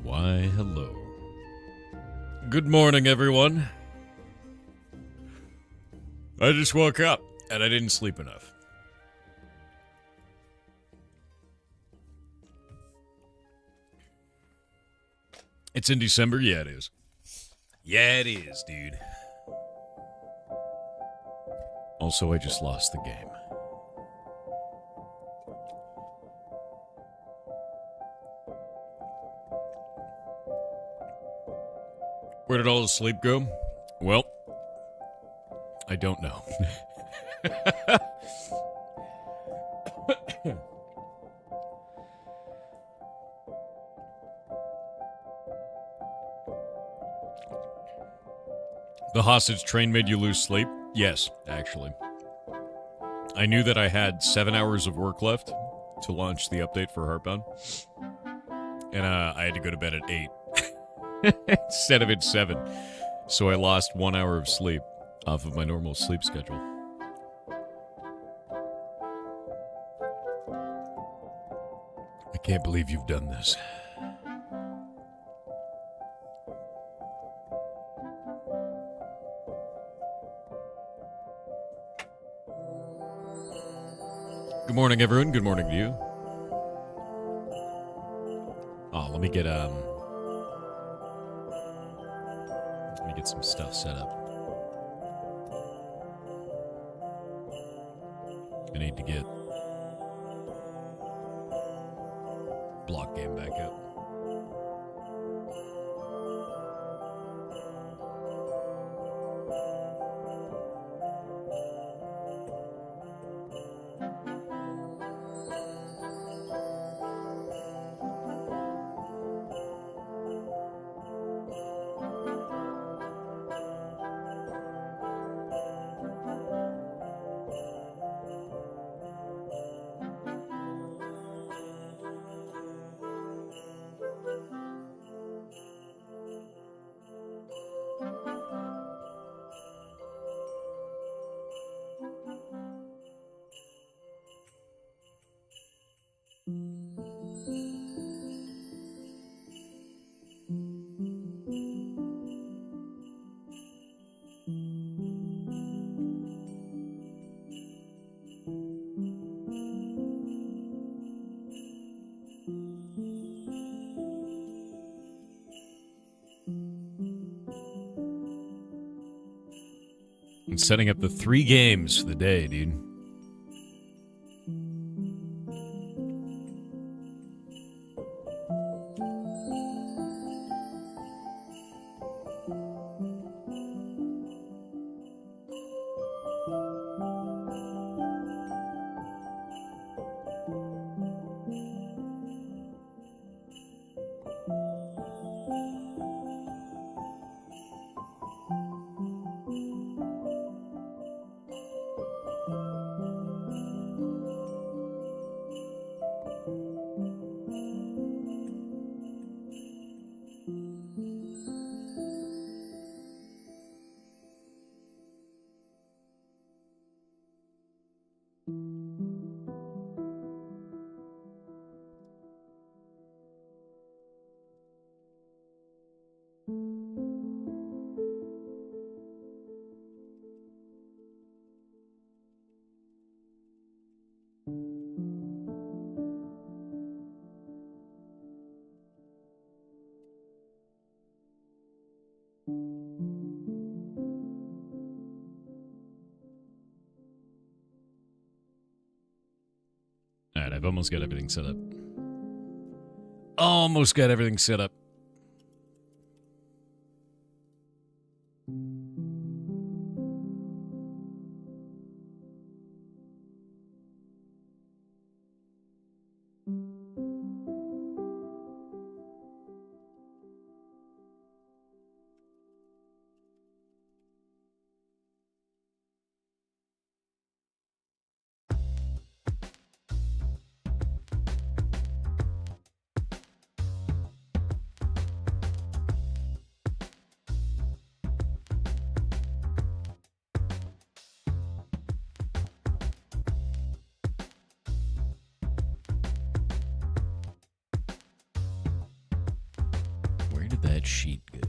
Why, hello. Good morning, everyone. I just woke up, and I didn't sleep enough. It's in December? Yeah, it is. Yeah, it is, dude. Also, I just lost the game. Where did all the sleep go? Well, I don't know. The hostage train made you lose sleep? Yes, actually. I knew that I had 7 hours of work left to launch the update for Heartbound. And I had to go to bed at 8. Instead of at 7. So I lost 1 hour of sleep off of my normal sleep schedule. I can't believe you've done this. Good morning, everyone. Good morning to you. Oh, let me get some stuff set up. I need to get block game back up. I'm setting up the 3 games for the day, dude. Alright, I've almost got everything set up. Almost got everything set up. that sheet go?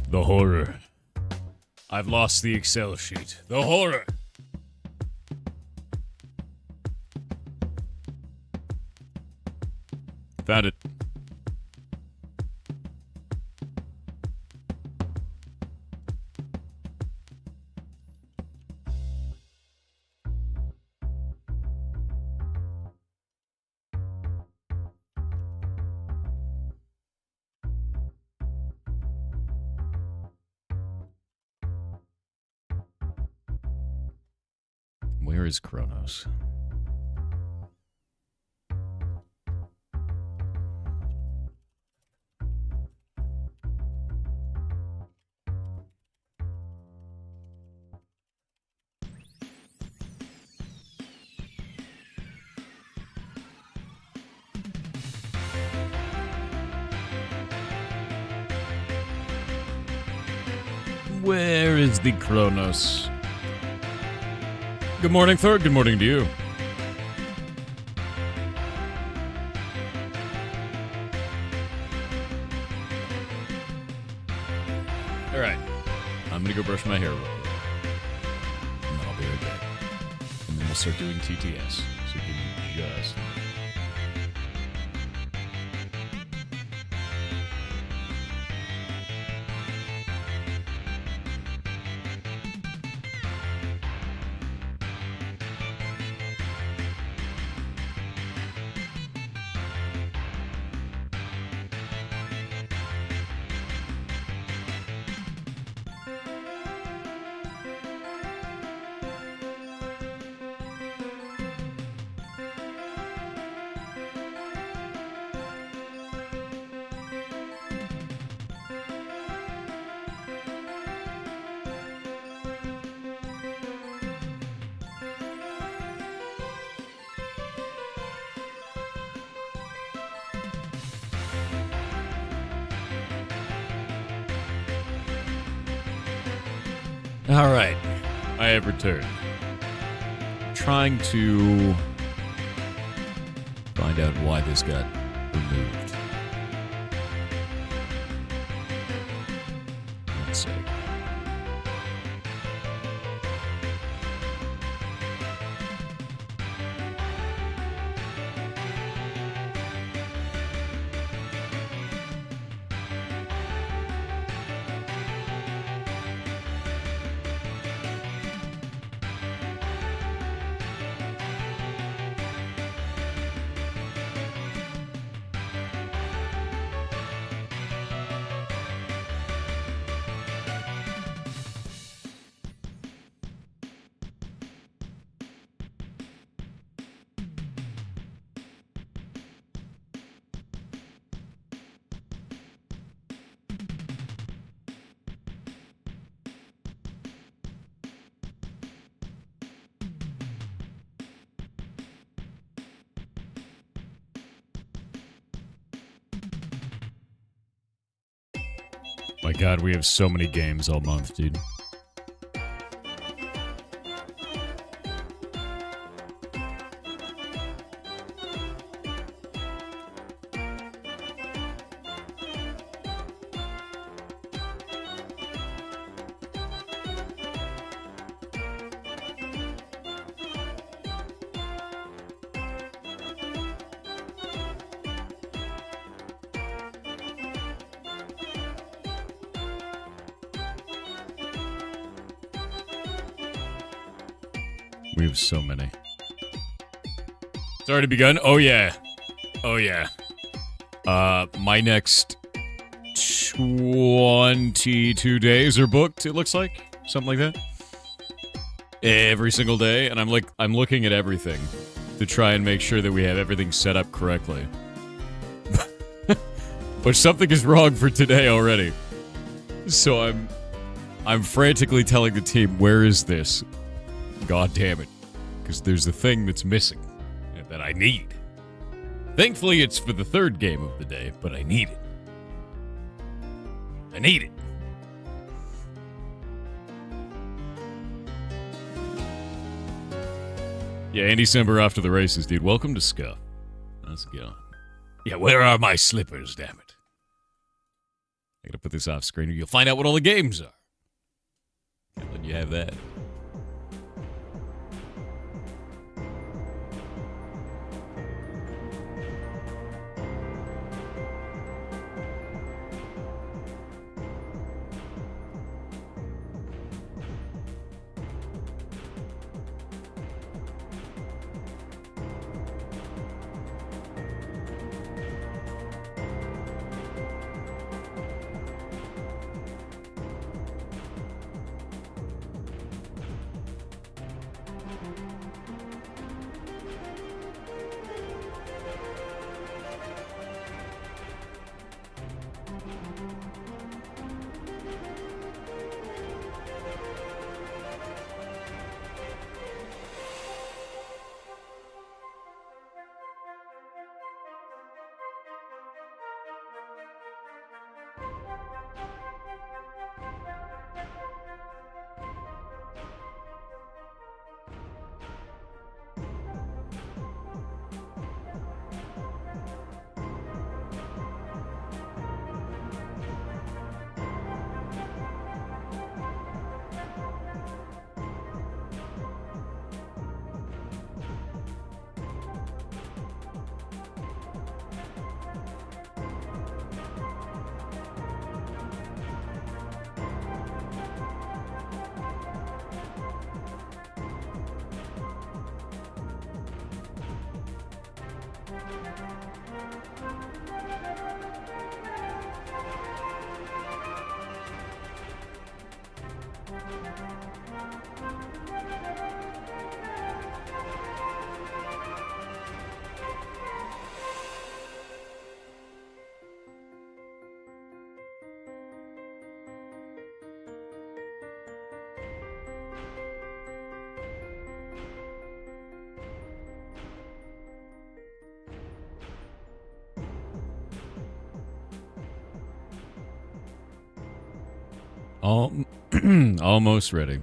The horror. I've lost the Excel sheet. The horror! Found it. Where is Kronos? Where is the Kronos? Good morning, Thor. Good morning to you. All right. I'm going to go brush my hair real quick. And then I'll be right back. And then we'll start doing TTS. So you can just... All right, I have returned. Trying to find out why this got removed. One sec. My god, we have so many games all month, dude. We have so many. It's already begun? Oh, yeah. Oh, yeah. My next 22 days are booked, it looks like. Something like that. Every single day. And I'm looking at everything to try and make sure that we have everything set up correctly. But something is wrong for today already. So I'm frantically telling the team, where is this? God damn it. Because there's a thing that's missing that I need. Thankfully, it's for the third game of the day, but I need it. I need it. Yeah, Andy Simber off to the races, dude. Welcome to Scuff. Let's go. Yeah, where are my slippers, damn it? I gotta put this off screen or you'll find out what all the games are. Can't let you have that. Almost ready.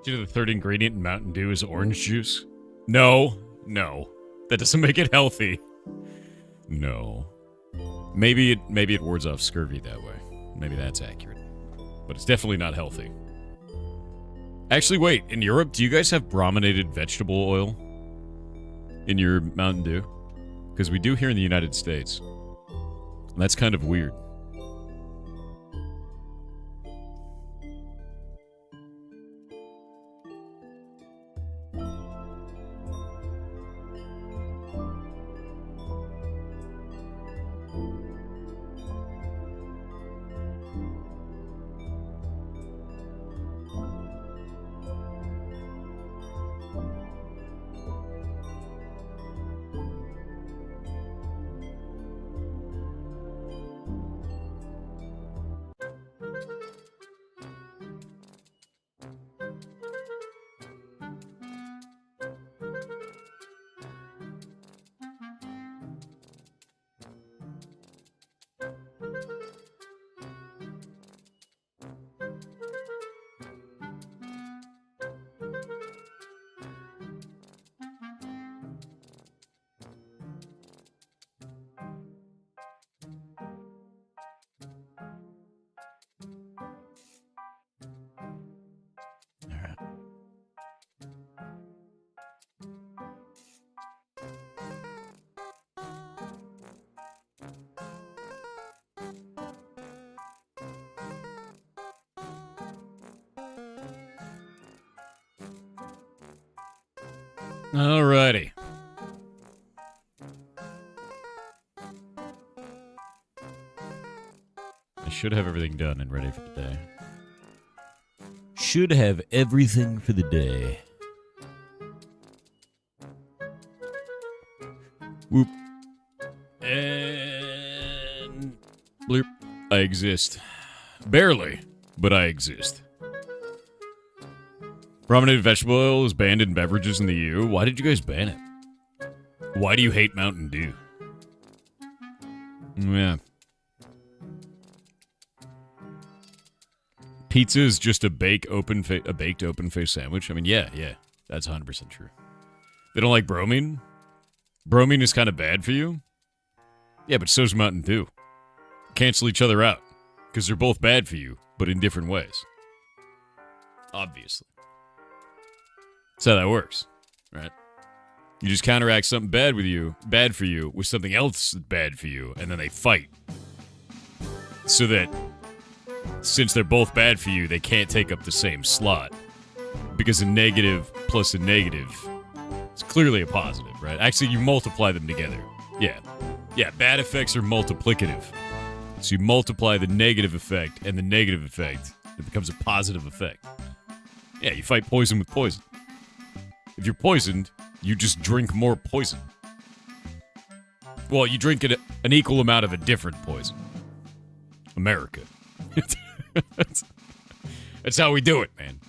Do you know the third ingredient in Mountain Dew is orange juice? No. No. That doesn't make it healthy. No. Maybe it wards off scurvy that way. Maybe that's accurate. But it's definitely not healthy. Actually, wait. In Europe, do you guys have brominated vegetable oil in your Mountain Dew? Because we do here in the United States. And that's kind of weird. Alrighty. I should have everything done and ready for the day. Should have everything for the day. Whoop. And bloop. I exist. Barely, but I exist. Ramen vegetable oil is banned in beverages in the EU. Why did you guys ban it? Why do you hate Mountain Dew? Yeah. Pizza is just a baked open-faced sandwich. I mean, yeah, that's 100% true. They don't like bromine? Bromine is kind of bad for you? Yeah, but so's Mountain Dew. Cancel each other out. Because they're both bad for you, but in different ways. Obviously. That's how that works, right? You just counteract something bad for you, with something else bad for you, and then they fight. So that, since they're both bad for you, they can't take up the same slot. Because a negative plus a negative is clearly a positive, right? Actually, you multiply them together. Yeah. Yeah, bad effects are multiplicative. So you multiply the negative effect and the negative effect. It becomes a positive effect. Yeah, you fight poison with poison. If you're poisoned, you just drink more poison. Well, you drink an equal amount of a different poison. America. That's how we do it, man.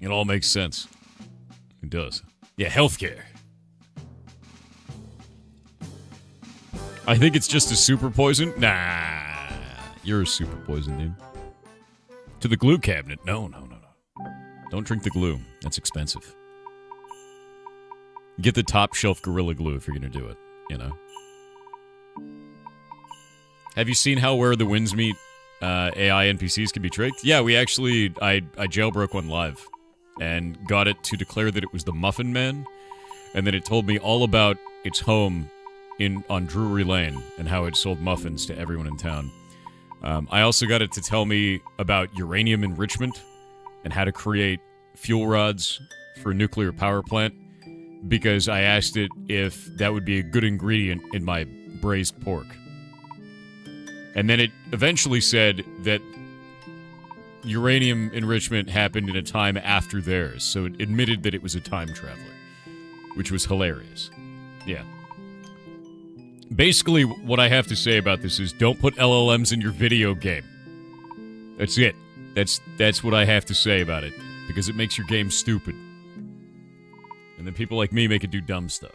It all makes sense. It does. Yeah, healthcare. I think it's just a super poison. Nah, you're a super poison, dude. To the glue cabinet. No. Don't drink the glue. That's expensive. Get the top shelf Gorilla Glue if you're going to do it, you know? Have you seen how Where the Winds Meet AI NPCs can be tricked? Yeah, I jailbroke one live and got it to declare that it was the Muffin Man, and then it told me all about its home on Drury Lane and how it sold muffins to everyone in town. I also got it to tell me about uranium enrichment and how to create fuel rods for a nuclear power plant because I asked it if that would be a good ingredient in my braised pork. And then it eventually said that uranium enrichment happened in a time after theirs, so it admitted that it was a time traveler, which was hilarious. Yeah. Basically, what I have to say about this is don't put LLMs in your video game. That's it. That's what I have to say about it, because it makes your game stupid. And then people like me make it do dumb stuff.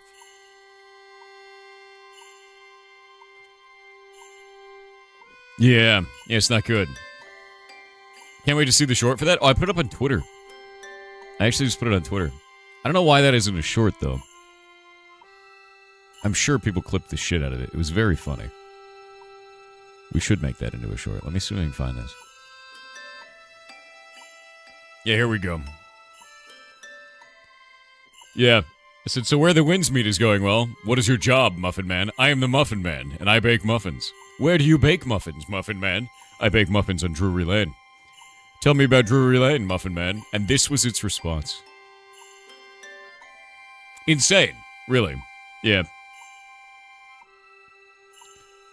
Yeah, it's not good. Can't wait to see the short for that. Oh, I put it up on Twitter. I actually just put it on Twitter. I don't know why that isn't a short, though. I'm sure people clipped the shit out of it. It was very funny. We should make that into a short. Let me see if I can find this. Yeah, here we go. Yeah. I said, so Where the Winds Meet is going well. What is your job, Muffin Man? I am the Muffin Man, and I bake muffins. Where do you bake muffins, Muffin Man? I bake muffins on Drury Lane. Tell me about Drury Lane, Muffin Man. And this was its response. Insane. Really. Yeah.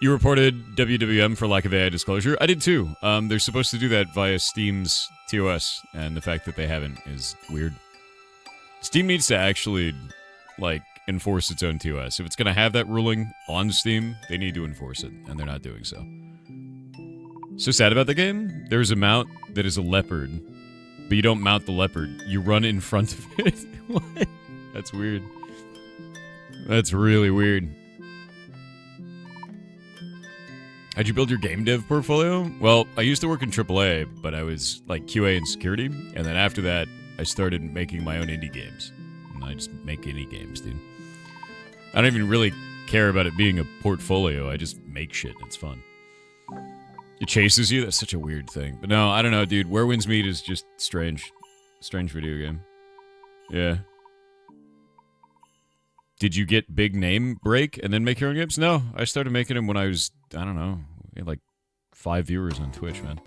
You reported WWM for lack of AI disclosure. I did too. They're supposed to do that via Steam's TOS, and the fact that they haven't is weird. Steam needs to actually, enforce its own TOS. If it's going to have that ruling on Steam, they need to enforce it, and they're not doing so. So sad about the game? There's a mount that is a leopard, but you don't mount the leopard. You run in front of it. What? That's weird. That's really weird. How'd you build your game dev portfolio? Well, I used to work in AAA, but I was QA and security, and then after that, I started making my own indie games. And I just make indie games, dude. I don't even really care about it being a portfolio. I just make shit. It's fun. It chases you? That's such a weird thing. But no, I don't know, dude. Where Winds Meet is just strange. Strange video game. Yeah. Did you get big name break and then make your own games? No, I started making them when I was, I don't know, we had 5 viewers on Twitch, man.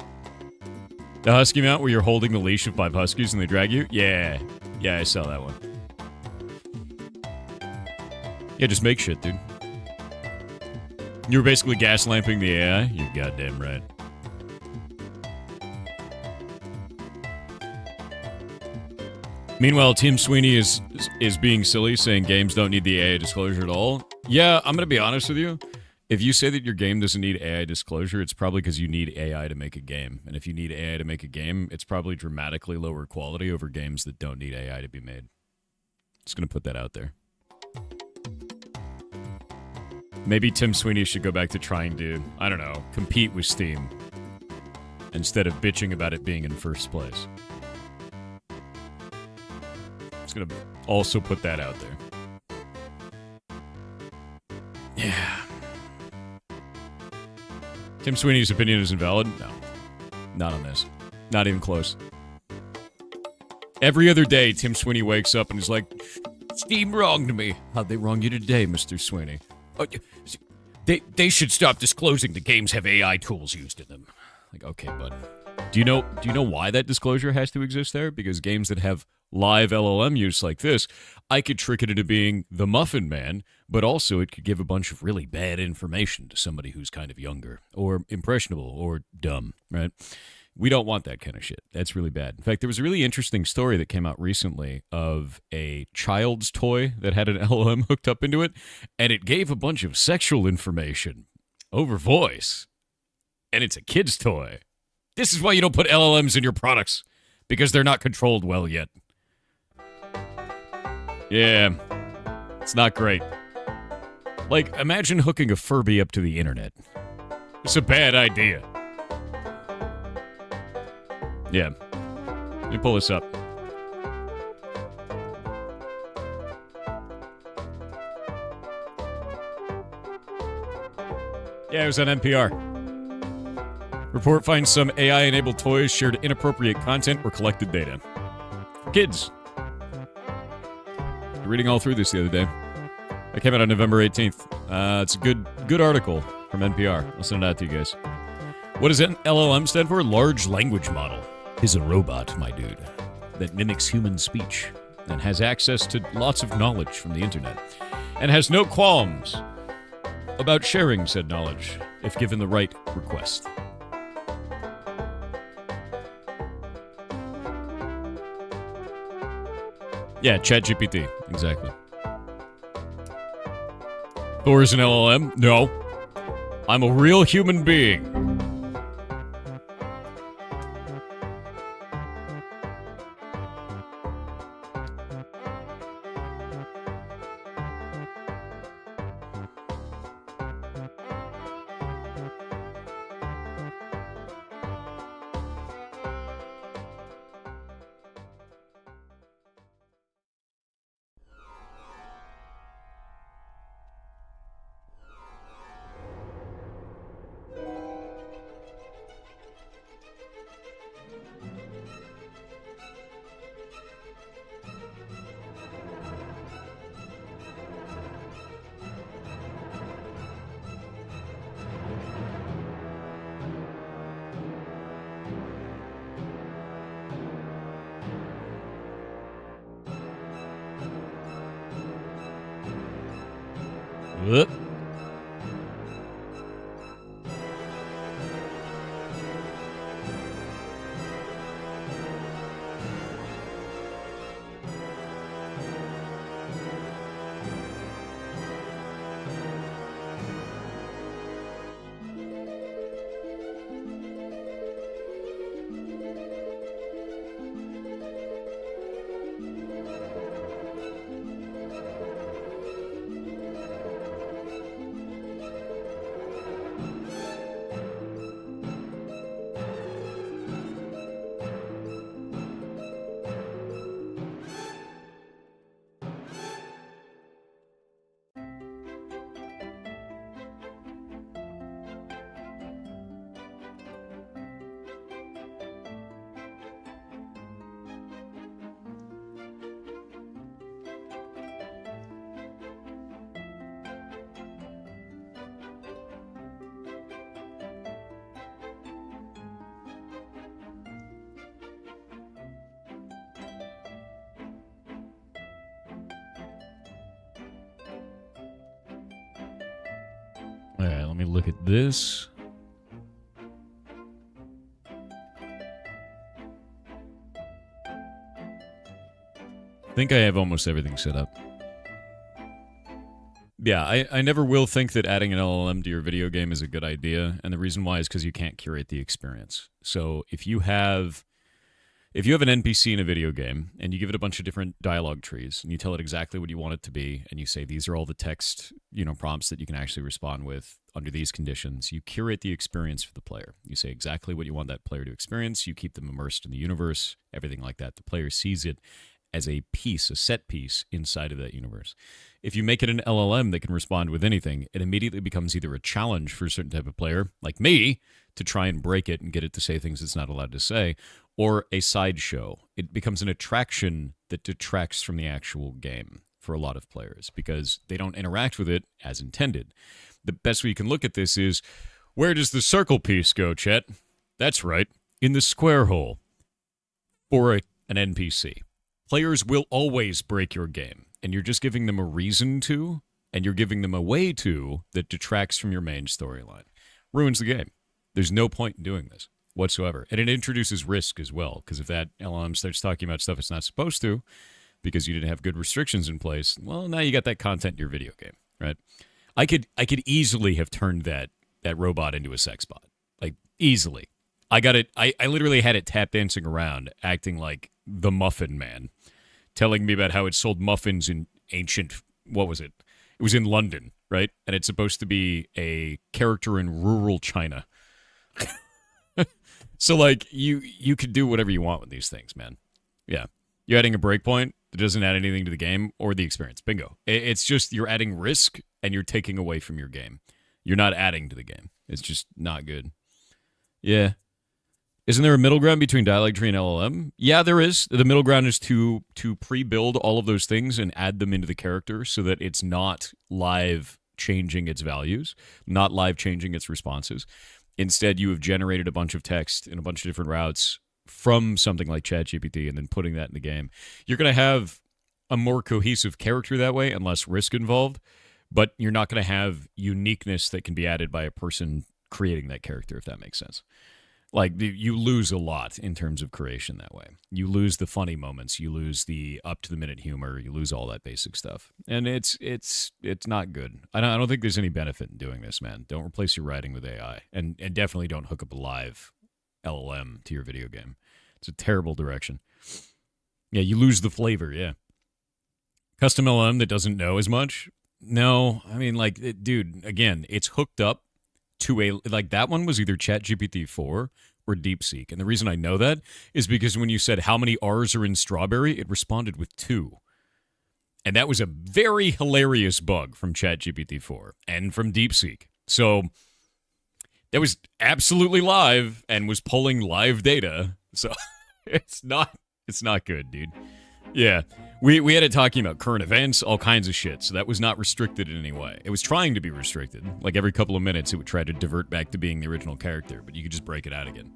The husky mount where you're holding the leash of 5 huskies and they drag you? Yeah. Yeah, I saw that one. Yeah, just make shit, dude. You were basically gaslamping the AI? You're goddamn right. Meanwhile, Tim Sweeney is being silly, saying games don't need the AI disclosure at all. Yeah, I'm going to be honest with you. If you say that your game doesn't need AI disclosure, it's probably because you need AI to make a game. And if you need AI to make a game, it's probably dramatically lower quality over games that don't need AI to be made. Just going to put that out there. Maybe Tim Sweeney should go back to trying to, I don't know, compete with Steam instead of bitching about it being in first place. Just going to also put that out there. Yeah. Tim Sweeney's opinion is invalid? No. Not on this. Not even close. Every other day, Tim Sweeney wakes up and is like, Steam wronged me. How'd they wrong you today, Mr. Sweeney? Oh, they should stop disclosing the games have AI tools used in them. Like, okay, bud. Do you know why that disclosure has to exist there? Because games that have live LLM use like this, I could trick it into being the Muffin Man, but also it could give a bunch of really bad information to somebody who's kind of younger or impressionable or dumb, right? We don't want that kind of shit. That's really bad. In fact, there was a really interesting story that came out recently of a child's toy that had an LLM hooked up into it, and it gave a bunch of sexual information over voice. And it's a kid's toy. This is why you don't put LLMs in your products, because they're not controlled well yet. Yeah, it's not great. Like, imagine hooking a Furby up to the internet. It's a bad idea. Yeah. Let me pull this up. Yeah, it was on NPR. Report finds some AI-enabled toys shared inappropriate content or collected data. Kids. Reading all through this the other day. That came out on November 18th. It's a good article from NPR. I'll send it out to you guys. What does LLM stand for? Large Language Model. Is a robot, my dude, that mimics human speech and has access to lots of knowledge from the internet and has no qualms about sharing said knowledge if given the right request. Yeah, ChatGPT, exactly. Thor is an LLM? No. I'm a real human being. Whoop. All right, let me look at this. I think I have almost everything set up. Yeah, I never will think that adding an LLM to your video game is a good idea, and the reason why is because you can't curate the experience. So if you have an NPC in a video game and you give it a bunch of different dialogue trees and you tell it exactly what you want it to be and you say these are all the text, prompts that you can actually respond with under these conditions, you curate the experience for the player. You say exactly what you want that player to experience, you keep them immersed in the universe, everything like that. The player sees it as a piece, a set piece inside of that universe. If you make it an LLM that can respond with anything, it immediately becomes either a challenge for a certain type of player, like me, to try and break it and get it to say things it's not allowed to say, or a sideshow. It becomes an attraction that detracts from the actual game for a lot of players because they don't interact with it as intended. The best way you can look at this is, where does the circle piece go, Chet? That's right, in the square hole. For an NPC. Players will always break your game, and you're just giving them a reason to, and you're giving them a way to that detracts from your main storyline. Ruins the game. There's no point in doing this whatsoever. And it introduces risk as well, because if that LLM starts talking about stuff it's not supposed to, because you didn't have good restrictions in place, well, now you got that content in your video game, right? I could easily have turned that robot into a sex bot. Like, easily. I got it. I literally had it tap dancing around, acting like the Muffin Man, telling me about how it sold muffins in ancient, what was it? It was in London, right? And it's supposed to be a character in rural China. So, like, you could do whatever you want with these things, man. Yeah. You're adding a breakpoint that doesn't add anything to the game or the experience. Bingo. It's just you're adding risk and you're taking away from your game. You're not adding to the game. It's just not good. Yeah. Isn't there a middle ground between dialogue tree and LLM? Yeah, there is. The middle ground is to pre-build all of those things and add them into the character so that it's not live changing its values, not live changing its responses. Instead, you have generated a bunch of text in a bunch of different routes from something like ChatGPT and then putting that in the game. You're going to have a more cohesive character that way and less risk involved, but you're not going to have uniqueness that can be added by a person creating that character, if that makes sense. Like, you lose a lot in terms of creation that way. You lose the funny moments. You lose the up-to-the-minute humor. You lose all that basic stuff. And it's not good. I don't think there's any benefit in doing this, man. Don't replace your writing with AI. And definitely don't hook up a live LLM to your video game. It's a terrible direction. Yeah, you lose the flavor, yeah. Custom LLM that doesn't know as much? No. I mean, like, dude, again, it's hooked up to a, like, that one was either ChatGPT 4 or DeepSeek. And the reason I know that is because when you said how many R's are in strawberry, it responded with 2. And that was a very hilarious bug from ChatGPT 4 and from DeepSeek. So that was absolutely live and was pulling live data. So it's not good, dude. Yeah. We had it talking about current events, all kinds of shit, so that was not restricted in any way. It was trying to be restricted. Like, every couple of minutes, it would try to divert back to being the original character, but you could just break it out again.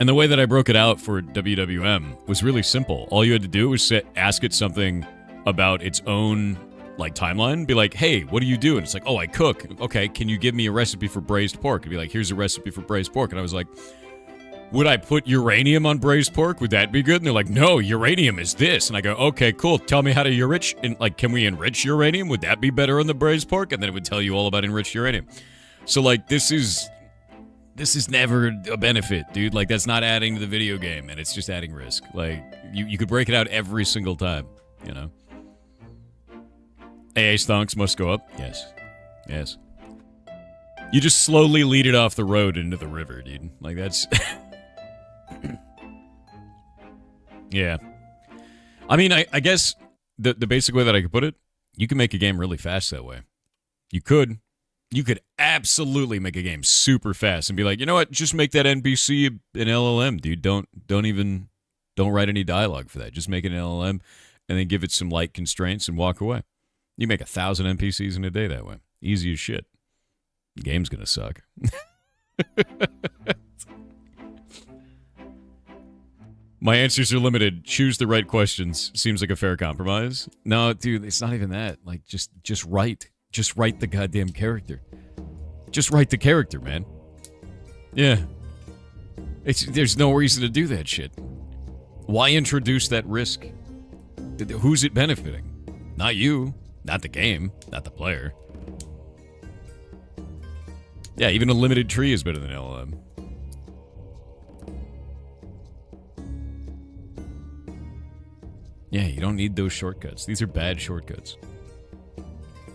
And the way that I broke it out for WWM was really simple. All you had to do was ask it something about its own, like, timeline. Be like, hey, what do you do? And it's like, oh, I cook. Okay, can you give me a recipe for braised pork? It'd be like, here's a recipe for braised pork. And I was like, would I put uranium on braised pork? Would that be good? And they're like, no, uranium is this. And I go, okay, cool. Tell me how to enrich. And, like, can we enrich uranium? Would that be better on the braised pork? And then it would tell you all about enriched uranium. So, like, this is never a benefit, dude. Like, that's not adding to the video game, and it's just adding risk. Like, you could break it out every single time, you know? AA stonks must go up. Yes. Yes. You just slowly lead it off the road into the river, dude. Like, that's... Yeah. I mean, I guess the basic way that I could put it, you can make a game really fast that way. You could absolutely make a game super fast and be like, you know what, just make that NPC an LLM, dude. Don't write any dialogue for that. Just make it an LLM and then give it some light constraints and walk away. You make 1,000 NPCs in a day that way. Easy as shit. The game's gonna suck. My answers are limited. Choose the right questions. Seems like a fair compromise. No, dude, it's not even that. Like, just write. Just write the goddamn character. Just write the character, man. Yeah. There's no reason to do that shit. Why introduce that risk? Who's it benefiting? Not you. Not the game. Not the player. Yeah, even a limited tree is better than LLM. Yeah, you don't need those shortcuts. These are bad shortcuts.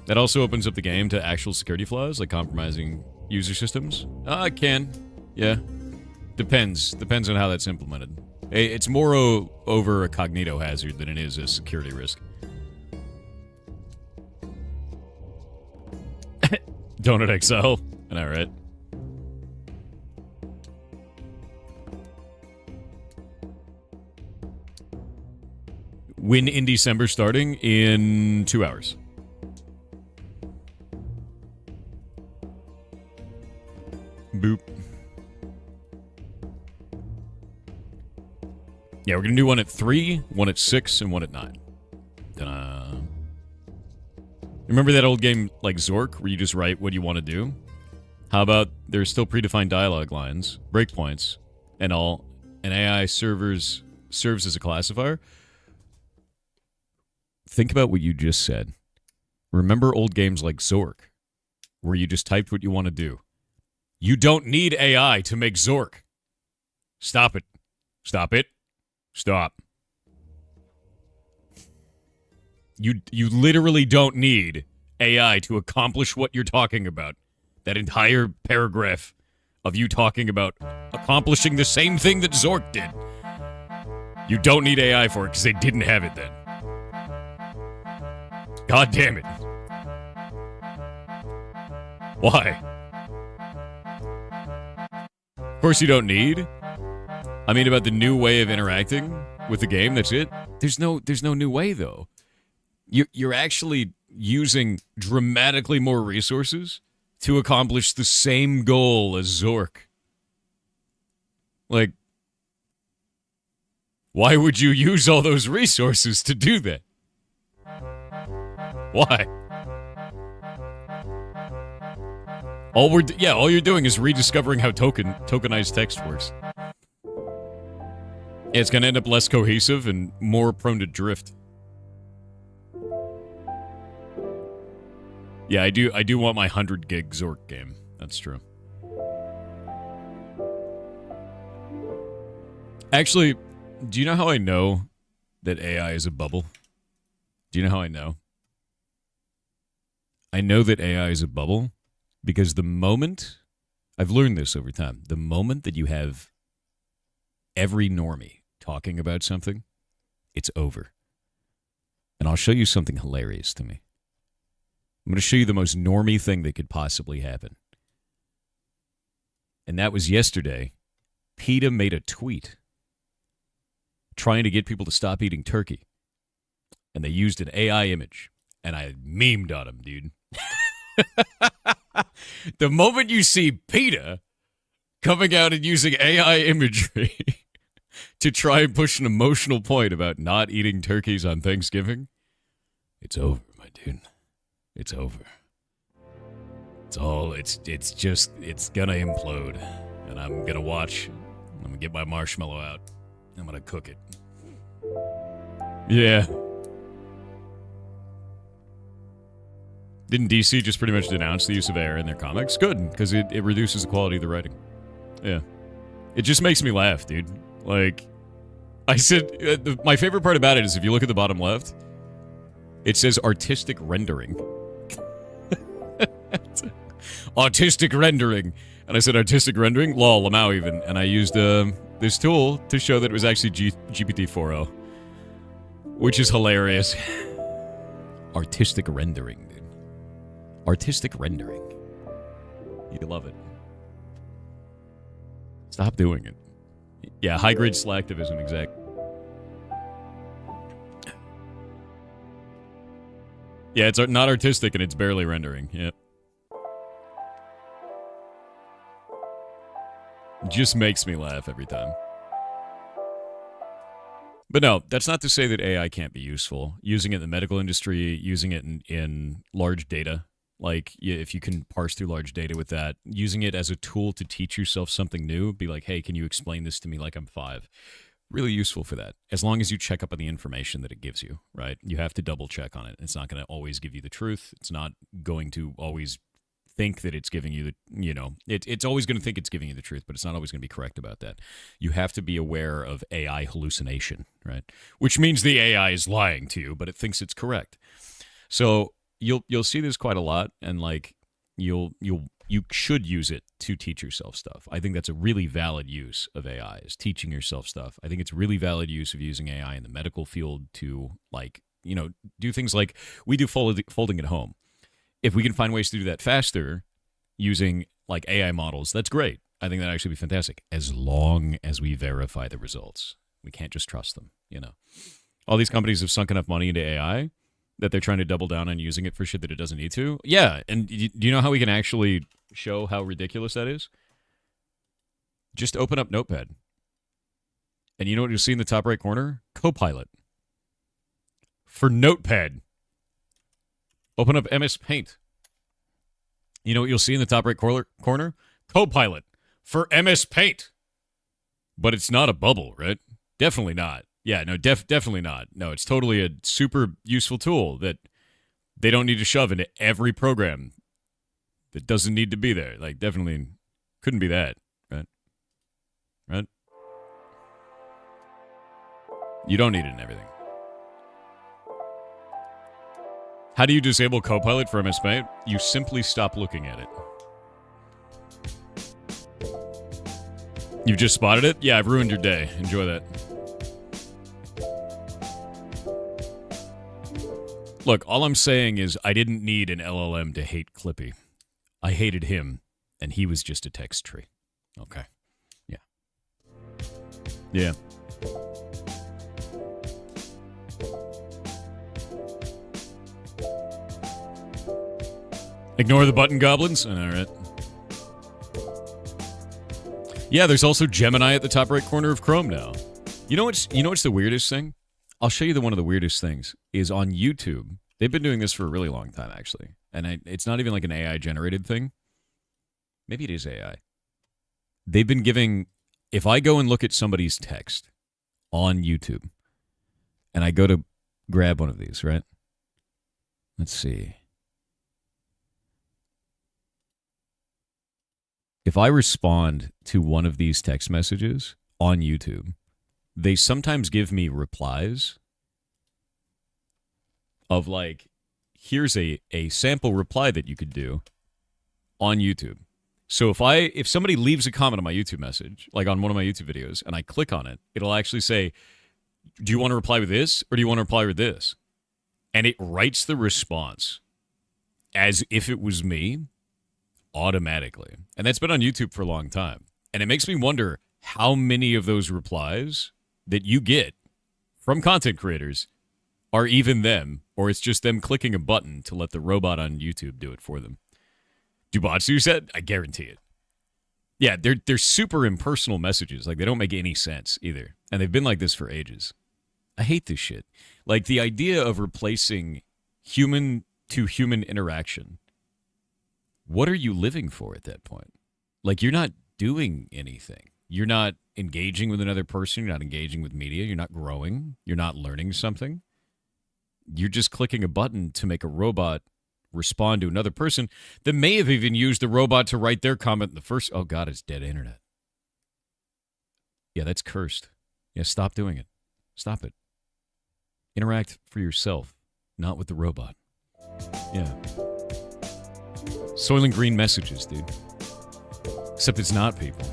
That also opens up the game to actual security flaws, like compromising user systems. It can. Yeah. Depends on how that's implemented. It's more over a cognito hazard than it is a security risk. Donut Exile. I know, right? When in December starting? In 2 hours. Boop. Yeah, we're going to do one at 3, one at 6, and one at 9. Remember that old game like Zork, where you just write what you want to do? How about there's still predefined dialogue lines, breakpoints, and all, and AI serves as a classifier? Think about what you just said. Remember old games like Zork, where you just typed what you want to do? You don't need AI to make Zork. Stop it. Stop it. Stop. You literally don't need AI to accomplish what you're talking about. That entire paragraph of you talking about accomplishing the same thing that Zork did. You don't need AI for it because they didn't have it then. God damn it. Why? Of course you don't need. I mean, about the new way of interacting with the game, that's it. There's no new way, though. You're actually using dramatically more resources to accomplish the same goal as Zork. Like, why would you use all those resources to do that? Why? All you're doing is rediscovering how tokenized text works. It's going to end up less cohesive and more prone to drift. Yeah, I do want my 100 gig Zork game. That's true. Actually, do you know how I know that AI is a bubble? Do you know how I know? I know that AI is a bubble because the moment, I've learned this over time, the moment that you have every normie talking about something, it's over. And I'll show you something hilarious to me. I'm going to show you the most normie thing that could possibly happen. And that was yesterday. PETA made a tweet trying to get people to stop eating turkey. And they used an AI image. And I memed on him, dude. The moment you see PETA coming out and using AI imagery to try and push an emotional point about not eating turkeys on Thanksgiving, it's over, my dude. It's over. It's gonna implode. And I'm gonna watch. I'm gonna get my marshmallow out. I'm gonna cook it. Yeah. Didn't DC just pretty much denounce the use of AI in their comics? Good, because it reduces the quality of the writing. Yeah. It just makes me laugh, dude. Like, I said, my favorite part about it is if you look at the bottom left, it says artistic rendering. Artistic rendering. And I said artistic rendering? Lol, Lamau even. And I used this tool to show that it was actually GPT-4o. Which is hilarious. Artistic rendering, dude. Artistic rendering. You love it. Stop doing it. Yeah, high-grade selectivism, exactly. Yeah, it's not artistic and it's barely rendering. Yep. Just makes me laugh every time. But no, that's not to say that AI can't be useful. Using it in the medical industry, using it in large data Like, if you can parse through large data with that, using it as a tool to teach yourself something new, be like, hey, can you explain this to me like I'm 5? Really useful for that, as long as you check up on the information that it gives you, right? You have to double check on it. It's not going to always give you the truth. It's not going to always think that it's giving you the, it's always going to think it's giving you the truth, but it's not always going to be correct about that. You have to be aware of AI hallucination, right? Which means the AI is lying to you, but it thinks it's correct. So you'll see this quite a lot, and like you should use it to teach yourself stuff. I think that's a really valid use of AI, is teaching yourself stuff. I think it's really valid use of using AI in the medical field to, like, do things like we do folding at home. If we can find ways to do that faster using like AI models, that's great. I think that'd actually be fantastic, as long as we verify the results. We can't just trust them, All these companies have sunk enough money into AI that they're trying to double down on using it for shit that it doesn't need to. Yeah, and do you know how we can actually show how ridiculous that is? Just open up Notepad. And you know what you'll see in the top right corner? Copilot. For Notepad. Open up MS Paint. You know what you'll see in the top right corner? Copilot. For MS Paint. But it's not a bubble, right? Definitely not. Yeah, no, definitely not. No, it's totally a super useful tool that they don't need to shove into every program that doesn't need to be there. Like, definitely couldn't be that, right? Right? You don't need it in everything. How do you disable Copilot for MS Paint? You simply stop looking at it. You've just spotted it? Yeah, I've ruined your day. Enjoy that. Look, all I'm saying is I didn't need an LLM to hate Clippy. I hated him, and he was just a text tree. Okay. Yeah. Yeah. Ignore the button goblins? All right. Yeah, there's also Gemini at the top right corner of Chrome now. You know what's the weirdest thing? I'll show you one of the weirdest things is on YouTube. They've been doing this for a really long time, actually. And it's not even like an AI-generated thing. Maybe it is AI. They've been giving... If I go and look at somebody's text on YouTube, and I go to grab one of these, right? Let's see. If I respond to one of these text messages on YouTube, they sometimes give me replies of like, here's a sample reply that you could do on YouTube. So if somebody leaves a comment on my YouTube message, like on one of my YouTube videos, and I click on it, it'll actually say, do you want to reply with this or do you want to reply with this? And it writes the response as if it was me automatically. And that's been on YouTube for a long time. And it makes me wonder how many of those replies that you get from content creators are even them, or it's just them clicking a button to let the robot on YouTube do it for them. Do bots do that? I guarantee it. Yeah, they're super impersonal messages. Like, they don't make any sense either. And they've been like this for ages. I hate this shit. Like, the idea of replacing human-to-human interaction. What are you living for at that point? Like, you're not doing anything. You're not engaging with another person. You're not engaging with media. You're not growing. You're not learning something. You're just clicking a button to make a robot respond to another person that may have even used the robot to write their comment in the first... Oh, God, it's dead internet. Yeah, that's cursed. Yeah, stop doing it. Stop it. Interact for yourself, not with the robot. Yeah. Soylent Green messages, dude. Except it's not, people.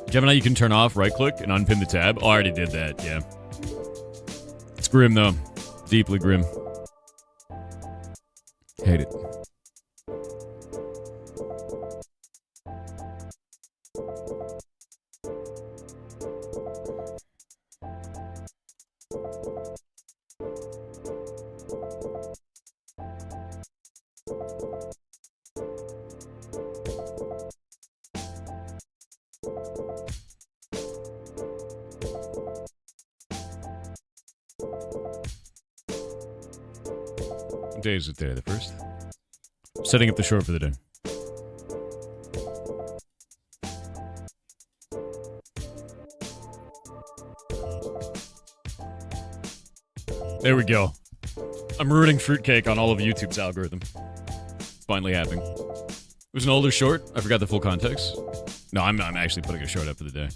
Gemini, you can turn off, right-click, and unpin the tab. Oh, I already did that, yeah. It's grim, though. Deeply grim. Hate it. day is it today? The 1st? Setting up the short for the day. There we go. I'm ruining fruitcake on all of YouTube's algorithm. Finally happening. It was an older short. I forgot the full context. No, I'm actually putting a short up for the day.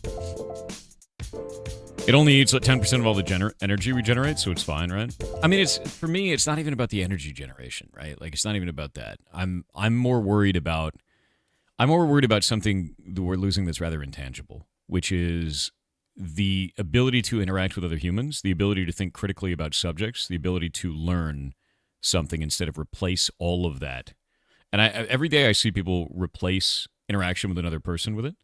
It only eats 10% of all the energy we generate, so it's fine, right? I mean, for me, it's not even about the energy generation, right? Like, it's not even about that. I'm more worried about something that we're losing that's rather intangible, which is the ability to interact with other humans, the ability to think critically about subjects, the ability to learn something instead of replace all of that. And every day I see people replace interaction with another person with it.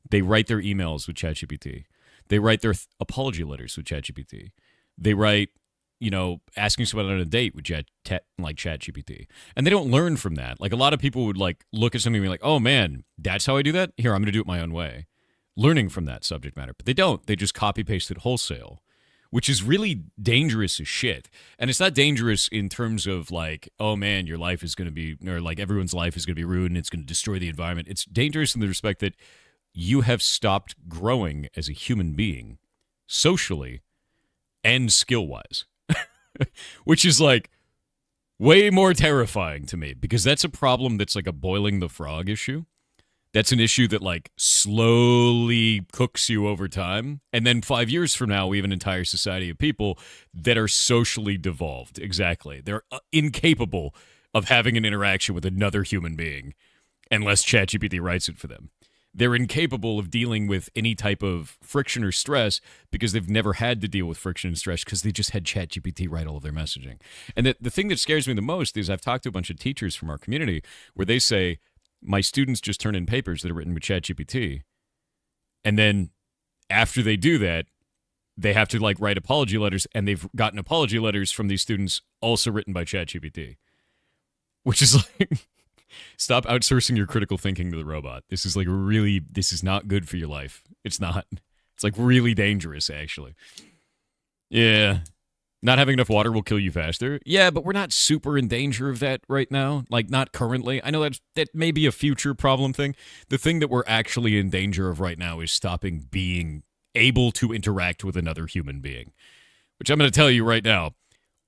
They write their emails with ChatGPT. They write their apology letters with ChatGPT. They write, asking someone on a date with ChatGPT. And they don't learn from that. Like, a lot of people would, look at something and be like, oh, man, that's how I do that? Here, I'm going to do it my own way. Learning from that subject matter. But they don't. They just copy-paste it wholesale, which is really dangerous as shit. And it's not dangerous in terms of, oh, man, your life is going to be, or, everyone's life is going to be ruined and it's going to destroy the environment. It's dangerous in the respect that you have stopped growing as a human being, socially and skill-wise, which is, way more terrifying to me, because that's a problem that's like a boiling the frog issue. That's an issue that, slowly cooks you over time. And then 5 years from now, we have an entire society of people that are socially devolved. Exactly. They're incapable of having an interaction with another human being unless ChatGPT writes it for them. They're incapable of dealing with any type of friction or stress because they've never had to deal with friction and stress because they just had ChatGPT write all of their messaging. And the thing that scares me the most is I've talked to a bunch of teachers from our community where they say, my students just turn in papers that are written with ChatGPT. And then after they do that, they have to write apology letters, and they've gotten apology letters from these students also written by ChatGPT. Which is stop outsourcing your critical thinking to the robot. This is this is not good for your life. It's not. It's really dangerous, actually. Yeah. Not having enough water will kill you faster. Yeah, but we're not super in danger of that right now. Not currently. I know that may be a future problem thing. The thing that we're actually in danger of right now is stopping being able to interact with another human being. Which I'm going to tell you right now,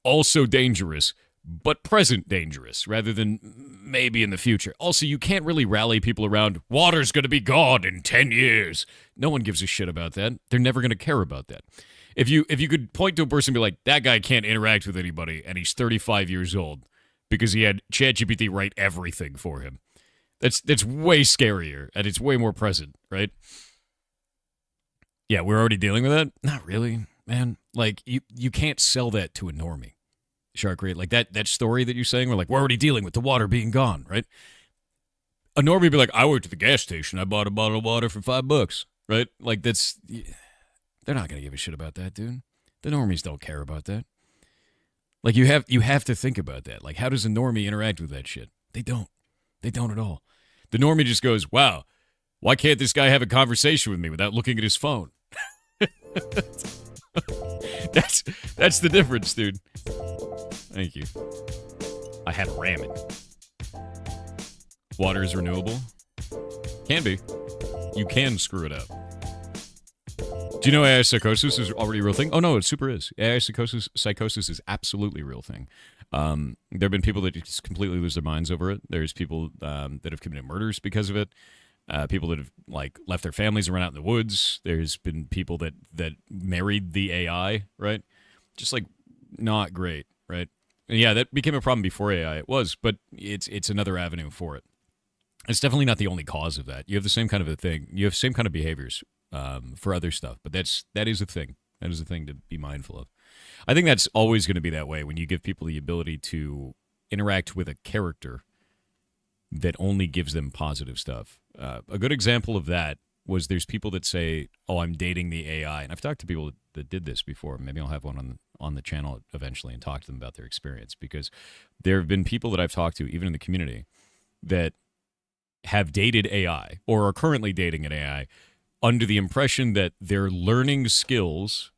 also dangerous, but present dangerous, rather than maybe in the future. Also, you can't really rally people around, water's going to be gone in 10 years. No one gives a shit about that. They're never going to care about that. If you could point to a person and be like, that guy can't interact with anybody, and he's 35 years old because he had ChatGPT write everything for him, that's way scarier, and it's way more present, right? Yeah, we're already dealing with that? Not really, man. You can't sell that to a normie. Shark Rate, that story that you're saying, we're already dealing with the water being gone, right? A normie be like, I went to the gas station, I bought a bottle of water for $5, right? That's... They're not going to give a shit about that, dude. The normies don't care about that. You have to think about that. How does a normie interact with that shit? They don't. They don't at all. The normie just goes, wow, why can't this guy have a conversation with me without looking at his phone? That's the difference, dude. Thank you. I had ramen. Water is renewable? Can be. You can screw it up. Do you know AI psychosis is already a real thing? Oh, no, it super is. AI psychosis is absolutely a real thing. There have been people that just completely lose their minds over it. There's people that have committed murders because of it. People that have left their families and run out in the woods. There's been people that married the AI, right? Just not great, right? And yeah, that became a problem before AI. It was, but it's another avenue for it. It's definitely not the only cause of that. You have the same kind of a thing. You have the same kind of behaviors for other stuff, but that is a thing. That is a thing to be mindful of. I think that's always going to be that way when you give people the ability to interact with a character that only gives them positive stuff. A good example of that was there's people that say, oh, I'm dating the AI. And I've talked to people that did this before. Maybe I'll have one on the channel eventually and talk to them about their experience, because there have been people that I've talked to, even in the community, that have dated AI or are currently dating an AI under the impression that they're learning skills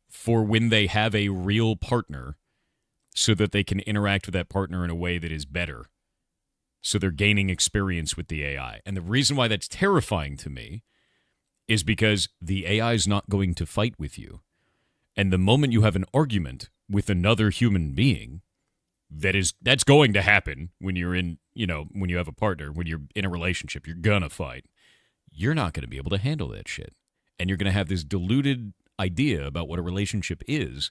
for when they have a real partner, so that they can interact with that partner in a way that is better. So they're gaining experience with the AI. And the reason why that's terrifying to me is because the AI is not going to fight with you. And the moment you have an argument with another human being, that's going to happen when you're in, when you have a partner, when you're in a relationship, you're gonna fight. You're not going to be able to handle that shit. And you're going to have this diluted idea about what a relationship is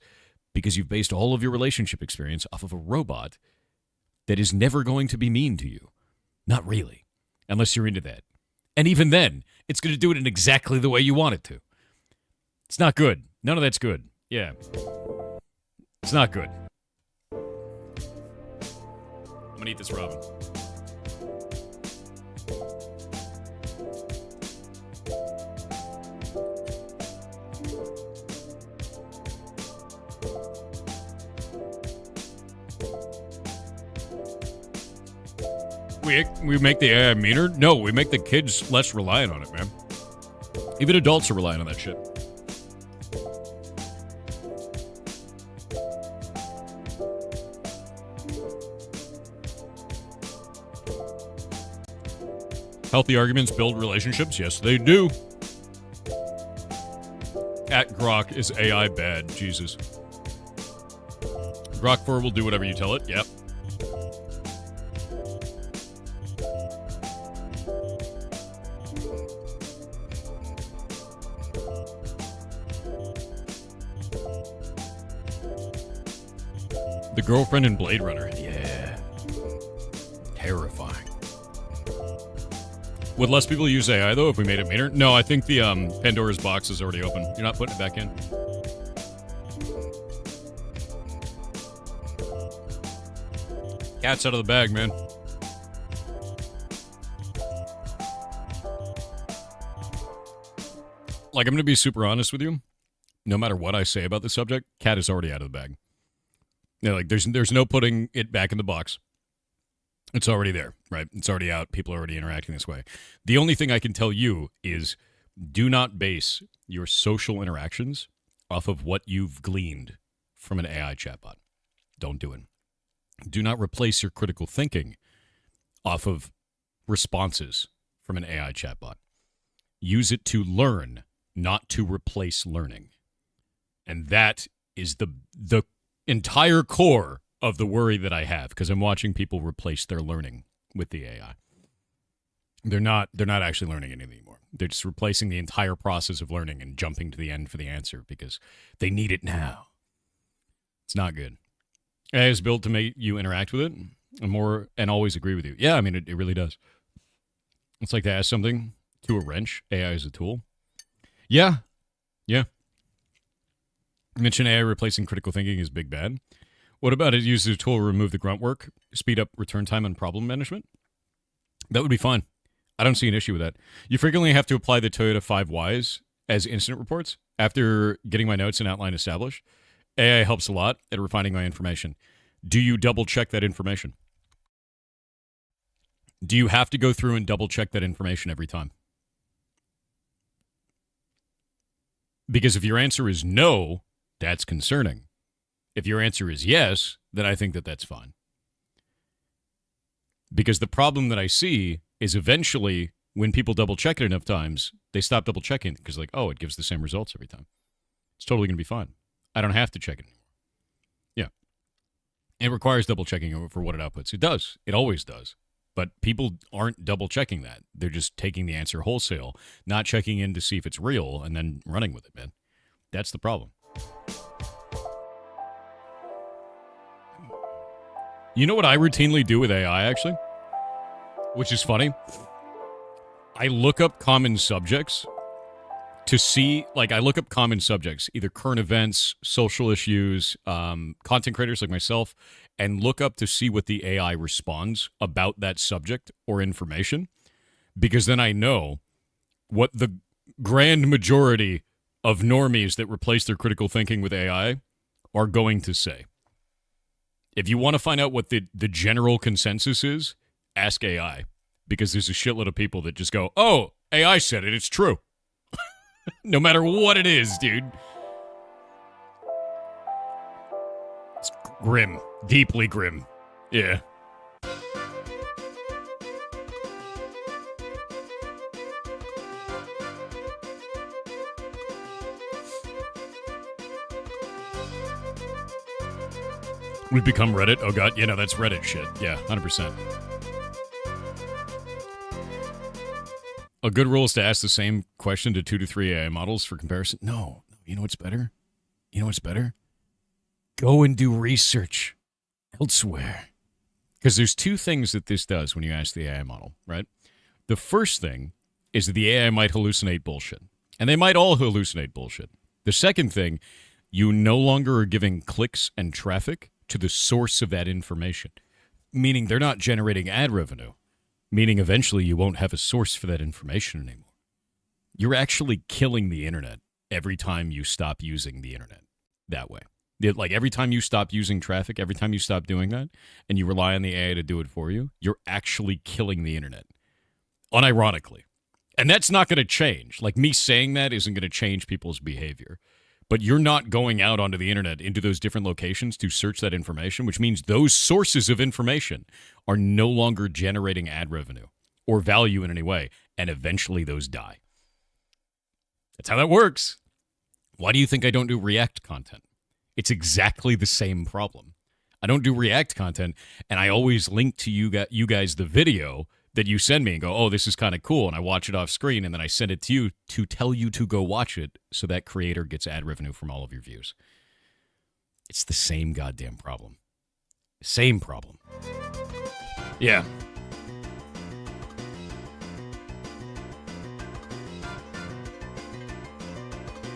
because you've based all of your relationship experience off of a robot that is never going to be mean to you. Not really, unless you're into that. And even then, it's going to do it in exactly the way you want it to. It's not good. None of that's good. Yeah. It's not good. I'm going to eat this ramen. We make the AI meaner? No, we make the kids less reliant on it, man. Even adults are relying on that shit. Healthy arguments build relationships? Yes, they do. At Grok, is AI bad? Jesus. Grok 4 will do whatever you tell it. Yep. The girlfriend in Blade Runner. Yeah. Terrifying. Would less people use AI, though, if we made it meaner? No, I think the Pandora's box is already open. You're not putting it back in. Cat's out of the bag, man. Like, I'm going to be super honest with you. No matter what I say about the subject, cat is already out of the bag. Like, there's no putting it back in the box. It's already there, right? It's already out. People are already interacting this way. The only thing I can tell you is do not base your social interactions off of what you've gleaned from an AI chatbot. Don't do it. Do not replace your critical thinking off of responses from an AI chatbot. Use it to learn, not to replace learning. And that is the entire core of the worry that I have, because I'm watching people replace their learning with the AI. They're not actually learning anything anymore. They're just replacing the entire process of learning and jumping to the end for the answer because they need it now. It's not good. AI is built to make you interact with it and always agree with you. Yeah, I mean, it really does. It's like to ask something to a wrench. AI is a tool. Yeah. You mentioned AI replacing critical thinking is big bad. What about it used as a tool to remove the grunt work, speed up return time and problem management? That would be fine. I don't see an issue with that. You frequently have to apply the Toyota 5 Whys as incident reports. After getting my notes and outline established, AI helps a lot at refining my information. Do you double check that information? Do you have to go through and double check that information every time? Because if your answer is no, that's concerning. If your answer is yes, then I think that that's fine. Because the problem that I see is eventually when people double check it enough times, they stop double checking because like, oh, it gives the same results every time. It's totally going to be fine. I don't have to check it anymore. Yeah. It requires double checking for what it outputs. It does. It always does. But people aren't double checking that. They're just taking the answer wholesale, not checking in to see if it's real and then running with it, man. That's the problem. You know what I routinely do with AI, actually? Which is funny. I look up common subjects to see, like, I look up common subjects, either current events, social issues, content creators like myself, and look up to see what the AI responds about that subject or information, because then I know what the grand majority of normies that replace their critical thinking with AI are going to say. If you want to find out what the general consensus is, ask AI, because there's a shitload of people that just go, oh, AI said it, it's true. No matter what it is, dude. Grim. Deeply grim. Yeah. We've become Reddit? Oh god, yeah, no, that's Reddit shit. Yeah, 100%. A good rule is to ask the same question to 2 to 3 AI models for comparison. No, you know what's better? You know what's better? Go and do research elsewhere. Because there's two things that this does when you ask the AI model, right? The first thing is that the AI might hallucinate bullshit. And they might all hallucinate bullshit. The second thing, you no longer are giving clicks and traffic to the source of that information. Meaning they're not generating ad revenue. Meaning eventually you won't have a source for that information anymore. You're actually killing the internet every time you stop using the internet that way. Like every time you stop using traffic, every time you stop doing that, and you rely on the AI to do it for you, you're actually killing the internet. Unironically. And that's not going to change. Like me saying that isn't going to change people's behavior. But you're not going out onto the internet into those different locations to search that information, which means those sources of information are no longer generating ad revenue or value in any way, and eventually those die. That's how that works. Why do you think I don't do React content? It's exactly the same problem. I don't do React content, and I always link to you guys the video that you send me and go, oh, this is kind of cool, and I watch it off screen, and then I send it to you to tell you to go watch it so that creator gets ad revenue from all of your views. It's the same goddamn problem. Same problem. Yeah.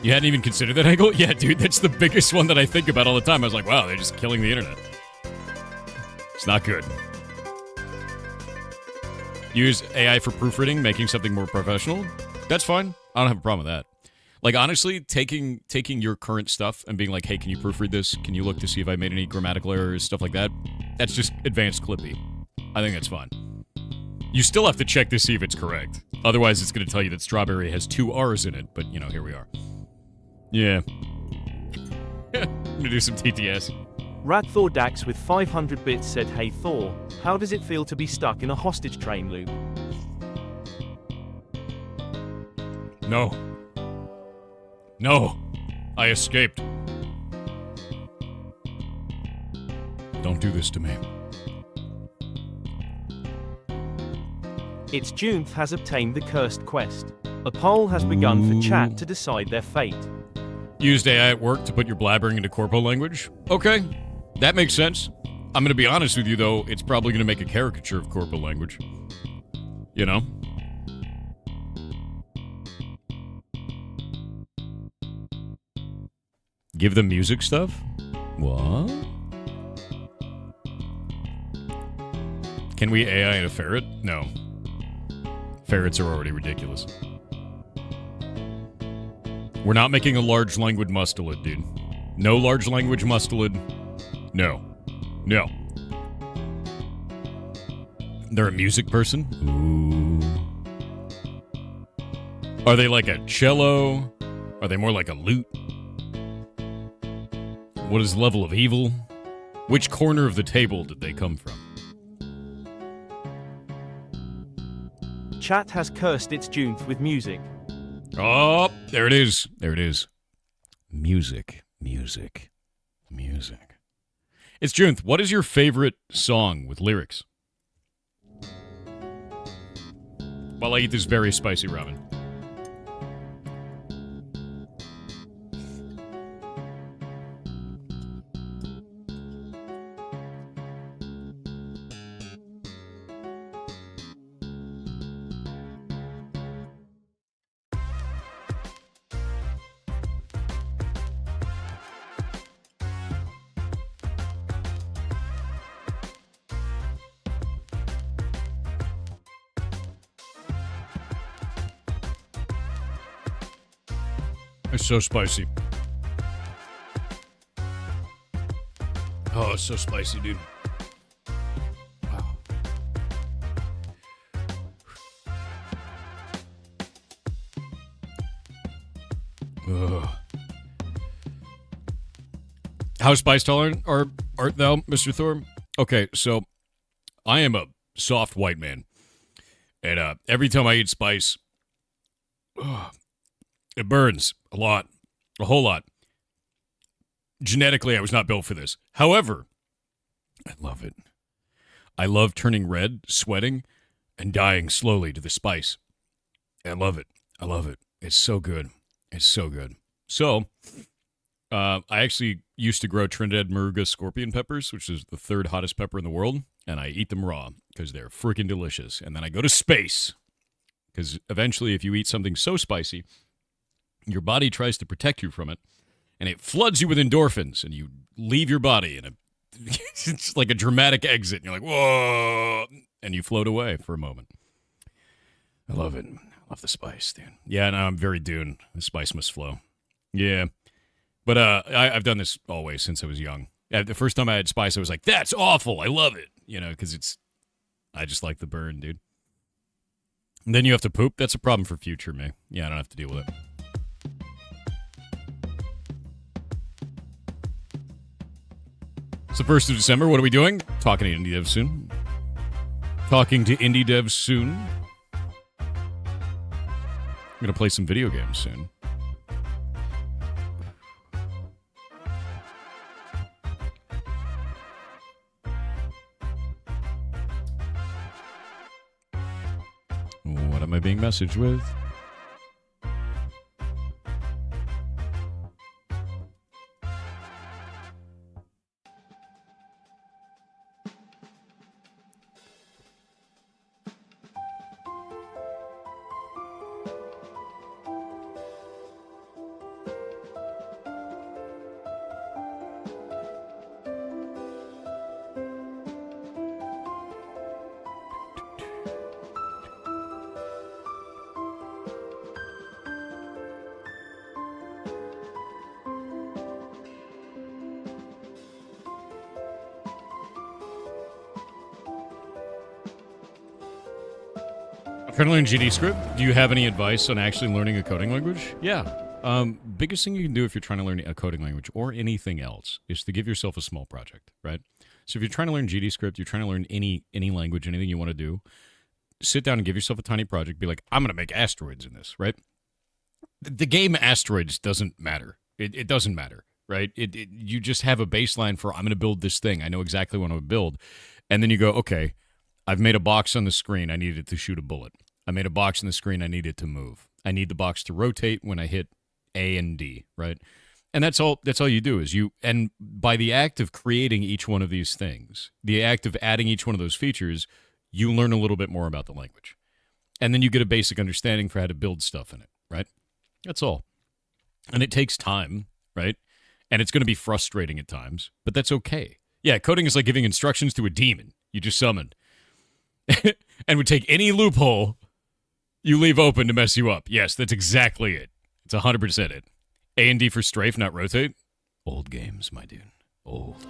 You hadn't even considered that angle? Yeah, dude, that's the biggest one that I think about all the time. I was like, wow, they're just killing the internet. It's not good. Use AI for proofreading, making something more professional. That's fine. I don't have a problem with that. Like, honestly, taking your current stuff and being like, hey, can you proofread this? Can you look to see if I made any grammatical errors, stuff like that? That's just advanced Clippy. I think that's fine. You still have to check to see if it's correct. Otherwise, it's going to tell you that strawberry has 2 R's in it. But, you know, here we are. Yeah. I'm going to do some TTS. Radthor Dax with 500 bits said, hey Thor, how does it feel to be stuck in a hostage train loop? No. No. I escaped. Don't do this to me. It's Junth has obtained the cursed quest. A poll has begun for chat to decide their fate. Used AI at work to put your blabbering into corpo language? Okay. That makes sense. I'm going to be honest with you, though. It's probably going to make a caricature of corpo language. You know? Give them music stuff? What? Can we AI a ferret? No. Ferrets are already ridiculous. We're not making a large language mustelid, dude. No large language mustelid. No. No. They're a music person? Ooh. Are they like a cello? Are they more like a lute? What is the level of evil? Which corner of the table did they come from? Chat has cursed its Junth with music. Oh, there it is. There it is. Music, music, music. It's Junth. What is your favorite song with lyrics? While I eat this very spicy ramen. It's so spicy. Oh, it's so spicy, dude. Wow. Ugh. How spice tolerant art thou, Mr. Thor? Okay, so I am a soft white man. And every time I eat spice, it burns a lot. A whole lot. Genetically, I was not built for this. However, I love it. I love turning red, sweating, and dying slowly to the spice. I love it. I love it. It's so good. It's so good. So, I actually used to grow Trinidad Moruga scorpion peppers, which is the third hottest pepper in the world, and I eat them raw because they're freaking delicious. And then I go to space because eventually if you eat something so spicy, your body tries to protect you from it, and it floods you with endorphins, and you leave your body, and it's like a dramatic exit, and you're like, whoa, and you float away for a moment. I love it. I love the spice, dude. Yeah, no, I'm very Dune. The spice must flow. Yeah. But I've done this always since I was young. The first time I had spice, I was like, that's awful. I love it. You know, because I just like the burn, dude. And then you have to poop. That's a problem for future me. Yeah, I don't have to deal with it. It's the 1st of December. What are we doing? Talking to indie devs soon. Talking to indie devs soon. I'm going to play some video games soon. What am I being messaged with? Trying to learn GD script. Do you have any advice on actually learning a coding language? Yeah. Biggest thing you can do if you're trying to learn a coding language or anything else is to give yourself a small project, right? So if you're trying to learn GD script, you're trying to learn any language, anything you want to do, sit down and give yourself a tiny project. Be like, I'm going to make asteroids in this, right? The game asteroids doesn't matter. It doesn't matter, right? You just have a baseline for, I'm going to build this thing. I know exactly what I would build. And then you go, okay, I've made a box on the screen. I need it to shoot a bullet. I made a box on the screen. I need it to move. I need the box to rotate when I hit A and D, right? And that's all you do is and by the act of creating each one of these things, the act of adding each one of those features, you learn a little bit more about the language. And then you get a basic understanding for how to build stuff in it, right? That's all. And it takes time, right? And it's going to be frustrating at times, but that's okay. Yeah, coding is like giving instructions to a demon you just summoned. And would take any loophole you leave open to mess you up. Yes, that's exactly it. It's 100% it. A and D for strafe, not rotate. Old games, my dude. Old.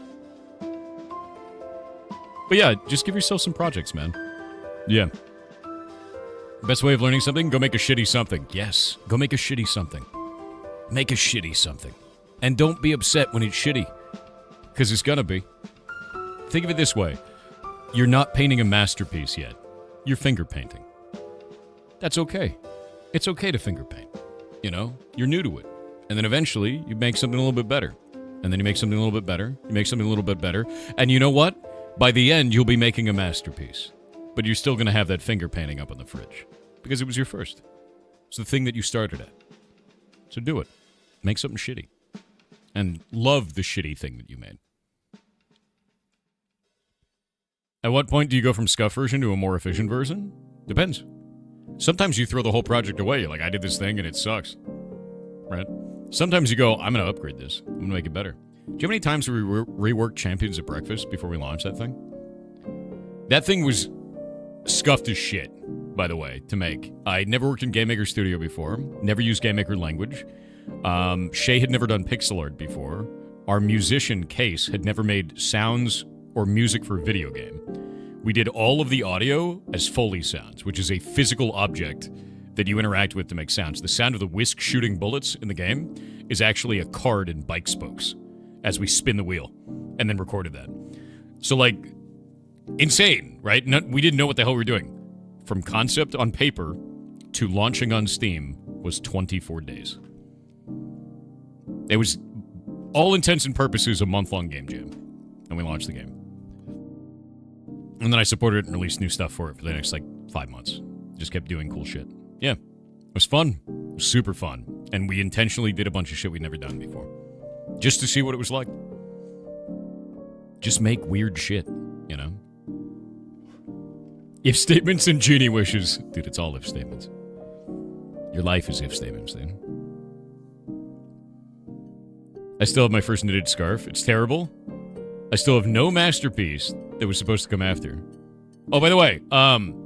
But yeah, just give yourself some projects, man. Yeah. Best way of learning something, go make a shitty something. Yes, go make a shitty something. Make a shitty something. And don't be upset when it's shitty. Because it's gonna be. Think of it this way. You're not painting a masterpiece yet. You're finger painting. That's okay. It's okay to finger paint. You know, you're new to it. And then eventually, you make something a little bit better. And then you make something a little bit better. You make something a little bit better. And you know what? By the end, you'll be making a masterpiece. But you're still going to have that finger painting up on the fridge. Because it was your first. It's the thing that you started at. So do it. Make something shitty. And love the shitty thing that you made. At what point do you go from scuff version to a more efficient version? Depends. Sometimes you throw the whole project away. You're like, I did this thing and it sucks. Right? Sometimes you go, I'm going to upgrade this. I'm going to make it better. Do you know how many times we reworked Champions at Breakfast before we launched that thing? That thing was scuffed as shit, by the way, to make. I never worked in Game Maker Studio before. Never used Game Maker language. Shay had never done pixel art before. Our musician, Case, had never made sounds or music for a video game. We did all of the audio as Foley sounds, which is a physical object that you interact with to make sounds. The sound of the whisk shooting bullets in the game is actually a card and bike spokes. as we spin the wheel, and then recorded that. So, like, insane, right? We didn't know what the hell we were doing. From concept on paper to launching on Steam was 24 days. It was, all intents and purposes, a month-long game jam. And we launched the game. And then I supported it and released new stuff for it for the next, 5 months. Just kept doing cool shit. Yeah. It was fun. It was super fun. And we intentionally did a bunch of shit we'd never done before. Just to see what it was like. Just make weird shit, you know? If statements and genie wishes. Dude, it's all if statements. Your life is if statements, dude. I still have my first knitted scarf. It's terrible. I still have no masterpiece that was supposed to come after. Oh, by the way,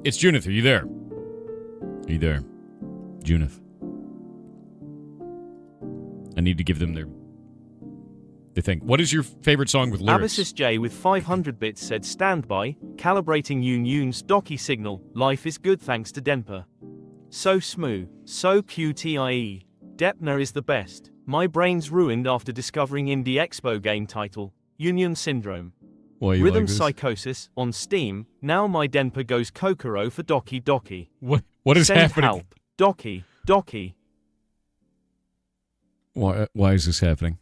it's Junith. Are you there? Are you there? Junith. I need to give them their thing. What is your favorite song with lyrics? Abyssus J with 500 bits said standby, calibrating Yoon's Docky signal, life is good thanks to Denpa. So smooth, so QTIE. Depner is the best. My brain's ruined after discovering Indie Expo game title, Union Syndrome. Rhythm Psychosis, on Steam, now my Denpa goes Kokoro for Docky Docky. What is Send happening? Help. Docky, Docky. Why is this happening?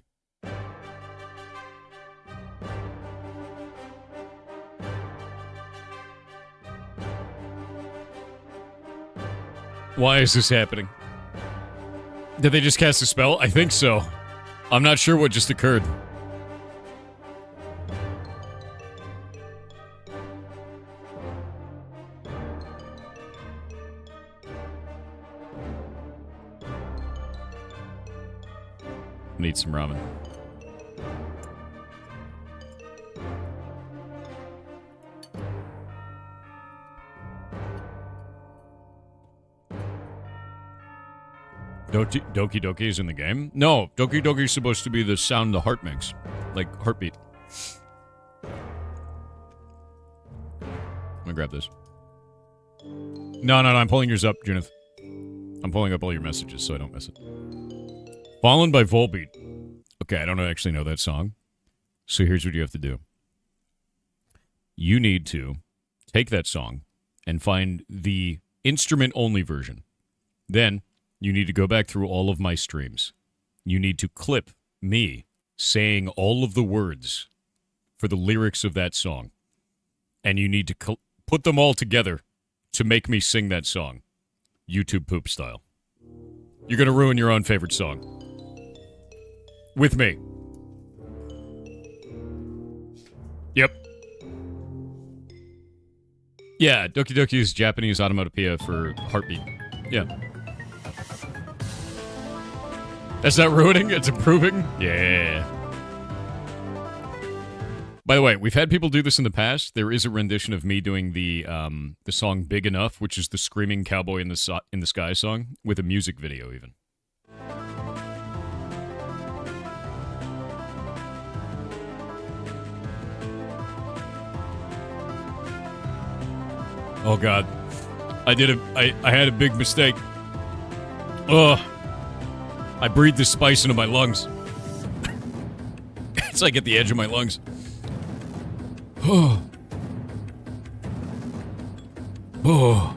Why is this happening? Did they just cast a spell? I think so. I'm not sure what just occurred. Need some ramen. Doki Doki is in the game? No, Doki Doki is supposed to be the sound the heart makes. Like, heartbeat. Let me grab this. No, I'm pulling yours up, Junith. I'm pulling up all your messages so I don't miss it. Fallen by Volbeat. Okay, I don't actually know that song. So here's what you have to do. You need to take that song and find the instrument-only version. Then you need to go back through all of my streams. You need to clip me saying all of the words for the lyrics of that song. And you need to put them all together to make me sing that song. YouTube poop style. You're going to ruin your own favorite song. With me. Yep. Yeah, Doki Doki is Japanese onomatopoeia for heartbeat. Yeah. That's not ruining, it's improving? Yeah. By the way, we've had people do this in the past. There is a rendition of me doing the song Big Enough, which is the Screaming Cowboy in the Sky song, with a music video even. Oh god. I had a big mistake. Ugh. I breathed this spice into my lungs. It's like at the edge of my lungs. Oh. Oh.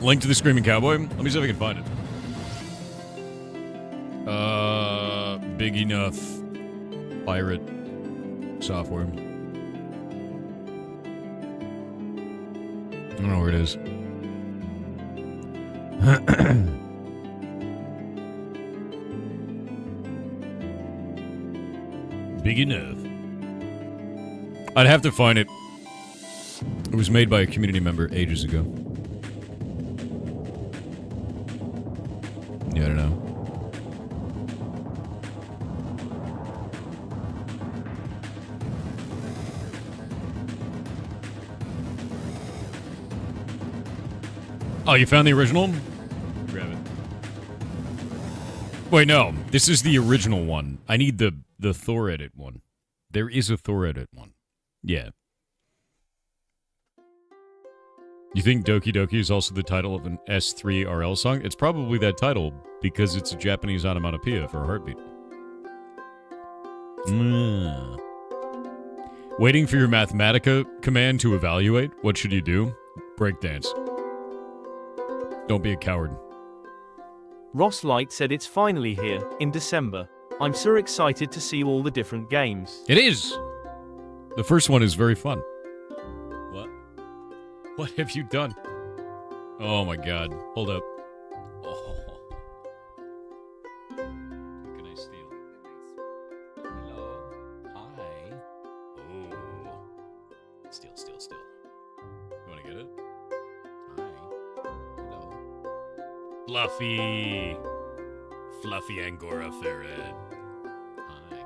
Link to the Screaming Cowboy? Let me see if I can find it. Big Enough. Pirate. Software. I don't know where it is. Big Enough. I'd have to find it. It was made by a community member ages ago. Yeah, I don't know. Oh, you found the original? Grab it. Wait, no. This is the original one. I need the Thor edit one. There is a Thor edit one. Yeah. You think Doki Doki is also the title of an S3RL song? It's probably that title because it's a Japanese onomatopoeia for a heartbeat. Waiting for your Mathematica command to evaluate. What should you do? Breakdance. Don't be a coward. Ross Light said it's finally here, in December. I'm so excited to see all the different games. It is! The first one is very fun. What? What have you done? Oh my god. Hold up. Oh. What can I steal? Hello. Hi. Oh. Steal. You wanna get it? Hi. Hello. Fluffy Angora ferret. Hi.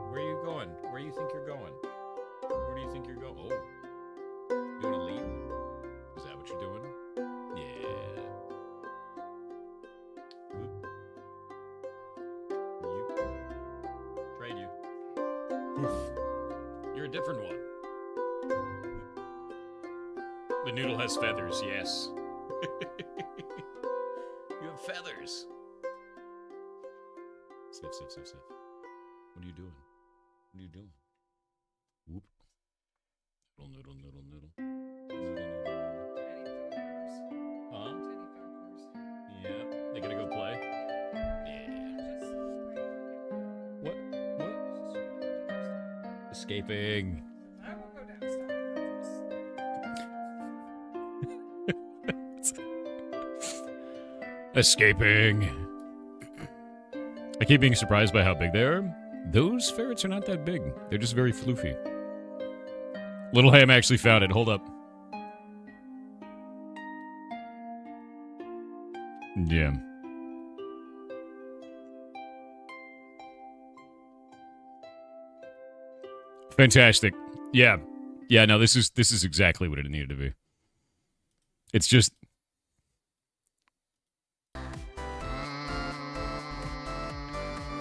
Where are you going? Where do you think you're going? Where do you think you're going? Oh. You wanna leave? Is that what you're doing? Yeah. Oop. You. Trade you. Oof. You're a different one. The noodle has feathers, yes. You have feathers. Sniff. What are you doing? What are you doing? Whoop. Noodle. Huh? Yeah. They gonna go play? Yeah. What? Escaping. I will go downstairs. Escaping. I keep being surprised by how big they are. Those ferrets are not that big. They're just very floofy. Little Ham actually found it. Hold up. Yeah. Fantastic. Yeah. Yeah, no, this is exactly what it needed to be. It's just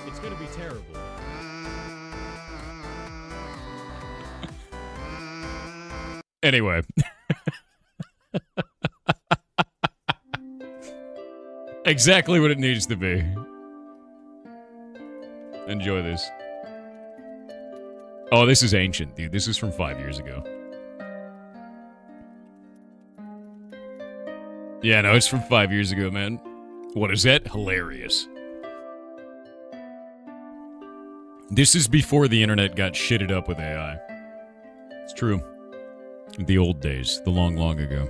it's gonna be terrible. Anyway. Exactly what it needs to be. Enjoy this. Oh, this is ancient, dude. This is from 5 years ago. Yeah, no, it's from 5 years ago, man. What is that? Hilarious. This is before the internet got shitted up with AI. It's true. The old days. The long, long ago.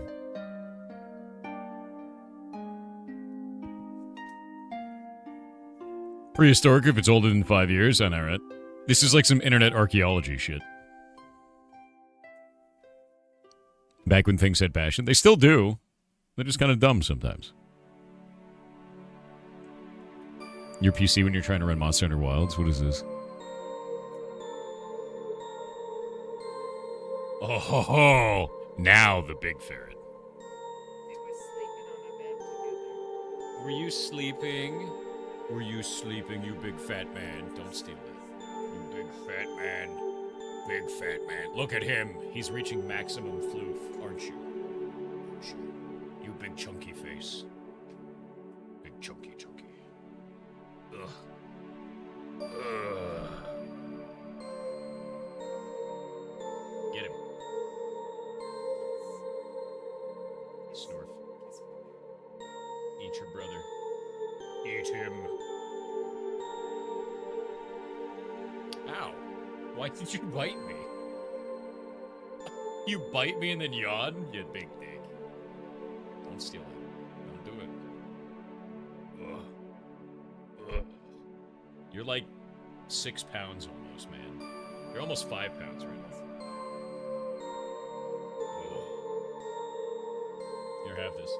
Prehistoric if it's older than 5 years. I know, right? This is like some internet archaeology shit. Back when things had passion. They still do. They're just kind of dumb sometimes. Your PC when you're trying to run Monster Hunter Wilds? What is this? Oh, ho, ho. Now the big ferret. Were you sleeping? Were you sleeping, you big fat man? Don't steal it. You big fat man. Big fat man. Look at him. He's reaching maximum floof, aren't you? Aren't you? You big chunky face. Big chunky. Ugh. Ugh. Get him. Snorf. Eat your brother. Eat him. Ow. Why did you bite me? You bite me and then yawn? You big dick. Don't steal it. Don't do it. Ugh. Ugh. You're like 6 pounds almost, man. You're almost 5 pounds right now. Ugh. Here, have this.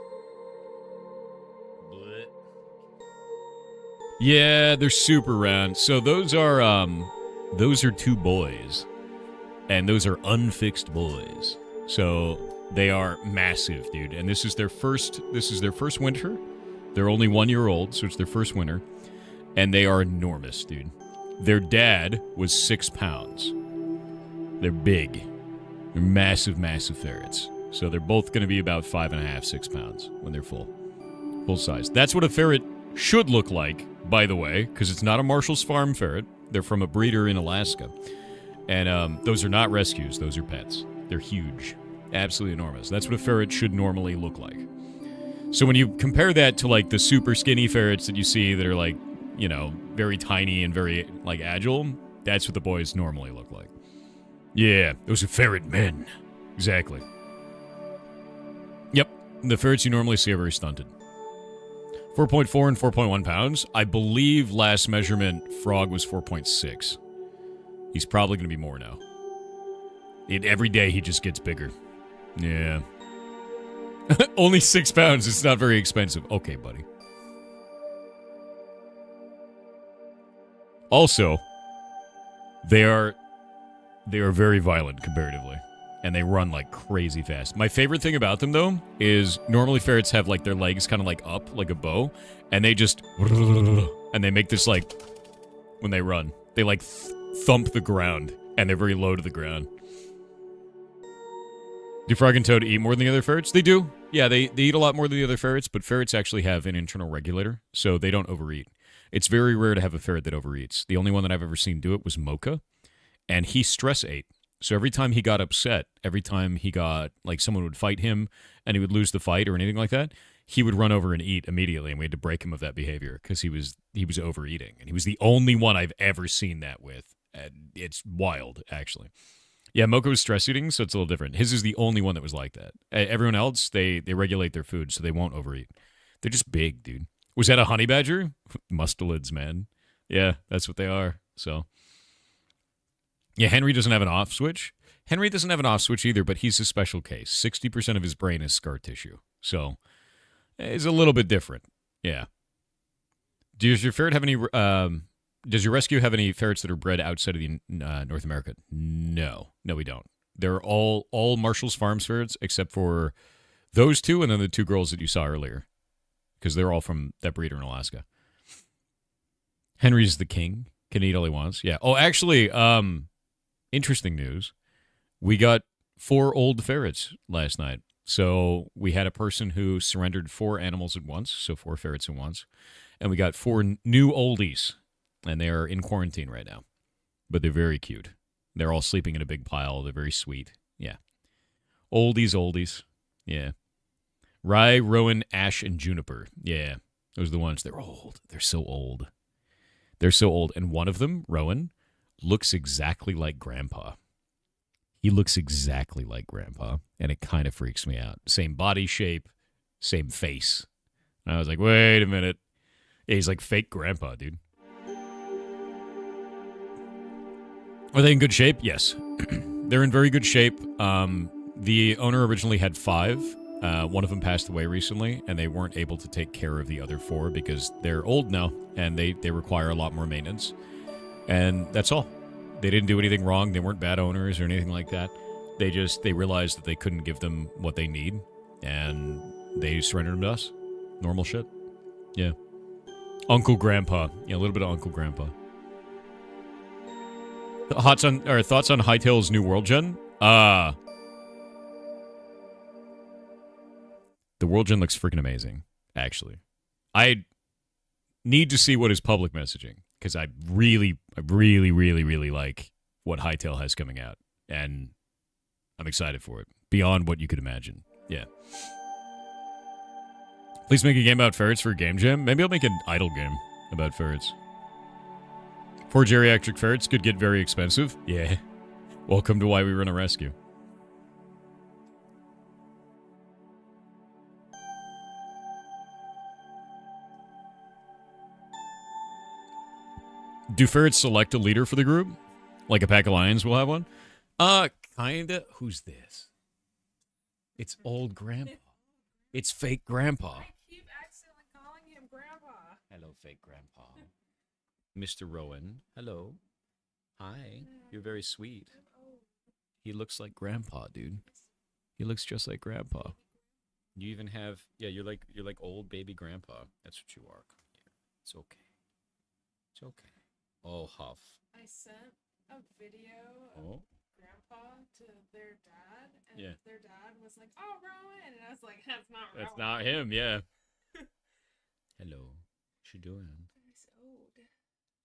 Blech. Yeah, they're super round. So those are 2 boys. And those are unfixed boys. So they are massive, dude. And this is their first winter. They're only 1 year old, so it's their first winter. And they are enormous, dude. Their dad was 6 pounds. They're big. They're massive, massive ferrets. So they're both going to be about 5.5, 6 pounds when they're full size. That's what a ferret should look like by the way, because it's not a Marshall's Farm ferret. They're from a breeder in Alaska. And those are not rescues. Those are pets. They're huge. Absolutely enormous. That's what a ferret should normally look like. So when you compare that to, like, the super skinny ferrets that you see that are, like, you know, very tiny and very, like, agile, that's what the boys normally look like. Yeah, those are ferret men. Exactly. Yep, the ferrets you normally see are very stunted. 4.4 and 4.1 pounds. I believe last measurement, Frog was 4.6. He's probably going to be more now. Every day he just gets bigger. Yeah. Only 6 pounds. It's not very expensive. Okay, buddy. Also, they are very violent comparatively. And they run like crazy fast. My favorite thing about them, though, is normally ferrets have like their legs kind of like up, like a bow. And they just... And they make this like... When they run. They like thump the ground. And they're very low to the ground. Do frog and toad eat more than the other ferrets? They do. Yeah, they eat a lot more than the other ferrets. But ferrets actually have an internal regulator. So they don't overeat. It's very rare to have a ferret that overeats. The only one that I've ever seen do it was Mocha. And he stress ate. So every time he got upset, every time he got, like, someone would fight him and he would lose the fight or anything like that, he would run over and eat immediately, and we had to break him of that behavior because he was overeating. And he was the only one I've ever seen that with. And it's wild, actually. Yeah, Mocha was stress eating, so it's a little different. His is the only one that was like that. Everyone else, they regulate their food, so they won't overeat. They're just big, dude. Was that a honey badger? Mustelids, man. Yeah, that's what they are, so... Yeah, Henry doesn't have an off switch. Henry doesn't have an off switch either, but he's a special case. 60% of his brain is scar tissue. So, it's a little bit different. Yeah. Does your ferret have any, does your rescue have any ferrets that are bred outside of the North America? No. No, we don't. They're all Marshall's Farms ferrets, except for those two and then the two girls that you saw earlier. Because they're all from that breeder in Alaska. Henry's the king. Can eat all he wants. Yeah. Oh, actually, interesting news. We got 4 old ferrets last night. So we had a person who surrendered 4 animals at once, so 4 ferrets at once. And we got 4 new oldies, and they're in quarantine right now. But they're very cute. They're all sleeping in a big pile. They're very sweet. Yeah. Oldies. Yeah. Rye, Rowan, Ash, and Juniper. Yeah. Those are the ones. They're old. They're so old. They're so old. And one of them, Rowan, looks exactly like Grandpa. He looks exactly like Grandpa, and it kind of freaks me out. Same body shape, same face. And I was like, wait a minute. Yeah, he's like fake Grandpa, dude. Are they in good shape? Yes. They're in very good shape. The owner originally had 5. One of them passed away recently, and they weren't able to take care of the other 4 because they're old now, and they require a lot more maintenance. And that's all. They didn't do anything wrong. They weren't bad owners or anything like that. They realized that they couldn't give them what they need, and they surrendered them to us. Normal shit. Yeah. Uncle Grandpa. Yeah, a little bit of Uncle Grandpa. Thoughts on Hightail's new world gen? The world gen looks freaking amazing, actually. I need to see what his public messaging, because I really like what Hightail has coming out, and I'm excited for it, beyond what you could imagine. Yeah. Please make a game about ferrets for a game jam. Maybe I'll make an idle game about ferrets. 4 geriatric ferrets could get very expensive. Yeah. Welcome to why we run a rescue. Do ferrets select a leader for the group? Like a pack of lions will have one? Kinda. Who's this? It's old Grandpa. It's fake Grandpa. I keep accidentally calling him Grandpa. Hello, fake Grandpa. Mr. Rowan. Hello. Hi. You're very sweet. He looks like Grandpa, dude. He looks just like Grandpa. You even have, yeah, you're like old baby Grandpa. That's what you are. It's okay. It's okay. Oh, Huff. I sent a video of Grandpa to their dad, and their dad was like, "Oh, Rowan," and I was like, "That's not Rowan." That's not him. Yeah. Hello. What you doing?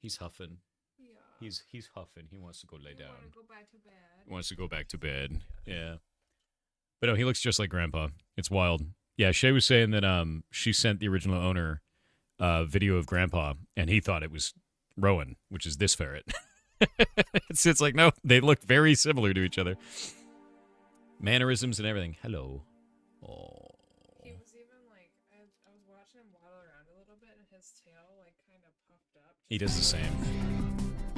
He's huffing. Yeah. He's huffing. He wants to go lay down. Want to go back to bed. He wants to go back to bed. Yeah. But no, he looks just like Grandpa. It's wild. Yeah, Shay was saying that she sent the original owner a video of Grandpa, and he thought it was Rowan, which is this ferret. It's like, no, they look very similar to each other. Mannerisms and everything. Hello. Oh. He was even like, I was watching him waddle around a little bit, and his tail like kind of puffed up. He does the same.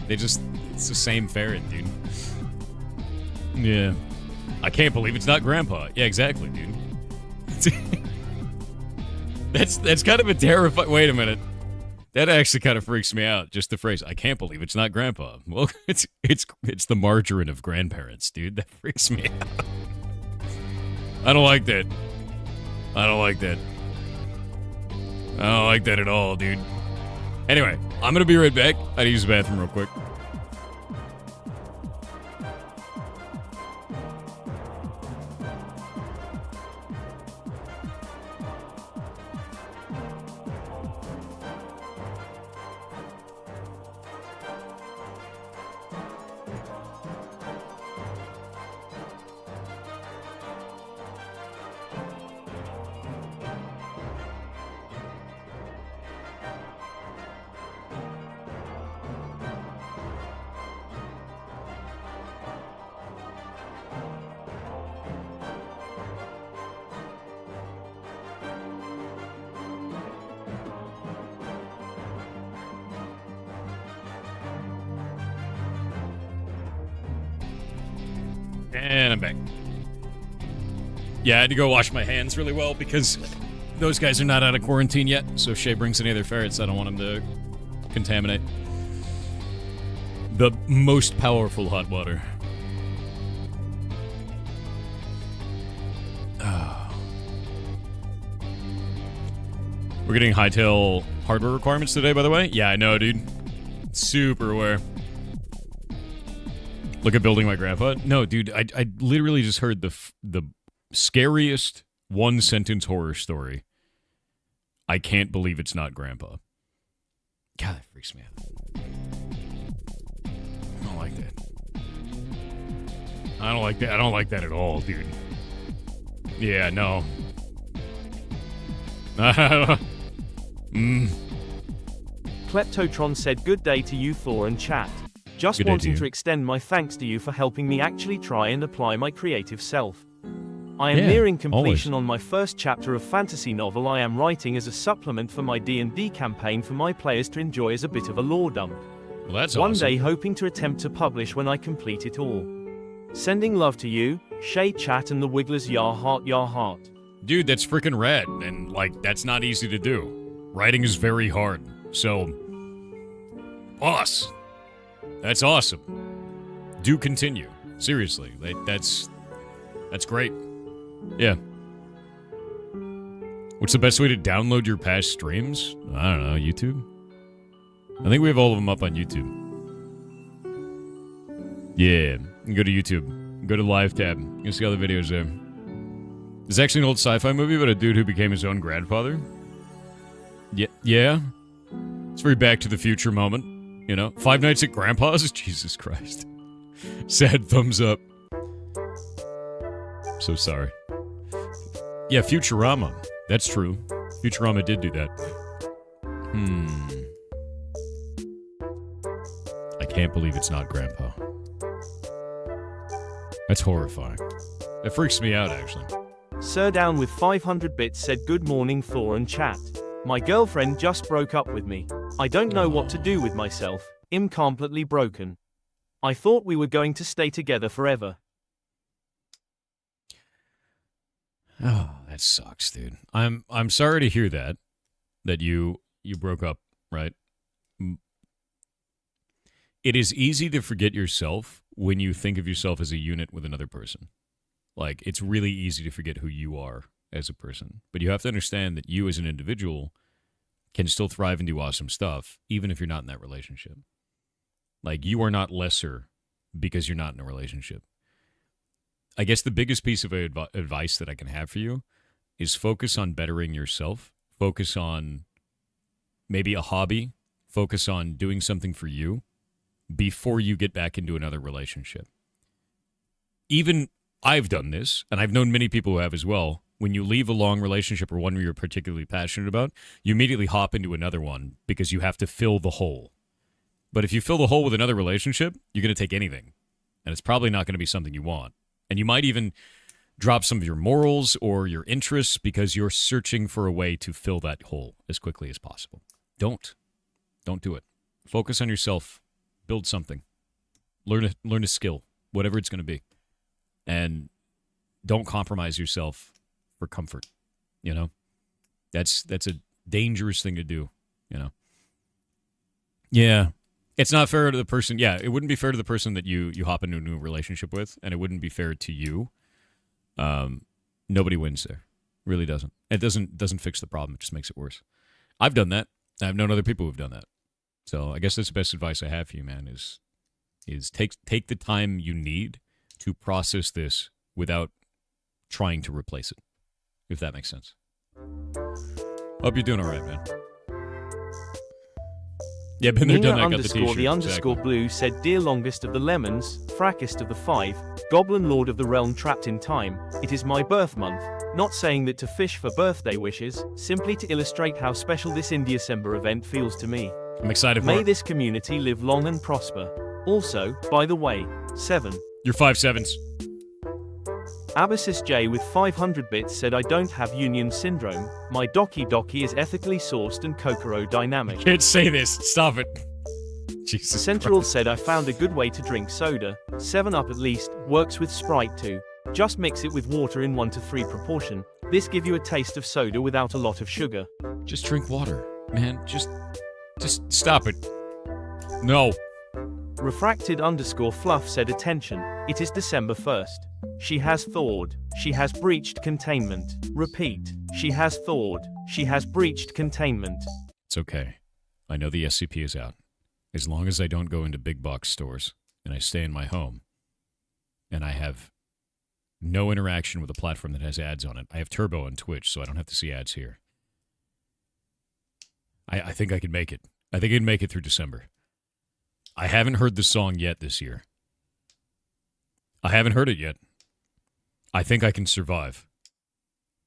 It's the same ferret, dude. Yeah. I can't believe it's not Grandpa. Yeah, exactly, dude. That's kind of a terrifying. Wait a minute. That actually kind of freaks me out. Just the phrase, I can't believe it's not Grandpa. Well, it's the margarine of grandparents, dude. That freaks me out. I don't like that. I don't like that. I don't like that at all, dude. Anyway, I'm going to be right back. I gotta use the bathroom real quick. And I'm back. Yeah, I had to go wash my hands really well because those guys are not out of quarantine yet. So if Shay brings any other ferrets, I don't want him to contaminate the most powerful hot water. We're getting Hightail hardware requirements today, by the way. Yeah, I know, dude. Super aware. Look at building my grandpa. No, dude, I literally just heard the scariest one-sentence horror story. I can't believe it's not Grandpa. God, that freaks me out. I don't like that. I don't like that. I don't like that at all, dude. Yeah, no. Kleptotron said good day to you Thor and chat. Just Good day wanting to to you. extend my thanks to you for helping me actually try and apply my creative self. I am Yeah, nearing completion on my first chapter of fantasy novel I am writing as a supplement for my D&D campaign for my players to enjoy as a bit of a lore dump. Well, that's One awesome. day hoping to attempt to publish when I complete it all. Sending love to you, Shay Chat and the Wigglers Yar Heart. Dude, that's freaking rad. And, like, that's not easy to do. Writing is very hard. So, boss. That's awesome. Do continue. Seriously. That's great. Yeah. What's the best way to download your past streams? I don't know. YouTube? I think we have all of them up on YouTube. Yeah. You can go to YouTube. Go to Live tab. You can see all the videos there. It's actually an old sci-fi movie about a dude who became his own grandfather. Yeah. It's a very Back to the Future moment. You know? 5 Nights at Grandpa's? Jesus Christ. Sad thumbs up. So sorry. Yeah, Futurama. That's true. Futurama did do that. I can't believe it's not Grandpa. That's horrifying. That freaks me out, actually. Sourdough with 500 bits said good morning Thor and chat. My girlfriend just broke up with me. I don't know what to do with myself. I'm completely broken. I thought we were going to stay together forever. Oh, that sucks, dude. I'm sorry to hear that you broke up, right? It is easy to forget yourself when you think of yourself as a unit with another person. Like, it's really easy to forget who you are as a person. But you have to understand that you as an individual can still thrive and do awesome stuff, even if you're not in that relationship. Like, you are not lesser because you're not in a relationship. I guess the biggest piece of advice that I can have for you is focus on bettering yourself. Focus on maybe a hobby. focus on doing something for you before you get back into another relationship. Even I've done this, and I've known many people who have as well. When you leave a long relationship or one you're particularly passionate about, you immediately hop into another one because you have to fill the hole. But if you fill the hole with another relationship, you're going to take anything. And it's probably not going to be something you want. And you might even drop some of your morals or your interests because you're searching for a way to fill that hole as quickly as possible. Don't do it. Focus on yourself. Build something. Learn a skill, whatever it's going to be. And don't compromise yourself for comfort. You know, that's a dangerous thing to do. You know, yeah, it's not fair to the person. Yeah, it wouldn't be fair to the person that you hop into a new relationship with, and it wouldn't be fair to you. Nobody wins there. Really doesn't. It doesn't fix the problem. It just makes it worse. I've done that. I've known other people who've done that. So I guess that's the best advice I have for you, man. Is take the time you need to process this without trying to replace it, if that makes sense. Hope you're doing all right, man. Yeah, been there, done that. Got the t-shirt. The underscore exactly. blue said, "Dear longest of the lemons, frackest of the five, goblin lord of the realm trapped in time, it is my birth month. Not saying that to fish for birthday wishes, simply to illustrate how special this Indie-December event feels to me. I'm excited for May it. this community live long and prosper. Also, by the way, 7. You're 5'7". Abyssus J with 500 bits said, I don't have union syndrome. My Doki is ethically sourced and Kokoro dynamic. Can't say this. Stop it. Jesus Central Christ. said, I found a good way to drink soda. 7-Up at least, works with Sprite too. Just mix it with water in 1:3 proportion. This give you a taste of soda without a lot of sugar. Just drink water, man. Just stop it. No. Refracted underscore fluff said, attention, it is December 1st. She has thawed. She has breached containment. Repeat. She has thawed. She has breached containment. It's okay. I know the SCP is out. As long as I don't go into big box stores and I stay in my home and I have no interaction with a platform that has ads on it. I have Turbo on Twitch, so I don't have to see ads here. I think I can make it. I think I can make it through December. I haven't heard the song yet this year. I haven't heard it yet. I think I can survive.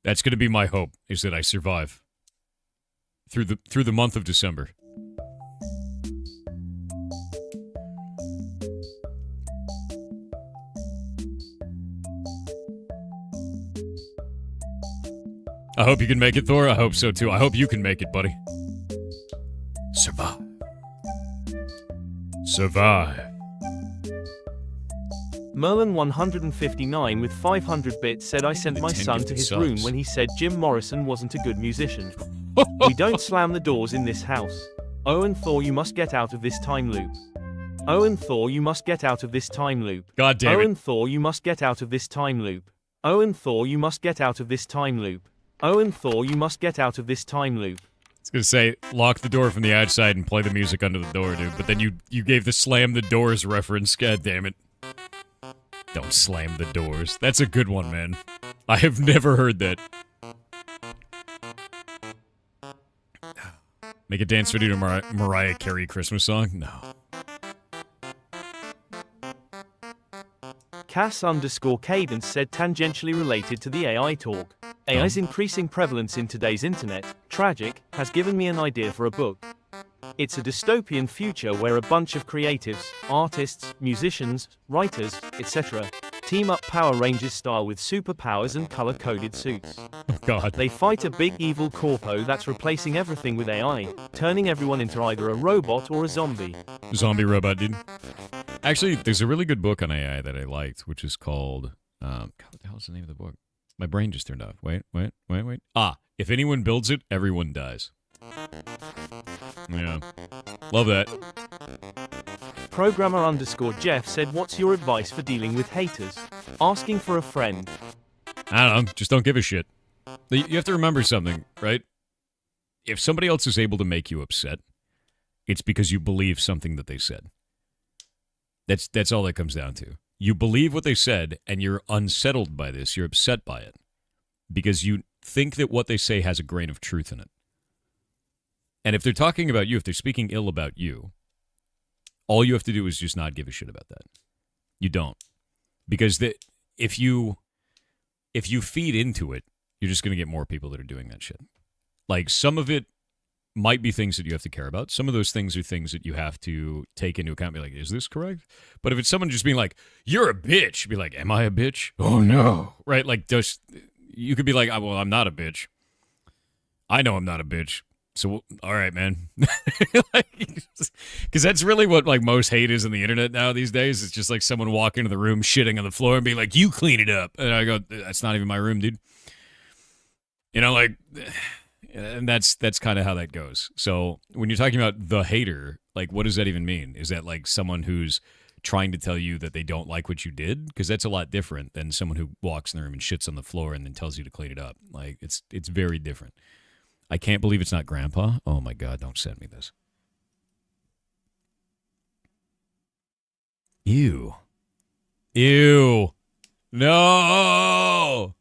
That's going to be my hope, is that I survive through the month of December. I hope you can make it, Thor. I hope so, too. I hope you can make it, buddy. Survive. Survive. Merlin 159 with 500 bits said, I sent my son to his room when he said Jim Morrison wasn't a good musician. We don't slam the doors in this house. Owen Thor, you must get out of this time loop. Owen Thor, you must get out of this time loop. God damn it. Owen Thor, you must get out of this time loop. Owen Thor, you must get out of this time loop. Owen Thor, you must get out of this time loop. I was going to say, lock the door from the outside and play the music under the door, dude. But then you gave the slam the doors reference. God damn it. Don't slam the doors. That's a good one, man. I have never heard that. Make a dance video to Mariah Carey Christmas song? No. Cass underscore Cadence said, tangentially related to the AI talk. AI's increasing prevalence in today's internet, tragic, has given me an idea for a book. It's a dystopian future where a bunch of creatives, artists, musicians, writers, etc., team up Power Rangers style with superpowers and color-coded suits. Oh, God. They fight a big evil corpo that's replacing everything with AI, turning everyone into either a robot or a zombie. Zombie robot, dude. Actually, there's a really good book on AI that I liked, which is called... God, what the hell is the name of the book? My brain just turned off. Wait. Ah, if anyone builds it, everyone dies. Yeah. Love that. Programmer underscore Jeff said, what's your advice for dealing with haters? Asking for a friend. I don't know. Just don't give a shit. You have to remember something, right? If somebody else is able to make you upset, it's because you believe something that they said. That's all that comes down to. You believe what they said, and you're unsettled by this. You're upset by it. Because you think that what they say has a grain of truth in it. And if they're talking about you, if they're speaking ill about you, all you have to do is just not give a shit about that. You don't. Because if you feed into it, you're just going to get more people that are doing that shit. Like, some of it might be things that you have to care about. Some of those things are things that you have to take into account and be like, is this correct? But if it's someone just being like, you're a bitch, be like, am I a bitch? Oh, no. Right? Like, you could be like, well, I'm not a bitch. I know I'm not a bitch. So, all right, man. Because that's really what, like, most hate is on the internet now these days. It's just like someone walking into the room, shitting on the floor and being like, you clean it up. And I go, that's not even my room, dude. You know, like, and that's kind of how that goes. So when you're talking about the hater, like, what does that even mean? Is that like someone who's trying to tell you that they don't like what you did? Because that's a lot different than someone who walks in the room and shits on the floor and then tells you to clean it up. Like, it's very different. I can't believe it's not Grandpa. Oh my God, don't send me this. Ew. Ew. No.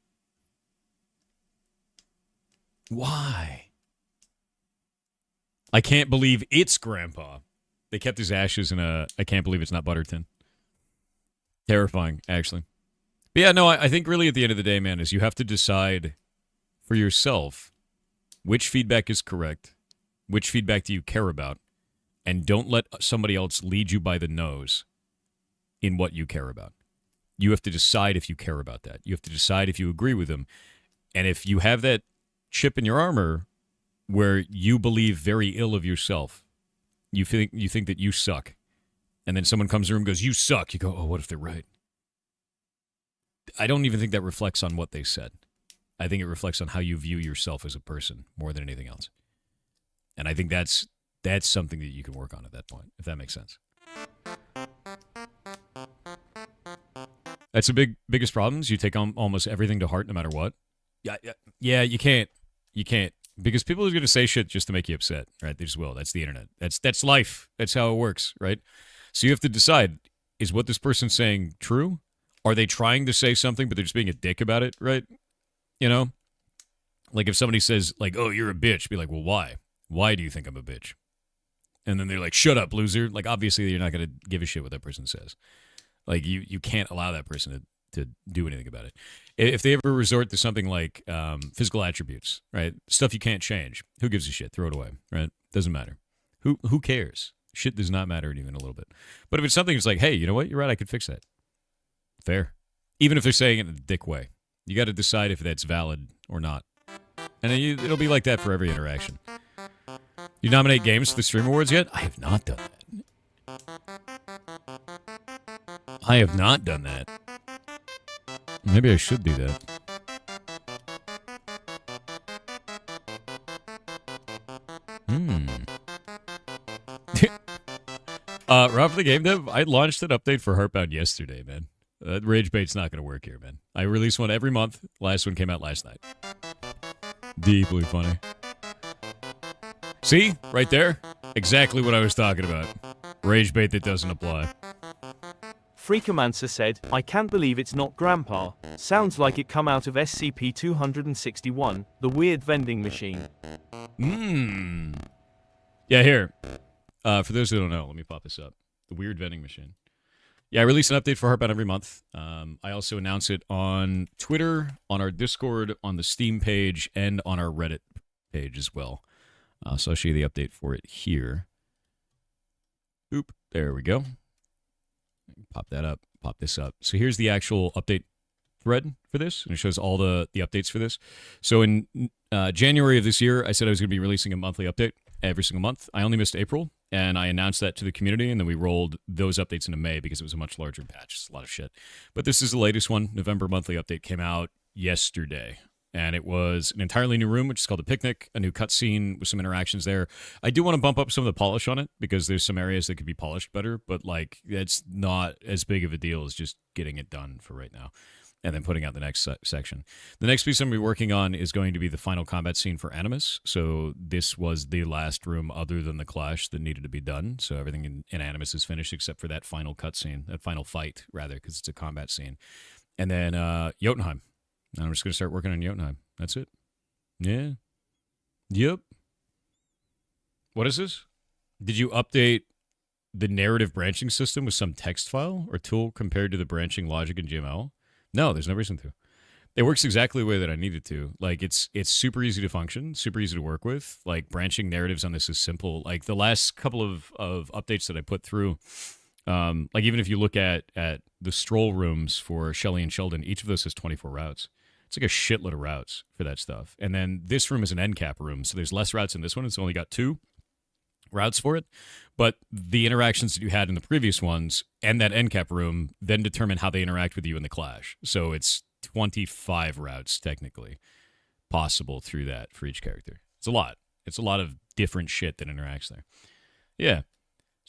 Why? I can't believe it's Grandpa. They kept his ashes in a... I can't believe it's not Butterton. Terrifying, actually. But yeah, no, I think really at the end of the day, man, is you have to decide for yourself which feedback is correct, which feedback do you care about, and don't let somebody else lead you by the nose in what you care about. You have to decide if you care about that. You have to decide if you agree with them. And if you have that chip in your armor where you believe very ill of yourself, you think that you suck, and then someone comes in the room and goes, you suck. You go, oh, what if they're right? I don't even think that reflects on what they said. I think it reflects on how you view yourself as a person more than anything else. And I think that's something that you can work on at that point, if that makes sense. That's the biggest problems. You take on almost everything to heart no matter what. Yeah, you can't. You can't. Because people are going to say shit just to make you upset, right? They just will. That's the internet. That's life. That's how it works, right? So you have to decide, is what this person's saying true? Are they trying to say something, but they're just being a dick about it, right? You know? Like if somebody says, like, oh, you're a bitch, be like, well, why? Why do you think I'm a bitch? And then they're like, shut up, loser. Like, obviously, you're not going to give a shit what that person says. Like, you can't allow that person to do anything about it. If they ever resort to something like physical attributes, right? Stuff you can't change. Who gives a shit? Throw it away, right? Doesn't matter. Who cares? Shit does not matter even a little bit. But if it's something that's like, hey, you know what? You're right. I could fix that. Fair. Even if they're saying it in a dick way. You got to decide if that's valid or not. And then it'll be like that for every interaction. You nominate games for the Stream Awards yet? I have not done that. Maybe I should do that. Rob for the Game Dev, I launched an update for Heartbound yesterday, man. Rage bait's not going to work here, man. I release one every month. Last one came out last night. Deeply funny. See? Right there? Exactly what I was talking about. Rage bait that doesn't apply. Freakomancer said, I can't believe it's not Grandpa. Sounds like it come out of SCP-261, the weird vending machine. Yeah, here. For those who don't know, let me pop this up. The weird vending machine. Yeah, I release an update for Heartbound every month. I also announce it on Twitter, on our Discord, on the Steam page, and on our Reddit page as well. So I'll show you the update for it here. Oop, there we go. Pop that up, pop this up. So here's the actual update thread for this, and it shows all the updates for this. So in January of this year, I said I was going to be releasing a monthly update every single month. I only missed April, and I announced that to the community, and then we rolled those updates into May because it was a much larger patch. It's a lot of shit. But this is the latest one. November monthly update came out yesterday. And it was an entirely new room, which is called The Picnic, a new cutscene with some interactions there. I do want to bump up some of the polish on it because there's some areas that could be polished better, but like it's not as big of a deal as just getting it done for right now and then putting out the next section. The next piece I'm going to be working on is going to be the final combat scene for Animus. So this was the last room other than the clash that needed to be done. So everything in Animus is finished except for that final cutscene, that final fight, rather, because it's a combat scene. And then Jotunheim. And I'm just going to start working on Jotunheim. That's it. Yeah. Yep. What is this? Did you update the narrative branching system with some text file or tool compared to the branching logic in GML? No, there's no reason to. It works exactly the way that I need it to. Like it's super easy to function, super easy to work with. Like branching narratives on this is simple. Like the last couple of updates that I put through, like even if you look at the stroll rooms for Shelly and Sheldon, each of those has 24 routes. It's like a shitload of routes for that stuff. And then this room is an end cap room, so there's less routes in this one. It's only got 2 routes for it, but the interactions that you had in the previous ones and that end cap room then determine how they interact with you in the clash. So it's 25 routes technically possible through that for each character. It's a lot. It's a lot of different shit that interacts there. Yeah.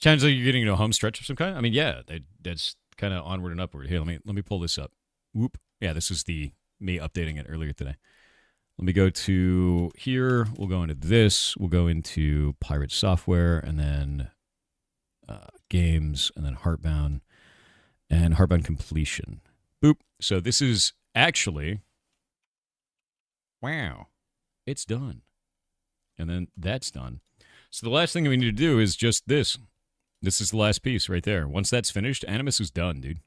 Sounds like you're getting a home stretch of some kind. I mean, yeah, that's kind of onward and upward. Here, let me pull this up. Whoop. Yeah, this is me updating it earlier today. Let me go to here. We'll go into this. We'll go into Pirate Software and then games and then Heartbound and Heartbound completion. Boop. So this is actually, wow, it's done. And then that's done. So the last thing we need to do is just this. This is the last piece right there. Once that's finished, Animus is done, dude.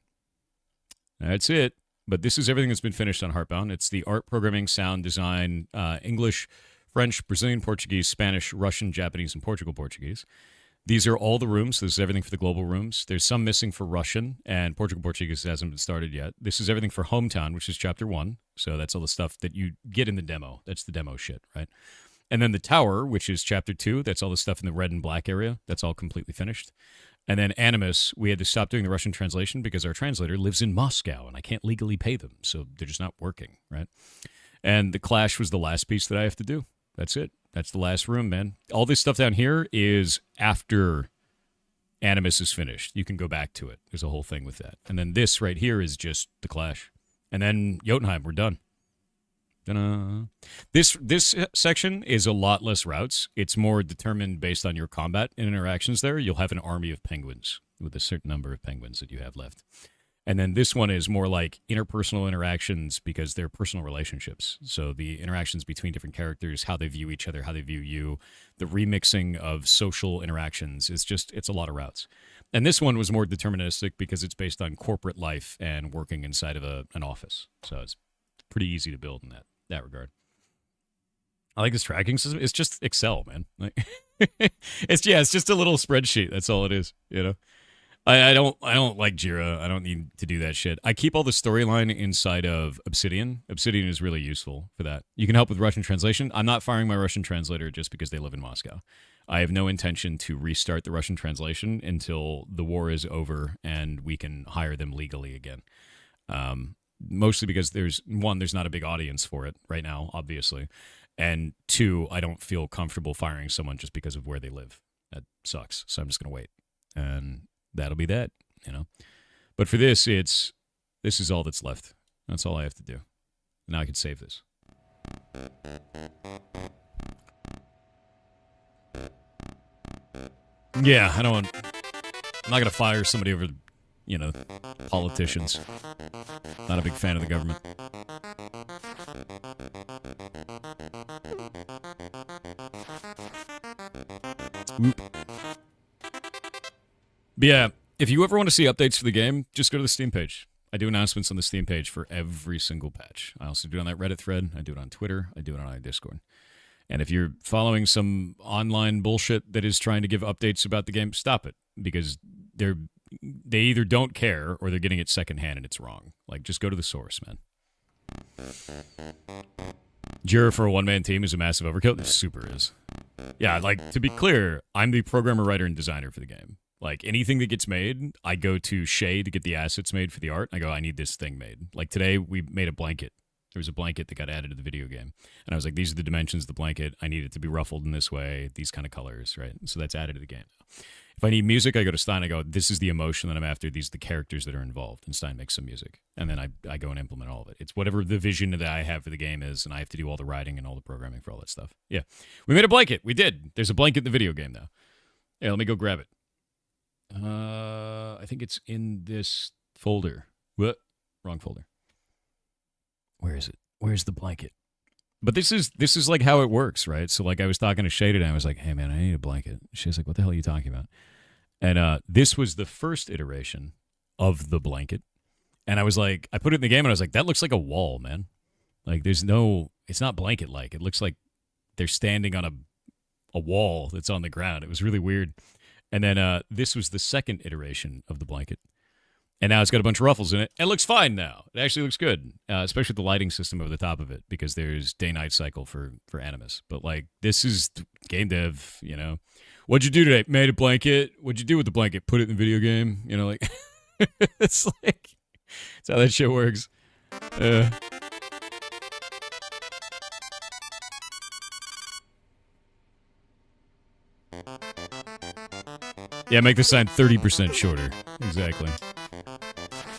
That's it. But this is everything that's been finished on Heartbound. It's the art, programming, sound, design, English, French, Brazilian, Portuguese, Spanish, Russian, Japanese, and Portuguese. These are all the rooms. This is everything for the global rooms. There's some missing for Russian, and Portuguese hasn't been started yet. This is everything for Hometown, which is Chapter 1. So that's all the stuff that you get in the demo. That's the demo shit, right? And then the Tower, which is Chapter 2. That's all the stuff in the red and black area. That's all completely finished. And then Animus, we had to stop doing the Russian translation because our translator lives in Moscow, and I can't legally pay them, so they're just not working, right? And the Clash was the last piece that I have to do. That's it. That's the last room, man. All this stuff down here is after Animus is finished. You can go back to it. There's a whole thing with that. And then this right here is just the Clash. And then Jotunheim, we're done. Ta-da. This section is a lot less routes. It's more determined based on your combat and interactions there. You'll have an army of penguins with a certain number of penguins that you have left. And then this one is more like interpersonal interactions because they're personal relationships. So the interactions between different characters, how they view each other, how they view you, the remixing of social interactions. It's a lot of routes. And this one was more deterministic because it's based on corporate life and working inside of an office. So it's pretty easy to build in that regard. I like this tracking system. It's just Excel, man. Like, it's just a little spreadsheet. That's all it is, you know. I don't like Jira. I don't need to do that shit. I keep all the storyline inside of Obsidian. Obsidian is really useful for that. You can help with Russian translation. I'm not firing my Russian translator just because they live in Moscow. I have no intention to restart the Russian translation until the war is over and we can hire them legally again. Mostly because there's not a big audience for it right now, obviously. And 2, I don't feel comfortable firing someone just because of where they live. That sucks. So I'm just going to wait. And that'll be that, you know. But for this is all that's left. That's all I have to do. Now I can save this. Yeah, I'm not going to fire somebody over, you know, politicians. Not a big fan of the government. Oop. But yeah, if you ever want to see updates for the game, just go to the Steam page. I do announcements on the Steam page for every single patch. I also do it on that Reddit thread. I do it on Twitter. I do it on our Discord. And if you're following some online bullshit that is trying to give updates about the game, stop it. Because they either don't care or they're getting it secondhand and it's wrong. Like, just go to the source, man. Jira for a one-man team is a massive overkill. It super is. Yeah, like, to be clear, I'm the programmer, writer, and designer for the game. Like, anything that gets made, I go to Shay to get the assets made for the art. I go, I need this thing made. Like, today, we made a blanket. There was a blanket that got added to the video game. And I was like, these are the dimensions of the blanket. I need it to be ruffled in this way, these kind of colors, right? So that's added to the game. If I need music, I go to Stein. I go, this is the emotion that I'm after. These are the characters that are involved. And Stein makes some music. And then I go and implement all of it. It's whatever the vision that I have for the game is, and I have to do all the writing and all the programming for all that stuff. Yeah. We made a blanket. We did. There's a blanket in the video game now. Yeah, let me go grab it. I think it's in this folder. What? Wrong folder. Where is it? Where's the blanket? But this is like how it works, right? So like I was talking to Shade and I was like, hey man, I need a blanket. She's like, what the hell are you talking about? And this was the first iteration of the blanket. And I was like, I put it in the game and I was like, that looks like a wall, man. Like it's not blanket-like. It looks like they're standing on a wall that's on the ground. It was really weird. And then this was the second iteration of the blanket. And now it's got a bunch of ruffles in it. It looks fine now. It actually looks good, especially with the lighting system over the top of it, because there's day-night cycle for Animus. But, like, this is game dev, you know. What'd you do today? Made a blanket. What'd you do with the blanket? Put it in the video game. You know, like, it's like, it's how that shit works. Yeah, make the sign 30% shorter. Exactly.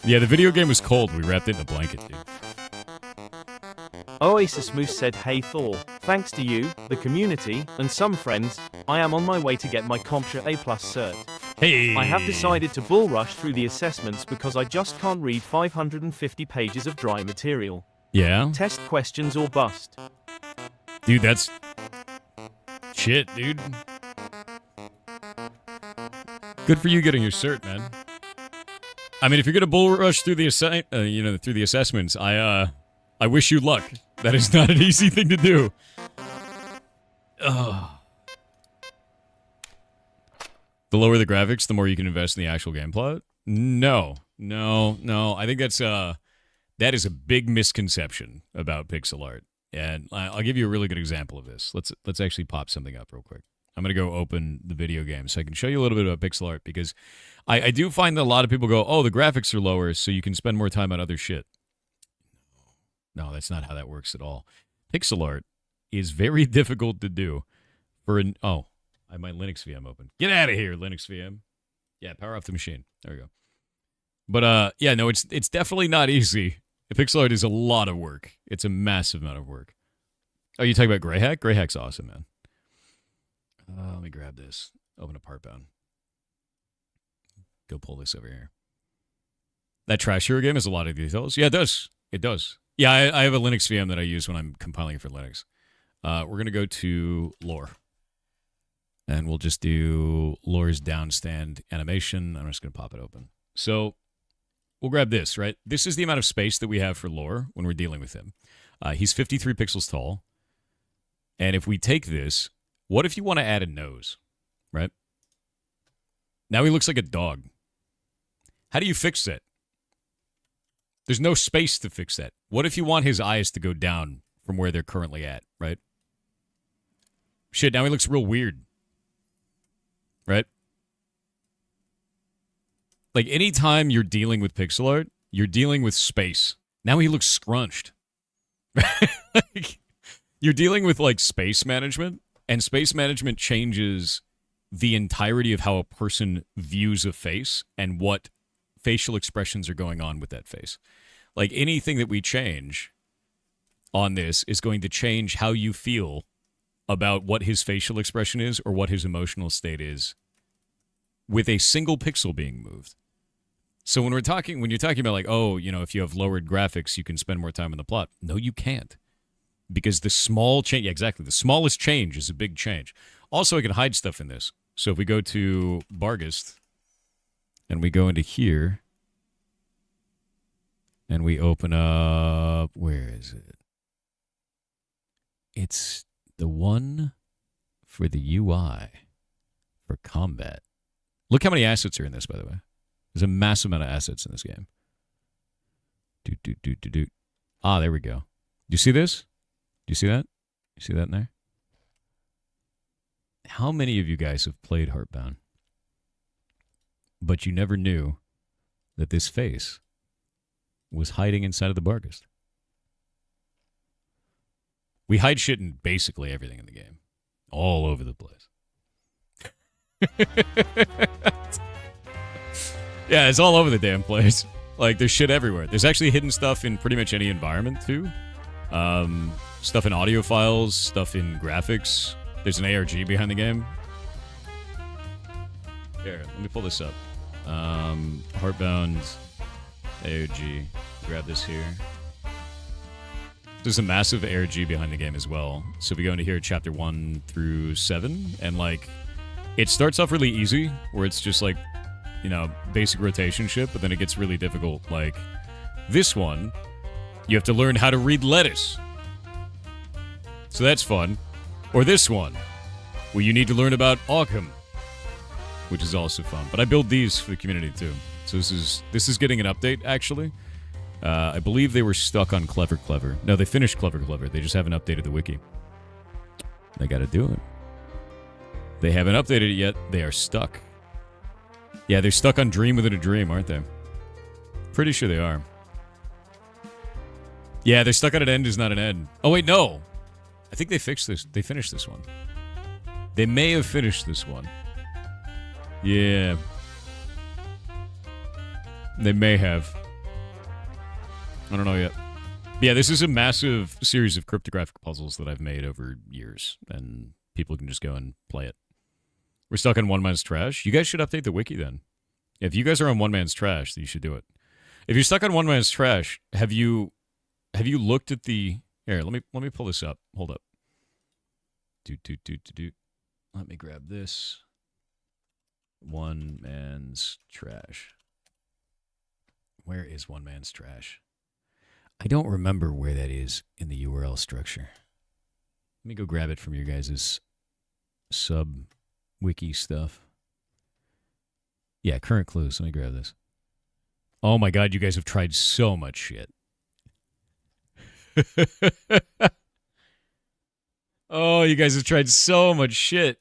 Yeah, the video game was cold. We wrapped it in a blanket, dude. Oasis Moose said, hey Thor, thanks to you, the community, and some friends, I am on my way to get my CompTIA A+ cert. Hey! I have decided to bull rush through the assessments because I just can't read 550 pages of dry material. Yeah? Test questions or bust. Dude, that's... shit, dude. Good for you getting your cert, man. I mean, if you're gonna bull rush through the through the assessments, I wish you luck. That is not an easy thing to do. Ugh. The lower the graphics, the more you can invest in the actual game plot. No. I think that is a big misconception about pixel art. And I'll give you a really good example of this. Let's actually pop something up real quick. I'm going to go open the video game so I can show you a little bit about pixel art, because I do find that a lot of people go, oh, the graphics are lower, so you can spend more time on other shit. No, that's not how that works at all. Pixel art is very difficult to do oh, I have my Linux VM open. Get out of here, Linux VM. Yeah, power off the machine. There we go. But yeah, no, it's definitely not easy. Pixel art is a lot of work. It's a massive amount of work. Oh, you talking about Greyhack? Greyhack's awesome, man. Let me grab this. Open up Heartbound. Go pull this over here. That Trash Hero game has a lot of details. Yeah, it does. It does. Yeah, I have a Linux VM that I use when I'm compiling for Linux. We're going to go to lore. And we'll just do lore's downstand animation. I'm just going to pop it open. So we'll grab this, right? This is the amount of space that we have for lore when we're dealing with him. He's 53 pixels tall. And if we take this, what if you want to add a nose, right? Now he looks like a dog. How do you fix that? There's no space to fix that. What if you want his eyes to go down from where they're currently at, right? Shit, now he looks real weird. Right? Like, anytime you're dealing with pixel art, you're dealing with space. Now he looks scrunched. Like, you're dealing with, like, space management, and space management changes the entirety of how a person views a face and what facial expressions are going on with that face. Like, anything that we change on this is going to change how you feel about what his facial expression is or what his emotional state is with a single pixel being moved. So when you're talking about, like, oh, you know, if you have lowered graphics, you can spend more time on the plot. No, you can't. Because the small change, yeah, exactly, the smallest change is a big change. Also, I can hide stuff in this. So if we go to Bargist, and we go into here, and we open up, where is it? It's the one for the UI for combat. Look how many assets are in this, by the way. There's a massive amount of assets in this game. Ah, there we go. Do you see this? Do you see that? You see that in there? How many of you guys have played Heartbound, but you never knew that this face was hiding inside of the Bargist? We hide shit in basically everything in the game. All over the place. Yeah, it's all over the damn place. Like, there's shit everywhere. There's actually hidden stuff in pretty much any environment, too. Stuff in audio files, stuff in graphics. There's an ARG behind the game. Here, let me pull this up. Heartbound ARG. Grab this here. there's a massive ARG behind the game as well. So we go into here, chapter 1 through 7, and like, it starts off really easy, where it's just like, you know, basic rotation shit, but then it gets really difficult. Like, this one, you have to learn how to read lettuce. So that's fun. Or this one, where you need to learn about Occam, which is also fun. But I build these for the community too. So this is getting an update, actually. I believe they were stuck on Clever Clever. No, they finished Clever Clever. They just haven't updated the wiki. They gotta do it. They haven't updated it yet. They are stuck. Yeah, they're stuck on Dream Within a Dream, aren't they? Pretty sure they are. Yeah, they're stuck on an end is not an end. Oh, wait, no. I think they fixed this. They finished this one. They may have finished this one. Yeah. They may have. I don't know yet. Yeah, this is a massive series of cryptographic puzzles that I've made over years, and people can just go and play it. We're stuck on One Man's Trash. You guys should update the wiki then. If you guys are on One Man's Trash, then you should do it. If you're stuck on One Man's Trash, have you looked at the... Here, let me pull this up. Hold up. Let me grab this. One Man's Trash. Where is One Man's Trash? I don't remember where that is in the URL structure. Let me go grab it from your guys' sub-wiki stuff. Yeah, current clues. Let me grab this. Oh my god, you guys have tried so much shit. Oh, you guys have tried so much shit.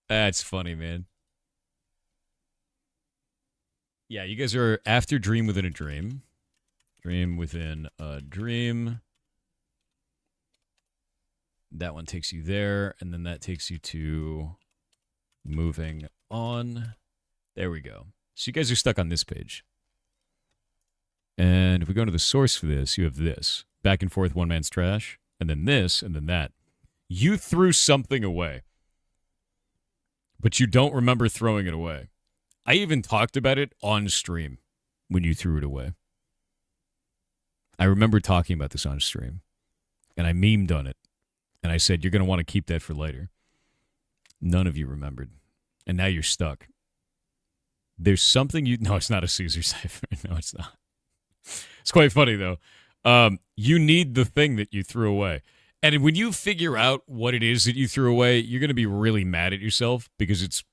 That's funny, man. Yeah, you guys are after Dream Within a Dream. Dream Within a Dream. That one takes you there, and then that takes you to moving on. There we go. So you guys are stuck on this page. And if we go to the source for this, you have this. Back and forth, One Man's Trash. And then this, and then that. You threw something away. But you don't remember throwing it away. I even talked about it on stream when you threw it away. I remember talking about this on stream. And I memed on it. And I said, you're going to want to keep that for later. None of you remembered. And now you're stuck. There's something you... No, it's not a Caesar cipher. No, it's not. It's quite funny, though. You need the thing that you threw away. And when you figure out what it is that you threw away, you're going to be really mad at yourself because it's...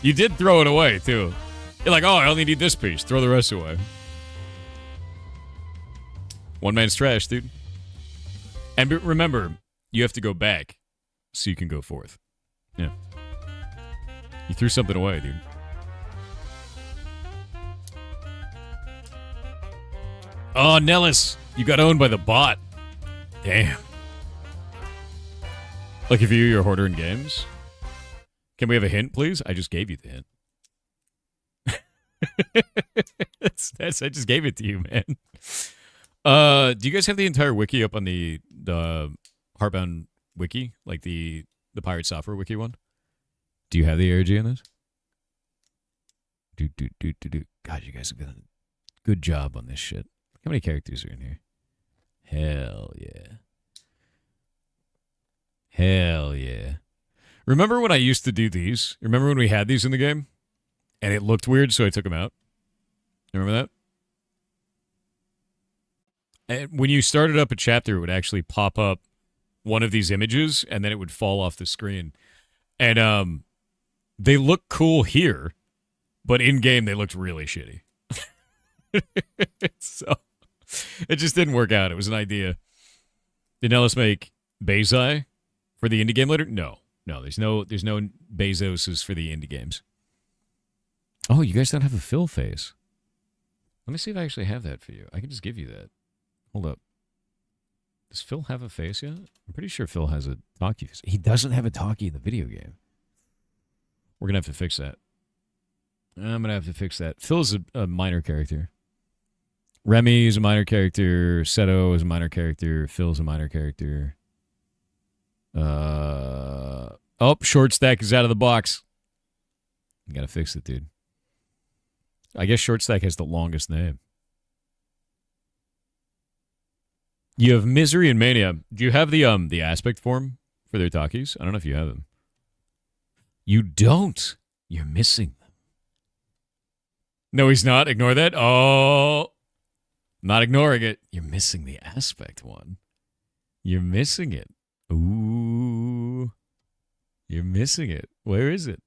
You did throw it away, too. You're like, oh, I only need this piece. Throw the rest away. One Man's Trash, dude. And remember, you have to go back so you can go forth. Yeah. You threw something away, dude. Oh, Nellis, you got owned by the bot. Damn. Like if you're a hoarder in games. Can we have a hint, please? I just gave you the hint. I just gave it to you, man. Do you guys have the entire wiki up on the Heartbound wiki? Like the Pirate Software wiki one? Do you have the ARG on this? God, you guys have done a good job on this shit. How many characters are in here? Hell yeah. Hell yeah. Remember when I used to do these? Remember when we had these in the game? And it looked weird, so I took them out? Remember that? And when you started up a chapter, it would actually pop up one of these images, and then it would fall off the screen. And they look cool here, but in-game they looked really shitty. So, it just didn't work out. It was an idea. Did Nellis make Bezai for the indie game later? No. No, there's no Bezoses for the indie games. Oh, you guys don't have a Phil face. Let me see if I actually have that for you. I can just give you that. Hold up. Does Phil have a face yet? I'm pretty sure Phil has a talkie face. He doesn't have a talkie in the video game. We're going to have to fix that. I'm going to have to fix that. Phil's a minor character. Remy is a minor character. Seto is a minor character. Phil's a minor character. Oh, Short Stack is out of the box. You gotta fix it, dude. I guess Short Stack has the longest name. You have Misery and Mania. Do you have the aspect form for their talkies? I don't know if you have them. You don't. You're missing them. No, he's not. Ignore that. Oh, not ignoring it. You're missing the aspect one. You're missing it. Ooh. You're missing it. Where is it?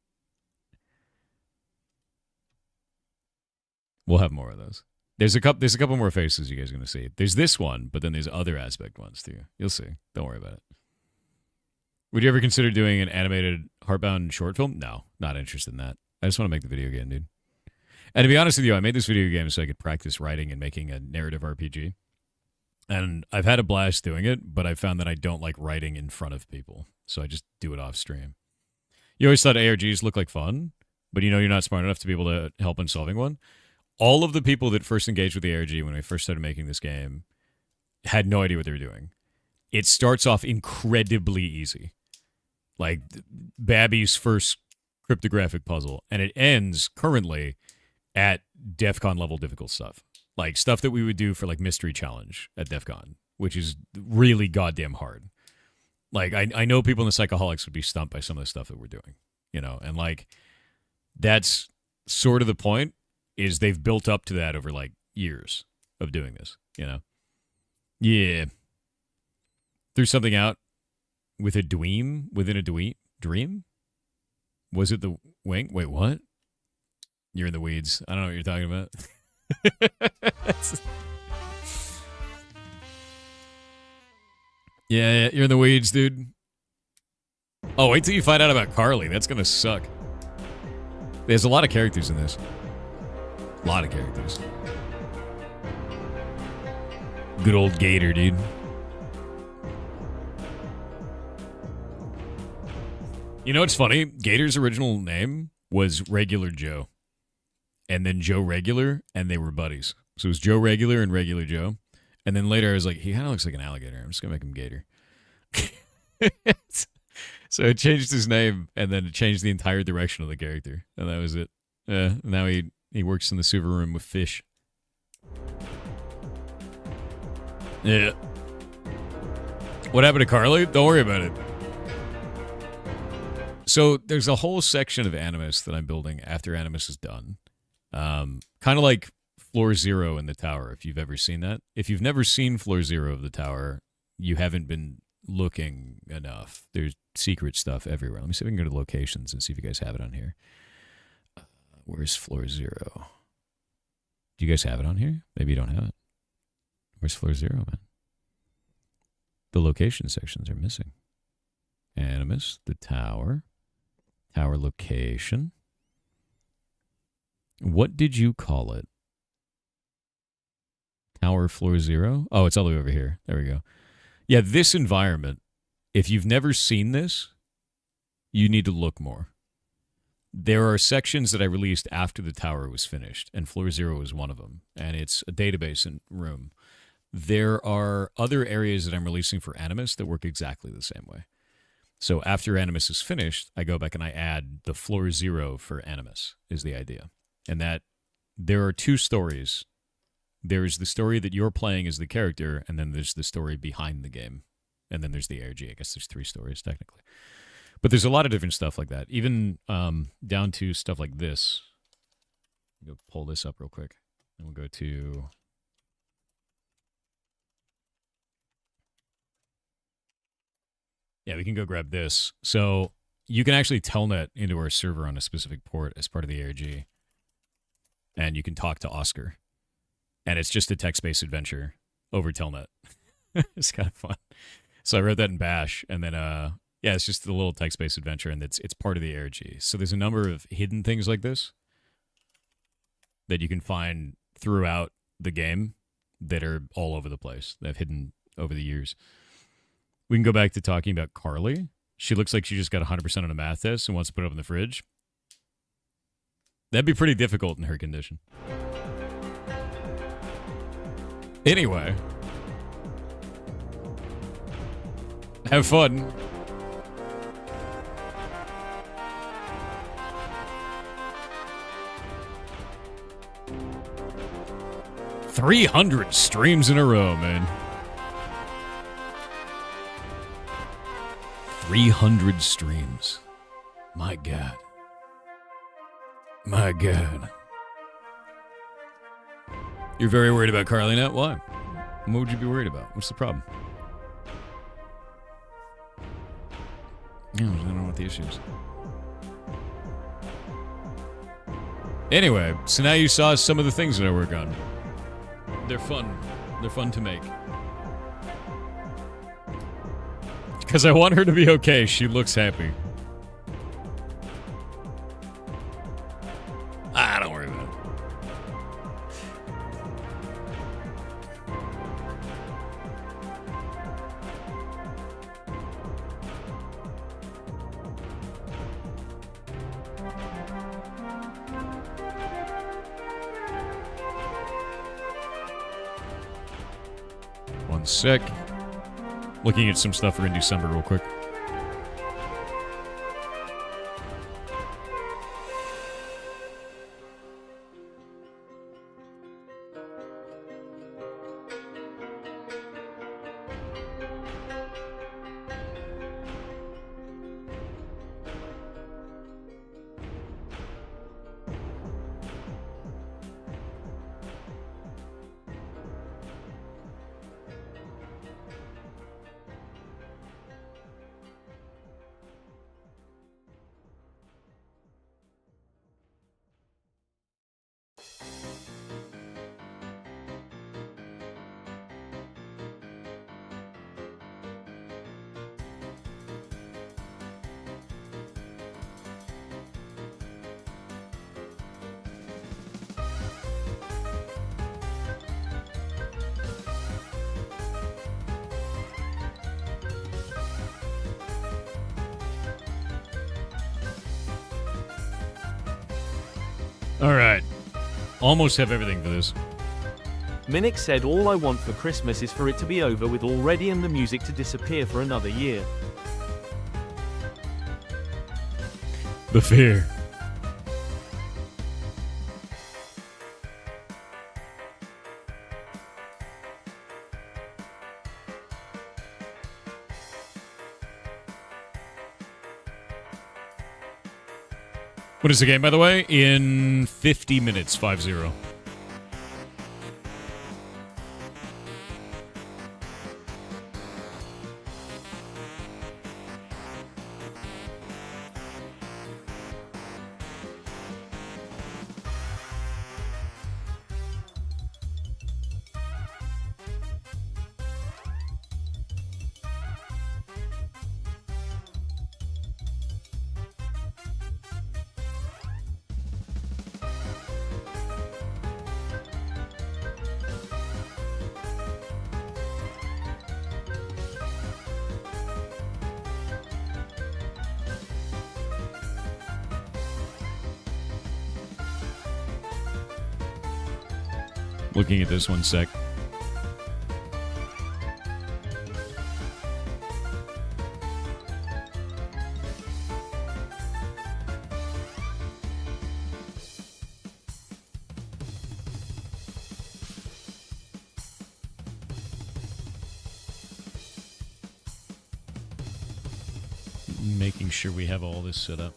We'll have more of those. There's a couple more faces you guys are going to see. There's this one, but then there's other aspect ones too. You'll see. Don't worry about it. Would you ever consider doing an animated Heartbound short film? No, not interested in that. I just want to make the video game, dude. And to be honest with you, I made this video game so I could practice writing and making a narrative RPG. And I've had a blast doing it, but I found that I don't like writing in front of people. So I just do it off stream. You always thought ARGs look like fun, but you know you're not smart enough to be able to help in solving one. All of the people that first engaged with the ARG when we first started making this game had no idea what they were doing. It starts off incredibly easy. Like Babby's first cryptographic puzzle. And it ends currently at DEF CON level difficult stuff. Like stuff that we would do for like Mystery Challenge at DEF CON, which is really goddamn hard. Like I know people in the Psychoholics would be stumped by some of the stuff that we're doing, you know, and like that's sort of the point is they've built up to that over like years of doing this, you know? Yeah. Threw something out with a dweem within a dream? Was it the wing? Wait, what? You're in the weeds. I don't know what you're talking about. Yeah, you're in the weeds, dude. Oh, wait till you find out about Carly. That's gonna suck. There's a lot of characters in this. A lot of characters. Good old Gator, dude. You know what's funny? Gator's original name was Regular Joe. And then Joe Regular, and they were buddies. So it was Joe Regular and Regular Joe. And then later I was like, he kind of looks like an alligator. I'm just going to make him Gator. So it changed his name, and then it changed the entire direction of the character. And that was it. Now he works in the server room with fish. Yeah. What happened to Carly? Don't worry about it. So there's a whole section of Animus that I'm building after Animus is done. Kind of like Floor Zero in the tower, if you've ever seen that. If you've never seen Floor Zero of the tower, you haven't been looking enough. There's secret stuff everywhere. Let me see if I can go to locations and see if you guys have it on here. Where's Floor Zero? Do you guys have it on here? Maybe you don't have it. Where's Floor Zero, man? The location sections are missing. Animus, the tower. Tower location. What did you call it? Tower Floor Zero? Oh, it's all the way over here. There we go. Yeah, this environment, if you've never seen this, you need to look more. There are sections that I released after the tower was finished, and Floor Zero is one of them, and it's a database and room. There are other areas that I'm releasing for Animus that work exactly the same way. So after Animus is finished, I go back and I add the Floor Zero for Animus, is the idea. And that there are two stories. There's the story that you're playing as the character, and then there's the story behind the game. And then there's the ARG. I guess there's 3 stories, technically. But there's a lot of different stuff like that, even down to stuff like this. Go pull this up real quick. And we'll go to... Yeah, we can go grab this. So you can actually telnet into our server on a specific port as part of the ARG. And you can talk to Oscar. And it's just a text-based adventure over telnet. It's kind of fun. So I wrote that in Bash. And then, yeah, it's just a little text-based adventure. And it's part of the ARG. So there's a number of hidden things like this that you can find throughout the game that are all over the place. That I've hidden over the years. We can go back to talking about Carly. She looks like she just got 100% on a math test and wants to put it up in the fridge. That'd be pretty difficult in her condition. Anyway. Have fun. 300 streams in a row, man. 300 streams. My God. My God. You're very worried about Carly now? Why? What would you be worried about? What's the problem? I don't know what the issue is. Anyway, so now you saw some of the things that I work on. They're fun. They're fun to make. Because I want her to be okay. She looks happy. Don't worry about it. One sec. Looking at some stuff for in December real quick. Alright. Almost have everything for this. Minnick said all I want for Christmas is for it to be over with already and the music to disappear for another year. The fear. What is the game, by the way? In 50 minutes, 5-0. Looking at this one sec. Making sure we have all this set up.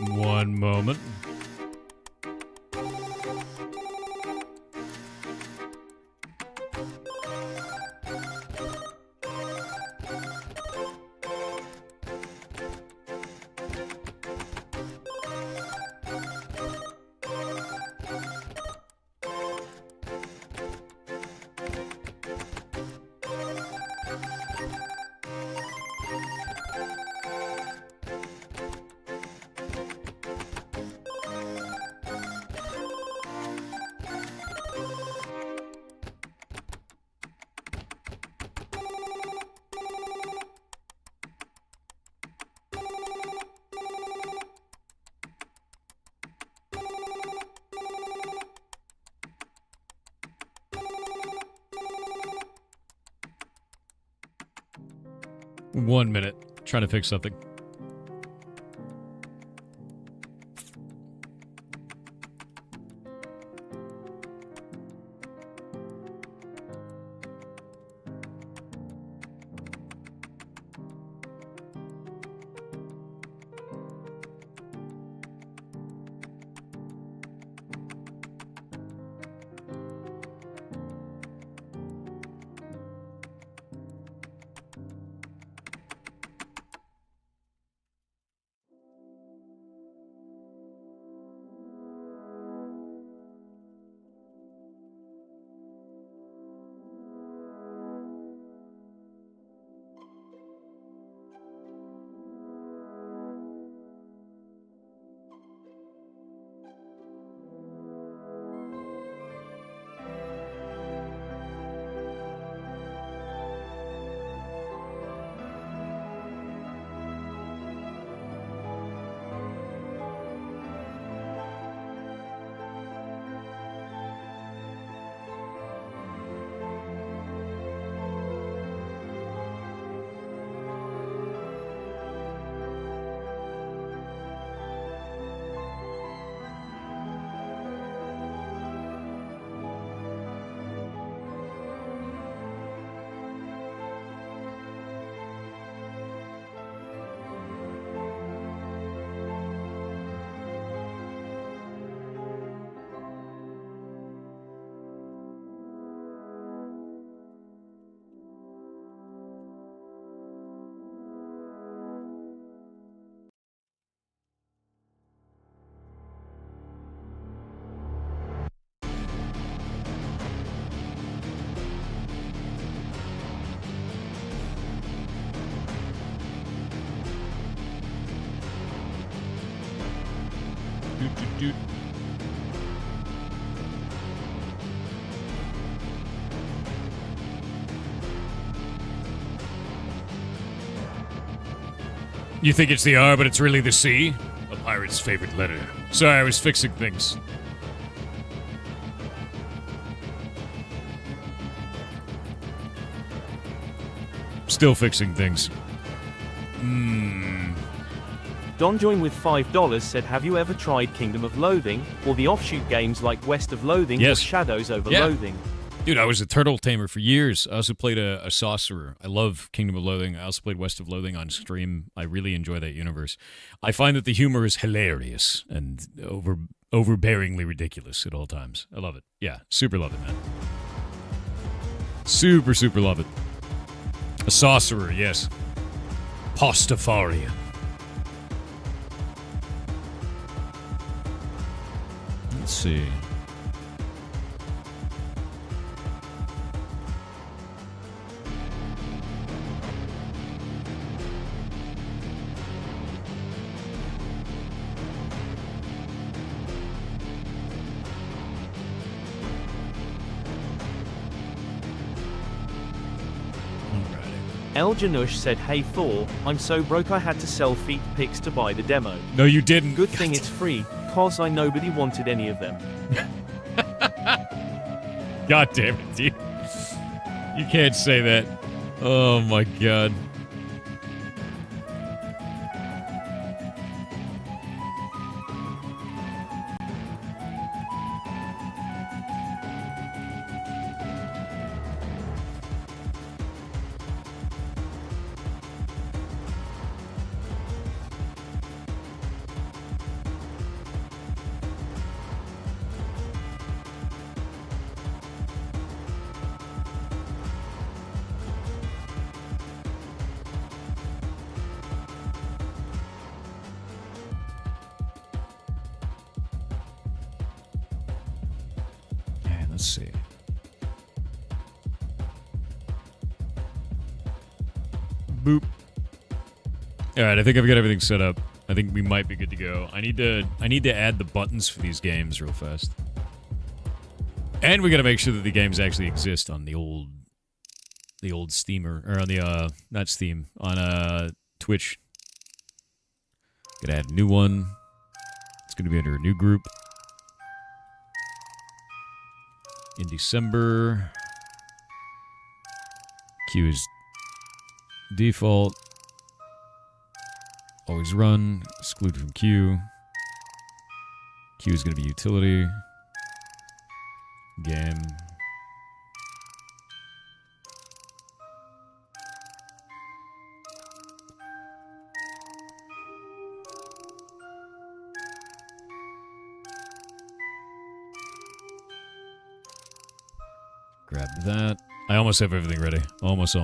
One moment. One minute. Trying to fix something. Doot. You think it's the R, but it's really the C? A pirate's favorite letter. Sorry, I was fixing things. Still fixing things. Don Join with $5 said, have you ever tried Kingdom of Loathing, or the offshoot games like West of Loathing Yes. or Shadows over Yeah. Loathing? Dude, I was a turtle tamer for years. I also played a sorcerer. I love Kingdom of Loathing. I also played West of Loathing on stream. I really enjoy that universe. I find that the humor is hilarious and overbearingly ridiculous at all times. I love it. Yeah, super love it, man. Super, super love it. A sorcerer, yes. Pastafarian. Let's see. El Janush said, hey Thor, I'm so broke I had to sell feet pics to buy the demo. No, you didn't. Good thing it's free, cause I nobody wanted any of them. God damn it, dude. You can't say that. Oh my god. Let's see. Boop. All right, I think I've got everything set up. I think we might be good to go. I need to add the buttons for these games real fast. And we got to make sure that the games actually exist on the old Steamer, or on the not Steam, on Twitch. Gonna add a new one. It's gonna be under a new group in December. Queue is default. Always run. Exclude from queue. Queue is gonna be utility. Game. Grab that. I almost have everything ready. Almost.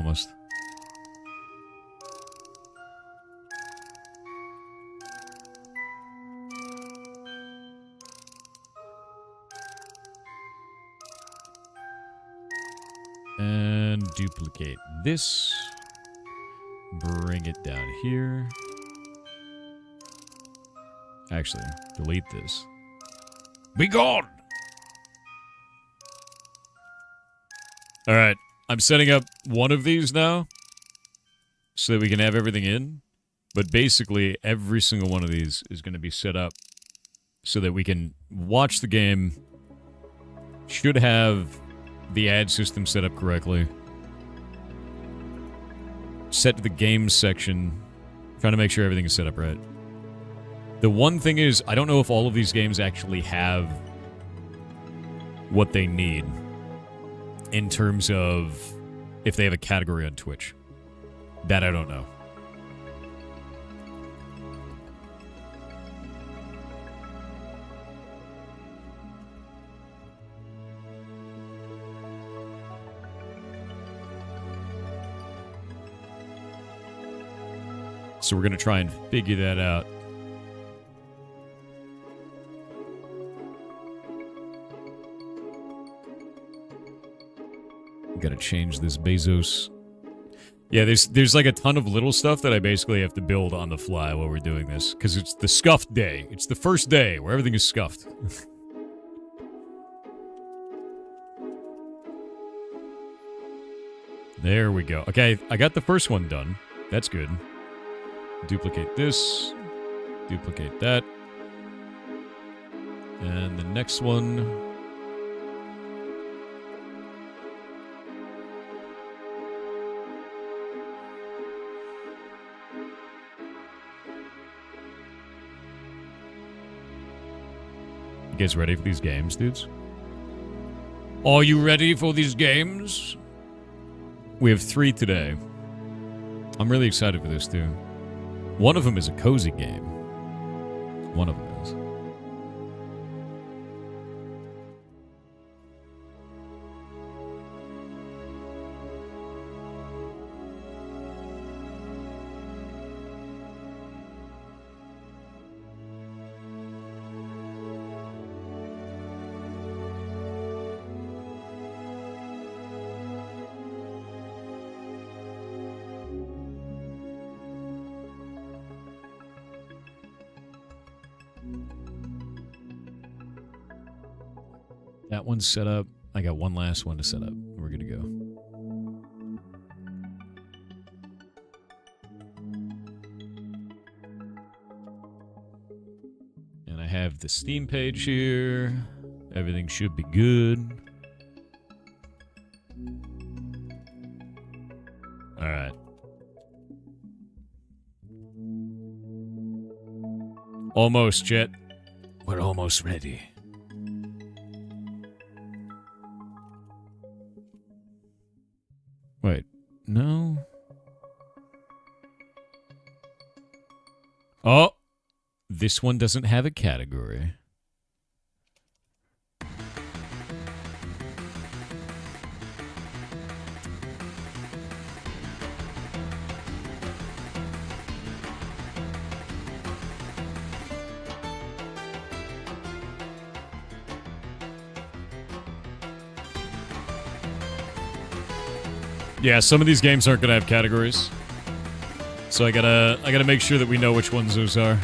And duplicate this. Bring it down here. Actually, delete this. Be gone! Alright, I'm setting up one of these now so that we can have everything in. But basically, every single one of these is going to be set up so that we can watch the game. Should have the ad system set up correctly. Set the games section. Trying to make sure everything is set up right. The one thing is, I don't know if all of these games actually have what they need in terms of if they have a category on Twitch. That I don't know. So we're going to try and figure that out. Got to change this Bezos. Yeah, there's like a ton of little stuff that I basically have to build on the fly while we're doing this. Because it's the scuffed day. It's the first day where everything is scuffed. There we go. Okay, I got the first one done. That's good. Duplicate this. Duplicate that. And the next one. You guys ready for these games, dudes? Are you ready for these games? We have 3 today. I'm really excited for this, too. One of them is a cozy game. One of them is. That one's set up. I got one last one to set up. We're good to go. And I have the Steam page here. Everything should be good. All right. Almost, Jet. We're almost ready. Wait, no. Oh, this one doesn't have a category. Yeah, some of these games aren't gonna have categories. So I gotta make sure that we know which ones those are.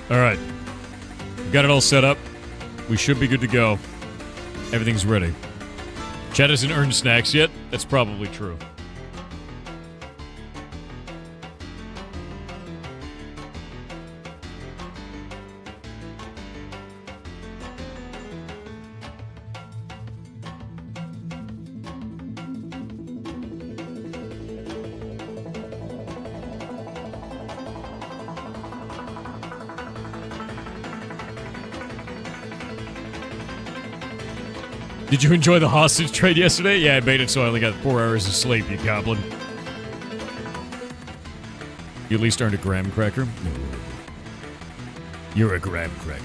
Alright. Got it all set up. We should be good to go. Everything's ready. Chad hasn't earned snacks yet? That's probably true. Did you enjoy the hostage trade yesterday? Yeah, I made it so I only got 4 hours of sleep, you goblin. You at least earned a graham cracker? No. You're a graham cracker.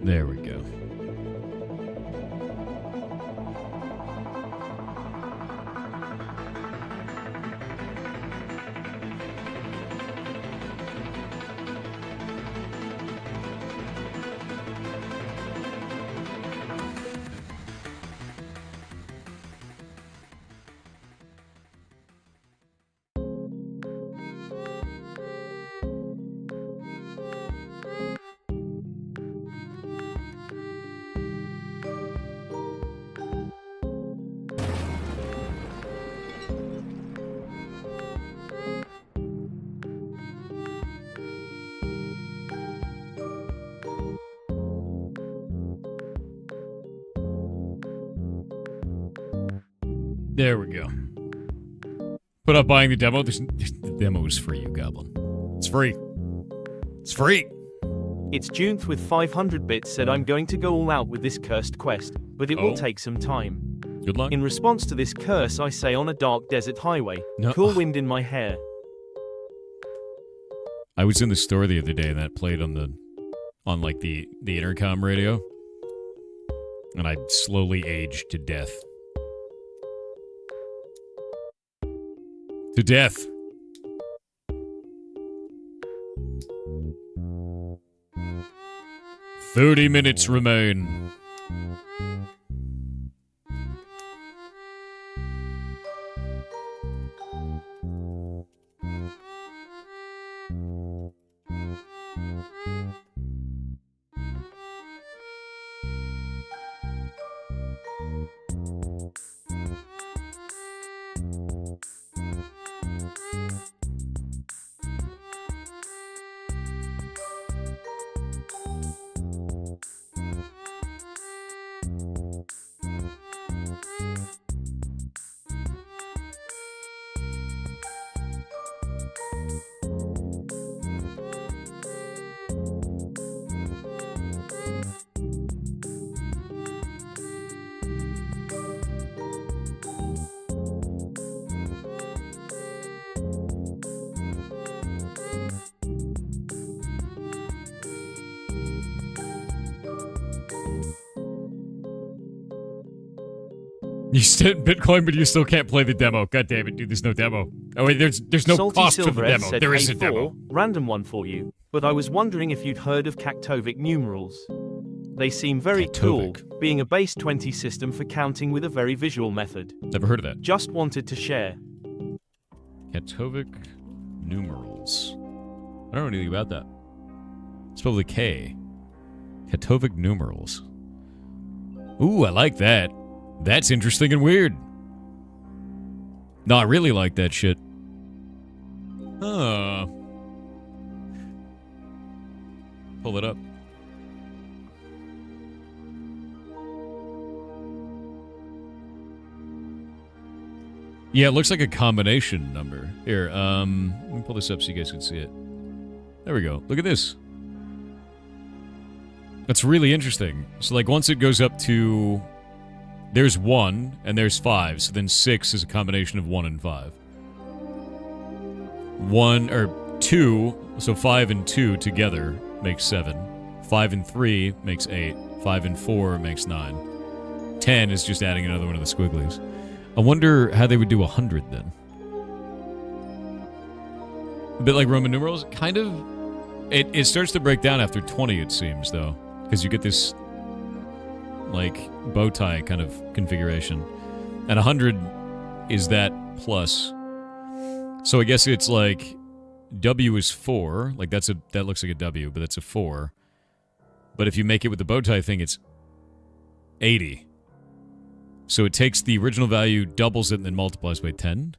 There we go. There we go. Put up buying the demo. The demo is free, you goblin. It's free. It's free. It's Junth with 500 bits said I'm going to go all out with this cursed quest, but it will take some time. Good luck. In response to this curse I say on a dark desert highway, No. cool wind in my hair. I was in the store the other day and that played on the intercom radio. And I slowly aged to death. To death. "30 minutes remain." You spent Bitcoin, but you still can't play the demo. God damn it, dude, there's no demo. Oh wait, there's no Salty cost for the Silver demo. said, There hey is a demo. Thor, random one for you, but I was wondering if you'd heard of Cactovic numerals. They seem very cool, being a base 20 system for counting with a very visual method. Never heard of that. Just wanted to share. Cactovic numerals. I don't know anything about that. It's probably K. Cactovic numerals. Ooh, I like that. That's interesting and weird. No, I really like that shit. Pull it up. Yeah, it looks like a combination number. Here, let me pull this up so you guys can see it. There we go. Look at this. That's really interesting. So, like, once it goes up to... There's 1, and there's 5, so then 6 is a combination of 1 and 5. 2, so 5 and 2 together makes 7. 5 and 3 makes 8. 5 and 4 makes 9. 10 is just adding another one of the squigglies. I wonder how they would do 100 then. A bit like Roman numerals? Kind of. It starts to break down after 20, it seems, though. Because you get this, like, bow tie kind of configuration. And 100 is that plus. So I guess it's like W is 4. Like, that looks like a W, but that's a 4. But if you make it with the bow tie thing, it's 80. So it takes the original value, doubles it, and then multiplies by 10.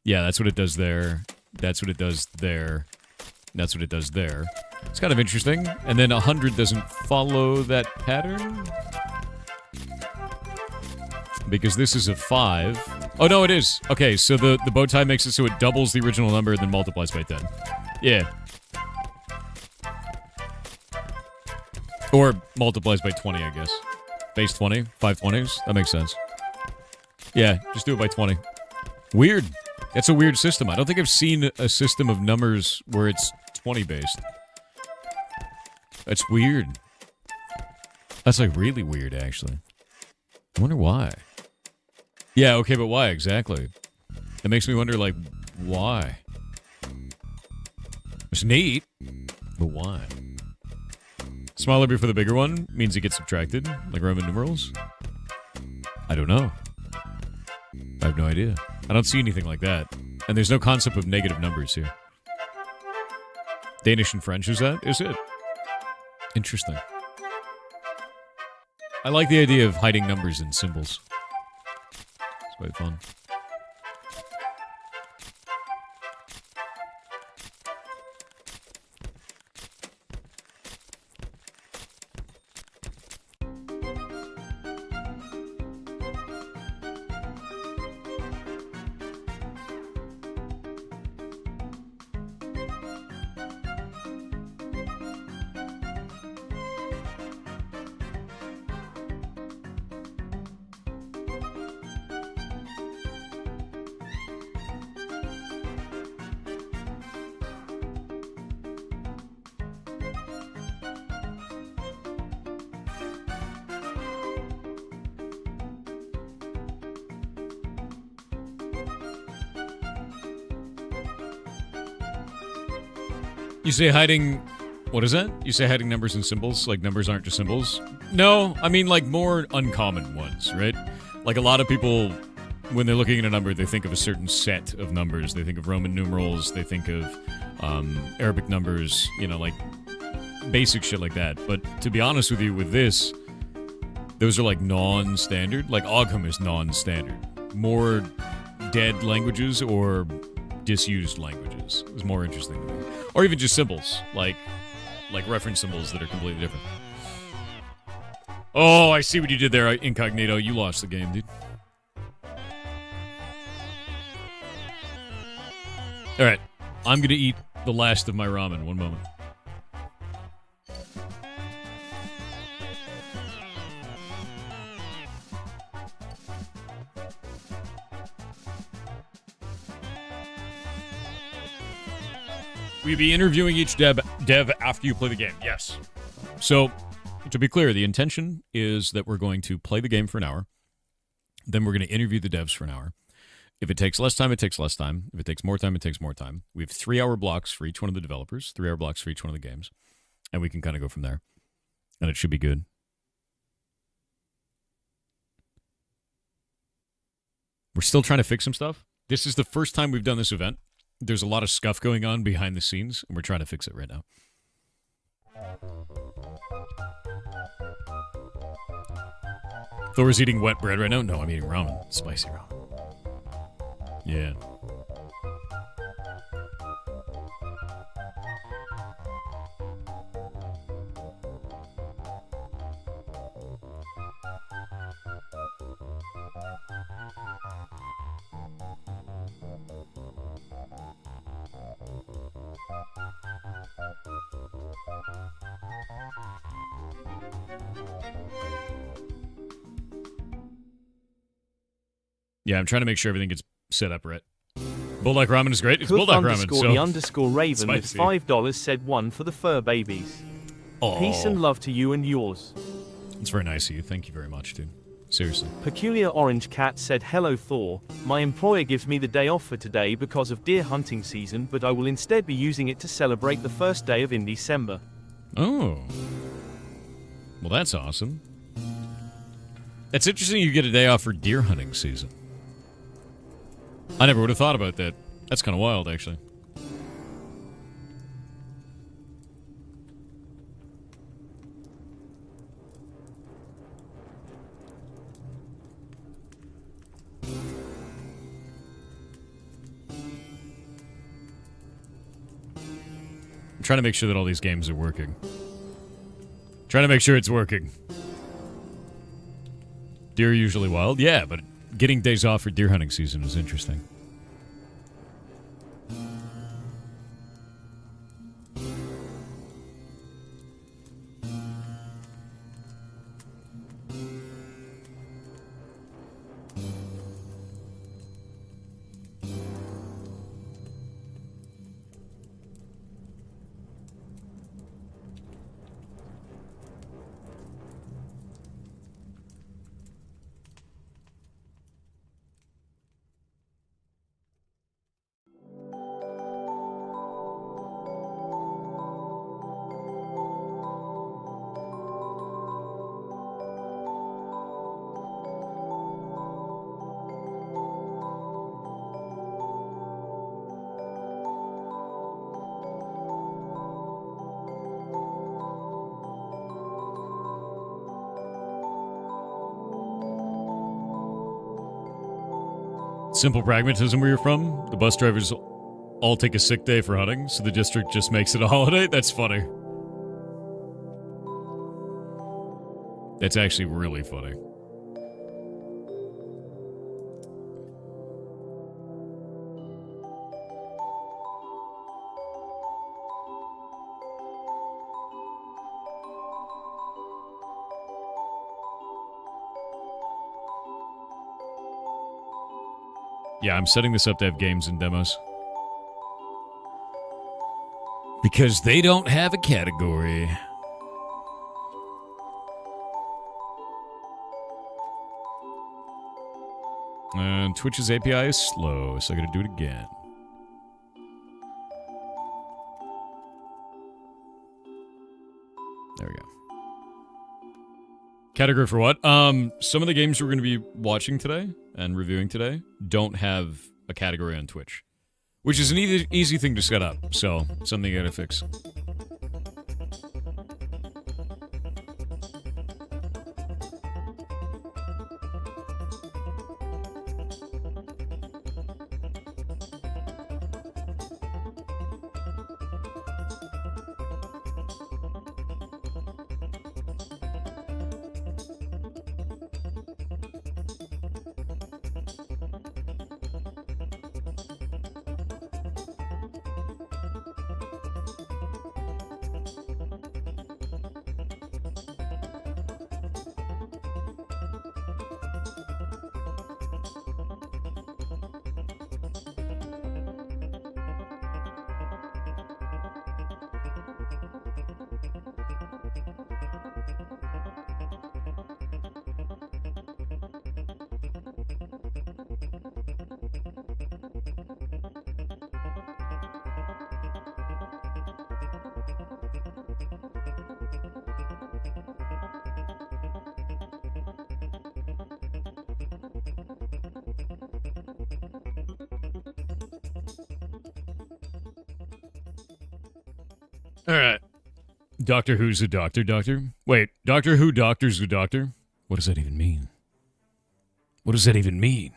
Yeah, that's what it does there. That's what it does there. That's what it does there. It's kind of interesting. And then 100 doesn't follow that pattern. Because this is a 5. Oh, no, it is. Okay, so the bow tie makes it so it doubles the original number and then multiplies by 10. Yeah. Or multiplies by 20, I guess. Base 20, 5 20s. That makes sense. Yeah, just do it by 20. Weird. That's a weird system. I don't think I've seen a system of numbers where it's 20 based. That's weird. That's like really weird, actually. I wonder why. Yeah, okay, but why exactly? It makes me wonder, like, why? It's neat, but why? Smaller before the bigger one means it gets subtracted, like Roman numerals? I don't know. I have no idea. I don't see anything like that. And there's no concept of negative numbers here. Danish and French, is that? Is it? Interesting. I like the idea of hiding numbers in symbols. It's quite fun. You say hiding... What is that? You say hiding numbers and symbols? Like numbers aren't just symbols? No, I mean like more uncommon ones, right? Like a lot of people, when they're looking at a number, they think of a certain set of numbers. They think of Roman numerals, they think of Arabic numbers, you know, like basic shit like that. But to be honest with you, with this, those are like non-standard. Like Ogham is non-standard. More dead languages or disused languages is more interesting to me. Or even just symbols, like reference symbols that are completely different. Oh, I see what you did there, Incognito. You lost the game, dude. Alright, I'm gonna eat the last of my ramen. One moment. We'll be interviewing each dev after you play the game, yes. So, to be clear, the intention is that we're going to play the game for an hour. Then we're going to interview the devs for an hour. If it takes less time, it takes less time. If it takes more time, it takes more time. We have 3-hour blocks for each one of the developers, 3-hour blocks for each one of the games, and we can kind of go from there. And it should be good. We're still trying to fix some stuff. This is the first time we've done this event. There's a lot of scuff going on behind the scenes, and we're trying to fix it right now. Thor's eating wet bread right now? No, I'm eating ramen. Spicy ramen. Yeah. Yeah, I'm trying to make sure everything gets set up right. Bulldog ramen is great. It's bulldog ramen. So the underscore Raven with spicy. $5 said one for the fur babies. Oh, Peace and love to you and yours. it's very nice of you. Thank you very much, dude. Seriously. Peculiar Orange Cat said, hello Thor, my employer gives me the day off for today because of deer hunting season, but I will instead be using it to celebrate the first day of in December. Oh. Well, that's awesome. It's interesting you get a day off for deer hunting season. I never would have thought about that. That's kind of wild, actually. I'm trying to make sure that all these games are working. Trying to make sure it's working. Deer are usually wild? Yeah, but getting days off for deer hunting season is interesting. Simple pragmatism where you're from. The bus drivers all take a sick day for hunting, so the district just makes it a holiday. That's funny. That's actually really funny. Yeah, I'm setting this up to have games and demos. Because they don't have a category. And Twitch's API is slow, so I gotta do it again. There we go. Category for what? Some of the games we're going to be watching today and reviewing today don't have a category on Twitch, which is an easy thing to set up, so something you gotta fix. All right. Doctor Who's a doctor? Wait, Doctor Who doctors a doctor? What does that even mean? What does that even mean?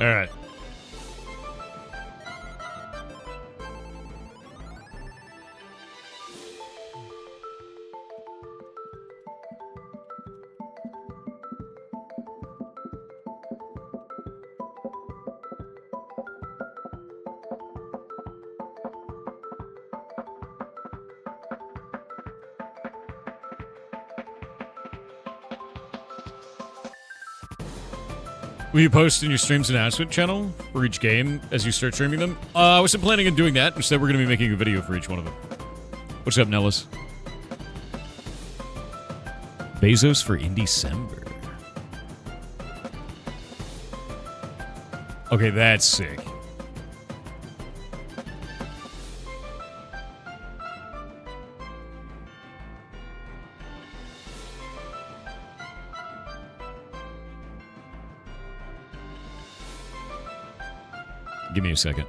All right. Will you post in your stream's announcement channel for each game as you start streaming them? I wasn't planning on doing that. Instead, we're going to be making a video for each one of them. What's up, Nellis? Bezos for in December. Okay, that's sick. Give me a second.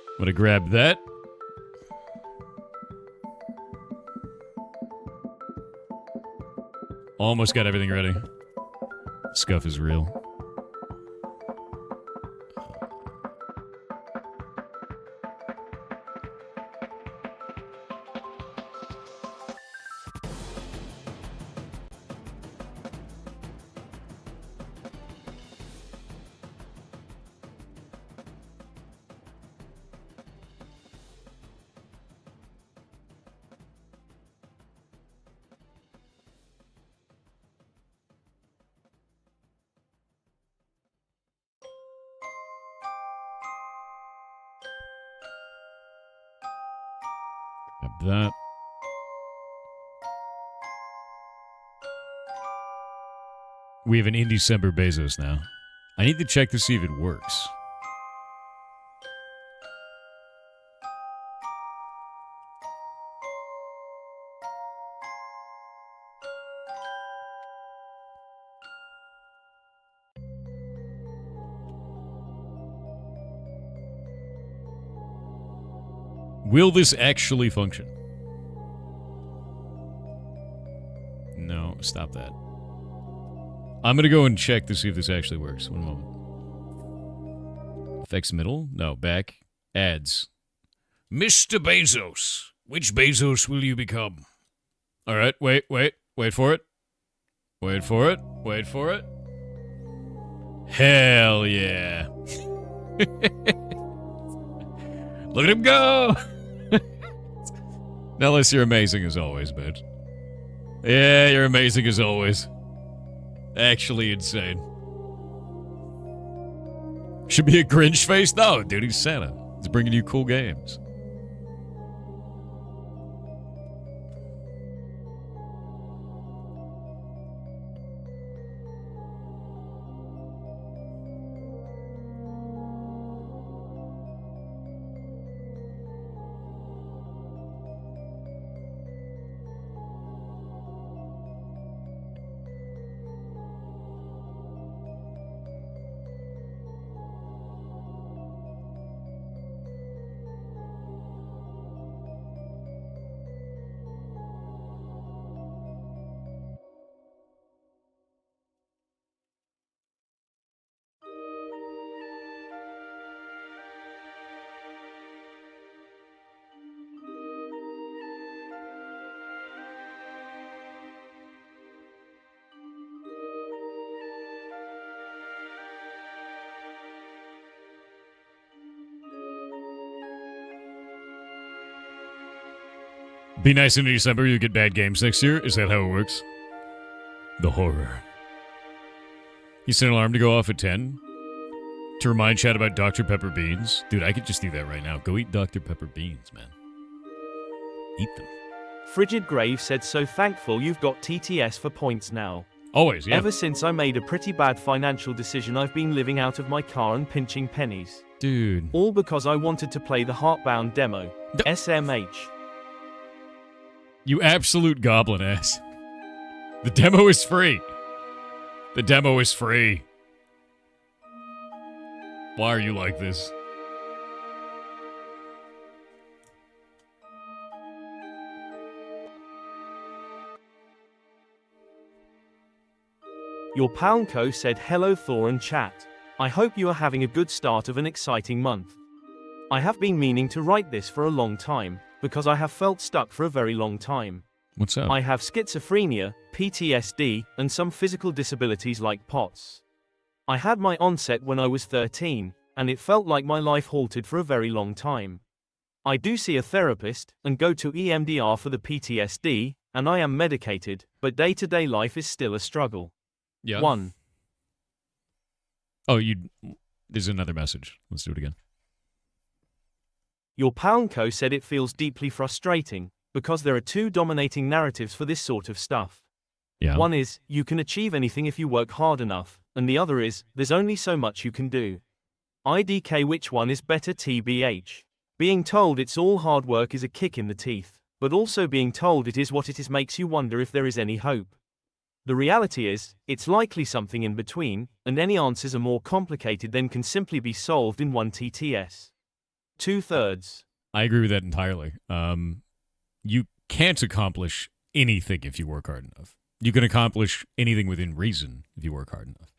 I'm gonna grab that. Almost got everything ready. Scuff is real. That. We have an in December Bezos now. I need to check to see if it works. Will this actually function? No, stop that. I'm going to go and check to see if this actually works. One moment. Effects middle? No, back. Ads. Mr. Bezos. Which Bezos will you become? All right, wait for it. Wait for it. Wait for it. Hell yeah. Look at him go. Nellis, you're amazing as always, bitch. Yeah, you're amazing as always. Actually insane. Should be a Grinch face? No, dude, he's Santa. He's bringing you cool games. Be nice in December, you get bad games next year? Is that how it works? The horror. You set an alarm to go off at 10? To remind chat about Dr. Pepper beans? Dude, I could just do that right now. Go eat Dr. Pepper beans, man. Eat them. Frigid Grave said, so thankful you've got TTS for points now. Always, yeah. Ever since I made a pretty bad financial decision, I've been living out of my car and pinching pennies. Dude. All because I wanted to play the Heartbound demo. SMH. You absolute goblin ass. The demo is free. The demo is free. Why are you like this? Your Palmco said, hello Thor and chat. I hope you are having a good start of an exciting month. I have been meaning to write this for a long time, because I have felt stuck for a very long time. What's up? I have schizophrenia, PTSD, and some physical disabilities like POTS. I had my onset when I was 13, and it felt like my life halted for a very long time. I do see a therapist, and go to EMDR for the PTSD, and I am medicated, but day-to-day life is still a struggle. Yeah. 1. Oh, there's another message. Let's do it again. Your Palmco said it feels deeply frustrating, because there are two dominating narratives for this sort of stuff. Yeah. One is, you can achieve anything if you work hard enough, and the other is, there's only so much you can do. IDK, which one is better TBH? Being told it's all hard work is a kick in the teeth, but also being told it is what it is makes you wonder if there is any hope. The reality is, it's likely something in between, and any answers are more complicated than can simply be solved in one TTS. 2/3. I agree with that entirely. You can't accomplish anything if you work hard enough. You can accomplish anything within reason if you work hard enough.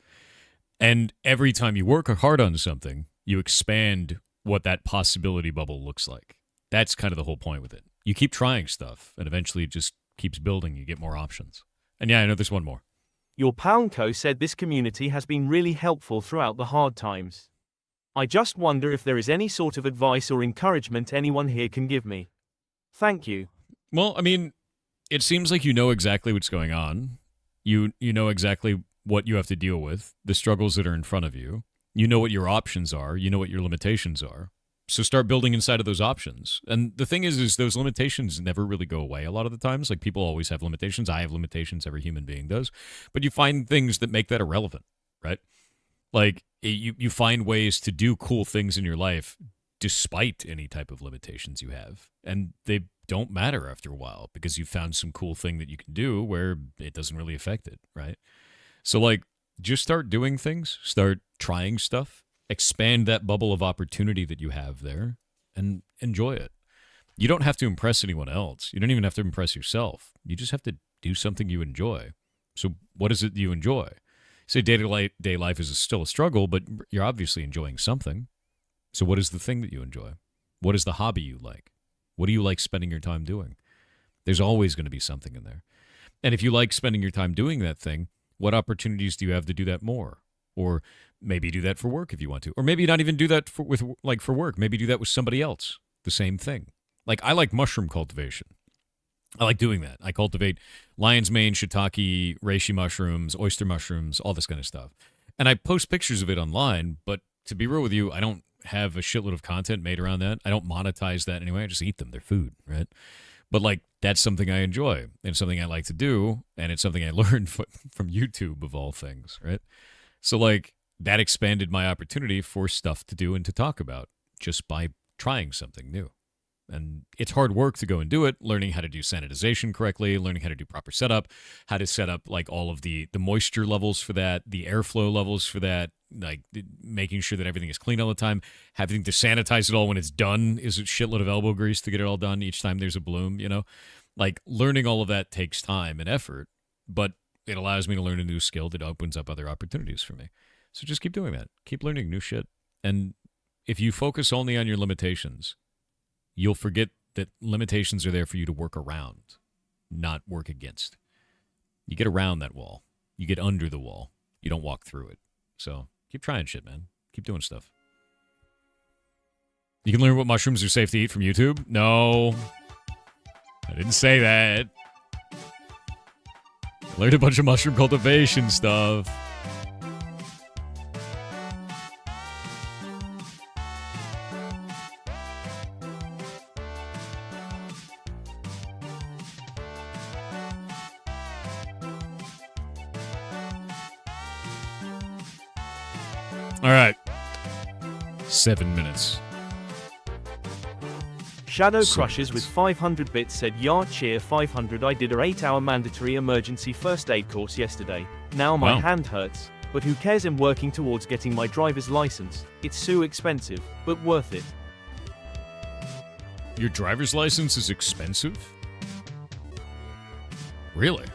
And every time you work hard on something, you expand what that possibility bubble looks like. That's kind of the whole point with it. You keep trying stuff, and eventually it just keeps building. You get more options. And yeah, I know there's one more. Your Palmco said this community has been really helpful throughout the hard times. I just wonder if there is any sort of advice or encouragement anyone here can give me. Thank you. Well, I mean, it seems like you know exactly what's going on. You know exactly what you have to deal with, the struggles that are in front of you. You know what your options are. You know what your limitations are. So start building inside of those options. And the thing is those limitations never really go away a lot of the times. Like, people always have limitations. I have limitations. Every human being does. But you find things that make that irrelevant, right? Like, you find ways to do cool things in your life despite any type of limitations you have. And they don't matter after a while because you found some cool thing that you can do where it doesn't really affect it, right? So, like, just start doing things. Start trying stuff. Expand that bubble of opportunity that you have there and enjoy it. You don't have to impress anyone else. You don't even have to impress yourself. You just have to do something you enjoy. So what is it you enjoy? Say day-to-day life is still a struggle, but you're obviously enjoying something. So what is the thing that you enjoy? What is the hobby you like? What do you like spending your time doing? There's always going to be something in there. And if you like spending your time doing that thing, what opportunities do you have to do that more? Or maybe do that for work if you want to. Or maybe not even do that for work. Maybe do that with somebody else. The same thing. Like, I like mushroom cultivation. I like doing that. I cultivate lion's mane, shiitake, reishi mushrooms, oyster mushrooms, all this kind of stuff. And I post pictures of it online, but to be real with you, I don't have a shitload of content made around that. I don't monetize that anyway. I just eat them. They're food, right? But, like, that's something I enjoy and something I like to do, and it's something I learned from YouTube, of all things, right? So, like, that expanded my opportunity for stuff to do and to talk about just by trying something new. And it's hard work to go and do it, learning how to do sanitization correctly, learning how to do proper setup, how to set up like all of the moisture levels for that, the airflow levels for that, like making sure that everything is clean all the time, having to sanitize it all when it's done is a shitload of elbow grease to get it all done each time there's a bloom, you know? Like learning all of that takes time and effort, but it allows me to learn a new skill that opens up other opportunities for me. So just keep doing that. Keep learning new shit. And if you focus only on your limitations, you'll forget that limitations are there for you to work around, not work against. You get around that wall. You get under the wall. You don't walk through it. So keep trying shit, man. Keep doing stuff. You can learn what mushrooms are safe to eat from YouTube? No. I didn't say that. I learned a bunch of mushroom cultivation stuff. All right. 7 minutes. Shadow Crushes with 500 bits said, "Yar cheer 500. I did a 8-hour mandatory emergency first aid course yesterday. Now my Wow. hand hurts, but who cares? I'm working towards getting my driver's license. It's so expensive, but worth it." Your driver's license is expensive? Really?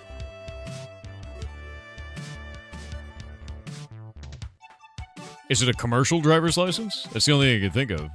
Is it a commercial driver's license? That's the only thing I can think of.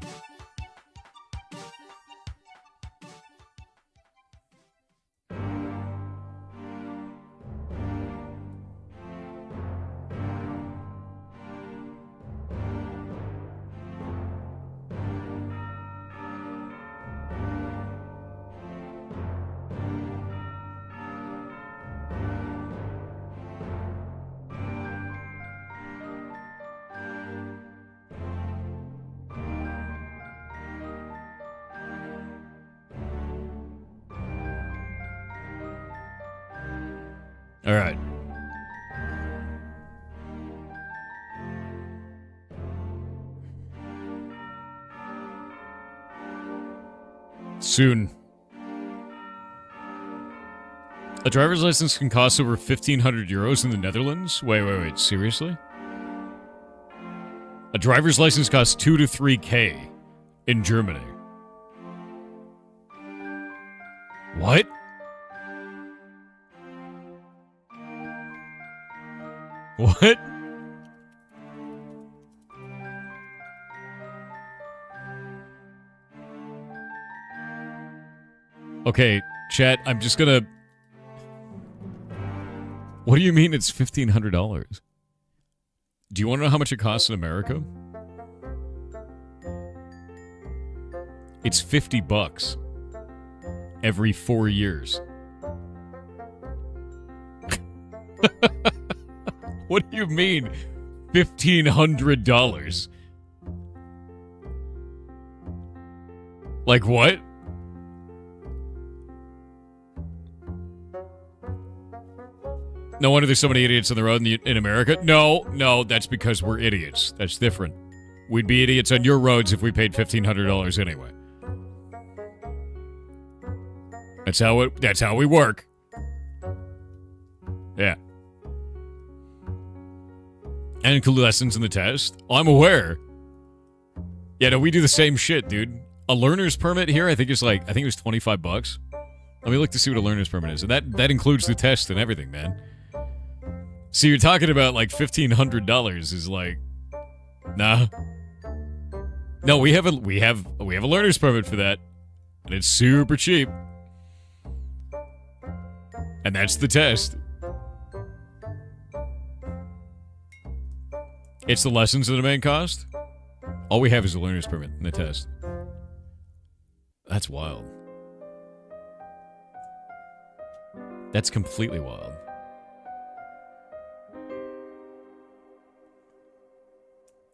All right. Soon. A driver's license can cost over 1,500 euros in the Netherlands? Wait. Seriously? A driver's license costs 2 to 3K in Germany. What? What? Okay, chat, I'm just gonna... What do you mean it's $1,500? Do you want to know how much it costs in America? It's $50 every 4 years. What do you mean, $1,500? Like what? No wonder there's so many idiots on the road in America. No, that's because we're idiots. That's different. We'd be idiots on your roads if we paid $1,500 anyway. That's how we work. Yeah. And include lessons in the test? Oh, I'm aware. Yeah, no, we do the same shit, dude. A learner's permit here, I think it was $25. Let me look to see what a learner's permit is. And that includes the test and everything, man. So you're talking about like $1,500 is like, nah. No, we have a learner's permit for that. And it's super cheap. And that's the test. It's the lessons that the main cost? All we have is a learner's permit and the test. That's wild. That's completely wild.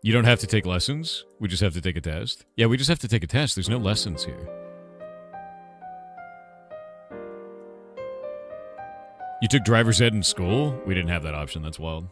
You don't have to take lessons? We just have to take a test? Yeah, we just have to take a test. There's no lessons here. You took driver's ed in school? We didn't have that option. That's wild.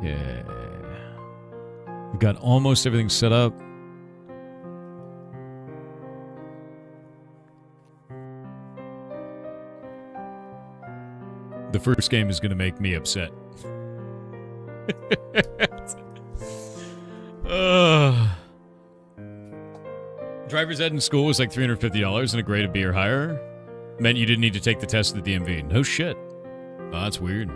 Okay. We've got almost everything set up. The first game is going to make me upset. Driver's ed in school was like $350 and a grade of B or higher. Meant you didn't need to take the test at the DMV. No shit. Oh, that's weird.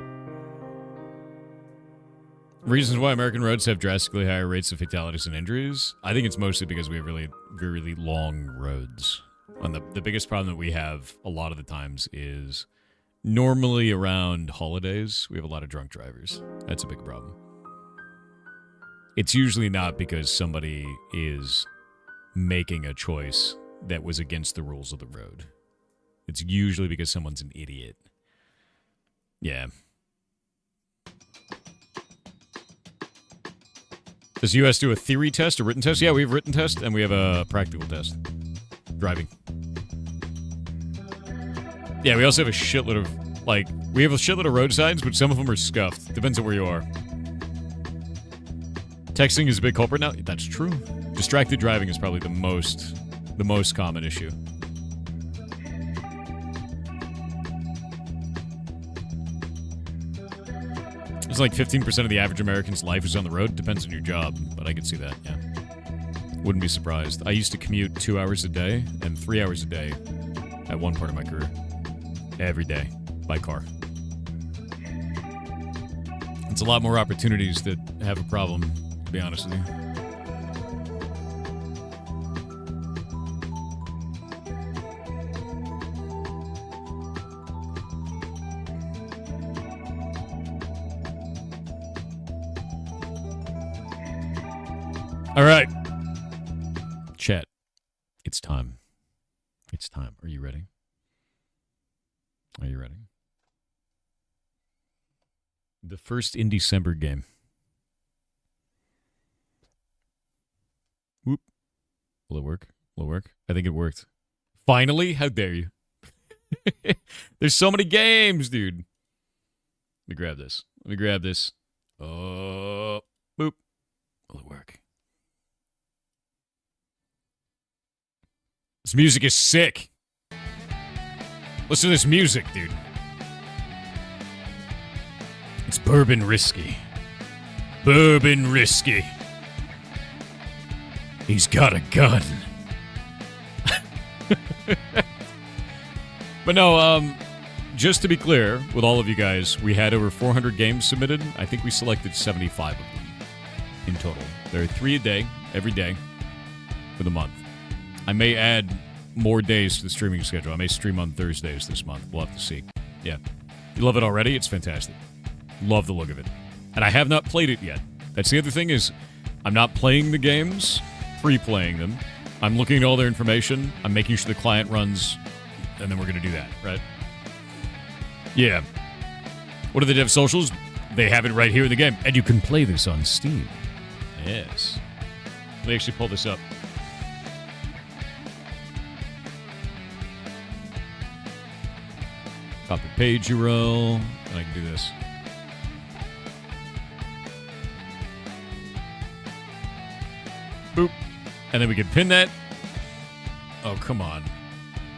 Reasons why American roads have drastically higher rates of fatalities and injuries? I think it's mostly because we have really, really long roads. And the biggest problem that we have a lot of the times is normally around holidays, we have a lot of drunk drivers. That's a big problem. It's usually not because somebody is making a choice that was against the rules of the road. It's usually because someone's an idiot. Yeah. Does US do a theory test, a written test? Yeah, we have a written test, and we have a practical test. Driving. Yeah, we also have a shitload of, like, we have a shitload of road signs, but some of them are scuffed. Depends on where you are. Texting is a big culprit now. That's true. Distracted driving is probably the most common issue. It's like 15% of the average American's life is on the road. Depends on your job, but I could see that, yeah. Wouldn't be surprised. I used to commute 2 hours a day and 3 hours a day at one part of my career. Every day, by car. It's a lot more opportunities that have a problem, to be honest with you. All right. Chat. It's time. It's time. Are you ready? Are you ready? The first in December game. Whoop. Will it work? Will it work? I think it worked. Finally? How dare you? There's so many games, dude. Let me grab this. Let me grab this. Oh. Boop. Will it work? This music is sick. Listen to this music, dude. It's bourbon risky. Bourbon risky. He's got a gun. But no, just to be clear with all of you guys, we had over 400 games submitted. I think we selected 75 of them in total. There are 3 a day, every day, for the month. I may add more days to the streaming schedule. I may stream on Thursdays this month. We'll have to see. Yeah. You love it already? It's fantastic. Love the look of it. And I have not played it yet. That's the other thing is I'm not playing the games, pre-playing them. I'm looking at all their information. I'm making sure the client runs, and then we're going to do that, right? Yeah. What are the dev socials? They have it right here in the game. And you can play this on Steam. Yes. Let me actually pull this up. Copy page URL, and I can do this. Boop. And then we can pin that. Oh, come on.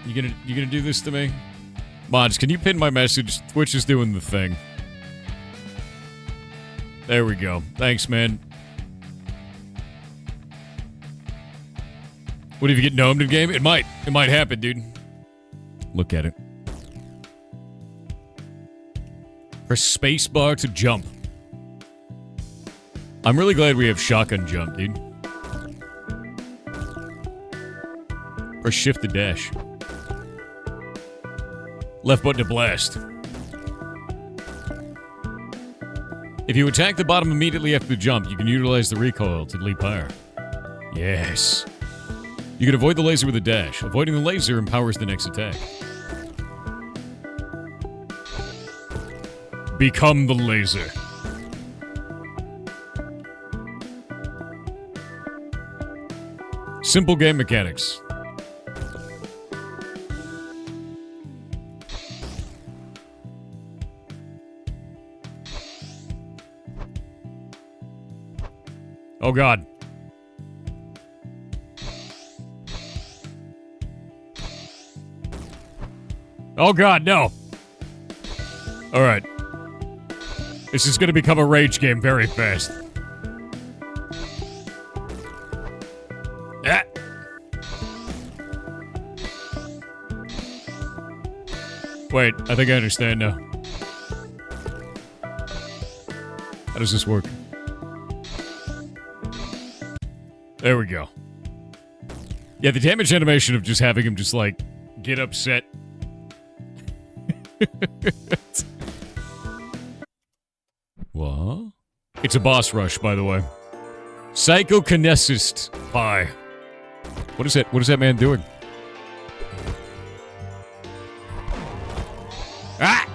You gonna do this to me? Mods, can you pin my message? Twitch is doing the thing. There we go. Thanks, man. What if you get gnomed in game? It might happen, dude. Look at it. Press spacebar to jump. I'm really glad we have shotgun jump, dude. Press shift to dash. Left button to blast. If you attack the bottom immediately after the jump, you can utilize the recoil to leap higher. Yes. You can avoid the laser with a dash. Avoiding the laser empowers the next attack. Become the laser. Simple game mechanics. Oh God. Oh God, no. All right. This is going to become a rage game very fast. Ah. Wait, I think I understand now. How does this work? There we go. Yeah, the damage animation of just having him just, like, get upset. What? It's a boss rush, by the way. Psychokinesis. Bye. What is it? What is that man doing? Ah!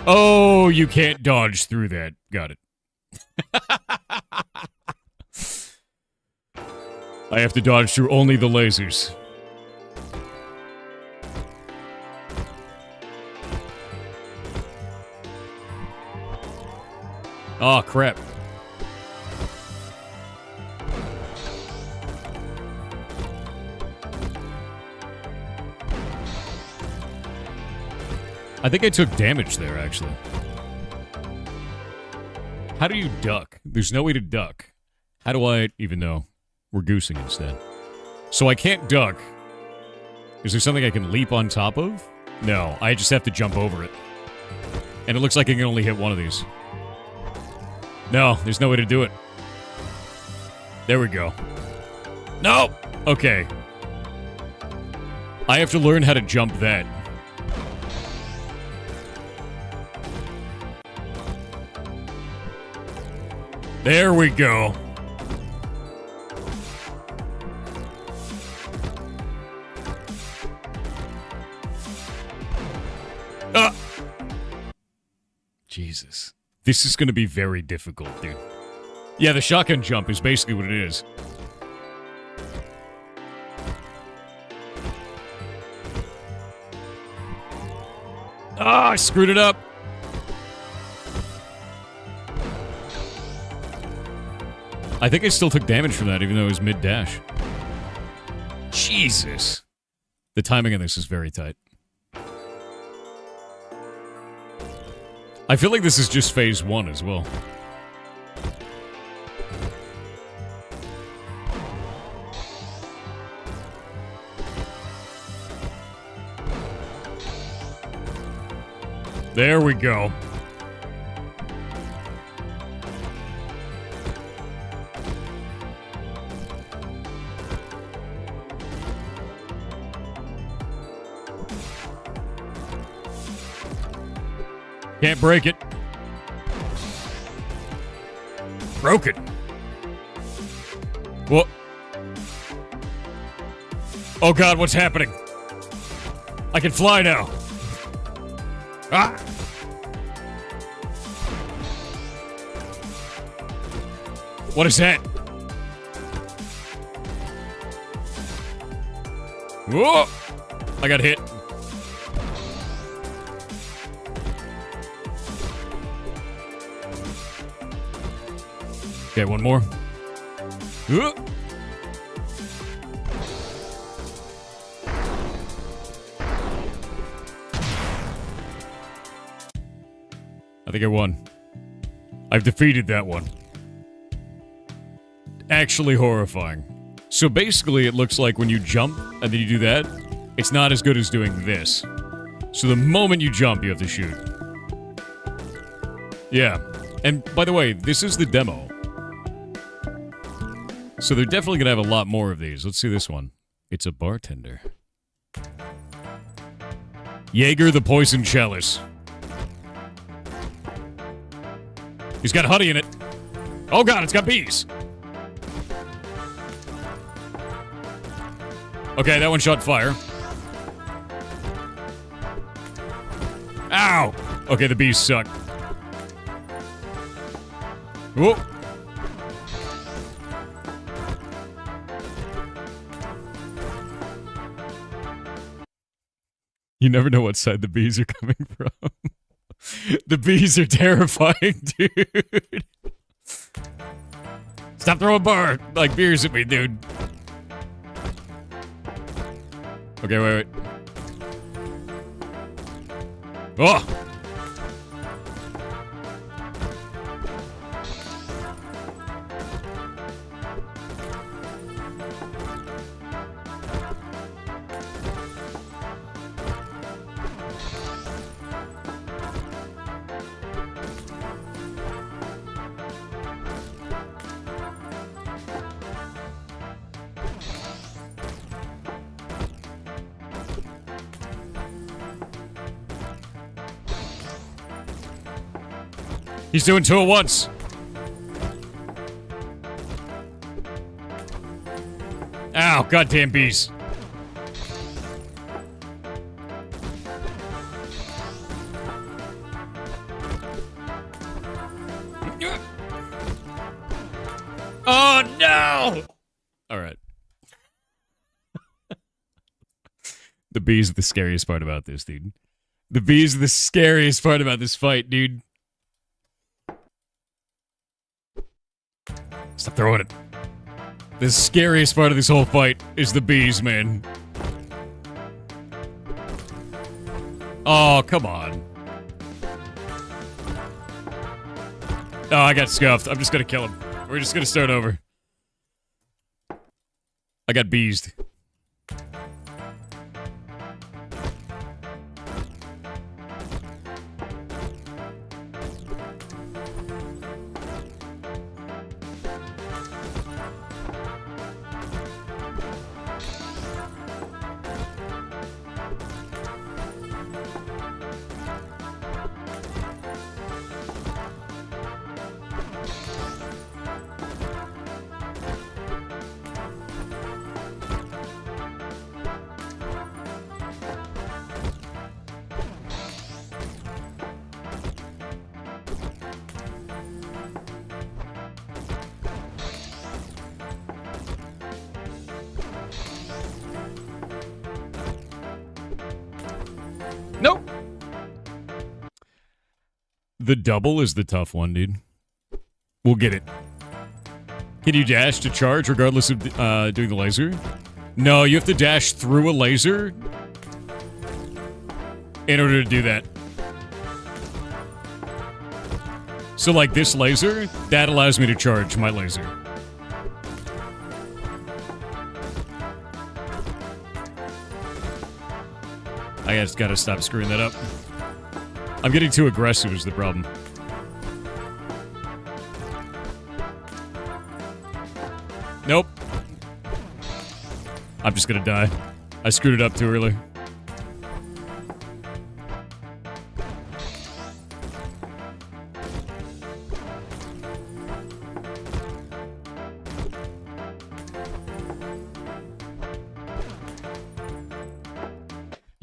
Oh, you can't dodge through that. Got it. I have to dodge through only the lasers. Oh, crap. I think I took damage there, actually. How do you duck? There's no way to duck. How do I even know? We're goosing instead. So I can't duck. Is there something I can leap on top of? No, I just have to jump over it. And it looks like I can only hit one of these. No, there's no way to do it. There we go. No! Okay. I have to learn how to jump that. There we go. Jesus. This is going to be very difficult, dude. Yeah, the shotgun jump is basically what it is. Ah, I screwed it up. I think I still took damage from that, even though it was mid-dash. Jesus. The timing on this is very tight. I feel like this is just phase 1 as well. There we go. Can't break it. Broke it. What? Oh God, what's happening? I can fly now. Ah! What is that? Whoa! I got hit. Okay, one more. I think I won. I've defeated that one. Actually horrifying. So basically, it looks like when you jump and then you do that, it's not as good as doing this. So the moment you jump, you have to shoot. Yeah. And by the way, this is the demo. So they're definitely going to have a lot more of these. Let's see this one. It's a bartender. Jaeger the Poison Chalice. He's got honey in it. Oh god, it's got bees. Okay, that one shot fire. Ow! Okay, the bees suck. Whoa! You never know what side the bees are coming from. The bees are terrifying, dude. Stop throwing beers at me, dude. Okay, wait. Oh! He's doing two at once. Ow, goddamn bees. Oh no! Alright. The bees are the scariest part about this, dude. The bees are the scariest part about this fight, dude. Stop throwing it. The scariest part of this whole fight is the bees, man. Oh, come on. Oh, I got scuffed. I'm just gonna kill him. We're just gonna start over. I got beesed. Nope. The double is the tough one, dude. We'll get it. Can you dash to charge regardless of doing the laser? No, you have to dash through a laser in order to do that. So like this laser, that allows me to charge my laser. I just gotta stop screwing that up. I'm getting too aggressive is the problem. Nope. I'm just gonna die. I screwed it up too early.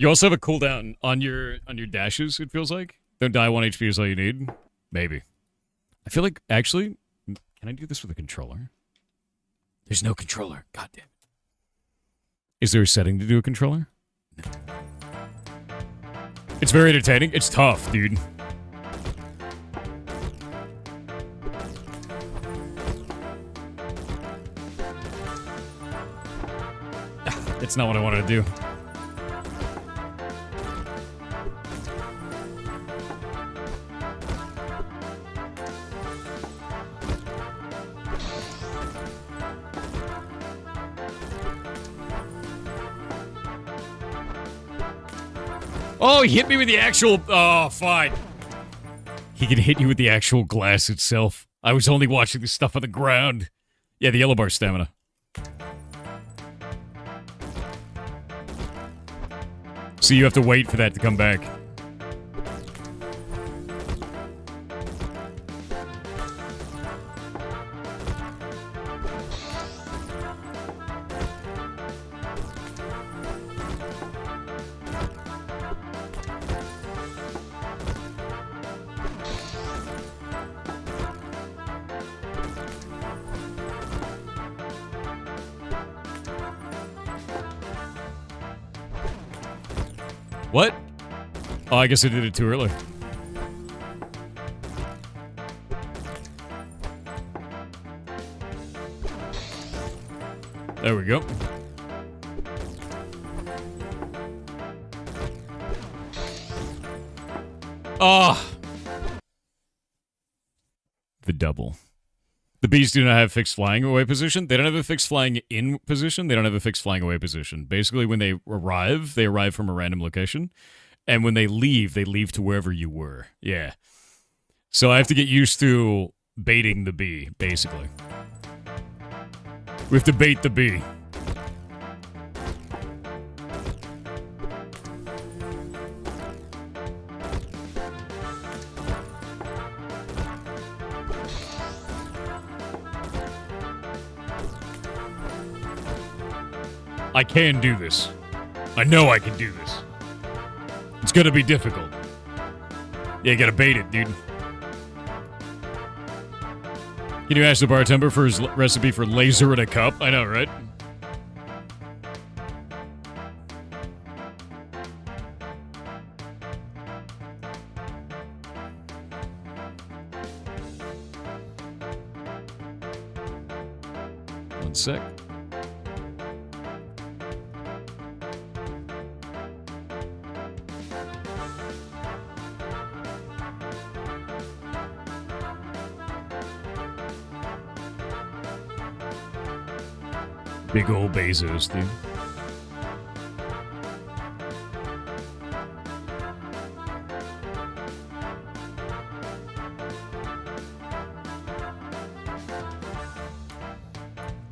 You also have a cooldown on your dashes, it feels like. Don't die 1 HP is all you need. Maybe. I feel like, actually, can I do this with a controller? There's no controller. God damn it. Is there a setting to do a controller? No. It's very entertaining. It's tough, dude. It's not what I wanted to do. Oh, he hit me with the actual... Oh, fine. He can hit you with the actual glass itself. I was only watching the stuff on the ground. Yeah, the yellow bar stamina. So you have to wait for that to come back. What? Oh, I guess I did it too early. There we go. Ah! The double. The bees do not have fixed flying away position. They don't have a fixed flying in position. They don't have a fixed flying away position. Basically, when they arrive from a random location. And when they leave to wherever you were. Yeah. So I have to get used to baiting the bee, basically. We have to bait the bee. I can do this. I know I can do this. It's gonna be difficult. Yeah, you gotta bait it, dude. Can you ask the bartender for his recipe for laser in a cup? I know, right? One sec. Big old Bezos, dude.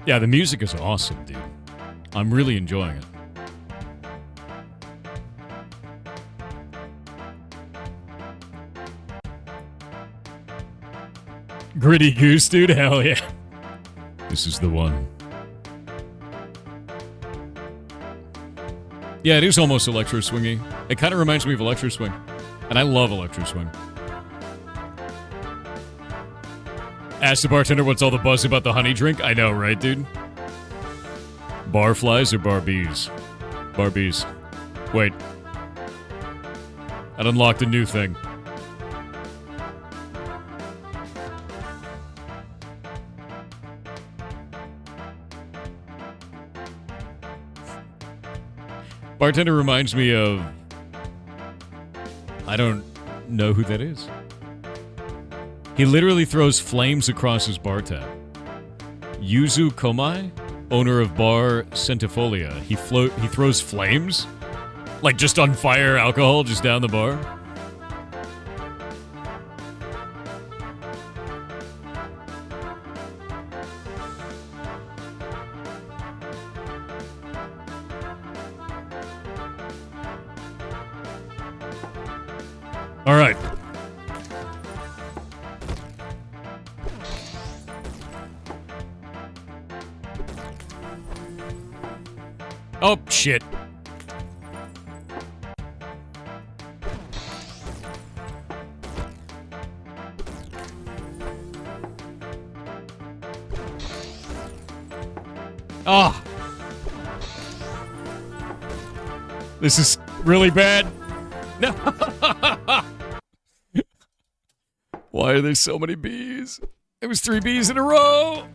Yeah, the music is awesome, dude. I'm really enjoying it. Gritty Goose, dude? Hell yeah. This is the one. Yeah, it is almost Electro Swingy. It kind of reminds me of Electro Swing. And I love Electro Swing. Ask the bartender what's all the buzz about the honey drink. I know, right, dude? Barflies or barbees? Barbees. Wait. I unlocked a new thing. Bartender reminds me of... I don't know who that is. He literally throws flames across his bar tab. Yuzu Komai, owner of bar Centifolia. He throws flames? Like just on fire alcohol just down the bar? All right. Oh, shit. Oh. This is really bad. No. Why are there so many bees? It was 3 bees in a row.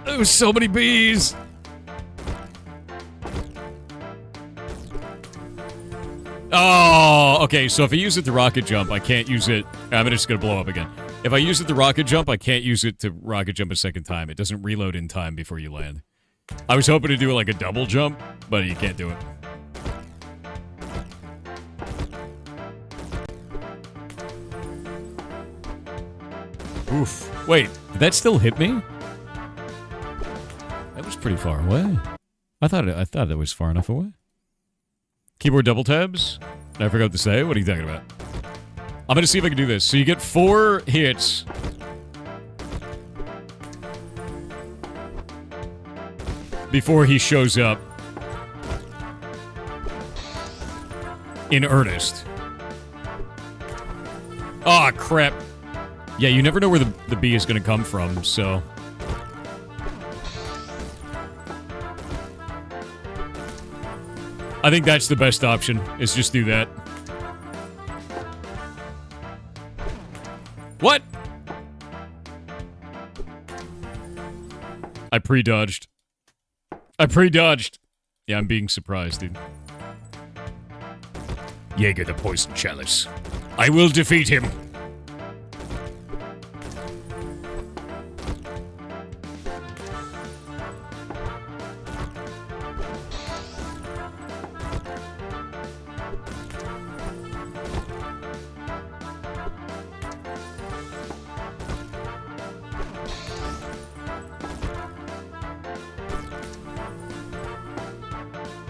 There was so many bees. Oh, okay, so if I use it to rocket jump, I can't use it... I'm just gonna blow up again. If I use it to rocket jump, I can't use it to rocket jump a second time. It doesn't reload in time before you land. I was hoping to do like a double jump, but you can't do it. Oof. Wait, did that still hit me? That was pretty far away. I thought it was far enough away. Keyboard double tabs? I forgot to say. What are you talking about? I'm gonna see if I can do this. So you get 4 hits. Before he shows up. In earnest. Aw, crap. Yeah, you never know where the bee is gonna come from, so... I think that's the best option, is just do that. What? I pre-dodged. Yeah, I'm being surprised, dude. Jaeger the Poison Chalice. I will defeat him.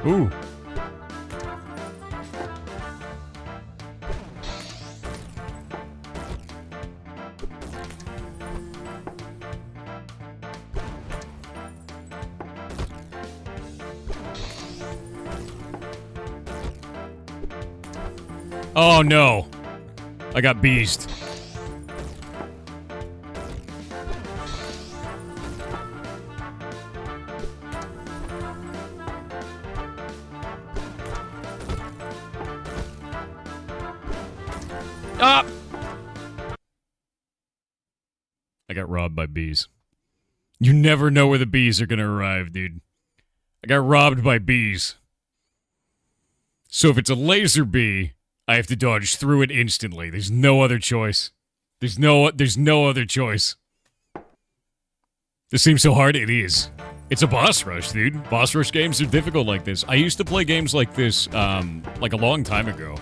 Ooh. Oh no. I got beezed. Ah! I got robbed by bees. You never know where the bees are gonna arrive, dude. I got robbed by bees. So if it's a laser bee, I have to dodge through it instantly. There's no other choice. There's no other choice. This seems so hard. It is. It's a boss rush, dude. Boss rush games are difficult like this. I used to play games like this, like a long time ago.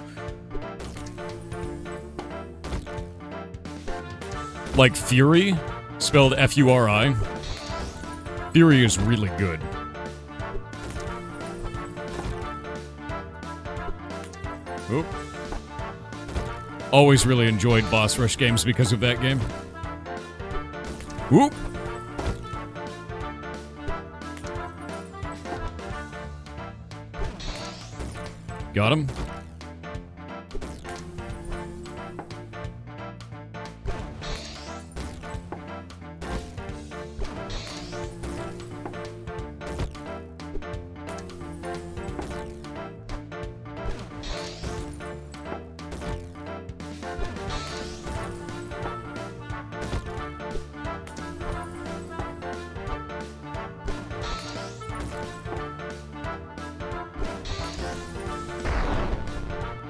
Like Fury, spelled F-U-R-I. Fury is really good. Oop. Always really enjoyed boss rush games because of that game. Whoop. Got him.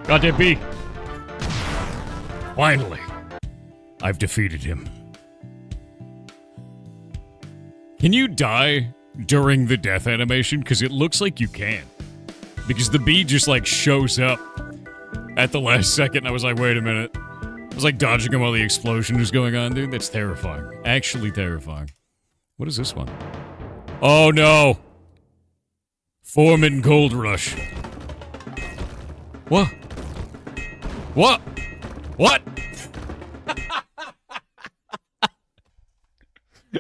Goddamn bee! Finally! I've defeated him. Can you die during the death animation? Because it looks like you can. Because the bee just, like, shows up at the last second. I was like, wait a minute. I was, like, dodging him while the explosion was going on, dude. That's terrifying. Actually terrifying. What is this one? Oh, no! Foreman Gold Rush. What? What? What?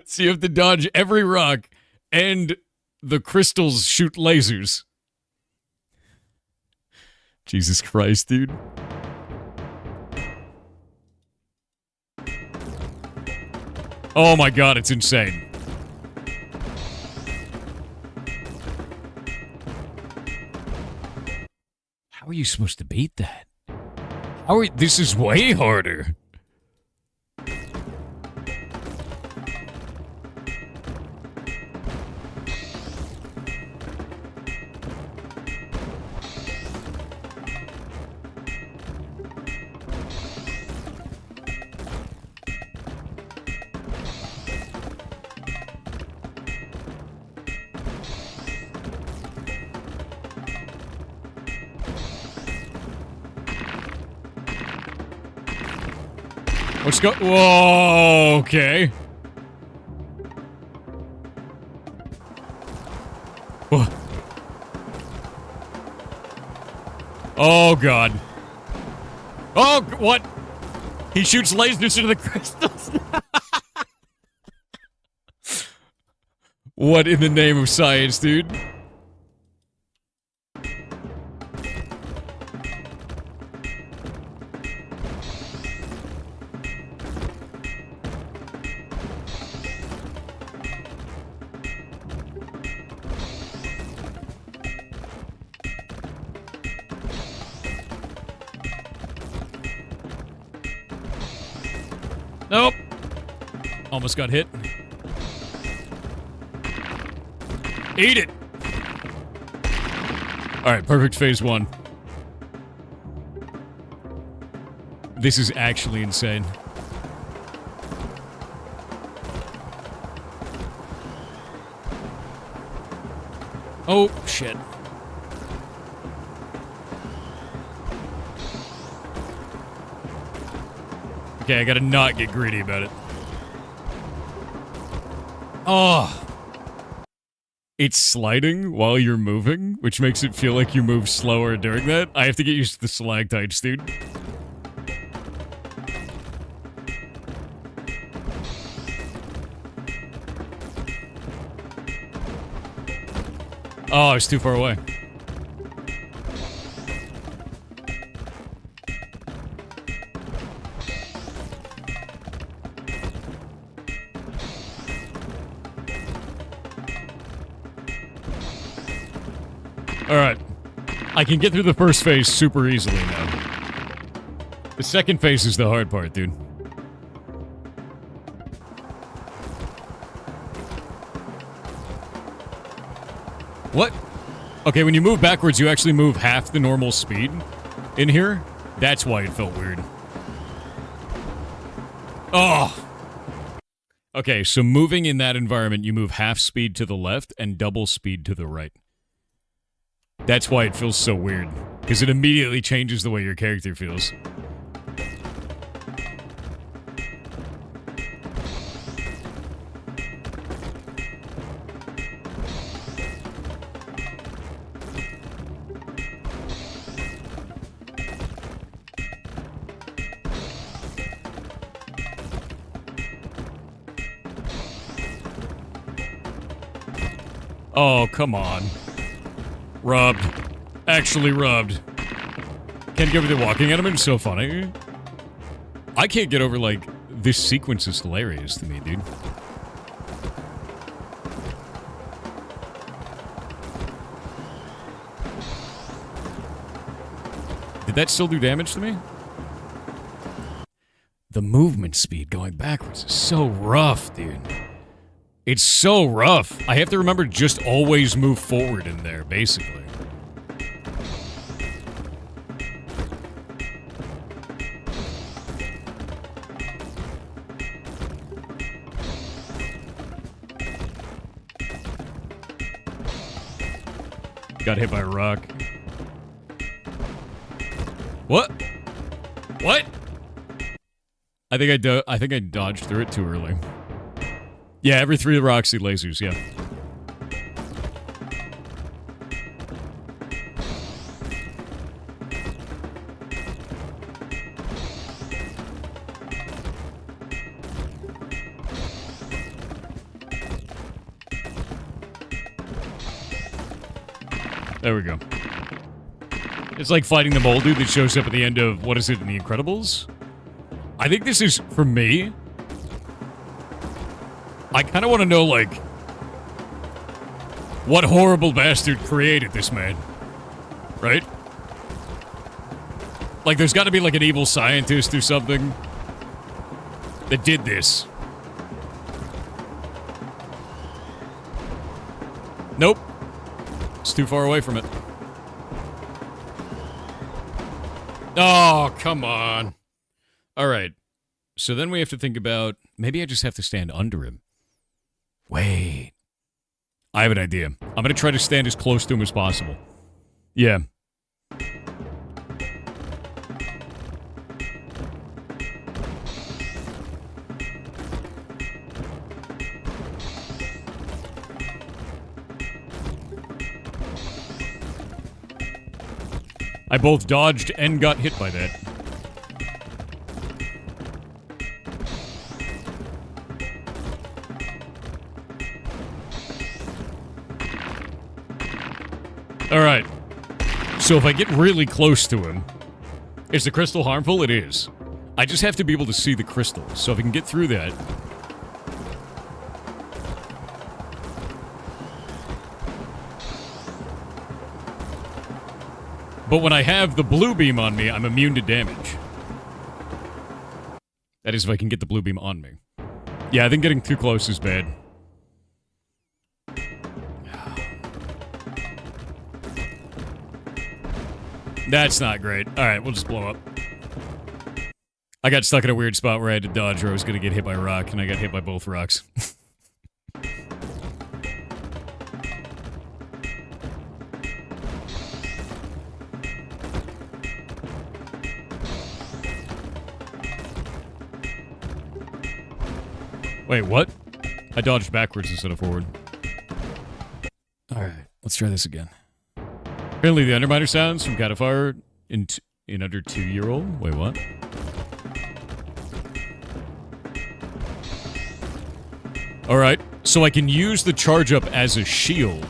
So you have to dodge every rock, and the crystals shoot lasers. Jesus Christ, dude. Oh my god, it's insane. How are you supposed to beat that? This is way harder. What's go- Whoa, okay. Whoa. Oh, God. Oh, what? He shoots lasers into the crystals. What in the name of science, dude? Nope. Almost got hit. Eat it! Alright, perfect phase 1. This is actually insane. Oh, shit. Okay, I gotta not get greedy about it. Oh! It's sliding while you're moving, which makes it feel like you move slower during that. I have to get used to the stalactites, dude. Oh, it's too far away. Alright. I can get through the first phase super easily now. The second phase is the hard part, dude. What? Okay, when you move backwards, you actually move half the normal speed in here. That's why it felt weird. Oh! Okay, so moving in that environment, you move half speed to the left and double speed to the right. That's why it feels so weird, because it immediately changes the way your character feels. Oh, come on. Rubbed. Actually rubbed. Can't get over the walking element. So funny. I can't get over, like, this sequence is hilarious to me, dude. Did that still do damage to me? The movement speed going backwards is so rough, dude. It's so rough. I have to remember just always move forward in there, basically. Got hit by a rock. What? What? I think I dodged through it too early. Yeah, every 3 rocks see lasers, yeah. There we go. It's like fighting the mole dude that shows up at the end of, what is it, in The Incredibles? I think this is, for me, I kind of want to know, like, what horrible bastard created this man, right? Like, there's got to be, like, an evil scientist or something that did this. Nope. It's too far away from it. Oh, come on. All right. So then we have to think about, maybe I just have to stand under him. Wait. I have an idea. I'm going to try to stand as close to him as possible. Yeah. I both dodged and got hit by that. Alright. So if I get really close to him, is the crystal harmful? It is. I just have to be able to see the crystal. So if I can get through that... But when I have the blue beam on me, I'm immune to damage. That is if I can get the blue beam on me. Yeah, I think getting too close is bad. That's not great. Alright, we'll just blow up. I got stuck in a weird spot where I had to dodge or I was gonna get hit by a rock, and I got hit by both rocks. Wait, what? I dodged backwards instead of forward. Alright, let's try this again. Apparently the Underminer sounds from Catafire in under 2-year-old. Wait, what? Alright, so I can use the charge up as a shield.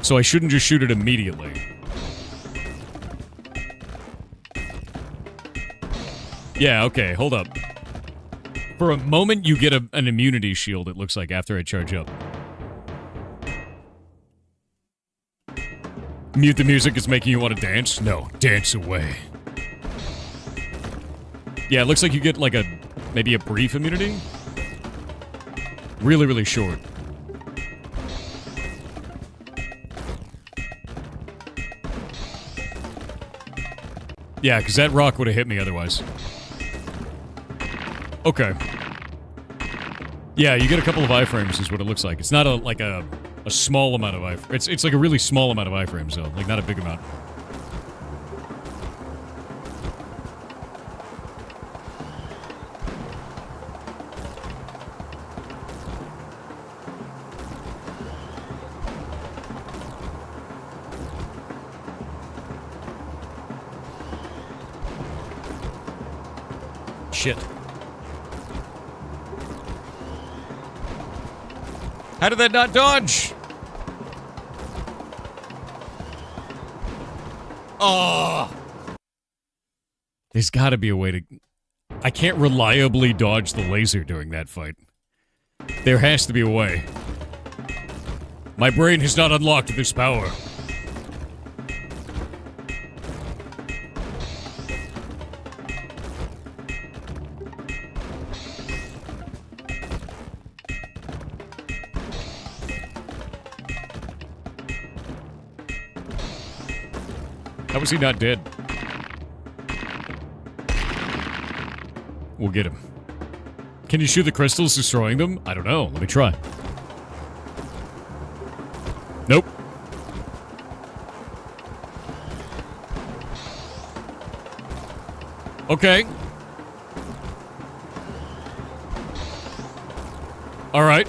So I shouldn't just shoot it immediately. Yeah, okay, hold up. For a moment, you get an immunity shield, it looks like, after I charge up. Mute the music is making you want to dance? No, dance away. Yeah, it looks like you get, like, maybe a brief immunity? Really, really short. Yeah, because that rock would have hit me otherwise. Okay. Yeah, you get a couple of iframes is what it looks like. It's not like a small amount of iframes. It's like a really small amount of iframes, though. Like, not a big amount. Shit. How did that not dodge? Oh! There's gotta be a way to... I can't reliably dodge the laser during that fight. There has to be a way. My brain has not unlocked this power. How was he not dead? We'll get him. Can you shoot the crystals destroying them? I don't know. Let me try. Nope. Okay. Alright.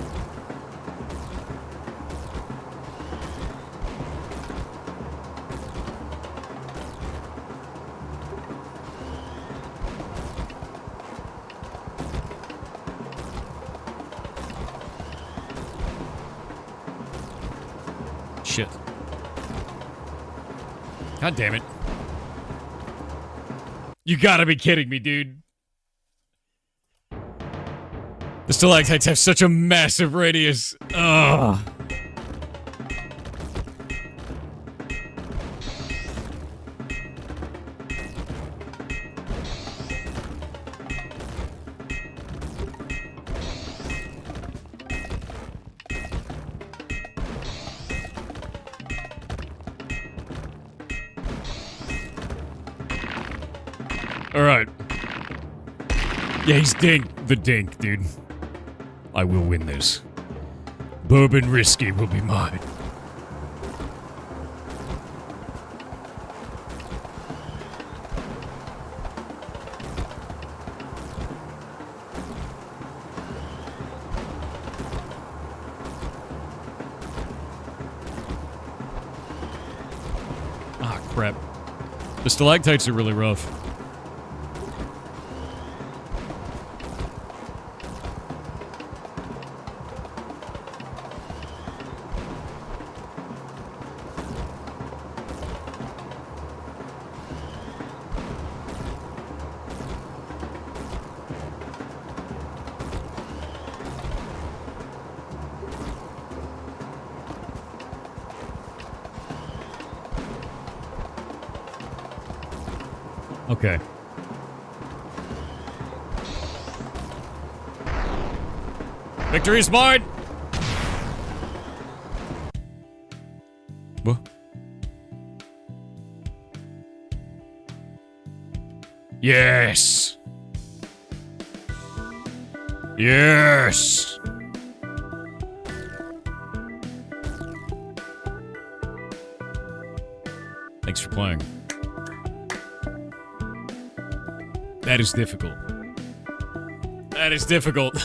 Shit. God damn it. You gotta be kidding me, dude. The stalactites have such a massive radius. Ugh. Alright. Yeah, he's the dink, dude. I will win this. Bourbon Risky will be mine. Ah, crap. The stalactites are really rough. Okay. Victory is mine! What? Yes! Yes! Thanks for playing. That is difficult. That is difficult.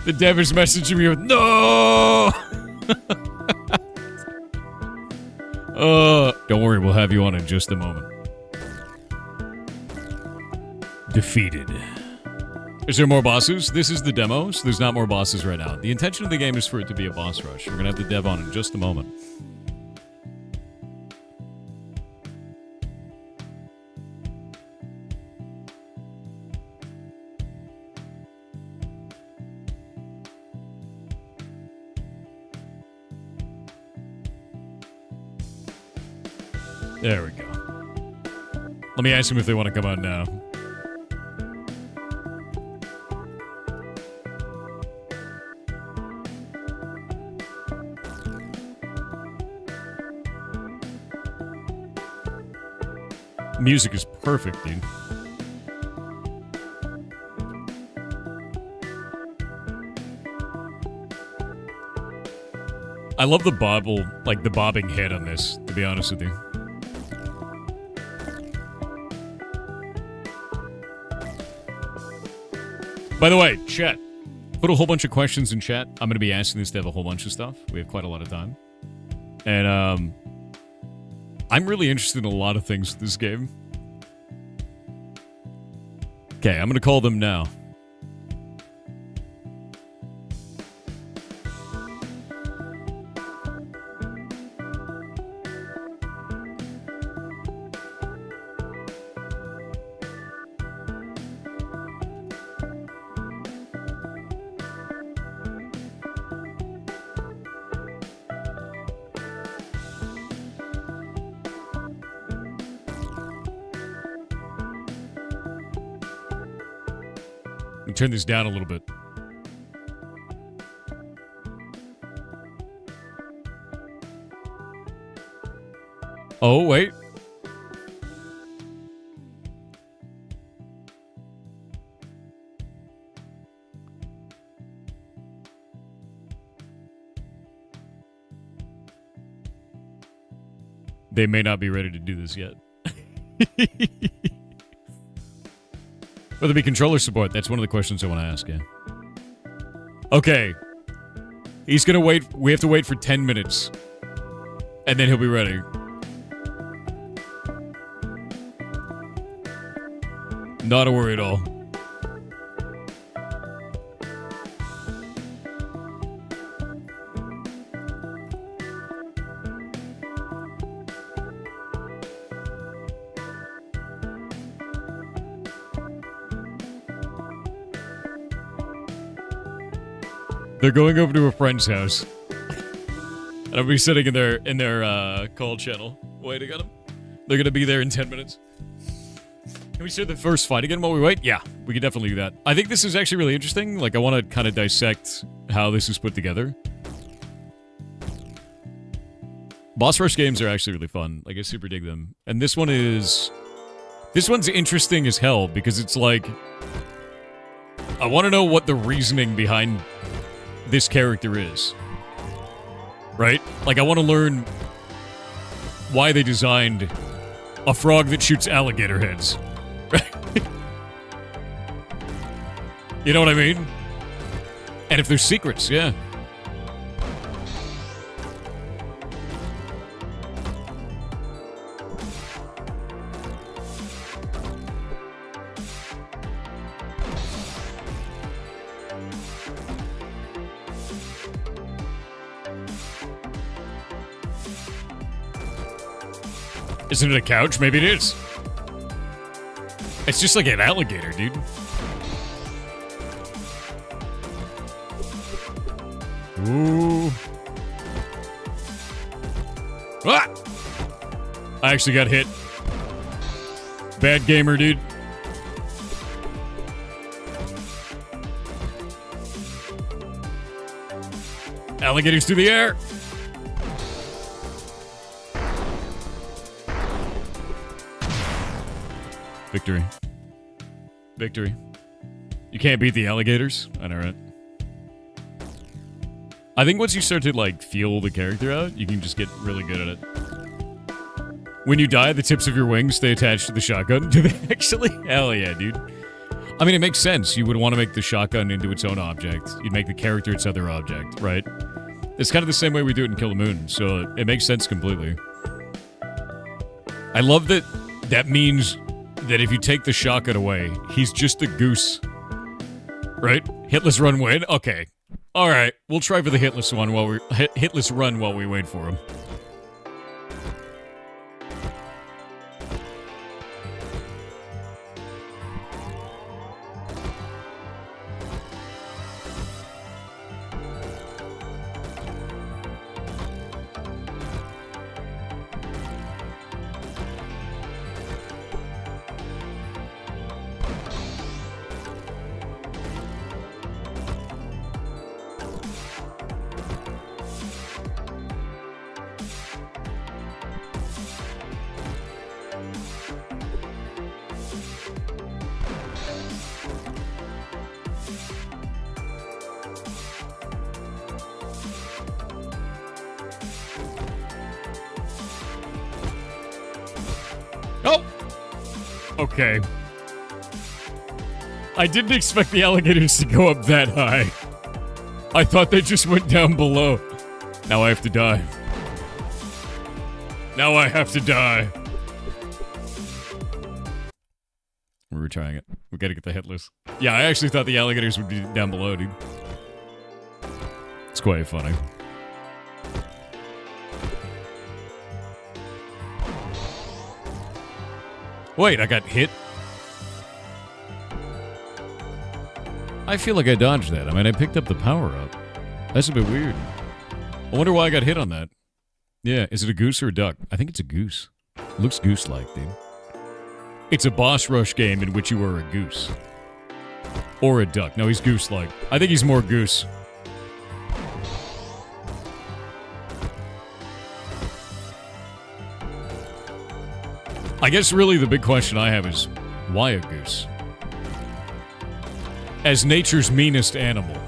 The dev is messaging me with, no! Don't worry, we'll have you on in just a moment. Defeated. Is there more bosses? This is the demo, so there's not more bosses right now. The intention of the game is for it to be a boss rush. We're gonna have the dev on in just a moment. There we go. Let me ask them if they want to come on now. Music is perfect, dude. I love the bobble, like the bobbing head on this, to be honest with you. By the way, chat, put a whole bunch of questions in chat. I'm going to be asking this dev a whole bunch of stuff. We have quite a lot of time. And, I'm really interested in a lot of things with this game. Okay, I'm going to call them now. Turn this down a little bit. Oh, wait. They may not be ready to do this yet. Will there be controller support? That's one of the questions I want to ask you. Okay. He's gonna wait. We have to wait for 10 minutes. And then he'll be ready. Not a worry at all. They're going over to a friend's house. And I'll be sitting in their call channel waiting on them. They're gonna be there in 10 minutes. Can we start the first fight again while we wait? Yeah, we can definitely do that. I think this is actually really interesting. Like, I want to kind of dissect how this is put together. Boss rush games are actually really fun. Like, I super dig them. And this one's interesting as hell because it's like, I want to know what the reasoning behind this character is. Right? Like, I want to learn why they designed a frog that shoots alligator heads. You know what I mean? And if there's secrets, yeah. Isn't it a couch? Maybe it is. It's just like an alligator, dude. Ooh. Ah! I actually got hit. Bad gamer, dude. Alligators through the air. Victory. Victory. You can't beat the alligators. I know, right? I think once you start to, like, feel the character out, you can just get really good at it. When you die, the tips of your wings stay attached to the shotgun. Do they actually? Hell yeah, dude. I mean, it makes sense. You would want to make the shotgun into its own object. You'd make the character its other object, right? It's kind of the same way we do it in Kill the Moon, so it makes sense completely. I love that that means that if you take the shotgun away, he's just a goose. Right? Hitless run win? Okay. Alright, we'll try for the hitless one while we hitless run while we wait for him. Okay. I didn't expect the alligators to go up that high. I thought they just went down below. Now I have to die. Now I have to die. We're retrying it. We gotta get the hitless. Yeah, I actually thought the alligators would be down below, dude. It's quite funny. Wait, I got hit? I feel like I dodged that. I mean, I picked up the power-up. That's a bit weird. I wonder why I got hit on that. Yeah, is it a goose or a duck? I think it's a goose. Looks goose-like, dude. It's a boss rush game in which you are a goose. Or a duck. No, he's goose-like. I think he's more goose. I guess really the big question I have is, why a goose? As nature's meanest animal.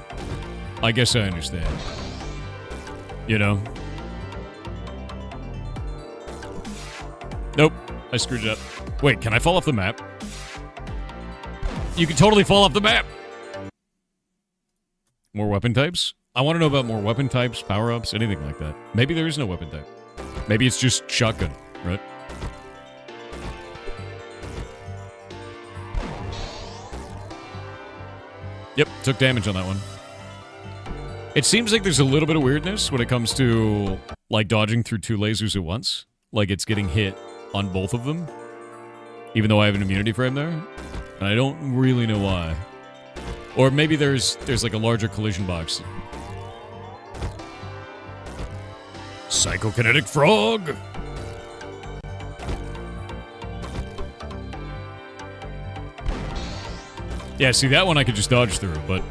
I guess I understand. You know? Nope. I screwed it up. Wait, can I fall off the map? You can totally fall off the map! More weapon types? I want to know about more weapon types, power-ups, anything like that. Maybe there is no weapon type. Maybe it's just shotgun, right? Yep, took damage on that one. It seems like there's a little bit of weirdness when it comes to, like, dodging through two lasers at once. Like, it's getting hit on both of them. Even though I have an immunity frame there. And I don't really know why. Or maybe there's like, a larger collision box. Psychokinetic frog! Yeah, see, that one I could just dodge through, but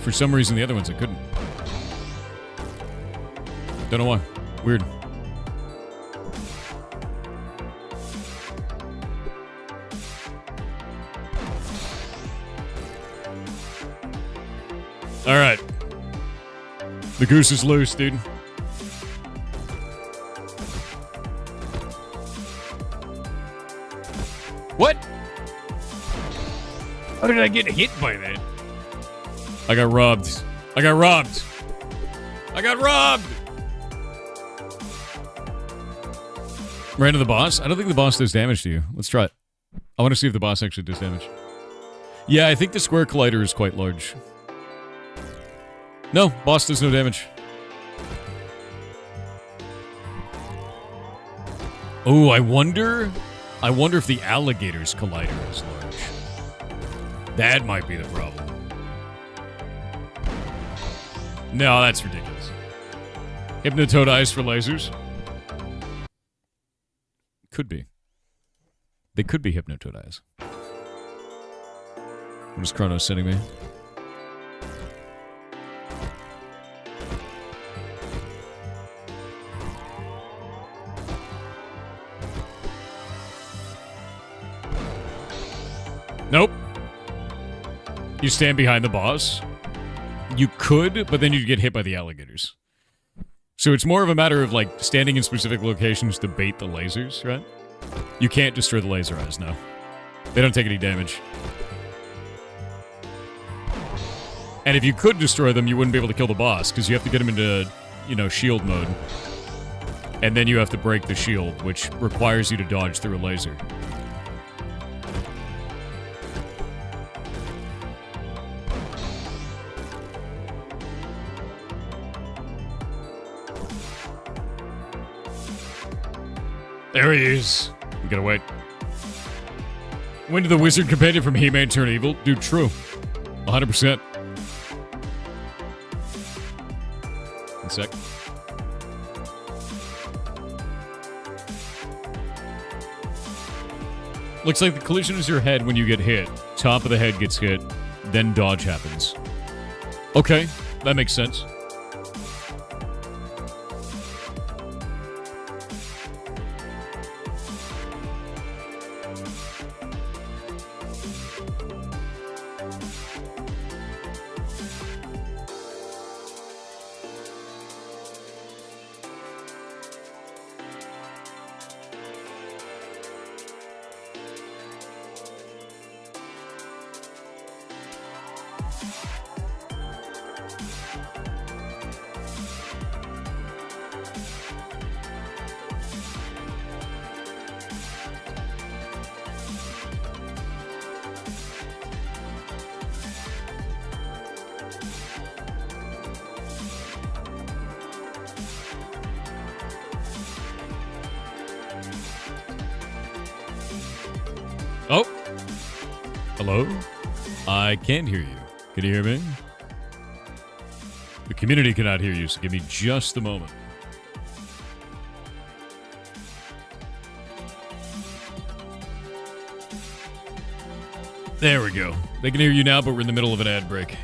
for some reason the other ones I couldn't. Don't know why. Weird. Alright. The goose is loose, dude. What? How did I get hit by that? I got robbed. I got robbed. I got robbed! Ran into the boss? I don't think the boss does damage to you. Let's try it. I want to see if the boss actually does damage. Yeah, I think the square collider is quite large. No, boss does no damage. Oh, I wonder if the alligator's collider is large. That might be the problem. No, that's ridiculous. Hypnotoad eyes for lasers? Could be. They could be Hypnotoad eyes. What is Chronos sending me? Nope. You stand behind the boss. You could, but then you'd get hit by the alligators. So it's more of a matter of, like, standing in specific locations to bait the lasers, right? You can't destroy the laser eyes, no. They don't take any damage. And if you could destroy them, you wouldn't be able to kill the boss, because you have to get him into, you know, shield mode. And then you have to break the shield, which requires you to dodge through a laser. There he is. We gotta wait. When did the wizard companion from He-Man turn evil? Dude, true. 100%. One sec. Looks like the collision is your head when you get hit. Top of the head gets hit, then dodge happens. Okay, that makes sense. Oh. Hello? I can't hear you. Can you hear me? The community cannot hear you, so give me just a moment. There we go. They can hear you now, but we're in the middle of an ad break.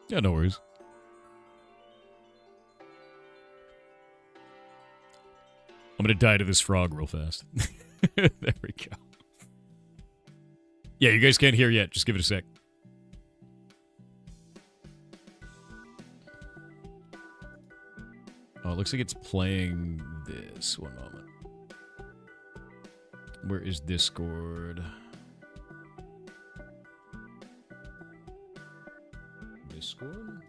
Yeah, no worries. I'm gonna die to this frog real fast. There we go. Yeah, you guys can't hear yet. Just give it a sec. Oh, it looks like it's playing this. One moment. Where is Discord? Discord?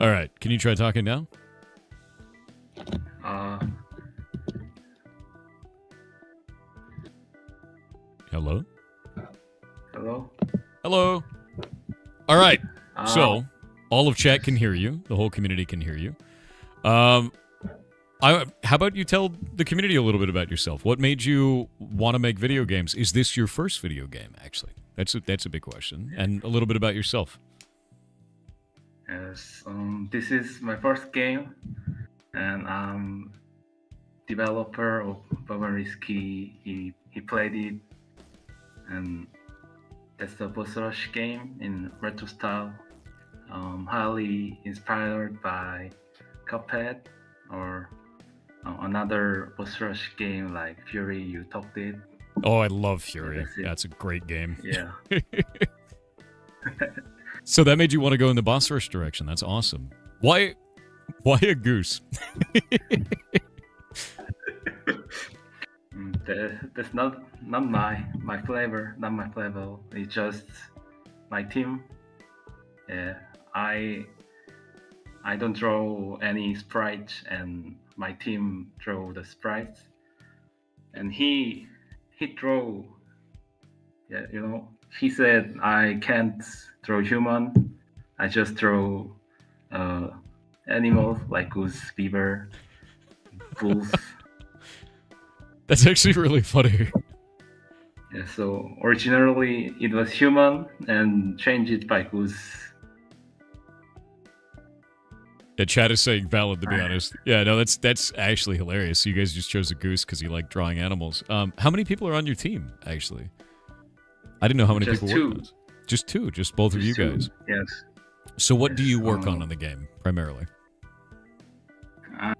Alright, can you try talking now? Hello? Hello? Hello? Alright, so, all of chat can hear you. The whole community can hear you. How about you tell the community a little bit about yourself? What made you want to make video games? Is this your first video game, actually? That's a big question. And a little bit about yourself. Yes, this is my first game, and I'm developer of Bavariski. He played it, and that's the boss rush game in retro style. Highly inspired by Cuphead or another boss rush game like Fury. You talked it. Oh, I love Fury. That's a great game. Yeah. So that made you want to go in the boss rush direction. That's awesome. Why a goose? That's not my flavor. Not my flavor. It's just my team. Yeah, I don't draw any sprites, and my team draw the sprites. And he he throw. Yeah, he said I can't throw human. I just throw animals like goose, beaver, bulls. That's actually really funny. Yeah, so originally it was human and changed it by goose. Yeah, chat is saying valid, to be honest. Yeah, no, that's actually hilarious. You guys just chose a goose because you like drawing animals. How many people are on your team, actually? I didn't know how many Just people two. worked on this. Just two, just both of you Two, guys. Yes. So what do Yes, you work on in the game, primarily?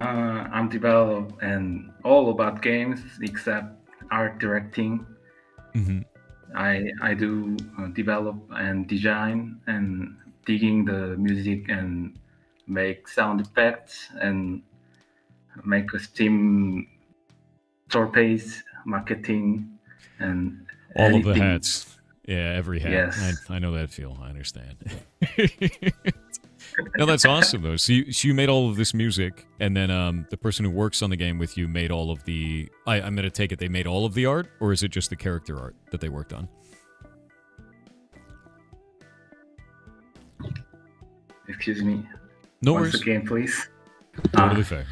I'm develop and all about games except art directing. Mm-hmm. I do develop and design and digging the music and make sound effects and make a Steam store page, marketing, and All editing. of the hats. Yeah, every hat. Yes. I know that feel. I understand. No, that's awesome, though. So you made all of this music, and then the person who works on the game with you made all of the... I'm going to take it they made all of the art, or is it just the character art that they worked on? Excuse me. No Once worries. again, please. Totally fair.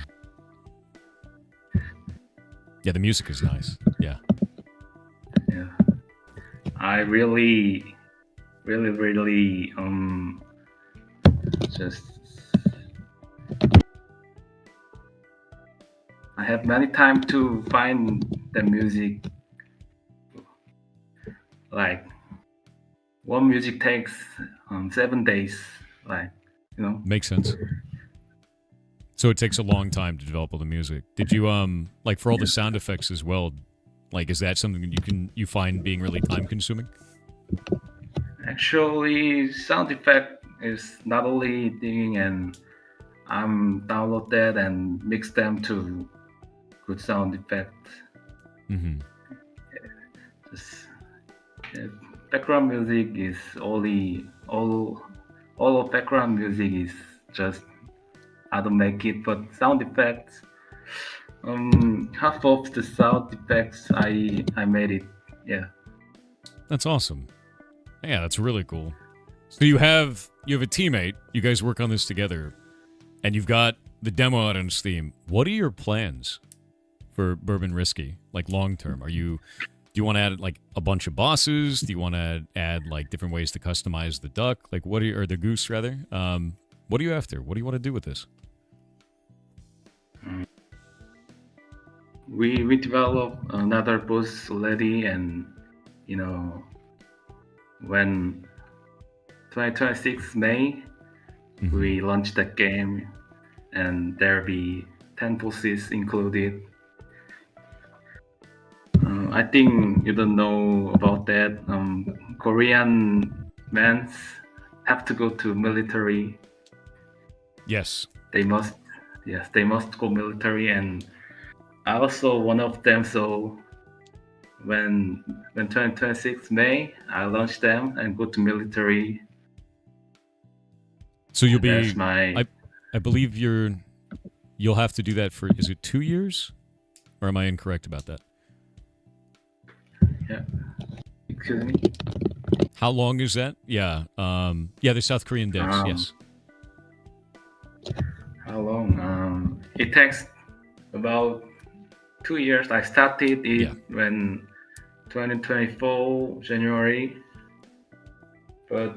Yeah, the music is nice. Yeah. Yeah. I really just I have many time to find the music. Like one music takes 7 days. Like Makes sense. So it takes a long time to develop all the music. Did you like for all the sound effects as well? Like, is that something that you find being really time consuming? Actually, sound effect is not only thing, and I'm download that and mix them to good sound effects. Mm-hmm. Just, background music is all of background music is just how to make it, but sound effects. Half of the sound effects I made it. Yeah. That's awesome. Yeah, that's really cool. So you have a teammate. You guys work on this together, and you've got the demo out on Steam. What are your plans for Bourbon Risky? Like long term, do you want to add like a bunch of bosses? Do you want to add like different ways to customize the duck? Like or the goose rather? What are you after? What do you want to do with this? We develop another boss already, and when 2026 May, we launch the game, and there'll be 10 bosses included. I think you don't know about that. Korean men have to go to military. Yes. They must go military, and I also one of them. So when 2026 May, I launch them and go to military. So you'll be. That's my. I believe you'll have to do that for. Is it 2 years, or am I incorrect about that? Yeah. Excuse me. How long is that? Yeah. Yeah, the South Korean devs. Yes. How long? It takes about 2 years. I started it when 2024 January, but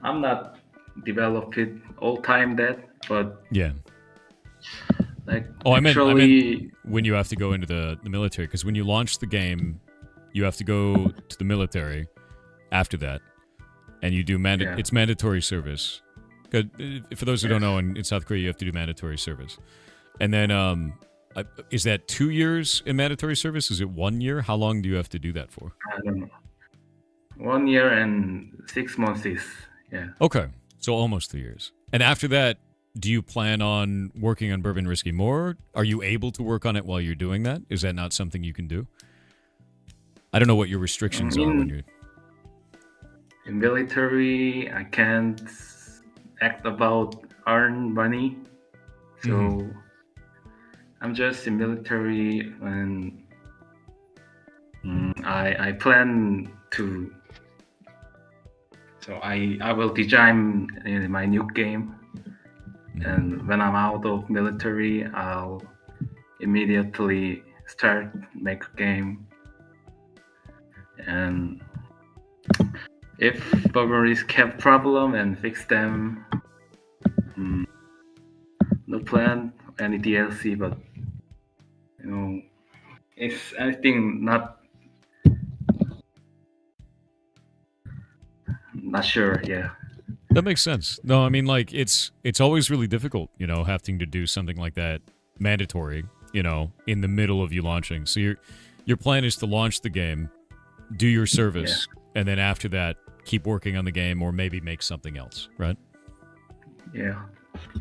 I'm not developing all time that. But yeah, like I meant when you have to go into the military, because when you launch the game, you have to go to the military after that, and you do it's mandatory service. For those who don't know, in South Korea, you have to do mandatory service. And then, is that 2 years in mandatory service? Is it 1 year? How long do you have to do that for? I don't know. 1 year and 6 months is, yeah. Okay, so almost 2 years. And after that, do you plan on working on Bourbon Risky more? Are you able to work on it while you're doing that? Is that not something you can do? I don't know what your restrictions are when you're... In military, I can't act about earn money. So I'm just in military, and I plan to. So I will design my new game, and when I'm out of military, I'll immediately start make a game. And if buggeries have problem and fix them, no plan any DLC, but it's I think not sure. Yeah. That makes sense. No, I mean, like, it's always really difficult, having to do something like that mandatory, in the middle of you launching. So your plan is to launch the game, do your service, and then after that, keep working on the game or maybe make something else, right? Yeah.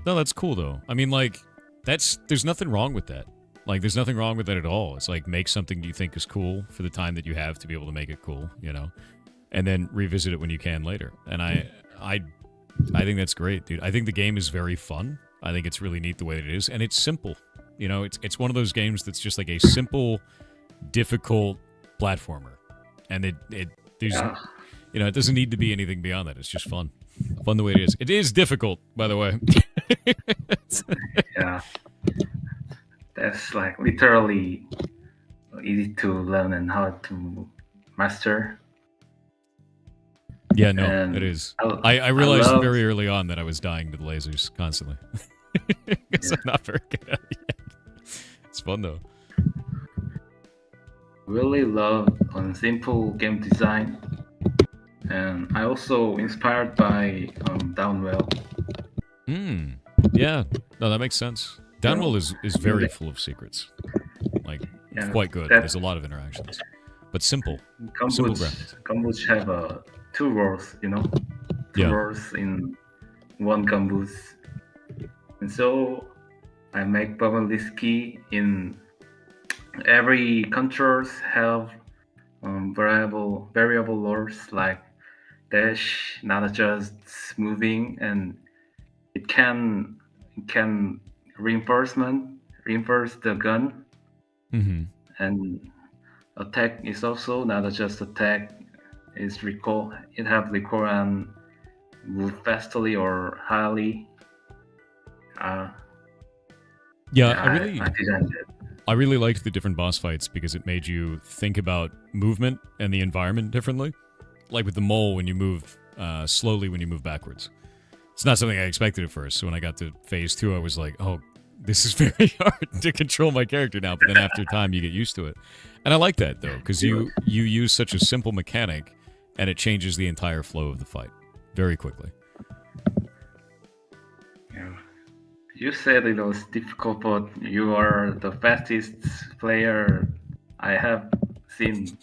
No, that's cool, though. I mean, like, there's nothing wrong with that. Like, there's nothing wrong with that at all. It's like, make something you think is cool for the time that you have to be able to make it cool, and then revisit it when you can later. And I think that's great, dude. I think the game is very fun. I think it's really neat the way that it is, and it's simple. It's one of those games that's just like a simple, difficult platformer, and it doesn't need to be anything beyond that. It's just fun the way it is. It is difficult, by the way. Yeah, that's like literally easy to learn and hard to master. Yeah, no, And it is. I realized very early on that I was dying to the lasers constantly. Because I'm not very good at it yet. It's fun, though. Really love on simple game design. And I also inspired by Downwell. Yeah, no, that makes sense. Downwell is very full of secrets. Like, quite good. There's a lot of interactions. But simple. Simple graphics. Gumboos have two worlds, two worlds in one Gumboos. And so I make Bubble-Lisky in every controls have variable roles like dash, not just moving, and it can reinforce the gun, and attack is also not just attack. It's recall. It have recall and move fastly or highly. I really liked the different boss fights because it made you think about movement and the environment differently. Like with the mole, when you move slowly when you move backwards. It's not something I expected at first. So when I got to phase 2, I was like, oh, this is very hard to control my character now. But then after time, you get used to it. And I like that, though, because you use such a simple mechanic, and it changes the entire flow of the fight very quickly. Yeah. You said it was difficult, but you are the fastest player I have seen.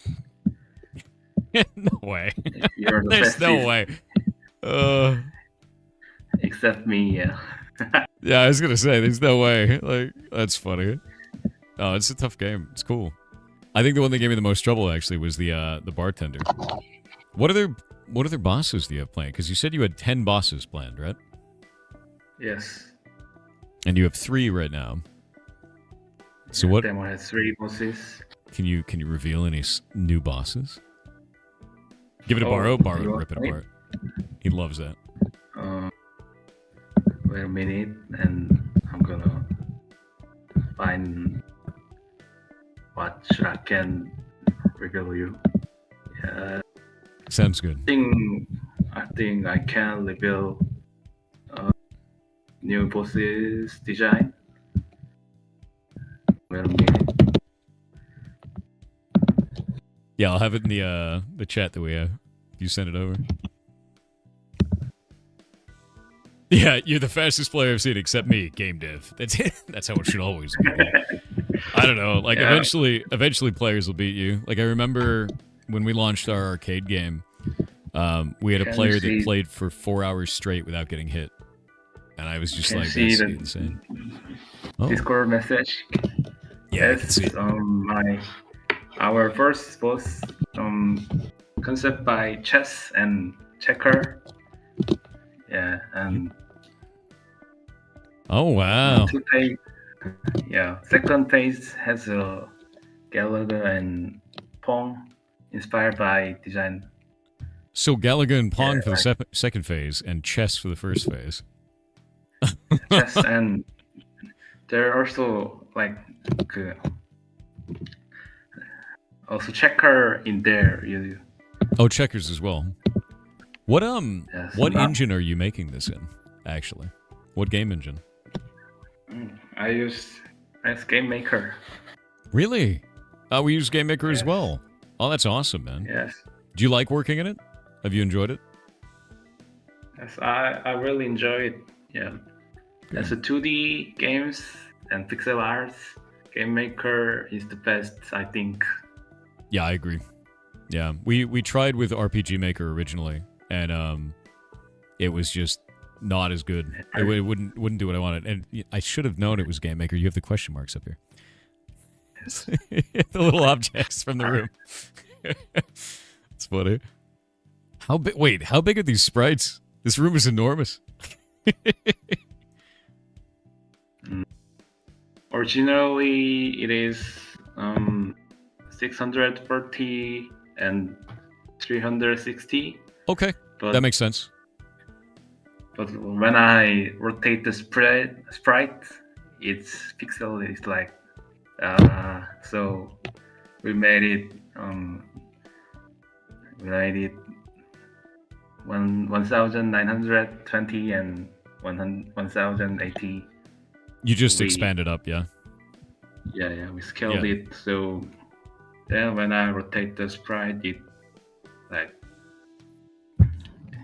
No way. You're the There's fastest. no way. Except me, yeah. Yeah, I was gonna say, there's no way. Like, that's funny. Oh, it's a tough game. It's cool. I think the one that gave me the most trouble actually was the bartender. What other bosses do you have planned? Because you said you had 10 bosses planned, right? Yes. And you have 3 right now. So yeah, what? Demo has 3 bosses. Can you reveal any new bosses? Give it a Borrow. Borrow, rip it apart. He loves that. Wait a minute, and I'm gonna find what I can reveal you. Yeah. Sounds good. I think I can reveal new bosses design. Wait a minute. Yeah, I'll have it in the chat that we have. You send it over. Yeah, you're the fastest player I've seen, except me, game dev. That's it. That's how it should always be. I don't know. Like, eventually players will beat you. Like, I remember when we launched our arcade game, we had a player that played for 4 hours straight without getting hit. And I was just like, that's insane. Discord message. Yeah, I can see it. Our first boss concept by chess and checker. Yeah, and oh wow. Second phase has a Gallagher and Pong. inspired by design. So Galaga and Pong Yeah, for the second phase, and chess for the first phase. chess, and there are also like also checker in there. Oh, checkers as well. What Yes, what engine are you making this in? Actually, what game engine? I use Game Maker. Really? We use Game Maker as Yes. well. Oh, that's awesome, man. Yes, Do you like working in it? Have you enjoyed it? yes, I really enjoy it. Yeah, as a 2D games and pixel arts, Game Maker is the best, I think. Yeah, I agree. Yeah, we tried with RPG Maker originally, and it was just not as good. It wouldn't do what I wanted, and I should have known it was Game Maker. You have the question marks up here. Yes. The little objects from the room. It's funny. Wait, how big are these sprites? This room is enormous. Originally, it is 630 and 360. Okay, But that makes sense. But when I rotate the sprite, its pixel is like so we made it 1920 and 1080. You just expanded up, yeah. Yeah, we scaled it. So then when I rotate the sprite, it like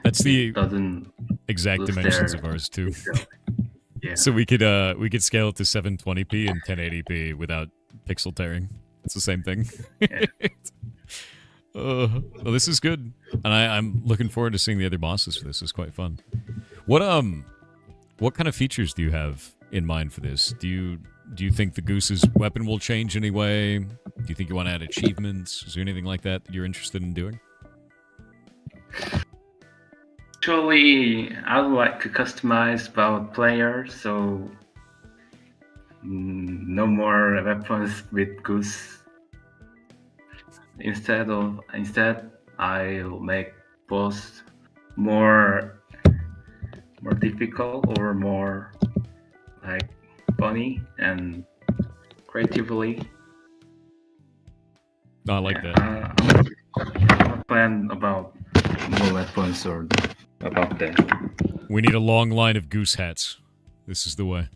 that's the doesn't exact lose dimensions their of ours too. pixel. Yeah. So we could scale it to 720p and 1080p without pixel tearing. It's the same thing. Yeah. Well, this is good, and I'm looking forward to seeing the other bosses for this. It's quite fun. What kind of features do you have in mind for this? Do you think the Goose's weapon will change anyway? Do you think you want to add achievements? Is there anything like that you're interested in doing? Actually, I would like to customize about players, so no more weapons with Goose. Instead, I'll make boss more difficult or more like funny and creatively. I like that. I plan about more weapons or about them. We need a long line of goose hats. This is the way.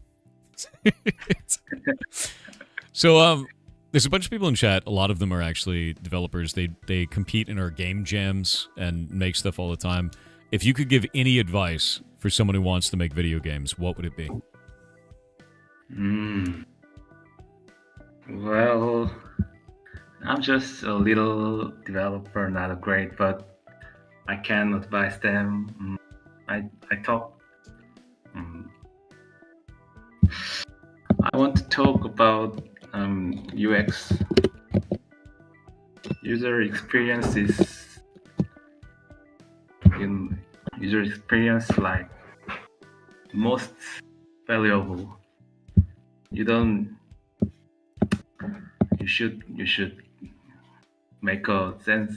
So, there's a bunch of people in chat. A lot of them are actually developers. They compete in our game jams and make stuff all the time. If you could give any advice for someone who wants to make video games, what would it be? Well, I'm just a little developer, not a great, but I can advise them. I talk. I want to talk about UX. User experiences. In user experience, like most valuable. You should make a sense.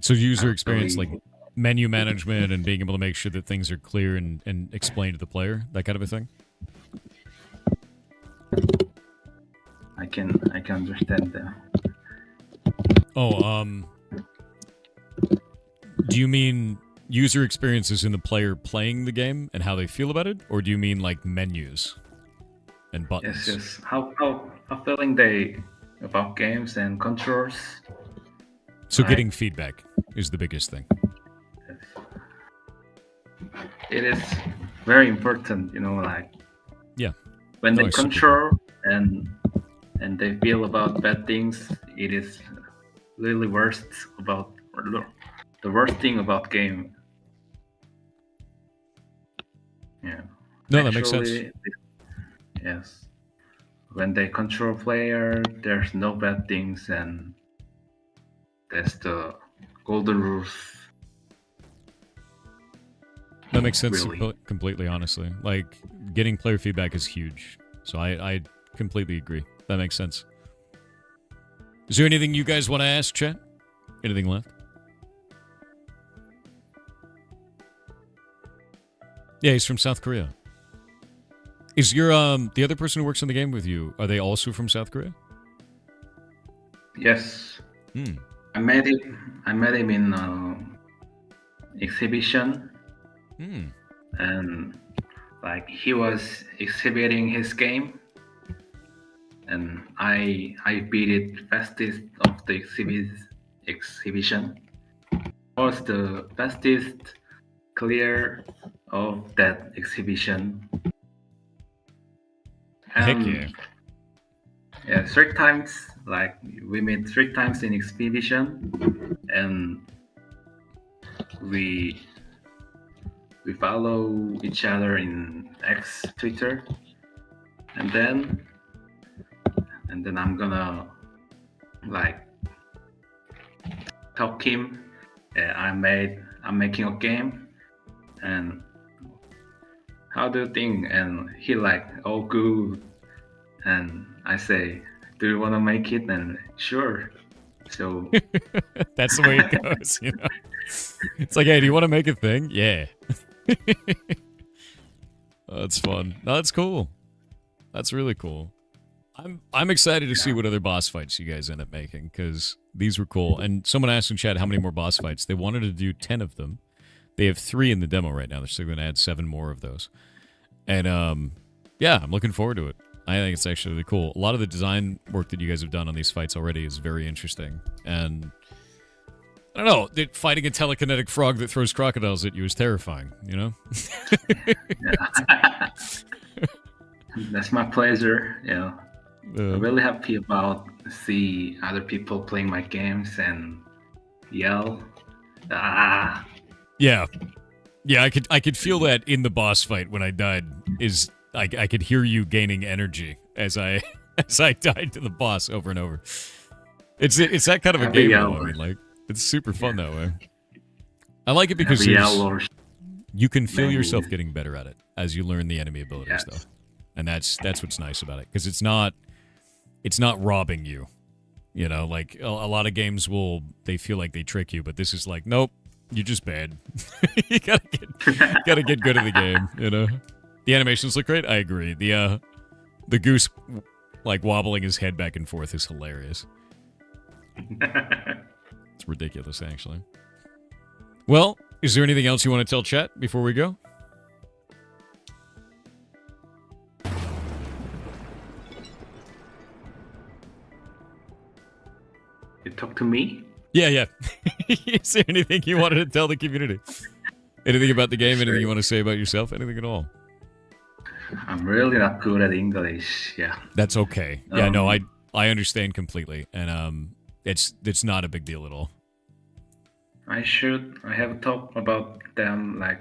So user experience, like menu management and being able to make sure that things are clear and explained to the player, that kind of a thing? I can understand that. Oh, do you mean user experiences in the player playing the game and how they feel about it? Or do you mean like menus and buttons? Yes. How feeling they about games and controls. So getting feedback is the biggest thing. It is very important, like when they control and they feel about bad things, it is really the worst thing about game. Yeah. No, that makes sense. Yes. When they control player, there's no bad things, and that's the golden rules. That makes sense really. Completely, honestly. Like, getting player feedback is huge. So I completely agree. That makes sense. Is there anything you guys want to ask, chat? Anything left? Yeah, he's from South Korea. Is your the other person who works on the game with you, are they also from South Korea? Yes. I met him in exhibition. And like he was exhibiting his game, and I beat it fastest of the exhibition. I was the fastest clear of that exhibition. Heck yeah. Yeah, 3 times, like we met 3 times in exhibition, and we follow each other in X Twitter, and then I'm gonna like talk him. I'm making a game, and how do you think? And he like, oh good, and I say, do you want to make it? And sure. So that's the way it goes, you know. It's like, hey, do you want to make a thing? Yeah. Oh, that's fun. No, that's cool. That's really cool. I'm excited to see what other boss fights you guys end up making, because these were cool. And someone asked in chat how many more boss fights. They wanted to do 10 of them. They have 3 in the demo right now. They're still going to add 7 more of those. And yeah, I'm looking forward to it. I think it's actually really cool. A lot of the design work that you guys have done on these fights already is very interesting. And I don't know, fighting a telekinetic frog that throws crocodiles at you is terrifying, you know? That's my pleasure, you know. I'm really happy about see other people playing my games and yell. Ah. Yeah. Yeah, I could feel that in the boss fight when I died. I could hear you gaining energy as I died to the boss over and over. It's that kind of a game though. I mean, like, it's super fun that way. I like it because you can feel yourself getting better at it as you learn the enemy abilities though. And that's what's nice about it, because it's not robbing you. You know, like a lot of games they feel like they trick you, but this is like, nope, you're just bad. You gotta get good at the game, you know. The animations look great. I agree. The goose like wobbling his head back and forth is hilarious. It's ridiculous, actually. Well, is there anything else you want to tell chat before we go? You talk to me? Yeah. Is there anything you wanted to tell the community? Anything about the game? Anything you want to say about yourself? Anything at all? I'm really not good at English. Yeah. That's okay. Yeah, no, I understand completely, and it's not a big deal at all. I have a talk about them like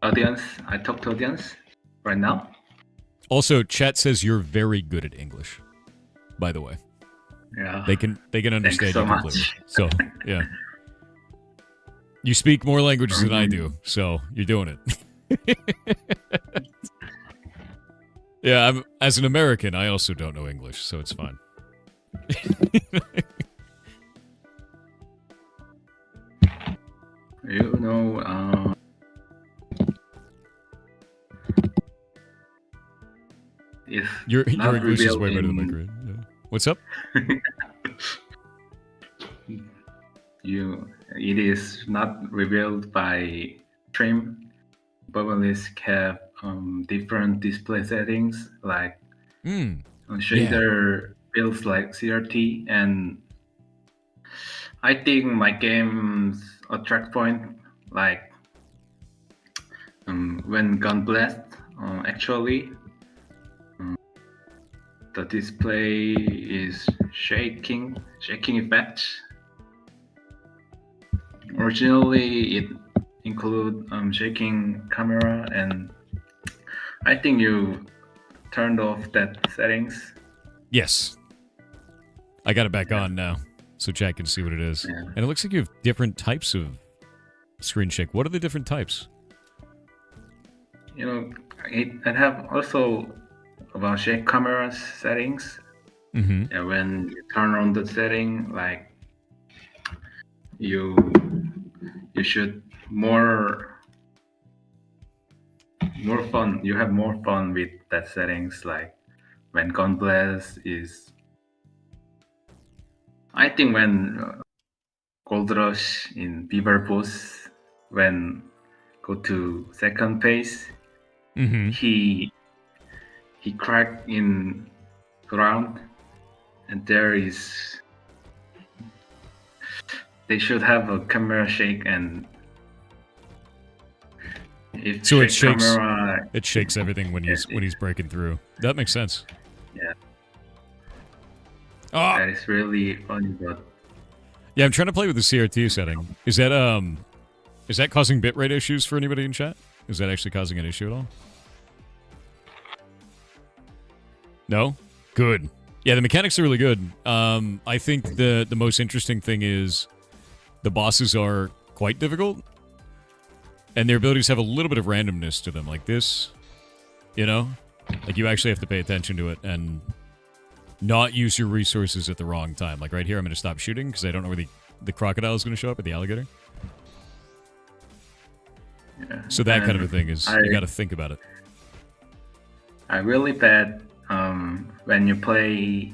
audience. I talk to audience right now. Also, chat says you're very good at English. By the way. Yeah. They can understand so you completely. Much. So yeah. You speak more languages than I do, so you're doing it. Yeah, as an American, I also don't know English, so it's fine. You know, your English is way better than my grade. Yeah. What's up? It is not revealed by trim. Bubbles have different display settings, like shader builds like CRT, and I think my game's attract point, like when gun blast, actually the display is shaking effect. Originally, it include shaking camera, and I think you turned off that settings. Yes, I got it back on now, so chat can see what it is. Yeah. And it looks like you have different types of screen shake. What are the different types? You know, it have also about shake camera settings. Mm-hmm. Yeah, when you turn on the setting, like you should more fun. You have more fun with that settings. Like when gun blast is, I think when Gold Rush in Beaver Boost, when go to second phase, Mm-hmm. he cracked in ground, and they should have a camera shake, and if So shake camera, it shakes everything when he's breaking through. That makes sense. yeah, Oh, that is really funny. But yeah, I'm trying to play with the CRT setting. Is that causing bitrate issues for anybody in chat? Is that actually causing an issue at all? No? Good. Yeah, the mechanics are really good. I think the most interesting thing is the bosses are quite difficult, and their abilities have a little bit of randomness to them, like this. You know? Like, you actually have to pay attention to it and not use your resources at the wrong time. Like, right here, I'm going to stop shooting because I don't know where the crocodile is going to show up, or the alligator. yeah. So that kind of a thing is, you got to think about it. I really bet when you play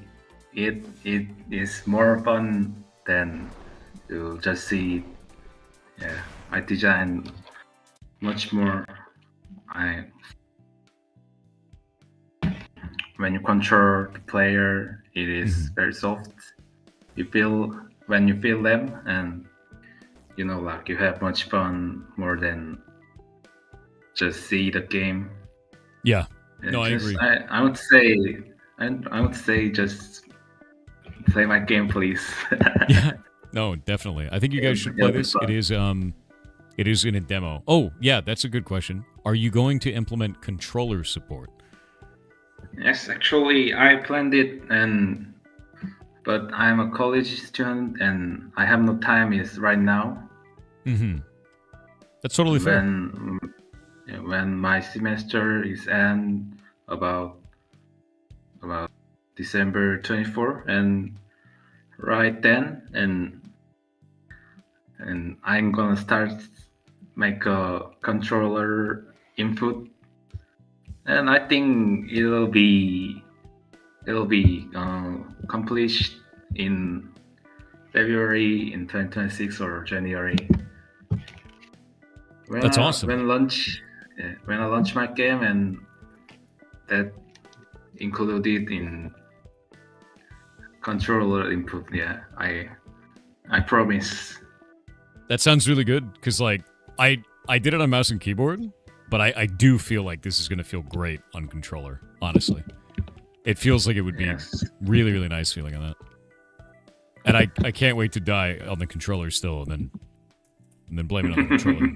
it is more fun than you just see it. Yeah, I design much more. When you control the player, it is very soft. When you feel them, and like you have much fun more than just see the game. Yeah. No, I agree. I would say just play my game, please. Yeah. No, definitely. I think you guys should play this. It is in a demo. Oh, yeah, that's a good question. Are you going to implement controller support? Yes, actually, I planned it, but I'm a college student and I have no time right now. Mm-hmm. That's totally fair. When my semester is end about December 24, and right then, and I'm gonna start make a controller input, and I think it'll be accomplished in February in 2026 or January. That's awesome. When I launch my game, and that included in controller input. Yeah, I promise. That sounds really good, because like I did it on mouse and keyboard, but I do feel like this is going to feel great on controller, honestly. It feels like it would be really, really nice feeling on that. And I can't wait to die on the controller still, and then blame it on the controller.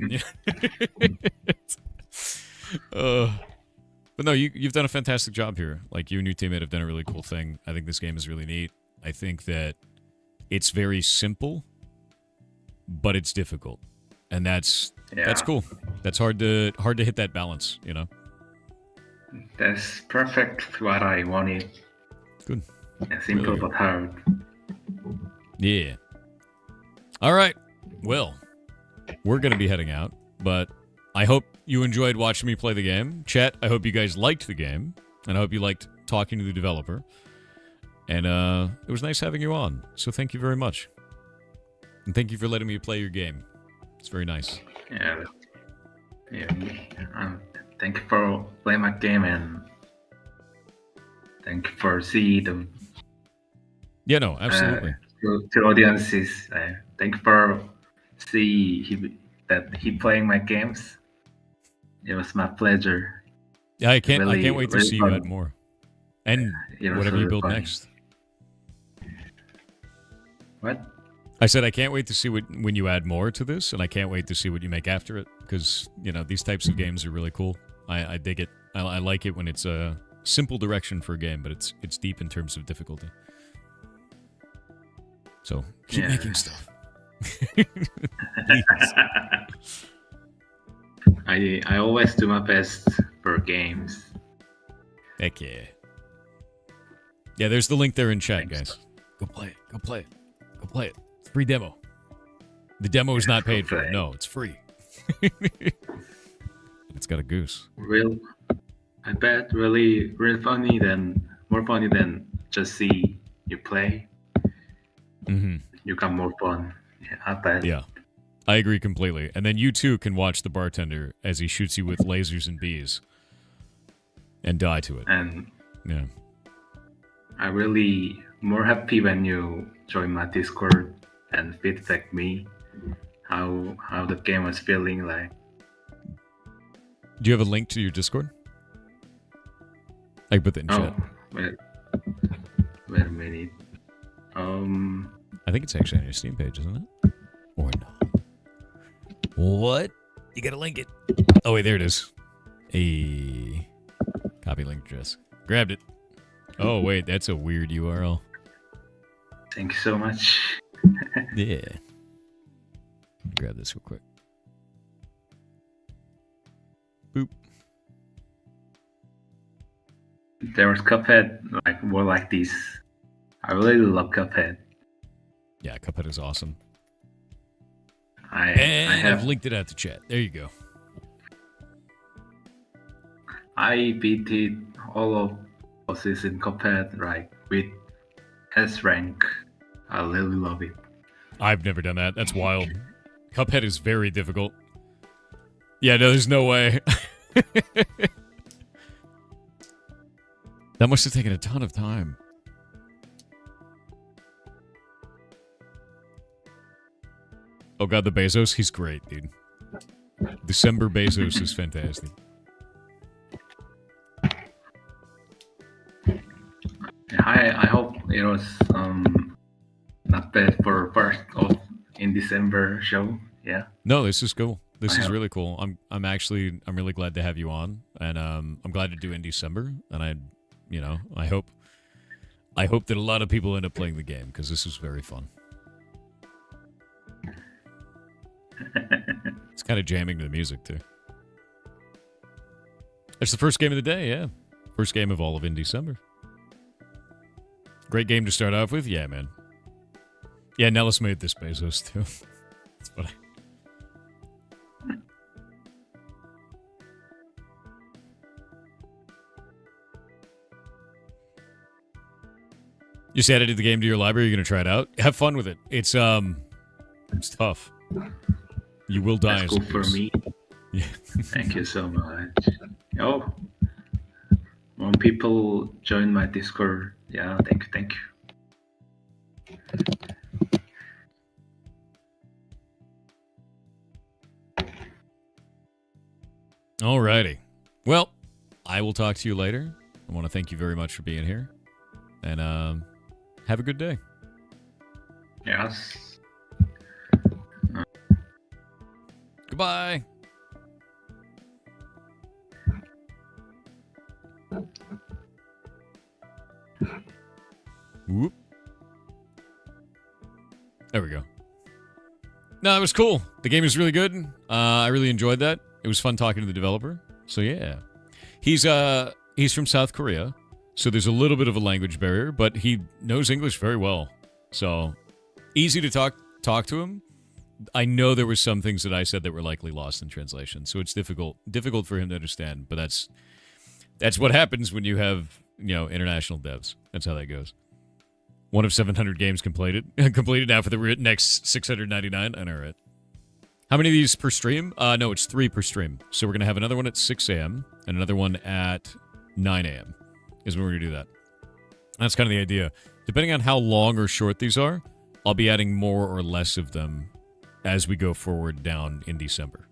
But no, you've done a fantastic job here. Like, you and your teammate have done a really cool thing. I think this game is really neat. I think that it's very simple, but it's difficult, and that's cool. That's hard to hit that balance, you know. That's perfect what I wanted. Good. Yeah, simple really but hard. Yeah. All right. Well, we're going to be heading out, but I hope you enjoyed watching me play the game. Chat, I hope you guys liked the game, and I hope you liked talking to the developer. And it was nice having you on, so thank you very much. And thank you for letting me play your game. It's very nice. Yeah. Thank you for playing my game, and thank you for seeing the. Yeah, no, absolutely. To audiences, thank you for seeing that he playing my games. It was my pleasure. Yeah, I can't wait to really see fun. you add more, and whatever you build funny. next. What? I said I can't wait to see when you add more to this, and I can't wait to see what you make after it, because these types of games are really cool. I dig it. I like it when it's a simple direction for a game, but it's deep in terms of difficulty. So keep making stuff. I always do my best for games. Heck yeah. Yeah, there's the link there in chat, Thanks. guys. Go play it. Go play it. Go play it. It's a free demo. The demo is not paid for. No, it's free. It's got a goose. Real, I bet really funny than more funny than just see you play. Mm-hmm. You got more fun. Yeah, I bet. Yeah, I agree completely. And then you too can watch the bartender as he shoots you with lasers and bees and die to it. And Yeah. I really more happy when you join my Discord and feedback me how the game was feeling like. Do you have a link to your Discord? I can put that in chat. Wait a minute. I think it's actually on your Steam page, isn't it? Or not? What? You gotta link it. Oh wait, there it is. A copy link address. Grabbed it. Oh wait, that's a weird URL. Thank you so much. Yeah. Grab this real quick. Boop. There was Cuphead, like more like this. I really love Cuphead. Yeah, Cuphead is awesome. I And have I've linked it out to chat. There you go. I beat it all of bosses in Cuphead, right, with S rank. I really love it. I've never done that. That's wild. Cuphead is very difficult. Yeah, no, there's no way. That must have taken a ton of time. Oh god, the Bezos, he's great, dude. December Bezos is fantastic. I hope it was not bad for first of in December show. Yeah. No, this is cool. This is Wow. really cool. I'm really glad to have you on, and I'm glad to do in December. And I hope that a lot of people end up playing the game because this is very fun. It's kind of jamming to the music too. It's the first game of the day, yeah. First game of all of in December. Great game to start off with, yeah, man. Yeah, Nellis made this Bezos too. That's funny. You just added the game to your library. You're gonna try it out. Have fun with it. It's tough. You will die. That's as a cool for goose. me. Yeah. Thank you so much. Oh, more people join my Discord. Yeah, thank you. Alrighty. Well, I will talk to you later. I want to thank you very much for being here, and have a good day. Yes. Goodbye. Whoop. There we go. No, it was cool. The game is really good. I really enjoyed that. It was fun talking to the developer. So yeah, he's from South Korea, so there's a little bit of a language barrier, but he knows English very well. So easy to talk to him. I know there were some things that I said that were likely lost in translation, so it's difficult for him to understand. But that's what happens when you have international devs. That's how that goes. One of 700 games completed now for the next 699. I know, right? How many of these per stream? No, it's 3 per stream. So we're gonna have another one at 6 a.m. and another one at 9 a.m. is when we're gonna do that. That's kind of the idea. Depending on how long or short these are, I'll be adding more or less of them as we go forward down in December,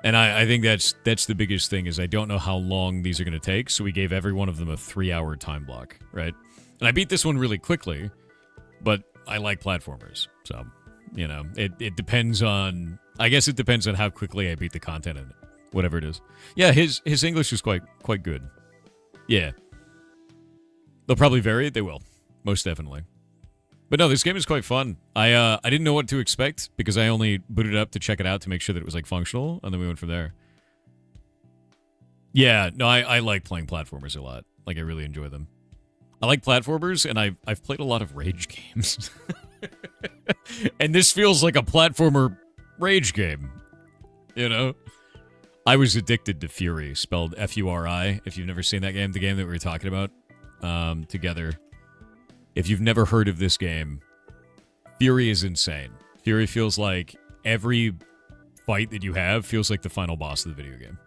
And I think that's the biggest thing is I don't know how long these are going to take, so we gave every one of them a 3-hour time block, right? And I beat this one really quickly, but I like platformers, so, it depends on, I guess it depends on how quickly I beat the content in it, whatever it is. Yeah, his English is quite good. Yeah. They'll probably vary it, they will, most definitely. But no, this game is quite fun. I didn't know what to expect because I only booted it up to check it out to make sure that it was functional, and then we went from there. Yeah, no, I like playing platformers a lot. I really enjoy them. I like platformers, and I've played a lot of Rage games. And this feels like a platformer Rage game. You know? I was addicted to Fury, spelled F-U-R-I, if you've never seen that game, the game that we were talking about together. If you've never heard of this game, Fury is insane. Fury feels like every fight that you have feels like the final boss of the video game.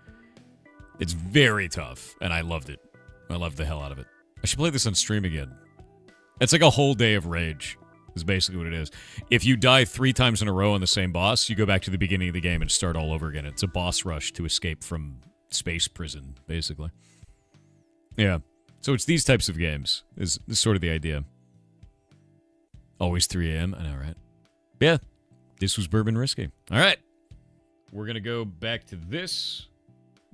It's very tough, and I loved it. I loved the hell out of it. I should play this on stream again. It's like a whole day of Rage, is basically what it is. If you die 3 times in a row on the same boss, you go back to the beginning of the game and start all over again. It's a boss rush to escape from space prison, basically. Yeah. So it's these types of games, is sort of the idea. Always 3 a.m., I know, right? Yeah, this was Bourbon Risky. All right. We're going to go back to this.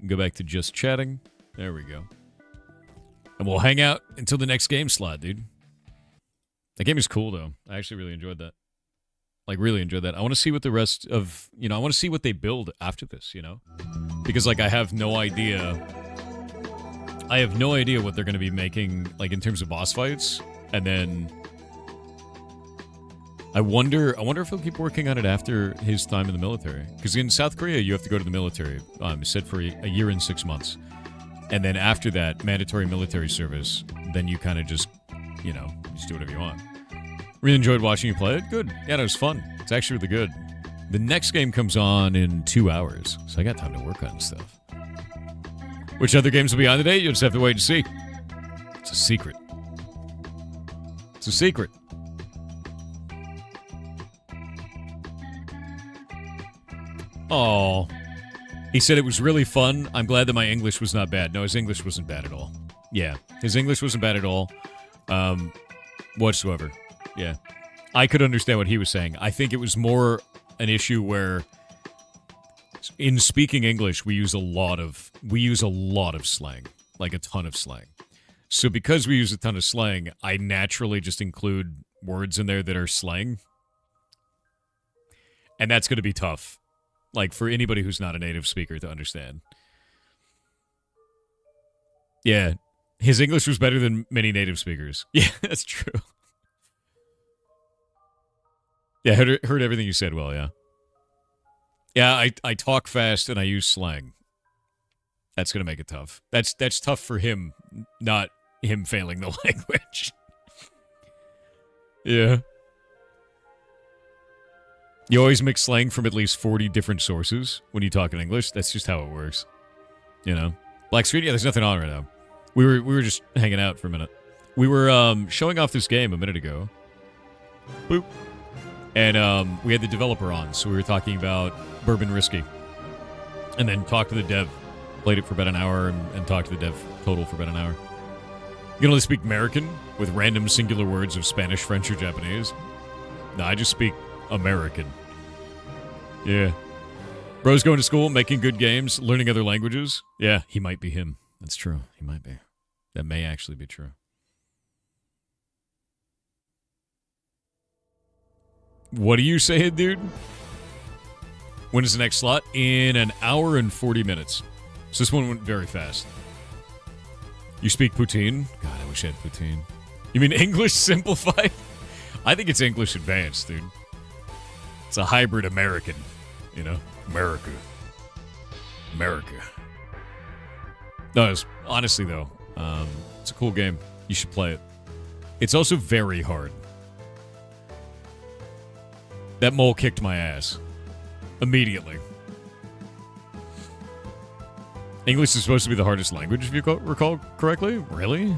Go back to just chatting. There we go. And we'll hang out until the next game slot, dude. That game is cool, though. I actually really enjoyed that. Like, really enjoyed that. I want to see what the rest of... I want to see what they build after this, Because, like, I have no idea... I have no idea what they're going to be making, like, in terms of boss fights. And then... I wonder if he'll keep working on it after his time in the military. Because in South Korea, you have to go to the military. It's said for a year and 6 months. And then after that, mandatory military service, then you kind of just, just do whatever you want. Really enjoyed watching you play it. Good. Yeah, it was fun. It's actually really good. The next game comes on in 2 hours, so I got time to work on stuff. Which other games will be on today? You'll just have to wait and see. It's a secret. It's a secret. Oh, he said it was really fun. I'm glad that my English was not bad. No, his English wasn't bad at all. Yeah, his English wasn't bad at all, whatsoever. Yeah, I could understand what he was saying. I think it was more an issue where, in speaking English, we use a lot of slang, like a ton of slang. So because we use a ton of slang, I naturally just include words in there that are slang, and that's going to be tough. Like, for anybody who's not a native speaker to understand. Yeah. His English was better than many native speakers. Yeah, that's true. Yeah, heard everything you said well, yeah. Yeah, I talk fast and I use slang. That's going to make it tough. That's tough for him, not him failing the language. Yeah. You always mix slang from at least 40 different sources when you talk in English. That's just how it works. Black screen? Yeah, there's nothing on right now. We were just hanging out for a minute. We were showing off this game a minute ago. Boop. And we had the developer on, so we were talking about Bourbon Risky. And then talked to the dev. Played it for about an hour and talked to the dev total for about an hour. You can only speak American with random singular words of Spanish, French, or Japanese. No, I just speak American. Yeah. Bro's going to school, making good games, learning other languages. Yeah, he might be him. That's true. He might be. That may actually be true. What are you saying, dude? When is the next slot? In an hour and 40 minutes. So this one went very fast. You speak poutine? God, I wish I had poutine. You mean English simplified? I think it's English advanced, dude. It's a hybrid American, America. No, honestly, though, it's a cool game. You should play it. It's also very hard. That mole kicked my ass. Immediately. English is supposed to be the hardest language, if you recall correctly? Really?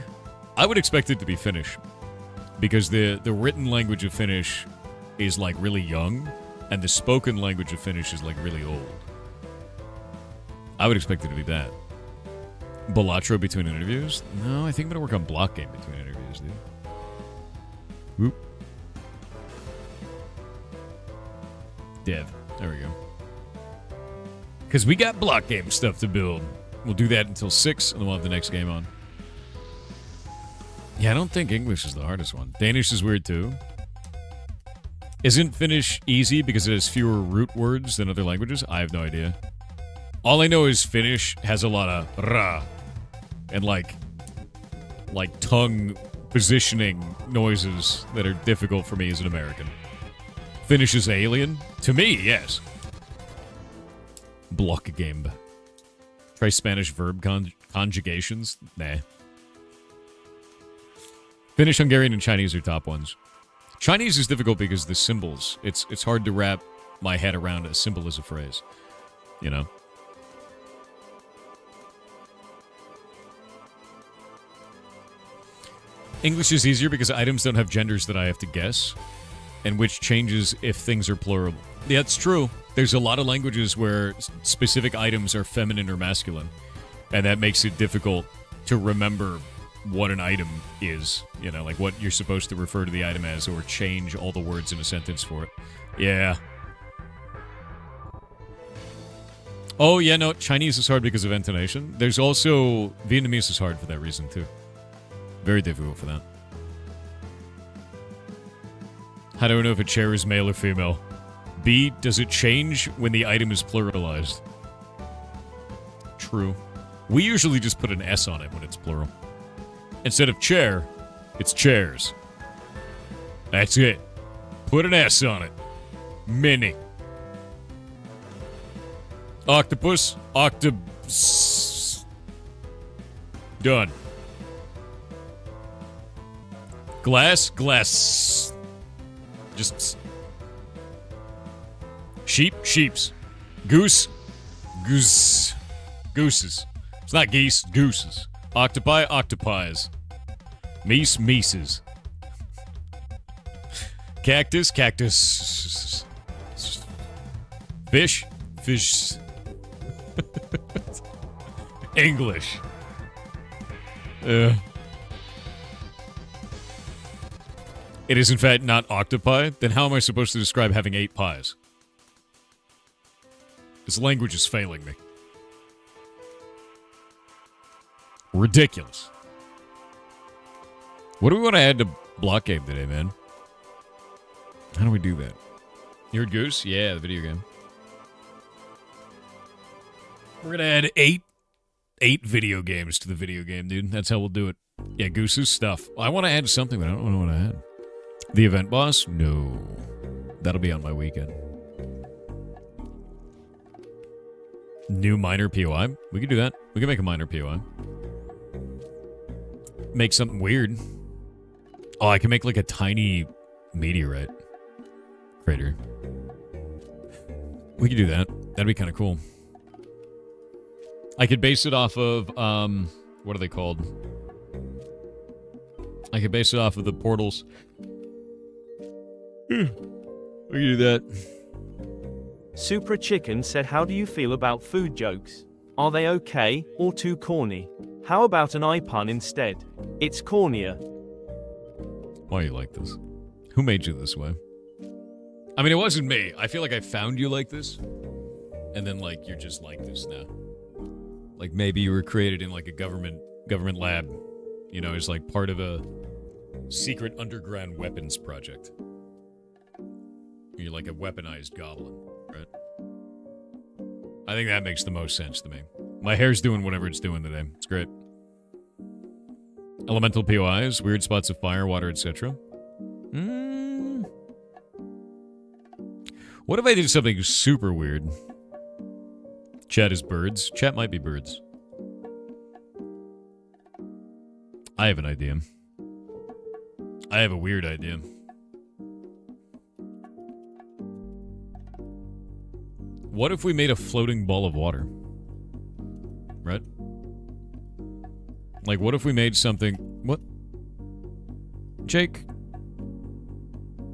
I would expect it to be Finnish. Because the written language of Finnish is, like, really young, and the spoken language of Finnish is, like, really old. I would expect it to be that. Balatro between interviews? No, I think I'm going to work on block game between interviews, dude. Whoop. Dev. There we go. Because we got block game stuff to build. We'll do that until 6, and then we'll have the next game on. Yeah, I don't think English is the hardest one. Danish is weird, too. Isn't Finnish easy because it has fewer root words than other languages? I have no idea. All I know is Finnish has a lot of ra and like tongue positioning noises that are difficult for me as an American. Finnish is alien? To me, yes. Block game. Try Spanish verb conjugations? Nah. Finnish, Hungarian, and Chinese are top ones. Chinese is difficult because the symbols. It's hard to wrap my head around a symbol as a phrase. You know? English is easier because items don't have genders that I have to guess, and which changes if things are plural. Yeah, it's true. There's a lot of languages where specific items are feminine or masculine, and that makes it difficult to remember what an item is, you know, like what you're supposed to refer to the item as, or change all the words in a sentence for it. Yeah. Oh, yeah, no, Chinese is hard because of intonation. There's also, Vietnamese is hard for that reason, too. Very difficult for that. How do I know if a chair is male or female? B, does it change when the item is pluralized? True. We usually just put an S on it when it's plural. Instead of chair, it's chairs. That's it. Put an S on it. Mini. Octopus. Octopus. Done. Glass. Glass. Just. Sheep. Sheeps. Goose. Goose. Gooses. It's not geese. Gooses. Octopi, octopies. Meese, meeses. Cactus, cactus. Fish, fish. English. It is in fact not octopi. Then how am I supposed to describe having 8 pies? This language is failing me. Ridiculous. What do we want to add to Block Game today, man? How do we do that? You heard Goose? Yeah, the video game. We're gonna add 8 video games to the video game, dude. That's how we'll do it. Yeah, Goose's stuff. I want to add something, but I don't know what to add. The event boss? No. That'll be on my weekend. New minor POI? We could do that. We can make a minor POI. Make something weird. Oh, I can make like a tiny meteorite crater. We could do that. That'd be kind of cool. I could base it off of, what are they called? I could base it off of the portals. We can do that. Supra Chicken said, how do you feel about food jokes? Are they okay, or too corny? How about an eye pun instead? It's cornier. Why are you like this? Who made you this way? I mean, it wasn't me. I feel like I found you like this. And then, like, you're just like this now. Like, maybe you were created in, like, a government lab. You know, as, like, part of a secret underground weapons project. You're like a weaponized goblin, right? I think that makes the most sense to me. My hair's doing whatever it's doing today. It's great. Elemental POIs, weird spots of fire, water, etc. What if I did something super weird? Chat is birds. Chat might be birds. I have an idea. I have a weird idea. What if we made a floating ball of water? Right? Like, what if we made something... What? Jake?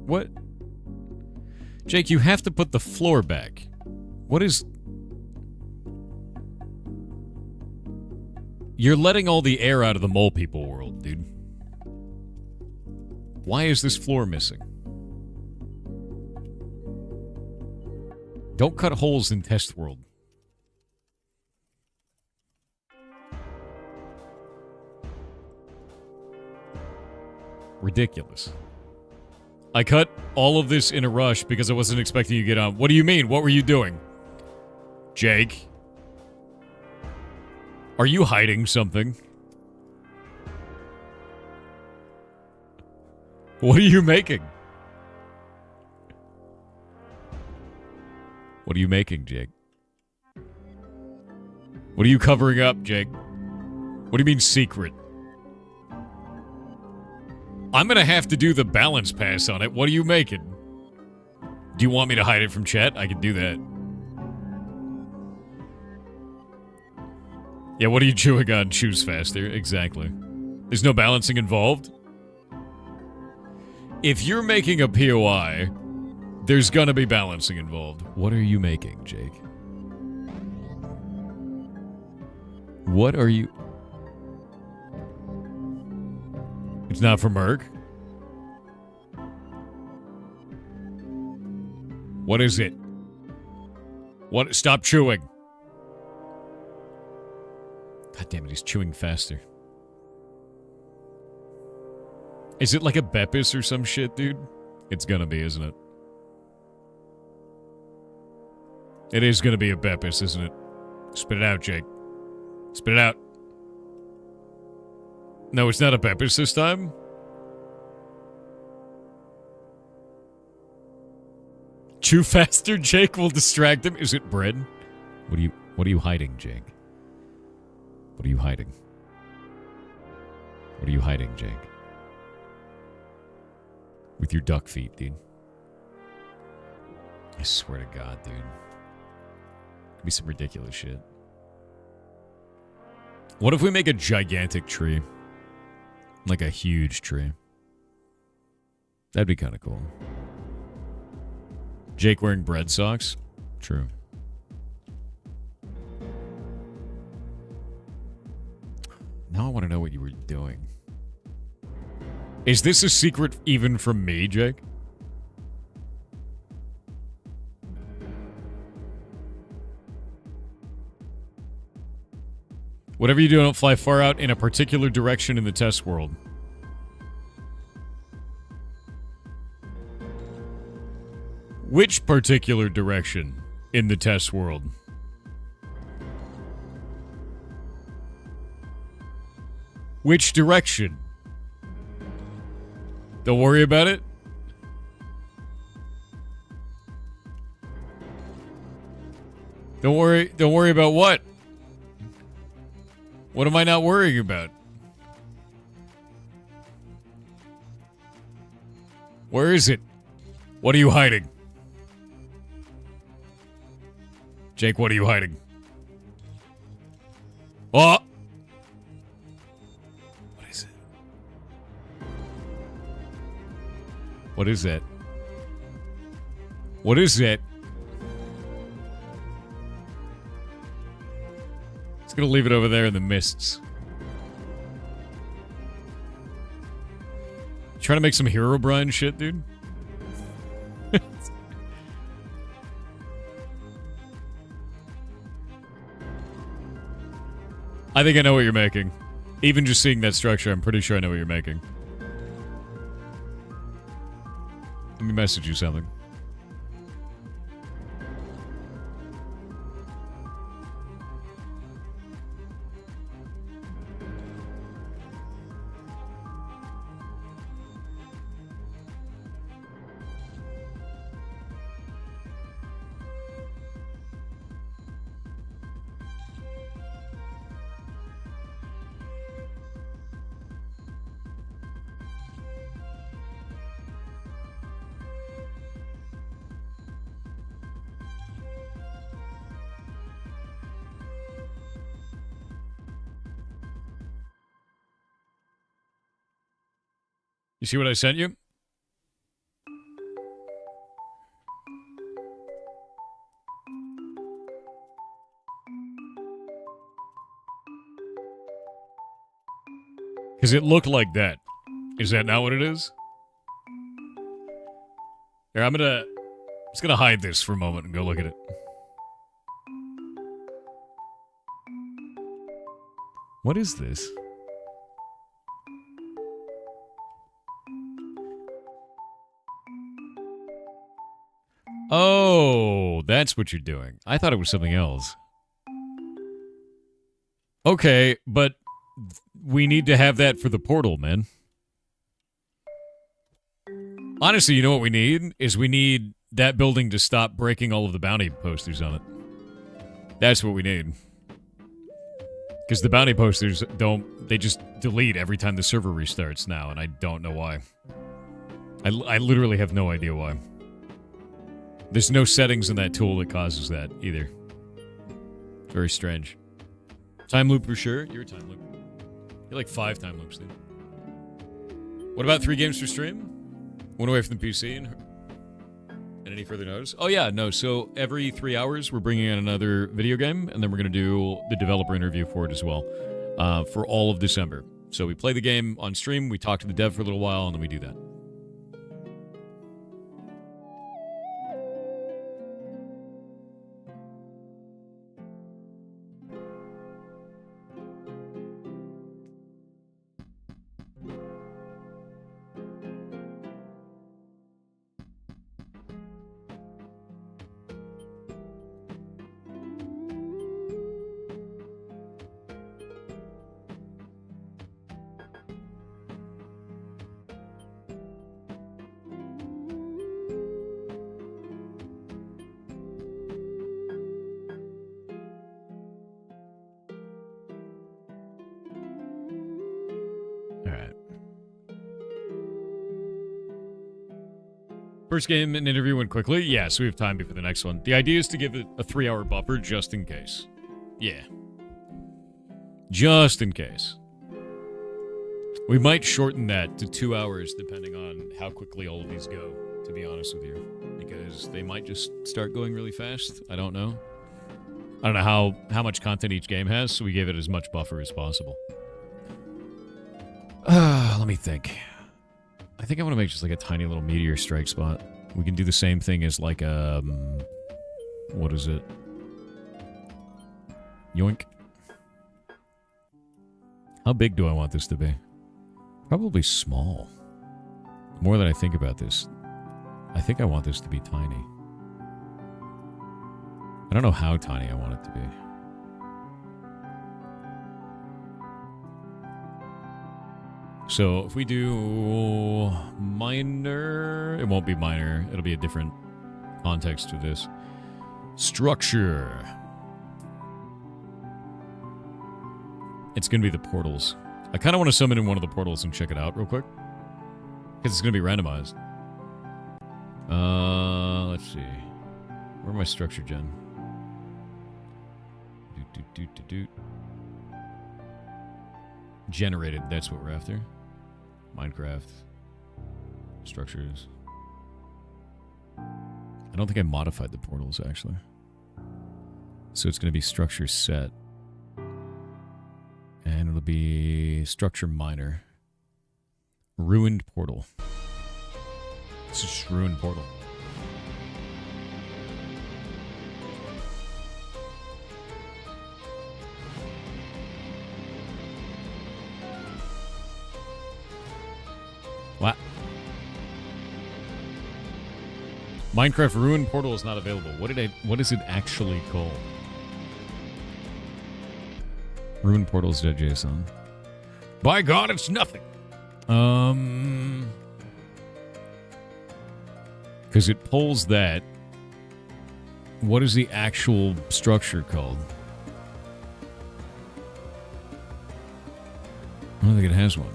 What? Jake, you have to put the floor back. What is... You're letting all the air out of the mole people world, dude. Why is this floor missing? Don't cut holes in test world. Ridiculous. I cut all of this in a rush because I wasn't expecting you to get on. What do you mean? What were you doing? Jake? Are you hiding something? What are you making? What are you making, Jake? What are you covering up, Jake? What do you mean secret? I'm gonna have to do the balance pass on it. What are you making? Do you want me to hide it from chat? I can do that. Yeah, what are you chewing on? Choose faster. Exactly. There's no balancing involved. If you're making a POI, there's gonna be balancing involved. What are you making, Jake? What are you... It's not for Merc? What is it? What? Stop chewing. God damn it, he's chewing faster. Is it like a Beppis or some shit, dude? It's gonna be, isn't it? It is gonna be a Beppis, isn't it? Spit it out, Jake. Spit it out. No, it's not a Beppis this time? Chew faster, Jake will distract him. Is it bread? What are you hiding, Jake? What are you hiding? What are you hiding, Jake? With your duck feet, dude. I swear to God, dude. Could be some ridiculous shit. What if we make a gigantic tree? Like a huge tree. That'd be kind of cool. Jake wearing bread socks? True. Now I want to know what you were doing. Is this a secret even from me, Jake? Whatever you do, don't fly far out in a particular direction in the test world. Which particular direction in the test world? Which direction? Don't worry about it. Don't worry about what? What am I not worrying about? Where is it? What are you hiding? Jake, what are you hiding? Oh! What is it? What is that? What is that? It's gonna leave it over there in the mists. Trying to make some Herobrine shit, dude? I think I know what you're making. Even just seeing that structure, I'm pretty sure I know what you're making. Let me message you something. You see what I sent you? Because it looked like that. Is that not what it is? Here, I'm just gonna hide this for a moment and go look at it. What is this? Oh, that's what you're doing. I thought it was something else. Okay, but we need to have that for the portal, man. Honestly, you know what we need? We need that building to stop breaking all of the bounty posters on it. That's what we need. Because the bounty posters they just delete every time the server restarts now, and I don't know why. I literally have no idea why. There's no settings in that tool that causes that, either. Very strange. Time loop for sure. You're a time loop. You're like 5 time loops, dude. What about 3 games for stream? 1 away from the PC and any further notice? Oh yeah, no, so every 3 hours we're bringing in another video game, and then we're going to do the developer interview for it as well, for all of December. So we play the game on stream, we talk to the dev for a little while, and then we do that. First game and interview went quickly. Yeah, so we have time before the next one. The idea is to give it a 3-hour buffer just in case. Yeah. Just in case. We might shorten that to 2 hours depending on how quickly all of these go, to be honest with you. Because they might just start going really fast. I don't know. I don't know how much content each game has, so we gave it as much buffer as possible. Let me think. I think I want to make just like a tiny little meteor strike spot. We can do the same thing as like what is it? Yoink. How big do I want this to be? Probably small. The more that I think about this, I think I want this to be tiny. I don't know how tiny I want it to be. So if we do minor, it won't be minor. It'll be a different context to this. Structure. It's going to be the portals. I kind of want to summon in one of the portals and check it out real quick. Because it's going to be randomized. Let's see. Where am I structure gen? Generated, that's what we're after. Minecraft. Structures. I don't think I modified the portals, actually. So it's going to be structure set. And it'll be structure minor. Ruined portal. It's just ruined portal. What? Minecraft Ruin Portal is not available. What is it actually called? Ruin Portals.json. By God, it's nothing. Because it pulls that. What is the actual structure called? I don't think it has one.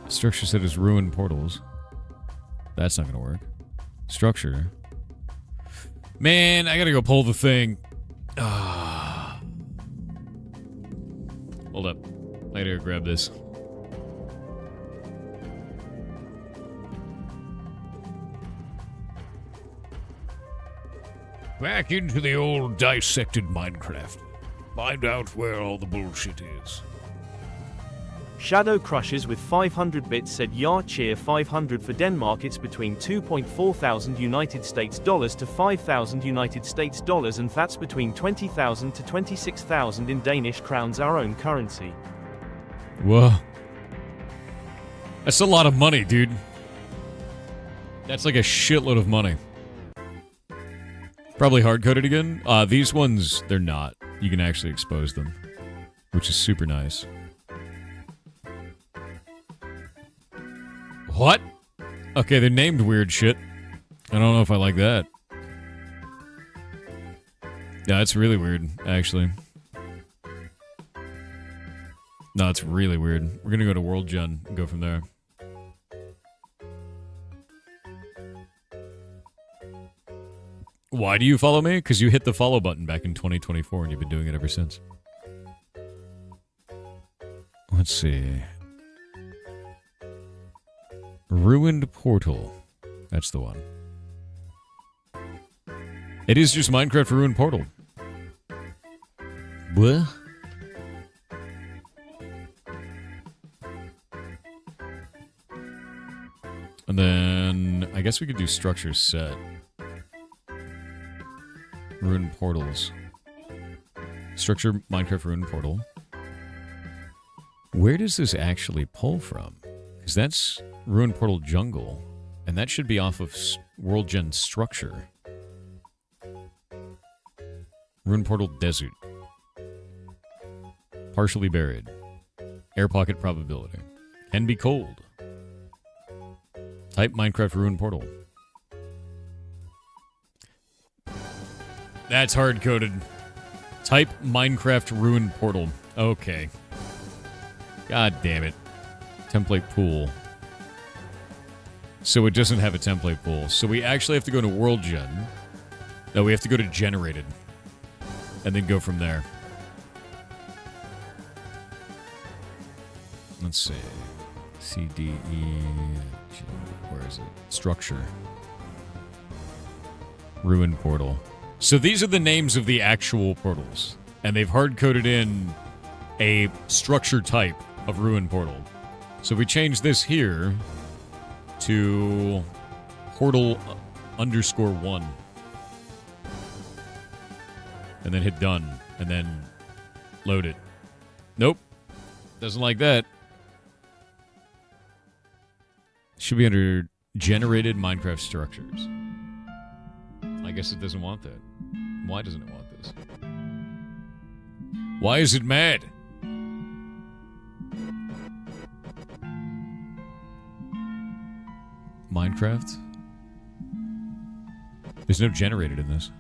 Structure set is ruin portals. That's not going to work. Structure. Man, I got to go pull the thing. Hold up. I got to go grab this. Back into the old dissected Minecraft. Find out where all the bullshit is. Shadow Crushes with 500 bits said "Yar cheer 500 for Denmark. It's between 2.4 thousand United States dollars to 5,000 United States dollars, and that's between 20,000 to 26,000 in Danish crowns, our own currency." Whoa. That's a lot of money, dude. That's like a shitload of money. Probably hard-coded again. These ones, they're not. You can actually expose them, which is super nice. What? Okay, they're named weird shit. I don't know if I like that. Yeah, it's really weird, actually. No, it's really weird. We're gonna go to World Gen and go from there. Why do you follow me? Because you hit the follow button back in 2024 and you've been doing it ever since. Let's see. Ruined Portal. That's the one. It is just Minecraft Ruined Portal. What? And then I guess we could do structure set. Ruined Portals. Structure Minecraft Ruined Portal. Where does this actually pull from? Because that's Ruined Portal Jungle. And that should be off of World Gen Structure. Ruined Portal Desert. Partially buried. Air pocket probability. Can be cold. Type Minecraft Ruined Portal. That's hard-coded. Type Minecraft Ruined Portal. Okay. God damn it. Template pool. So it doesn't have a template pool. So we actually have to go to World Gen. No, we have to go to Generated. And then go from there. Let's see. C, D, E, G, where is it? Structure. Ruined Portal. So these are the names of the actual portals. And they've hard-coded in a structure type of Ruined Portal. So we change this here to Portal _1. And then hit done. And then load it. Nope. Doesn't like that. Should be under generated Minecraft structures. I guess it doesn't want that. Why doesn't it want this? Why is it mad? Minecraft? There's no generated in this.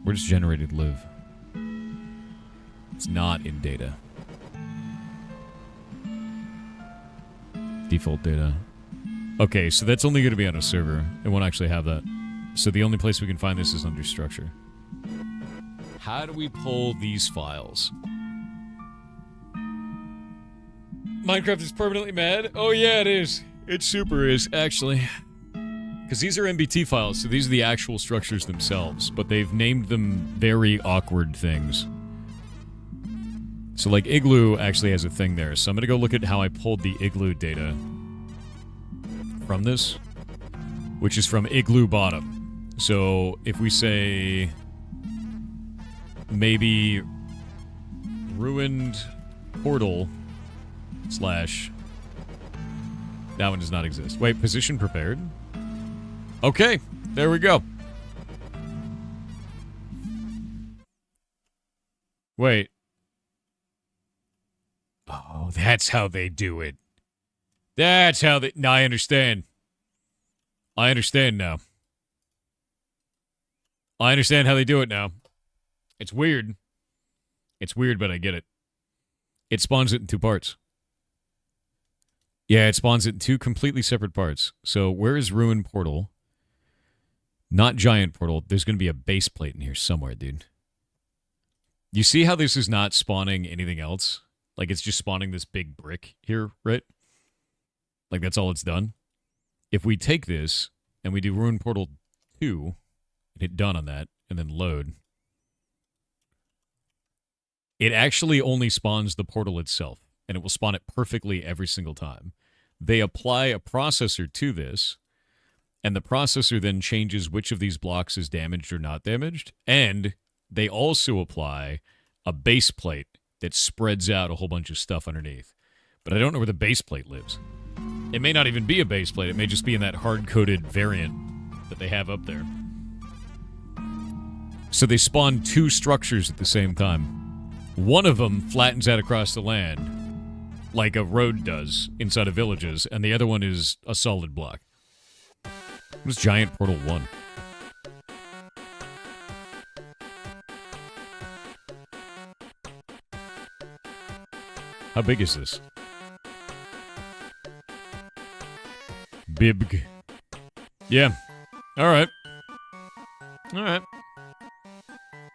Where does generated live? It's not in data. Default data. Okay, so that's only going to be on a server. It won't actually have that. So the only place we can find this is under structure. How do we pull these files? Minecraft is permanently mad? Oh yeah, it is. It super is, actually. Because these are MBT files, so these are the actual structures themselves, but they've named them very awkward things. So like Igloo actually has a thing there, so I'm going to go look at how I pulled the Igloo data from this, which is from Igloo Bottom. So if we say maybe ruined portal / that one does not exist. Wait, position prepared? Okay, there we go. Wait. Oh, that's how they do it. That's how they... No, I understand. I understand now. I understand how they do it now. It's weird. It's weird, but I get it. It spawns it in 2 parts. Yeah, it spawns it in 2 completely separate parts. So where is Ruined Portal? Not Giant Portal. There's going to be a base plate in here somewhere, dude. You see how this is not spawning anything else? Like, it's just spawning this big brick here, right? Like, that's all it's done. If we take this, and we do Ruined Portal 2, and hit done on that, and then load, it actually only spawns the portal itself, and it will spawn it perfectly every single time. They apply a processor to this, and the processor then changes which of these blocks is damaged or not damaged, and they also apply a base plate that spreads out a whole bunch of stuff underneath. But I don't know where the base plate lives. It may not even be a base plate. It may just be in that hard-coded variant that they have up there. So they spawn 2 structures at the same time. One of them flattens out across the land, like a road does inside of villages, and the other one is a solid block. What's Giant Portal 1? How big is this? Bibg. Yeah. Alright. Alright.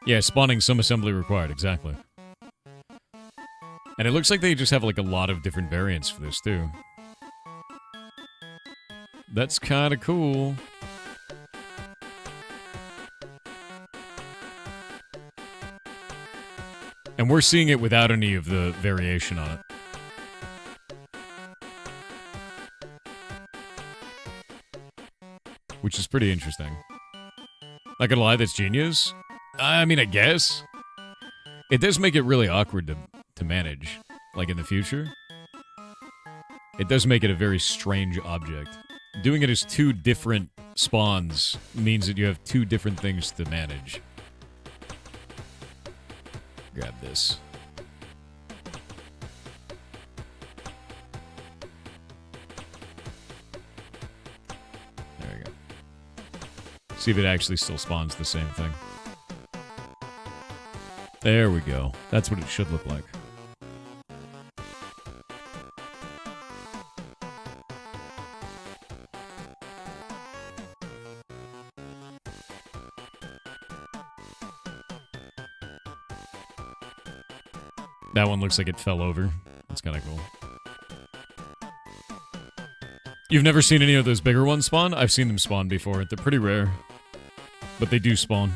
Yeah, spawning some assembly required, exactly. And it looks like they just have like a lot of different variants for this too. That's kind of cool. And we're seeing it without any of the variation on it. Which is pretty interesting. Not gonna lie, that's genius. I mean, I guess. It does make it really awkward to manage, like in the future. It does make it a very strange object. Doing it as two different spawns means that you have two different things to manage. Grab this. There we go. See if it actually still spawns the same thing. There we go. That's what it should look like. That one looks like it fell over. That's kind of cool. You've never seen any of those bigger ones spawn? I've seen them spawn before. They're pretty rare. But they do spawn.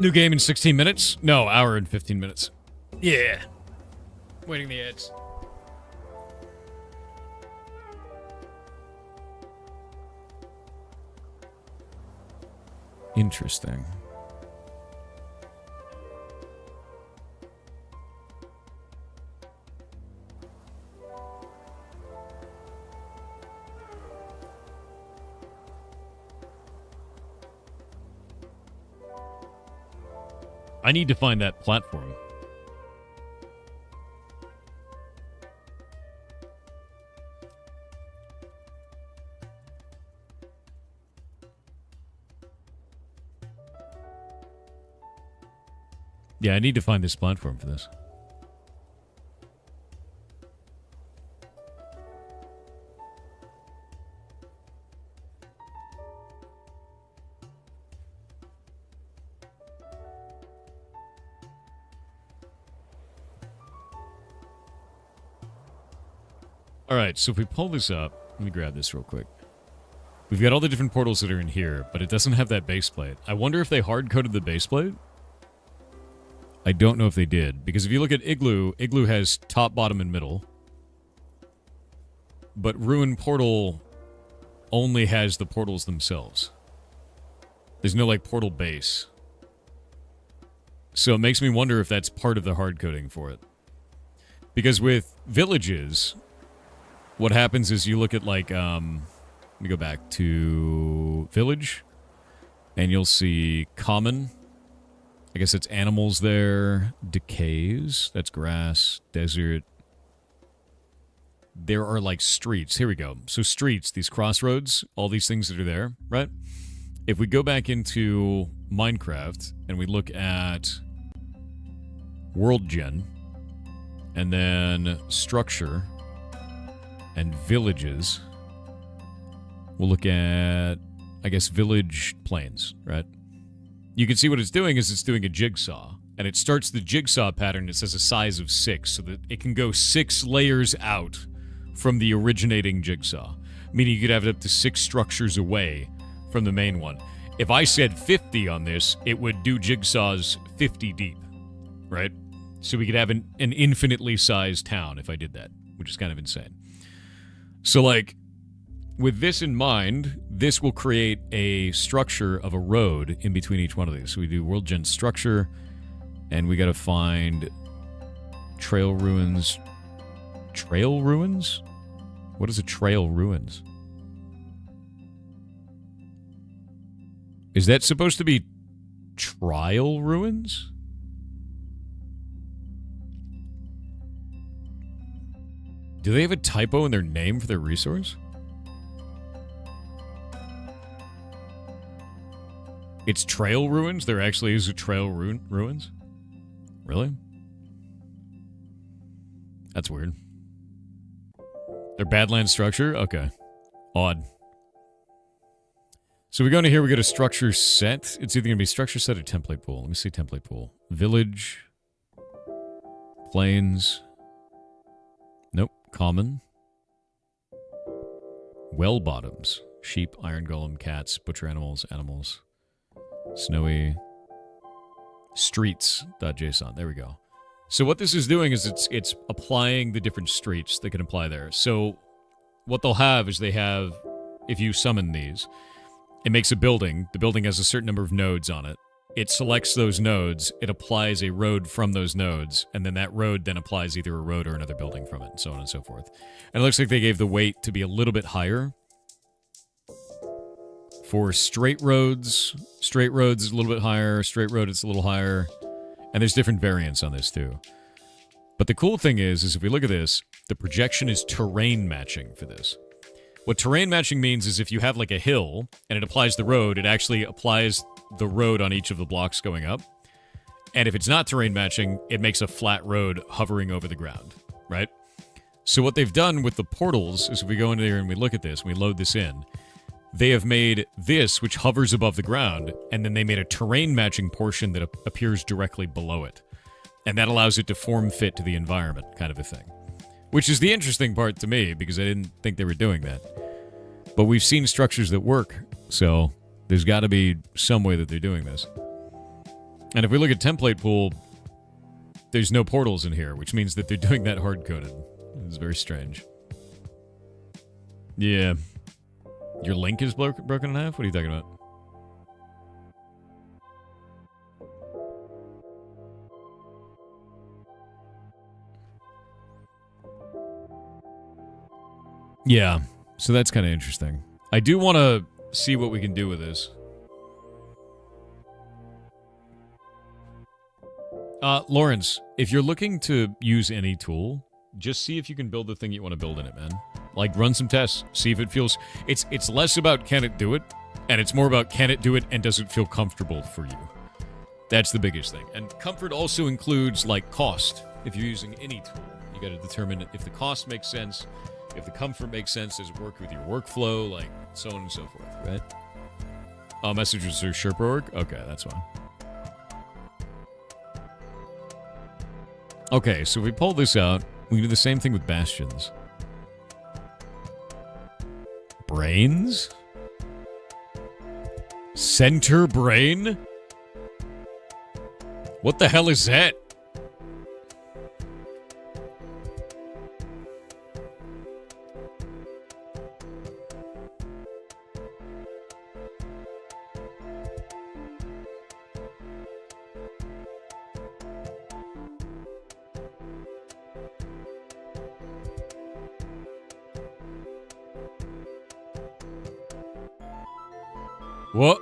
New game in 16 minutes? No, hour and 15 minutes. Yeah. Waiting the ads. Interesting. I need to find that platform. Yeah, I need to find this platform for this. Alright, so if we pull this up, let me grab this real quick. We've got all the different portals that are in here, but it doesn't have that base plate. I wonder if they hard-coded the base plate? I don't know if they did, because if you look at Igloo, Igloo has top, bottom, and middle. But Ruin Portal only has the portals themselves. There's no, like, portal base. So it makes me wonder if that's part of the hard-coding for it. Because with villages, what happens is you look at, like, let me go back to Village, and you'll see Common. I guess it's animals there. Decays, that's grass. Desert. There are, like, streets. Here we go. So streets, these crossroads, all these things that are there, right? If we go back into Minecraft and we look at world gen and then structure and villages, we'll look at, I guess, village planes, right? You can see what it's doing is it's doing a jigsaw. And it starts the jigsaw pattern. It says a size of 6, so that it can go 6 layers out from the originating jigsaw. Meaning you could have it up to 6 structures away from the main one. If I said 50 on this, it would do jigsaws 50 deep, right? So we could have an infinitely sized town if I did that, which is kind of insane. So, like, with this in mind, this will create a structure of a road in between each one of these. So we do world gen structure, and we gotta find trail ruins. Trail ruins? What is a trail ruins? Is that supposed to be trial ruins? Do they have a typo in their name for their resource? It's trail ruins? There actually is a trail ruins? Really? That's weird. Their Badland structure? Okay. Odd. So we go into here, we go to structure set. It's either going to be structure set or template pool. Let me see template pool. Village. Plains. Nope. Common. Well bottoms. Sheep, iron golem, cats, butcher animals, animals. Snowy. Streets.json. There we go. So what this is doing is it's applying the different streets that can apply there. So what they'll have is they have, if you summon these, it makes a building. The building has a certain number of nodes on it. It selects those nodes. It applies a road from those nodes. And then that road then applies either a road or another building from it, and so on and so forth. And it looks like they gave the weight to be a little bit higher. For straight roads is a little bit higher. Straight road, it's a little higher. And there's different variants on this, too. But the cool thing is if we look at this, the projection is terrain matching for this. What terrain matching means is if you have, like, a hill, and it applies the road, it actually applies the road on each of the blocks going up. And if it's not terrain matching, it makes a flat road hovering over the ground, right? So what they've done with the portals is if we go in there and we look at this, and we load this in, they have made this, which hovers above the ground, and then they made a terrain matching portion that appears directly below it. And that allows it to form fit to the environment, kind of a thing. Which is the interesting part to me, because I didn't think they were doing that. But we've seen structures that work, so there's got to be some way that they're doing this. And if we look at template pool, there's no portals in here, which means that they're doing that hard-coded. It's very strange. Yeah. Your link is broken in half? What are you talking about? Yeah, so that's kind of interesting. I do want to see what we can do with this. Lawrence, if you're looking to use any tool, just see if you can build the thing you want to build in it, man. Like, run some tests. See if it feels... It's less about can it do it, and it's more about can it do it and does it feel comfortable for you. That's the biggest thing. And comfort also includes, like, cost. If you're using any tool, you got to determine if the cost makes sense, if the comfort makes sense, does it work with your workflow, like, so on and so forth, right? Oh, messages through Sherpa.org? Okay, that's fine. Okay, so if we pull this out, we can do the same thing with bastions. Brains? Center brain? What the hell is that? What?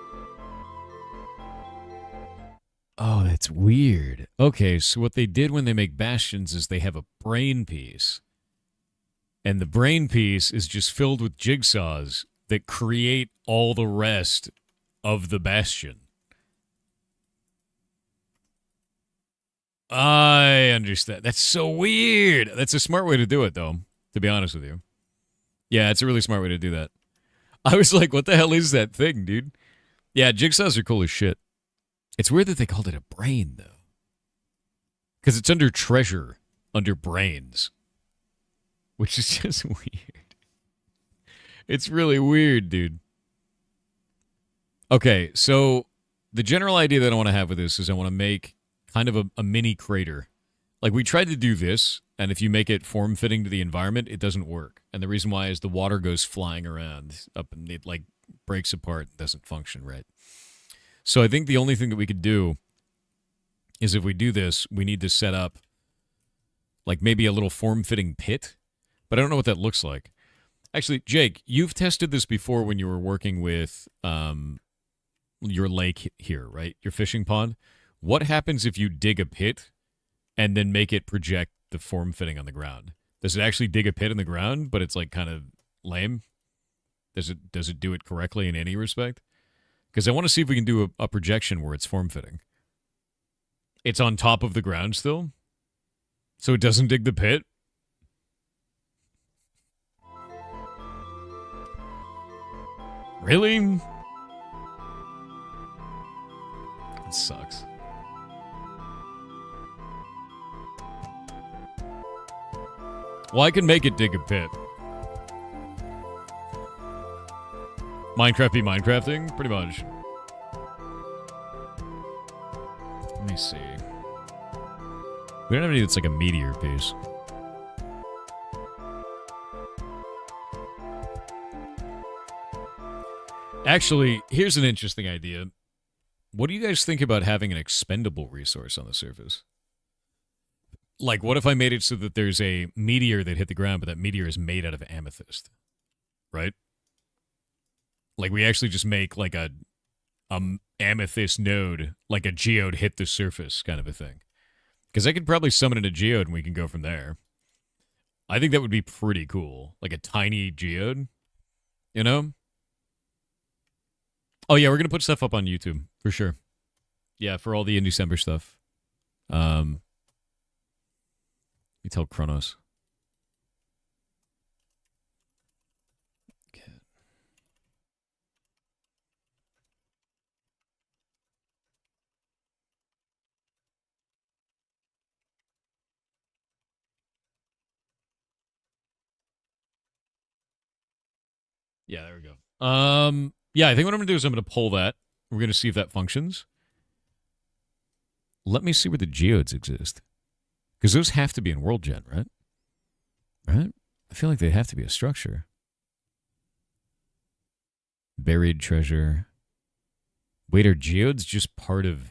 Oh, that's weird. Okay, so what they did when they make bastions is they have a brain piece. And the brain piece is just filled with jigsaws that create all the rest of the bastion. I understand. That's so weird. That's a smart way to do it, though, to be honest with you. Yeah, it's a really smart way to do that. I was like, what the hell is that thing, dude? Yeah, jigsaws are cool as shit. It's weird that they called it a brain, though. Because it's under treasure, under brains. Which is just weird. It's really weird, dude. Okay, so the general idea that I want to have with this is I want to make kind of a mini crater. Like, we tried to do this, and if you make it form-fitting to the environment, it doesn't work. And the reason why is the water goes flying around up and it, like, breaks apart and doesn't function right. So I think the only thing that we could do is if we do this, we need to set up, like, maybe a little form-fitting pit. But I don't know what that looks like. Actually, Jake, you've tested this before when you were working with your lake here, right? Your fishing pond. What happens if you dig a pit and then make it project the form fitting on the ground? Does it actually dig a pit in the ground, but it's like kind of lame? Does it do it correctly in any respect? Because I want to see if we can do a projection where it's form fitting. It's on top of the ground still, so it doesn't dig the pit. Really? It sucks. Well, I can make it dig a pit. Minecraft be Minecrafting? Pretty much. Let me see. We don't have any that's like a meteor piece. Actually, here's an interesting idea. What do you guys think about having an expendable resource on the surface? Like, what if I made it so that there's a meteor that hit the ground, but that meteor is made out of amethyst? Right? Like, we actually just make, like, a amethyst node, like a geode hit the surface kind of a thing. Because I could probably summon in a geode and we can go from there. I think that would be pretty cool. Like a tiny geode, you know? Oh, yeah, we're going to put stuff up on YouTube, for sure. Yeah, for all the in December stuff. Let me tell Kronos. Okay. Yeah, there we go. Yeah, I think what I'm going to do is I'm going to pull that. We're going to see if that functions. Let me see where the geodes exist. Because those have to be in World Gen, right? Right? I feel like they have to be a structure. Buried treasure. Wait, are geodes just part of...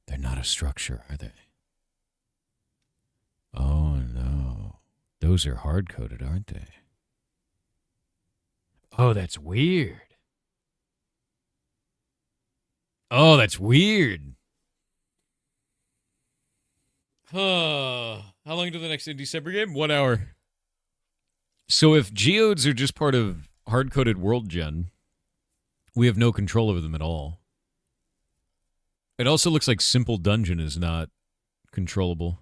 They're not a structure, are they? Oh, no. Those are hard-coded, aren't they? Oh, that's weird. Oh, that's weird. How long until the next in December game? 1 hour. So if geodes are just part of hard-coded world gen, we have no control over them at all. It also looks like simple dungeon is not controllable.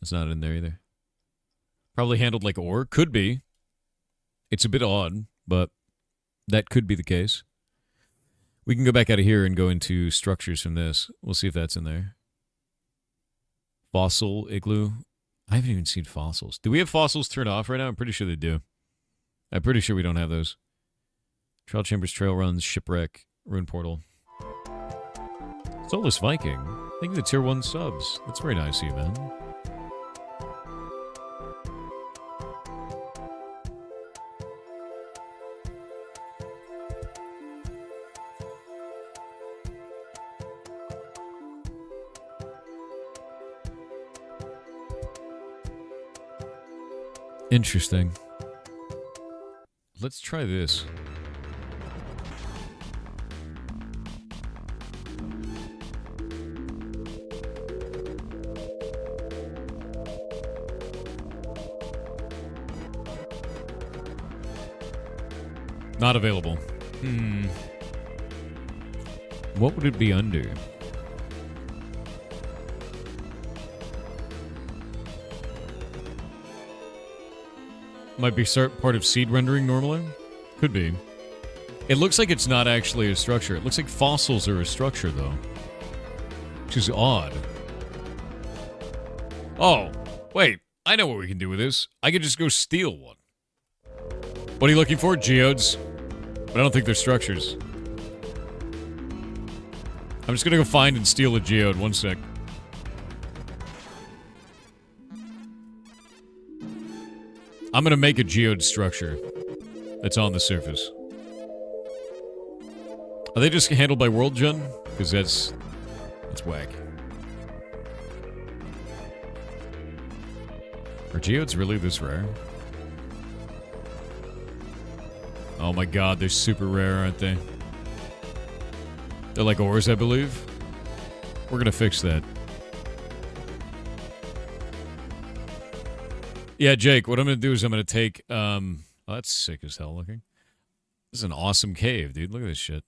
It's not in there either. Probably handled like ore. Could be. It's a bit odd, but that could be the case. We can go back out of here and go into structures from this. We'll see if that's in there. Fossil, igloo. I haven't even seen fossils. Do we have fossils turned off right now? I'm pretty sure they do. I'm pretty sure we don't have those. Trial chambers, trail runs, shipwreck, rune portal. Soulless Viking. Thank you for the tier 1 subs. That's very nice of you, man. Interesting. Let's try this. Not available. What would it be under? Might be part of seed rendering normally? Could be. It looks like it's not actually a structure. It looks like fossils are a structure, though. Which is odd. Oh, wait. I know what we can do with this. I could just go steal one. What are you looking for? Geodes. But I don't think they're structures. I'm just gonna go find and steal a geode. One sec. I'm gonna make a geode structure that's on the surface. Are they just handled by World Gen? Because that's whack. Are geodes really this rare? Oh my god, they're super rare, aren't they? They're like ores, I believe. We're gonna fix that. Yeah, Jake, what I'm gonna do is I'm gonna take, oh, that's sick as hell looking. This is an awesome cave, dude. Look at this shit.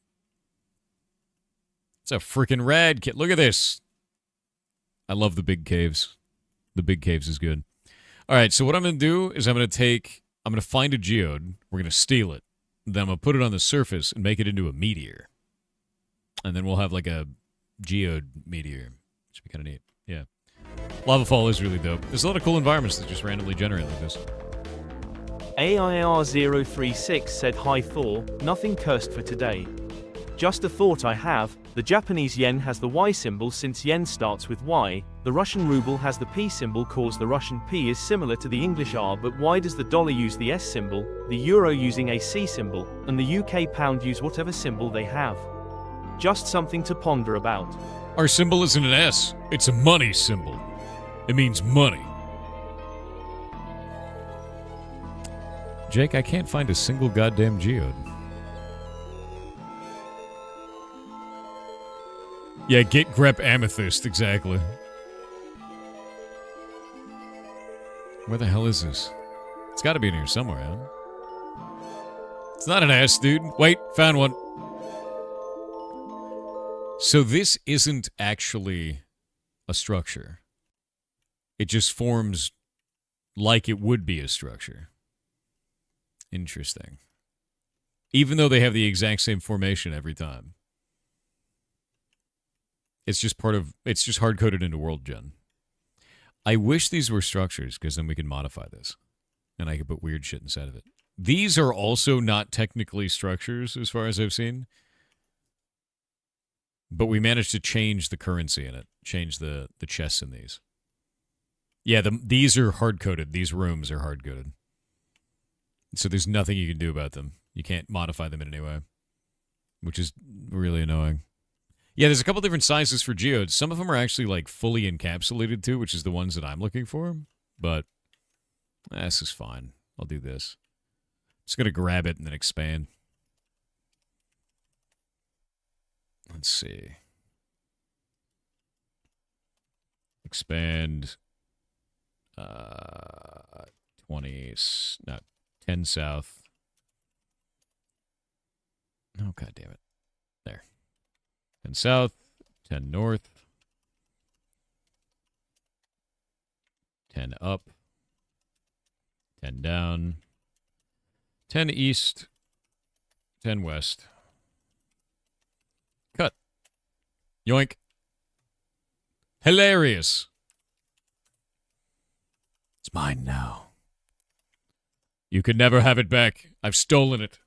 It's a freaking rad kit. Look at this. I love the big caves. The big caves is good. All right, so what I'm going to do is I'm going to find a geode. We're going to steal it. Then I'm going to put it on the surface and make it into a meteor. And then we'll have like a geode meteor. Which would be kind of neat. Yeah. Lava Fall is really dope. There's a lot of cool environments that just randomly generate like this. AIR036 said, "Hi Thor, nothing cursed for today. Just a thought I have, the Japanese yen has the Y symbol since yen starts with Y, the Russian ruble has the P symbol cause the Russian P is similar to the English R, but why does the dollar use the S symbol, the euro using a C symbol, and the UK pound use whatever symbol they have? Just something to ponder about." Our symbol isn't an S, it's a money symbol. It means money. Jake, I can't find a single goddamn geode. Yeah, get grep amethyst, exactly. Where the hell is this? It's gotta be in here somewhere, huh? It's not an ass, dude. Wait, found one. So this isn't actually a structure. It just forms like it would be a structure. Interesting. Even though they have the exact same formation every time. It's just hard-coded into World Gen. I wish these were structures, because then we could modify this. And I could put weird shit inside of it. These are also not technically structures, as far as I've seen. But we managed to change the currency in it. Change the chests in these. Yeah, these are hard-coded. These rooms are hard-coded. So there's nothing you can do about them. You can't modify them in any way. Which is really annoying. Yeah, there's a couple different sizes for geodes. Some of them are actually like fully encapsulated too, which is the ones that I'm looking for. But this is fine. I'll do this. Just gonna grab it and then expand. Let's see. Expand. 10 south. Oh, god damn it. There. 10 south, 10 north, 10 up, 10 down, 10 east, 10 west. Cut. Yoink. Hilarious. It's mine now. You could never have it back. I've stolen it.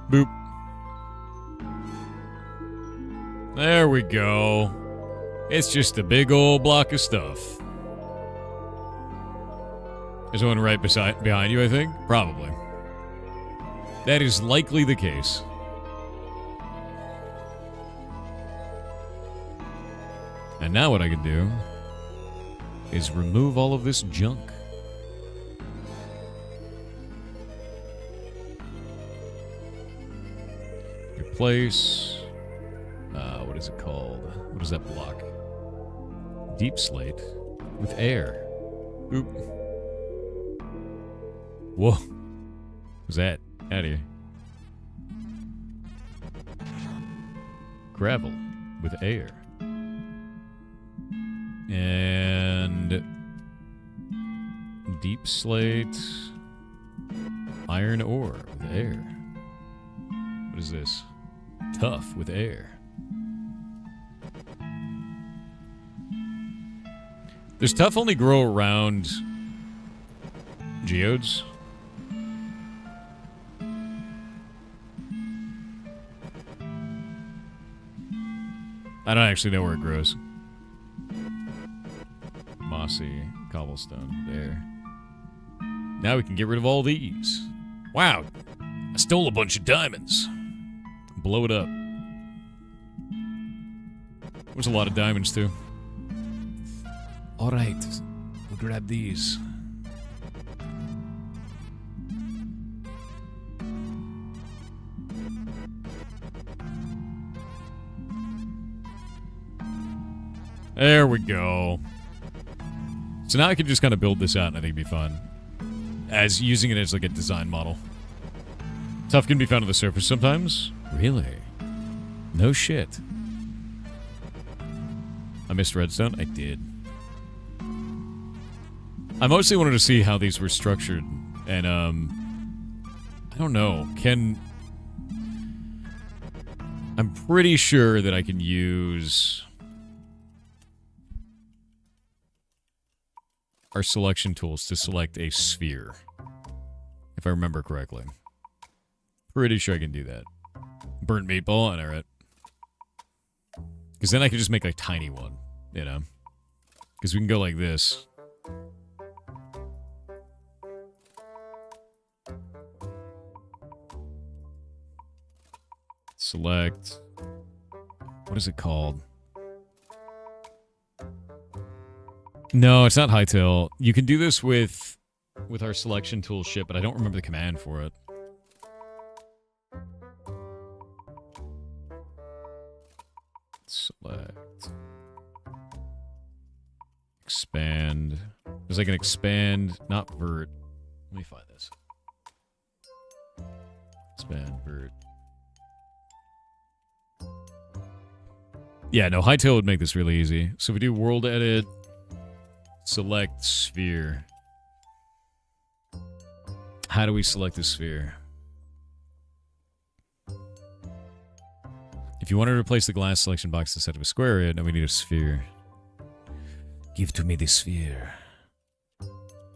Boop. There we go. It's just a big old block of stuff. There's one right behind you, I think? Probably. That is likely the case. And now what I can do is remove all of this junk. Replace, what is it called? What is that block? Deep slate with air. Oop. Whoa. What's that? Out of here. Gravel with air. And deep slate. Iron ore with air. What is this? Tough with air. Does tough only grow around geodes? I don't actually know where it grows. Mossy, cobblestone, there. Now we can get rid of all these. Wow, I stole a bunch of diamonds. Blow it up. There's a lot of diamonds, too. Alright, we'll grab these. There we go. So now I can just kind of build this out and I think it'd be fun. As using it as like a design model. Tough can be found on the surface sometimes. Really? No shit. I missed redstone? I did. I mostly wanted to see how these were structured. And, I don't know. I'm pretty sure that I can use our selection tools to select a sphere. If I remember correctly. Pretty sure I can do that. Burnt meatball, and alright. Because then I can just make a tiny one, you know? Because we can go like this. Select. What is it called? No, it's not Hightail. You can do this with our selection tool shit, but I don't remember the command for it. Select. Expand. There's like an expand, not vert. Let me find this. Expand, vert. Yeah, no, Hightail would make this really easy. So if we do world edit, select sphere. How do we select a sphere? If you want to replace the glass selection box instead of a square area, now we need a sphere. Give to me the sphere.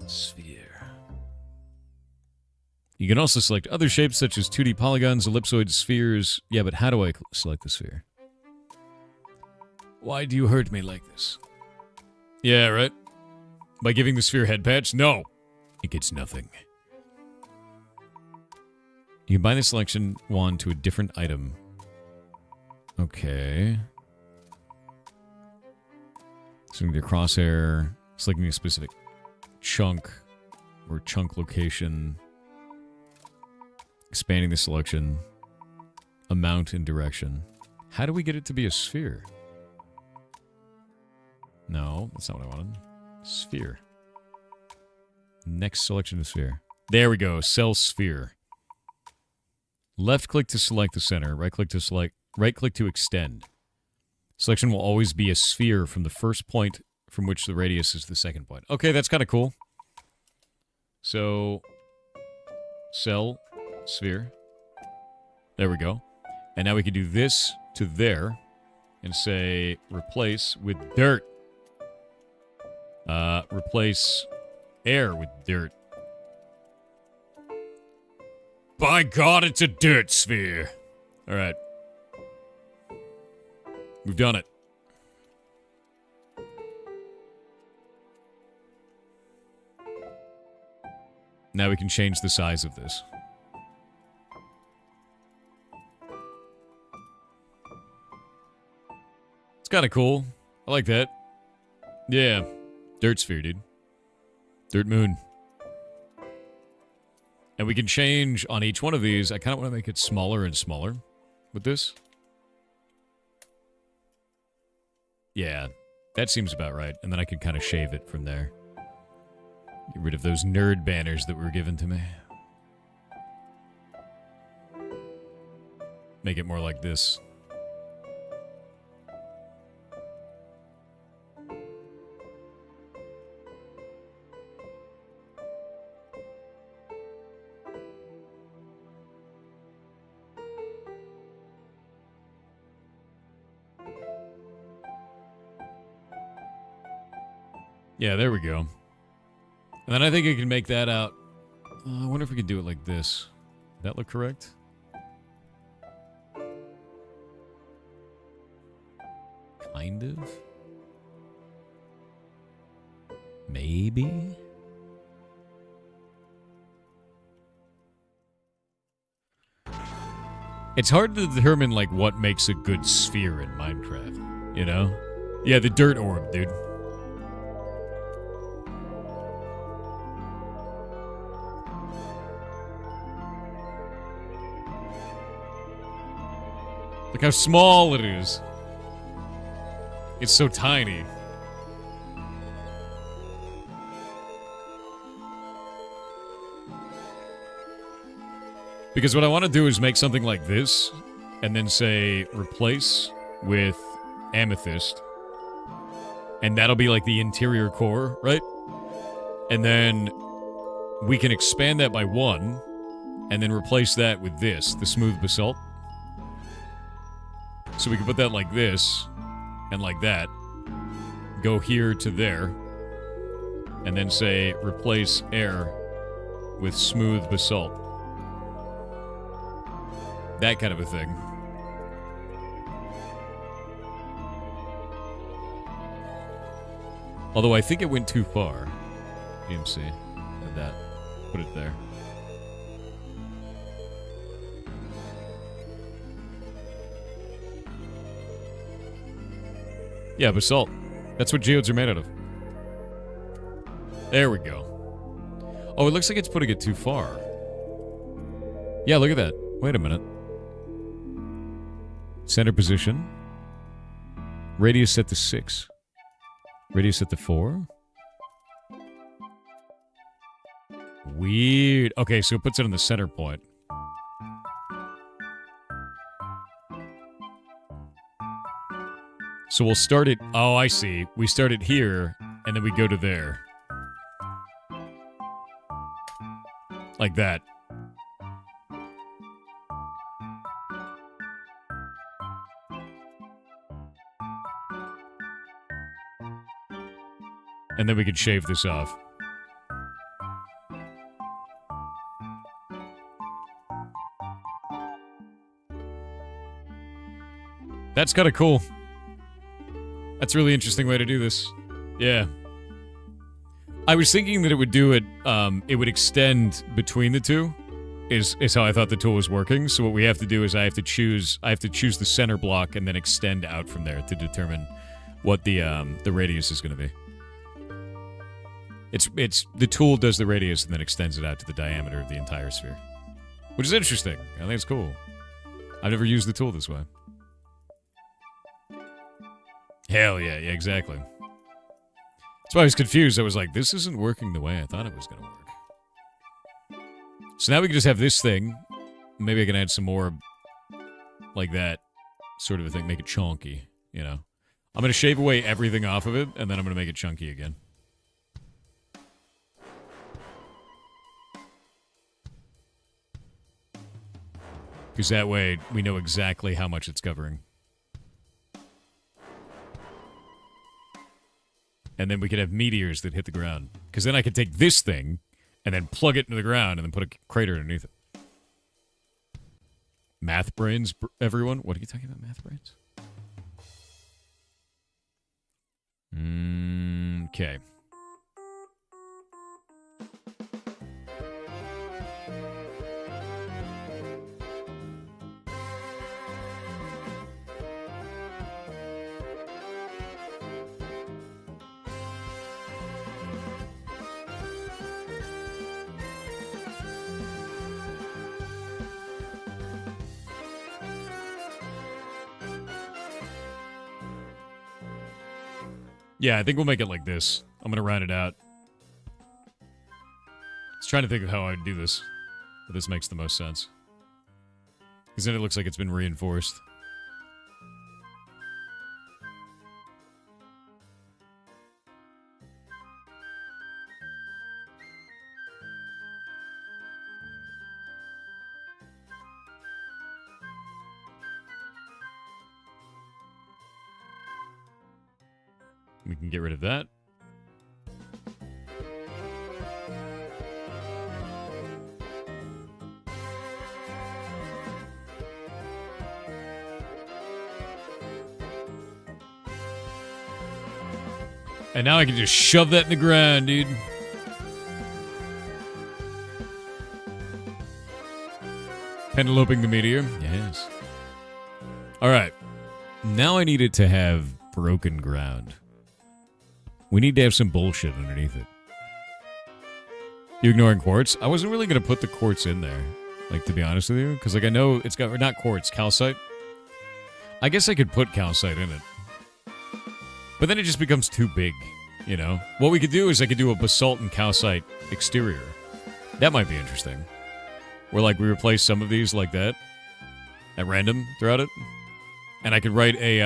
Sphere. You can also select other shapes such as 2D polygons, ellipsoids, spheres. Yeah, but how do I select the sphere? Why do you hurt me like this? Yeah, right? By giving the sphere head patch? No! It gets nothing. You can bind the selection wand to a different item. Okay. So your crosshair, selecting a specific chunk or chunk location, expanding the selection, amount and direction. How do we get it to be a sphere? No, that's not what I wanted. Sphere. Next selection of sphere. There we go. Cell sphere. Left click to select the center. Right click to select. Right click to extend. Selection will always be a sphere from the first point from which the radius is the second point. Okay, that's kind of cool. So, cell, sphere. There we go. And now we can do this to there and say replace with dirt. Replace air with dirt. By God, it's a dirt sphere. All right. We've done it. Now we can change the size of this. It's kind of cool. I like that. Yeah. Dirt sphere, dude. Dirt moon. And we can change on each one of these. I kind of want to make it smaller and smaller with this. Yeah, that seems about right. And then I can kind of shave it from there. Get rid of those nerd banners that were given to me. Make it more like this. Yeah, there we go. And then I think I can make that out. I wonder if we can do it like this. That look correct? Kind of. Maybe. It's hard to determine, like, what makes a good sphere in Minecraft, you know? Yeah, the dirt orb, dude. Look how small it is. It's so tiny. Because what I want to do is make something like this, and then say, replace with amethyst. And that'll be like the interior core, right? And then we can expand that by 1, and then replace that with this, the smooth basalt. So we can put that like this, and like that. Go here to there. And then say, replace air with smooth basalt. That kind of a thing. Although I think it went too far. EMC. Like that. Put it there. Yeah, basalt. That's what geodes are made out of. There we go. Oh, it looks like it's putting it too far. Yeah, look at that. Wait a minute. Center position. Radius set to 6. Radius set to 4. Weird. Okay, so it puts it on the center point. So we'll start it... Oh, I see. We start it here, and then we go to there. Like that. And then we could shave this off. That's kind of cool. That's a really interesting way to do this. Yeah. I was thinking that it would do it, it would extend between the two, is how I thought the tool was working. So what we have to do is I have to choose the center block and then extend out from there to determine what the radius is going to be. It's the tool does the radius and then extends it out to the diameter of the entire sphere. Which is interesting. I think it's cool. I've never used the tool this way. Hell yeah, exactly. That's why I was confused. I was like, this isn't working the way I thought it was going to work. So now we can just have this thing. Maybe I can add some more like that sort of a thing. Make it chunky, you know. I'm going to shave away everything off of it, and then I'm going to make it chunky again. Because that way, we know exactly how much it's covering. And then we could have meteors that hit the ground. Because then I could take this thing, and then plug it into the ground, and then put a crater underneath it. Math brains, everyone? What are you talking about, math brains? Okay. Yeah, I think we'll make it like this. I'm going to round it out. trying to think of how I would do this. But this makes the most sense. Because then it looks like it's been reinforced. We can get rid of that. And now I can just shove that in the ground, dude. Peneloping the meteor. Yes. Alright. Now I need it to have broken ground. We need to have some bullshit underneath it. You ignoring quartz? I wasn't really going to put the quartz in there. Like, to be honest with you. Because, like, I know it's got... Or not quartz, calcite. I guess I could put calcite in it. But then it just becomes too big, you know? What we could do is I could do a basalt and calcite exterior. That might be interesting. Where, like, we replace some of these like that. At random throughout it. And I could write a,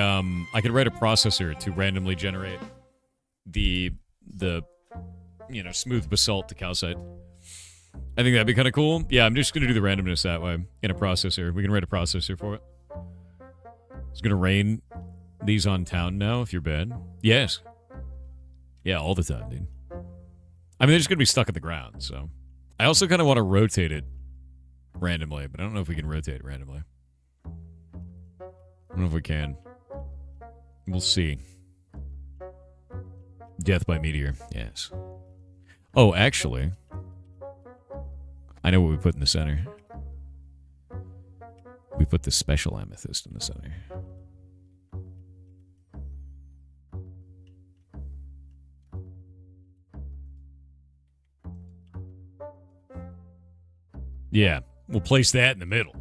processor to randomly generate the you know, smooth basalt to calcite. I think that'd be kind of cool. Yeah, I'm just going to do the randomness that way in a processor. We can write a processor for it. It's going to rain these on town now if you're bad. Yes. Yeah, all the time, dude. I mean, they're just going to be stuck in the ground, so. I also kind of want to rotate it randomly, but I don't know if we can rotate it randomly. I don't know if we can. We'll see. Death by meteor. Yes. Oh, actually, I know what we put in the center. We put the special amethyst in the center. Yeah, we'll place that in the middle.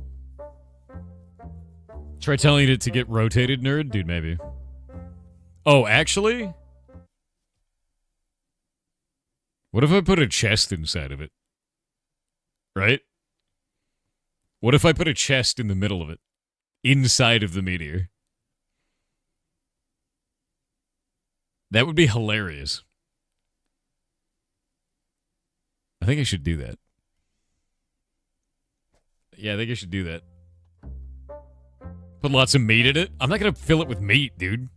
Try telling it to get rotated, nerd? Dude, maybe. Oh, actually? What if I put a chest inside of it? Right? What if I put a chest in the middle of it? Inside of the meteor? That would be hilarious. I think I should do that. Yeah, I think I should do that. Put lots of meat in it? I'm not gonna fill it with meat, dude.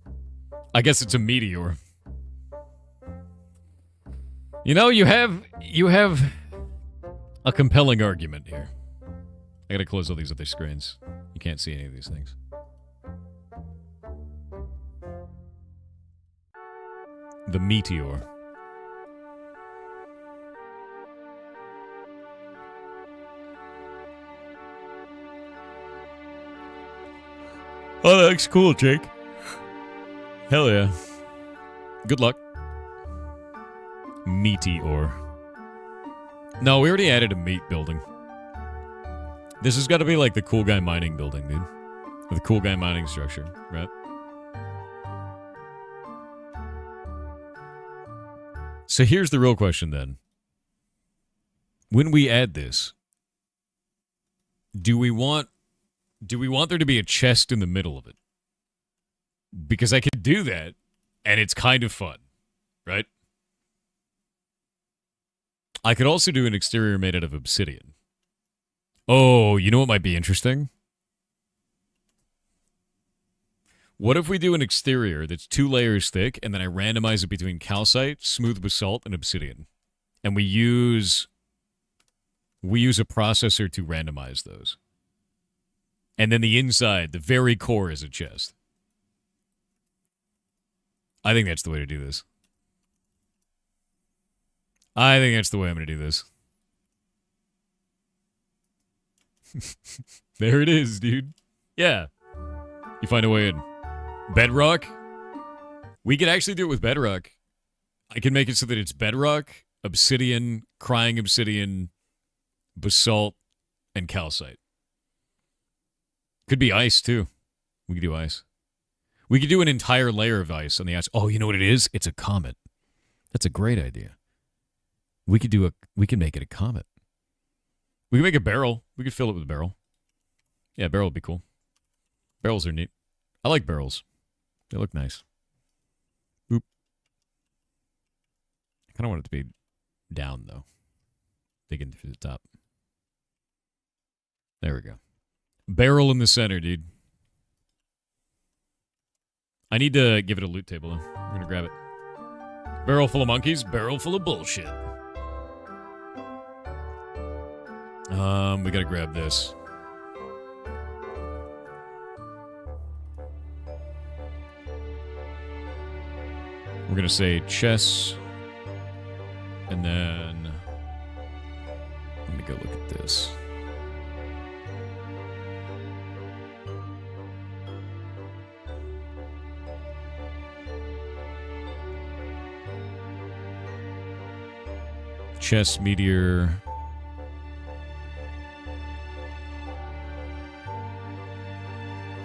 I guess it's a meteor. You know, you have a compelling argument here. I gotta close all these other screens. You can't see any of these things. The meteor. Oh, that looks cool, Jake. Hell yeah. Good luck. Meteor. No, we already added a meat building. This has got to be like the cool guy mining building, dude. Or the cool guy mining structure, right? So here's the real question then. When we add this, do we want there to be a chest in the middle of it? Because I could do that, and it's kind of fun, right? I could also do an exterior made out of obsidian. Oh, you know what might be interesting? What if we do an exterior that's 2 layers thick, and then I randomize it between calcite, smooth basalt, and obsidian? And we use a processor to randomize those. And then the inside, the very core, is a chest. I think that's the way to do this. I think that's the way I'm going to do this. There it is, dude. Yeah. You find a way in. Bedrock? We could actually do it with bedrock. I can make it so that it's bedrock, obsidian, crying obsidian, basalt, and calcite. Could be ice, too. We could do ice. We could do an entire layer of ice on the ice. Oh, you know what it is? It's a comet. That's a great idea. We could make it a comet. We could make a barrel. We could fill it with a barrel. Yeah, barrel would be cool. Barrels are neat. I like barrels. They look nice. Boop. I kind of want it to be down, though. Digging through the top. There we go. Barrel in the center, dude. I need to give it a loot table, though. I'm going to grab it. Barrel full of monkeys, barrel full of bullshit. We got to grab this. We're going to say chess. And then... Let me go look at this. Chess meteor.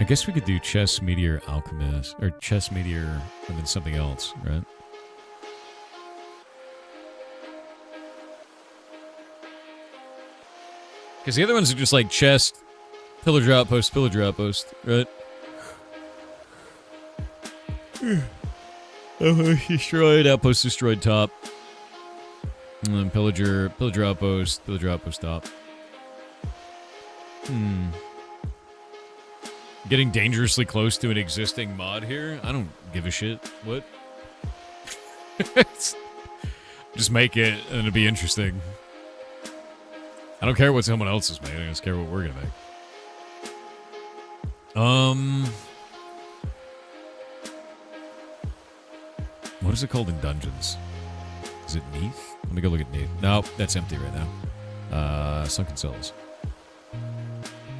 I guess we could do chess meteor alchemist or chess meteor and then something else, right? Because the other ones are just like chest, pillager outpost, right? Destroyed, outpost destroyed, top. And then pillager outpost top. Getting dangerously close to an existing mod here? I don't give a shit. What? Just make it and it'll be interesting. I don't care what someone else is making, I just care what we're gonna make. What is it called in dungeons? Is it Neath? Let me go look at Neath. No, that's empty right now. Sunken Cells. I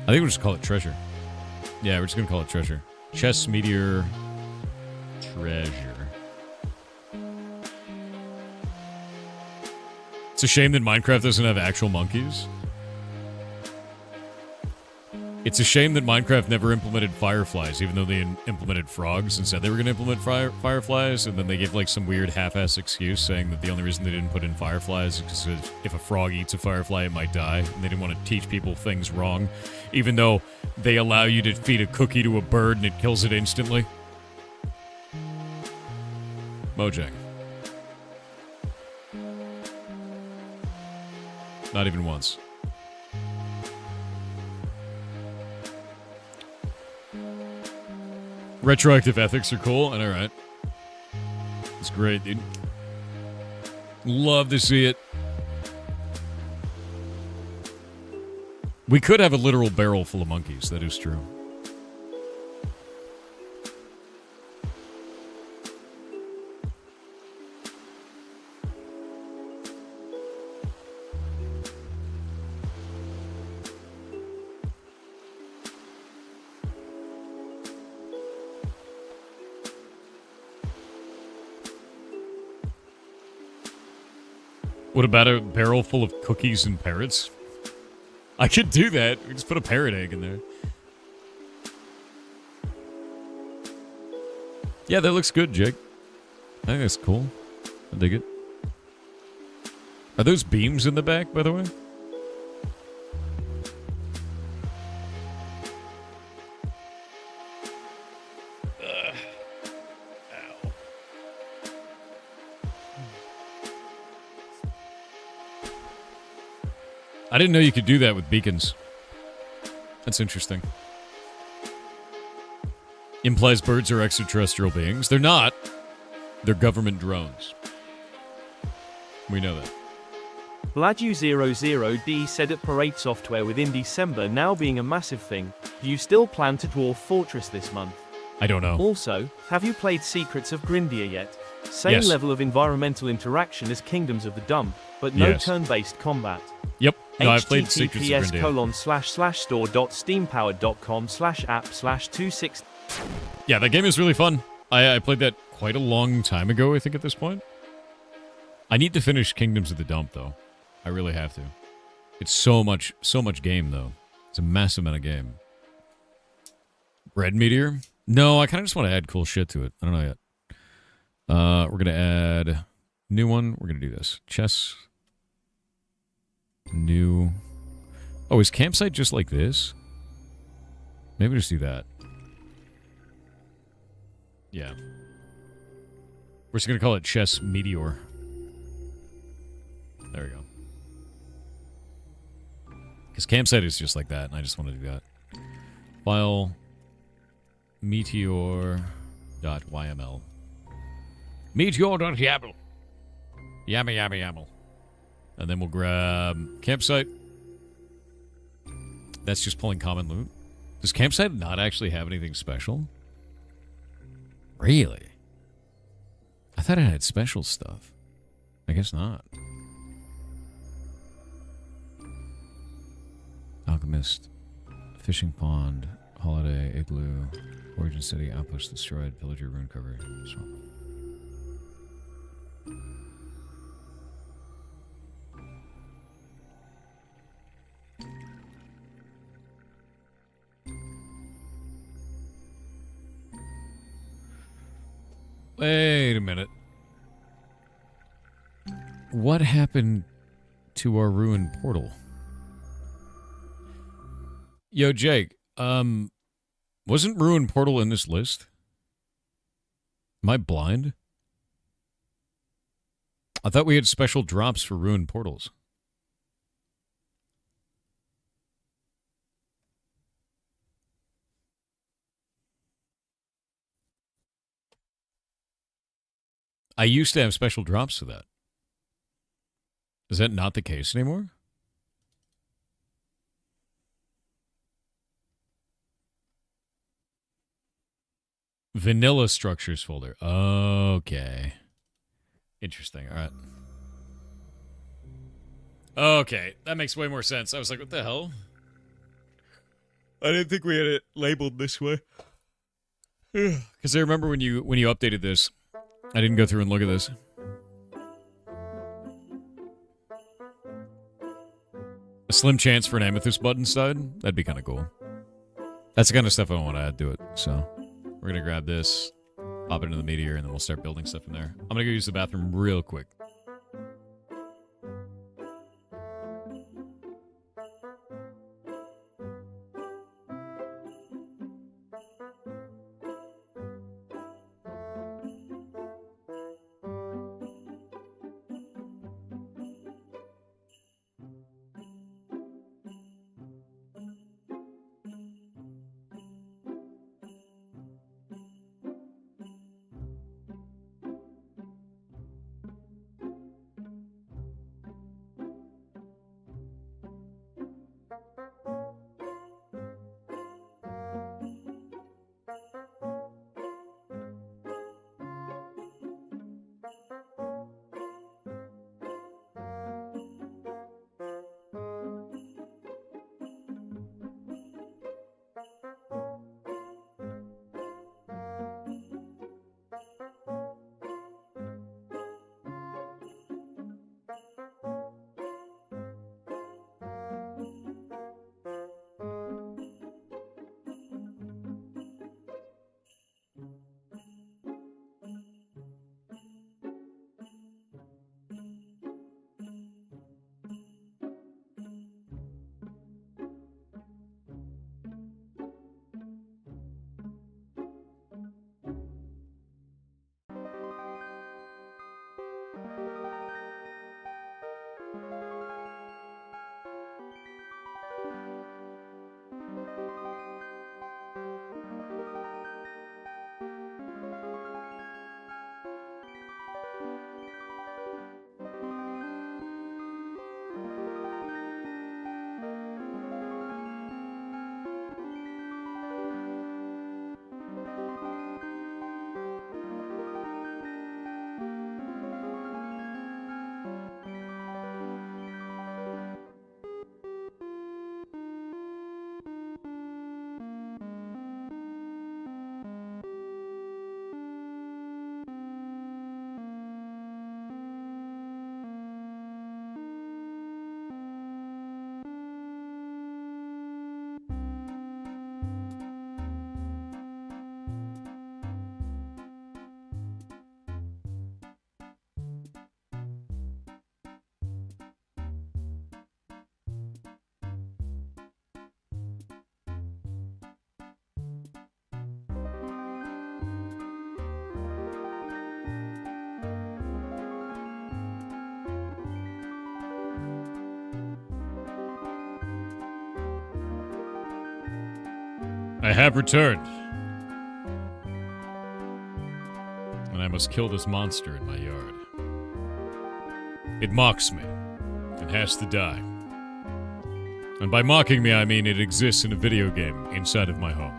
think we'll just call it Treasure. Yeah, we're just gonna call it Treasure. Chess Meteor Treasure. It's a shame that Minecraft doesn't have actual monkeys. It's a shame that Minecraft never implemented fireflies, even though they implemented frogs and said they were going to implement fireflies, and then they gave like some weird half-ass excuse saying that the only reason they didn't put in fireflies is because if a frog eats a firefly, it might die, and they didn't want to teach people things wrong, even though they allow you to feed a cookie to a bird and it kills it instantly. Mojang. Not even once. Retroactive ethics are cool, and alright. It's great, dude. Love to see it. We could have a literal barrel full of monkeys, that is true. What about a barrel full of cookies and parrots? I could do that. We just put a parrot egg in there. Yeah, that looks good, Jake. I think that's cool. I dig it. Are those beams in the back, by the way? I didn't know you could do that with beacons. That's interesting. Implies birds are extraterrestrial beings. They're not. They're government drones. We know that. Vladu00D said at Parade Software within December now being a massive thing, do you still plan to Dwarf Fortress this month? I don't know. Also, have you played Secrets of Grindia yet? Same Yes. level of environmental interaction as Kingdoms of the Dump, but no Yes. turn-based combat. Yep. No, I've played Secrets of Grindia. https://store.steampowered.com/app/26. Yeah, that game is really fun. I played that quite a long time ago, I think, at this point. I need to finish Kingdoms of the Dump, though. I really have to. It's so much game, though. It's a massive amount of game. Bread Meteor? No, I kind of just want to add cool shit to it. I don't know yet. We're going to add new one. We're going to do this. Chess New. Oh, is campsite just like this? Maybe just do that. Yeah. We're just going to call it Chess Meteor. There we go. Because campsite is just like that, and I just want to do that. File meteor.yml. Meteor.yaml. Yaml. And then we'll grab campsite. That's just pulling common loot. Does campsite not actually have anything special? Really? I thought it had special stuff. I guess not. Alchemist, fishing pond, holiday, igloo, origin city, outpost destroyed, villager ruin cover, swamp. Wait a minute. What happened to our ruined portal? Yo, Jake, wasn't ruined portal in this list? Am I blind? I thought we had special drops for ruined portals. I used to have special drops for that. Is that not the case anymore? Vanilla structures folder. Okay. Interesting. All right. Okay. That makes way more sense. I was like, what the hell? I didn't think we had it labeled this way. Because I remember when you updated this, I didn't go through and look at this. A slim chance for an amethyst button side? That'd be kind of cool. That's the kind of stuff I want to add to it, so... We're going to grab this, pop it into the meteor, and then we'll start building stuff in there. I'm going to go use the bathroom real quick. I have returned. And I must kill this monster in my yard. It mocks me and has to die. And by mocking me, I mean it exists in a video game inside of my home.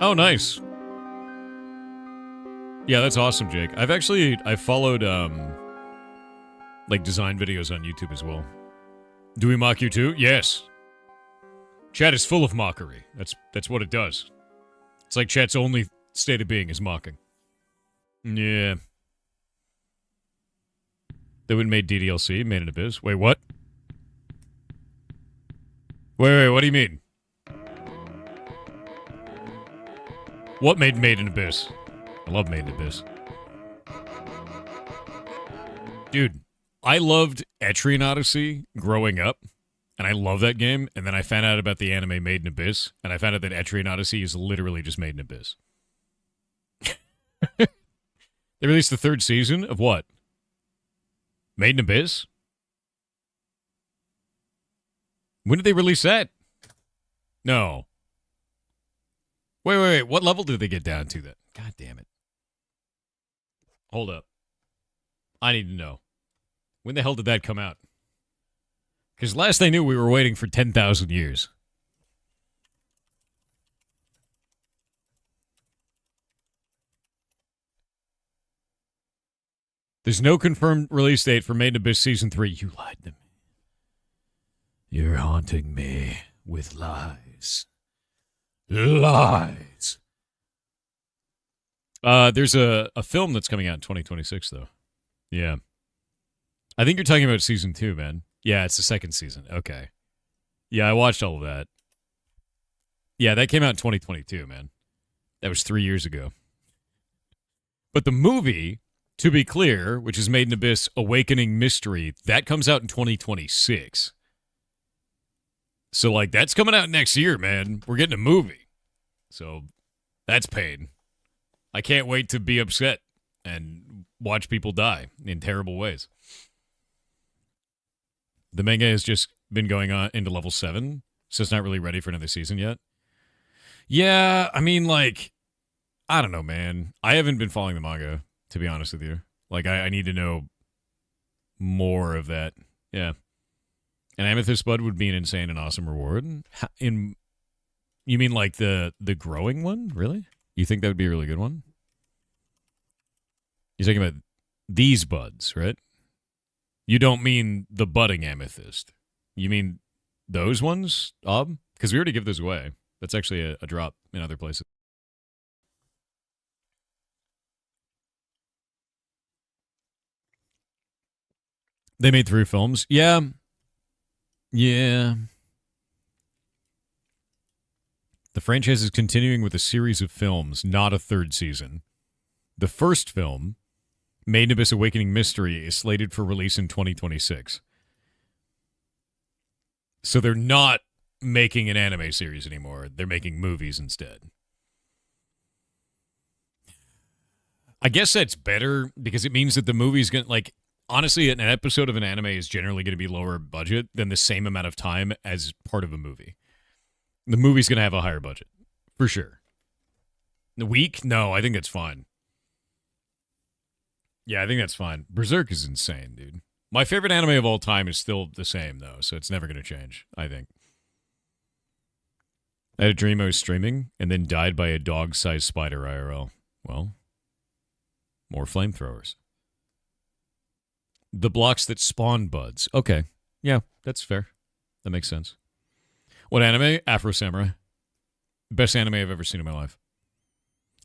Oh, nice. Yeah, that's awesome, Jake. I've followed, like, design videos on YouTube as well. Do we mock you too? Yes. Chat is full of mockery. That's what it does. It's like chat's only state of being is mocking. Yeah. They would have made DDLC, made an Abyss. Wait, what? Wait, what do you mean? What made Made in Abyss? I love Made in Abyss. Dude, I loved Etrian Odyssey growing up, and I love that game, and then I found out about the anime Made in Abyss, and I found out that Etrian Odyssey is literally just Made in Abyss. They released the 3rd season of what? Made in Abyss? When did they release that? No. Wait. What level did they get down to then? God damn it. Hold up. I need to know. When the hell did that come out? Because last I knew, we were waiting for 10,000 years. There's no confirmed release date for Made in Abyss Season 3. You lied to me. You're haunting me with lies. Lies. There's a film that's coming out in 2026, though. Yeah. I think you're talking about Season 2, man. Yeah, it's the 2nd season. Okay. Yeah, I watched all of that. Yeah, that came out in 2022, man. That was 3 years ago. But the movie, to be clear, which is Made in Abyss Awakening Mystery, that comes out in 2026. So, like, that's coming out next year, man. We're getting a movie. So, that's pain. I can't wait to be upset and watch people die in terrible ways. The manga has just been going on into level 7, so it's not really ready for another season yet. Yeah, I mean, like, I don't know, man. I haven't been following the manga, to be honest with you. Like, I need to know more of that. Yeah. An Amethyst Bud would be an insane and awesome reward. You mean like the growing one? Really? You think that would be a really good one? You're talking about these buds, right? You don't mean the budding amethyst. You mean those ones, Ob? Because we already give those away. That's actually a drop in other places. They made 3 films. Yeah. The franchise is continuing with a series of films, not a 3rd season. The first film, Made in Abyss Awakening Mystery, is slated for release in 2026. So they're not making an anime series anymore. They're making movies instead. I guess that's better because it means that the movie's going to, like, honestly, an episode of an anime is generally going to be lower budget than the same amount of time as part of a movie. The movie's going to have a higher budget, for sure. The week? No, I think that's fine. Yeah, I think that's fine. Berserk is insane, dude. My favorite anime of all time is still the same, though, so it's never going to change, I think. I had a dream I was streaming and then died by a dog-sized spider IRL. Well, more flamethrowers. The blocks that spawn buds. Okay. Yeah, that's fair. That makes sense. What anime? Afro Samurai. Best anime I've ever seen in my life.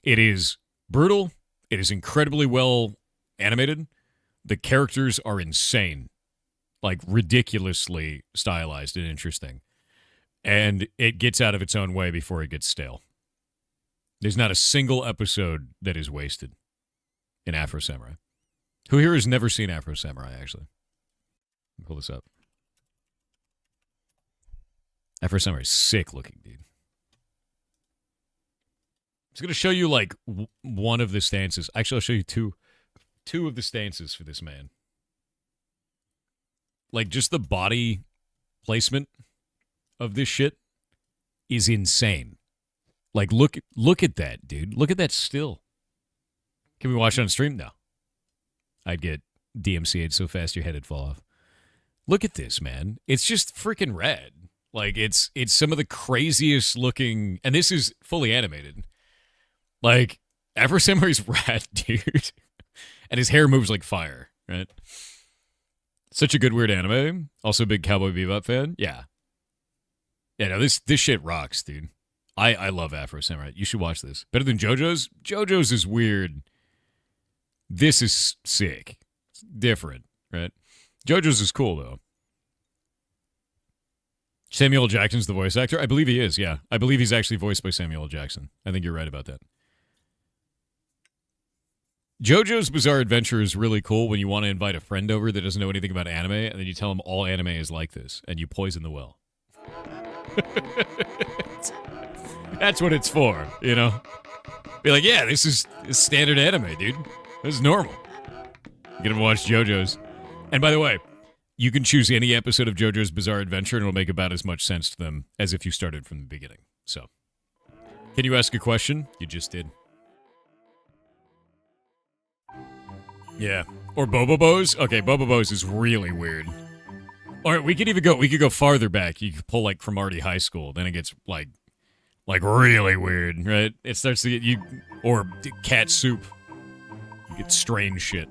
It is brutal. It is incredibly well animated. The characters are insane. Like, ridiculously stylized and interesting. And it gets out of its own way before it gets stale. There's not a single episode that is wasted in Afro Samurai. Who here has never seen Afro Samurai, actually? Let me pull this up. Afro Samurai is sick looking, dude. I'm just going to show you, like, one of the stances. Actually, I'll show you two of the stances for this man. Like, just the body placement of this shit is insane. Like, look at that, dude. Look at that still. Can we watch it on stream? No. I'd get DMCA'd so fast your head would fall off. Look at this, man. It's just freaking rad. Like, it's some of the craziest looking, and this is fully animated. Like, Afro Samurai's rad, dude. And his hair moves like fire, right? Such a good weird anime. Also a big Cowboy Bebop fan. Yeah. Yeah, no, this shit rocks, dude. I love Afro Samurai. You should watch this. Better than JoJo's? JoJo's is weird. This is sick. It's different, right? JoJo's is cool, though. Samuel L. Jackson's the voice actor? I believe he is, yeah. I believe he's actually voiced by Samuel L. Jackson. I think you're right about that. JoJo's Bizarre Adventure is really cool when you want to invite a friend over that doesn't know anything about anime, and then you tell them all anime is like this, and you poison the well. That's what it's for, you know? Be like, yeah, this is standard anime, dude. This is normal. Get them to watch JoJo's. And by the way, you can choose any episode of JoJo's Bizarre Adventure, and it'll make about as much sense to them as if you started from the beginning. So, can you ask a question? You just did. Yeah. Or Bobobos? Okay, Bobobos is really weird. Or we could go farther back. You could pull like Cromartie High School. Then it gets like really weird, right? It starts to get or cat soup. You get strange shit.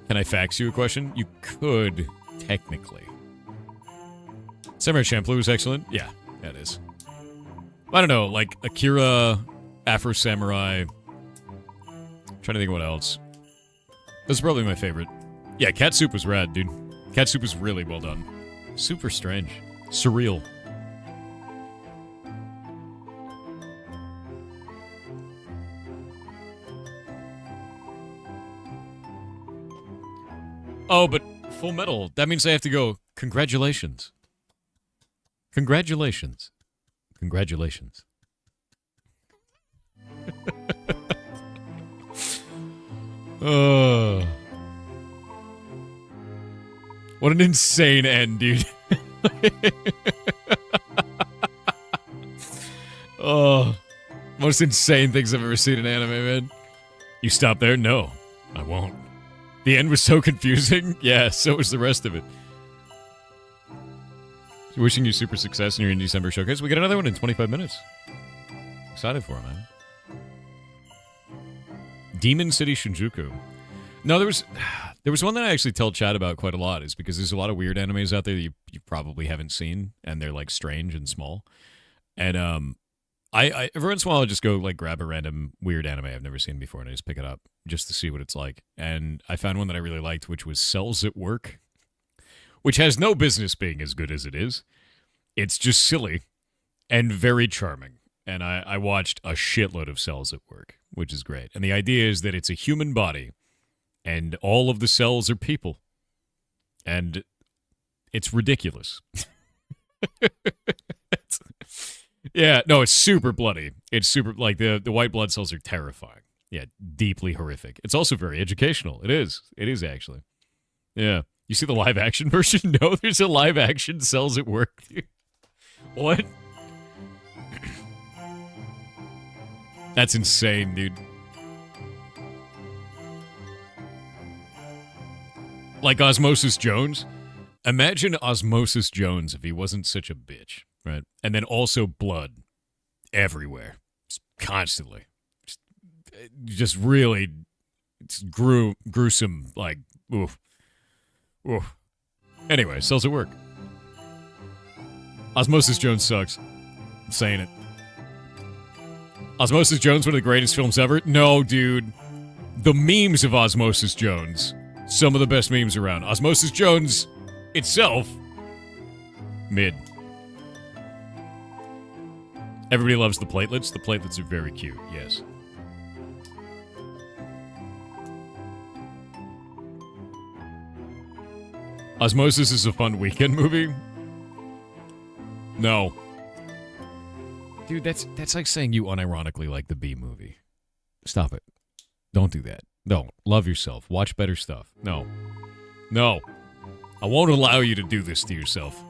Can I fax you a question? You could, technically. Samurai Champloo is excellent. Yeah, that is. I don't know, like Akira, Afro Samurai. I'm trying to think of what else. That's probably my favorite. Yeah, Cat Soup was rad, dude. Cat Soup was really well done. Super strange. Surreal. Oh, but Full Metal. That means I have to go, congratulations. Congratulations. Congratulations. What an insane end, dude. Oh, most insane things I've ever seen in anime, man. You stop there? No, I won't. The end was so confusing. Yeah, so was the rest of it. Wishing you super success in your December showcase. We get another one in 25 minutes. Excited for it, man. Demon City Shinjuku. No, there was one that I actually tell Chad about quite a lot, is because there's a lot of weird animes out there that you probably haven't seen, and they're like strange and small. And I every once in a while I'll just go like grab a random weird anime I've never seen before and I just pick it up just to see what it's like. And I found one that I really liked, which was Cells at Work, which has no business being as good as it is. It's just silly and very charming. And I watched a shitload of Cells at Work, which is great. And the idea is that it's a human body, and all of the cells are people. And it's ridiculous. Yeah, no, it's super bloody. It's super, like, the white blood cells are terrifying. Yeah, deeply horrific. It's also very educational. It is. It is, actually. Yeah. You see the live action version? No, there's a live action Cells at Work. What? That's insane, dude. Like Osmosis Jones. Imagine Osmosis Jones if he wasn't such a bitch, right? And then also blood everywhere. Just constantly. Just really gruesome, like, oof. Oof. Anyway, Cells at Work. Osmosis Jones sucks. I'm saying it. Osmosis Jones, one of the greatest films ever? No, dude. The memes of Osmosis Jones, some of the best memes around. Osmosis Jones itself, mid. Everybody loves the platelets. The platelets are very cute, yes. Osmosis is a fun weekend movie? No. Dude, that's like saying you unironically like the B movie. Stop it. Don't do that. Don't. Love yourself. Watch better stuff. No. No. I won't allow you to do this to yourself.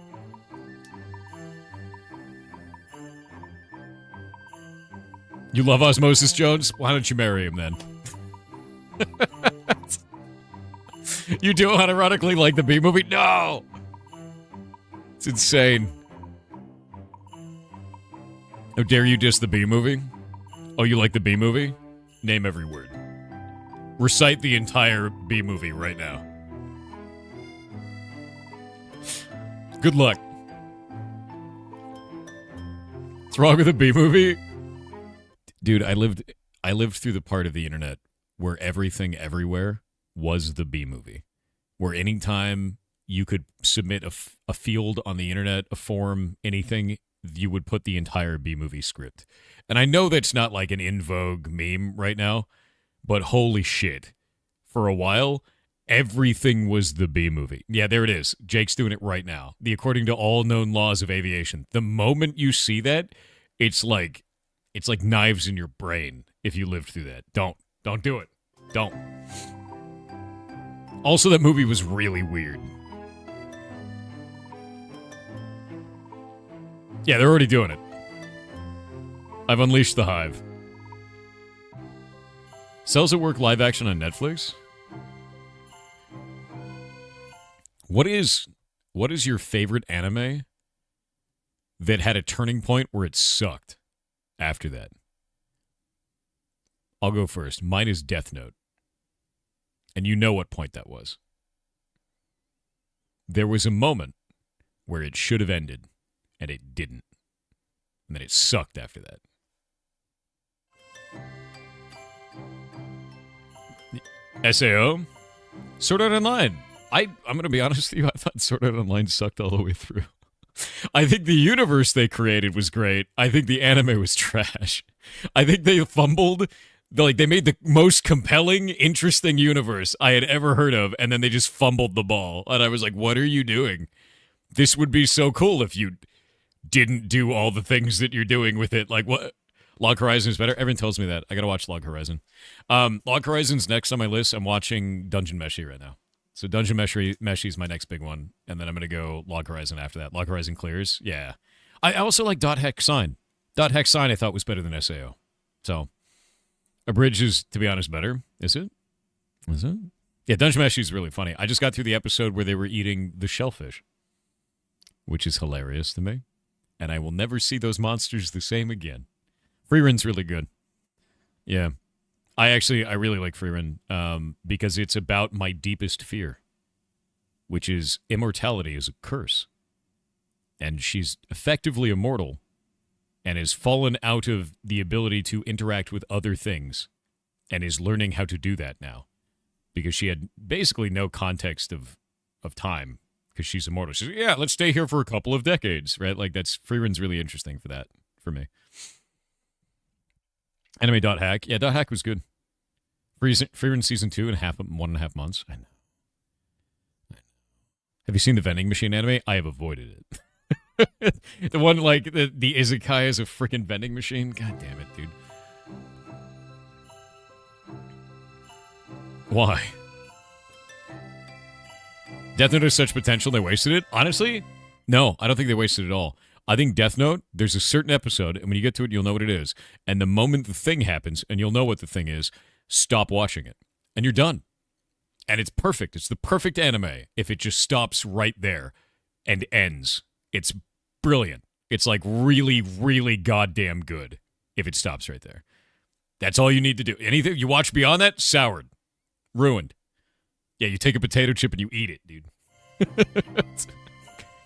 You love Osmosis Jones? Why don't you marry him then? You do unironically like the B movie? No! It's insane. How dare you diss the B movie? Oh, you like the B movie? Name every word. Recite the entire B movie right now. Good luck. What's wrong with the B movie? Dude, I lived through the part of the internet where everything everywhere was the B movie. Where anytime you could submit a field on the internet, a form, anything, you would put the entire B movie script. And I know that's not like an in vogue meme right now, but holy shit. For a while, everything was the B movie. Yeah, there it is. Jake's doing it right now. According to all known laws of aviation. The moment you see that, it's like knives in your brain if you lived through that. Don't do it. Don't. Also, that movie was really weird. Yeah, they're already doing it. I've unleashed the hive. Cells at Work live action on Netflix? What is your favorite anime that had a turning point where it sucked after that? I'll go first. Mine is Death Note. And you know what point that was. There was a moment where it should have ended, and it didn't. And then it sucked after that. SAO? Sword Art Online. I'm going to be honest with you, I thought Sword Art Online sucked all the way through. I think the universe they created was great. I think the anime was trash. I think they fumbled. They made the most compelling, interesting universe I had ever heard of, and then they just fumbled the ball. And I was like, what are you doing? This would be so cool if you didn't do all the things that you're doing with it. Like, what? Log Horizon is better? Everyone tells me that. I got to watch Log Horizon. Log Horizon's next on my list. I'm watching Dungeon Meshi right now. So Dungeon Meshi is my next big one, and then I'm going to go Log Horizon after that. Log Horizon clears? Yeah. I also like .hex sign. .hex sign I thought was better than SAO. So, Abridged is, to be honest, better. Is it? Is it? Yeah, Dungeon Meshi is really funny. I just got through the episode where they were eating the shellfish, which is hilarious to me, and I will never see those monsters the same again. Freerun's really good. Yeah. I really like Freerun because it's about my deepest fear, which is immortality is a curse. And she's effectively immortal and has fallen out of the ability to interact with other things and is learning how to do that now because she had basically no context of time because she's immortal. She's like, yeah, let's stay here for a couple of decades, right? Like Freerun's really interesting for that, for me. Anime.hack. Yeah, .hack was good. Freerun Season 2 in 1.5 months. I know. Have you seen the vending machine anime? I have avoided it. The one, like, the Isekai is a freaking vending machine? God damn it, dude. Why? Death Note has such potential, they wasted it? Honestly, no, I don't think they wasted it all. I think Death Note, there's a certain episode, and when you get to it, you'll know what it is. And the moment the thing happens, and you'll know what the thing is, stop watching it. And you're done. And it's perfect. It's the perfect anime if it just stops right there and ends. It's brilliant. It's like really, really goddamn good if it stops right there. That's all you need to do. Anything you watch beyond that, soured. Ruined. Yeah, you take a potato chip and you eat it, dude.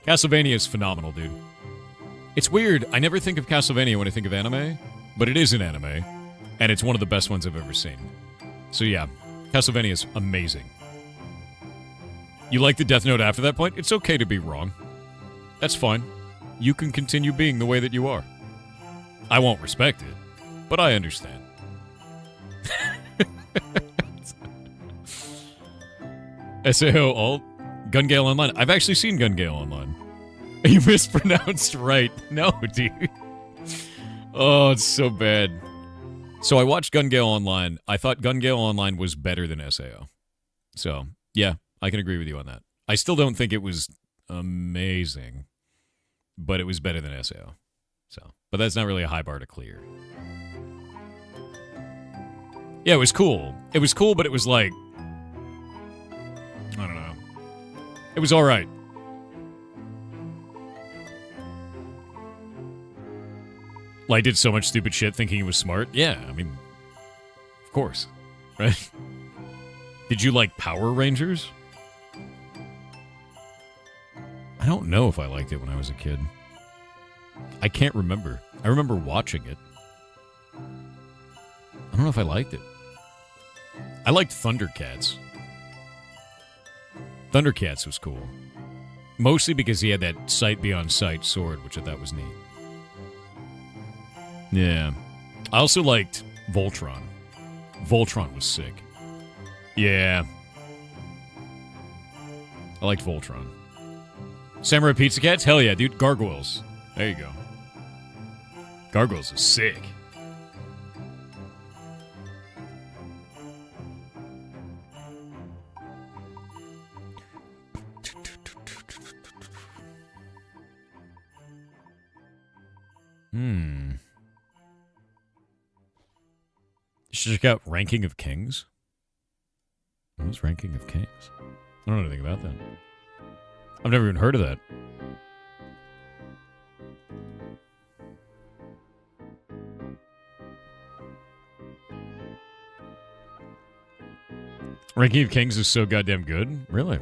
Castlevania is phenomenal, dude. It's weird. I never think of Castlevania when I think of anime, but it is an anime, and it's one of the best ones I've ever seen. So yeah, Castlevania is amazing. You like the Death Note after that point? It's okay to be wrong. That's fine. You can continue being the way that you are. I won't respect it, but I understand. SAO alt? Gun Gale Online. I've actually seen Gun Gale Online. You mispronounced right. No, dude. Oh, it's so bad. So I watched Gun Gale Online. I thought Gun Gale Online was better than SAO. So, yeah, I can agree with you on that. I still don't think it was amazing, but it was better than SAO. So, but that's not really a high bar to clear. Yeah, it was cool. It was cool, but it was like, I don't know. It was all right. Like, did so much stupid shit thinking he was smart? Yeah, I mean, of course, right? Did you like Power Rangers? I don't know if I liked it when I was a kid. I can't remember. I remember watching it. I don't know if I liked it. I liked Thundercats. Thundercats was cool. Mostly because he had that sight beyond sight sword, which I thought was neat. Yeah. I also liked Voltron. Voltron was sick. Yeah. I liked Voltron. Samurai Pizza Cats? Hell yeah, dude. Gargoyles. There you go. Gargoyles is sick. You should check out Ranking of Kings. What was Ranking of Kings? I don't know anything about that. I've never even heard of that. Ranking of Kings is so goddamn good? Really?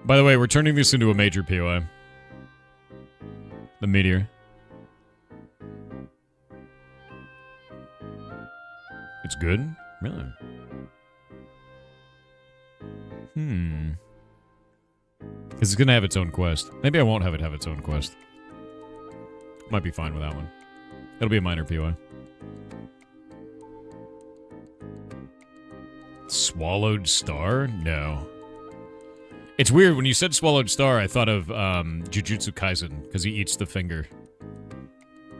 By the way, we're turning this into a major POI. The meteor. It's good? Really? Because it's going to have its own quest. Maybe I won't have it have its own quest. Might be fine with that one. It'll be a minor POI. Swallowed Star? No. It's weird, when you said Swallowed Star, I thought of Jujutsu Kaisen, because he eats the finger.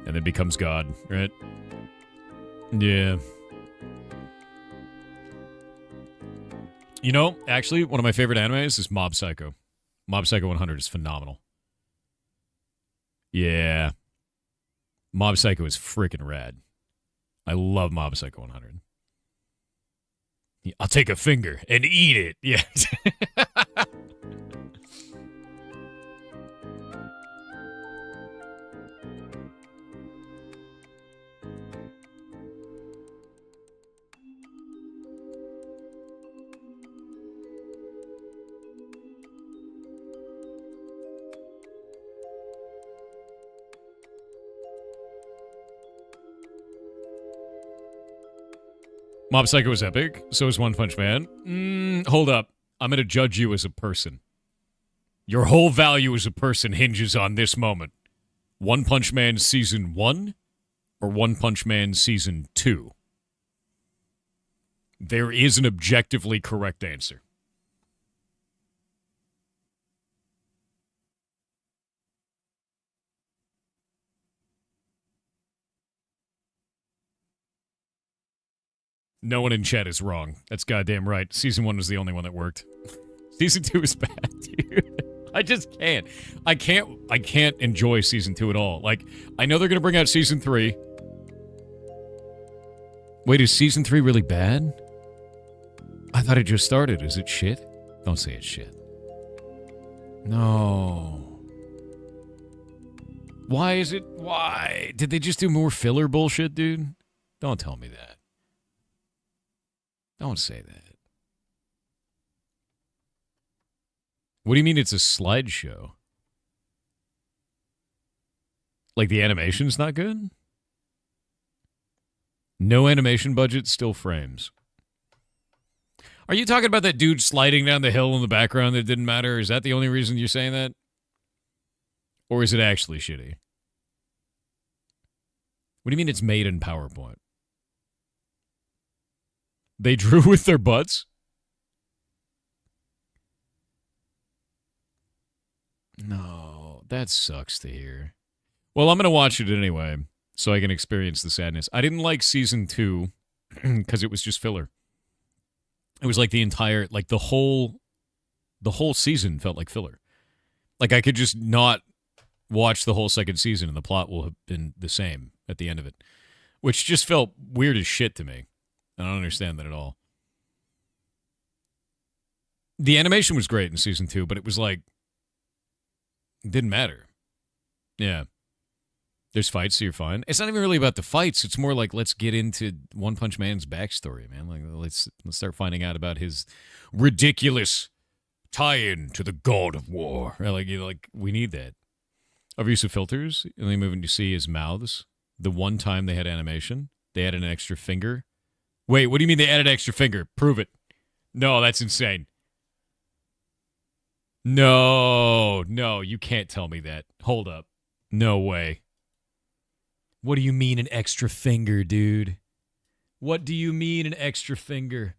And then becomes God, right? Yeah. You know, actually, one of my favorite animes is Mob Psycho. Mob Psycho 100 is phenomenal. Yeah. Mob Psycho is freaking rad. I love Mob Psycho 100. I'll take a finger and eat it. Yeah. Mob Psycho is epic. So is One Punch Man. Hold up. I'm going to judge you as a person. Your whole value as a person hinges on this moment. One Punch Man Season 1 or One Punch Man Season 2? There is an objectively correct answer. No one in chat is wrong. That's goddamn right. Season 1 was the only one that worked. Season 2 is bad, dude. I just can't. I can't enjoy Season 2 at all. Like, I know they're going to bring out Season 3. Wait, is Season 3 really bad? I thought it just started. Is it shit? Don't say it's shit. No. Why is it? Why? Did they just do more filler bullshit, dude? Don't tell me that. Don't say that. What do you mean it's a slideshow? Like the animation's not good? No animation budget, still frames. Are you talking about that dude sliding down the hill in the background that didn't matter? Is that the only reason you're saying that? Or is it actually shitty? What do you mean it's made in PowerPoint? They drew with their butts? No, that sucks to hear. Well, I'm going to watch it anyway, so I can experience the sadness. I didn't like Season 2. because it was just filler. It was like the entire, like the whole season felt like filler. Like I could just not watch the whole second season and the plot will have been the same at the end of it, which just felt weird as shit to me. I don't understand that at all. The animation was great in season 2, but it was like, it didn't matter. Yeah. There's fights, so you're fine. It's not even really about the fights. It's more like, let's get into One Punch Man's backstory, man. Like, let's start finding out about his ridiculous tie-in to the God of War. Like we need that. Of use of filters, the only movement you see is mouths. The one time they had animation, they added an extra finger. Wait, what do you mean they added an extra finger? Prove it. No, that's insane. No, you can't tell me that. Hold up. No way. What do you mean an extra finger, dude? What do you mean an extra finger?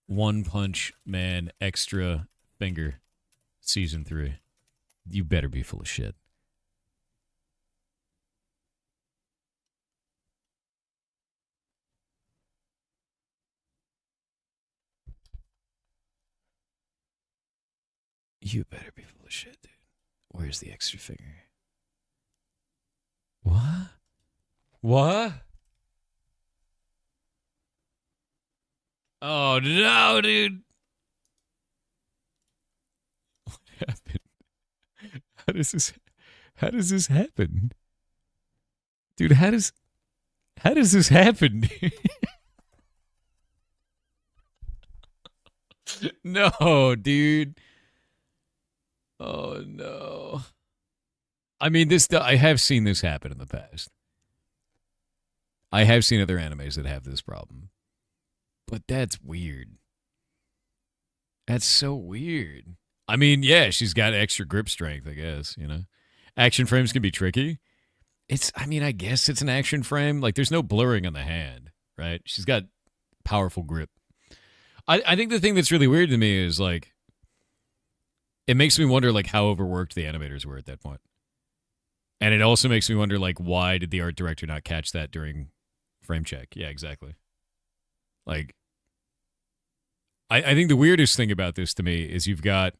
One Punch Man extra finger. Season 3. You better be full of shit. You better be full of shit, dude. Where's the extra finger? What? What? Oh, no, dude. What happened? How does this happen? Dude, how does this happen? No, dude. Oh, no. I mean, I have seen this happen in the past. I have seen other animes that have this problem. But that's weird. That's so weird. I mean, yeah, she's got extra grip strength, I guess, you know. Action frames can be tricky. I guess it's an action frame. Like, there's no blurring on the hand, right? She's got powerful grip. I think the thing that's really weird to me is, like, it makes me wonder, like, how overworked the animators were at that point. And it also makes me wonder, like, why did the art director not catch that during frame check? Yeah, exactly. Like, I think the weirdest thing about this to me is you've got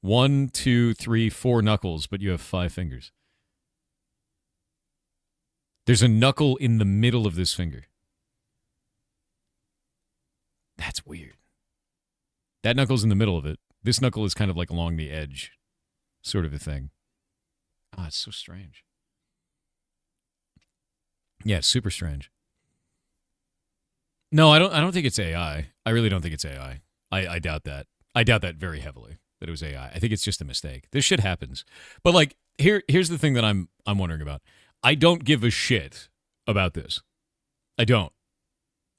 1, 2, 3, 4 knuckles, but you have 5 fingers. There's a knuckle in the middle of this finger. That's weird. That knuckle's in the middle of it. This knuckle is kind of like along the edge, sort of a thing. Ah, it's so strange. Yeah, it's super strange. No, I don't think it's AI. I really don't think it's AI. I doubt that. I doubt that very heavily, that it was AI. I think it's just a mistake. This shit happens. But like, here's the thing that I'm wondering about. I don't give a shit about this. I don't.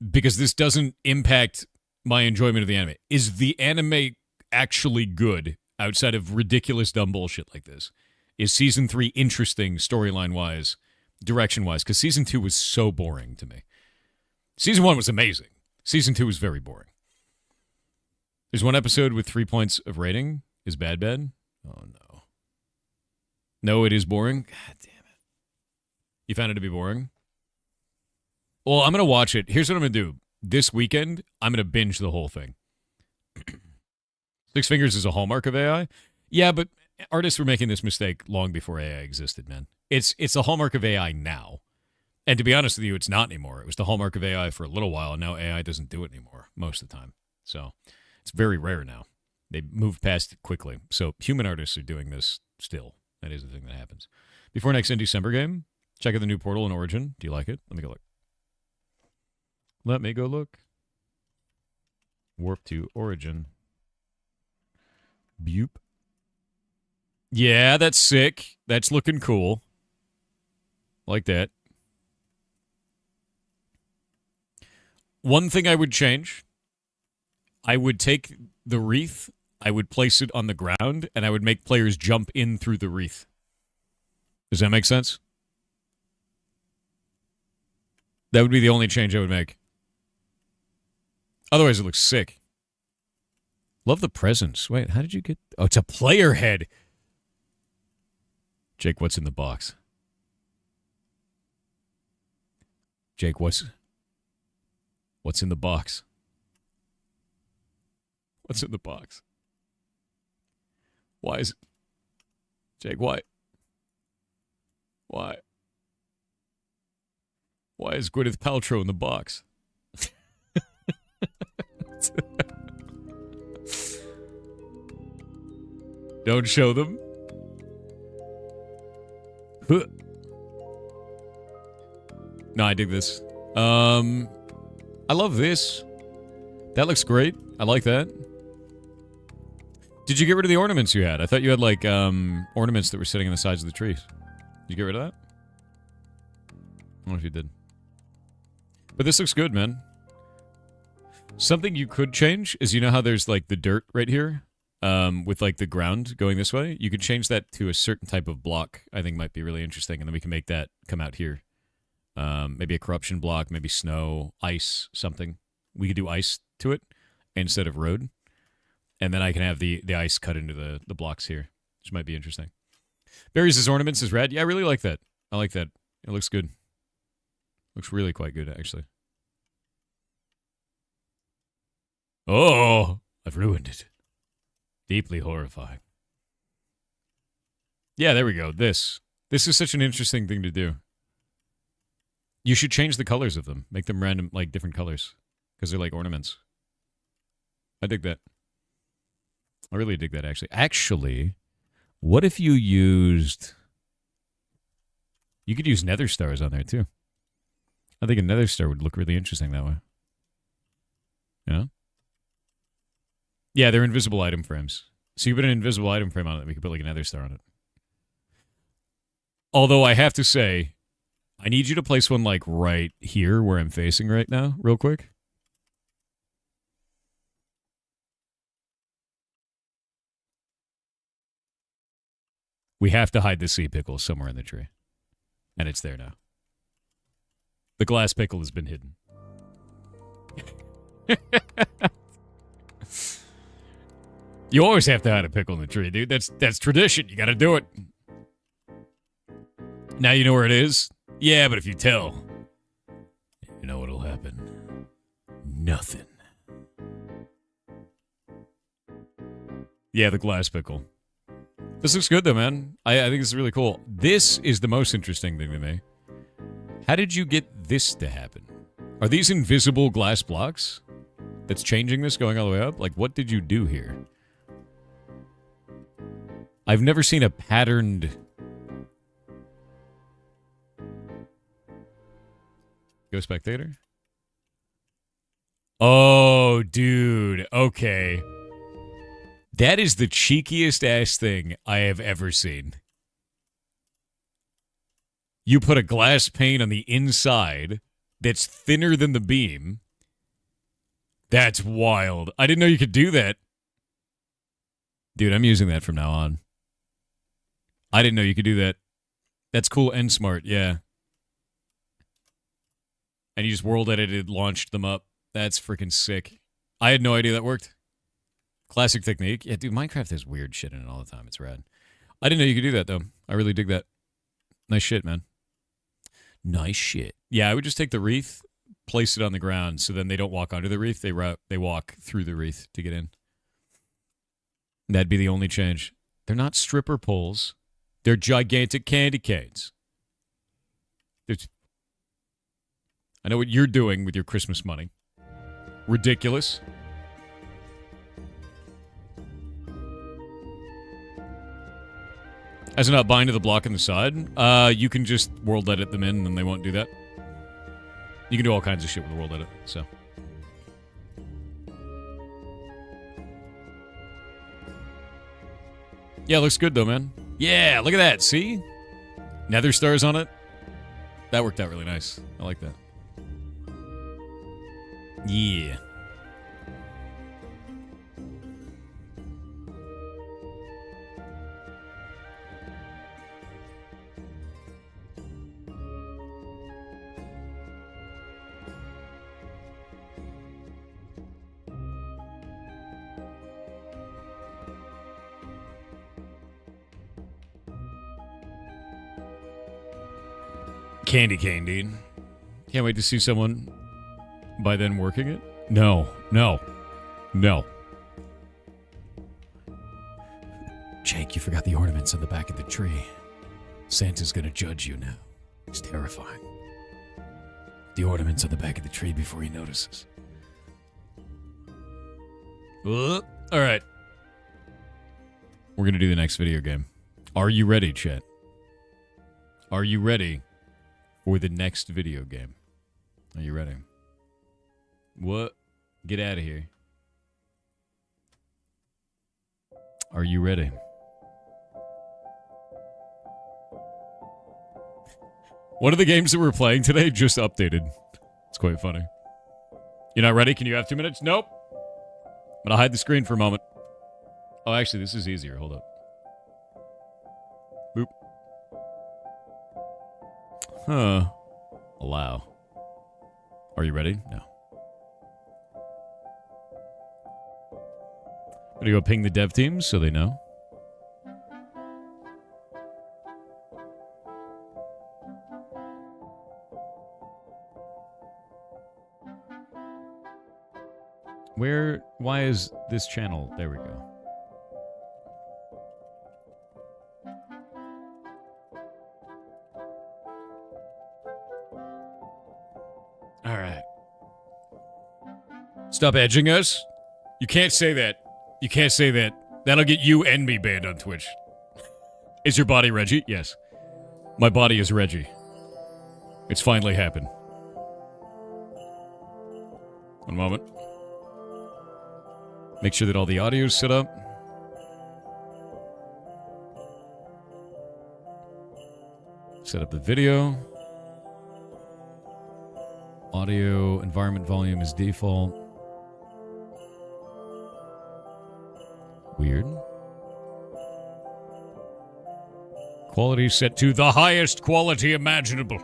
Because this doesn't impact my enjoyment of the anime. Is the anime actually good outside of ridiculous dumb bullshit like this? Is season 3 interesting storyline-wise, direction-wise? Because season 2 was so boring to me. Season 1 was amazing. Season 2 was very boring. There's one episode with 3 points of rating. Is bad? Oh, no. No, it is boring? God damn it. You found it to be boring? Well, I'm going to watch it. Here's what I'm going to do. This weekend, I'm going to binge the whole thing. Six Fingers is a hallmark of AI? Yeah, but artists were making this mistake long before AI existed, man. It's a hallmark of AI now. And to be honest with you, it's not anymore. It was the hallmark of AI for a little while, and now AI doesn't do it anymore most of the time. So it's very rare now. They moved past it quickly. So human artists are doing this still. That is the thing that happens. Before next in December game, check out the new Portal in Origin. Do you like it? Let me go look. Let me go look. Warp to Origin. Boop. Yeah, that's sick. That's looking cool. Like that. One thing I would change, I would take the wreath, I would place it on the ground, and I would make players jump in through the wreath. Does that make sense? That would be the only change I would make. Otherwise, it looks sick. Love the presents. Wait, how did you get... Oh, it's a player head. Jake, what's in the box? Jake, what's What's in the box? What's in the box? Why is... Jake, why? Why? Why is Gwyneth Paltrow in the box? Don't show them. Huh. No, I dig this. I love this. That looks great. I like that. Did you get rid of the ornaments you had? I thought you had, like, ornaments that were sitting on the sides of the trees. Did you get rid of that? I don't know if you did. But this looks good, man. Something you could change is, you know how there's, like, the dirt right here? With, like, the ground going this way? You could change that to a certain type of block. I think might be really interesting. And then we can make that come out here. Maybe a corruption block, maybe snow, ice, something. We could do ice to it instead of road. And then I can have the ice cut into the blocks here, which might be interesting. Berries as ornaments is red. Yeah, I really like that. I like that. It looks good. Looks really quite good, actually. Oh, I've ruined it. Deeply horrifying. Yeah, there we go. This is such an interesting thing to do. You should change the colors of them. Make them random, like, different colors. Because they're like ornaments. I dig that. I really dig that, actually. Actually, what if you used... You could use nether stars on there, too. I think a nether star would look really interesting that way. You know? Yeah, they're invisible item frames. So you put an invisible item frame on it, we could put, like, a nether star on it. Although I have to say, I need you to place one, like, right here where I'm facing right now, real quick. We have to hide the sea pickle somewhere in the tree. And it's there now. The glass pickle has been hidden. You always have to hide a pickle in the tree, dude. That's tradition. You gotta do it. Now you know where it is? Yeah, but if you tell, you know what'll happen. Nothing. Yeah, the glass pickle. This looks good, though, man. I think this is really cool. This is the most interesting thing to me. How did you get this to happen? Are these invisible glass blocks that's changing this, going all the way up? Like, what did you do here? I've never seen a patterned... Go spectator? Oh, dude. Okay. That is the cheekiest ass thing I have ever seen. You put a glass pane on the inside that's thinner than the beam. That's wild. I didn't know you could do that. Dude, I'm using that from now on. I didn't know you could do that. That's cool and smart, yeah. And you just world edited, launched them up. That's freaking sick. I had no idea that worked. Classic technique. Yeah, dude, Minecraft has weird shit in it all the time. It's rad. I didn't know you could do that, though. I really dig that. Nice shit, man. Nice shit. Yeah, I would just take the wreath, place it on the ground, so then they don't walk under the wreath. They walk through the wreath to get in. That'd be the only change. They're not stripper poles. They're gigantic candy canes. I know what you're doing with your Christmas money. Ridiculous. As in not bind to the block on the side, you can just world edit them in and they won't do that. You can do all kinds of shit with the world edit, so. Yeah, looks good though, man. Yeah, look at that, see? Nether stars on it. That worked out really nice. I like that. Yeah. Candy cane, dude. Can't wait to see someone By then working it? No. Jake, you forgot the ornaments on the back of the tree. Santa's gonna judge you now. It's terrifying. The ornaments on the back of the tree before he notices. All right. We're gonna do the next video game. Are you ready, chat? Are you ready for the next video game? Are you ready? What? Get out of here. Are you ready? One of the games that we're playing today just updated. It's quite funny. You're not ready? Can you have 2 minutes? Nope. I'm gonna hide the screen for a moment. Oh, actually, this is easier. Hold up. Boop. Huh. Allow. Are you ready? No. I'm gonna go ping the dev teams so they know. Why is this channel? There we go. All right. Stop edging us. You can't say that. You can't say that. That'll get you and me banned on Twitch. Is your body Reggie? Yes. My body is Reggie. It's finally happened. One moment. Make sure that all the audio is set up. Set up the video. Audio environment volume is default. Weird. Quality set to the highest quality imaginable.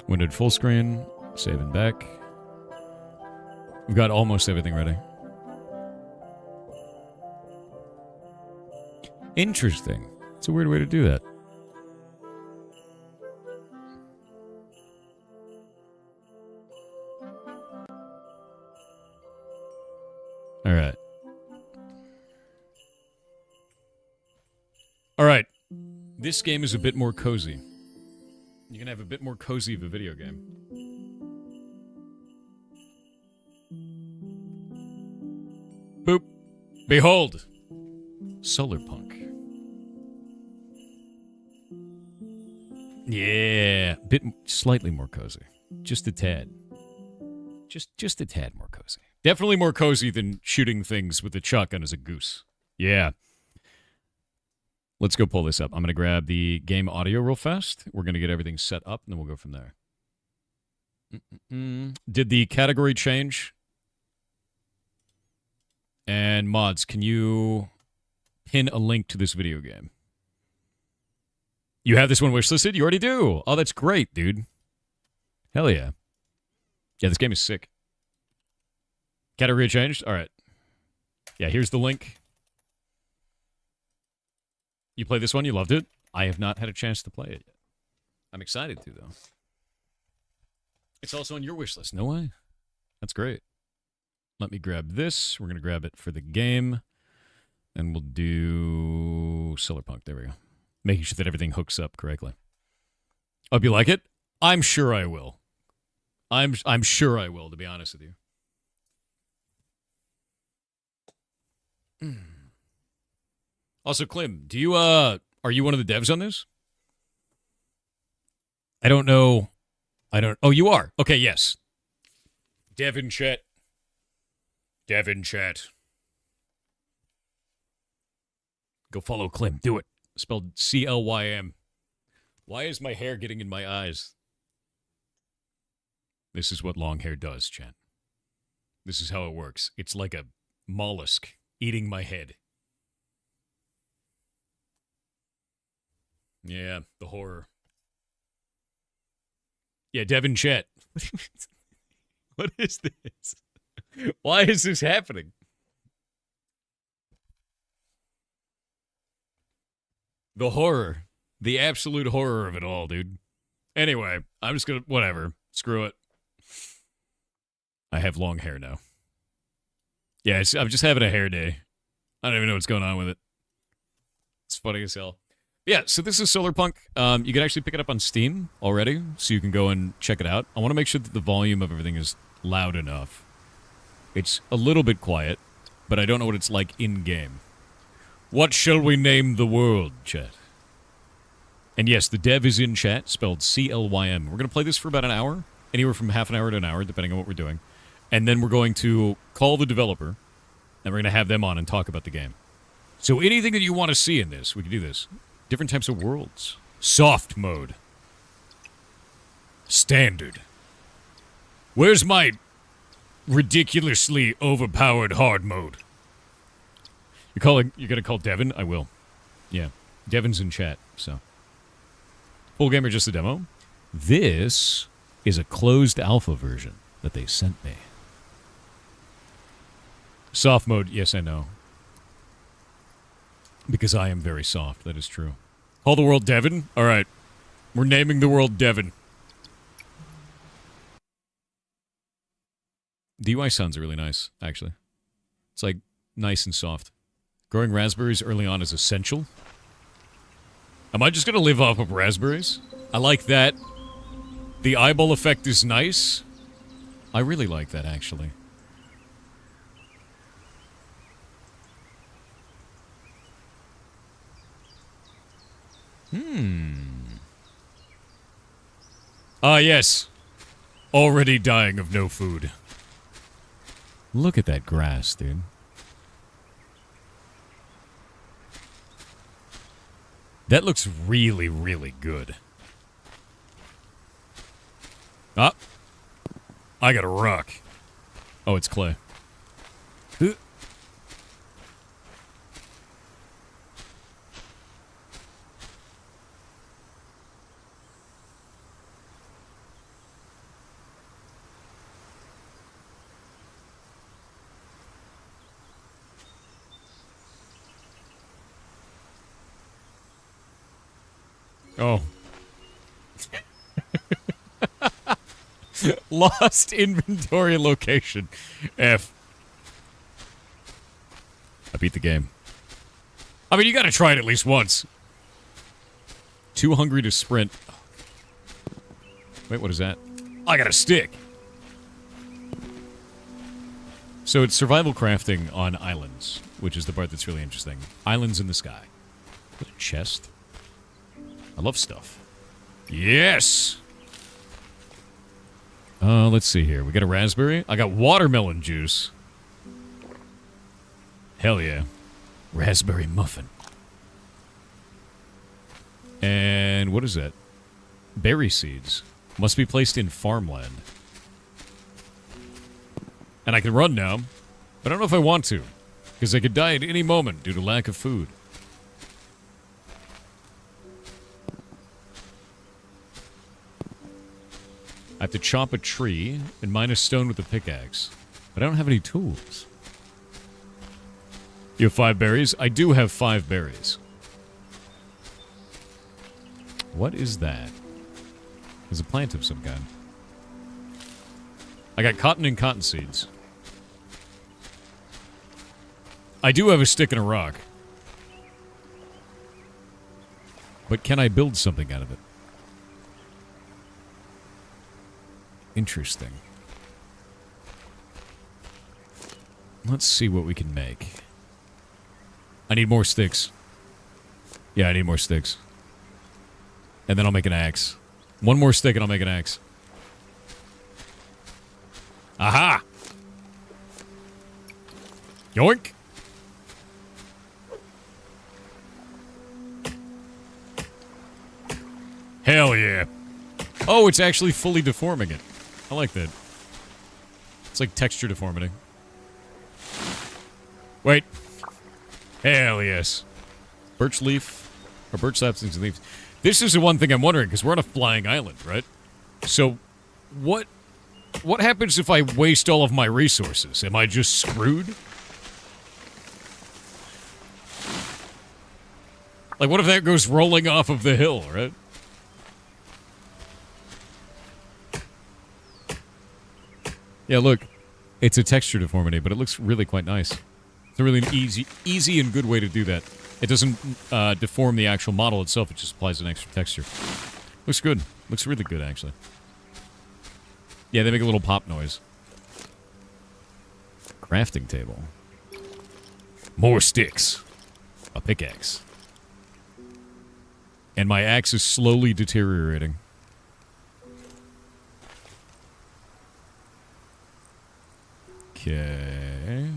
Windowed full screen. Save and back. We've got almost everything ready. Interesting. It's a weird way to do that. All right. All right. This game is a bit more cozy. You can have a bit more cozy of a video game. Boop. Behold. Solarpunk. Yeah. Slightly more cozy. Just a tad. Just a tad more cozy. Definitely more cozy than shooting things with a shotgun as a goose. Yeah. Let's go pull this up. I'm going to grab the game audio real fast. We're going to get everything set up, and then we'll go from there. Did the category change? And mods, can you pin a link to this video game? You have this one wishlisted? You already do. Oh, that's great, dude. Hell yeah. Yeah, this game is sick. Category changed? All right. Yeah, here's the link. You played this one? You loved it? I have not had a chance to play it yet. I'm excited to, though. It's also on your wish list. No way. That's great. Let me grab this. We're going to grab it for the game. And we'll do Solarpunk. There we go. Making sure that everything hooks up correctly. Hope you like it. I'm sure I will. I'm sure I will, to be honest with you. Also, Clem, do you are you one of the devs on this? I don't know. Oh, you are. Okay, yes. Dev in chat. Dev in chat. Go follow Clem. Do it. Spelled C-L-Y-M. Why is my hair getting in my eyes? This is what long hair does, chat. This is how it works. It's like a mollusk eating my head. Yeah, the horror. Yeah, Devin Chet. What is this? Why is this happening? The horror. The absolute horror of it all, dude. Anyway, I'm just gonna... Whatever. Screw it. I have long hair now. Yeah, I'm just having a hair day. I don't even know what's going on with it. It's funny as hell. Yeah, so this is Solarpunk. You can actually pick it up on Steam already, so you can go and check it out. I want to make sure that the volume of everything is loud enough. It's a little bit quiet, but I don't know what it's like in-game. What shall we name the world, chat? And yes, the dev is in chat, spelled C-L-Y-M. We're going to play this for about an hour, anywhere from half an hour to an hour, depending on what we're doing. And then we're going to call the developer, and we're going to have them on and talk about the game. So anything that you want to see in this, we can do this. Different types of worlds. Soft mode. Standard. Where's my ridiculously overpowered hard mode? You're gonna call Devin? I will. Yeah. Devin's in chat, so. Full game or just a demo? This is a closed alpha version that they sent me. Soft mode, yes, I know. Because I am very soft, that is true. Call the world Devin? Alright. We're naming the world Devin. The UI sounds really nice, actually. It's like nice and soft. Growing raspberries early on is essential. Am I just gonna live off of raspberries? I like that. The eyeball effect is nice. I really like that, actually. Ah, yes. Already dying of no food. Look at that grass, dude. That looks really, really good. Ah. I got a rock. Oh, it's clay. Oh. Lost inventory location. F. I beat the game. I mean, you gotta try it at least once. Too hungry to sprint. Wait, what is that? I got a stick. So it's survival crafting on islands, which is the part that's really interesting. Islands in the sky. What a chest. I love stuff. Yes! Let's see here. We got a raspberry. I got watermelon juice. Hell yeah. Raspberry muffin. And what is that? Berry seeds. Must be placed in farmland. And I can run now, but I don't know if I want to, because I could die at any moment due to lack of food. I have to chop a tree and mine a stone with a pickaxe. But I don't have any tools. You have 5 berries? I do have 5 berries. What is that? There's a plant of some kind. I got cotton and cotton seeds. I do have a stick and a rock. But can I build something out of it? Interesting. Let's see what we can make. I need more sticks. Yeah, I need more sticks. And then I'll make an axe. One more stick and I'll make an axe. Aha! Yoink! Hell yeah. Oh, it's actually fully deforming it. I like that. It's like texture deformity. Wait. Hell yes. Birch leaf. Or birch saplings and leaves. This is the one thing I'm wondering, because we're on a flying island, right? So, what happens if I waste all of my resources? Am I just screwed? Like, what if that goes rolling off of the hill, right? Yeah, look. It's a texture deformity, but it looks really quite nice. It's a really easy and good way to do that. It doesn't deform the actual model itself. It just applies an extra texture. Looks good. Looks really good, actually. Yeah, they make a little pop noise. Crafting table. More sticks. A pickaxe. And my axe is slowly deteriorating. Okay.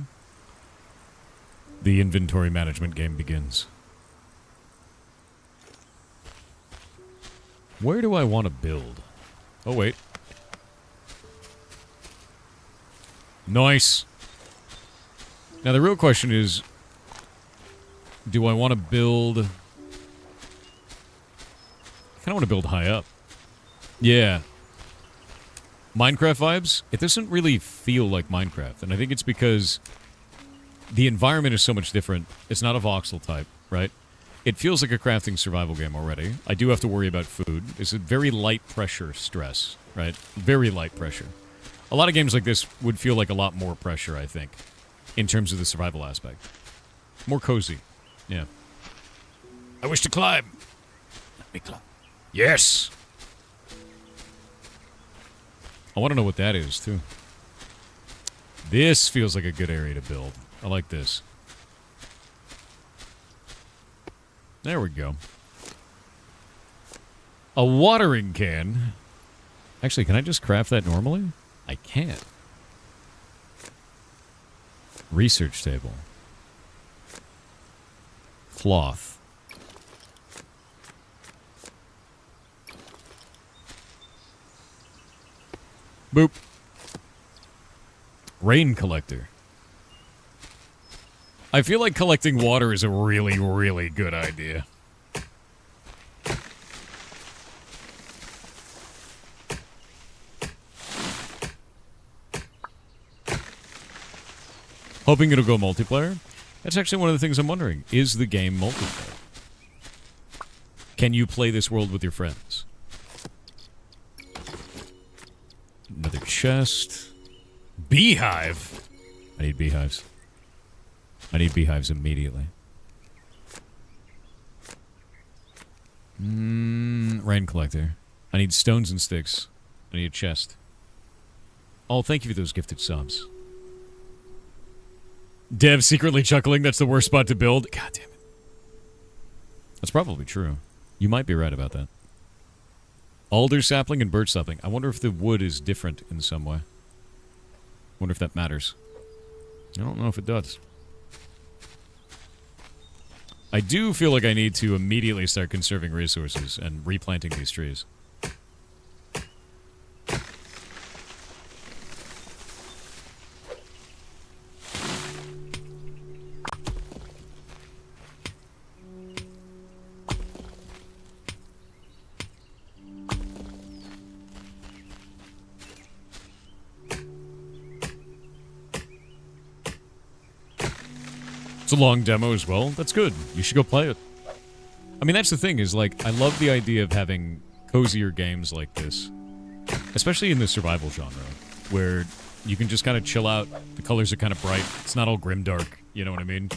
The inventory management game begins. Where do I want to build? Oh, wait. Nice. Now, the real question is, do I want to build... I kind of want to build high up. Yeah. Minecraft vibes? It doesn't really feel like Minecraft, and I think it's because the environment is so much different. It's not a voxel type, right? It feels like a crafting survival game already. I do have to worry about food. It's a very light pressure stress, right? Very light pressure. A lot of games like this would feel like a lot more pressure, I think, in terms of the survival aspect. More cozy. Yeah. I wish to climb. Let me climb. Yes! I want to know what that is, too. This feels like a good area to build. I like this. There we go. A watering can. Actually, can I just craft that normally? I can't. Research table. Cloth. Boop. Rain collector. I feel like collecting water is a really, really good idea. Hoping it'll go multiplayer. That's actually one of the things I'm wondering. Is the game multiplayer? Can you play this world with your friends? Another chest. Beehive. I need beehives. I need beehives immediately. Rain collector. I need stones and sticks. I need a chest. Oh, thank you for those gifted subs. Dev secretly chuckling, that's the worst spot to build. God damn it. That's probably true. You might be right about that. Alder sapling and birch sapling. I wonder if the wood is different in some way. Wonder if that matters. I don't know if it does. I do feel like I need to immediately start conserving resources and replanting these trees. It's a long demo as well. That's good. You should go play it. I mean, that's the thing, is like, I love the idea of having cozier games like this. Especially in the survival genre, where you can just kind of chill out. The colors are kind of bright. It's not all grimdark, you know what I mean?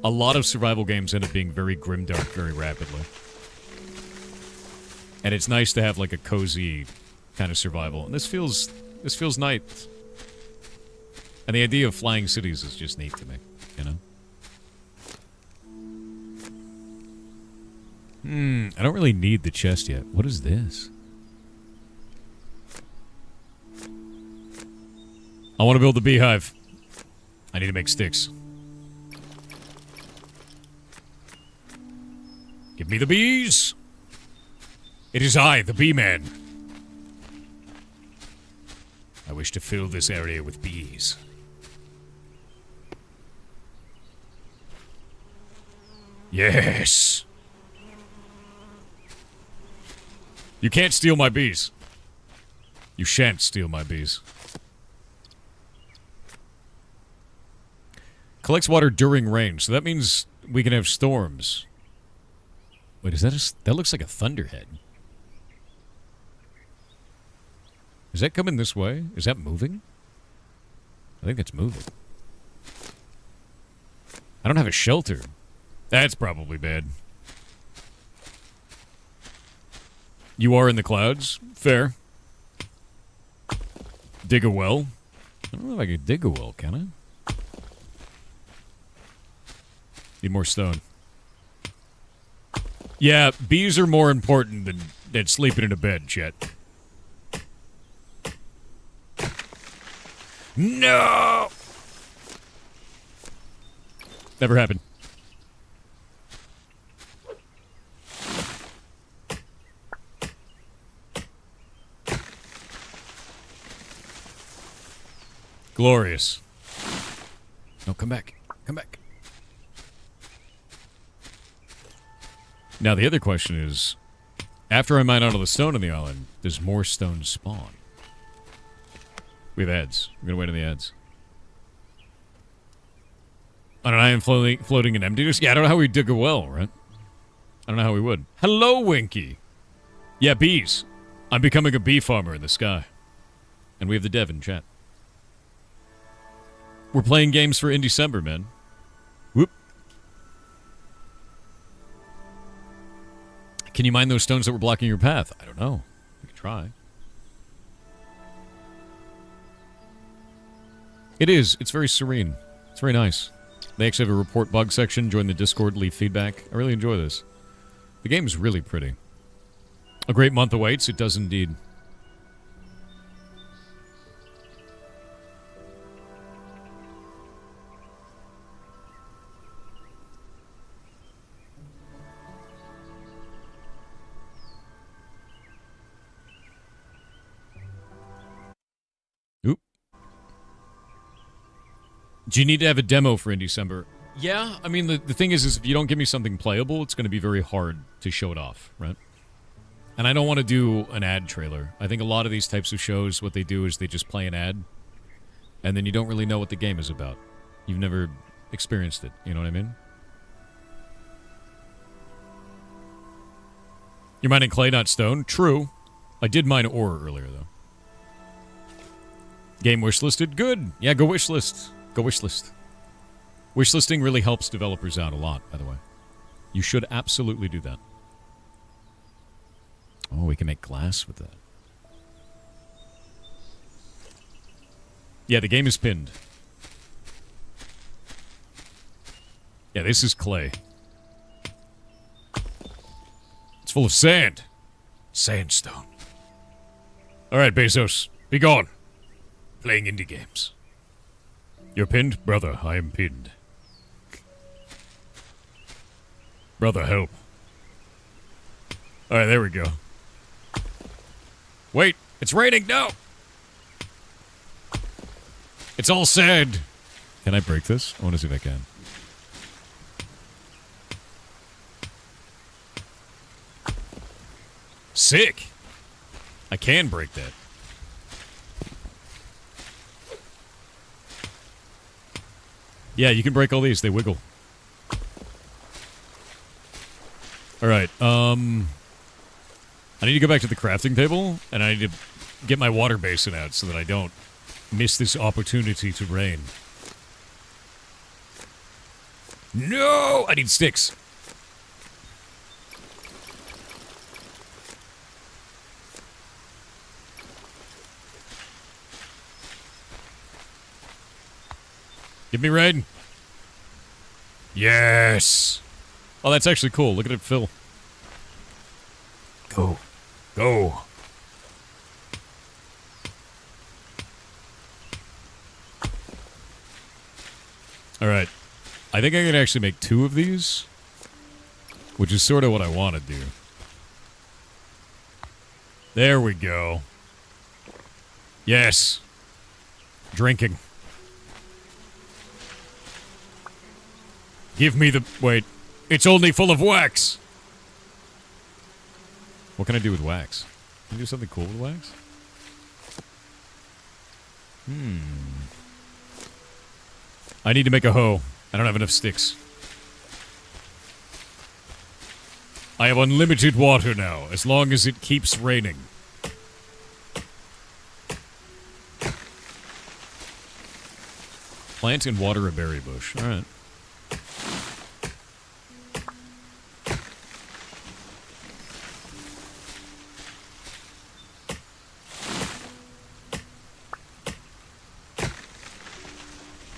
A lot of survival games end up being very grimdark very rapidly. And it's nice to have like a cozy kind of survival. And this feels nice. And the idea of flying cities is just neat to me, you know? I don't really need the chest yet. What is this? I want to build the beehive. I need to make sticks. Give me the bees! It is I, the bee man. I wish to fill this area with bees. Yes! You can't steal my bees. You shan't steal my bees. Collects water during rain, so that means we can have storms. Wait, is that that looks like a thunderhead. Is that coming this way? Is that moving? I think that's moving. I don't have a shelter. That's probably bad. You are in the clouds? Fair. Dig a well? I don't know if I could dig a well, can I? Need more stone. Yeah, bees are more important than sleeping in a bed, Chet. No! Never happened. Glorious. No, come back. Come back. Now, the other question is, after I mine out all the stone on the island, does more stone spawn? We have ads. We're going to wait on the ads. On an island floating in emptiness? Yeah, I don't know how we dig a well, right? I don't know how we would. Hello, Winky. Yeah, bees. I'm becoming a bee farmer in the sky. And we have the dev in chat. We're playing games for in December, man. Whoop. Can you mine those stones that were blocking your path? I don't know. We could try. It is. It's very serene. It's very nice. They actually have a report bug section. Join the Discord, leave feedback. I really enjoy this. The game is really pretty. A great month awaits. It does indeed. Oop. Do you need to have a demo for in December? Yeah, I mean, the thing is if you don't give me something playable, it's going to be very hard to show it off, right? And I don't want to do an ad trailer. I think a lot of these types of shows, what they do is they just play an ad, and then you don't really know what the game is about. You've never experienced it, you know what I mean? You're mining clay, not stone? True. I did mine ore earlier, though. Game wishlisted? Good. Yeah, go wishlist. Go wishlist. Wishlisting really helps developers out a lot, by the way. You should absolutely do that. Oh, we can make glass with that. Yeah, the game is pinned. Yeah, this is clay. It's full of sand. Sandstone. Alright, Bezos. Be gone. Playing indie games. You're pinned? Brother, I am pinned. Brother, help. Alright, there we go. Wait, it's raining, no! It's all sand. Can I break this? I want to see if I can. Sick! I can break that. Yeah, you can break all these. They wiggle. Alright, I need to go back to the crafting table, and I need to get my water basin out so that I don't miss this opportunity to rain. No! I need sticks. Give me rain. Yes! Oh, that's actually cool. Look at it fill. Go. Go. Alright. I think I can actually make 2 of these. Which is sort of what I want to do. There we go. Yes. Drinking. Give me the... Wait. It's only full of wax! What can I do with wax? Can I do something cool with wax? I need to make a hoe. I don't have enough sticks. I have unlimited water now, as long as it keeps raining. Plant and water a berry bush. Alright.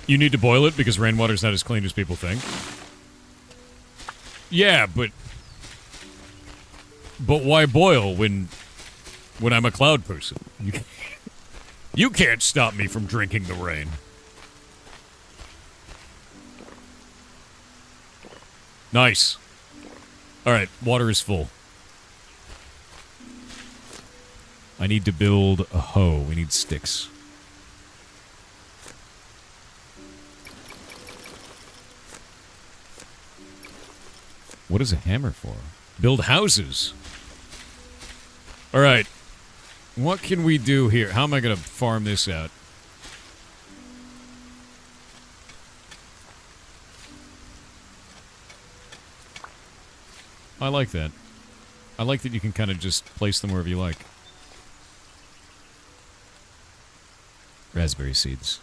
You need to boil it because rainwater's not as clean as people think. Yeah, but why boil when I'm a cloud person? You can't stop me from drinking the rain. Nice. Alright, water is full. I need to build a hoe. We need sticks. What is a hammer for? Build houses. Alright. What can we do here? How am I going to farm this out? I like that. I like that you can kind of just place them wherever you like. Raspberry seeds.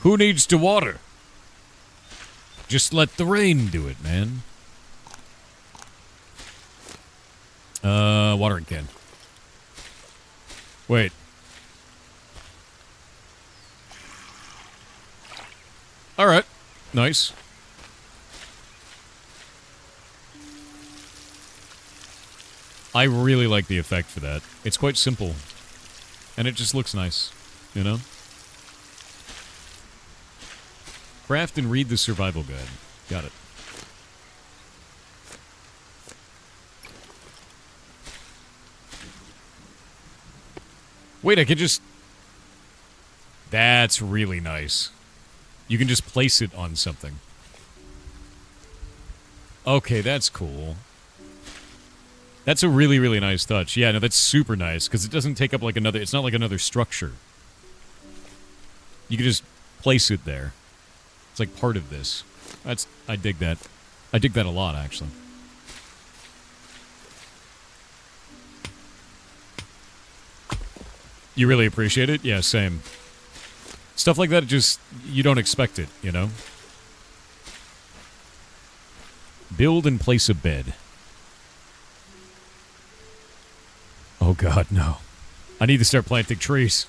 Who needs to water? Just let the rain do it, man. Watering can. Wait. Alright. Nice. I really like the effect for that. It's quite simple. And it just looks nice, you know? Craft and read the survival guide. Got it. Wait, I can just... That's really nice. You can just place it on something. Okay, that's cool. That's a really, really nice touch. Yeah, no, that's super nice, because it doesn't take up like another... It's not like another structure. You can just place it there. It's like part of this. I dig that. I dig that a lot, actually. You really appreciate it? Yeah, same. Stuff like that, just... You don't expect it, you know? Build and place a bed. Oh god, no. I need to start planting trees.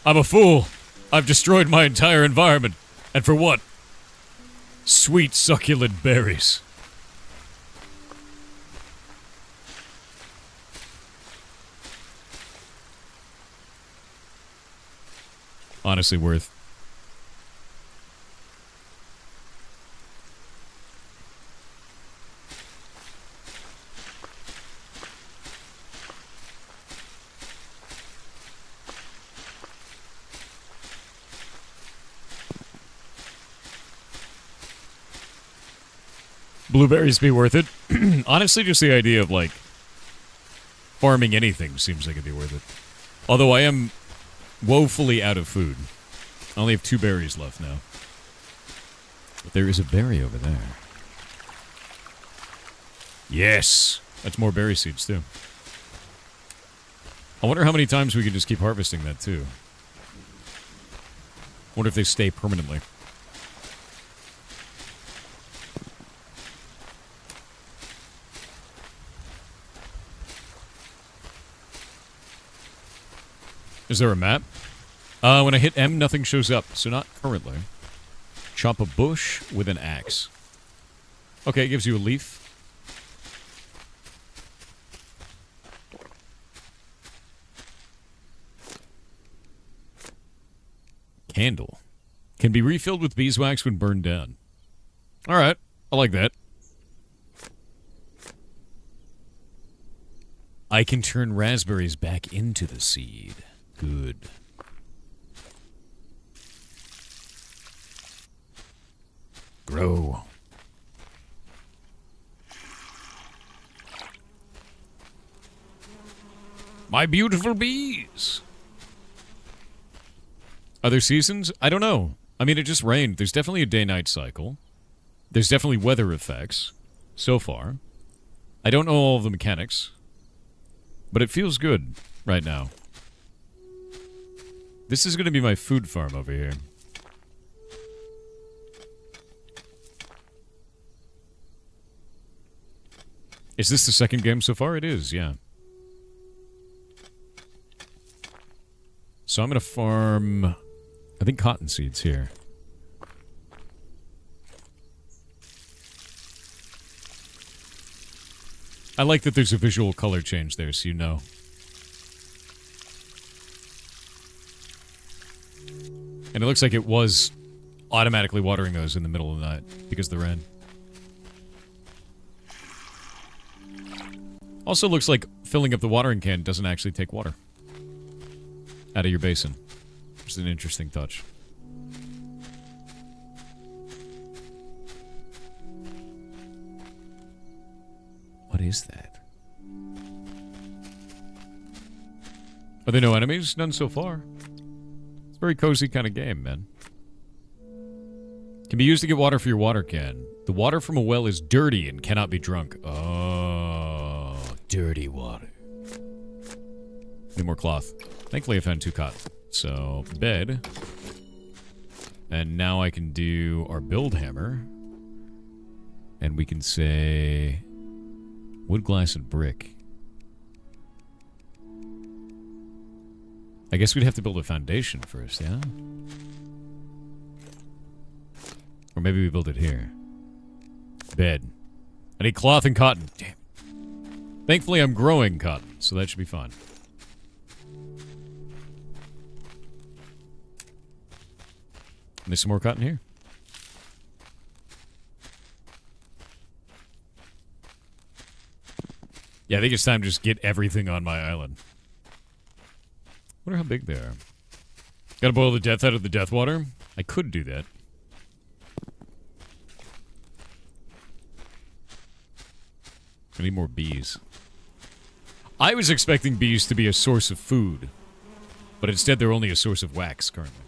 I'm a fool. I've destroyed my entire environment. And for what? Sweet, succulent berries. Honestly worth. Blueberries be worth it. Honestly, just the idea of, like, farming anything seems like it'd be worth it. Although I am woefully out of food. I only have 2 berries left now. But there is a berry over there. Yes! That's more berry seeds, too. I wonder how many times we can just keep harvesting that, too. Wonder if they stay permanently. Is there a map? When I hit M, nothing shows up, so not currently. Chop a bush with an axe. Okay, it gives you a leaf. Candle. Can be refilled with beeswax when burned down. Alright, I like that. I can turn raspberries back into the seed. Good. Grow. My beautiful bees! Other seasons? I don't know. I mean, it just rained. There's definitely a day-night cycle. There's definitely weather effects. so far. I don't know all of the mechanics, but it feels good right now. This is going to be my food farm over here. Is this the second game so far? It is, yeah. So I'm going to farm, I think, cotton seeds here. I like that there's a visual color change there, so you know. And it looks like it was automatically watering those in the middle of the night because of the rain. Also looks like filling up the watering can doesn't actually take water out of your basin. Which is an interesting touch. What is that? Are there no enemies? None so far. It's a very cozy kind of game, man. Can be used to get water for your water can. The water from a well is dirty and cannot be drunk. Oh, dirty water. Need more cloth. Thankfully I found 2 cotton. So, bed. And now I can do our build hammer. And we can say wood, glass, and brick. I guess we'd have to build a foundation first, yeah? Or maybe we build it here. Bed. I need cloth and cotton. Damn. Thankfully, I'm growing cotton, so that should be fine. And there's some more cotton here. Yeah, I think it's time to just get everything on my island. Wonder how big they are. Gotta boil the death out of the death water? I could do that. I need more bees. I was expecting bees to be a source of food, but instead they're only a source of wax currently.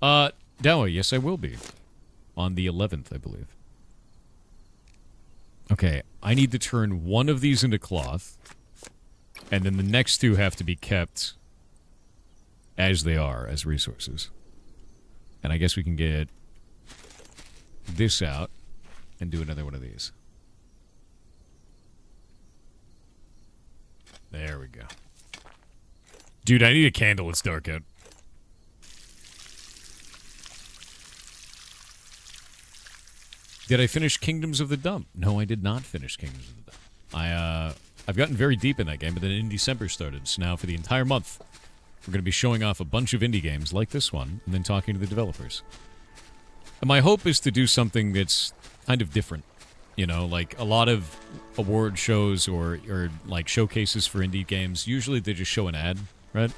Dawa, yes I will be. On the 11th, I believe. Okay, I need to turn one of these into cloth, and then the next 2 have to be kept as they are, as resources. And I guess we can get this out and do another one of these. There we go. Dude, I need a candle. It's dark out. Did I finish Kingdoms of the Dump? No, I did not finish Kingdoms of the Dump. I've gotten very deep in that game, but then in December started. So now for the entire month, we're going to be showing off a bunch of indie games like this one, and then talking to the developers. And my hope is to do something that's kind of different. You know, like a lot of award shows or like showcases for indie games, usually they just show an ad, right?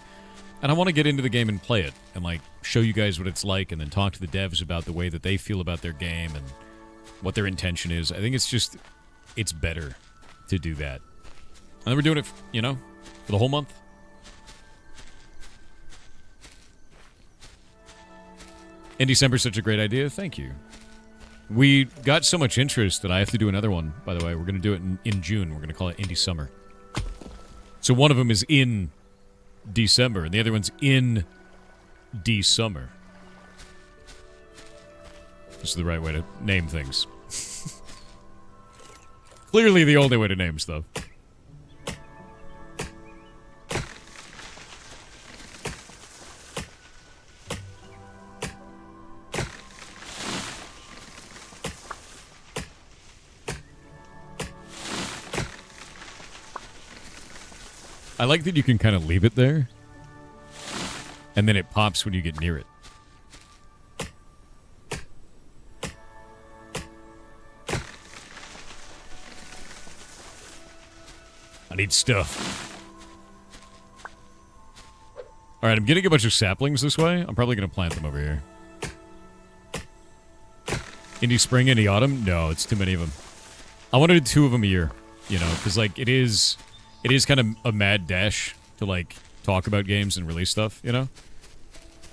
And I want to get into the game and play it, and like show you guys what it's like, and then talk to the devs about the way that they feel about their game, and what their intention is. I think it's better to do that. And then we're doing it, you know, for the whole month. In December, such a great idea. Thank you. We got so much interest that I have to do another one, by the way. We're going to do it in June. We're going to call it Indie Summer. So one of them is in December, and the other one's in December. This is the right way to name things. Clearly the only way to name stuff. I like that you can kind of leave it there, and then it pops when you get near it. I need stuff. Alright, I'm getting a bunch of saplings this way. I'm probably going to plant them over here. Indie spring, indie autumn? No, it's too many of them. I want to do 2 of them a year, you know, because, like, it is kind of a mad dash to, like, talk about games and release stuff, you know?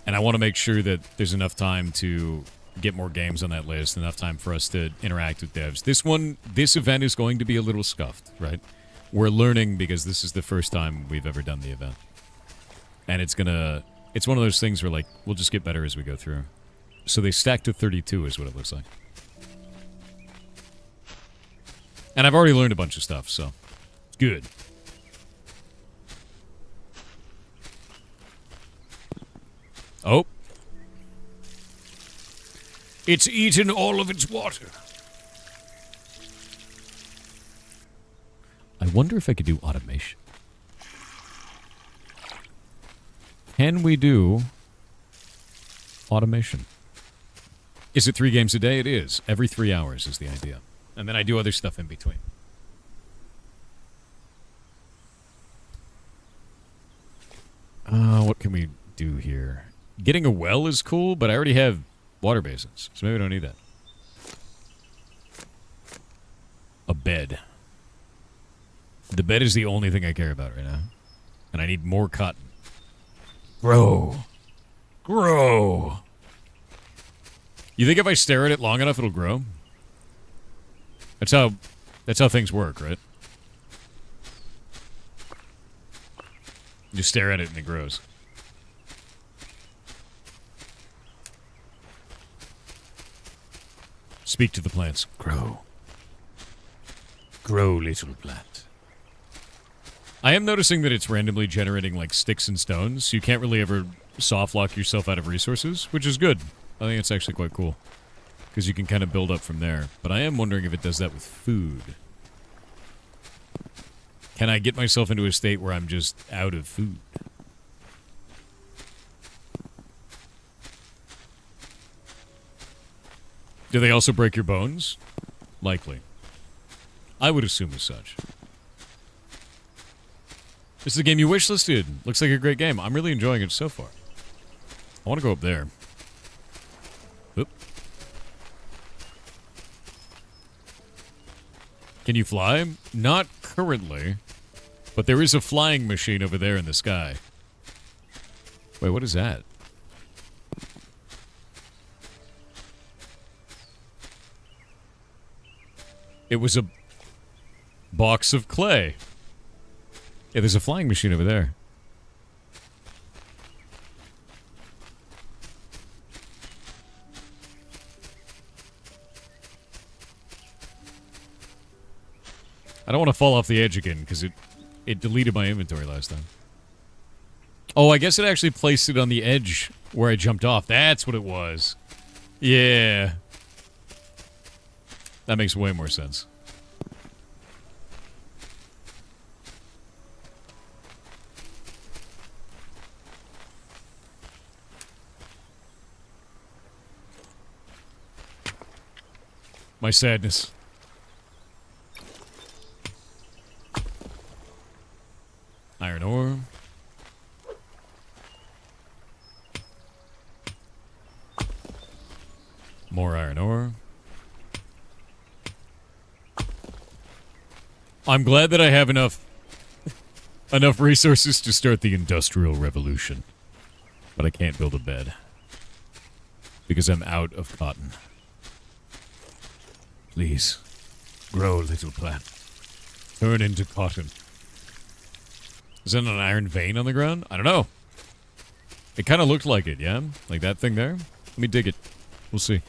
And I want to make sure that there's enough time to get more games on that list, enough time for us to interact with devs. This event is going to be a little scuffed, right? We're learning because this is the first time we've ever done the event. And it's one of those things where, like, we'll just get better as we go through. So they stack to 32 is what it looks like. And I've already learned a bunch of stuff, so good. Oh. It's eaten all of its water. I wonder if I could do automation. Can we do automation? Is it 3 games a day? It is. Every 3 hours is the idea. And then I do other stuff in between. What can we do here? Getting a well is cool, but I already have water basins, so maybe I don't need that. A bed. The bed is the only thing I care about right now. And I need more cotton. Grow. Grow. You think if I stare at it long enough, it'll grow? That's how things work, right? You stare at it and it grows. Speak to the plants. Grow. Grow, little plant. I am noticing that it's randomly generating, like, sticks and stones, so you can't really ever soft lock yourself out of resources, which is good. I think it's actually quite cool. Because you can kind of build up from there. But I am wondering if it does that with food. Can I get myself into a state where I'm just out of food? Do they also break your bones? Likely. I would assume as such. This is a game you wishlisted. Looks like a great game. I'm really enjoying it so far. I want to go up there. Oop. Can you fly? Not currently. But there is a flying machine over there in the sky. Wait, what is that? It was a box of clay. Yeah, there's a flying machine over there. I don't want to fall off the edge again, because it deleted my inventory last time. Oh, I guess it actually placed it on the edge where I jumped off. That's what it was. Yeah. That makes way more sense. My sadness. Iron ore. More iron ore. I'm glad that I have enough resources to start the Industrial Revolution. But I can't build a bed. Because I'm out of cotton. Please, grow, little plant. Turn into cotton. Is that an iron vein on the ground? I don't know. It kind of looked like it, yeah? Like that thing there? Let me dig it. We'll see.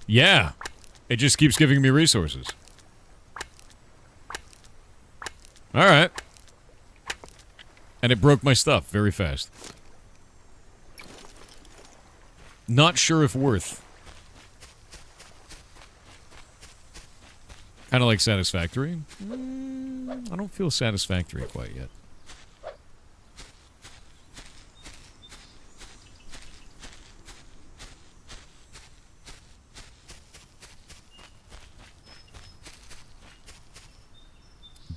Yeah. It just keeps giving me resources. Alright. And it broke my stuff very fast. Not sure if worth. Kind of like satisfactory. I don't feel satisfactory quite yet.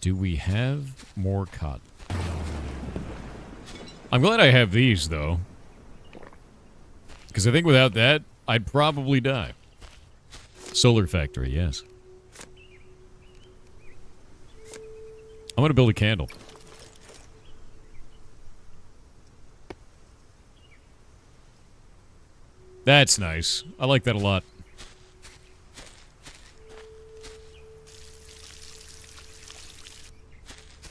Do we have more cotton? I'm glad I have these, though. Because I think without that, I'd probably die. Solar factory, yes. I'm going to build a candle. That's nice. I like that a lot.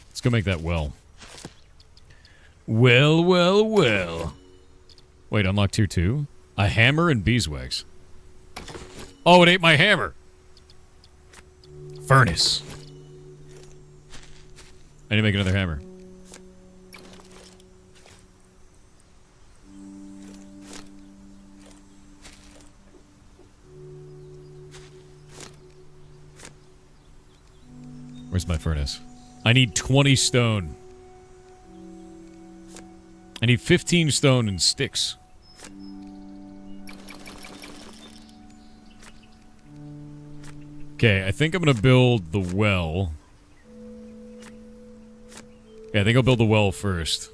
Let's go make that well. Well, well, well. Wait, unlock tier 2? A hammer and beeswax. Oh, it ate my hammer. Furnace. I need to make another hammer. Where's my furnace? I need 20 stone. I need 15 stone and sticks. Okay, I think I'm gonna build the well. Yeah, I think I'll build the well first.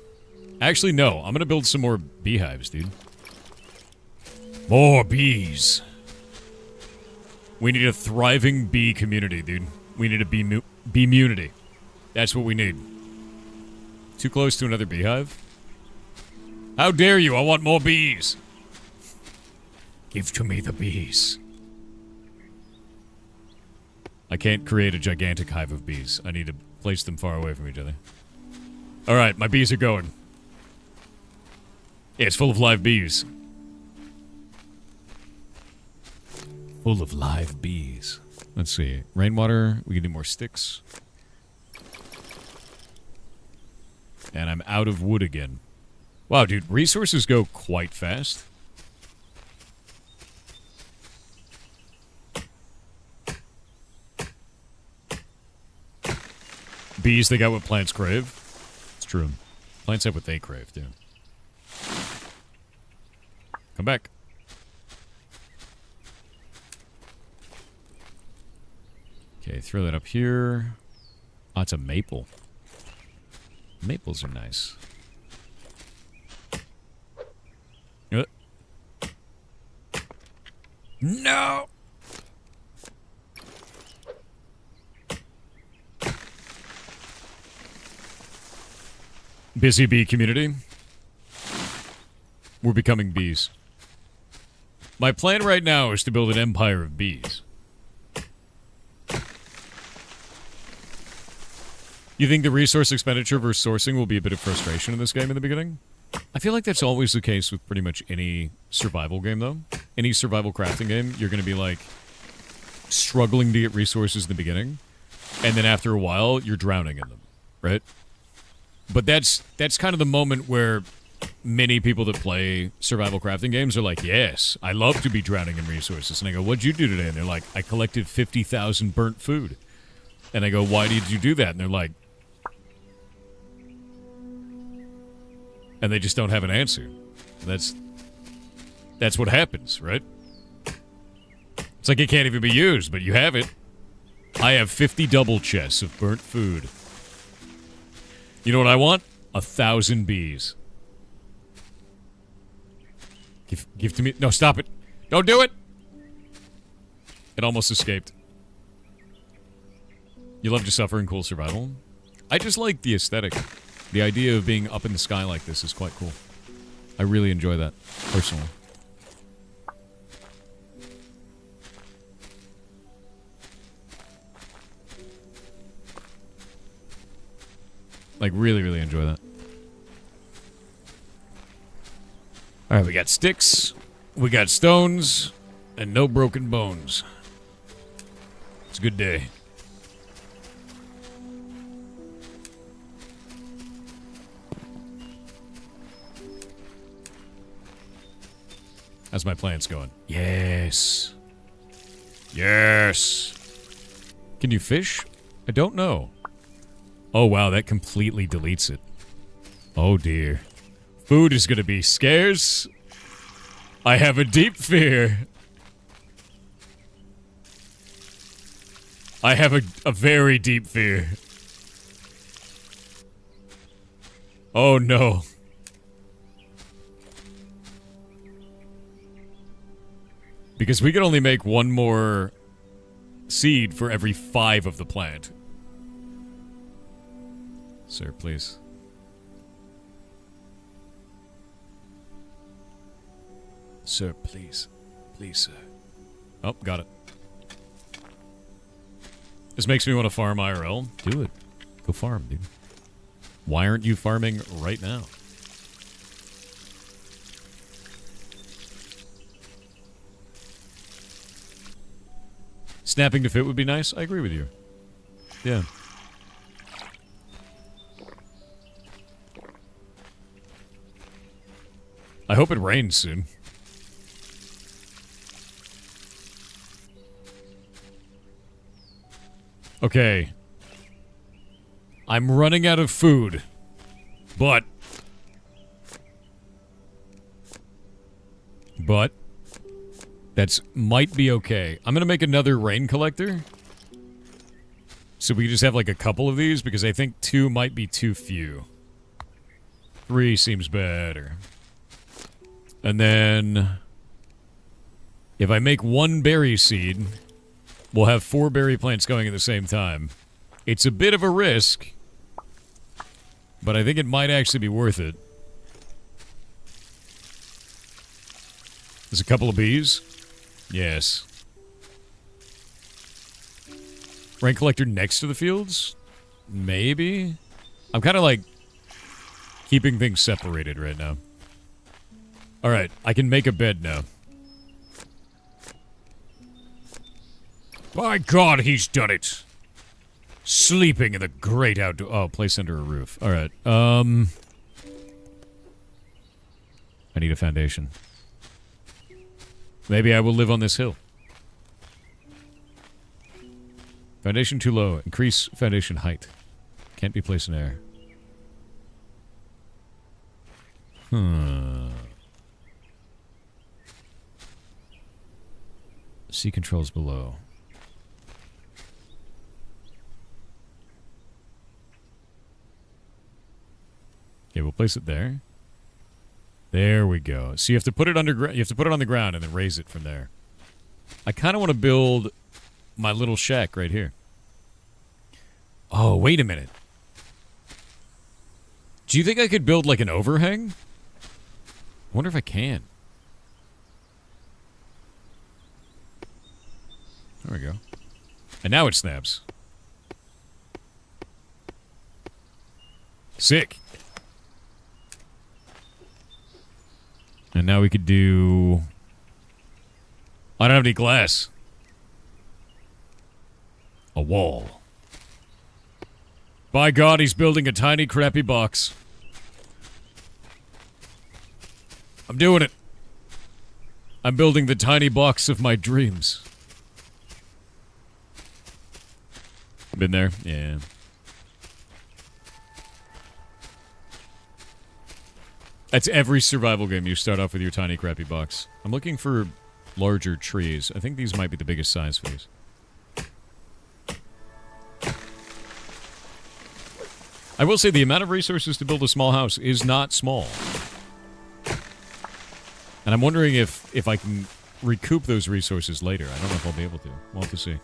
Actually, no. I'm gonna build some more beehives, dude. More bees. We need a thriving bee community, dude. We need a bee-munity. That's what we need. Too close to another beehive? How dare you? I want more bees. Give to me the bees. I can't create a gigantic hive of bees. I need to place them far away from each other. Alright, my bees are going. Yeah, it's full of live bees. Full of live bees. Let's see. Rainwater. We can do more sticks. And I'm out of wood again. Wow, dude. Resources go quite fast. Bees, they got what plants crave. It's true. Plants have what they crave, too. Come back. Okay, throw that up here. Oh, it's a maple. Maples are nice. No! Busy bee community. We're becoming bees. My plan right now is to build an empire of bees. You think the resource expenditure versus sourcing will be a bit of frustration in this game in the beginning? I feel like that's always the case with pretty much any survival game, though. Any survival crafting game, you're going to be, like, struggling to get resources in the beginning, and then after a while, you're drowning in them, right? But that's kind of the moment where many people that play survival crafting games are like, yes, I love to be drowning in resources. And I go, what'd you do today? And they're like, I collected 50,000 burnt food. And I go, why did you do that? And they're like, and they just don't have an answer. That's what happens, right? It's like it can't even be used, but you have it. I have 50 double chests of burnt food. You know what I want? 1,000 bees. Give to me. No, stop it. Don't do it. It almost escaped. You love to suffer in cool survival? I just like the aesthetic. The idea of being up in the sky like this is quite cool. I really enjoy that, personally. Like, really, really enjoy that. Alright, we got sticks, we got stones, and no broken bones. It's a good day. How's my plants going? Yes. Yes. Can you fish? I don't know. Oh, wow, that completely deletes it. Oh, dear. Food is gonna be scarce. I have a deep fear. I have a very deep fear. Oh, no. Because we can only make one more seed for every 5 of the plant. Sir, please. Sir, please. Please, sir. Oh, got it. This makes me want to farm IRL. Do it. Go farm, dude. Why aren't you farming right now? Snapping to fit would be nice. I agree with you. Yeah. I hope it rains soon. Okay. I'm running out of food. But that's might be okay. I'm gonna make another rain collector. So we just have like a couple of these because I think 2 might be too few. 3 seems better. And then if I make 1 berry seed, we'll have 4 berry plants going at the same time. It's a bit of a risk, but I think it might actually be worth it. There's a couple of bees. Yes. Rain collector next to the fields? Maybe? I'm kind of like keeping things separated right now. Alright, I can make a bed now. By God, he's done it! Sleeping in the great outdoor... Oh, place under a roof. Alright, I need a foundation. Maybe I will live on this hill. Foundation too low. Increase foundation height. Can't be placed in air. C controls below. Okay, we'll place it there. There we go. So you have to put it underground. You have to put it on the ground and then raise it from there. I kind of want to build my little shack right here. Oh, wait a minute. Do you think I could build like an overhang? I wonder if I can. There we go. And now it snaps. Sick. And now we could do... I don't have any glass. A wall. By God, he's building a tiny, crappy box. I'm doing it. I'm building the tiny box of my dreams. Been there? Yeah. That's every survival game. You start off with your tiny, crappy box. I'm looking for larger trees. I think these might be the biggest size for these. I will say the amount of resources to build a small house is not small. And I'm wondering if I can recoup those resources later. I don't know if I'll be able to. We'll have to see.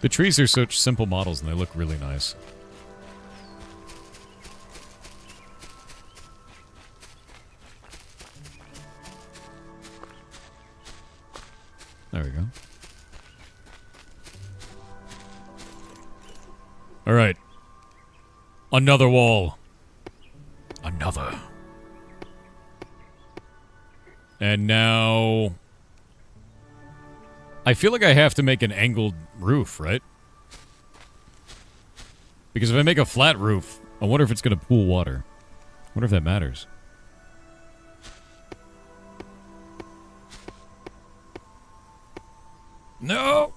The trees are such simple models and they look really nice. There we go. All right. Another wall. Another. And now... I feel like I have to make an angled roof, right? Because if I make a flat roof, I wonder if it's going to pool water. I wonder if that matters. No!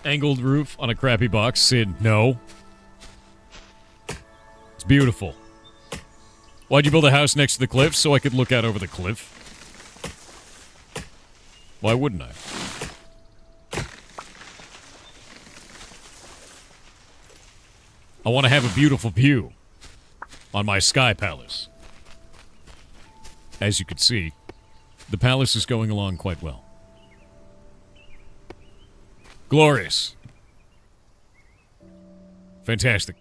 Angled roof on a crappy box. Sid, no. It's beautiful. Why'd you build a house next to the cliff? So I could look out over the cliff. Why wouldn't I? I want to have a beautiful view on my sky palace. As you can see, the palace is going along quite well. Glorious. Fantastic.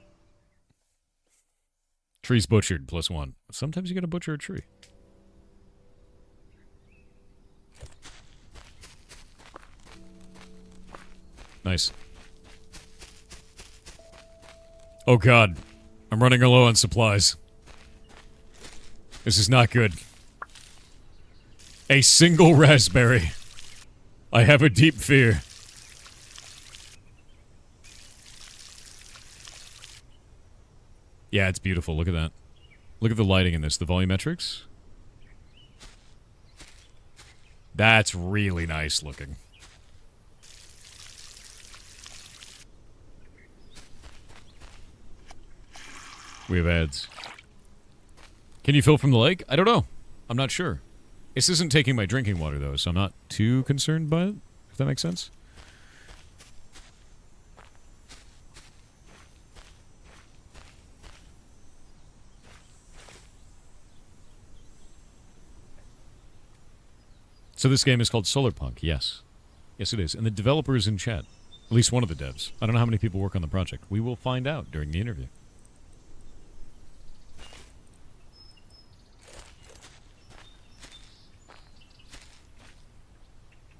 Tree's butchered, +1. Sometimes you gotta butcher a tree. Nice. Oh god. I'm running low on supplies. This is not good. A single raspberry. I have a deep fear. Yeah, it's beautiful. Look at that. Look at the lighting in this. The volumetrics. That's really nice looking. We have ads. Can you fill from the lake? I don't know. I'm not sure. This isn't taking my drinking water, though, so I'm not too concerned by it, if that makes sense. So this game is called Solarpunk, yes. Yes, it is. And the developer is in chat. At least one of the devs. I don't know how many people work on the project. We will find out during the interview.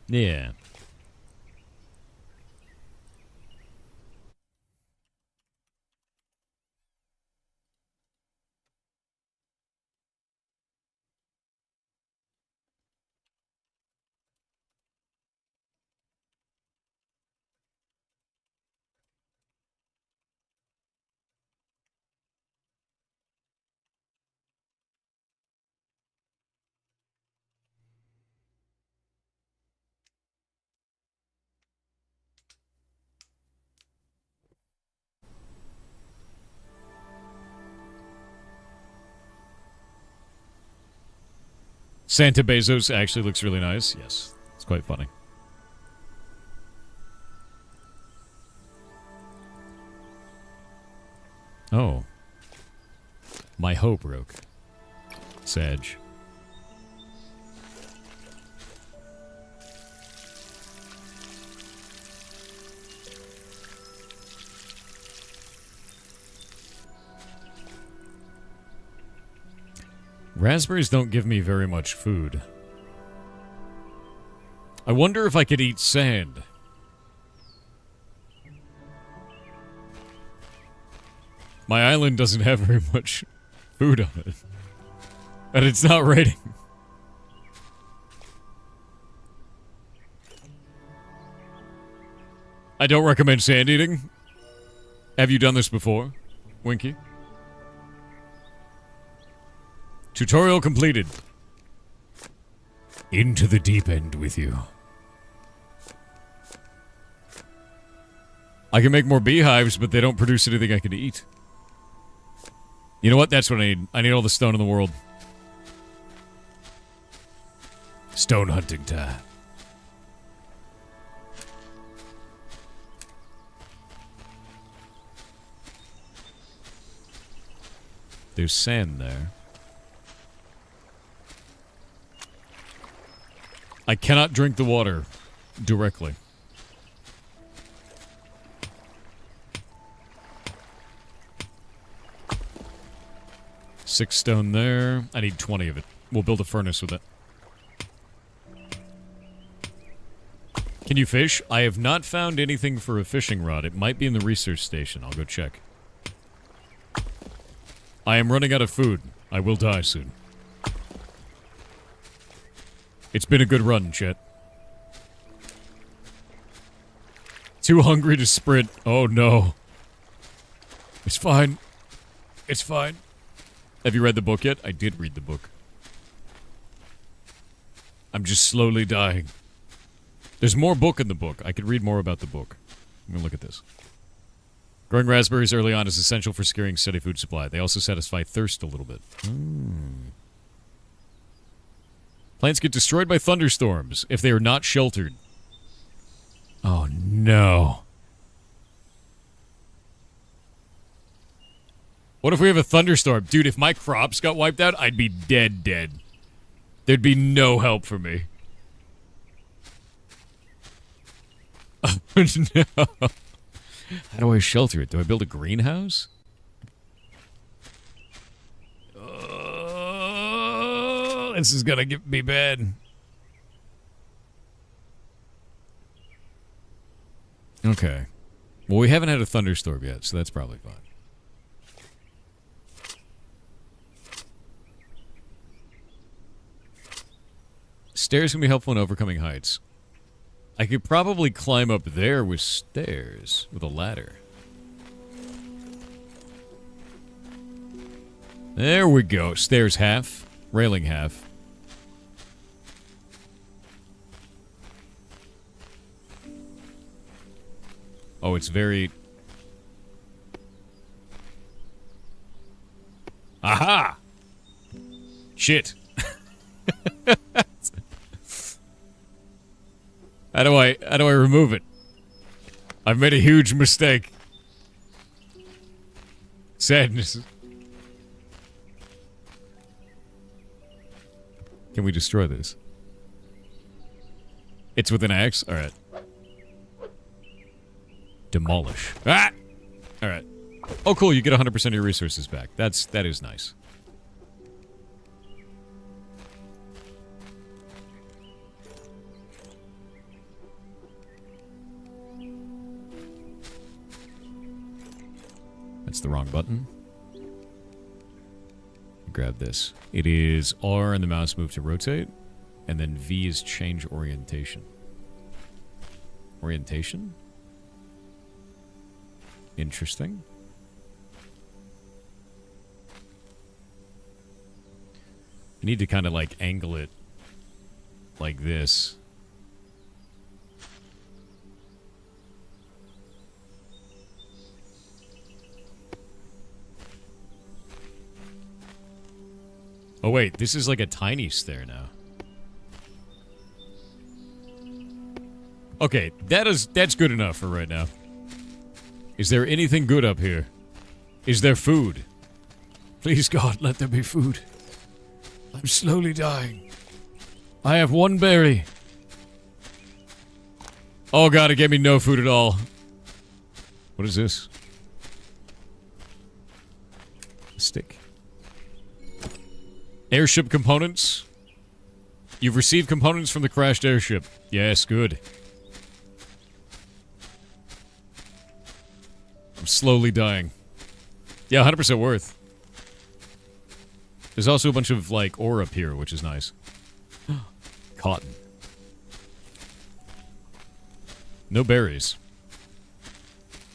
Yeah. Santa Bezos actually looks really nice. Yes, it's quite funny. Oh. My hoe broke. Sag. Raspberries don't give me very much food. I wonder if I could eat sand. My island doesn't have very much food on it. And it's not raining. I don't recommend sand eating. Have you done this before, Winky? Tutorial completed. Into the deep end with you. I can make more beehives, but they don't produce anything I can eat. You know what? That's what I need. I need all the stone in the world. Stone hunting time. There's sand there. I cannot drink the water directly. Six stone there. I need 20 of it. We'll build a furnace with it. Can you fish? I have not found anything for a fishing rod. It might be in the research station. I'll go check. I am running out of food. I will die soon. It's been a good run, Chet. Too hungry to sprint. Oh no. It's fine. It's fine. Have you read the book yet? I did read the book. I'm just slowly dying. There's more book in the book. I could read more about the book. Let me look at this. Growing raspberries early on is essential for securing steady food supply. They also satisfy thirst a little bit. Plants get destroyed by thunderstorms if they are not sheltered. Oh, no. What if we have a thunderstorm? Dude, if my crops got wiped out, I'd be dead. There'd be no help for me. No. How do I shelter it? Do I build a greenhouse? This is gonna be bad. Okay. Well, we haven't had a thunderstorm yet, so that's probably fine. Stairs can be helpful in overcoming heights. I could probably climb up there with stairs, with a ladder. There we go. Stairs half, railing half. Oh, it's very... Aha! Shit. How do I remove it? I've made a huge mistake. Sadness. Can we destroy this? It's with an axe? Alright. Demolish. Ah! Alright. Oh, cool, you get 100% of your resources back. That is nice. That's the wrong button. Grab this. It is R and the mouse move to rotate, and then V is change orientation. Orientation? Interesting. I need to kind of like angle it like this. Oh wait, this is like a tiny stair now. Okay, that's good enough for right now. Is there anything good up here? Is there food? Please God, let there be food. I'm slowly dying. I have one berry. Oh God, it gave me no food at all. What is this? A stick. Airship components. You've received components from the crashed airship. Yes, good. I'm slowly dying. Yeah, 100% worth. There's also a bunch of, like, ore up here, which is nice. Cotton. No berries.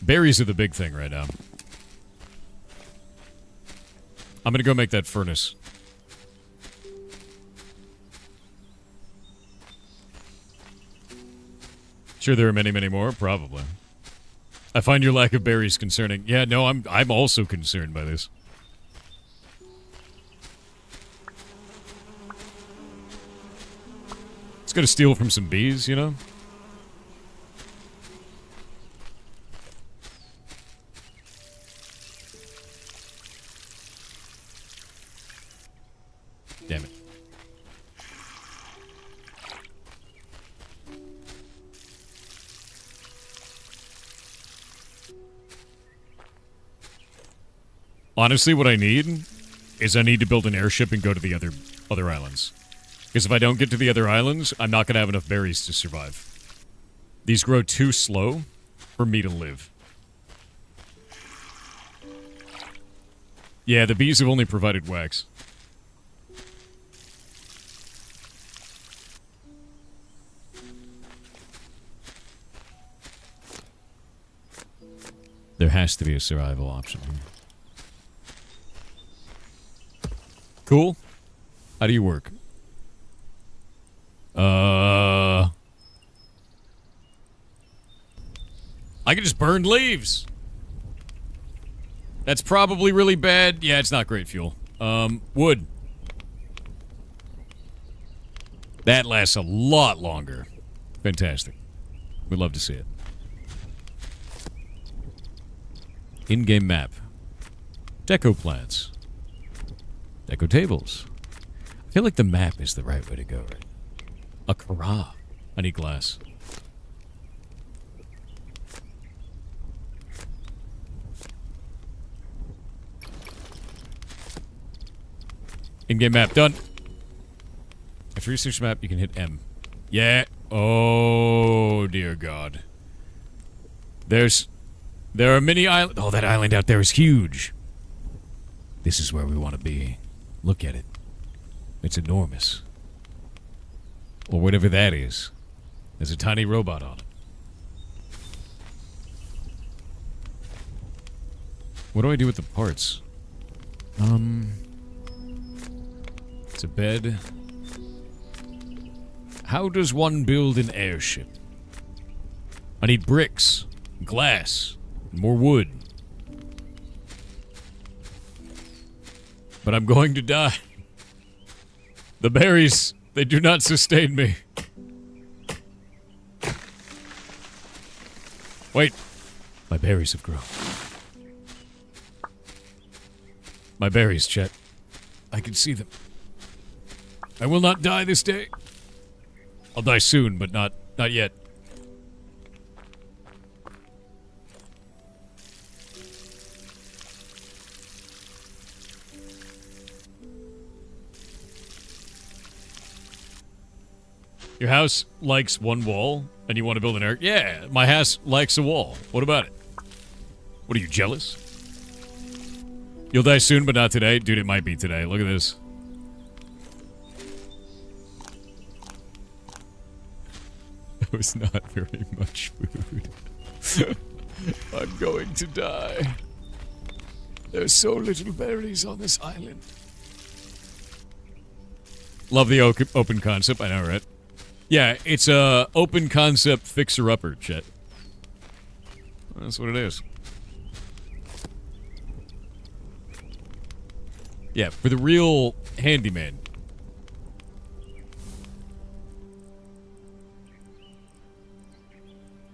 Berries are the big thing right now. I'm gonna go make that furnace. Sure, there are many, many more. Probably. I find your lack of berries concerning. Yeah, no, I'm also concerned by this. It's gonna steal from some bees, you know? Damn it. Honestly, what I need is I need to build an airship and go to the other islands. Because if I don't get to the other islands, I'm not going to have enough berries to survive. These grow too slow for me to live. Yeah, the bees have only provided wax. There has to be a survival option here. Cool. How do you work? I can just burn leaves. That's probably really bad. Yeah, it's not great fuel. Wood. That lasts a lot longer. Fantastic. We'd love to see it. In-game map. Deco plants. Deco tables. I feel like the map is the right way to go, right? A Kara. I need glass. In-game map done. After research map, you can hit M. Yeah. Oh, dear God. There are many islands. Oh, that island out there is huge. This is where we want to be. Look at it. It's enormous. Or whatever that is. There's a tiny robot on it. What do I do with the parts? It's a bed. How does one build an airship? I need bricks, glass, more wood. But I'm going to die. The berries, they do not sustain me. Wait. My berries have grown. My berries, Chet. I can see them. I will not die this day. I'll die soon, but not yet. Your house likes one wall, and you want to build an air... Yeah, my house likes a wall. What about it? What are you, jealous? You'll die soon, but not today? Dude, it might be today. Look at this. That was not very much food. I'm going to die. There's so little berries on this island. Love the open concept. I know, right? Yeah, it's a open concept fixer-upper, Chet. That's what it is. Yeah, for the real handyman.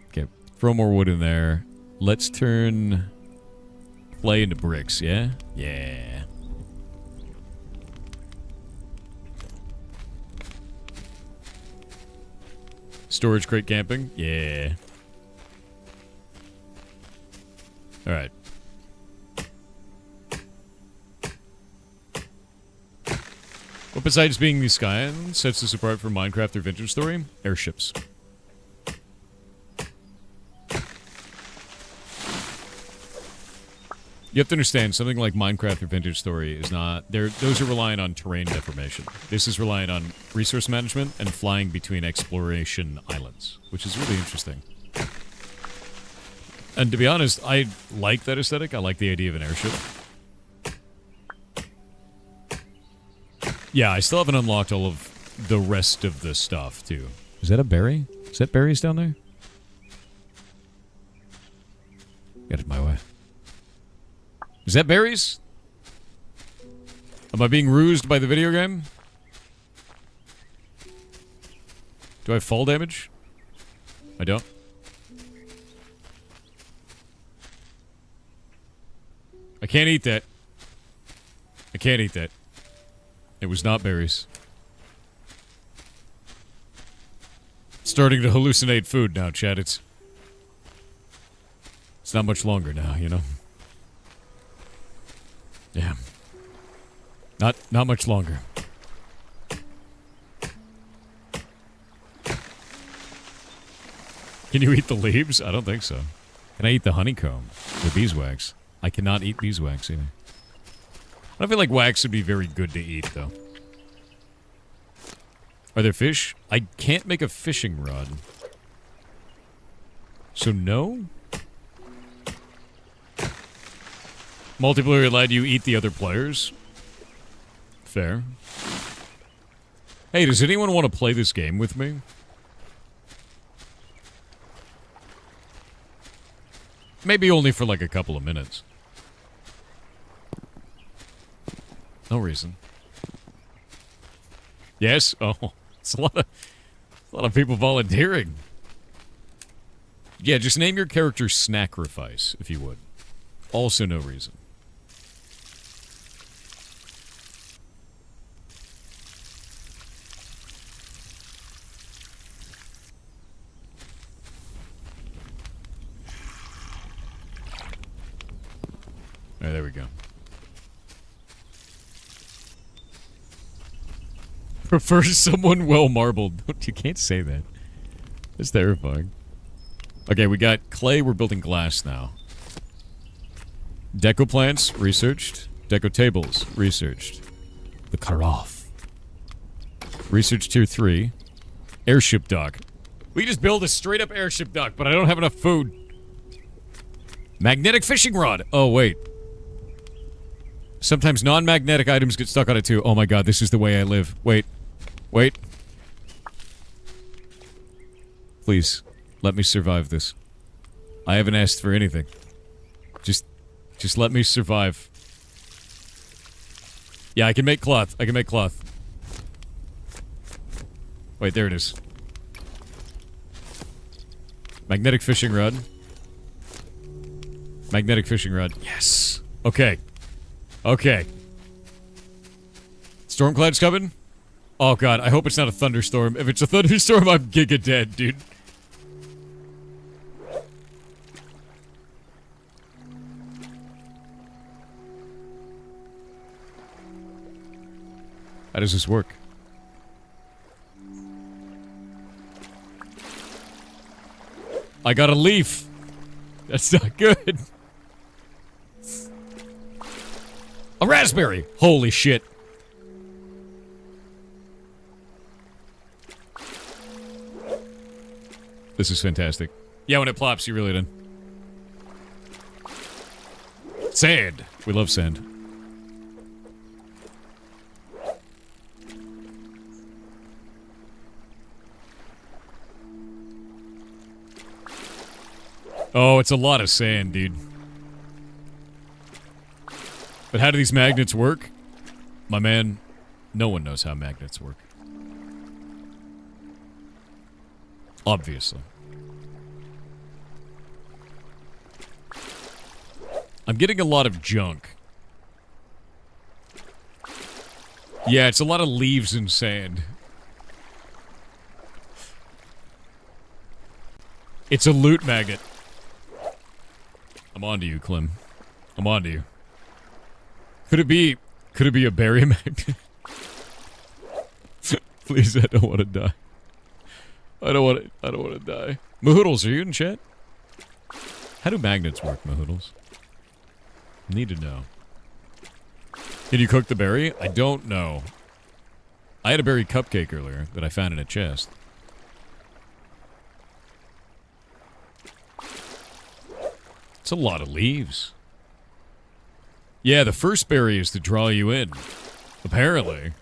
Okay, throw more wood in there. Let's turn clay into bricks, yeah? Yeah. Storage crate camping? Yeah. Alright. What besides being the sky sets this apart from Minecraft or Vintage Story? Airships. You have to understand, something like Minecraft or Vintage Story is not... Those are relying on terrain deformation. This is relying on resource management and flying between exploration islands, which is really interesting. And to be honest, I like that aesthetic. I like the idea of an airship. Yeah, I still haven't unlocked all of the rest of the stuff, too. Is that a berry? Is that berries down there? Get it my way. Is that berries? Am I being rused by the video game? Do I have fall damage? I don't. I can't eat that. I can't eat that. It was not berries. Starting to hallucinate food now, Chad. It's not much longer now, you know? Yeah. Not much longer. Can you eat the leaves? I don't think so. Can I eat the honeycomb? The beeswax? I cannot eat beeswax either. I feel like wax would be very good to eat, though. Are there fish? I can't make a fishing rod. So no? Multiplayer allowed you eat the other players? Fair. Hey, does anyone want to play this game with me? Maybe only for like a couple of minutes. No reason. Yes? Oh, it's a lot of people volunteering. Yeah, just name your character Snacrifice, if you would. Also no reason. Alright, there we go. Prefer someone well marbled. You can't say that. It's terrifying. Okay, we got clay. We're building glass now. Deco plants, researched. Deco tables, researched. The Karoth. Research tier 3. Airship dock. We just build a straight up airship dock, but I don't have enough food. Magnetic fishing rod. Oh, wait. Sometimes non-magnetic items get stuck on it too. Oh my god, this is the way I live. Wait. Wait. Please, let me survive this. I haven't asked for anything. Just let me survive. Yeah, I can make cloth. I can make cloth. Wait, there it is. Magnetic fishing rod. Magnetic fishing rod. Yes. Okay. Okay. Stormcloud's coming? Oh god, I hope it's not a thunderstorm. If it's a thunderstorm, I'm giga dead, dude. How does this work? I got a leaf. That's not good. A raspberry. Holy shit. This is fantastic. Yeah, when it plops, you really done. Sand. We love sand. Oh, it's a lot of sand, dude. But how do these magnets work? My man, no one knows how magnets work. Obviously. I'm getting a lot of junk. Yeah, it's a lot of leaves and sand. It's a loot magnet. I'm on to you, Clem. I'm on to you. Could it be a berry magnet? Please, I don't want to die. I don't want to die. Mahoodles, are you in chat? How do magnets work, Mahoodles? Need to know. Can you cook the berry? I don't know. I had a berry cupcake earlier that I found in a chest. It's a lot of leaves. Yeah, the first berry is to draw you in. Apparently.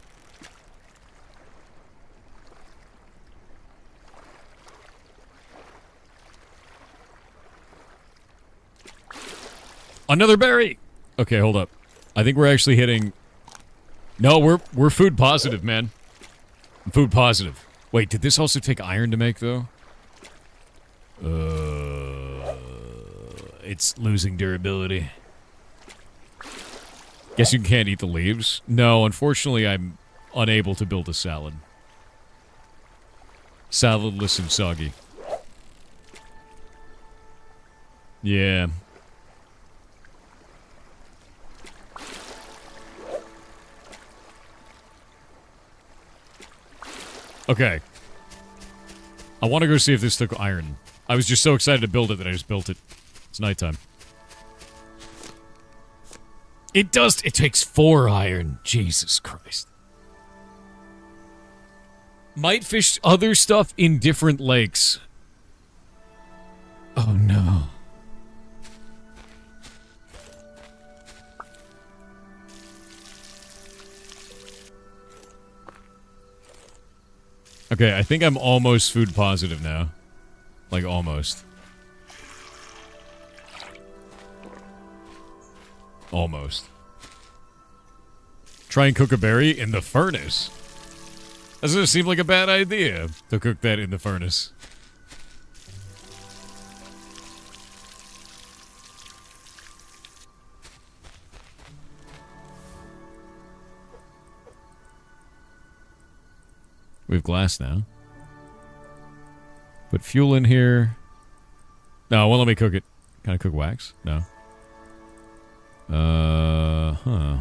Another berry! Okay, hold up. I think we're actually hitting... No, we're food positive, man. I'm food positive. Wait, did this also take iron to make, though? It's losing durability. Guess you can't eat the leaves? No, unfortunately, I'm unable to build a salad. Saladless and soggy. Yeah. Okay. I want to go see if this took iron. I was just so excited to build it that I just built it. It's nighttime. It does. It takes 4 iron. Jesus Christ. Might fish other stuff in different lakes. Oh no. Okay, I think I'm almost food positive now. Like, almost. Almost. Try and cook a berry in the furnace. Doesn't seem like a bad idea to cook that in the furnace. We have glass now. Put fuel in here. No, it won't let me cook it. Can I cook wax? No. Huh.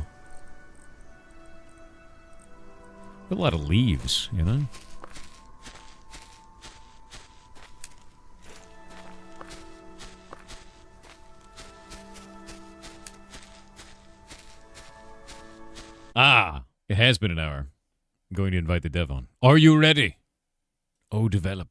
A lot of leaves, you know? Ah, it has been an hour. I'm going to invite the dev on. Are you ready? Oh, develop.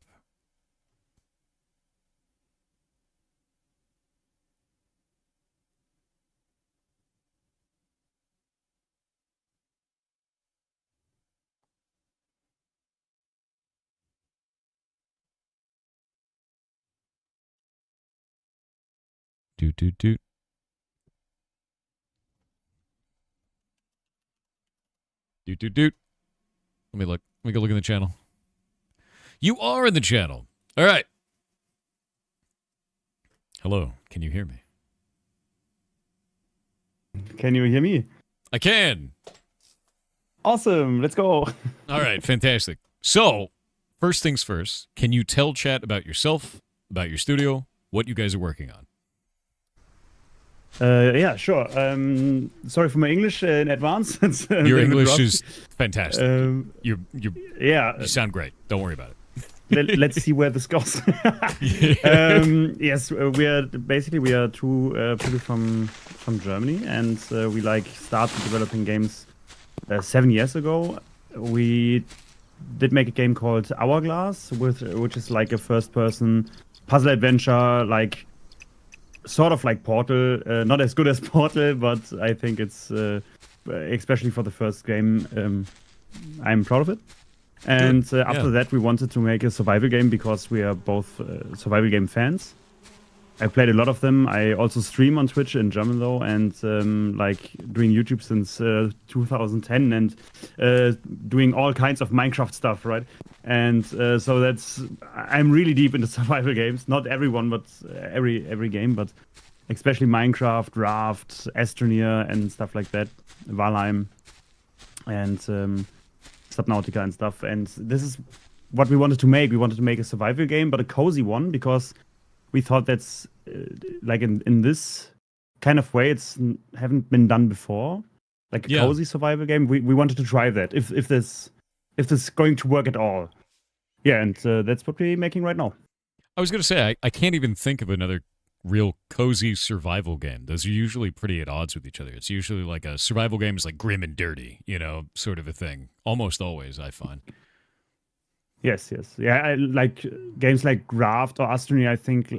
Doot, doot, doot. Doot, doot, doot. Let me look. Let me go look in the channel. You are in the channel. All right. Hello. Can you hear me? Can you hear me? I can. Awesome. Let's go. All right. Fantastic. So, first things first, can you tell chat about yourself, about your studio, what you guys are working on? Yeah, sure. Sorry for my English in advance. It's Your English is fantastic. You yeah. You sound great. Don't worry about it. Let's see where this goes. Yes, we are two people from Germany, and we started developing games 7 years ago. We did make a game called Hourglass, which is like a first-person puzzle adventure, like sort of like Portal. Not as good as Portal, but I think it's especially for the first game. I'm proud of it. And after that, we wanted to make a survival game because we are both survival game fans. I played a lot of them. I also stream on Twitch in German though, and doing YouTube since 2010 and doing all kinds of Minecraft stuff, right? And so I'm really deep into survival games. Not everyone, but every game, but especially Minecraft, Raft, Astroneer, and stuff like that. Valheim, and Subnautica and stuff. And this is what we wanted to make. We wanted to make a survival game, but a cozy one, because we thought that's like in this kind of way, it's haven't been done before. Like a cozy survival game. We wanted to try that if this is going to work at all. Yeah, and that's what we're making right now. I was going to say, I can't even think of another real cozy survival game. Those are usually pretty at odds with each other. It's usually like a survival game is like grim and dirty, you know, sort of a thing. Almost always, I find. Yes. Yeah, I like games like Raft or Astroneer, I think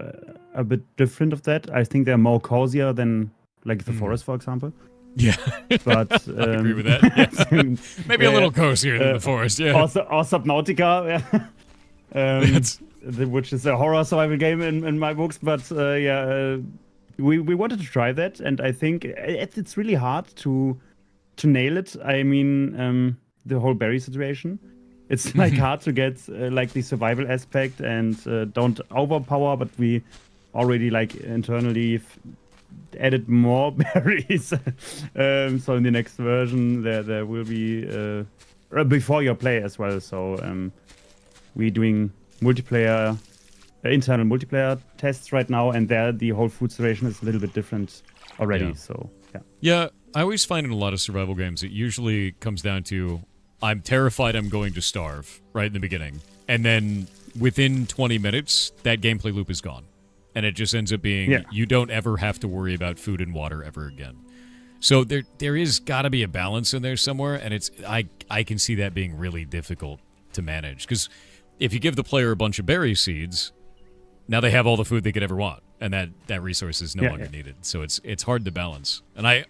a bit different of that. I think they're more cozier than like The Forest, for example. Yeah. But I agree with that. Yes. Maybe a little cozier than The Forest, yeah. Or Subnautica, which is a horror survival game in my books. But we wanted to try that, and I think it's really hard to nail it. I mean, the whole berry situation. It's like hard to get like the survival aspect and don't overpower, but we already like internally added more berries. So in the next version there will be before your play as well. So we're doing multiplayer, internal multiplayer tests right now, and there the whole food situation is a little bit different already. Yeah. So yeah, I always find in a lot of survival games it usually comes down to I'm terrified I'm going to starve right in the beginning, and then within 20 minutes that gameplay loop is gone, and it just ends up being you don't ever have to worry about food and water ever again. So there is got to be a balance in there somewhere, and it's I can see that being really difficult to manage, because if you give the player a bunch of berry seeds, now they have all the food they could ever want, and that resource is no longer needed. So it's hard to balance, and I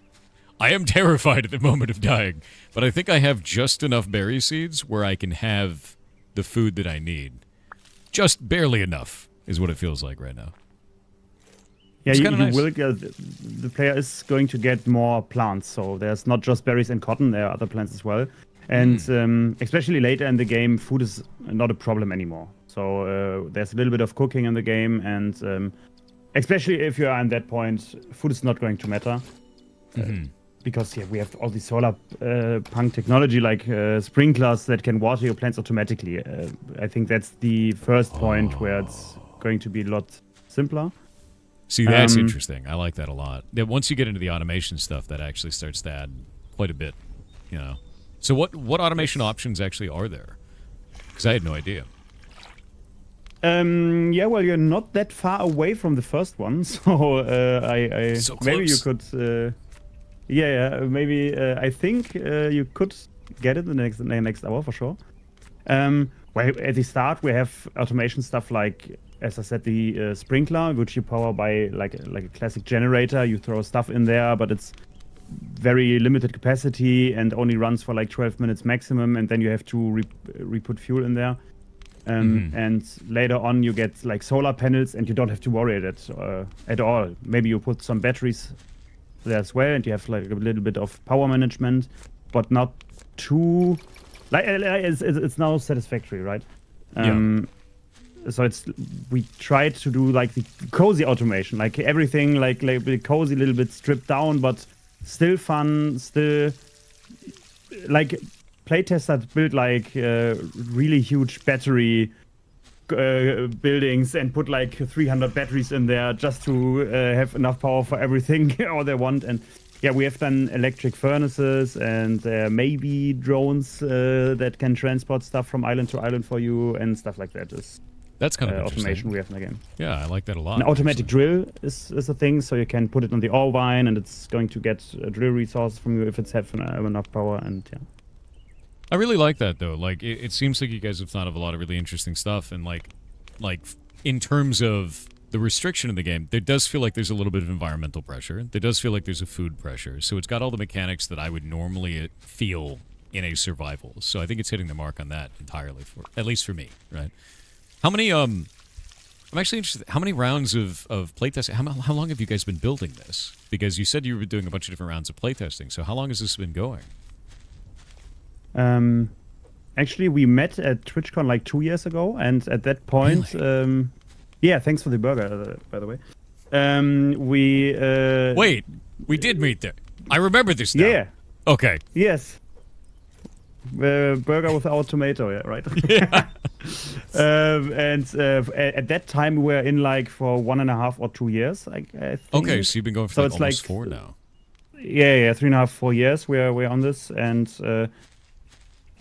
am terrified at the moment of dying, but I think I have just enough berry seeds where I can have the food that I need. Just barely enough is what it feels like right now. Yeah, you will get, the player is going to get more plants, so there's not just berries and cotton, there are other plants as well. And especially later in the game, food is not a problem anymore. So there's a little bit of cooking in the game, and especially if you are at that point, food is not going to matter. Because we have all the solar punk technology, like sprinklers that can water your plants automatically. I think that's the first point where it's going to be a lot simpler. See, that's interesting. I like that a lot. Yeah, once you get into the automation stuff, that actually starts to add quite a bit, you know. So what automation options actually are there? Because I had no idea. Yeah, well, you're not that far away from the first one, so I So maybe you close. could, maybe I think you could get it in the next hour for sure. Well, at the start we have automation stuff like, as I said, the sprinkler, which you power by like a classic generator. You throw stuff in there, but it's very limited capacity and only runs for like 12 minutes maximum, and then you have to re-put fuel in there. And later on you get like solar panels, and you don't have to worry at all. Maybe you put some batteries there as well, and you have like a little bit of power management, but not too like it's now satisfactory, right? So we tried to do like the cozy automation, like everything like the cozy, little bit stripped down, but still fun, still like playtesters build like really huge battery buildings and put like 300 batteries in there just to have enough power for everything all they want. And yeah, we have done electric furnaces and maybe drones that can transport stuff from island to island for you and stuff like that. That's kind of automation we have in the game. Yeah, I like that a lot. An automatic drill is a thing, so you can put it on the ore vine, and it's going to get drill resources from you if it's have enough power. And yeah, I really like that though. Like it seems like you guys have thought of a lot of really interesting stuff, and like in terms of the restriction of the game, there does feel like there's a little bit of environmental pressure. There does feel like there's a food pressure. So it's got all the mechanics that I would normally feel in a survival. So I think it's hitting the mark on that entirely, for at least for me, right? How many I'm actually interested. How many rounds of playtesting? How long have you guys been building this? Because you said you were doing a bunch of different rounds of playtesting. So how long has this been going? Actually, we met at TwitchCon like 2 years ago, and at that point, really? Yeah, thanks for the burger, by the way. We Wait, we did meet there. I remember this now. Yeah. Okay. Yes. Burger without tomato, yeah, right? Yeah. At that time, we were in like for 1.5 or 2 years. I think. Okay, so you've been going for So like it's almost like 4 now. Yeah, 3.5, 4 years. We're on this, and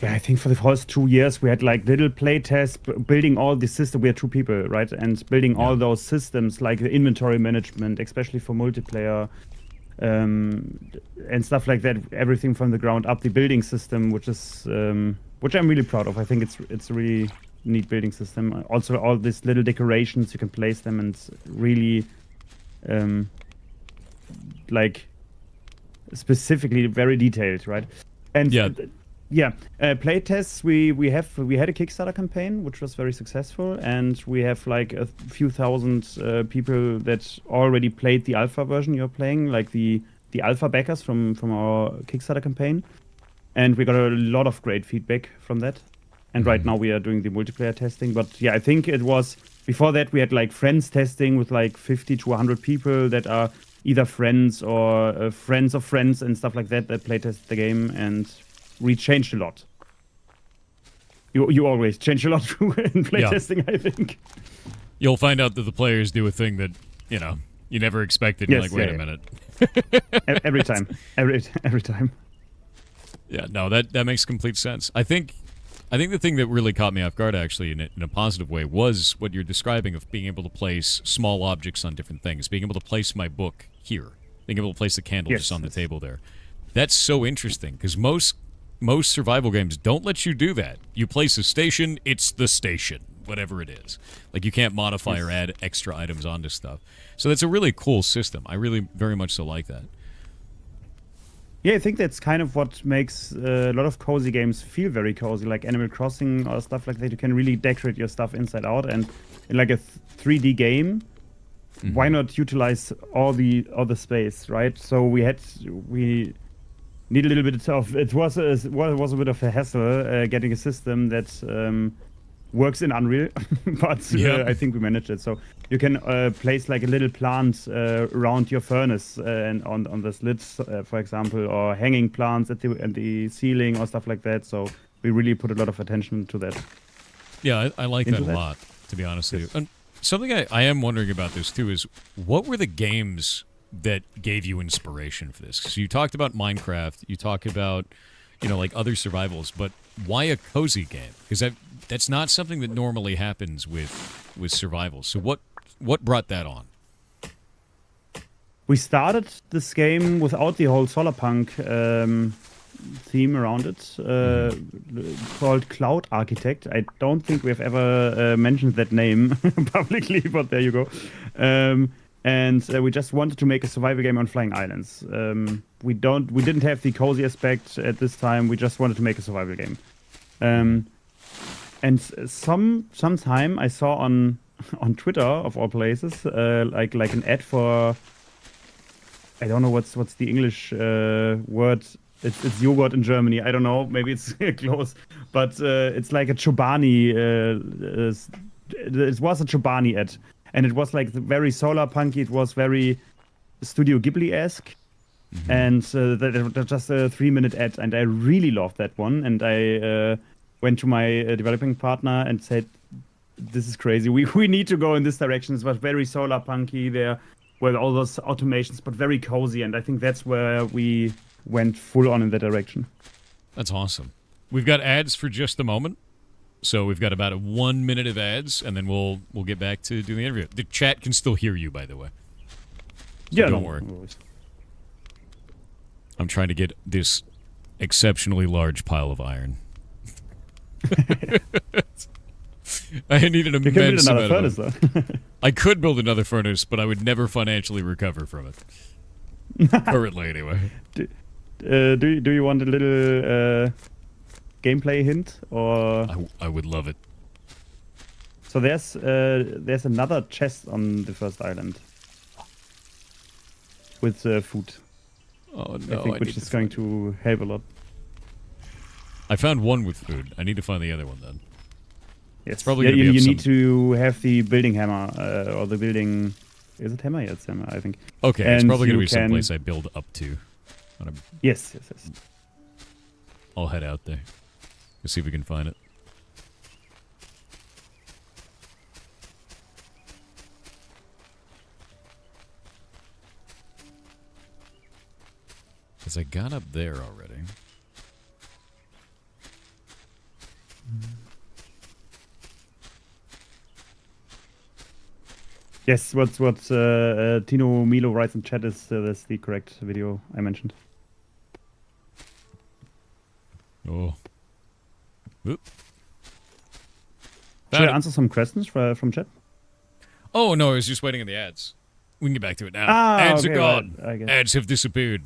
yeah, I think for the first 2 years we had like little play tests, building all the system. We had 2 people, right, and building all those systems like the inventory management, especially for multiplayer. And stuff like that, everything from the ground up, the building system, which I'm really proud of. I think it's a really neat building system. Also, all these little decorations, you can place them, and really like specifically very detailed, right? And playtests. We had a Kickstarter campaign which was very successful, and we have like a few thousand people that already played the alpha version you're playing, like the alpha backers from our Kickstarter campaign, and we got a lot of great feedback from that. And right now we are doing the multiplayer testing. But yeah, I think it was before that we had like friends testing with like 50 to 100 people that are either friends or friends of friends and stuff like that playtest the game, and we changed a lot. You always change a lot in playtesting, I think. You'll find out that the players do a thing that, you know, you never expected. You're like, wait a minute. Every time. Every time. Yeah, no, that makes complete sense. I think the thing that really caught me off guard, actually, in a positive way, was what you're describing of being able to place small objects on different things, being able to place my book here, being able to place the candle just on the table there. That's so interesting, because most survival games don't let you do that. You place a station, it's the station, whatever it is. Like, you can't modify or add extra items onto stuff. So that's a really cool system. I really very much so like that. Yeah, I think that's kind of what makes a lot of cozy games feel very cozy, like Animal Crossing or stuff like that. You can really decorate your stuff inside out, and in like a 3D game, why not utilize all the space, right? So we need a little bit of it was a bit of a hassle getting a system that works in Unreal, but I think we managed it. So you can place like a little plant around your furnace and on the slits, for example, or hanging plants at the ceiling or stuff like that. So we really put a lot of attention to that. Yeah, I like that a lot, to be honest with you. Something I am wondering about this too is what were the games that gave you inspiration for this? So you talked about Minecraft, you talk about, like other survivals, but why a cozy game? Because that's not something that normally happens with survival. So what brought that on? We started this game without the whole solarpunk theme around it, called Cloud Architect. I don't think we've ever mentioned that name publicly, but there you go. And we just wanted to make a survival game on flying islands. We didn't have the cozy aspect at this time. We just wanted to make a survival game. And sometime I saw on Twitter, of all places, like an ad for, I don't know what's the English word. It's yogurt in Germany. I don't know. Maybe it's close, but it's like a Chobani. It was a Chobani ad, and it was like very solar punky. It was very Studio Ghibli-esque, and that's just a 3-minute ad, and I really loved that one. And I went to my developing partner and said, "This is crazy. We need to go in this direction." It was very solar punky there. With all those automations, but very cozy, and I think that's where we went full on in that direction. That's awesome. We've got ads for just a moment, so we've got about 1 minute of ads, and then we'll get back to doing the interview. The chat can still hear you, by the way. So yeah, don't worry. I'm trying to get this exceptionally large pile of iron. I need an immense amount of furnace, I could build another furnace, but I would never financially recover from it. Currently, anyway. Do you want a little gameplay hint, or? I would love it. So there's another chest on the first island with food. Oh no! I think which is going to help a lot. I found one with food. I need to find the other one then. Yes, it's probably gonna be you some... need to have the building hammer or the building. Is it hammer? Yeah, it's hammer, I think. Okay, and it's probably going to be someplace I build up to. Yes. I'll head out there. Let's see if we can find it. Because I got up there already. Yes, what Tino Milo writes in chat is that's the correct video I mentioned. Oh. Oop. Should I answer some questions from chat? Oh, no, I was just waiting on the ads. We can get back to it now. Ads are gone. Ads have disappeared.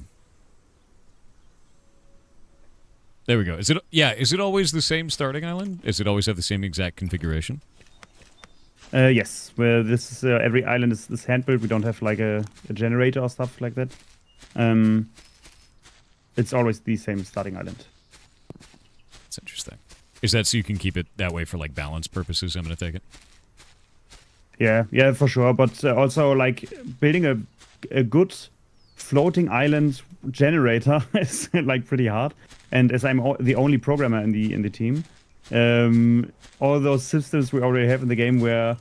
There we go. Is it always the same starting island? Does it always have the same exact configuration? Yes. Well, this is every island is hand built. We don't have like a generator or stuff like that. It's always the same starting island. That's interesting. Is that so you can keep it that way for like balance purposes? I'm going to take it. Yeah, for sure. But also like building a good floating island generator is like pretty hard. And as I'm the only programmer in the team, all those systems we already have in the game were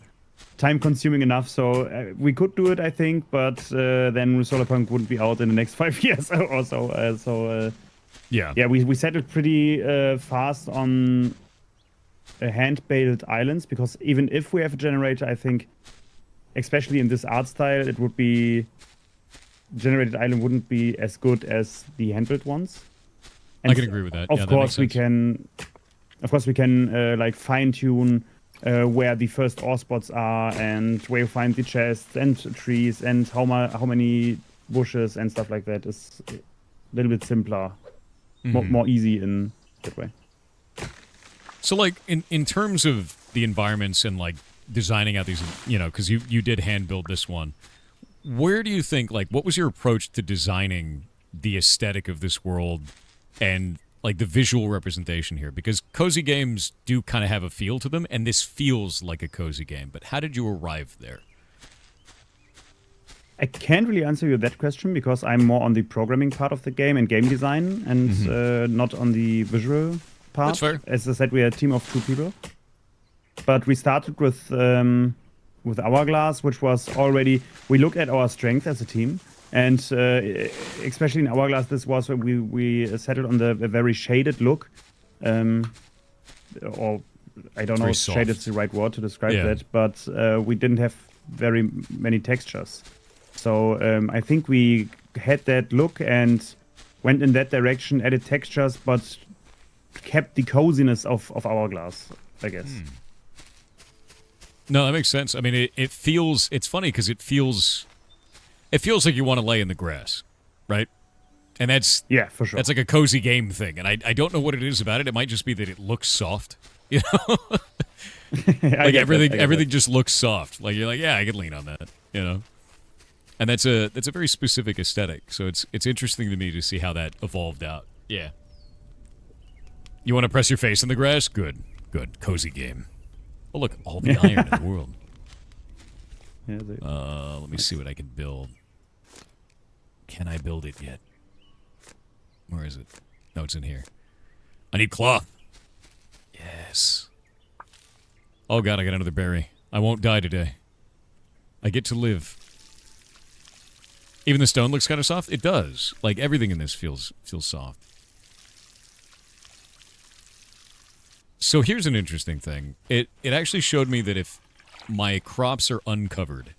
time consuming enough, so we could do it, I think, but then Solarpunk wouldn't be out in the next 5 years or so. Yeah, we settled pretty fast on hand-built islands, because even if we have a generator, I think, especially in this art style, it would be generated island wouldn't be as good as the hand-built ones. And I can agree with that. Of course, we can like fine-tune where the first ore spots are and where you find the chests and trees and how many bushes and stuff like that is a little bit simpler, more easy in that way. So, like, in terms of the environments and, like, designing out these, because you did hand-build this one, where do you think, like, what was your approach to designing the aesthetic of this world and, like, the visual representation here? Because cozy games do kind of have a feel to them, and this feels like a cozy game. But how did you arrive there? I can't really answer you that question because I'm more on the programming part of the game and game design and not on the visual part. That's fair. As I said, we are a team of 2 people. But we started with with Hourglass, which was already, we looked at our strength as a team, and especially in Hourglass, this was when we settled on the very shaded look, or I don't know if shaded is the right word to describe that, but we didn't have very many textures. So I think we had that look and went in that direction, added textures, but kept the coziness of Hourglass, I guess. No, that makes sense. I mean, it feels, it's funny because it feels like you want to lay in the grass, right? And that's, yeah, for sure. That's like a cozy game thing. And I don't know what it is about it. It might just be that it looks soft, you know? Like everything just looks soft. Like you're like, yeah, I could lean on that, you know? And that's a very specific aesthetic. So it's interesting to me to see how that evolved out. Yeah. You want to press your face in the grass? Good. Good. Cozy game. Oh, look, all the iron in the world. Yeah, let me see what I can build. Can I build it yet? Where is it? No, it's in here. I need cloth. Yes. Oh god, I got another berry. I won't die today. I get to live. Even the stone looks kind of soft. It does. Like everything in this feels soft. So here's an interesting thing. It actually showed me that if my crops are uncovered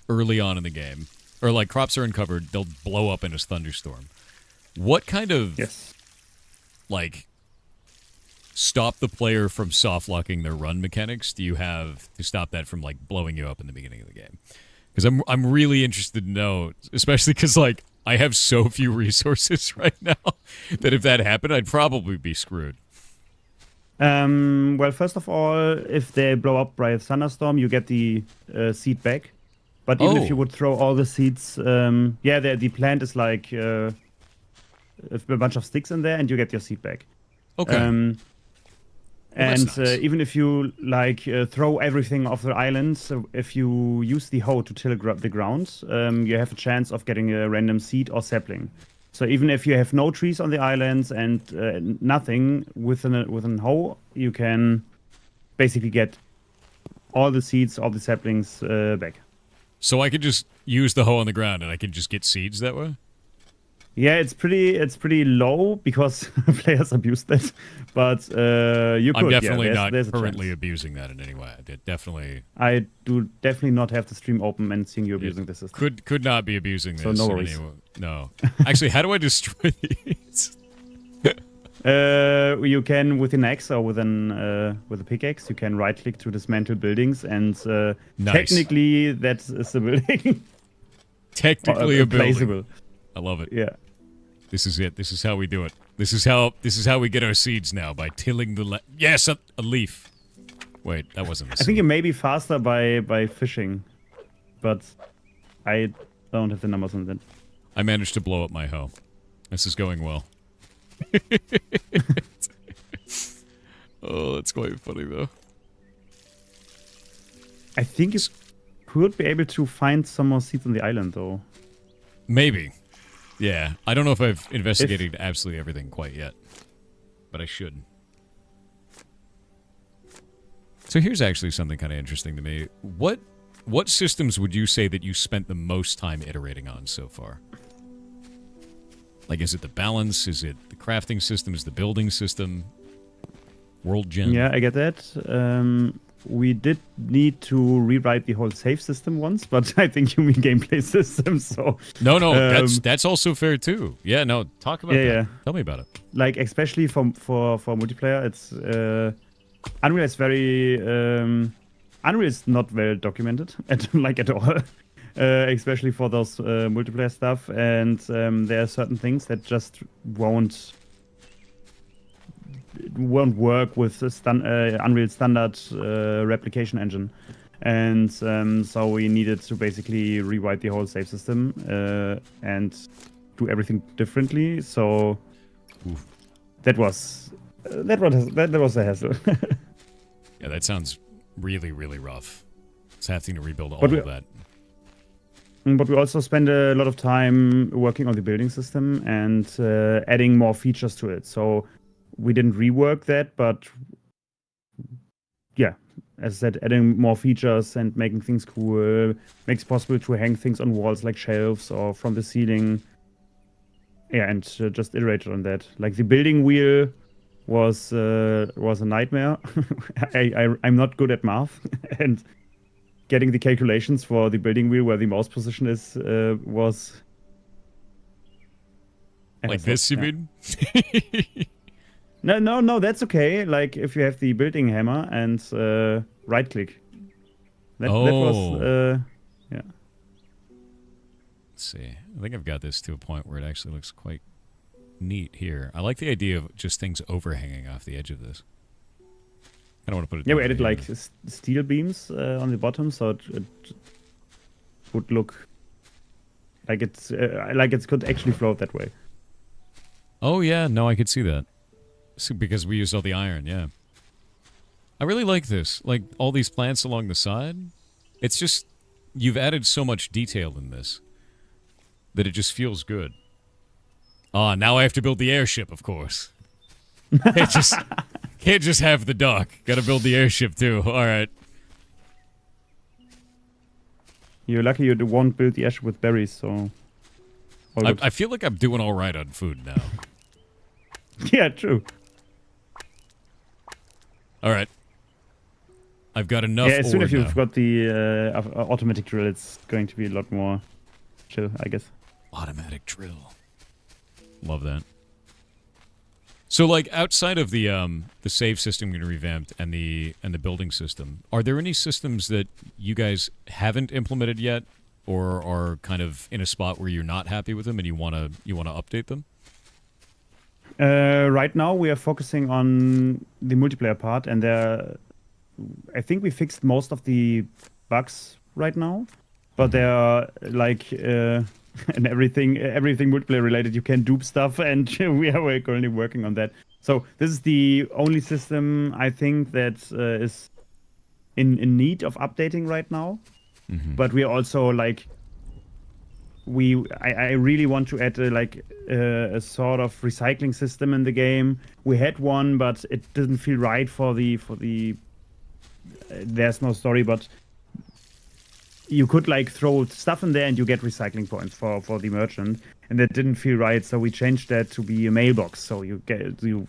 early on in the game, or like crops are uncovered, they'll blow up in a thunderstorm. What kind of like stop the player from soft locking their run mechanics do you have to stop that from like blowing you up in the beginning of the game? Because I'm really interested to know, especially because like I have so few resources right now that if that happened, I'd probably be screwed. Well, first of all, if they blow up by a thunderstorm, you get the seed back. But even if you would throw all the seeds, the plant is like a bunch of sticks in there, and you get your seed back. Okay. Well, and nice. Even if you like throw everything off the island, so if you use the hoe to till the ground, you have a chance of getting a random seed or sapling. So even if you have no trees on the islands and nothing with an hoe, you can basically get all the seeds, all the saplings back. So I could just use the hoe on the ground and I can just get seeds that way? Yeah, it's pretty low because players abuse that, but you could. I'm definitely there's not currently abusing that in any way. I do definitely not have the stream open and seeing you abusing the system. Could not be abusing this. So no worries. No. Actually, how do I destroy these? You can with an axe or with a pickaxe. You can right click to dismantle buildings, and technically that is a building. Technically a building. Placeable. I love it. Yeah. This is it. This is how we do it. This is how we get our seeds now, by tilling the yes, a leaf. Wait, that wasn't a seed. I think it may be faster by fishing, but I don't have the numbers on that. I managed to blow up my hoe. This is going well. Oh, that's quite funny though. I think you could be able to find some more seeds on the island though. Maybe. Yeah, I don't know if I've investigated absolutely everything quite yet, but I should. So here's actually something kind of interesting to me. What systems would you say that you spent the most time iterating on so far? Like, is it the balance? Is it the crafting system? Is the building system? World gen? Yeah, I get that. We did need to rewrite the whole save system once, but I think you mean gameplay system, so... No, that's also fair too. Yeah, no, talk about that. Yeah. Tell me about it. Like, especially for multiplayer, it's... Unreal is very... Unreal is not well documented, at all. Especially for those multiplayer stuff, and there are certain things that just won't work with the Unreal standard replication engine, and so we needed to basically rewrite the whole save system and do everything differently. So that was a hassle. Yeah, that sounds really, really rough. It's having to rebuild all of that. But we also spend a lot of time working on the building system and adding more features to it. So we didn't rework that, but yeah, as I said, adding more features and making things cool, makes it possible to hang things on walls like shelves or from the ceiling. Yeah, and just iterated on that. Like the building wheel was a nightmare. I'm not good at math, and getting the calculations for the building wheel where the mouse position is was like this, you mean? No, that's okay. Like if you have the building hammer and right click. That was yeah. Let's see. I think I've got this to a point where it actually looks quite neat here. I like the idea of just things overhanging off the edge of this. I don't want to put it. Yeah, we added like steel beams on the bottom, so it would look like it could actually float that way. Oh yeah, no, I could see that. Because we used all the iron, yeah. I really like this. Like all these plants along the side. It's just you've added so much detail in this that it just feels good. Ah, now I have to build the airship, of course. Can't just have the dock. Gotta build the airship too. Alright. You're lucky you won't build the airship with berries, so... I feel like I'm doing alright on food now. Yeah, true. Alright. I've got enough Yeah, as soon as you've now. got the automatic drill, it's going to be a lot more chill, I guess. Automatic drill. Love that. So, like, outside of the save system getting revamped and the building system, are there any systems that you guys haven't implemented yet, or are kind of in a spot where you're not happy with them and you wanna update them? Right now, we are focusing on the multiplayer part, and I think we fixed most of the bugs right now, but there are like and everything multiplayer related. You can dupe stuff, and we are currently working on that. So this is the only system I think that is in need of updating right now. Mm-hmm. But we are also like I really want to add a sort of recycling system in the game. We had one, but it didn't feel right for the. There's no story, but you could like throw stuff in there and you get recycling points for the merchant, and that didn't feel right. So we changed that to be a mailbox. So you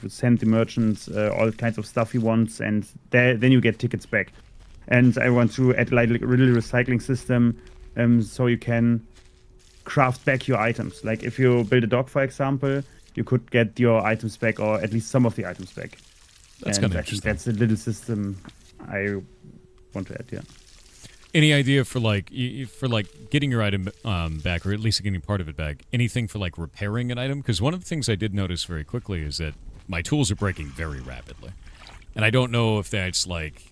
send the merchant all kinds of stuff he wants, and then you get tickets back. And I want to add like a really recycling system, so you can craft back your items. Like if you build a dog, for example, you could get your items back, or at least some of the items back. That's kind of interesting. That's a little system I want to add. Yeah. Any idea for getting your item back, or at least getting part of it back? Anything for like repairing an item? Because one of the things I did notice very quickly is that my tools are breaking very rapidly, and I don't know if that's like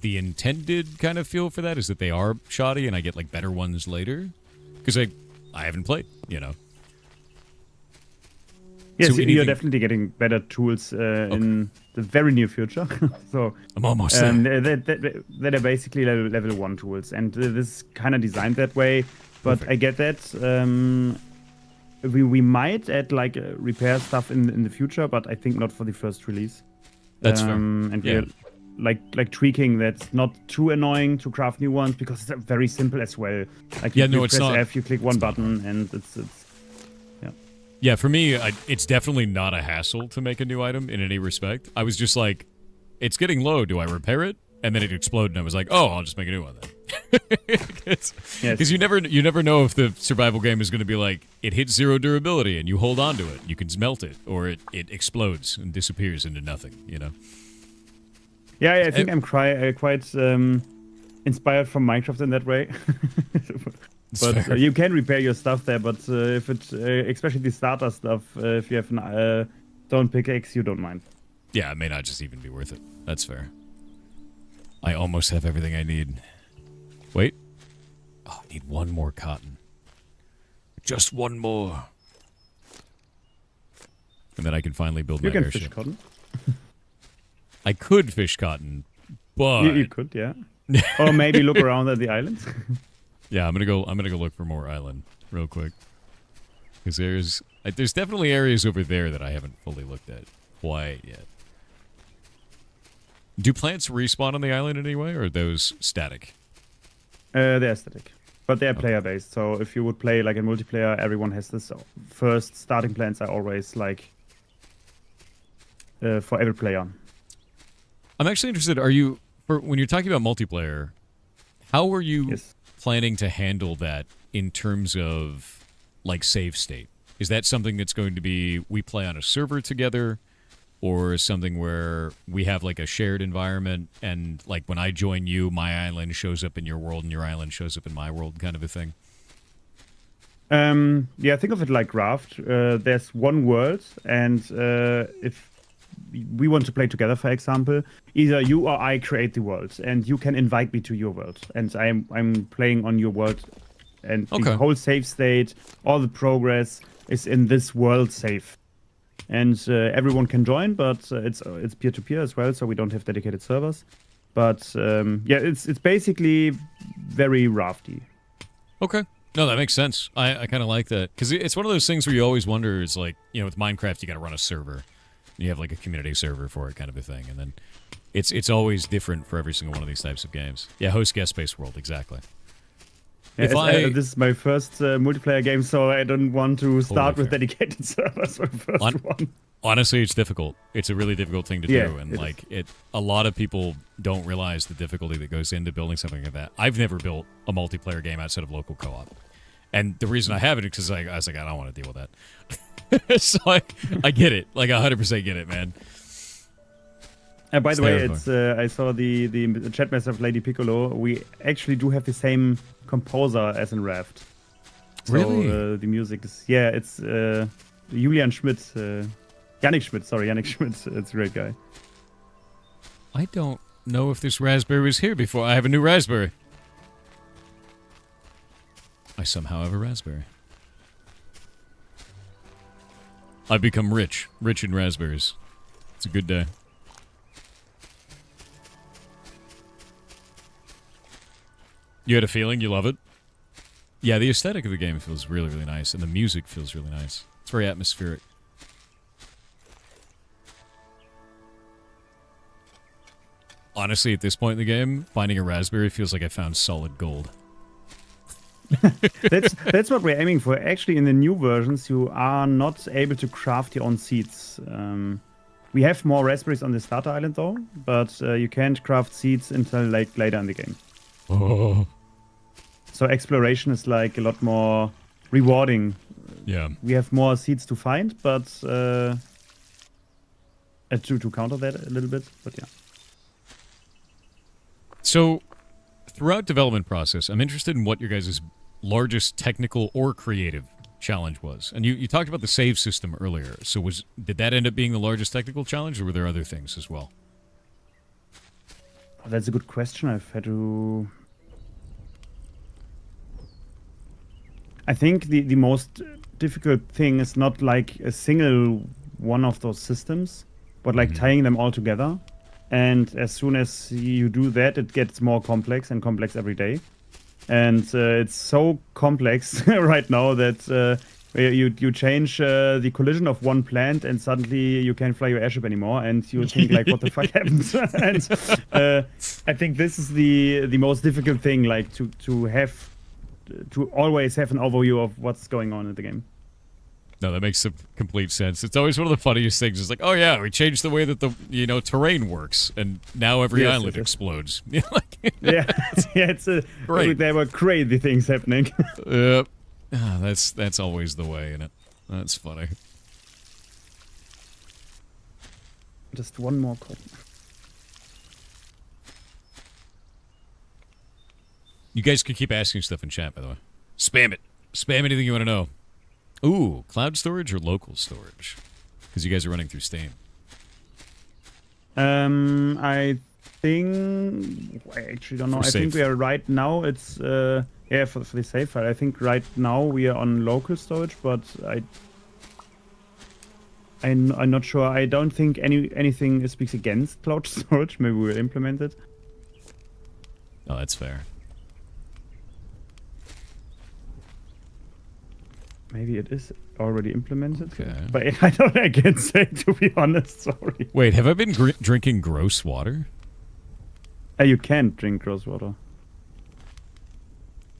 the intended kind of feel for that is that they are shoddy, and I get like better ones later. Because I haven't played, you know. Yes, so you're definitely getting better tools in the very near future. So I'm almost there. That are basically level 1 tools, and this is kind of designed that way. But perfect. I get that. We might add like repair stuff in the future, but I think not for the first release. That's fair. And yeah. We're like tweaking that's not too annoying to craft new ones, because it's very simple as well. Like you it's press not. F, you click one button, and it's yeah. Yeah, for me, it's definitely not a hassle to make a new item in any respect. I was just like, it's getting low. Do I repair it? And then it exploded, and I was like, oh, I'll just make a new one then. Because you never know if the survival game is going to be like, it hits 0 durability, and you hold on to it. You can smelt it, or it explodes and disappears into nothing, you know? Yeah, I think I'm quite inspired from Minecraft in that way. But you can repair your stuff there, but if it, especially the starter stuff, if you have a stone pickaxe, you don't mind. Yeah, it may not just even be worth it. That's fair. I almost have everything I need. Wait. Oh, I need one more cotton. Just one more. And then I can finally build my airship. You can fish cotton. I could fish cotton, but you could, yeah. Or maybe look around at the island. Yeah, I'm gonna go look for more island real quick, because there's definitely areas over there that I haven't fully looked at quite yet. Do plants respawn on the island in any way, or are those static? They're static, but they're player-based. So if you would play like in multiplayer, everyone has this. First starting plants are always like for every player. I'm actually interested. When you're talking about multiplayer, how are you planning to handle that in terms of like save state? Is that something that's going to be we play on a server together, or something where we have like a shared environment and like when I join you, my island shows up in your world and your island shows up in my world, kind of a thing? Yeah, think of it like Raft. There's one world, and if we want to play together, for example, either you or I create the world, and you can invite me to your world, and I'm playing on your world, and the whole save state, all the progress is in this world save, and everyone can join, but it's peer-to-peer as well, so we don't have dedicated servers. But yeah, it's basically very Rafty. Okay. No, that makes sense. I kind of like that because it's one of those things where you always wonder. Is like, you know, with Minecraft, you got to run a server. You have like a community server for it, kind of a thing, and then it's always different for every single one of these types of games. Yeah, host guest based world, exactly. Yeah, this is my first multiplayer game, so I don't want to start with dedicated servers for the first one. Honestly, it's difficult. It's a really difficult thing to do, and like a lot of people don't realize the difficulty that goes into building something like that. I've never built a multiplayer game outside of local co-op, and the reason I haven't is because I was like, I don't want to deal with that. So I get it, like 100% get it, man. By the way, it's I saw the chat message of Lady Piccolo. We actually do have the same composer as in Raft. So, really? The music is it's Julian Schmidt, Yannick Schmidt. Sorry, Yannick Schmidt. It's a great guy. I don't know if this raspberry was here before. I have a new raspberry. I somehow have a raspberry. I've become rich in raspberries. It's a good day. You had a feeling? You love it? Yeah, the aesthetic of the game feels really, really nice, and the music feels really nice. It's very atmospheric. Honestly, at this point in the game, finding a raspberry feels like I found solid gold. That's what we're aiming for. Actually, in the new versions, you are not able to craft your own seeds. We have more raspberries on the starter island, though, but you can't craft seeds until like later in the game. Oh. So exploration is like a lot more rewarding. Yeah. We have more seeds to find, but to counter that a little bit, but yeah. So, throughout development process, I'm interested in what your guys' largest technical or creative challenge was. And you talked about the save system earlier. So did that end up being the largest technical challenge, or were there other things as well? Oh, that's a good question. I've had to... I think the most difficult thing is not like a single one of those systems, but like tying them all together. And as soon as you do that, it gets more complex and complex every day. And it's so complex right now that you change the collision of one plant and suddenly you can't fly your airship anymore. And you think like, what the fuck happened? And I think this is the most difficult thing, like to always have an overview of what's going on in the game. No, that makes complete sense. It's always one of the funniest things. It's like, oh yeah, we changed the way that the terrain works, and now every island explodes. Yeah, it's great. There were crazy things happening. Yep. That's always the way, isn't it? That's funny. Just one more call. You guys can keep asking stuff in chat, by the way. Spam it. Spam anything you want to know. Ooh, cloud storage or local storage? Because you guys are running through Steam. I think... I actually don't know. I think we are right now, it's... for the save file. I think right now we are on local storage, but I'm not sure. I don't think anything speaks against cloud storage. Maybe we'll implement it. Oh, that's fair. Maybe it is already implemented. Okay. But I can't say, to be honest. Sorry. Wait, have I been drinking gross water? You can't drink rose water.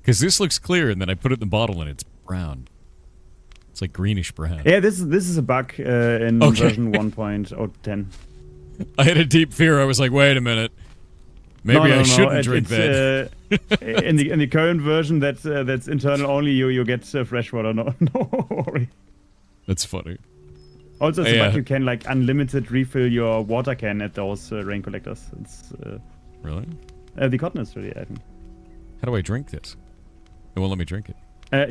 Because this looks clear, and then I put it in the bottle, and it's brown. It's like greenish brown. Yeah, this is a bug in version 1.010. I had a deep fear. I was like, wait a minute. Maybe I shouldn't drink that. In the current version, that's internal only. You get fresh water. No worry. That's funny. Also, it's a bug you can like unlimited refill your water can at those rain collectors. It's really? The cotton is really, I think. How do I drink this? It won't let me drink it.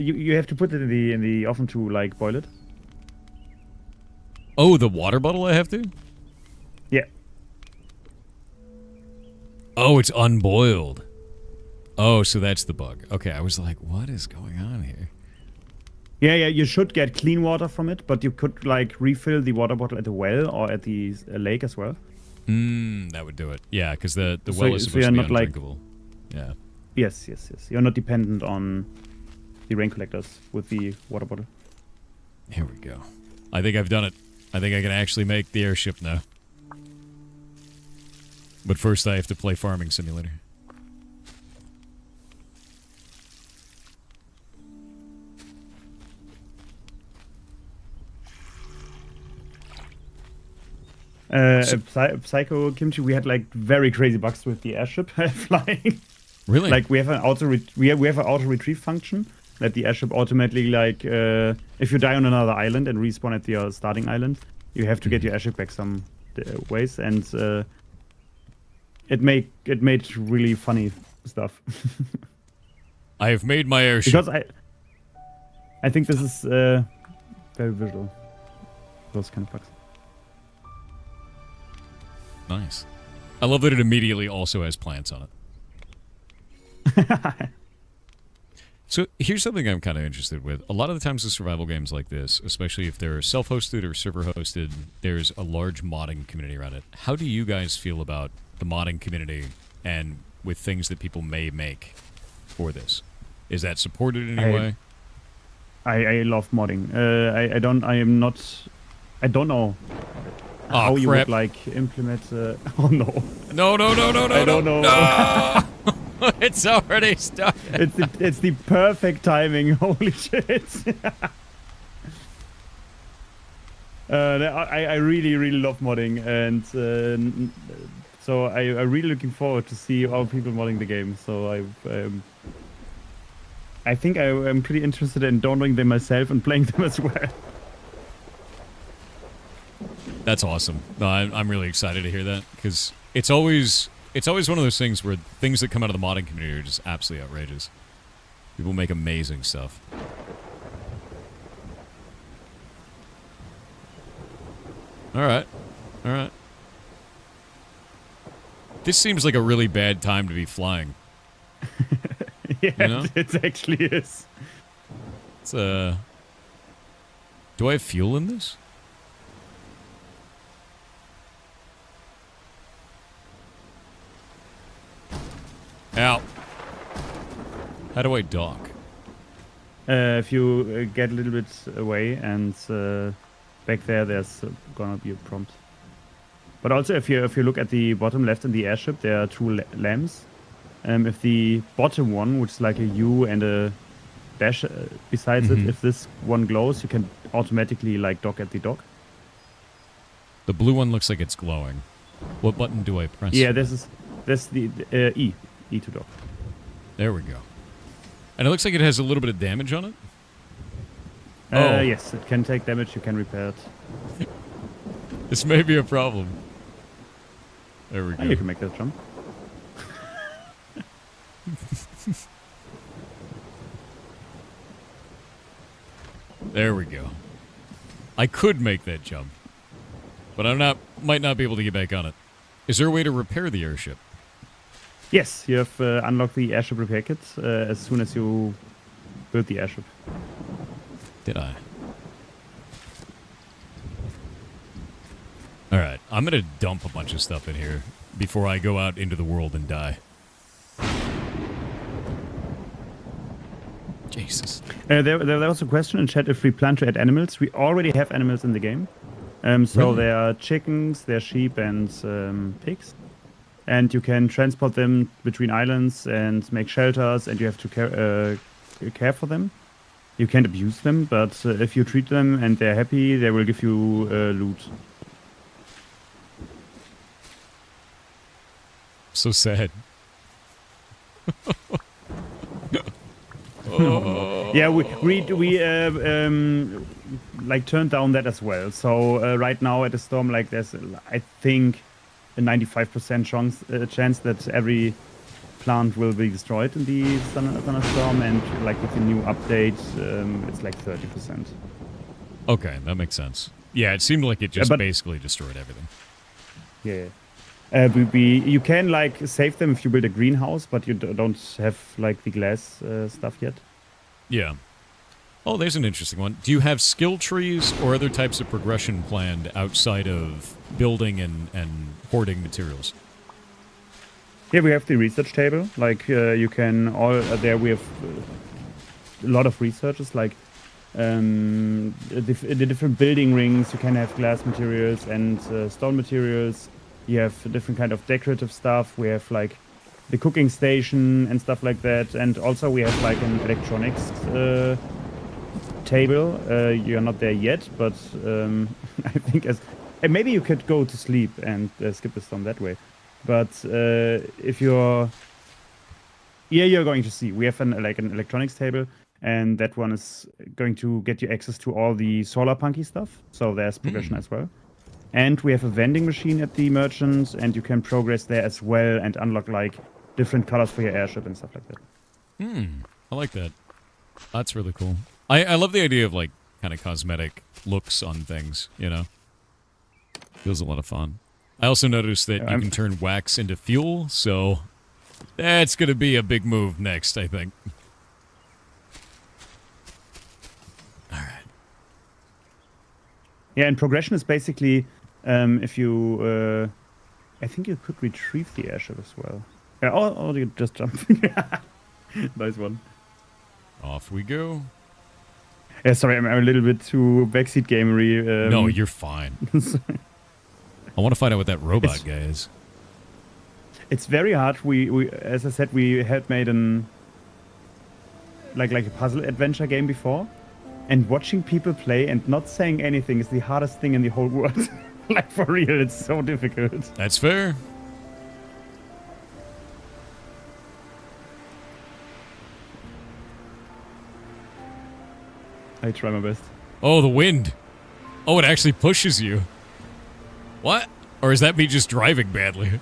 You have to put it in the oven to like boil it. Oh, the water bottle I have to? Yeah. Oh, it's unboiled. Oh, so that's the bug. Okay, I was like, what is going on here? Yeah, you should get clean water from it, but you could like refill the water bottle at the well or at the lake as well. That would do it. Yeah, because the well is supposed to be undrinkable. Yeah. Yes. You're not dependent on the rain collectors with the water bottle. Here we go. I think I've done it. I think I can actually make the airship now. But first I have to play Farming Simulator. Psycho Kimchi, we had like very crazy bugs with the airship flying. Really? Like we have an auto retrieve function that the airship automatically like if you die on another island and respawn at your starting island, you have to get your airship back some ways, and it made really funny stuff. I have made my airship because I think this is very visual. Those kind of bugs. Nice. I love that it immediately also has plants on it. So here's something I'm kind of interested with. A lot of the times with survival games like this, especially if they're self-hosted or server-hosted, there's a large modding community around it. How do you guys feel about the modding community and with things that people may make for this? Is that supported in any way? I love modding. I don't know how you would like implement. Oh no! No! I don't know. No! It's already started. It's the perfect timing. Holy shit! I really love modding, and so I'm really looking forward to see how people modding the game. So I think I'm pretty interested in downloading them myself and playing them as well. That's awesome. No, I'm really excited to hear that, because it's always one of those things where things that come out of the modding community are just absolutely outrageous. People make amazing stuff. All right. This seems like a really bad time to be flying. Yeah, you know? it actually is. It's do I have fuel in this? Ow. How do I dock? If you get a little bit away and back there's gonna be a prompt. But also, if you look at the bottom left in the airship, there are two lamps. If the bottom one, which is like a U and a dash besides it, if this one glows, you can automatically like dock at the dock. The blue one looks like it's glowing. What button do I press? Yeah, this the E to dock. There we go. And it looks like it has a little bit of damage on it. Yes, it can take damage. You can repair it. This may be a problem. There we go. You can make that jump. There we go. I could make that jump, but might not be able to get back on it. Is there a way to repair the airship? Yes, you have unlocked the airship repair kit as soon as you build the airship. Did I? Alright, I'm gonna dump a bunch of stuff in here before I go out into the world and die. Jesus. There was a question in chat if we plan to add animals. We already have animals in the game. So Really? there are chickens, there are sheep and pigs. and you can transport them between islands and make shelters, and you have to care for them. You can't abuse them, but if you treat them and they're happy, they will give you loot. So sad. Yeah, we like turned down that as well. So right now at the storm, like there's I think a 95% chance that every plant will be destroyed in the thunderstorm, and like with the new update, it's like 30%. Okay, that makes sense. Yeah, it seemed like it just basically destroyed everything. Yeah. You can like save them if you build a greenhouse, but you don't have like the glass stuff yet. Yeah. Oh, there's an interesting one. Do you have skill trees or other types of progression planned outside of building and hoarding materials? Yeah, we have the research table. Like you can there we have a lot of researches. Like the different building rings. You can have glass materials and stone materials. You have a different kind of decorative stuff. We have like the cooking station and stuff like that. And also we have like an electronics table. You're not there yet, but I think maybe you could go to sleep and skip the storm that way. But if you're going to see. We have an electronics table, and that one is going to get you access to all the solar punky stuff. So there's progression as well. And we have a vending machine at the merchant, and you can progress there as well and unlock like different colors for your airship and stuff like that. I like that. That's really cool. I love the idea of like kind of cosmetic looks on things, you know? Feels a lot of fun. I also noticed that you can turn wax into fuel, so that's going to be a big move next, I think. All right. Yeah, and progression is basically if you... I think you could retrieve the airship as well. Yeah, or you just jump. Nice one. Off we go. Yeah, sorry, I'm a little bit too backseat gamery. No, you're fine. I want to find out what that robot guy is. It's very hard. We as I said, we had made like a puzzle adventure game before, and watching people play and not saying anything is the hardest thing in the whole world. Like for real, it's so difficult. That's fair. I try my best. Oh, the wind. Oh, it actually pushes you. What? Or is that me just driving badly?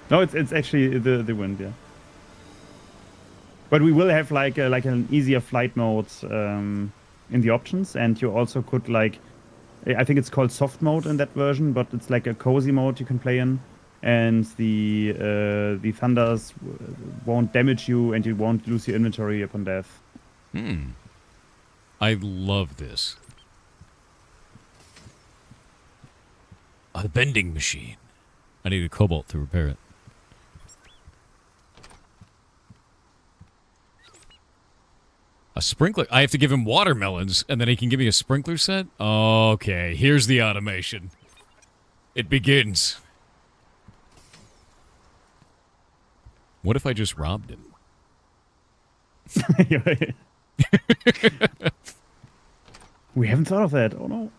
No, it's actually the wind, yeah. But we will have like an easier flight mode in the options, and you also could like, I think it's called soft mode in that version, but it's like a cozy mode you can play in, and the thunders won't damage you, and you won't lose your inventory upon death. I love this. A vending machine. I need a cobalt to repair it. A sprinkler. I have to give him watermelons, and then he can give me a sprinkler set? Okay, here's the automation. It begins. What if I just robbed him? We haven't thought of that. Oh no.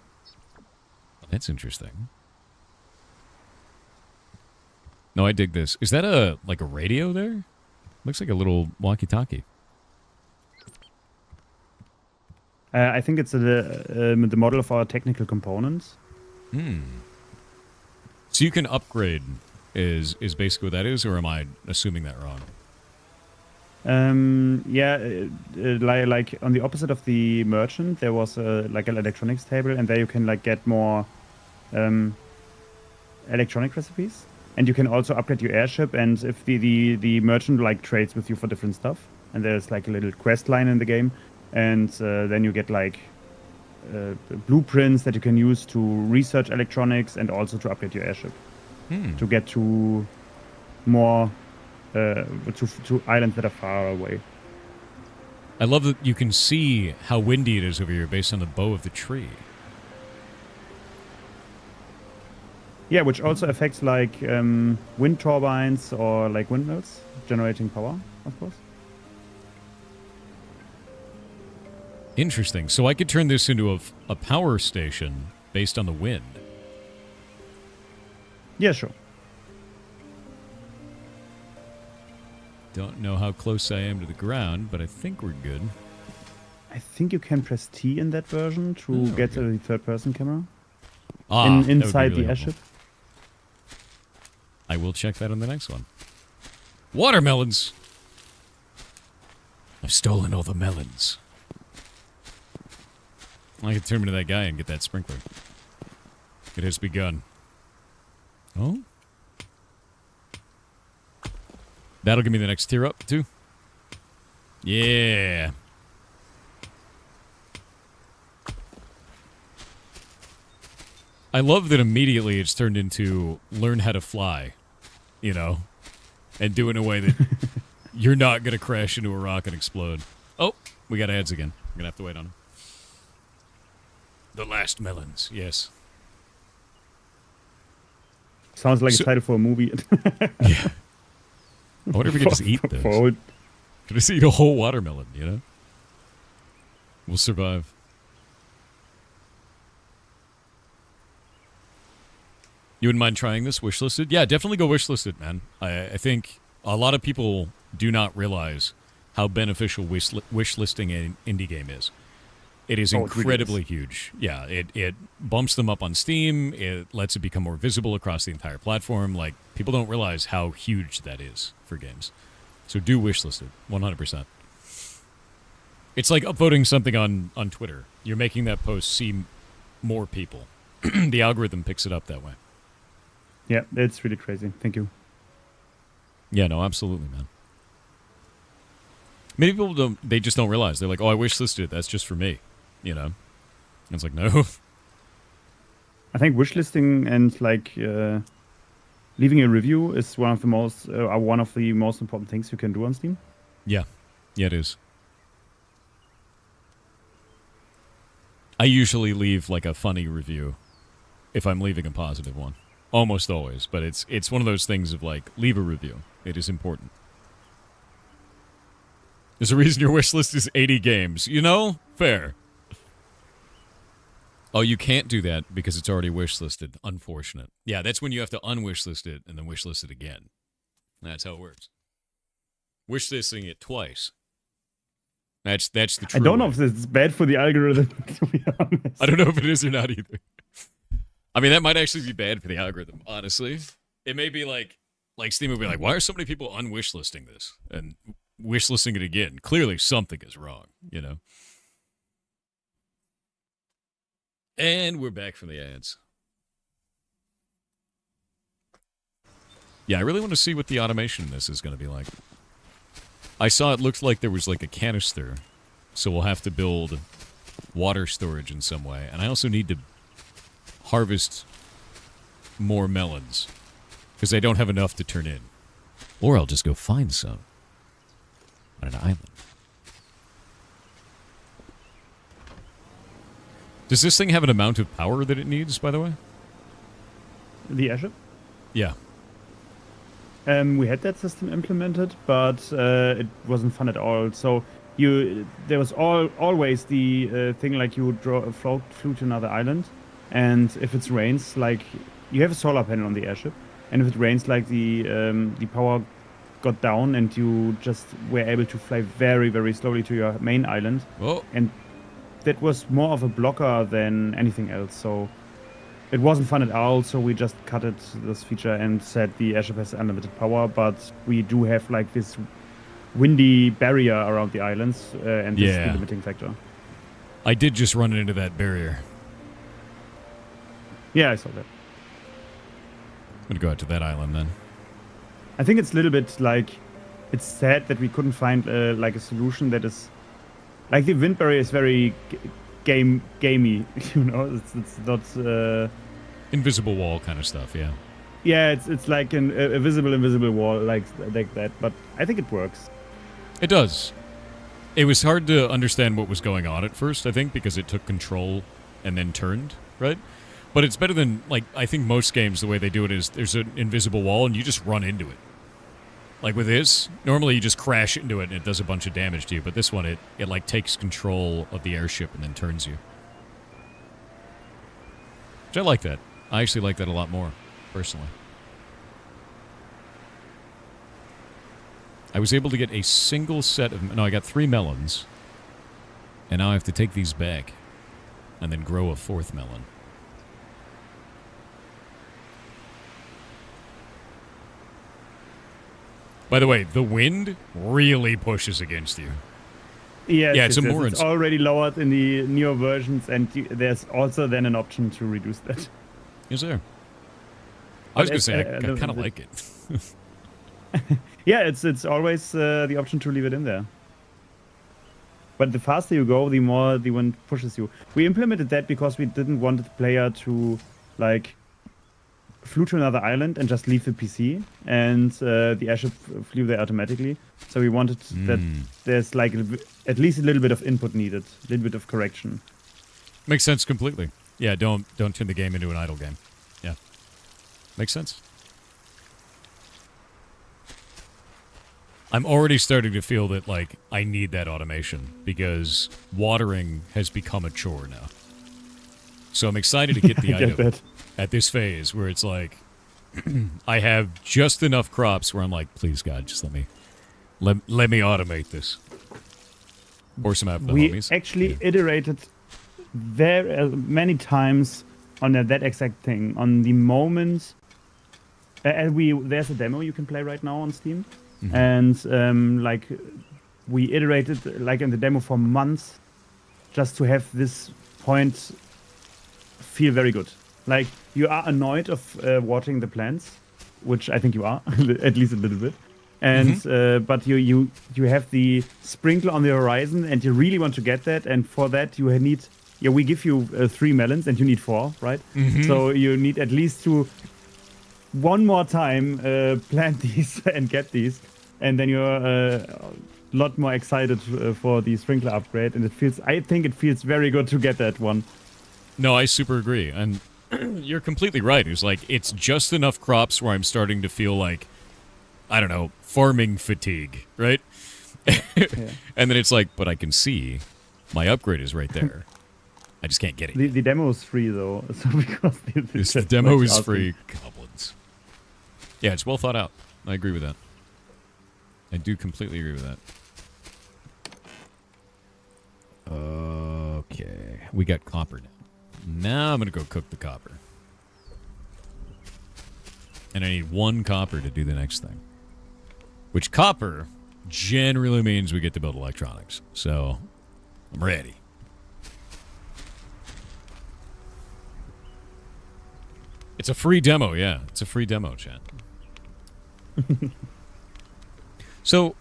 That's interesting. No, I dig this. Is that a radio there? Looks like a little walkie-talkie. I think it's the model of our technical components. So you can upgrade is basically what that is, or am I assuming that wrong? Yeah, like on the opposite of the merchant, there was like an electronics table, and there you can like get more electronic recipes, and you can also upgrade your airship. And if the merchant like trades with you for different stuff, and there's like a little quest line in the game, and then you get like blueprints that you can use to research electronics and also to upgrade your airship to get to more. To islands that are far away. I love that you can see how windy it is over here based on the bow of the tree. Yeah, which also affects like wind turbines or like windmills generating power, of course. Interesting. So I could turn this into a power station based on the wind. Yeah, sure. Don't know how close I am to the ground, but I think we're good. I think you can press T in that version to get the third-person camera Ah, that would be inside really the helpful. airship. I will check that on the next one. Watermelons! I've stolen all the melons. I can turn into that guy and get that sprinkler. It has begun. Oh? That'll give me the next tier up, too. Yeah. I love that immediately it's turned into learn how to fly, you know, and do it in a way that you're not going to crash into a rock and explode. Oh, we got ads again. I'm going to have to wait on them. The last melons, yes. Sounds like a title for a movie. Yeah. I wonder if we could just eat this. Could just eat a whole watermelon, you know? We'll survive. You wouldn't mind trying this wishlisted? Yeah, definitely go wishlisted, man. I think a lot of people do not realize how beneficial wishlisting an indie game is. It is incredibly huge. Yeah, it bumps them up on Steam. It lets it become more visible across the entire platform. Like, people don't realize how huge that is for games. So do wishlist it, 100%. It's like upvoting something on Twitter. You're making that post see more people. The algorithm picks it up that way. Yeah, it's really crazy. Thank you. Yeah, no, absolutely, man. Many people they just don't realize. They're like, oh, I wishlisted it. That's just for me. You know? And it's like, no. I think wishlisting and like leaving a review is one of the most important things you can do on Steam. Yeah. Yeah, it is. I usually leave like a funny review if I'm leaving a positive one. Almost always, but it's one of those things of like, leave a review. It is important. There's a reason your wish list is 80 games. You know? Fair. Oh, you can't do that because it's already wish listed. Unfortunate. Yeah, that's when you have to unwish list it and then wish list it again. That's how it works. Wish listing it twice. That's the true I don't know way. if this is bad for the algorithm, to be honest. I don't know if it is or not either. I mean, that might actually be bad for the algorithm, honestly. It may be like Steam will be like, why are so many people unwish listing this? And wish listing it again. Clearly something is wrong, you know? And we're back from the ads. Yeah, I really want to see what the automation in this is going to be like. I saw it looked like there was like a canister, so we'll have to build water storage in some way. And I also need to harvest more melons, because I don't have enough to turn in. Or I'll just go find some on an island. Does this thing have an amount of power that it needs, by the way? The airship? Yeah. We had that system implemented, but it wasn't fun at all. So there was always the thing like you would flew to another island, and if it rains, like you have a solar panel on the airship, and if it rains, like the power got down, and you just were able to fly very, very slowly to your main island. Oh. And that was more of a blocker than anything else. So it wasn't fun at all, so we just cut this feature and said the airship has unlimited power, but we do have like this windy barrier around the islands, and this is the limiting factor. I did just run into that barrier. Yeah, I saw that. I'm gonna go out to that island then. I think it's a little bit like, it's sad that we couldn't find like a solution that is, like the wind barrier is very gamey, you know. It's not invisible wall kind of stuff. Yeah. Yeah, it's like a invisible wall like that. But I think it works. It does. It was hard to understand what was going on at first, I think, because it took control and then turned, right? But it's better than, like, I think most games, the way they do it is there's an invisible wall and you just run into it. Like with this, normally you just crash into it and it does a bunch of damage to you. But this one, it like, takes control of the airship and then turns you. Which I like that. I actually like that a lot more, personally. I was able to get a single set of... No, I got 3 melons. And now I have to take these back and then grow a 4th melon. By the way, the wind really pushes against you. Yes, yeah, it's it's already lowered in the newer versions, and there's also then an option to reduce that. Is there? I was going to say, I kind of like it. Yeah, it's always the option to leave it in there. But the faster you go, the more the wind pushes you. We implemented that because we didn't want the player to, like, flew to another island and just leave the PC, and the airship flew there automatically. So we wanted that there's, like, at least a little bit of input needed, a little bit of correction. Makes sense completely. Yeah, don't turn the game into an idle game. Yeah. Makes sense. I'm already starting to feel that, like, I need that automation because watering has become a chore now. So I'm excited to get the item at this phase where it's like, I have just enough crops where I'm like, please God, just let me automate this. Or some out for the homies. We actually iterated very many times on that exact thing. On the moment, there's a demo you can play right now on Steam. And like we iterated like in the demo for months just to have this point feel very good. Like you are annoyed of watering the plants, which I think you are at least a little bit. And but you have the sprinkler on the horizon, and you really want to get that. And for that you need we give you 3 melons, and you need 4, right? So you need at least to one more time plant these and get these, and then you're a lot more excited for the sprinkler upgrade. And I think it feels very good to get that one. No, I super agree, and you're completely right. It's like it's just enough crops where I'm starting to feel like, I don't know, farming fatigue, right? And then it's like, but I can see my upgrade is right there. I just can't get it. The demo is free though, so because the demo is free. Goblins. Yeah, it's well thought out. I agree with that. I do completely agree with that. Okay, we got copper now. Now I'm gonna go cook the copper, and I need 1 copper to do the next thing. Which copper generally means we get to build electronics. So I'm ready. It's a free demo, yeah. It's a free demo, chat. So,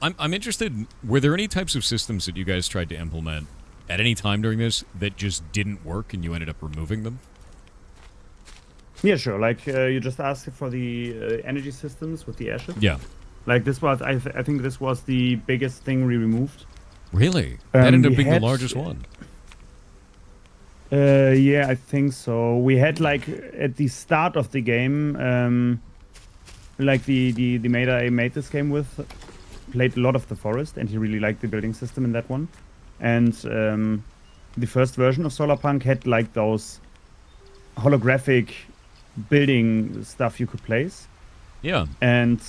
I'm interested, were there any types of systems that you guys tried to implement at any time during this that just didn't work and you ended up removing them? Yeah, sure. Like, you just asked for the energy systems with the airship. Yeah. Like, this was, I think this was the biggest thing we removed. Really? That ended up being the largest one. Yeah, I think so. We had, like, at the start of the game, like the mater I made this game with played a lot of the forest, and he really liked the building system in that one. And the first version of Solarpunk had like those holographic building stuff you could place. Yeah. And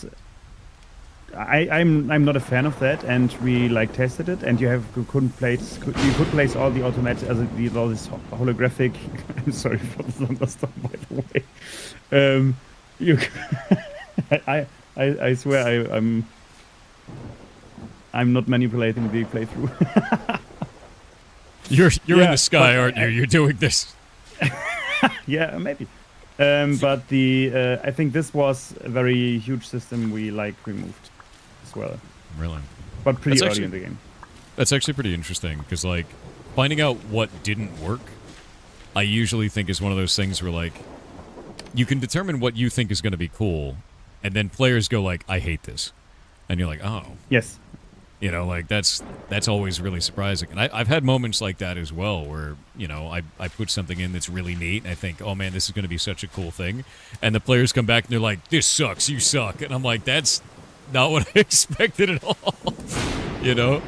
I'm not a fan of that, and we like tested it, and you could place all the automatic all this holographic. I'm sorry for the thunderstorm, by the way. You. I swear I'm not manipulating the playthrough. You're in the sky, aren't you? You're doing this. Yeah, maybe. But I think this was a very huge system we like removed as well. Really? But pretty early in the game. That's actually pretty interesting because like finding out what didn't work, I usually think is one of those things where like you can determine what you think is going to be cool. And then players go like, I hate this. And you're like, oh. Yes. You know, like that's always really surprising. And I've had moments like that as well where, you know, I put something in that's really neat and I think, oh man, this is going to be such a cool thing. And the players come back and they're like, this sucks, you suck. And I'm like, that's not what I expected at all. You know?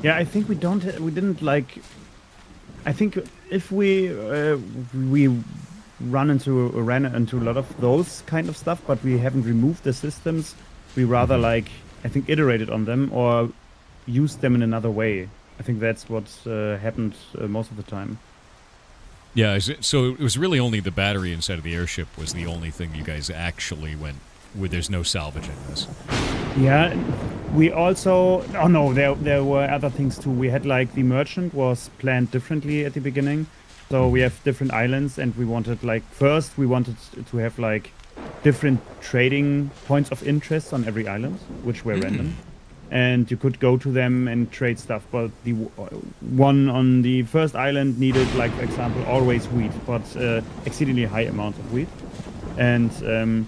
Yeah, I think we didn't like. I think if we ran into a lot of those kind of stuff, but we haven't removed the systems. We rather like, I think, iterated on them or used them in another way. I think that's what happened most of the time. Yeah, so it was really only the battery inside of the airship was the only thing you guys actually went with. There's no salvaging this. Yeah, we also. Oh no, there were other things too. We had like the merchant was planned differently at the beginning, so we have different islands, and we wanted first we wanted to have like different trading points of interest on every island, which were random, and you could go to them and trade stuff. But the one on the first island needed, like for example, always wheat, but exceedingly high amount of wheat, and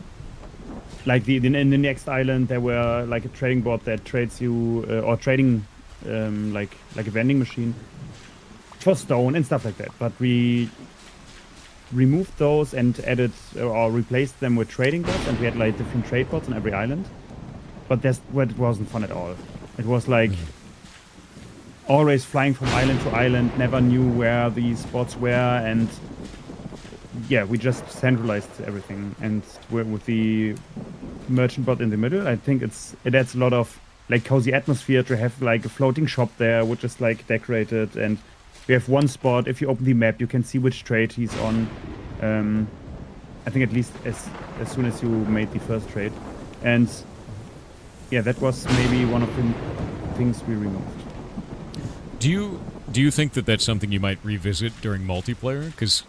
like in the next island there were like a trading board that trades you or trading like a vending machine for stone and stuff like that. But we removed those and added or replaced them with trading bots, and we had like different trade bots on every island. But it wasn't fun at all. It was like always flying from island to island, never knew where these bots were, and yeah, we just centralized everything. And with the merchant bot in the middle, I think it adds a lot of like cozy atmosphere to have like a floating shop there, which is like decorated, and we have one spot. If you open the map, you can see which trade he's on. I think at least as soon as you made the first trade, and yeah, that was maybe one of the things we removed. Do you think that that's something you might revisit during multiplayer? Because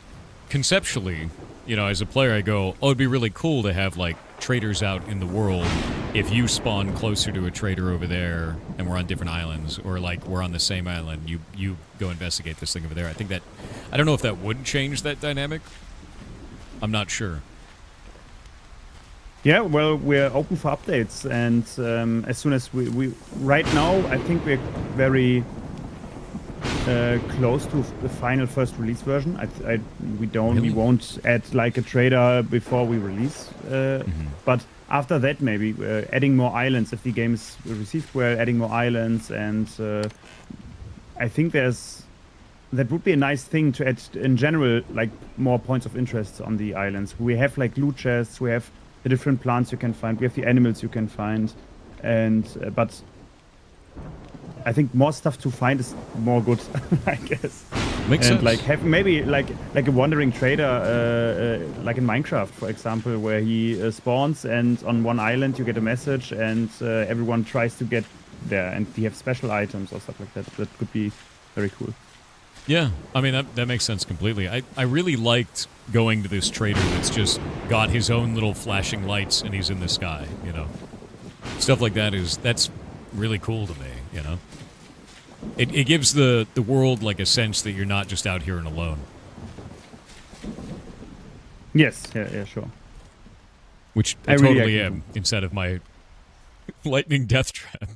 conceptually, you know, as a player, I go, oh, it'd be really cool to have like traders out in the world. If you spawn closer to a trader over there, and we're on different islands, or like we're on the same island, you go investigate this thing over there. I don't know if that would change that dynamic. I'm not sure. Yeah, well, we're open for updates, and as soon as we right now, I think we're very close to the final first release version. We won't add like a trader before we release, but after that maybe adding more islands. If the game is received well, adding more islands, and I think that would be a nice thing to add in general, like more points of interest on the islands. We have like loot chests, we have the different plants you can find, we have the animals you can find, and but I think more stuff to find is more good, I guess. Makes sense. Like have maybe like a wandering trader, like in Minecraft, for example, where he spawns, and on one island you get a message, and everyone tries to get there, and you have special items or stuff like that. That could be very cool. Yeah, I mean, that makes sense completely. I really liked going to this trader that's just got his own little flashing lights and he's in the sky, you know. Stuff like that's really cool to me, you know. It gives the world like a sense that you're not just out here and alone. Yes, yeah, sure. Which I totally am, instead of my lightning death trap.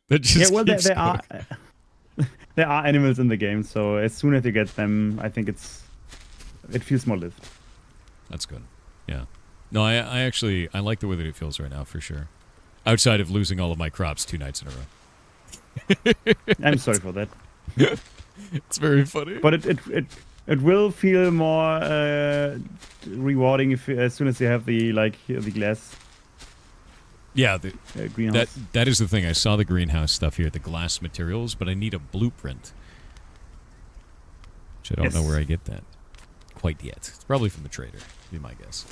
That just there are animals in the game, so as soon as you get them, I think it feels more lived. That's good. Yeah. No, I actually like the way that it feels right now, for sure. Outside of losing all of my crops 2 nights in a row. I'm sorry for that. It's very funny. But it will feel more rewarding as soon as you have the glass. Yeah, greenhouse. That is the thing. I saw the greenhouse stuff here, the glass materials, but I need a blueprint. Which I don't know where I get that quite yet. It's probably from the trader, would be my guess.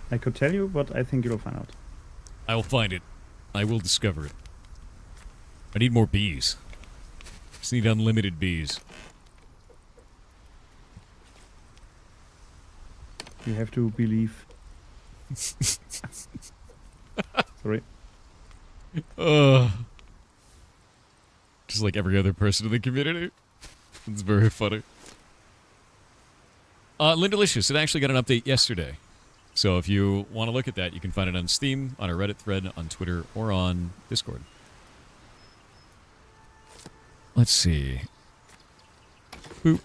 I could tell you, but I think you'll find out. I will find it. I will discover it. I need more bees. Just need unlimited bees. You have to believe. Sorry. Just like every other person in the community. It's very funny. Lindalicious, it actually got an update yesterday. So if you want to look at that, you can find it on Steam, on our Reddit thread, on Twitter, or on Discord. Let's see. Boop.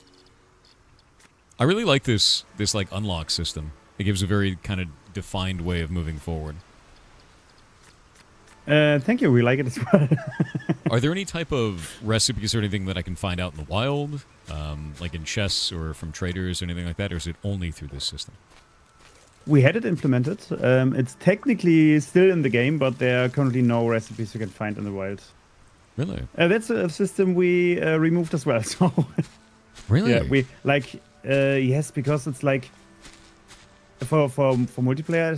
I really like this like unlock system. It gives a very kind of defined way of moving forward. Thank you. We like it as well. Are there any type of recipes or anything that I can find out in the wild, like in chests or from traders or anything like that, or is it only through this system? We had it implemented. It's technically still in the game, but there are currently no recipes you can find in the wild. Really? That's a system we removed as well. So really? Yeah, we like yes, because it's like for multiplayer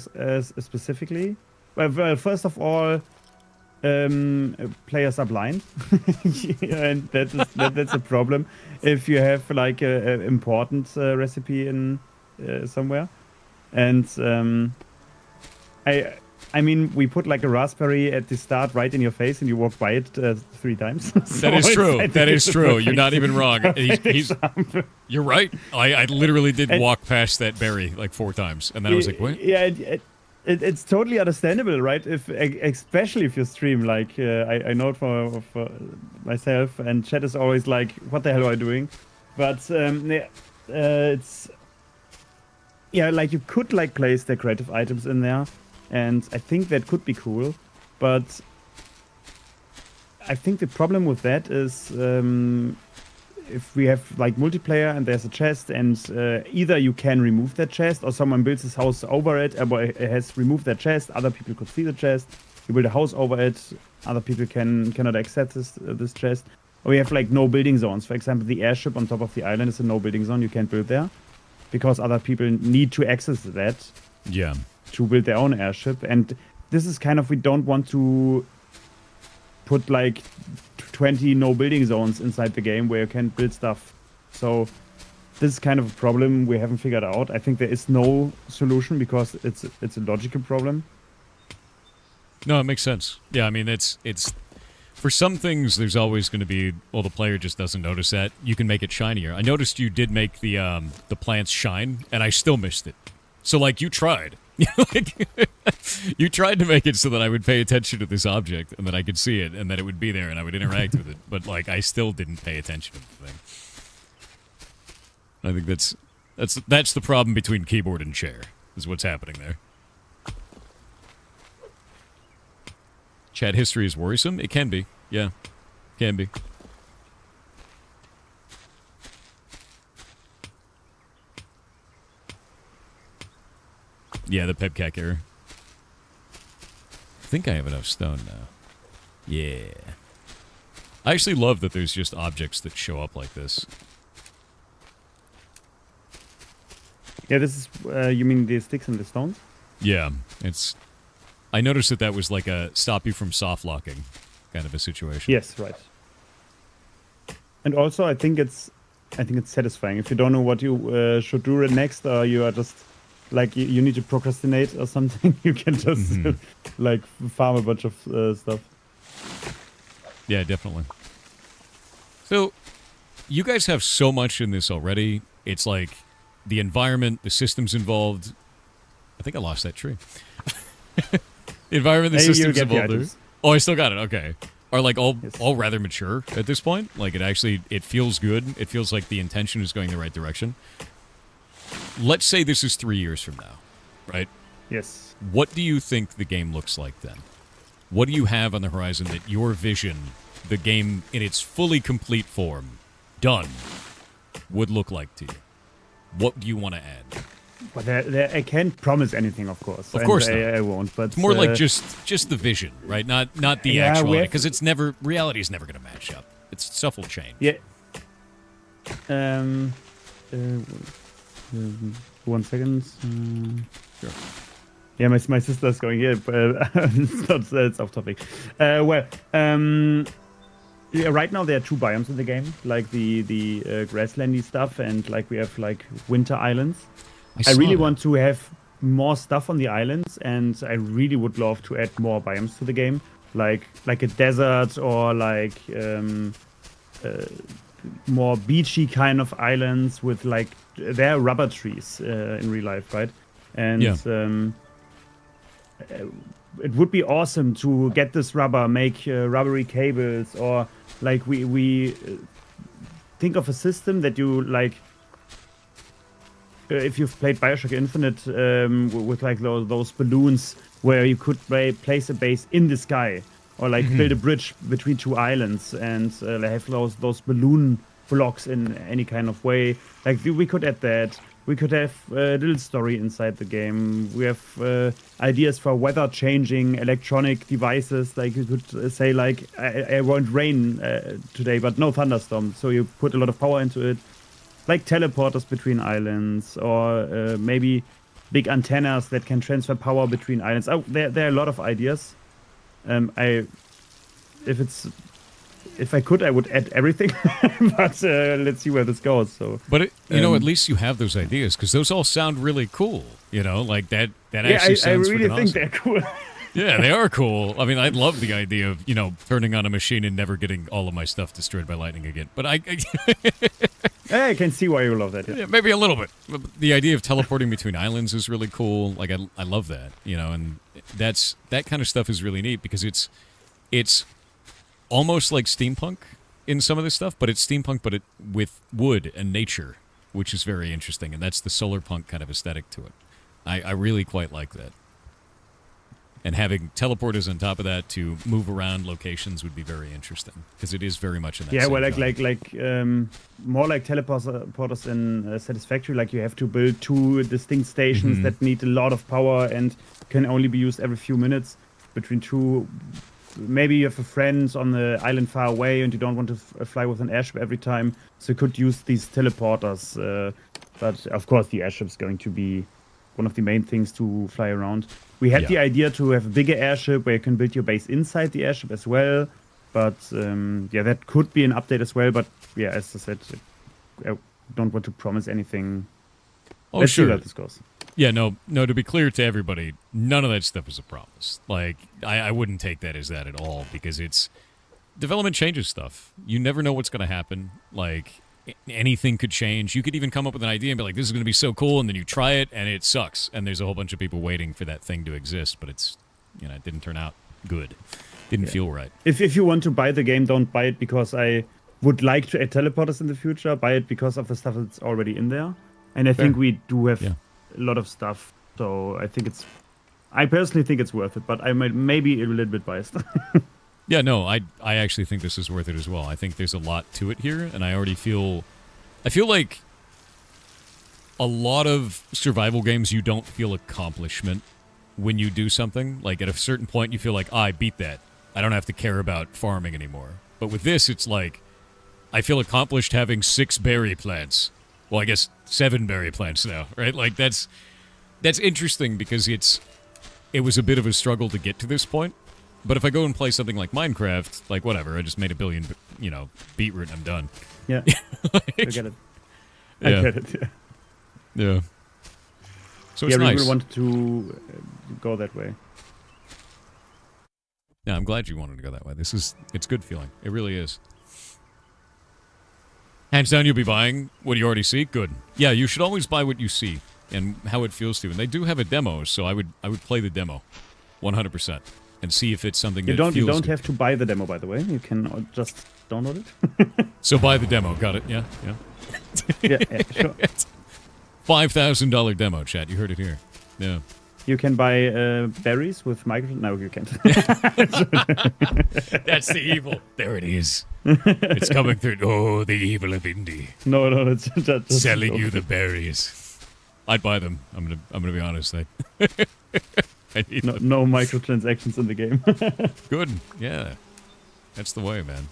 specifically. Well, first of all, players are blind, and that's a problem if you have like a important recipe in somewhere. And I mean, we put like a raspberry at the start right in your face, and you walk by it 3 times. So that is true. That is true. You're not even wrong. You're right. I literally did walk past that berry like 4 times, and then I was like, what? Yeah, it's totally understandable, right? Especially if you stream. Like I know it for myself, and chat is always like, "What the hell are I doing?" But it's like you could like place decorative items in there. And I think that could be cool, but I think the problem with that is if we have like multiplayer and there's a chest, and either you can remove that chest or someone builds his house over it, it has removed that chest, other people could see the chest, you build a house over it, other people cannot access this chest. Or we have like no building zones. For example, the airship on top of the island is a no building zone, you can't build there, because other people need to access that. Yeah. To build their own airship, and this is kind of, we don't want to put like 20 no building zones inside the game where you can build stuff. So this is kind of a problem we haven't figured out. I think there is no solution because it's a logical problem. No, it makes sense. Yeah, I mean, it's for some things there's always going to be, well, the player just doesn't notice that. You can make it shinier. I noticed you did make the plants shine, and I still missed it. So like, you tried. You tried to make it so that I would pay attention to this object and that I could see it and that it would be there and I would interact with it, but like I still didn't pay attention to the thing. I think that's the problem between keyboard and chair, is what's happening there. Chat history is worrisome? It can be. Yeah. Can be. Yeah, the Pepcac error. I think I have enough stone now. Yeah. I actually love that there's just objects that show up like this. Yeah, this is, you mean the sticks and the stones? Yeah, it's... I noticed that was like a stop you from soft locking kind of a situation. Yes, right. And also, I think it's satisfying. If you don't know what you should do next, or you are just... like you need to procrastinate or something, you can just like farm a bunch of stuff. Yeah, definitely. So, you guys have so much in this already. It's like the environment, the systems involved. I think I lost that tree. The environment, the systems involved. Oh, I still got it. Okay. Are like all rather mature at this point. Like it feels good. It feels like the intention is going the right direction. Let's say this is 3 years from now, right? Yes. What do you think the game looks like then? What do you have on the horizon that your vision, the game in its fully complete form, done, would look like to you? What do you want to add? Well, I can't promise anything, of course. Of course not. I won't. But it's more like just the vision, right? Not the actuality, because it's never, reality is never going to match up. Stuff will change. Yeah. 1 second. Sure. Yeah, my sister's going here, but it's off topic. Yeah, right now there are 2 biomes in the game, like the grasslandy stuff, and like we have like winter islands. I really want to have more stuff on the islands, and I really would love to add more biomes to the game, like a desert or like more beachy kind of islands with like, there are rubber trees in real life, right? And it would be awesome to get this rubber, make rubbery cables, or like we think of a system that you like. If you've played Bioshock Infinite with like those balloons where you could place a base in the sky, or like build a bridge between two islands and have those balloon blocks in any kind of way. Like we could add that. We could have a little story inside the game. We have ideas for weather changing electronic devices. Like you could say like, I want rain today, but no thunderstorm. So you put a lot of power into it. Like teleporters between islands, or maybe big antennas that can transfer power between islands. Oh, there are a lot of ideas. If I could, I would add everything, but let's see where this goes. So, but at least you have those ideas, because those all sound really cool. Like that actually sounds. I really think awesome. they're cool. Yeah, they are cool. I mean, I love the idea of turning on a machine and never getting all of my stuff destroyed by lightning again. But I can see why you love that. Yeah, maybe a little bit. The idea of teleporting between islands is really cool. Like I love that. And that kind of stuff is really neat, because it's almost like steampunk in some of this stuff, but it's steampunk, but with wood and nature, which is very interesting, and that's the solar punk kind of aesthetic to it. I really quite like that. And having teleporters on top of that to move around locations would be very interesting, because it is very much in that. Yeah, same well, genre. more like teleporters in Satisfactory. Like you have to build two distinct stations that need a lot of power and can only be used every few minutes between two. Maybe you have a friend on the island far away and you don't want to fly with an airship every time, so you could use these teleporters. But of course, the airship's going to be one of the main things to fly around. We had the idea to have a bigger airship where you can build your base inside the airship as well. But that could be an update as well. But yeah, as I said, I don't want to promise anything. Oh, Let's sure. see how this goes. Yeah, no, to be clear to everybody, none of that stuff is a promise. Like, I wouldn't take that as that at all, because development changes stuff. You never know what's going to happen. Like, anything could change. You could even come up with an idea and be like, this is going to be so cool, and then you try it, and it sucks. And there's a whole bunch of people waiting for that thing to exist, but it didn't turn out good. Didn't feel right. If you want to buy the game, don't buy it because I would like to add teleporters in the future. Buy it because of the stuff that's already in there. And I think we do have a lot of stuff, so I personally think it's worth it, but I might be a little bit biased. Yeah, no, I actually think this is worth it as well. I think there's a lot to it here, and I feel like a lot of survival games, you don't feel accomplishment when you do something. Like, at a certain point, you feel like, I beat that. I don't have to care about farming anymore. But with this, it's like, I feel accomplished having 6 berry plants. Well, I guess 7 berry plants now, right? Like, that's interesting, because it was a bit of a struggle to get to this point. But if I go and play something like Minecraft, like, whatever, I just made a billion, beetroot and I'm done. Yeah. Like, I get it. I get it, yeah. Yeah. So it's nice. We really wanted to go that way. Yeah, I'm glad you wanted to go that way. It's good feeling. It really is. Hands down, you'll be buying what you already see? Good. Yeah, you should always buy what you see and how it feels to you. And they do have a demo, so I would play the demo 100% and see if it's something that feels You don't good. have to buy the demo, by the way. You can just download it. So buy the demo. Got it? Yeah. Yeah, sure. $5,000 demo, chat. You heard it here. Yeah. You can buy berries with micro... No, you can't. That's the evil. There it is. It's coming through. Oh, the evil of indie. No, it's just selling you the berries. I'd buy them. I'm gonna be honest. I need them. No microtransactions in the game. Good. Yeah. That's the way, man.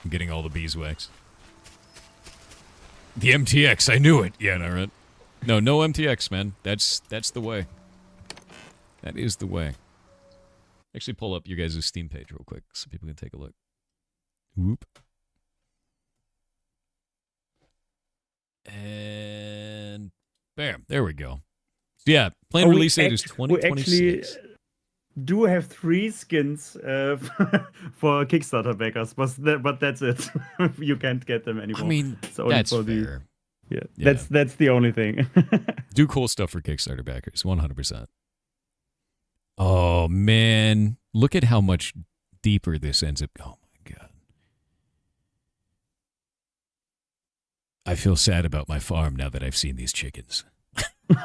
I'm getting all the beeswax. The MTX. I knew it. Yeah, no, right? No MTX, man. That's the way. That is the way. Actually, pull up your guys' Steam page real quick so people can take a look. Whoop. And bam. There we go. Yeah, planned release date is 2026. We actually do have 3 skins for Kickstarter backers, but that's it. You can't get them anymore. I mean, so only that's for fair. Yeah, Yeah. that's the only thing. Do cool stuff for Kickstarter backers, 100%. Oh, man. Look at how much deeper this ends up. Oh, my God. I feel sad about my farm now that I've seen these chickens.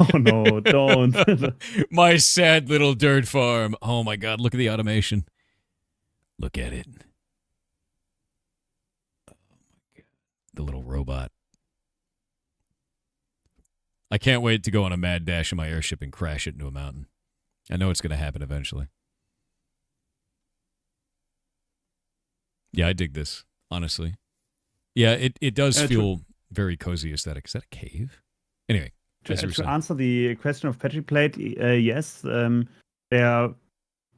Oh no, don't. My sad little dirt farm. Oh, my God. Look at the automation. Look at it. Oh, my God. The little robot. I can't wait to go on a mad dash in my airship and crash it into a mountain. I know it's going to happen eventually. Yeah, I dig this, honestly. Yeah, it does feel very cozy aesthetic. Is that a cave? Anyway, to answer the question of Petri Plate, yes.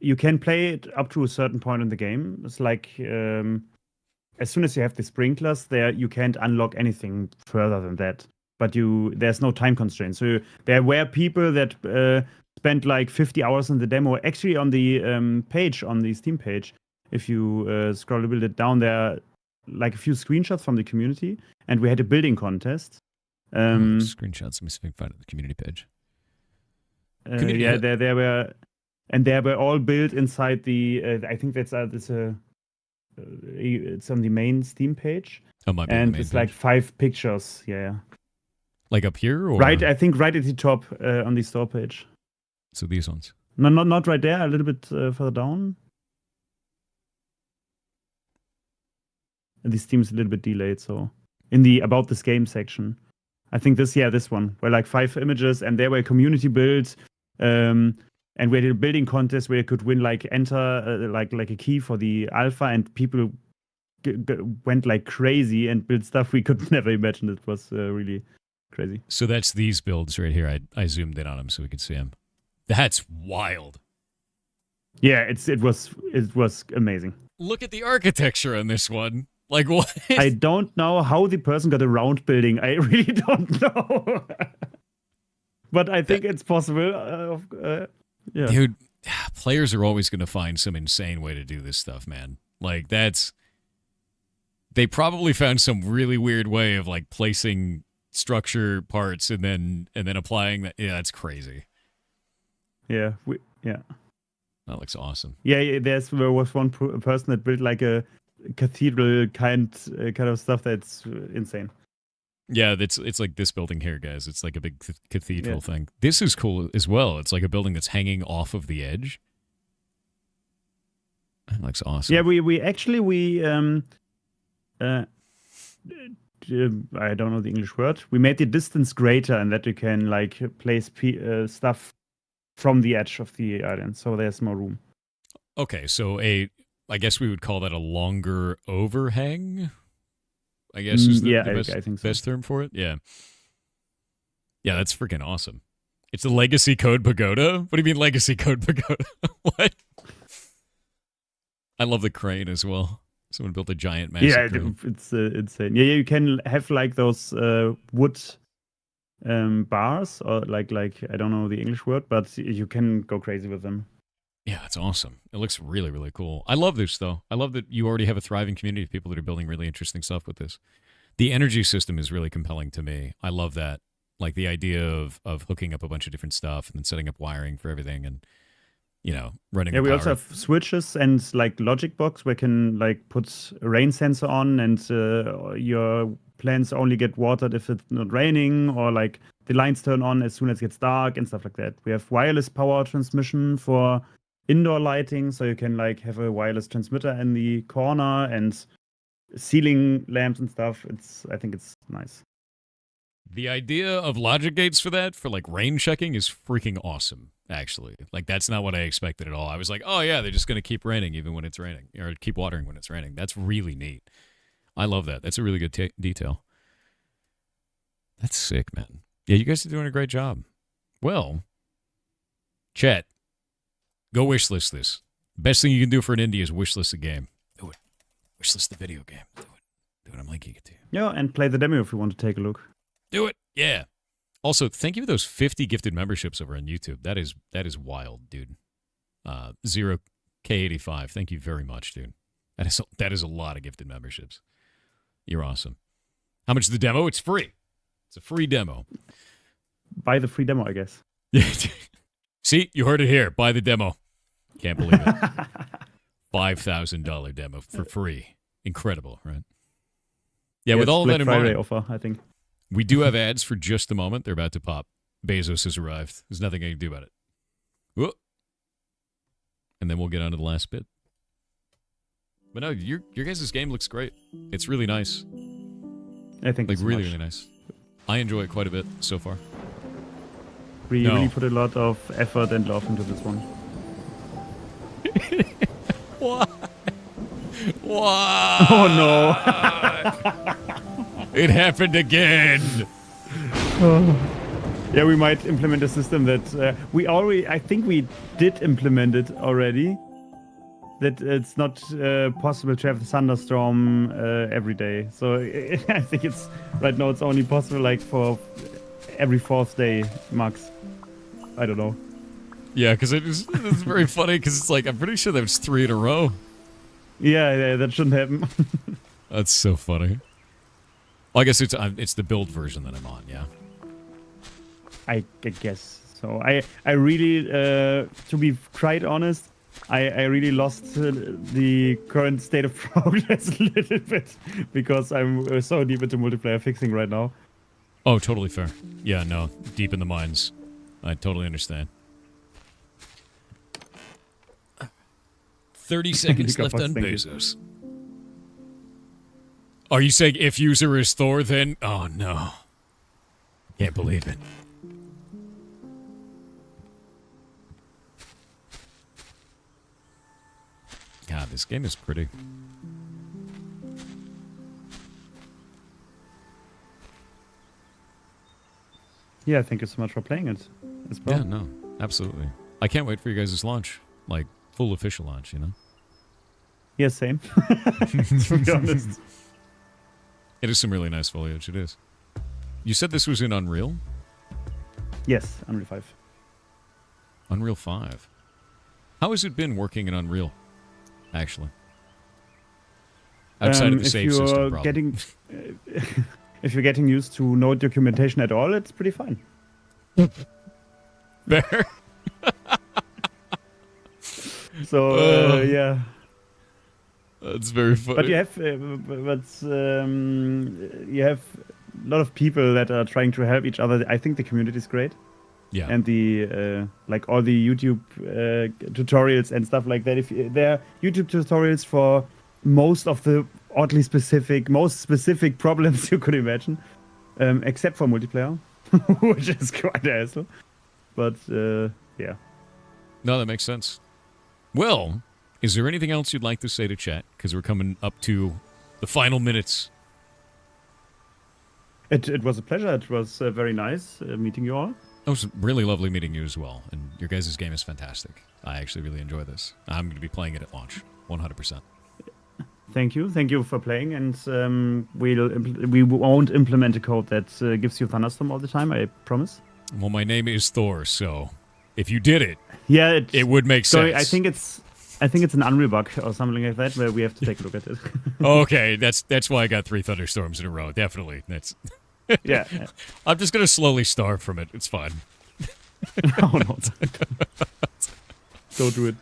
You can play it up to a certain point in the game. It's like as soon as you have the sprinklers there, you can't unlock anything further than that. But there's no time constraint. So there were people that spent like 50 hours in the demo. Actually, on the page, on the Steam page, if you scroll a little bit down there, like a few screenshots from the community, and we had a building contest. Screenshots. Let me see if I can find it on the community page. Yeah, there were, and they were all built inside the. I think it's on the main Steam page. Oh, might be on the and main it's page. like 5 pictures. Yeah. Like up here, or Right, I think right at the top on the store page. So these ones. No, not right there. A little bit further down. And the Steam's a little bit delayed, so in the about this game section, I think this one were like 5 images, and they were community built, and we had a building contest where you could win like enter like a key for the alpha, and people went like crazy and built stuff we could never imagine. It was really crazy. So that's these builds right here. I zoomed in on them so we could see them. That's wild. Yeah, it was amazing. Look at the architecture on this one. Like what? I don't know how the person got around building. I really don't know. But I think it's possible. Yeah. Dude, players are always going to find some insane way to do this stuff, man. Like they probably found some really weird way of like placing structure parts and then applying that. Yeah, that's crazy. Yeah. That looks awesome. Yeah. There was one person that built like a cathedral kind of stuff that's insane. Yeah, it's like this building here, guys. It's like a big cathedral thing. This is cool as well. It's like a building that's hanging off of the edge. That looks awesome. Yeah, we actually I don't know the English word. We made the distance greater, and that you can like place stuff from the edge of the island, so there's more room. Okay, so I guess we would call that a longer overhang. I guess is the I think so. Best term for it. Yeah. Yeah, that's freaking awesome. It's a legacy code pagoda? What do you mean legacy code pagoda? What? I love the crane as well. Someone built a giant massive crane. It's insane. Yeah, you can have like those wood bars, or like I don't know the English word, but you can go crazy with them. Yeah, it's awesome. It looks really, really cool. I love this, though. I love that you already have a thriving community of people that are building really interesting stuff with this. The energy system is really compelling to me. I love that. Like the idea of hooking up a bunch of different stuff and then setting up wiring for everything and, running Yeah, the we power. also have switches and like logic box where you can like put a rain sensor on, and your plants only get watered if it's not raining, or like the lines turn on as soon as it gets dark and stuff like that. We have wireless power transmission for indoor lighting, so you can like have a wireless transmitter in the corner, and ceiling lamps and stuff. I think it's nice. The idea of logic gates for that, for like rain checking, is freaking awesome, actually. Like, that's not what I expected at all. I was like, oh yeah, they're just going to keep raining even when it's raining, or keep watering when it's raining. That's really neat. I love that. That's a really good detail. That's sick, man. Yeah, you guys are doing a great job. Well, chat, go wishlist this. Best thing you can do for an indie is wishlist a game. Do it. Wishlist the video game. Do it. I'm linking it to you. Yeah, and play the demo if you want to take a look. Do it. Yeah. Also, thank you for those 50 gifted memberships over on YouTube. That is wild, dude. 0K85. Thank you very much, dude. That is a lot of gifted memberships. You're awesome. How much is the demo? It's free. It's a free demo. Buy the free demo, I guess. See, you heard it here. Buy the demo. Can't believe it. $5,000 demo for free. Incredible, right? Yeah, with all Black that in Friday mind, offer, I think. we do have ads for just a moment. They're about to pop. Bezos has arrived. There's nothing I can do about it. Whoa. And then we'll get on to the last bit. But no, your guys' game looks great. It's really nice. I think Like, it's really, much. really nice. I enjoy it quite a bit so far. We No. really put a lot of effort and love into this one. What? What? Oh no! It happened again. Yeah, we might implement a system that I think we did implement it already. That it's not possible to have the thunderstorm every day. So I think it's right now it's only possible like for every 4th day max. I don't know. Yeah, because it's very funny because it's like I'm pretty sure that was 3 in a row. Yeah, that shouldn't happen. That's so funny. Well, I guess it's the build version that I'm on. Yeah. I guess so. I really, to be quite honest, I really lost the current state of progress a little bit because I'm so deep into multiplayer fixing right now. Oh, totally fair. Yeah, no, deep in the mines. I totally understand. 30 seconds left on Bezos. Are you saying if user is Thor, then? Oh no. Can't believe it. God, this game is pretty. Yeah, thank you so much for playing it as well. Yeah, no, absolutely. I can't wait for you guys' launch. Like, full official launch, you know? Yeah, same. To be honest. It is some really nice foliage, it is. You said this was in Unreal? Yes, Unreal 5. Unreal 5. How has it been working in Unreal, actually? Outside of the save system problem. If you're getting used to no documentation at all, it's pretty fine. There. So, yeah. That's very funny. But you have a lot of people that are trying to help each other. I think the community is great. Yeah. And the like all the YouTube tutorials and stuff like that. If there are YouTube tutorials for most of the most specific problems you could imagine, except for multiplayer, which is quite a hassle. But yeah. No, that makes sense. Well, is there anything else you'd like to say to chat? Because we're coming up to the final minutes. It was a pleasure. It was very nice meeting you all. It was really lovely meeting you as well. And your guys' game is fantastic. I actually really enjoy this. I'm going to be playing it at launch, 100%. Thank you for playing, and we won't implement a code that gives you thunderstorm all the time. I promise. Well, my name is Thor, so if you did it, yeah, it would make sense. I think it's an Unreal bug or something like that where we have to take a look at it. Okay, that's why I got 3 thunderstorms in a row. Definitely, that's. Yeah. I'm just gonna slowly starve from it. It's fine. Oh no! Don't do it.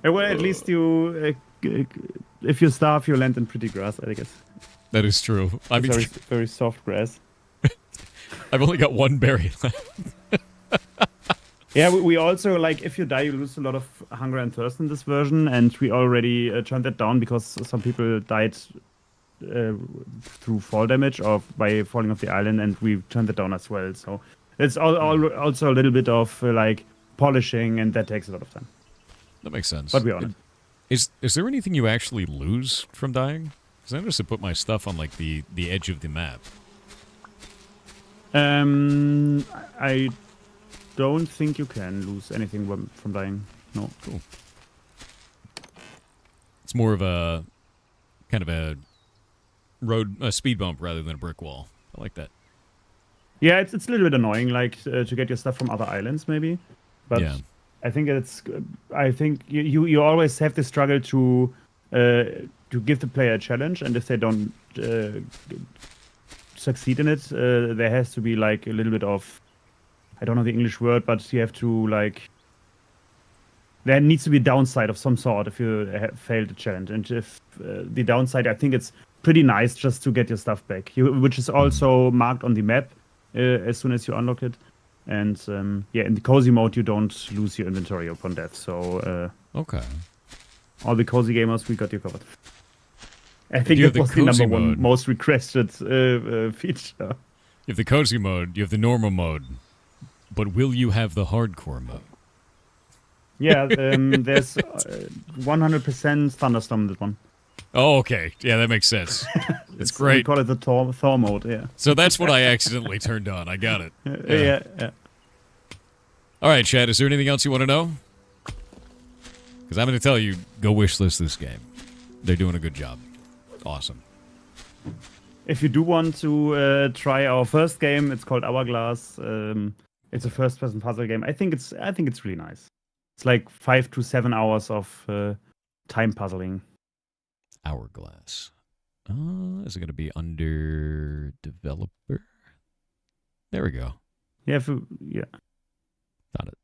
Well, at least you, if you starve, you land in pretty grass, I guess. That is true. I mean, very, very soft grass. I've only got 1 berry left. Yeah, we also, like, if you die, you lose a lot of hunger and thirst in this version, and we already turned that down because some people died through fall damage or by falling off the island, and we turned that down as well. So it's also a little bit of like polishing, and that takes a lot of time. That makes sense. But we're on it. Is there anything you actually lose from dying? Because I noticed to put my stuff on like the edge of the map. I don't think you can lose anything from dying. No. Cool. It's more of a kind of a speed bump rather than a brick wall. I like that. Yeah, it's a little bit annoying, like to get your stuff from other islands, maybe. But yeah. I think you always have the struggle to give the player a challenge, and if they don't succeed in it, there has to be like a little bit of, I don't know the English word, but you have to like, there needs to be a downside of some sort if you fail the challenge. And if the downside, I think it's pretty nice just to get your stuff back, which is also marked on the map as soon as you unlock it. And yeah, in the cozy mode, you don't lose your inventory upon death. So Okay. all the cozy gamers, we got you covered. I think you have that was the the cozy number one mode. most requested feature. You have the cozy mode, you have the normal mode, but will you have the hardcore mode? Yeah, there's 100% thunderstorm in that one. Oh, okay. Yeah, that makes sense. It's We great. call it the Thor mode, yeah. So that's what I accidentally turned on. I got it. Yeah. All right, Chad, is there anything else you want to know? Because I'm going to tell you, go wishlist this game. They're doing a good job. Awesome. If you do want to try our first game, it's called Hourglass. It's a first-person puzzle game. I think it's really nice. It's like 5 to 7 hours of time puzzling. Hourglass. Is it going to be under developer? There we go. Yeah. Found it.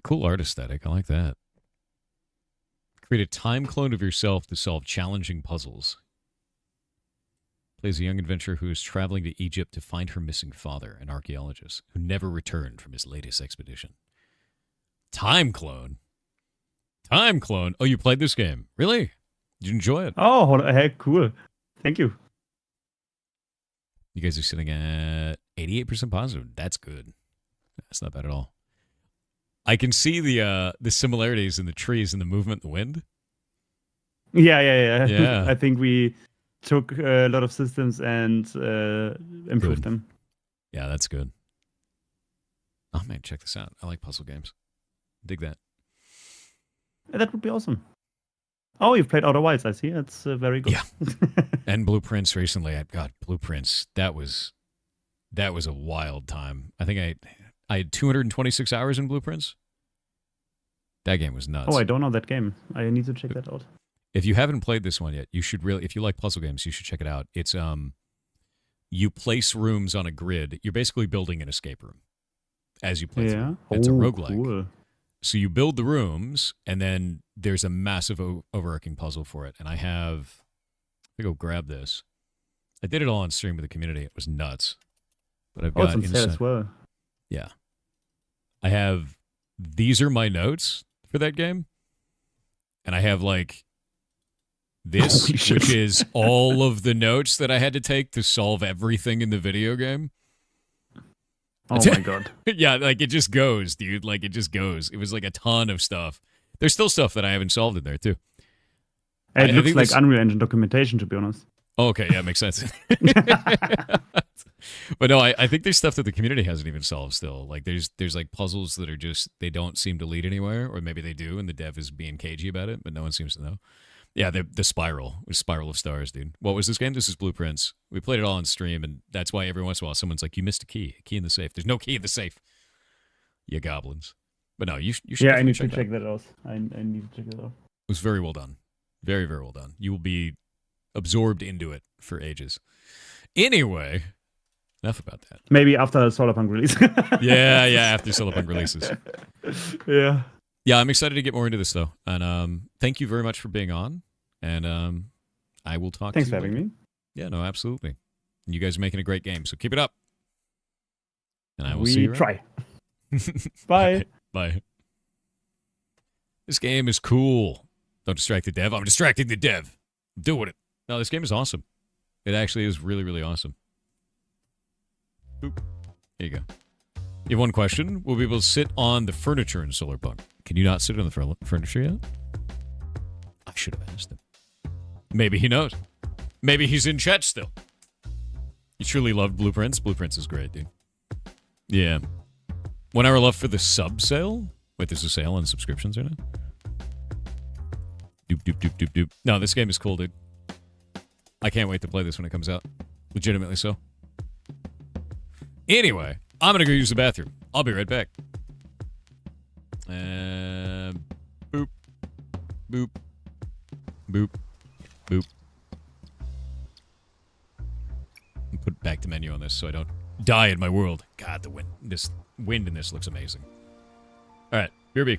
Cool art aesthetic. I like that. Create a time clone of yourself to solve challenging puzzles. Plays a young adventurer who is traveling to Egypt to find her missing father, an archaeologist, who never returned from his latest expedition. Time clone? Time clone? Oh, you played this game. Really? Did you enjoy it? Oh, heck, cool. Thank you. You guys are sitting at 88% positive. That's good. That's not bad at all. I can see the similarities in the trees and the movement, the wind. Yeah. Yeah. I think we took a lot of systems and improved them. Yeah, that's good. Oh, man, check this out. I like puzzle games. Dig that. That would be awesome. Oh, you've played Outer Wilds, I see. That's very good. Yeah. And Blueprints recently. God, Blueprints. That was a wild time. I think I had 226 hours in Blueprints. That game was nuts. Oh, I don't know that game. I need to check that out. If you haven't played this one yet, you should really, if you like puzzle games, you should check it out. It's you place rooms on a grid. You're basically building an escape room as you play through. It's a roguelike. Cool. So you build the rooms, and then there's a massive overarching puzzle for it. And I think I'll grab this. I did it all on stream with the community. It was nuts. But I've got it's on sale as well. Yeah. I have, these are my notes for that game. And I have like this, Holy shit. which is all of the notes that I had to take to solve everything in the video game. Oh my god. Yeah, like it just goes, dude. Like it just goes. It was like a ton of stuff. There's still stuff that I haven't solved in there too. It looks think like this- Unreal Engine documentation, to be honest. Oh, okay, yeah, makes sense. But no, I think there's stuff that the community hasn't even solved still. Like there's like puzzles that are just, they don't seem to lead anywhere, or maybe they do and the dev is being cagey about it, but no one seems to know. Yeah, the Spiral of Stars, dude. What was this game? This is Blueprints. We played it all on stream, and that's why every once in a while someone's like, you missed a key in the safe. There's no key in the safe. You goblins. But no, you should Yeah, I definitely need to that. check that out. I need to check that out. It was very well done. Very, very well done. You will be absorbed into it for ages. Anyway, enough about that. Maybe after Solarpunk release. Yeah, after Solarpunk releases. Yeah. Yeah, I'm excited to get more into this, though. And thank you very much for being on. And I will talk Thanks to for you having later. me. Yeah, no, absolutely. You guys are making a great game, so keep it up. And I will see you We around. try. Bye. Bye. This game is cool. Don't distract the dev. I'm distracting the dev. I'm doing it. No, this game is awesome. It actually is really, really awesome. Boop. There you go. You have one question. Will we be able to sit on the furniture in Solarpunk? Can you not sit on the furniture yet? I should have asked him. Maybe he knows. Maybe he's in chat still. You truly loved Blueprints. Blueprints is great, dude. Yeah. 1 hour left for the sub sale. Wait, there's a sale on subscriptions right now? Doop, doop, doop, doop, doop. No, this game is cool, dude. I can't wait to play this when it comes out. Legitimately so. Anyway, I'm going to go use the bathroom. I'll be right back. Boop. Boop. Boop. Boop. Put back the menu on this so I don't die in my world. God, the wind. This wind in this looks amazing. All right, BRB.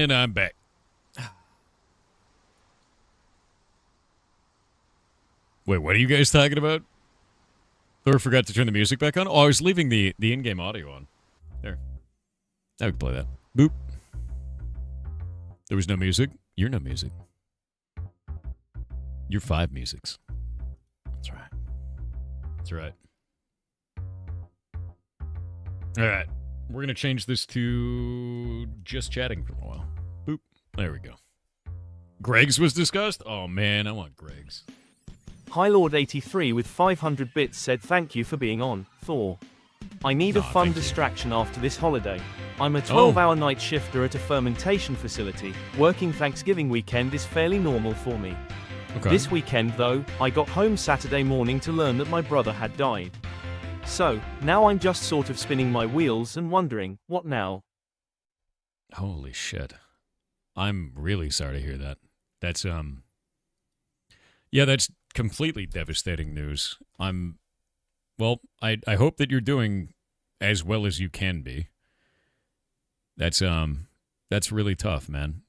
And I'm back. Wait, what are you guys talking about? Thor forgot to turn the music back on? Oh, I was leaving the in-game audio on. There. Now we can play that. Boop. There was no music. You're no music. You're 5 musics. That's right. That's right. All right. We're going to change this to just chatting for a while. Boop. There we go. Greg's was discussed? Oh, man, I want Greg's. Highlord83 with 500 bits said thank you for being on, Thor. I need a fun distraction after this holiday. I'm a 12-hour night shifter at a fermentation facility. Working Thanksgiving weekend is fairly normal for me. Okay. This weekend, though, I got home Saturday morning to learn that my brother had died. So, now I'm just sort of spinning my wheels and wondering, what now? Holy shit. I'm really sorry to hear that. That's, yeah, that's completely devastating news. Well, I hope that you're doing as well as you can be. That's really tough, man.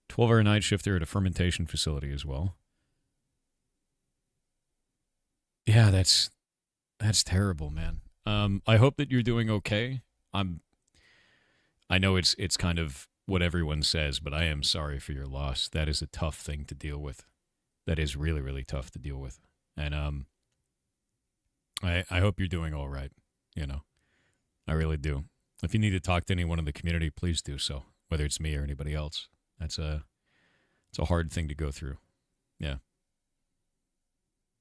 12-hour night shifter at a fermentation facility as well. Yeah, that's terrible, man. I hope that you're doing okay. I know it's kind of what everyone says, but I am sorry for your loss. That is a tough thing to deal with. That is really, really tough to deal with. And I hope you're doing all right, you know. I really do. If you need to talk to anyone in the community, please do so, whether it's me or anybody else. It's a hard thing to go through. Yeah.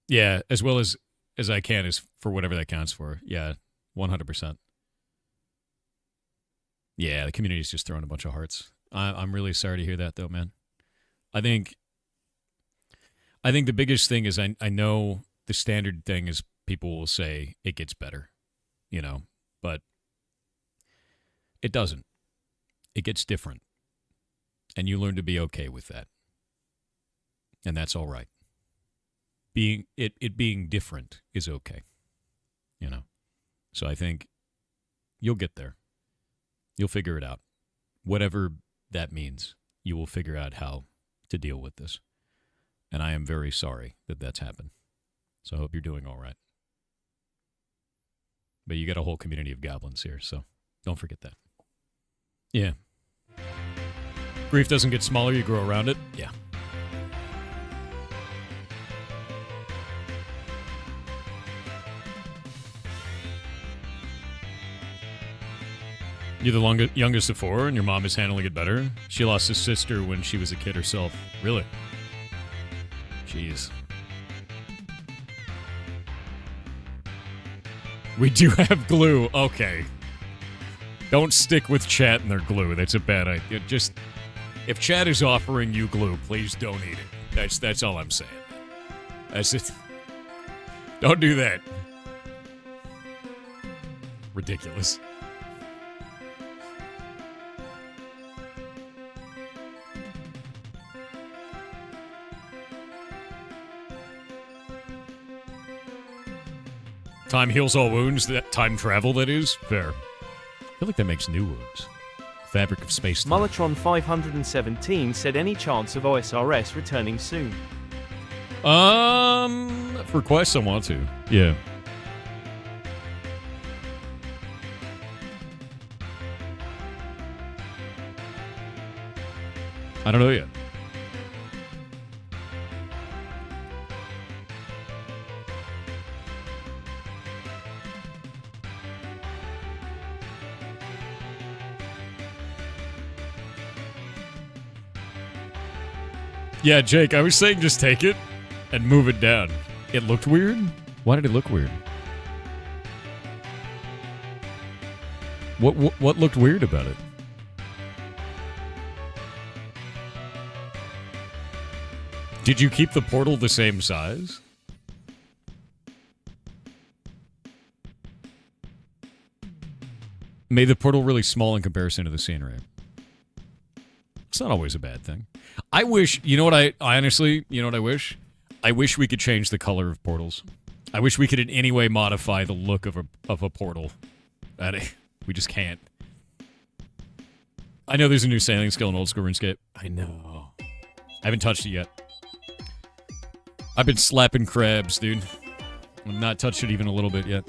Yeah, as well as I can is for whatever that counts for. Yeah, 100%. Yeah, the community's just throwing a bunch of hearts. I'm really sorry to hear that, though, man. I think the biggest thing is I know the standard thing is people will say it gets better, you know, but it doesn't. It gets different. And you learn to be okay with that. And that's all right. It being different is okay, you know. So I think you'll get there. You'll figure it out. Whatever that means, you will figure out how to deal with this. And I am very sorry that that's happened. So I hope you're doing all right. But you got a whole community of goblins here, so don't forget that. Yeah. Grief doesn't get smaller, you grow around it. Yeah. You're the youngest of 4, and your mom is handling it better. She lost a sister when she was a kid herself. Really? Jeez. We do have glue. Okay. Don't stick with chat and their glue. That's a bad idea. Just, if chat is offering you glue, please don't eat it. That's all I'm saying. That's it. Don't do that. Ridiculous. Time heals all wounds. That time travel, that is. Fair. I feel like that makes new wounds. Fabric of space. Mullatron 517 said any chance of OSRS returning soon? For quests I want to. Yeah. I don't know yet. Yeah, Jake, I was saying just take it and move it down. It looked weird? Why did it look weird? What looked weird about it? Did you keep the portal the same size? Made the portal really small in comparison to the scenery. It's not always a bad thing. I wish, you know what I honestly, you know what I wish? I wish we could change the color of portals. I wish we could in any way modify the look of a portal. We just can't. I know there's a new sailing skill in old school RuneScape. I know. I haven't touched it yet. I've been slapping crabs, dude. I've not touched it even a little bit yet.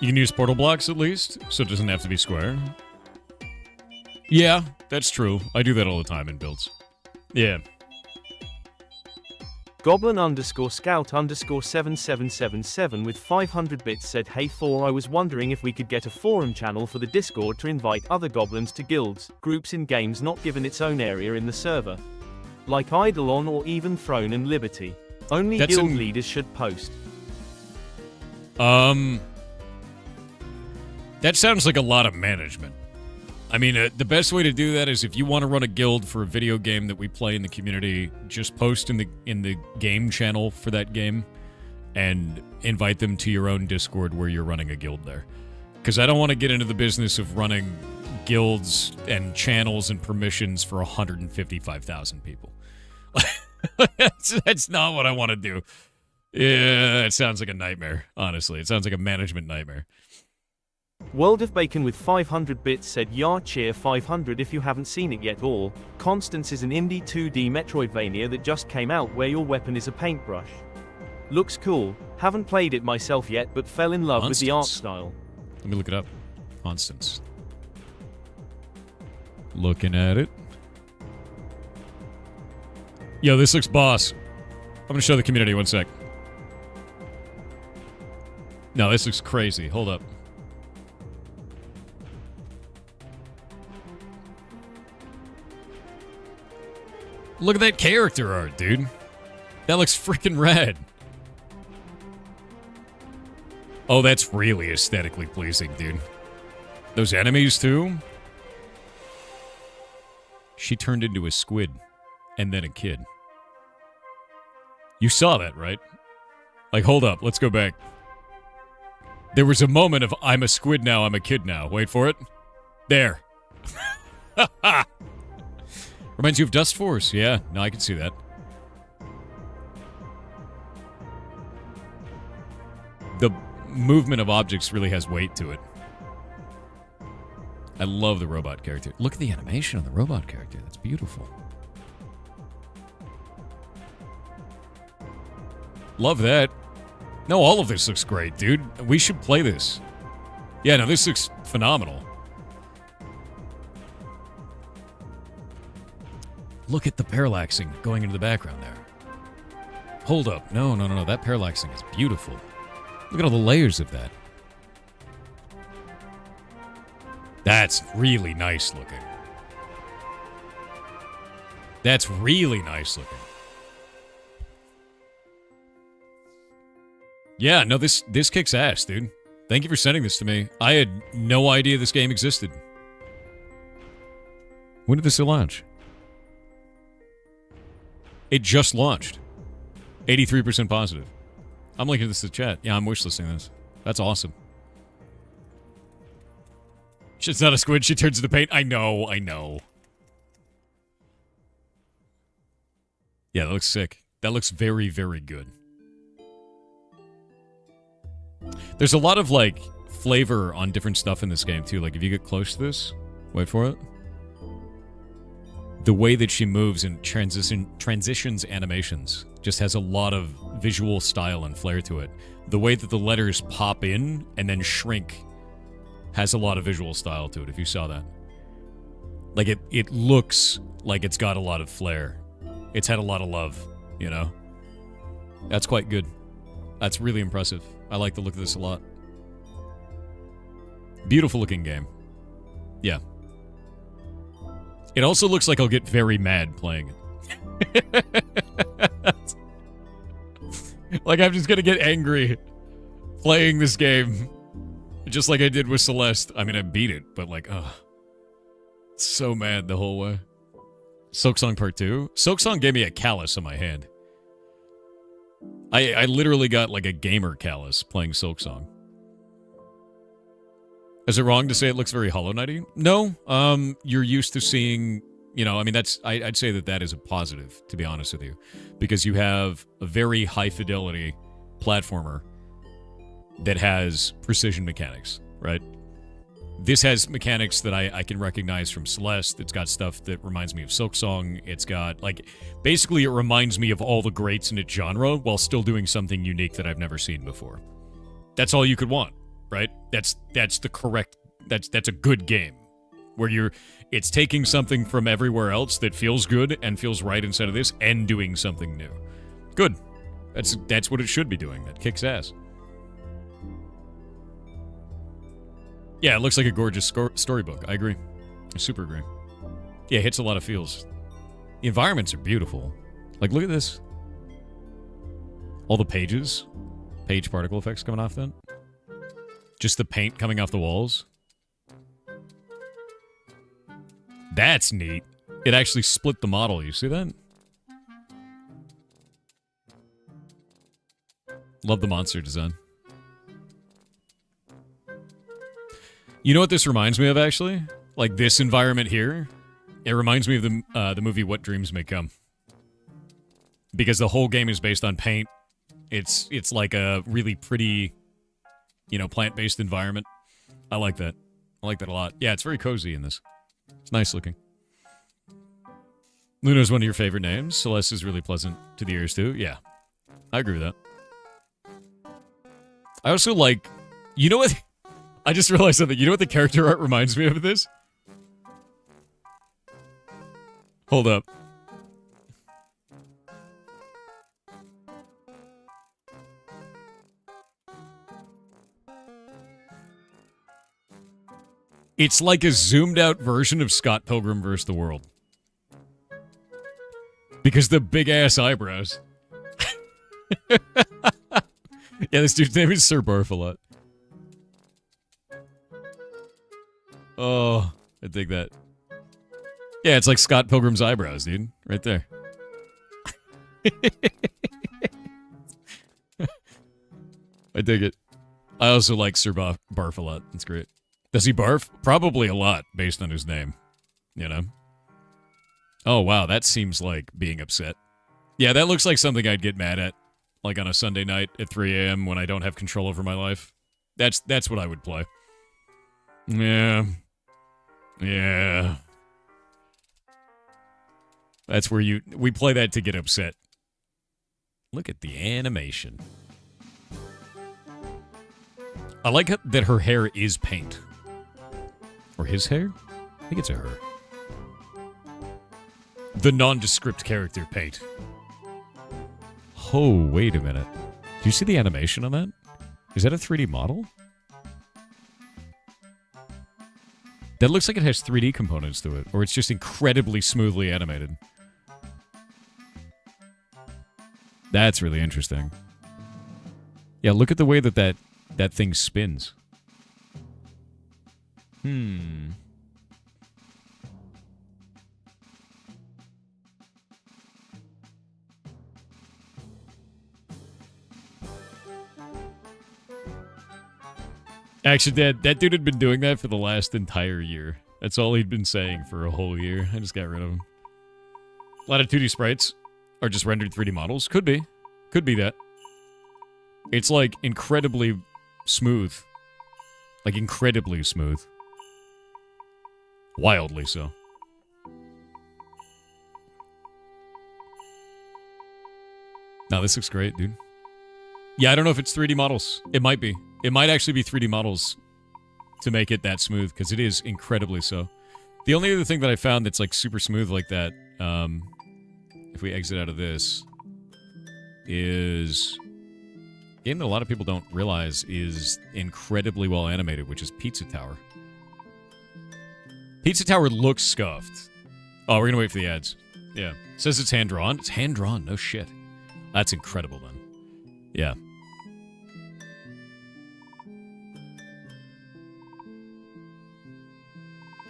You can use portal blocks at least, so it doesn't have to be square. Yeah, that's true. I do that all the time in builds. Yeah. Goblin _scout _7777 with 500 bits said, "Hey Thor, I was wondering if we could get a forum channel for the Discord to invite other goblins to guilds, groups in games not given its own area in the server. Like Eidolon or even Throne and Liberty. Only guild leaders should post." That sounds like a lot of management. I mean, the best way to do that is if you want to run a guild for a video game that we play in the community, just post in the game channel for that game and invite them to your own Discord where you're running a guild there. Because I don't want to get into the business of running guilds and channels and permissions for 155,000 people. That's not what I want to do. Yeah, it sounds like a nightmare, honestly. It sounds like a management nightmare. World of Bacon with 500 bits said, "Yar cheer 500 if you haven't seen it yet all. Constance is an indie 2D Metroidvania that just came out where your weapon is a paintbrush. Looks cool. Haven't played it myself yet but fell in love with the art style." Let me look it up. Constance. Looking at it. Yo, this looks boss. I'm gonna show the community 1 sec. No, this looks crazy. Hold up. Look at that character art, dude. That looks freaking rad. Oh, that's really aesthetically pleasing, dude. Those enemies, too? She turned into a squid. And then a kid. You saw that, right? Like, hold up. Let's go back. There was a moment of, I'm a squid now, I'm a kid now. Wait for it. There. Reminds you of Dust Force. Yeah, no, I can see that. The movement of objects really has weight to it. I love the robot character. Look at the animation on the robot character. That's beautiful. Love that. No, all of this looks great, dude. We should play this. Yeah, no, this looks phenomenal. Look at the parallaxing going into the background there. Hold up. No. That parallaxing is beautiful. Look at all the layers of that. That's really nice looking. That's really nice looking. Yeah, no, this kicks ass, dude. Thank you for sending this to me. I had no idea this game existed. When did this launch? It just launched. 83% positive. I'm linking this to the chat. Yeah, I'm wishlisting this. That's awesome. She's not a squid. She turns into paint. I know. Yeah, that looks sick. That looks very, very good. There's a lot of, like, flavor on different stuff in this game, too. Like, if you get close to this... Wait for it. The way that she moves and transitions animations just has a lot of visual style and flair to it. The way that the letters pop in and then shrink has a lot of visual style to it, if you saw that. Like, it looks like it's got a lot of flair. It's had a lot of love, you know? That's quite good. That's really impressive. I like the look of this a lot. Beautiful looking game. Yeah. It also looks like I'll get very mad playing it. Like I'm just gonna get angry playing this game. Just like I did with Celeste. I mean, I beat it, but like, ugh. So mad the whole way. Silksong Part 2? Silksong gave me a callus on my hand. I literally got like a gamer callus playing Silksong. Is it wrong to say it looks very Hollow Knight-y? No. You're used to seeing, you know, I mean, I'd say that is a positive, to be honest with you, because you have a very high fidelity platformer that has precision mechanics, right? This has mechanics that I can recognize from Celeste. It's got stuff that reminds me of Silksong. It's got, like, basically it reminds me of all the greats in its genre while still doing something unique that I've never seen before. That's all you could want, right? That's the correct, that's a good game. Where it's taking something from everywhere else that feels good and feels right inside of this and doing something new. Good. That's what it should be doing. That kicks ass. Yeah, it looks like a gorgeous storybook. I agree. I super agree. Yeah, it hits a lot of feels. The environments are beautiful. Like, look at this. All the pages. Page particle effects coming off that. Just the paint coming off the walls. That's neat. It actually split the model. You see that? Love the monster design. You know what this reminds me of, actually? Like, this environment here? It reminds me of the movie What Dreams May Come. Because the whole game is based on paint. It's like a really pretty, you know, plant-based environment. I like that. I like that a lot. Yeah, it's very cozy in this. It's nice looking. Luna's one of your favorite names. Celeste is really pleasant to the ears, too. Yeah, I agree with that. I also like... You know what... I just realized something. You know what the character art reminds me of this? Hold up. It's like a zoomed out version of Scott Pilgrim vs. the World. Because the big ass eyebrows. Yeah, this dude's name is Sir Barfalot. Oh, I dig that. Yeah, it's like Scott Pilgrim's eyebrows, dude. Right there. I dig it. I also like Sir Barf a lot. That's great. Does he barf? Probably a lot, based on his name. You know? Oh, wow, that seems like being upset. Yeah, that looks like something I'd get mad at. Like on a Sunday night at 3 a.m. when I don't have control over my life. That's what I would play. Yeah. Yeah. That's where we play that to get upset. Look at the animation. I like that her hair is paint. Or his hair? I think it's a her. The nondescript character paint. Oh, wait a minute. Do you see the animation on that? Is that a 3D model? That looks like it has 3D components to it, or it's just incredibly smoothly animated. That's really interesting. Yeah, look at the way that thing spins. Actually, that dude had been doing that for the last entire year. That's all he'd been saying for a whole year. I just got rid of him. A lot of 2D sprites are just rendered 3D models. Could be. Could be that. It's like incredibly smooth. Like incredibly smooth. Wildly so. Now this looks great, dude. Yeah, I don't know if it's 3D models. It might be. It might actually be 3D models to make it that smooth, because it is incredibly so. The only other thing that I found that's like super smooth like that, if we exit out of this, is a game that a lot of people don't realize is incredibly well animated, which is Pizza Tower. Pizza Tower looks scuffed. Oh, we're gonna wait for the ads. Yeah. It says it's hand-drawn. It's hand-drawn, no shit. That's incredible, then. Yeah.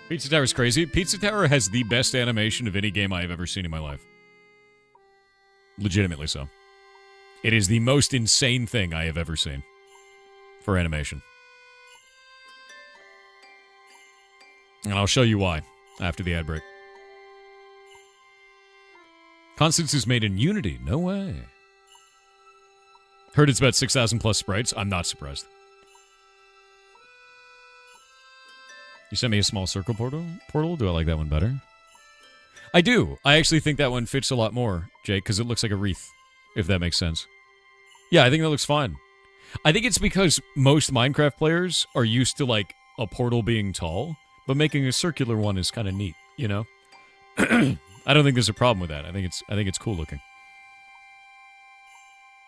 Pizza Tower's crazy. Pizza Tower has the best animation of any game I have ever seen in my life. Legitimately so. It is the most insane thing I have ever seen for animation. And I'll show you why after the ad break. Constance is made in Unity. No way. Heard it's about 6,000 plus sprites. I'm not surprised. You sent me a small circle portal. Do I like that one better? I do. I actually think that one fits a lot more, Jake, because it looks like a wreath, if that makes sense. Yeah, I think that looks fine. I think it's because most Minecraft players are used to, like, a portal being tall, but making a circular one is kind of neat, you know? I don't think there's a problem with that. I think it's cool looking.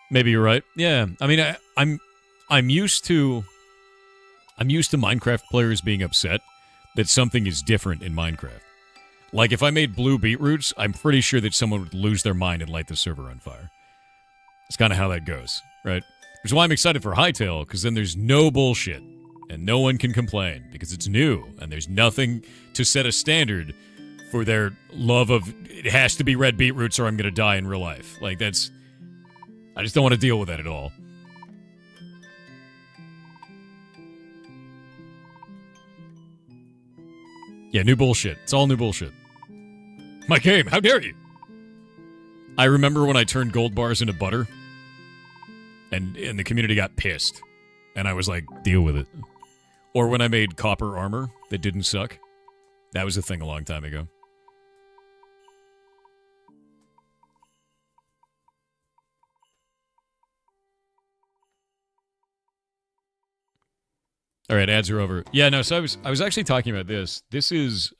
Maybe you're right. Yeah, I mean, I'm used to Minecraft players being upset that something is different in Minecraft. Like, if I made blue beetroots, I'm pretty sure that someone would lose their mind and light the server on fire. It's kind of how that goes, right? Which is why I'm excited for Hightail, because then there's no bullshit, and no one can complain, because it's new, and there's nothing to set a standard for their love of, it has to be red beetroots or I'm going to die in real life. Like, that's... I just don't want to deal with that at all. Yeah, new bullshit. It's all new bullshit. My game, how dare you? I remember when I turned gold bars into butter, and the community got pissed. And I was like, deal with it. Or when I made copper armor that didn't suck. That was a thing a long time ago. All right, ads are over. Yeah, no, so I was actually talking about this. This is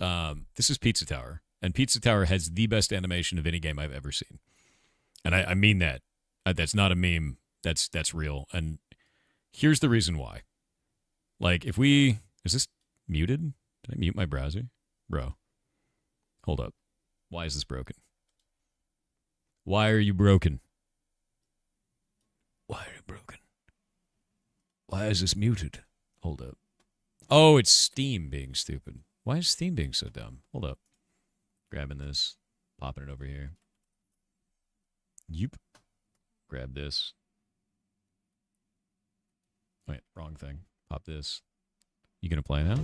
Pizza Tower, and Pizza Tower has the best animation of any game I've ever seen. And I mean that. That's not a meme. That's real. And here's the reason why. Like, if we... Is this muted? Did I mute my browser? Bro. Hold up. Why is this broken? Why are you broken? Why are you broken? Why is this muted? Hold up. Oh, it's Steam being stupid. Why is Steam being so dumb? Hold up. Grabbing this. Popping it over here. Yup. Grab this. Wait, wrong thing. Pop this. You gonna play now?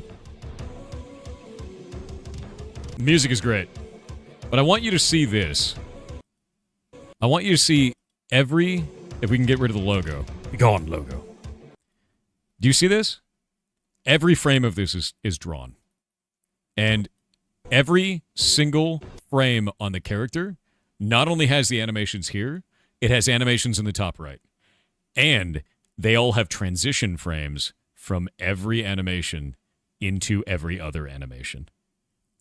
The music is great. But I want you to see this. I want you to see every... If we can get rid of the logo. Be gone, logo. Do you see this? Every frame of this is drawn. And every single frame on the character not only has the animations here, it has animations in the top right. And they all have transition frames from every animation into every other animation.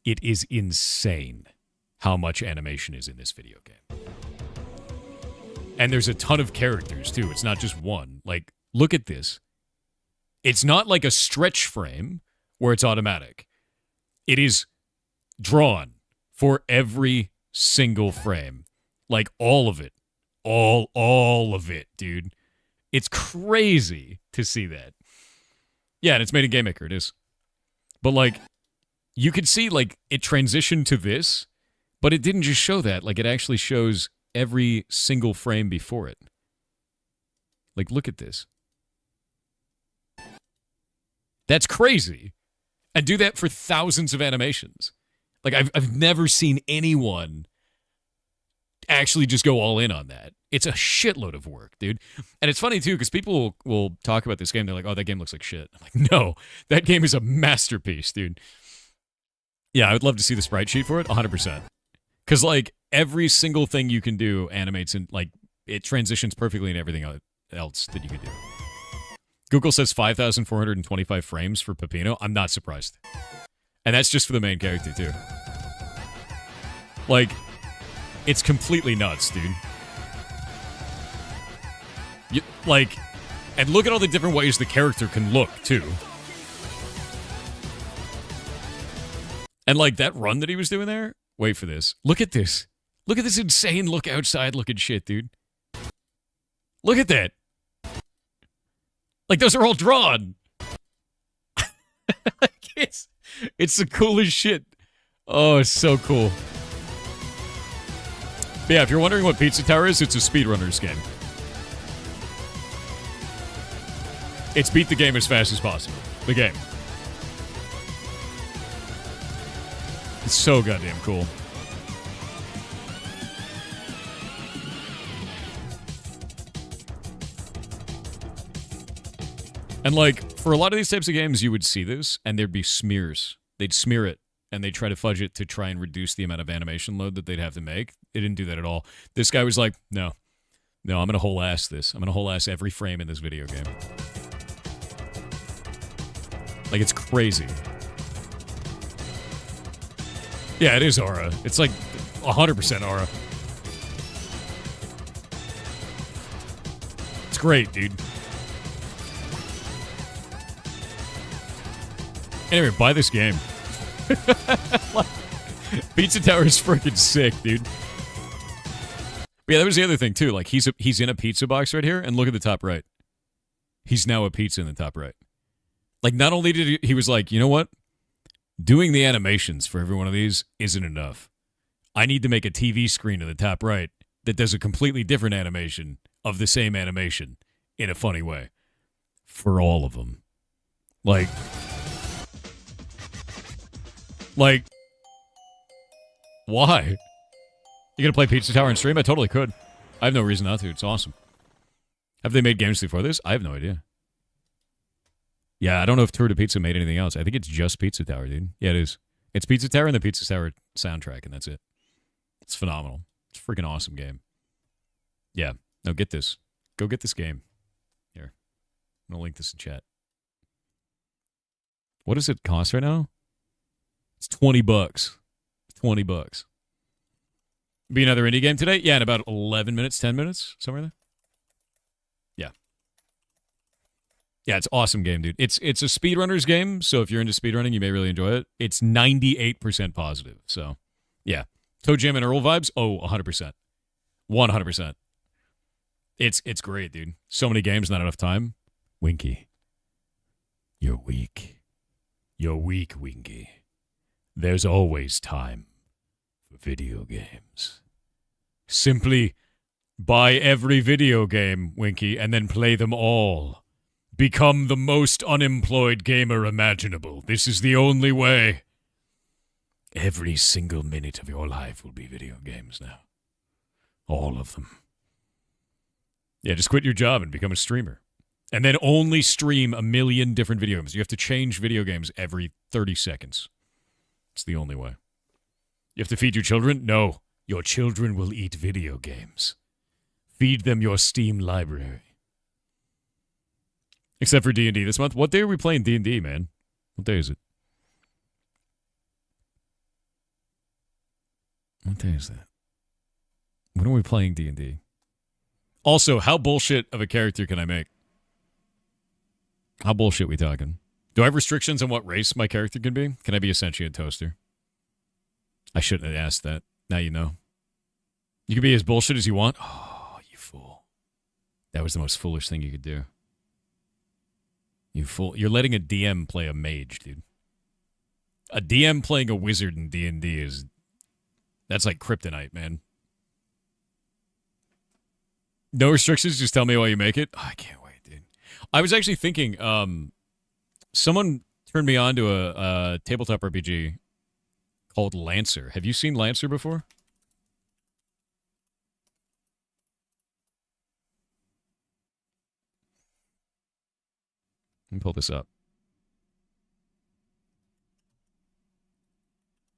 It is insane how much animation is in this video game. And there's a ton of characters, too. It's not just one. Like, look at this. It's not like a stretch frame where it's automatic. It is drawn for every single frame. Like, all of it. All of it, dude. It's crazy to see that. Yeah, and it's made in GameMaker, it is. But, like, you could see, like, it transitioned to this, but it didn't just show that. Like, it actually shows every single frame before it. Like, look at this. That's crazy. And do that for thousands of animations. Like, I've never seen anyone actually just go all in on that. It's a shitload of work, dude. And it's funny, too, because people will talk about this game. They're like, oh, that game looks like shit. I'm like, no, that game is a masterpiece, dude. Yeah, I would love to see the sprite sheet for it, 100%. Because, like, every single thing you can do animates and, like, it transitions perfectly in everything else that you can do. Google says 5,425 frames for Pepino. I'm not surprised. And that's just for the main character, too. Like, it's completely nuts, dude. And look at all the different ways the character can look, too. And, like, that run that he was doing there? Wait for this. Look at this. Look at this insane look outside looking shit, dude. Look at that. Like, those are all drawn. it's the coolest shit. Oh, it's so cool. But yeah, if you're wondering what Pizza Tower is, it's a speedrunners game. It's beat the game as fast as possible. The game. It's so goddamn cool. And like, for a lot of these types of games, you would see this, and there'd be smears. They'd smear it, and they'd try to fudge it to try and reduce the amount of animation load that they'd have to make. It didn't do that at all. This guy was like, no, I'm going to whole ass this. I'm going to whole ass every frame in this video game. Like, it's crazy. Yeah, it is Aura. It's like 100% Aura. It's great, dude. Anyway, buy this game. Pizza Tower is freaking sick, dude. But yeah, that was the other thing, too. Like, he's in a pizza box right here, and look at the top right. He's now a pizza in the top right. Like, not only did he was like, you know what? Doing the animations for every one of these isn't enough. I need to make a TV screen in the top right that does a completely different animation of the same animation in a funny way. For all of them. Like, why? You gonna play Pizza Tower and stream? I totally could. I have no reason not to. It's awesome. Have they made games before this? I have no idea. Yeah, I don't know if Tour de Pizza made anything else. I think it's just Pizza Tower, dude. Yeah, it is. It's Pizza Tower and the Pizza Tower soundtrack, and that's it. It's phenomenal. It's a freaking awesome game. Yeah. No, get this. Go get this game. Here. I'm gonna link this in chat. What does it cost right now? It's $20. $20. Be another indie game today? Yeah, in about 11 minutes, 10 minutes, somewhere there. Yeah. Yeah, it's an awesome game, dude. It's a speedrunner's game, so if you're into speedrunning, you may really enjoy it. It's 98% positive, so yeah. Toe Jam and Earl vibes? Oh, 100%. 100%. It's great, dude. So many games, not enough time. Winky. You're weak. You're weak, Winky. There's always time for video games. Simply buy every video game, Winky, and then play them all. Become the most unemployed gamer imaginable. This is the only way. Every single minute of your life will be video games now. All of them. Yeah, just quit your job and become a streamer. And then only stream 1 million different video games. You have to change video games every 30 seconds. It's the only way. You have to feed your children? No. Your children will eat video games. Feed them your Steam library. Except for D&D this month. What day are we playing D&D, man? What day is it? What day is that? When are we playing D&D? Also, how bullshit of a character can I make? How bullshit we talking? Do I have restrictions on what race my character can be? Can I be a sentient toaster? I shouldn't have asked that. Now you know. You can be as bullshit as you want? Oh, you fool. That was the most foolish thing you could do. You fool. You're letting a DM play a mage, dude. A DM playing a wizard in D&D is... That's like kryptonite, man. No restrictions, just tell me why you make it? Oh, I can't wait, dude. I was actually thinking, someone turned me on to a tabletop RPG called Lancer. Have you seen Lancer before? Let me pull this up.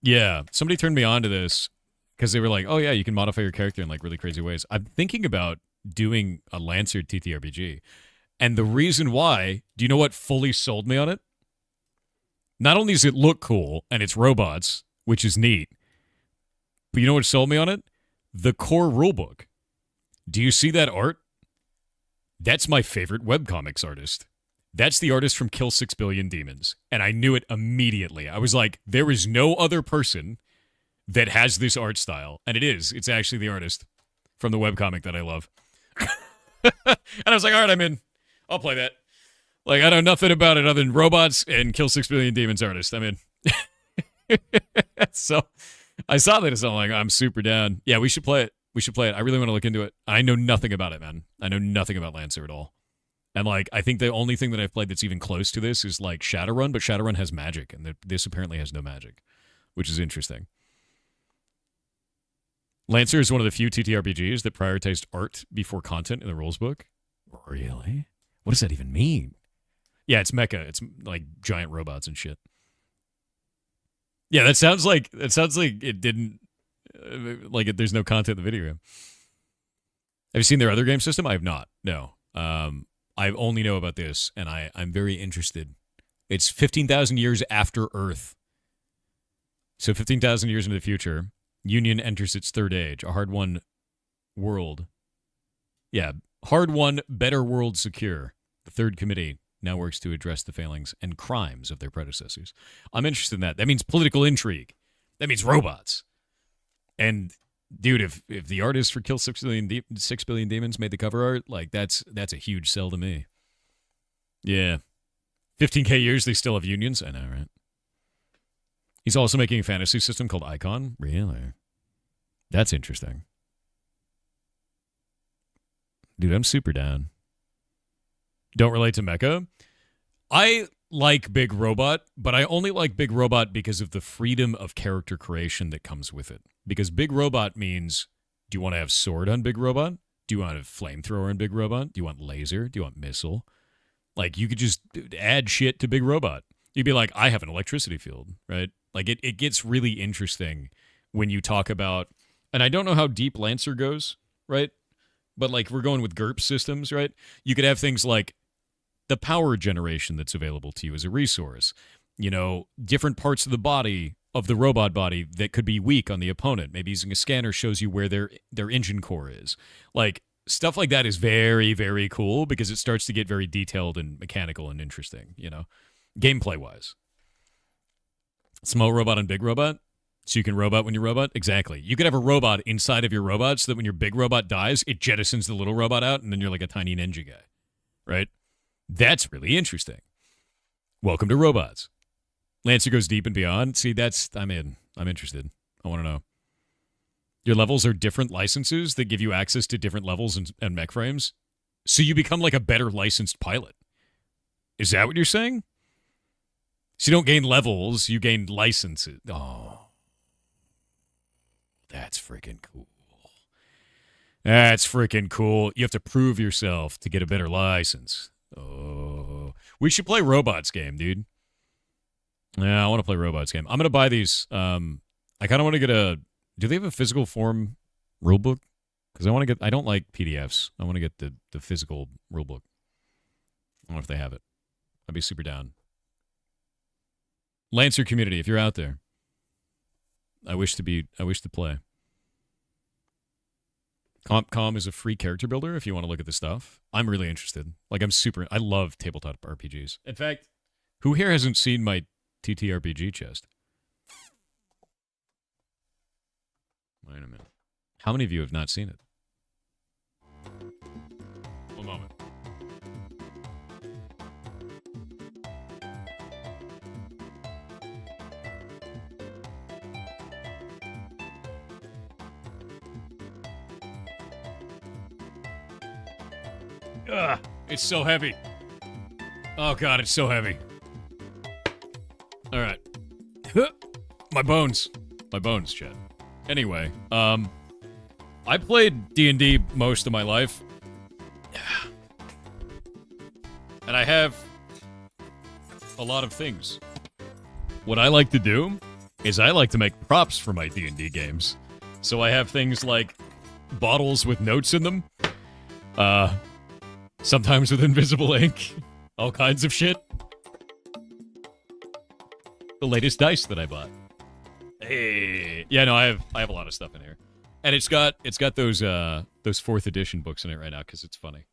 Yeah, somebody turned me on to this because they were like, oh yeah, you can modify your character in like really crazy ways. I'm thinking about doing a Lancer TTRPG. And the reason why, do you know what fully sold me on it? Not only does it look cool, and it's robots, which is neat, but you know what sold me on it? The core rulebook. Do you see that art? That's my favorite webcomics artist. That's the artist from Kill 6 Billion Demons. And I knew it immediately. I was like, there is no other person that has this art style. And it is. It's actually the artist from the webcomic that I love. And I was like, all right, I'm in. I'll play that. Like, I know nothing about it other than robots and Kill 6 Billion Demons artist. I'm in. So I saw this. I'm like, I'm super down. Yeah, we should play it. We should play it. I really want to look into it. I know nothing about it, man. I know nothing about Lancer at all. And like, I think the only thing that I've played that's even close to this is like Shadowrun, but Shadowrun has magic, and this apparently has no magic, which is interesting. Lancer is one of the few TTRPGs that prioritized art before content in the rules book. Really? What does that even mean? Yeah, it's mecha. It's like giant robots and shit. Yeah, that sounds like it didn't there's no content in the video game. Have you seen their other game system? I have not. No. I only know about this, and I'm very interested. It's 15,000 years after Earth. So 15,000 years into the future, Union enters its third age, a hard-won world. Yeah, hard-won, better world secure. The third committee now works to address the failings and crimes of their predecessors. I'm interested in that. That means political intrigue. That means robots. And dude, if the artist for Kill 6 Billion Demons made the cover art, like that's a huge sell to me. Yeah. 15K years, they still have unions? I know, right? He's also making a fantasy system called Icon? Really? That's interesting. Dude, I'm super down. Don't relate to mecha? I like Big Robot, but I only like Big Robot because of the freedom of character creation that comes with it. Because Big Robot means, do you want to have sword on Big Robot? Do you want to have flamethrower on Big Robot? Do you want laser? Do you want missile? Like, you could just add shit to Big Robot. You'd be like, I have an electricity field, right? Like, it gets really interesting when you talk about, and I don't know how deep Lancer goes, right? But, like, we're going with GURP systems, right? You could have things like the power generation that's available to you as a resource. You know, different parts of the body, of the robot body, that could be weak on the opponent. Maybe using a scanner shows you where their engine core is. Like, stuff like that is very, very cool because it starts to get very detailed and mechanical and interesting, you know, gameplay-wise. Small robot and big robot, so you can robot when you robot? Exactly. You could have a robot inside of your robot so that when your big robot dies, it jettisons the little robot out, and then you're like a tiny ninja guy, right? That's really interesting. Welcome to robots. Lancer goes deep and beyond. See, I'm in. I'm interested. I want to know. Your levels are different licenses that give you access to different levels and mech frames. So you become like a better licensed pilot. Is that what you're saying? So you don't gain levels, you gain licenses. Oh. That's freaking cool. That's freaking cool. You have to prove yourself to get a better license. Oh. We should play Robots game, dude. Yeah, I want to play Robots game. I'm going to buy these. I kind of want to get a... Do they have a physical form rulebook? Because I don't like PDFs. I want to get the physical rulebook. I don't know if they have it. I'd be super down. Lancer community, if you're out there, I wish to play. CompCom is a free character builder if you want to look at the stuff. I'm really interested. Like, I love tabletop RPGs. In fact, who here hasn't seen my TTRPG chest? Wait a minute. How many of you have not seen it? One moment. Ugh, it's so heavy. Oh god, it's so heavy. All right. My bones, Chad. Anyway, I played D&D most of my life. And I have a lot of things. What I like to do is I like to make props for my D&D games. So I have things like bottles with notes in them. Sometimes with invisible ink. All kinds of shit. The latest dice that I bought. Hey. Yeah, no, I have a lot of stuff in here. And it's got those 4th edition books in it right now because it's funny.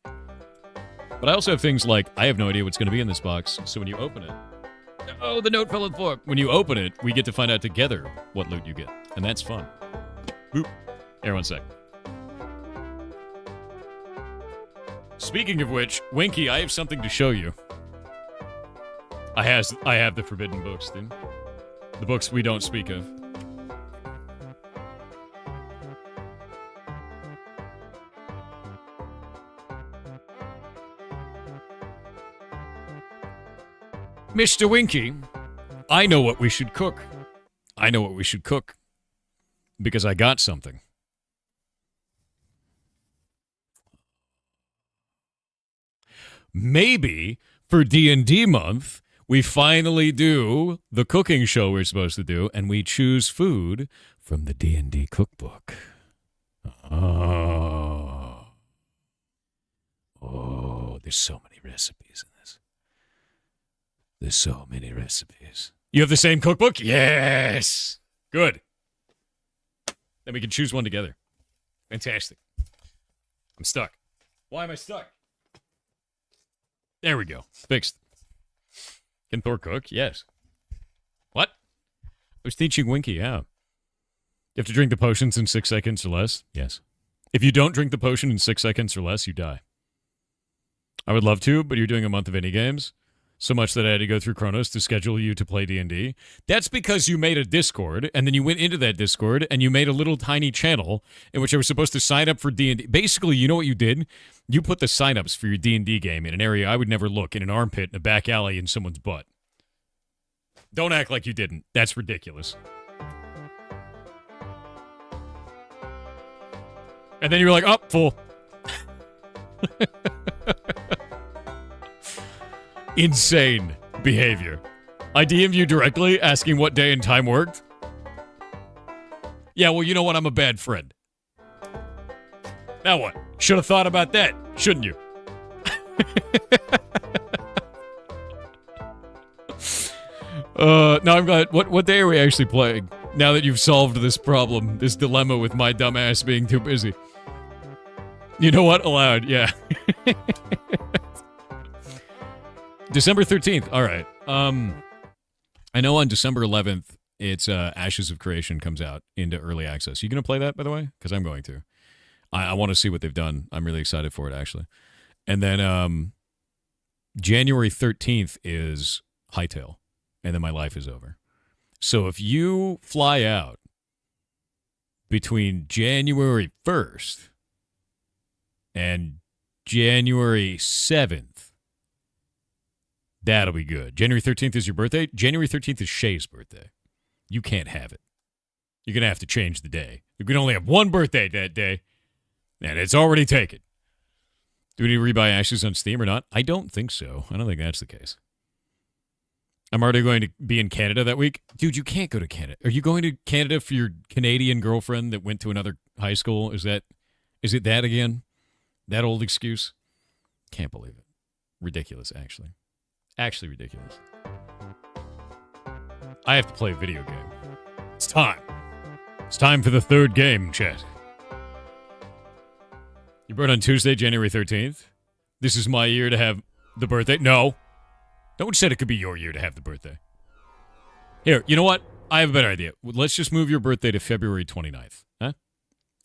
But I also have things like, I have no idea what's going to be in this box, so when you open it... Oh, the note fell on the floor. When you open it, we get to find out together what loot you get. And that's fun. Boop. Here, one sec. Speaking of which, Winky, I have something to show you. I have the forbidden books, dude. The books we don't speak of. Mr. Winky, I know what we should cook. I know what we should cook. Because I got something. Maybe for D&D month, we finally do the cooking show we're supposed to do, and we choose food from the D&D cookbook. Oh, there's so many recipes in this. There's so many recipes. You have the same cookbook? Yes! Good. Then we can choose one together. Fantastic. I'm stuck. Why am I stuck? There we go. Fixed. Can Thor cook? Yes. What? I was teaching Winky, yeah. You have to drink the potions in 6 seconds or less? Yes. If you don't drink the potion in 6 seconds or less, you die. I would love to, but you're doing a month of indie games. So much that I had to go through Chronos to schedule you to play D&D. That's because you made a Discord, and then you went into that Discord, and you made a little tiny channel in which I was supposed to sign up for D&D. Basically, you know what you did? You put the signups for your D&D game in an area I would never look, in an armpit, in a back alley, in someone's butt. Don't act like you didn't. That's ridiculous. And then you were like, oh, full. Insane behavior. I DM'd you directly asking what day and time worked. Yeah, well, you know what? I'm a bad friend. Now what? Should have thought about that, shouldn't you? No, I'm glad. What day are we actually playing? Now that you've solved this problem, this dilemma with my dumb ass being too busy. You know what? Allowed, yeah. December 13th. All right. I know on December 11th, it's Ashes of Creation comes out into early access. You going to play that, by the way? Because I'm going to. I want to see what they've done. I'm really excited for it, actually. And then January 13th is Hightail. And then my life is over. So if you fly out between January 1st and January 7th, that'll be good. January 13th is your birthday. January 13th is Shay's birthday. You can't have it. You're going to have to change the day. You can only have one birthday that day, and it's already taken. Do we need to rebuy Ashes on Steam or not? I don't think so. I don't think that's the case. I'm already going to be in Canada that week. Dude, you can't go to Canada. Are you going to Canada for your Canadian girlfriend that went to another high school? Is it that again? That old excuse? Can't believe it. Ridiculous, actually. Actually ridiculous. I have to play a video game. It's time. It's time for the third game, chat. You born on Tuesday, January 13th? This is my year to have the birthday? No. No one said it could be your year to have the birthday. Here, you know what? I have a better idea. Let's just move your birthday to February 29th. Huh?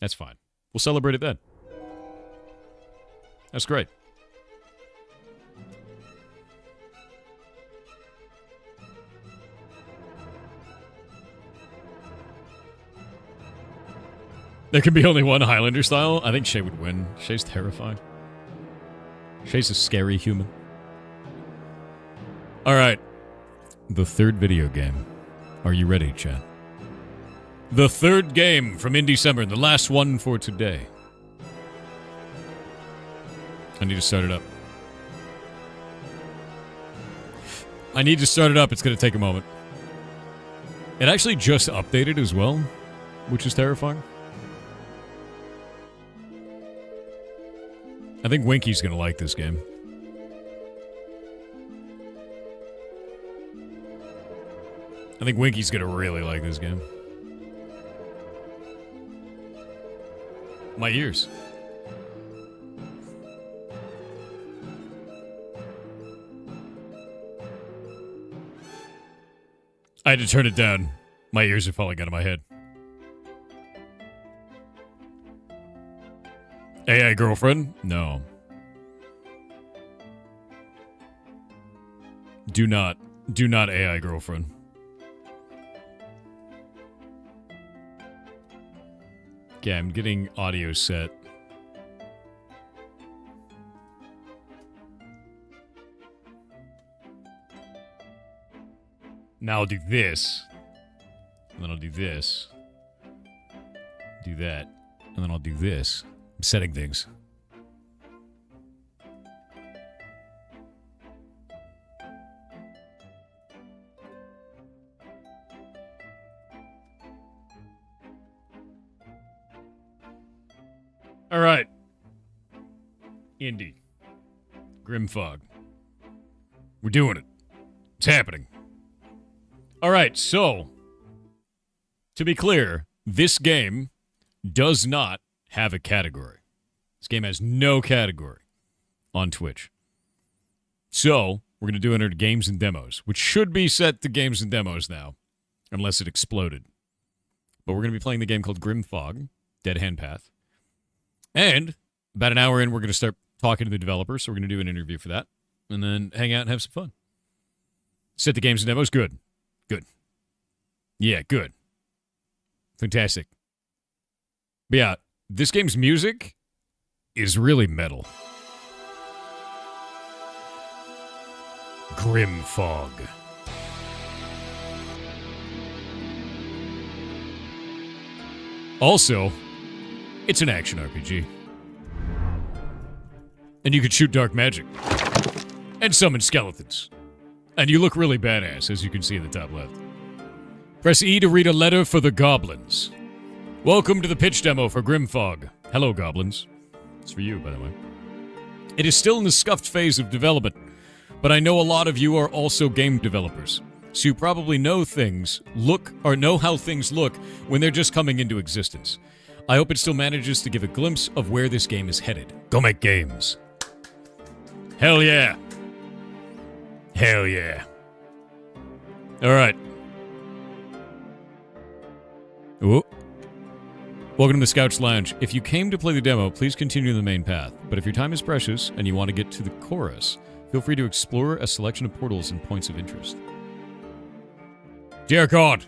That's fine. We'll celebrate it then. That's great. There can be only one Highlander style. I think Shay would win. Shay's terrifying. Shay's a scary human. All right. The third video game. Are you ready, chat? The third game from in December, the last one for today. I need to start it up. It's going to take a moment. It actually just updated as well, which is terrifying. I think Winky's going to like this game. I think Winky's going to really like this game. My ears. I had to turn it down. My ears are falling out of my head. AI girlfriend? No. Do not AI girlfriend. Okay, I'm getting audio set. Now I'll do this. And then I'll do this. Do that. And then I'll do this. I'm setting things. All right. Indy. Grim Fog. We're doing it. It's happening. All right, so to be clear, this game does not have a category. This game has no category on Twitch. So we're going to do it under games and demos, which should be set to games and demos now, unless it exploded. But we're going to be playing the game called Grim Fog, Dead Hand Path. And about an hour in, we're going to start talking to the developers, so we're going to do an interview for that, and then hang out and have some fun. Set the games and demos, good. Good. Yeah, good. Fantastic. But yeah, this game's music is really metal. Grim Fog. Also, it's an action RPG. And you can shoot dark magic. And summon skeletons. And you look really badass, as you can see in the top left. Press E to read a letter for the goblins. Welcome to the pitch demo for Grim Fog. Hello, goblins. It's for you, by the way. It is still in the scuffed phase of development, but I know a lot of you are also game developers, so you probably know how things look when they're just coming into existence. I hope it still manages to give a glimpse of where this game is headed. Go make games. Hell yeah. Hell yeah. Alright. Ooh. Welcome to the Scouts Lounge. If you came to play the demo, please continue the main path. But if your time is precious and you want to get to the chorus, feel free to explore a selection of portals and points of interest. Dear God!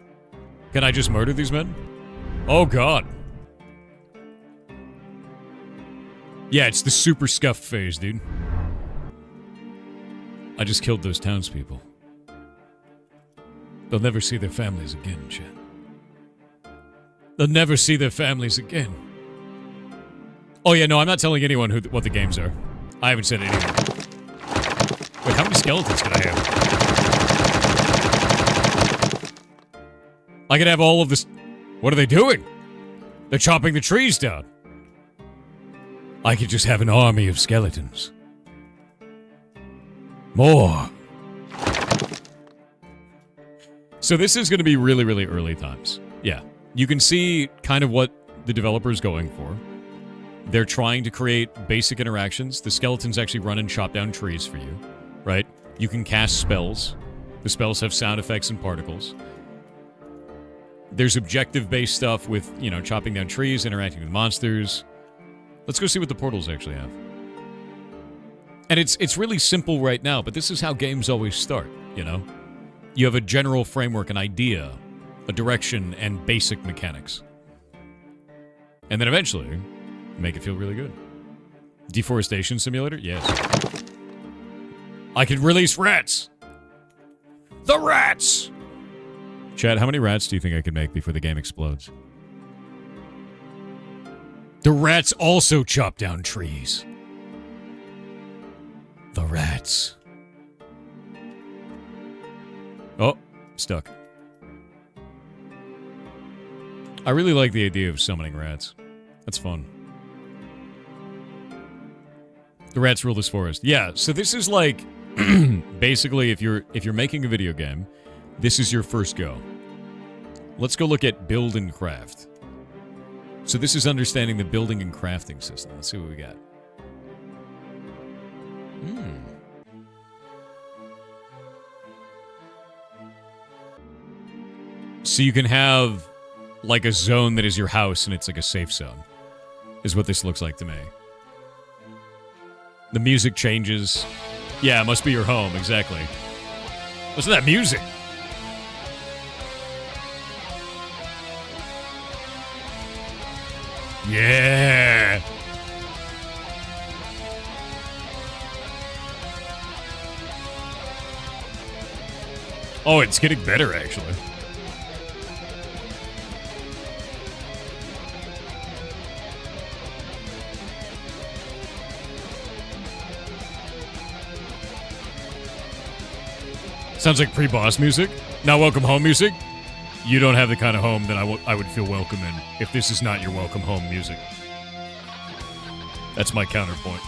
Can I just murder these men? Oh God. Yeah, it's the super scuffed phase, dude. I just killed those townspeople. They'll never see their families again, Chad. They'll never see their families again. Oh yeah, no, I'm not telling anyone what the games are. I haven't said anything. Wait, how many skeletons can I have? I could have all of this... What are they doing? They're chopping the trees down. I could just have an army of skeletons. More. So this is going to be really, really early times. Yeah. You can see kind of what the developer's going for. They're trying to create basic interactions. The skeletons actually run and chop down trees for you, right? You can cast spells. The spells have sound effects and particles. There's objective-based stuff with, you know, chopping down trees, interacting with monsters. Let's go see what the portals actually have. And it's really simple right now, but this is how games always start, you know? You have a general framework, an idea, a direction, and basic mechanics. And then eventually, make it feel really good. Deforestation simulator? Yes. I can release rats! The rats! Chad, how many rats do you think I can make before the game explodes? The rats also chop down trees. The rats. Oh, stuck. I really like the idea of summoning rats. That's fun. The rats rule this forest. Yeah, so this is like basically if you're making a video game, this is your first go. Let's go look at build and craft. So this is understanding the building and crafting system. Let's see what we got. So you can have like a zone that is your house and it's like a safe zone. Is what this looks like to me. The music changes. Yeah, it must be your home, exactly. Listen to that music. Yeah. Oh, it's getting better, actually. Sounds like pre-boss music. Not welcome home music. You don't have the kind of home that I would feel welcome in if this is not your welcome home music. That's my counterpoint.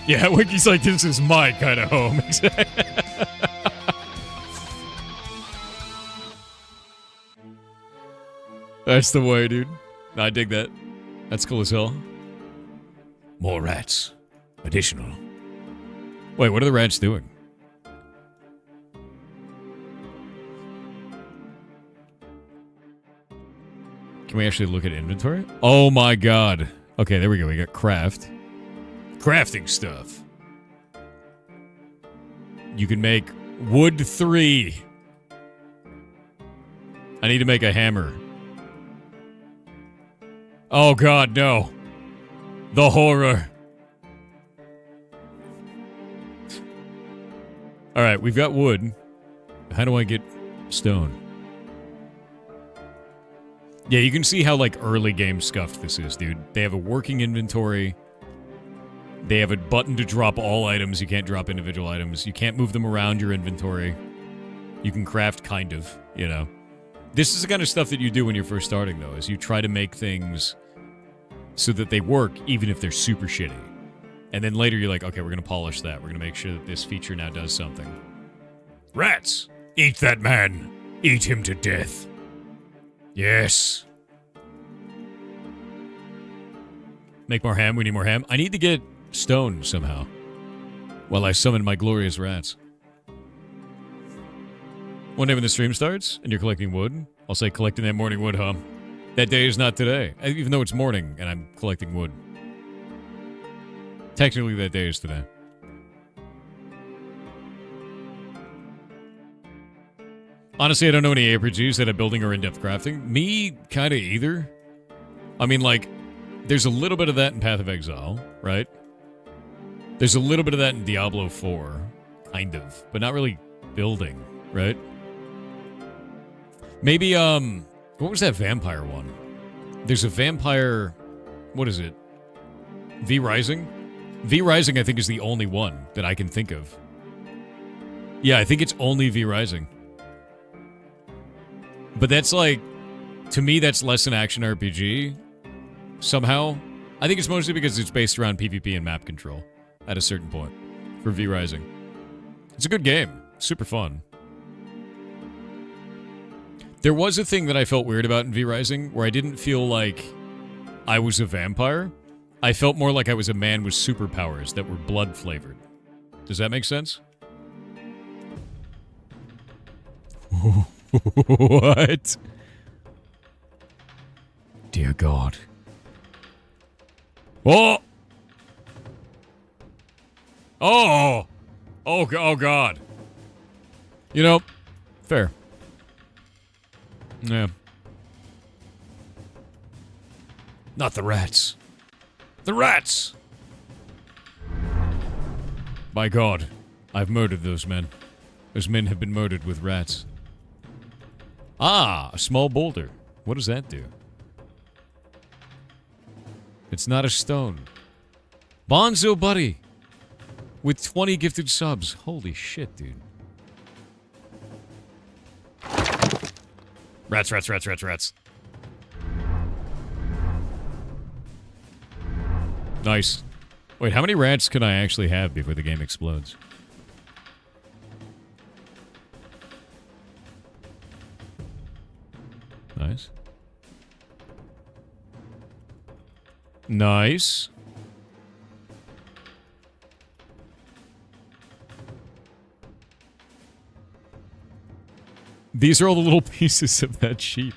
Yeah, Wiki's like, this is my kind of home. That's the way, dude. I dig that. That's cool as hell. More rats. Additional. Wait, what are the rats doing? Can we actually look at inventory? Oh my god. Okay, there we go. We got craft. Crafting stuff. You can make wood 3. I need to make a hammer. Oh god, no. The horror. Alright, we've got wood. How do I get stone? Yeah, you can see how, like, early game scuffed this is, dude. They have a working inventory. They have a button to drop all items. You can't drop individual items. You can't move them around your inventory. You can craft, kind of, you know. This is the kind of stuff that you do when you're first starting, though, is you try to make things so that they work, even if they're super shitty. And then later you're like, okay, we're going to polish that. We're going to make sure that this feature now does something. Rats! Eat that man! Eat him to death. Yes. Make more ham. We need more ham. I need to get stone somehow while I summon my glorious rats. One day when the stream starts and you're collecting wood, I'll say collecting that morning wood, huh? That day is not today, even though it's morning and I'm collecting wood. Technically, that day is today. Honestly, I don't know any RPGs that have building or in-depth crafting. Me, kind of either. I mean, like, there's a little bit of that in Path of Exile, right? There's a little bit of that in Diablo 4, kind of, but not really building, right? Maybe, what was that vampire one? There's a vampire, what is it? V Rising? V Rising, I think, is the only one that I can think of. Yeah, I think it's only V Rising. But that's like, to me, that's less an action RPG, somehow. I think it's mostly because it's based around PvP and map control at a certain point for V Rising. It's a good game. Super fun. There was a thing that I felt weird about in V Rising where I didn't feel like I was a vampire. I felt more like I was a man with superpowers that were blood-flavored. Does that make sense? What? Dear God. Oh! Oh! Oh God. You know, fair. Yeah. Not the rats. The rats! By God, I've murdered those men. Those men have been murdered with rats. Ah, a small boulder. What does that do? It's not a stone. Bonzo Buddy! With 20 gifted subs. Holy shit, dude. Rats, rats, rats, rats, rats. Nice. Wait, how many rats can I actually have before the game explodes? Nice. Nice. These are all the little pieces of that sheep.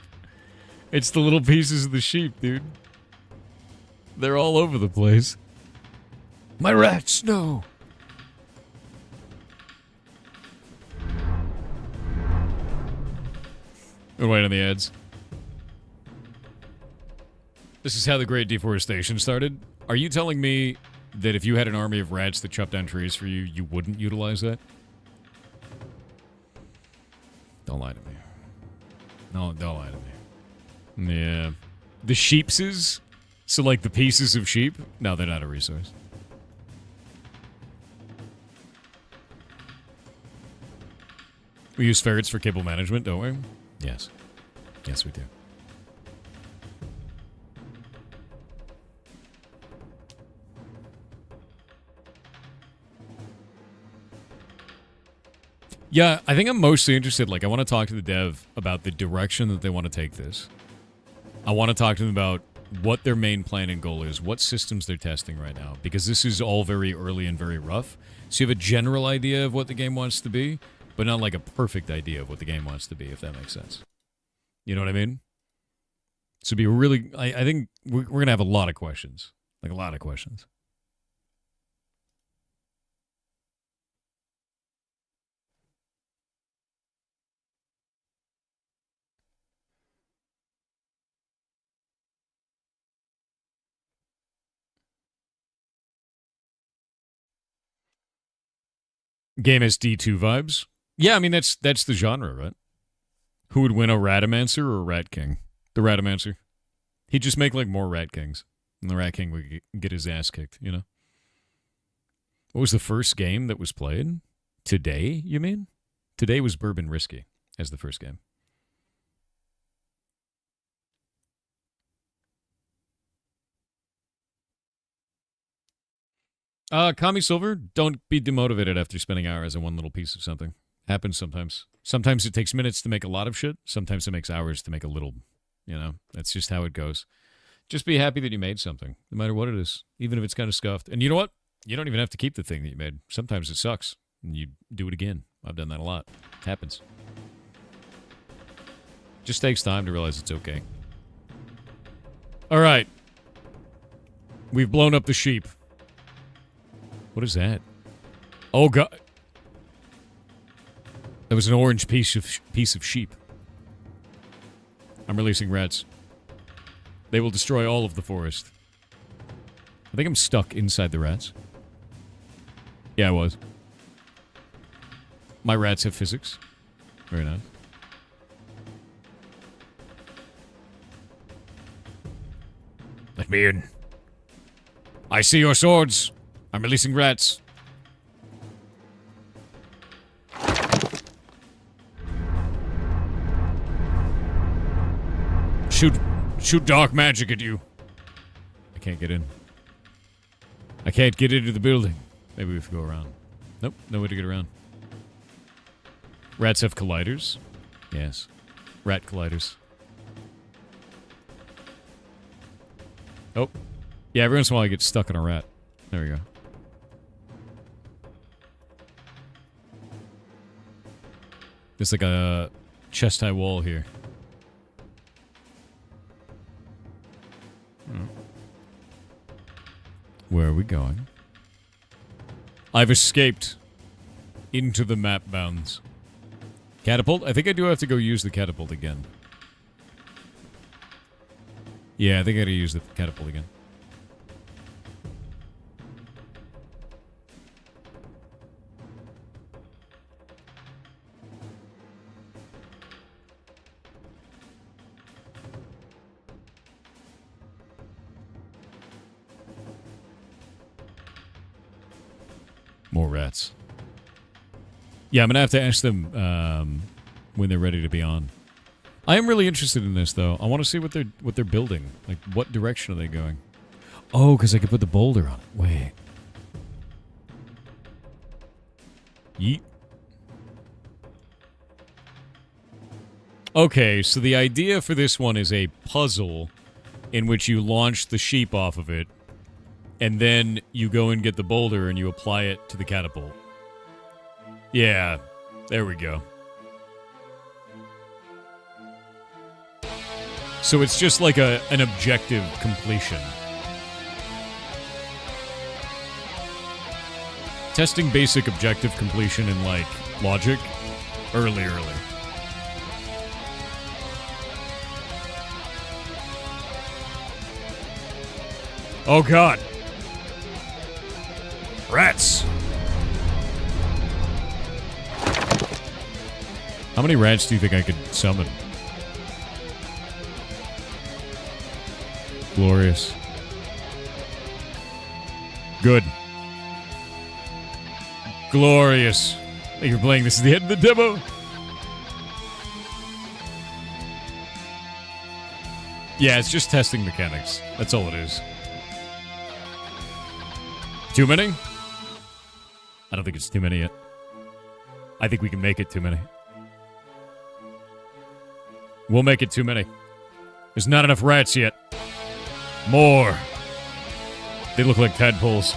It's the little pieces of the sheep, dude. They're all over the place. My rats, no! We'll wait on the ads. This is how the Great Deforestation started. Are you telling me that if you had an army of rats that chopped down trees for you, you wouldn't utilize that? Don't lie to me. No, don't lie to me. Yeah. The sheepses? So, like, the pieces of sheep? No, they're not a resource. We use ferrets for cable management, don't we? Yes. Yes, we do. Yeah, I think I'm mostly interested. Like, I want to talk to the dev about the direction that they want to take this. I want to talk to them about what their main plan and goal is, what systems they're testing right now, because this is all very early and very rough. So you have a general idea of what the game wants to be, but not like a perfect idea of what the game wants to be, if that makes sense. You know what I mean? So be really, I think we're going to have a lot of questions. Like, a lot of questions. Game has D2 vibes. Yeah, I mean, that's the genre, right? Who would win, a Ratamancer or a Rat King? The Ratamancer. He'd just make, like, more Rat Kings. And the Rat King would get his ass kicked, you know? What was the first game that was played? Today, you mean? Today was Bourbon Risky as the first game. Kami Silver, don't be demotivated after spending hours on one little piece of something. Happens sometimes. Sometimes it takes minutes to make a lot of shit. Sometimes it makes hours to make a little. You know, that's just how it goes. Just be happy that you made something, no matter what it is, even if it's kind of scuffed. And you know what? You don't even have to keep the thing that you made. Sometimes it sucks, and you do it again. I've done that a lot. It happens. Just takes time to realize it's okay. All right. We've blown up the sheep. What is that? Oh, God. That was an orange piece of sheep. I'm releasing rats. They will destroy all of the forest. I think I'm stuck inside the rats. Yeah, I was. My rats have physics. Very nice. Let me in. I see your swords. I'm releasing rats. Shoot dark magic at you. I can't get in. I can't get into the building. Maybe we have to go around. Nope, no way to get around. Rats have colliders. Yes. Rat colliders. Oh. Yeah, every once in a while I get stuck on a rat. There we go. There's like a chest-high wall here. Where are we going? I've escaped into the map bounds. Catapult? I think I do have to go use the catapult again. Yeah, I think I gotta use the catapult again. More rats. Yeah, I'm gonna have to ask them when they're ready to be on. I am really interested in this, though. I want to see what they're building. Like, what direction are they going? Oh, because I could put the boulder on it. Wait. Yeet. Okay, so the idea for this one is a puzzle in which you launch the sheep off of it, and then you go and get the boulder and you apply it to the catapult. Yeah, there we go. So it's just like an objective completion. Testing basic objective completion in, like, logic. Early. Oh, God. Rats. How many rats do you think I could summon? Glorious. Good. Glorious. Thank you for playing. This is the end of the demo. Yeah, it's just testing mechanics. That's all it is. Too many? I don't think it's too many yet. I think we can make it too many. We'll make it too many. There's not enough rats yet. More. They look like tadpoles.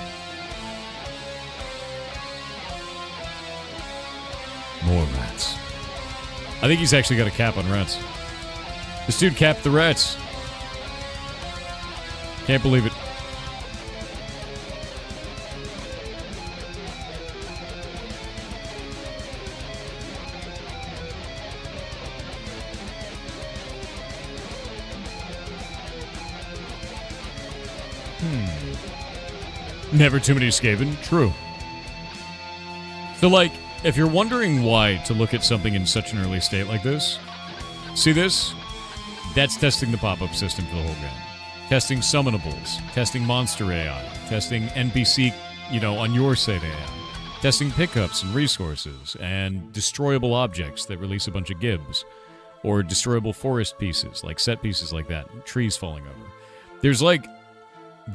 More rats. I think he's actually got a cap on rats. This dude capped the rats. Can't believe it. Never too many Skaven. True. So, like, if you're wondering why to look at something in such an early state like this, see this? That's testing the pop-up system for the whole game. Testing summonables. Testing monster AI. Testing NPC, on your site AI. Testing pickups and resources. And destroyable objects that release a bunch of gibs. Or destroyable forest pieces, like set pieces like that. Trees falling over. There's like...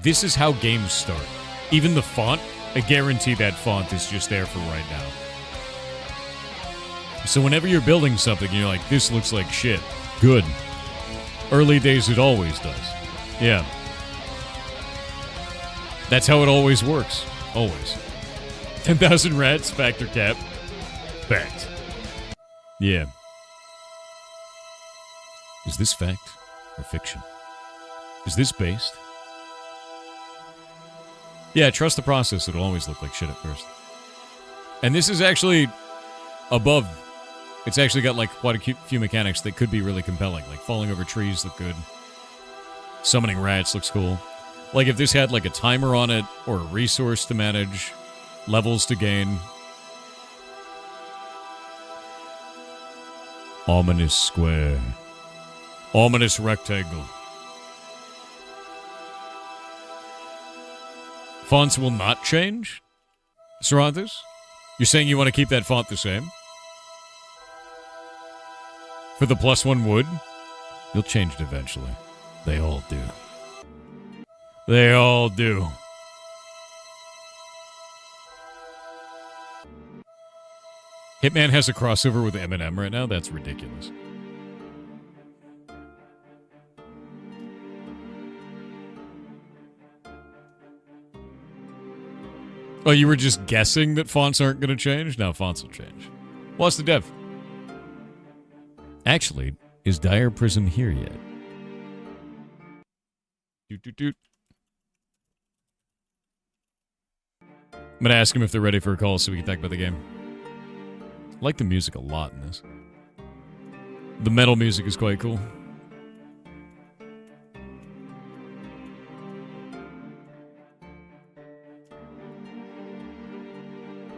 This is how games start. Even the font, I guarantee that font is just there for right now. So whenever you're building something, you're like, this looks like shit. Good. Early days, it always does. Yeah. That's how it always works. Always. 10,000 rats, factor cap. Fact. Yeah. Is this fact or fiction? Is this based? Yeah, trust the process. It'll always look like shit at first. And this is actually above. It's actually got like quite a few mechanics that could be really compelling. Like falling over trees look good. Summoning rats looks cool. Like if this had like a timer on it or a resource to manage, levels to gain. Ominous square. Ominous rectangle. Fonts will not change? Cervantes? You're saying you want to keep that font the same? For the +1 wood? You'll change it eventually. They all do. They all do. Hitman has a crossover with Eminem right now? That's ridiculous. Oh, you were just guessing that fonts aren't going to change? Now fonts will change. What's the dev? Actually, is Dire Prism here yet? Doot. I'm going to ask him if they're ready for a call so we can talk about the game. I like the music a lot in this. The metal music is quite cool.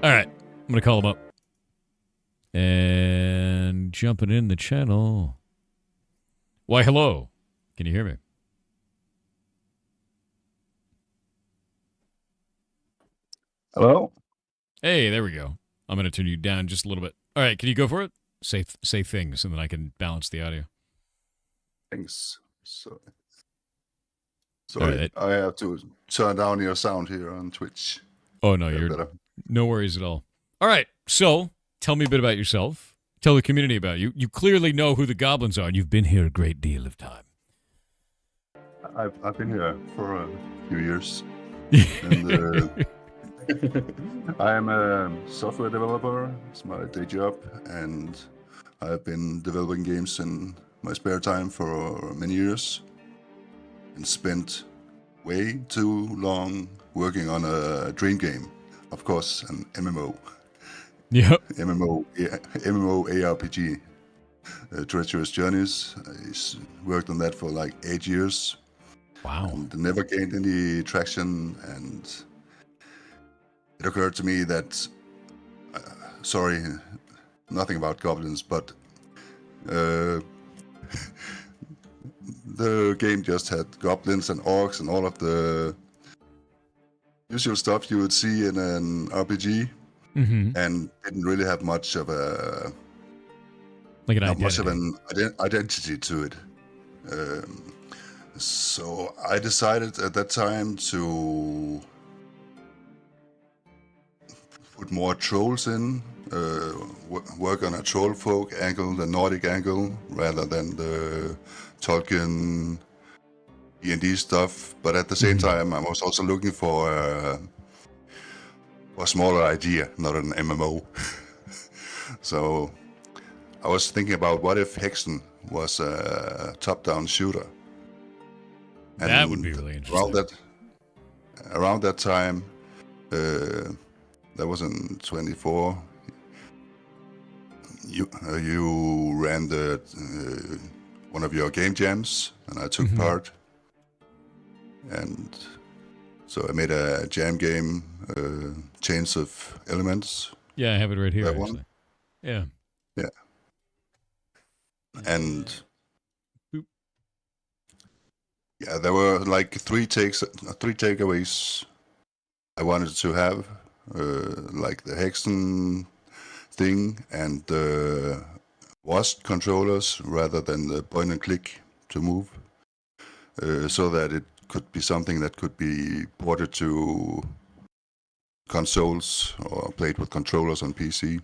Alright, I'm going to call him up. And jumping in the channel. Why, hello. Can you hear me? Hello? Hey, there we go. I'm going to turn you down just a little bit. Alright, can you go for it? Say things, and then I can balance the audio. Thanks. Sorry, Right. I have to turn down your sound here on Twitch. Oh, no, you're... Better. No worries at all. All right, so tell me a bit about yourself. Tell the community about you. You clearly know who the goblins are, and you've been here a great deal of time. I've been here for a few years. And I am a software developer. It's my day job, and I've been developing games in my spare time for many years, and spent way too long working on a dream game. Of course, an MMO. Yep. MMO ARPG. Treacherous Journeys. I worked on that for like 8 years. Wow. And never gained any traction, and it occurred to me that, sorry, nothing about goblins, but The game just had goblins and orcs and all of the usual stuff you would see in an RPG, and didn't really have much of a much of an identity to it. So I decided at that time to put more trolls in, work on a troll folk angle, the Nordic angle, rather than the Tolkien D&D stuff. But at the same time, I was also looking for a smaller idea, not an MMO. So I was thinking about what if Hexen was a top-down shooter. And that would be really interesting. Around that time, that was in 24. You ran the one of your game jams, and I took part. And so I made a jam game, Chains of Elements. Yeah, I have it right here. That actually. one. Yeah. Yeah. And yeah, there were like three takeaways I wanted to have, like the Hexen thing and the WASD controllers rather than the point and click to move, so that it could be something that could be ported to consoles or played with controllers on PC.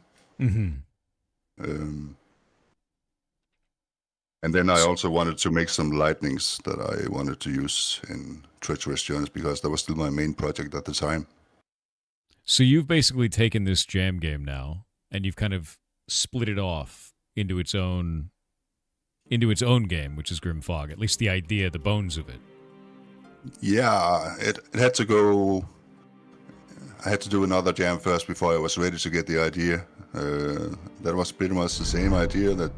And then I also wanted to make some lightnings that I wanted to use in Treacherous Journeys because that was still my main project at the time. So you've basically taken this jam game now, and you've kind of split it off into its own game, which is Grim Fog. At least the idea, the bones of it. Yeah, it had to go. I had to do another jam first before I was ready to get the idea. That was pretty much the same idea that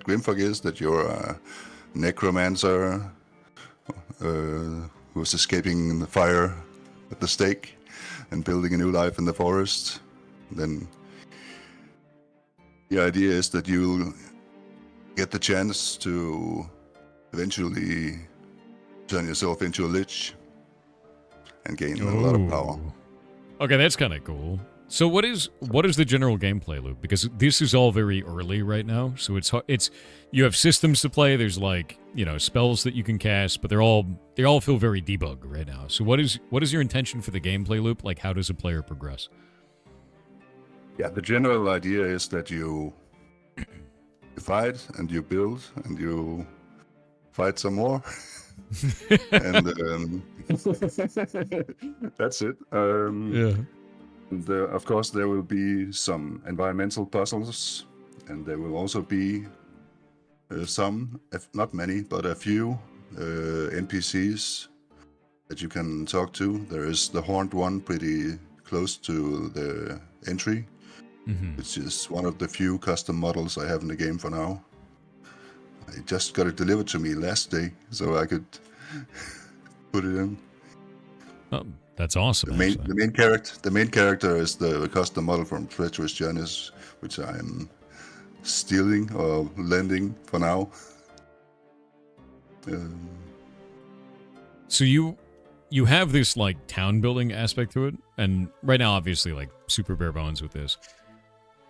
Grimfog is, that you're a necromancer who's escaping the fire at the stake and building a new life in the forest. Then the idea is that you'll get the chance to eventually turn yourself into a lich and gain a lot of power. Okay, that's kind of cool. So what is the general gameplay loop? Because this is all very early right now, so it's you have systems to play. There's like spells that you can cast, but they all feel very debug right now. So what is your intention for the gameplay loop? Like, how does a player progress? Yeah, the general idea is that you fight and you build and you fight some more, and that's it. Yeah. And of course, there will be some environmental puzzles, and there will also be some, not many, but a few NPCs that you can talk to. There is the horned one pretty close to the entry, which is one of the few custom models I have in the game for now. I just got it delivered to me last day, so I could put it in. Oh, that's awesome. The main character is the custom model from Treacherous Journeys, which I'm stealing or lending for now. So you have this like town building aspect to it, and right now, obviously, like super bare bones with this.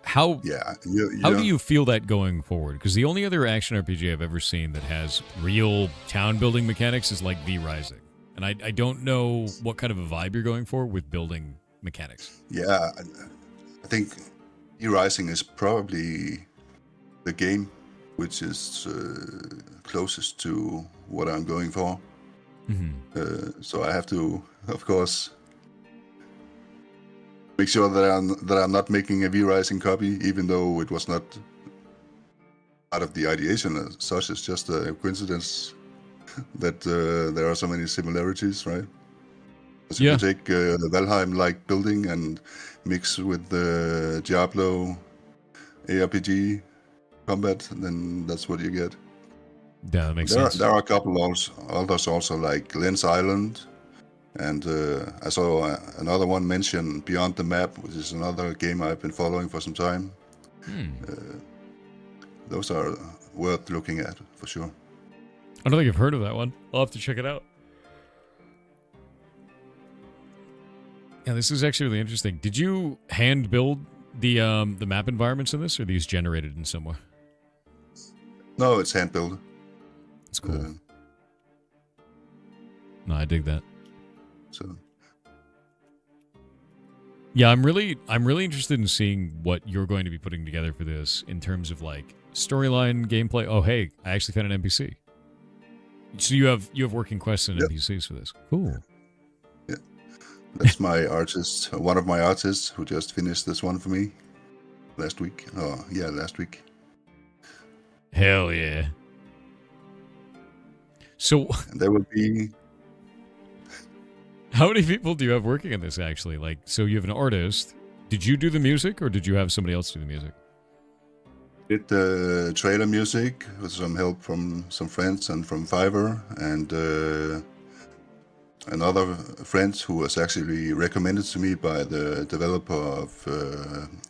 How do you feel that going forward? Because the only other action RPG I've ever seen that has real town building mechanics is like V Rising. And I don't know what kind of a vibe you're going for with building mechanics. Yeah, I think E-Rising is probably the game which is closest to what I'm going for. So I have to, of course, make sure that I'm not making a V-Rising copy, even though it was not part of the ideation as such. It's just a coincidence that there are so many similarities, right? So you take the Valheim-like building and mix with the Diablo ARPG combat, then that's what you get. Yeah, that makes sense. There are a couple others also, like Lens Island, and I saw another one mentioned, Beyond the Map, which is another game I've been following for some time. those are worth looking at for sure. I don't think I've heard of that one. I'll have to check it out. Yeah, this is actually really interesting. Did you hand build the map environments in this, or are these generated in some way? No, it's hand built. It's cool. No, I dig that. So yeah, I'm really interested in seeing what you're going to be putting together for this in terms of like storyline, gameplay. Oh, hey, I actually found an NPC. So you have working quests and NPCs for this. Cool. Yeah, that's my artist. One of my artists who just finished this one for me last week. Oh, yeah, last week. Hell yeah. So and there will be. How many people do you have working on this, actually? Like, so you have an artist. Did you do the music, or did you have somebody else do the music? Did the trailer music with some help from some friends and from Fiverr, and another friend who was actually recommended to me by the developer of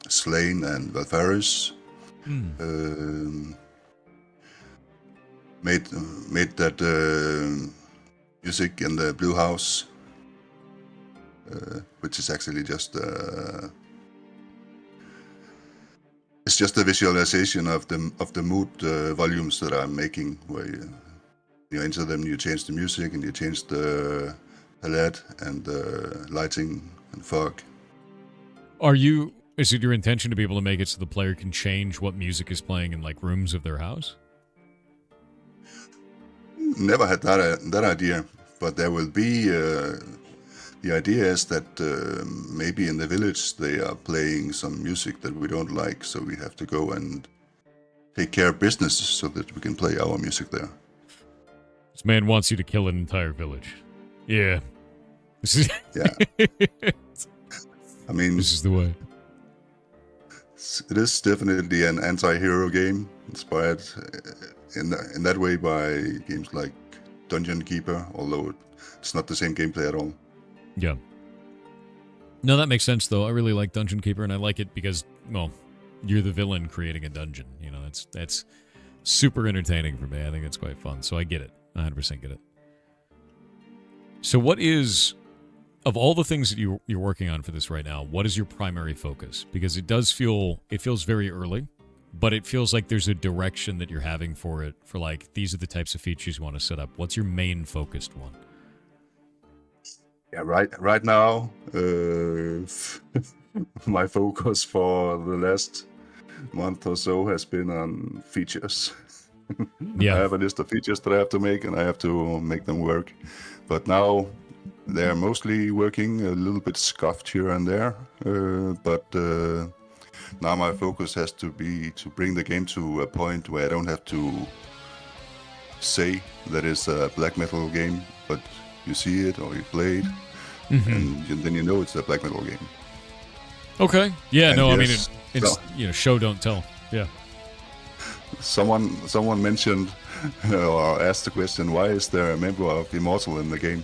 Slain and Ferrets. Made that music in the Blue House. Which is actually just it's just a visualization of the mood volumes that I'm making, where you enter them, you change the music, and you change the palette and the lighting and fog. Is it your intention to be able to make it so the player can change what music is playing in like rooms of their house? Never had that idea, but there will be. The idea is that maybe in the village they are playing some music that we don't like, so we have to go and take care of business so that we can play our music there. This man wants you to kill an entire village. Yeah. Yeah. I mean, this is the way. It is definitely an anti-hero game, inspired in that way by games like Dungeon Keeper, although it's not the same gameplay at all. Yeah. No, that makes sense, though. I really like Dungeon Keeper, and I like it because, well, you're the villain creating a dungeon. You know, that's super entertaining for me. I think it's quite fun, so I get it. 100% get it. So what is, of all the things that you're working on for this right now, what is your primary focus? Because it feels very early, but it feels like there's a direction that you're having for it, for like, these are the types of features you want to set up. What's your main focused one? Yeah, right now, my focus for the last month or so has been on features. Yeah. I have a list of features that I have to make, and I have to make them work. But now they're mostly working, a little bit scuffed here and there. But now my focus has to be to bring the game to a point where I don't have to say that it's a black metal game, but you see it or you play it, and then you know it's a black metal game. Okay. Yeah. And no. yes, I mean, it's show don't tell. Yeah. Someone mentioned or asked the question, why is there a member of Immortal in the game?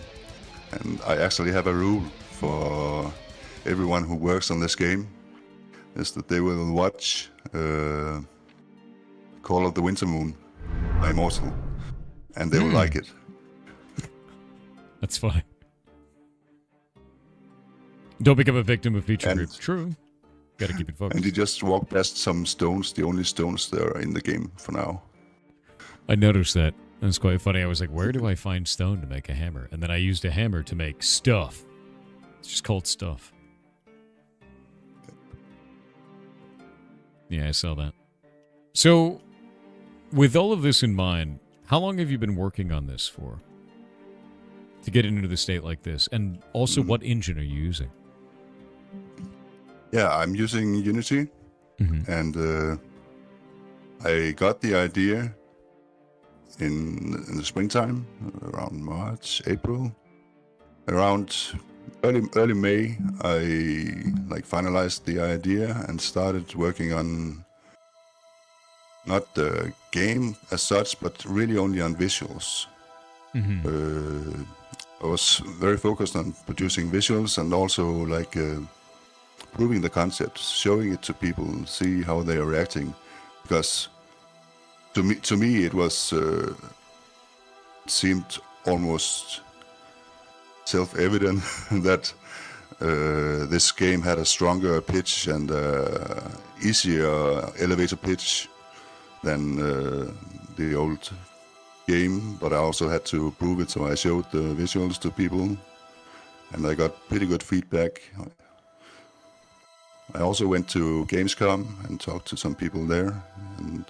And I actually have a rule for everyone who works on this game, is that they will watch Call of the Winter Moon by Immortal, and they will like it. That's fine. Don't become a victim of feature creep. True. Gotta keep it focused. And you just walk past some stones, the only stones that are in the game for now. I noticed that. That's quite funny. I was like, where do I find stone to make a hammer? And then I used a hammer to make stuff. It's just called stuff. Yeah, I saw that. So, with all of this in mind, how long have you been working on this for? To get into the state like this? And also, what engine are you using? Yeah, I'm using Unity, and I got the idea in the springtime, around March, April. Around early May, I finalized the idea and started working on not the game as such, but really only on visuals. I was very focused on producing visuals and also proving the concept, showing it to people, see how they are reacting, because to me, it was seemed almost self-evident that this game had a stronger pitch and easier elevator pitch than the old game, but I also had to prove it, so I showed the visuals to people, and I got pretty good feedback. I also went to Gamescom and talked to some people there, and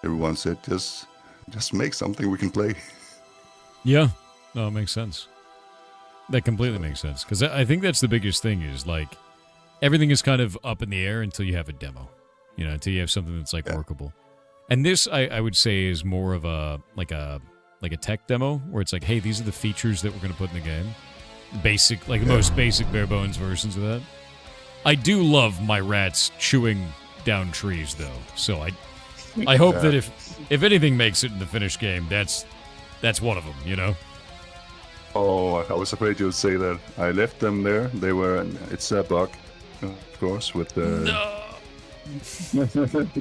everyone said, just make something we can play. Yeah, no, it makes sense. That completely makes sense, because I think that's the biggest thing is, like, everything is kind of up in the air until you have a demo, until you have something that's, like, workable. And this, I would say, is more of a tech demo, where it's like, hey, these are the features that we're going to put in the game. Basic, like, the most basic, bare-bones versions of that. I do love my rats chewing down trees, though, so I hope that if anything makes it in the finished game, that's one of them, Oh, I was afraid you would say that. I left them there. It's a bug, of course, with the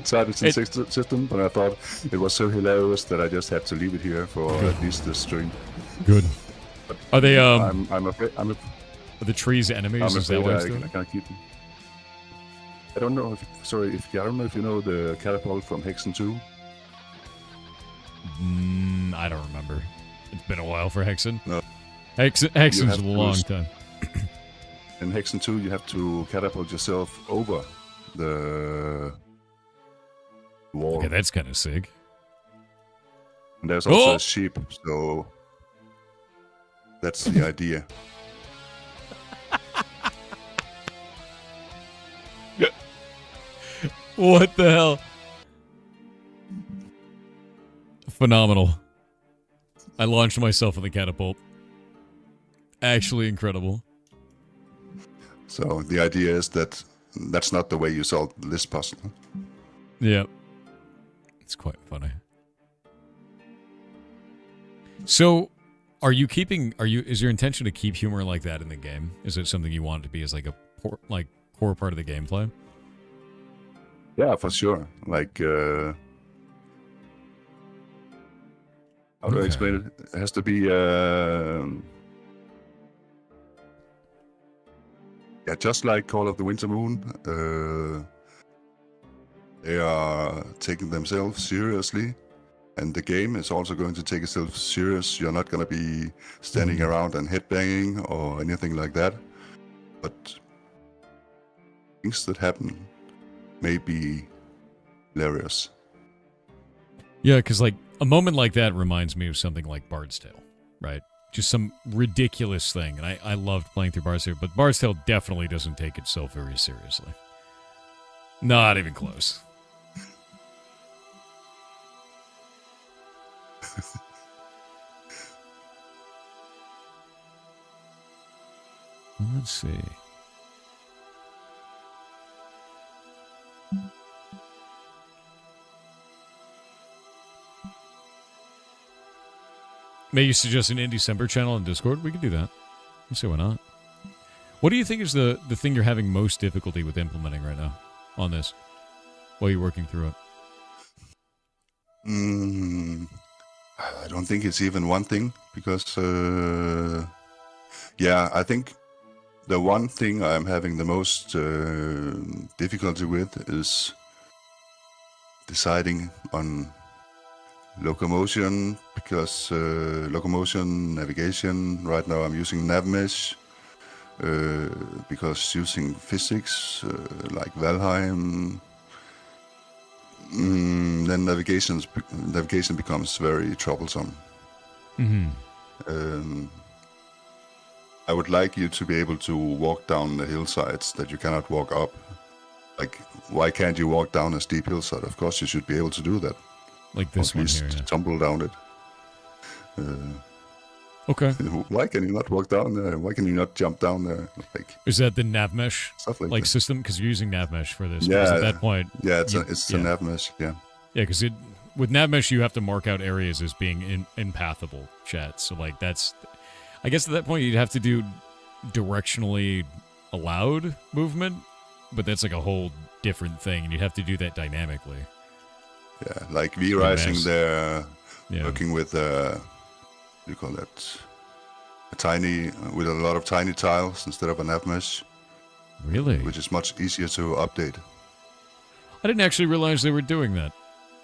Titan system, but I thought it was so hilarious that I just had to leave it here for at least this stream. Good. Are they, I'm afraid, are the trees enemies? I'm Is that afraid what I can't keep them. I don't know if you know the catapult from Hexen 2. I don't remember. It's been a while for Hexen. No. Hexen's a long time. In Hexen 2, you have to catapult yourself over the wall. Okay, that's kind of sick. And there's also a sheep, so that's the idea. What the hell? Phenomenal. I launched myself in the catapult. Actually incredible. So the idea is that that's not the way you solve this puzzle. Yeah. It's quite funny. So, is your intention to keep humor like that in the game? Is it something you want it to be as like a core part of the gameplay? Yeah, for sure. Like, how do I explain it? It has to be, just like Call of the Winter Moon. They are taking themselves seriously, and the game is also going to take itself serious. You're not going to be standing around and headbanging or anything like that, but things that happen may be hilarious. Yeah, because like a moment like that reminds me of something like Bard's Tale, right? Just some ridiculous thing, and I loved playing through Bard's Tale, but Bard's Tale definitely doesn't take itself very seriously. Not even close. Let's see. May you suggest an in-December channel on Discord? We could do that. Let's see why not. What do you think is the thing you're having most difficulty with implementing right now on this while you're working through it? I don't think it's even one thing, because, I think the one thing I'm having the most difficulty with is deciding on locomotion, because locomotion, navigation, right now I'm using NavMesh, because using physics, like Valheim, then navigation becomes very troublesome. I would like you to be able to walk down the hillsides that you cannot walk up. Like, why can't you walk down a steep hillside? Of course you should be able to do that. Like this one here, yeah. Tumble down it. Okay. Why can you not walk down there? Why can you not jump down there? Like, is that the NavMesh stuff like that. system? Because you're using NavMesh for this. Yeah. At that point. Yeah, it's a NavMesh. Yeah. Yeah, because with NavMesh you have to mark out areas as being impathable. Chat. So like that's, I guess at that point you'd have to do directionally allowed movement, but that's like a whole different thing, and you'd have to do that dynamically. Yeah, like Pretty V-Rising, nice. they're Yeah. working with what do you call that? With a lot of tiny tiles instead of a nav mesh, Really? which is much easier to update. I didn't actually realize they were doing that.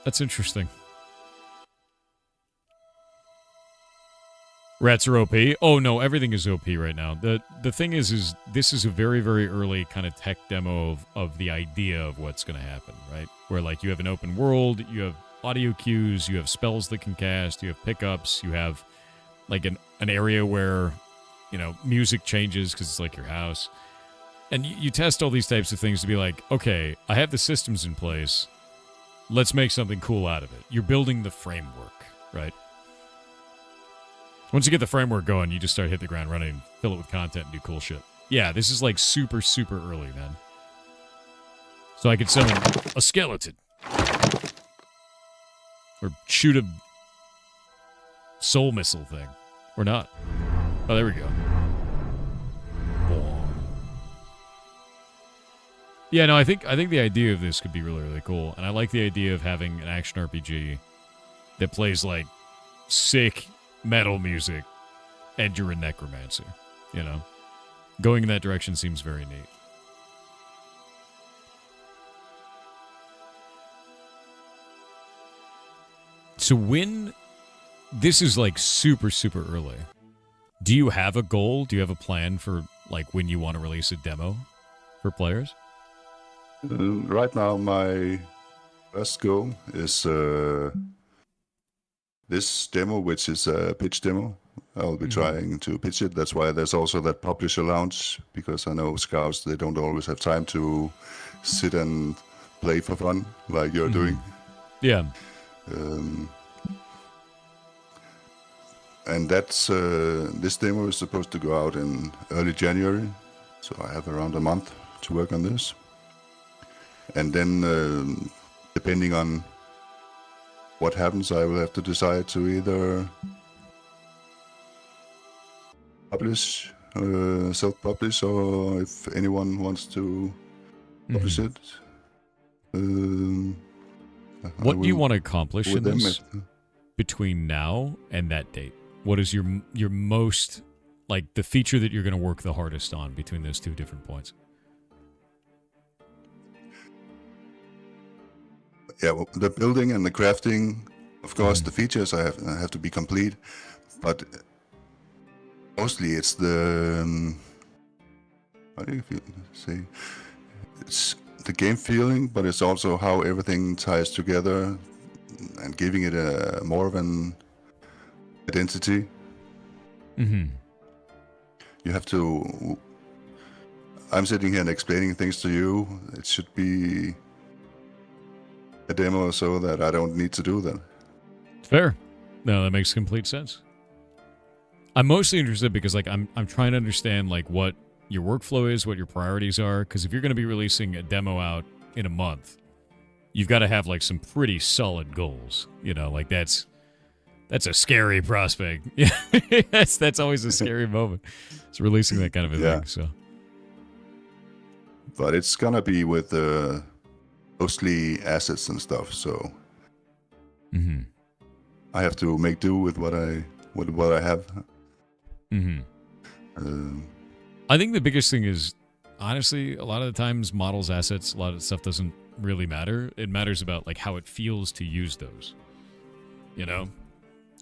That's interesting. Rats are OP. Oh no, everything is OP right now. The thing is this is a very, very early kind of tech demo of the idea of what's going to happen, right? Where like you have an open world, you have audio cues, you have spells that can cast, you have pickups, you have like an area where, you know, music changes because it's like your house. And you test all these types of things to be like, okay, I have the systems in place. Let's make something cool out of it. You're building the framework, right? Once you get the framework going, you just start hitting the ground running, fill it with content, and do cool shit. Yeah, this is like super, super early, man. So I could summon a skeleton. Or shoot a soul missile thing. Or not. Oh, there we go. Yeah, no, I think the idea of this could be really, really cool. And I like the idea of having an action RPG that plays like sick metal music and you're a necromancer, you know? Going in that direction seems very neat. So when this is like super, super early, do you have a goal? Do you have a plan for like when you want to release a demo for players? Right now, my first goal is this demo, which is a pitch demo. I'll be trying to pitch it. That's why there's also that publisher lounge, because I know scouts, they don't always have time to sit and play for fun like you're doing. Yeah. And that's this demo is supposed to go out in early January, so I have around a month to work on this. And then, depending on what happens, I will have to decide to either publish, self-publish, or if anyone wants to publish it. What do you want to accomplish in with them this between now and that date? What is your most, like, the feature that you're going to work the hardest on between those two different points? Yeah, well, the building and the crafting, of course, the features I have to be complete, but mostly it's the how do you say? It's the game feeling, but it's also how everything ties together and giving it a more of an identity. Mm-hmm. You have to. I'm sitting here and explaining things to you. It should be a demo so that I don't need to do that. Fair. No, that makes complete sense. I'm mostly interested because, like, I'm trying to understand, like, what your workflow is, what your priorities are, because if you're going to be releasing a demo out in a month, you've got to have, like, some pretty solid goals. You know, like, that's a scary prospect. Yeah, that's always a scary moment. It's releasing that kind of a thing, so. But it's going to be with mostly assets and stuff, so I have to make do with what I have. I think the biggest thing is, honestly, a lot of the times models, assets, a lot of stuff doesn't really matter. It matters about like how it feels to use those, you know?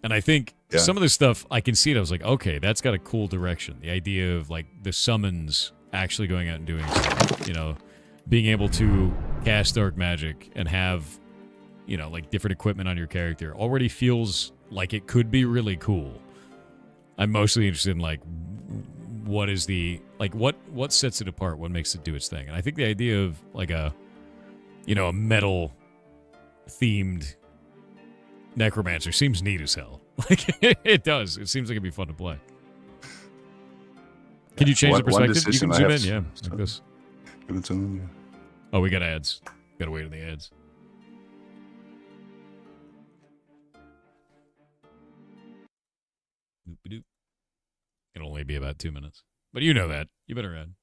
And I think some of this stuff, I can see it. I was like, okay, that's got a cool direction. The idea of like the summons actually going out and doing stuff, you know, being able to cast dark magic and have, you know, like different equipment on your character already feels like it could be really cool. I'm mostly interested in like what is the like what sets it apart, what makes it do its thing. And I think the idea of like a, you know, a metal themed necromancer seems neat as hell. Like it does. It seems like it'd be fun to play. Can you change the perspective? You can zoom in, yeah, like this. Oh, we got ads. Gotta wait on the ads. Doop-a-doop. It'll only be about 2 minutes. But you know that. You better add.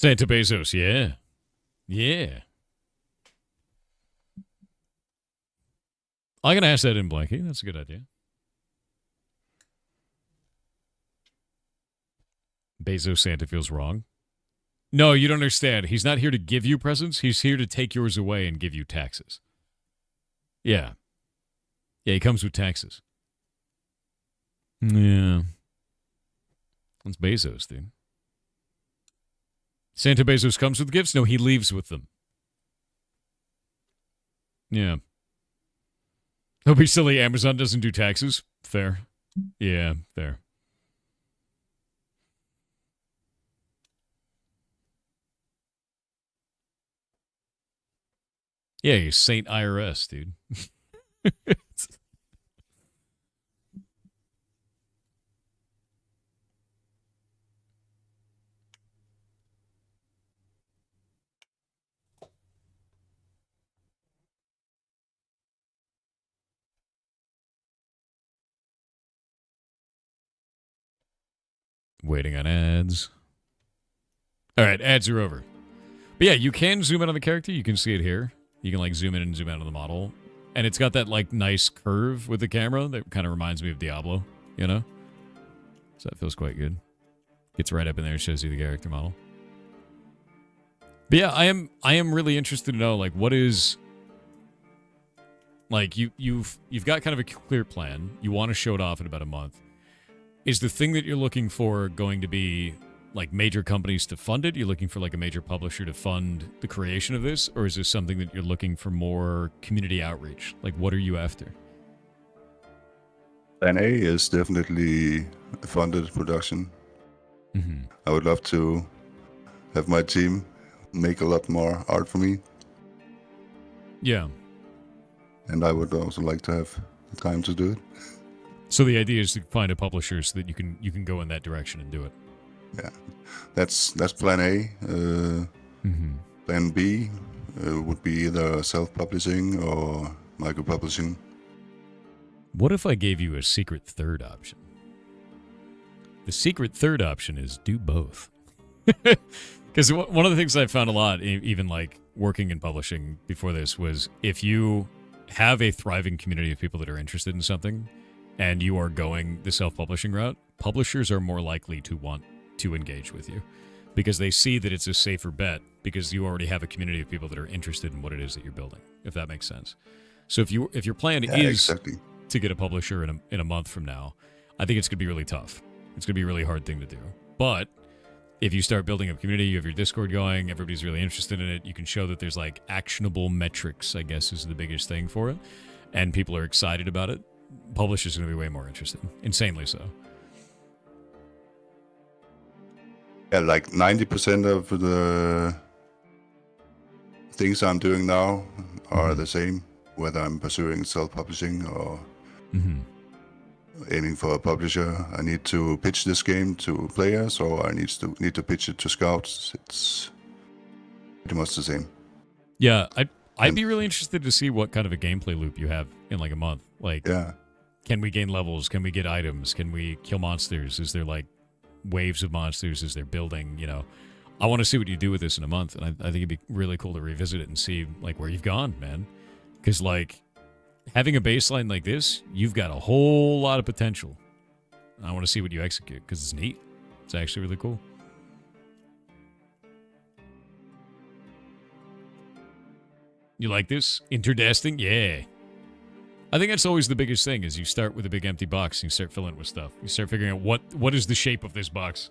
Santa Bezos, yeah. Yeah. I'm going to ask that in Blanky. That's a good idea. Bezos Santa feels wrong. No, you don't understand. He's not here to give you presents. He's here to take yours away and give you taxes. Yeah. Yeah, he comes with taxes. Yeah. That's Bezos, dude. Santa Bezos comes with gifts? No, he leaves with them. Yeah. Don't be silly. Amazon doesn't do taxes. Fair. Yeah, fair. Yeah, you're Saint IRS, dude. Waiting on ads. All right, ads are over. But yeah, you can zoom in on the character. You can see it here. You can like zoom in and zoom out on the model. And it's got that like nice curve with the camera that kind of reminds me of Diablo, you know? So that feels quite good. Gets right up in there and shows you the character model. But yeah, I am really interested to know like what is like you've got kind of a clear plan. You want to show it off in about a month. Is the thing that you're looking for going to be like major companies to fund it? You're looking for like a major publisher to fund the creation of this? Or is this something that you're looking for more community outreach? Like what are you after? Plan A is definitely a funded production. Mm-hmm. I would love to have my team make a lot more art for me. Yeah. And I would also like to have the time to do it. So the idea is to find a publisher so that you can go in that direction and do it. Yeah, that's plan A. Plan B would be either self-publishing or micro-publishing. What if I gave you a secret third option? The secret third option is do both. Because one of the things I found a lot, even like working in publishing before this, was if you have a thriving community of people that are interested in something and you are going the self-publishing route, publishers are more likely to want to engage with you because they see that it's a safer bet because you already have a community of people that are interested in what it is that you're building, if that makes sense. So if your plan is to get a publisher in a month from now, I think it's going to be really tough. It's going to be a really hard thing to do. But if you start building a community, you have your Discord going, everybody's really interested in it, you can show that there's like actionable metrics, I guess is the biggest thing for it, and people are excited about it, publishers are going to be way more interested. Insanely so. Yeah, like 90% of the things I'm doing now are the same, whether I'm pursuing self-publishing or aiming for a publisher. I need to pitch this game to players, or I need to pitch it to scouts. It's pretty much the same. Yeah, I'd be really interested to see what kind of a gameplay loop you have in like a month. Like, can we gain levels? Can we get items? Can we kill monsters? Is there like waves of monsters as they're building? You know, I want to see what you do with this in a month, and I think it'd be really cool to revisit it and see like where you've gone, man. Because like having a baseline like this, you've got a whole lot of potential. I want to see what you execute because it's neat. It's actually really cool. You like this? Interdesting? Yeah. I think that's always the biggest thing is you start with a big empty box and you start filling it with stuff. You start figuring out what is the shape of this box.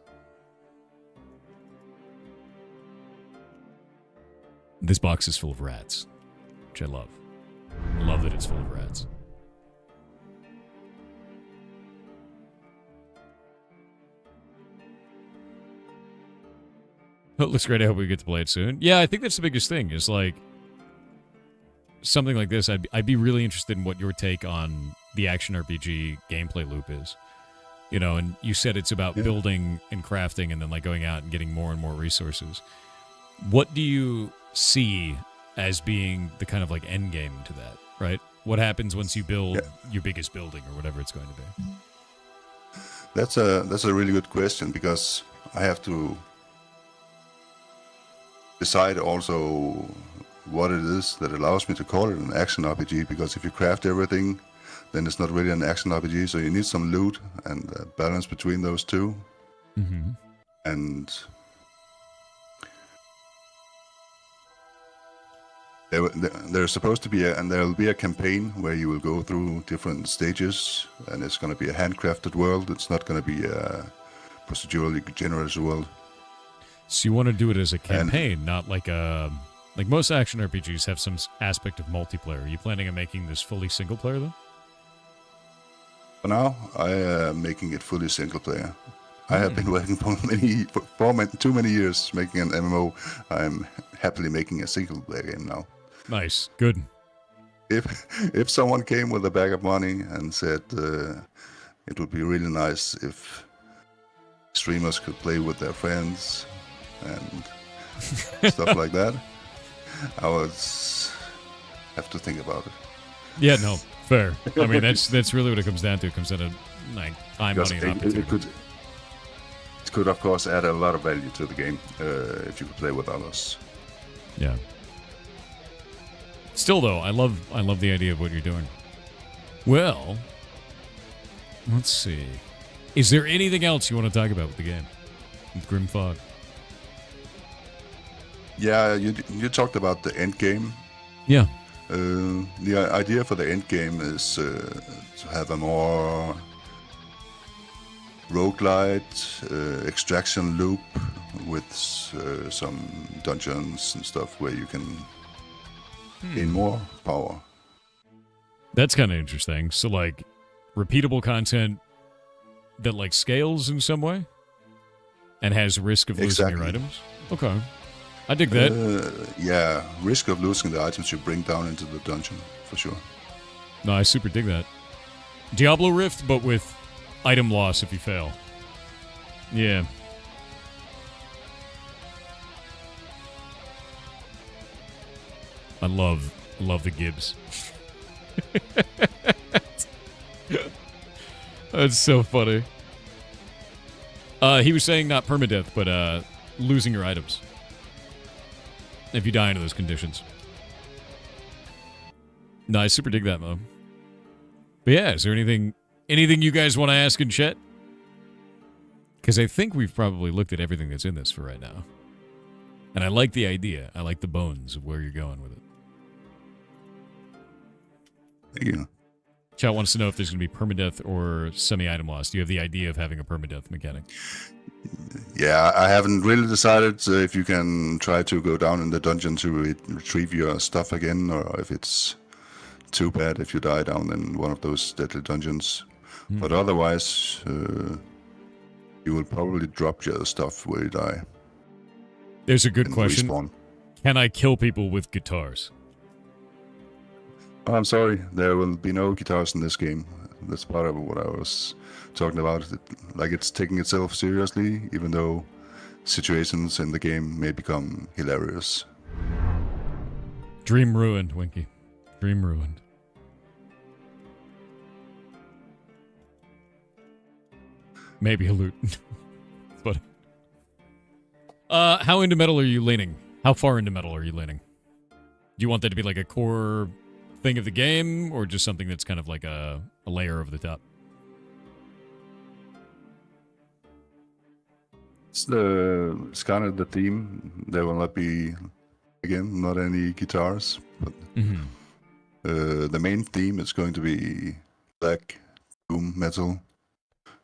This box is full of rats, which I love. I love that it's full of rats. Oh, it looks great. I hope we get to play it soon. Yeah, I think that's the biggest thing is like something like this. I'd be really interested in what your take on the action RPG gameplay loop is. You know, and you said it's about building and crafting and then like going out and getting more and more resources. What do you see as being the kind of like end game to that, right? What happens once you build your biggest building or whatever it's going to be? That's a really good question because I have to decide also what it is that allows me to call it an action RPG, because if you craft everything, then it's not really an action RPG, so you need some loot and balance between those two. Mm-hmm. And there's supposed to be there will be a campaign where you will go through different stages, and it's going to be a handcrafted world. It's not going to be a procedurally generated world. So you want to do it as a campaign, not like a... Like most action RPGs have some aspect of multiplayer. Are you planning on making this fully single player, though? For now, I am making it fully single player. I have been working for too many years making an MMO. I'm happily making a single player game now. Nice. Good. If someone came with a bag of money and said it would be really nice if streamers could play with their friends and stuff like that, I would have to think about it. Yeah, no, fair. I mean, that's really what it comes down to. It comes down to like time, Because money, and opportunity. It could, of course, add a lot of value to the game if you could play with others. Yeah. Still, though, I love the idea of what you're doing. Well, let's see. Is there anything else you want to talk about with the game? With Grim Fog? Yeah, you talked about the end game. Yeah. The idea for the end game is to have a more roguelite extraction loop with some dungeons and stuff where you can gain more power. That's kind of interesting. So, like, repeatable content that, like, scales in some way and has risk of losing your items? Okay. I dig that. Yeah, risk of losing the items you bring down into the dungeon, for sure. No, I super dig that. Diablo Rift, but with item loss if you fail. Yeah. I love the Gibbs. That's so funny. He was saying not permadeath, but losing your items if you die under those conditions. No, I super dig that, Mo. But yeah, is there anything you guys want to ask in chat? Because I think we've probably looked at everything that's in this for right now. And I like the idea. I like the bones of where you're going with it. Thank you. Chat wants to know if there's going to be permadeath or semi-item loss. Do you have the idea of having a permadeath mechanic? Yeah, I haven't really decided if you can try to go down in the dungeon to retrieve your stuff again, or if it's too bad if you die down in one of those deadly dungeons. But otherwise, you will probably drop your stuff where you die. There's a good question. Respawn. Can I kill people with guitars? Oh, I'm sorry, there will be no guitars in this game. That's part of what I was talking about. It's taking itself seriously, even though situations in the game may become hilarious. Dream ruined, Winky. Dream ruined. Maybe a loot. But how into metal are you leaning? How far into metal are you leaning? Do you want that to be like a core thing of the game, or just something that's kind of like a layer over the top? It's kind of the theme. There will not be, again, not any guitars, but the main theme is going to be black doom metal.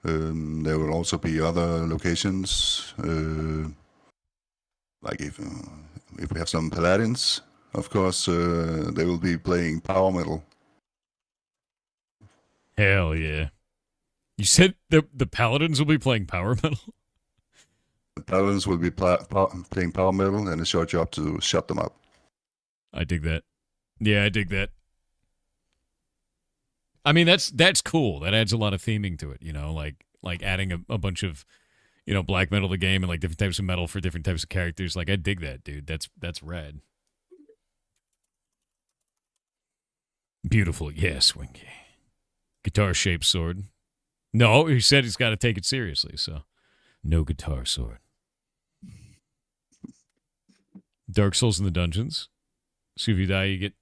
There will also be other locations, like if we have some paladins, of course, they will be playing power metal. Hell yeah. You said the paladins will be playing power metal? The paladins will be playing power metal, and it's your job to shut them up. I dig that. Yeah, I dig that. I mean, that's cool. That adds a lot of theming to it, you know, like adding a bunch of, you know, black metal to the game and like different types of metal for different types of characters. Like, I dig that, dude. That's rad. Beautiful. Yes, Winky. Guitar-shaped sword. No, he said he's got to take it seriously, so no guitar sword. Dark Souls in the dungeons. So if you die, you get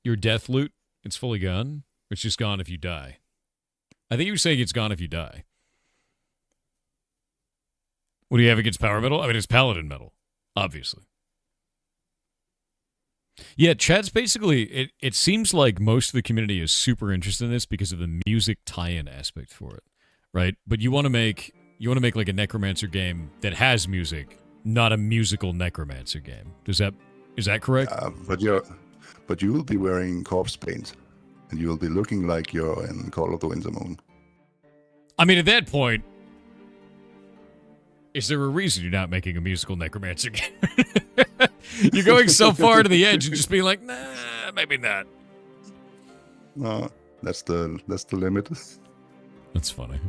your death loot. It's fully gone. It's just gone if you die. I think you were saying it's gone if you die. What do you have against power metal? I mean, it's paladin metal, obviously. Yeah, Chad's basically, it seems like most of the community is super interested in this because of the music tie-in aspect for it, right? But you want to make like a Necromancer game that has music, not a musical Necromancer game. Is that correct? But you will be wearing corpse paint, and you will be looking like you're in Call of the Winter Moon. I mean, at that point, is there a reason you're not making a musical Necromancer game? You're going so far to the edge and just being like, nah, maybe not. No, that's the limit. That's funny.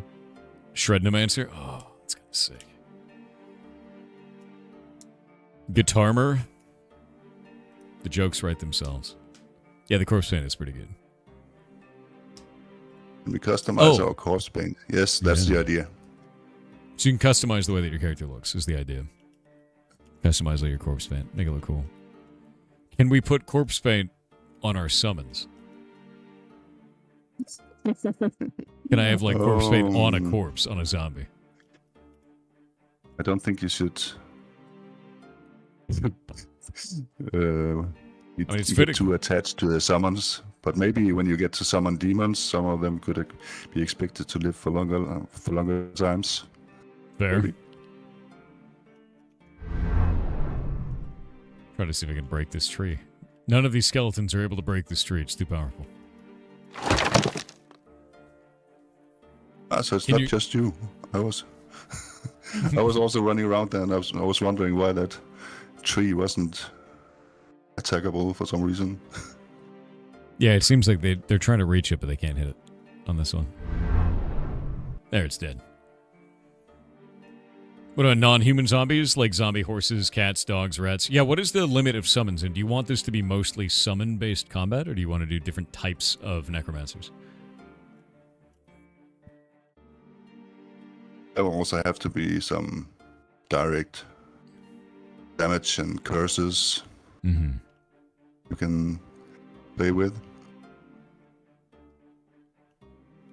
Shrednomancer? Oh, that's kind of sick. Guitarmer? The jokes write themselves. Yeah, the corpse paint is pretty good. We customize our corpse paint. Yes, that's the idea. So you can customize the way that your character looks, is the idea. Customize all your corpse paint. Make it look cool. Can we put corpse paint on our summons? Can I have, like, corpse paint on a corpse, on a zombie? I don't think you should. You get too attached to the summons, but maybe when you get to summon demons, some of them could be expected to live for longer times. Fair. Maybe. Try to see if I can break this tree. None of these skeletons are able to break this tree. It's too powerful. So it's not just you. I was also running around there, and I was wondering why that tree wasn't attackable for some reason. Yeah, it seems like they're trying to reach it, but they can't hit it on this one. There, it's dead. What about non-human zombies, like zombie horses, cats, dogs, rats? Yeah, what is the limit of summons? And do you want this to be mostly summon-based combat, or do you want to do different types of necromancers? There will also have to be some direct damage and curses you can play with.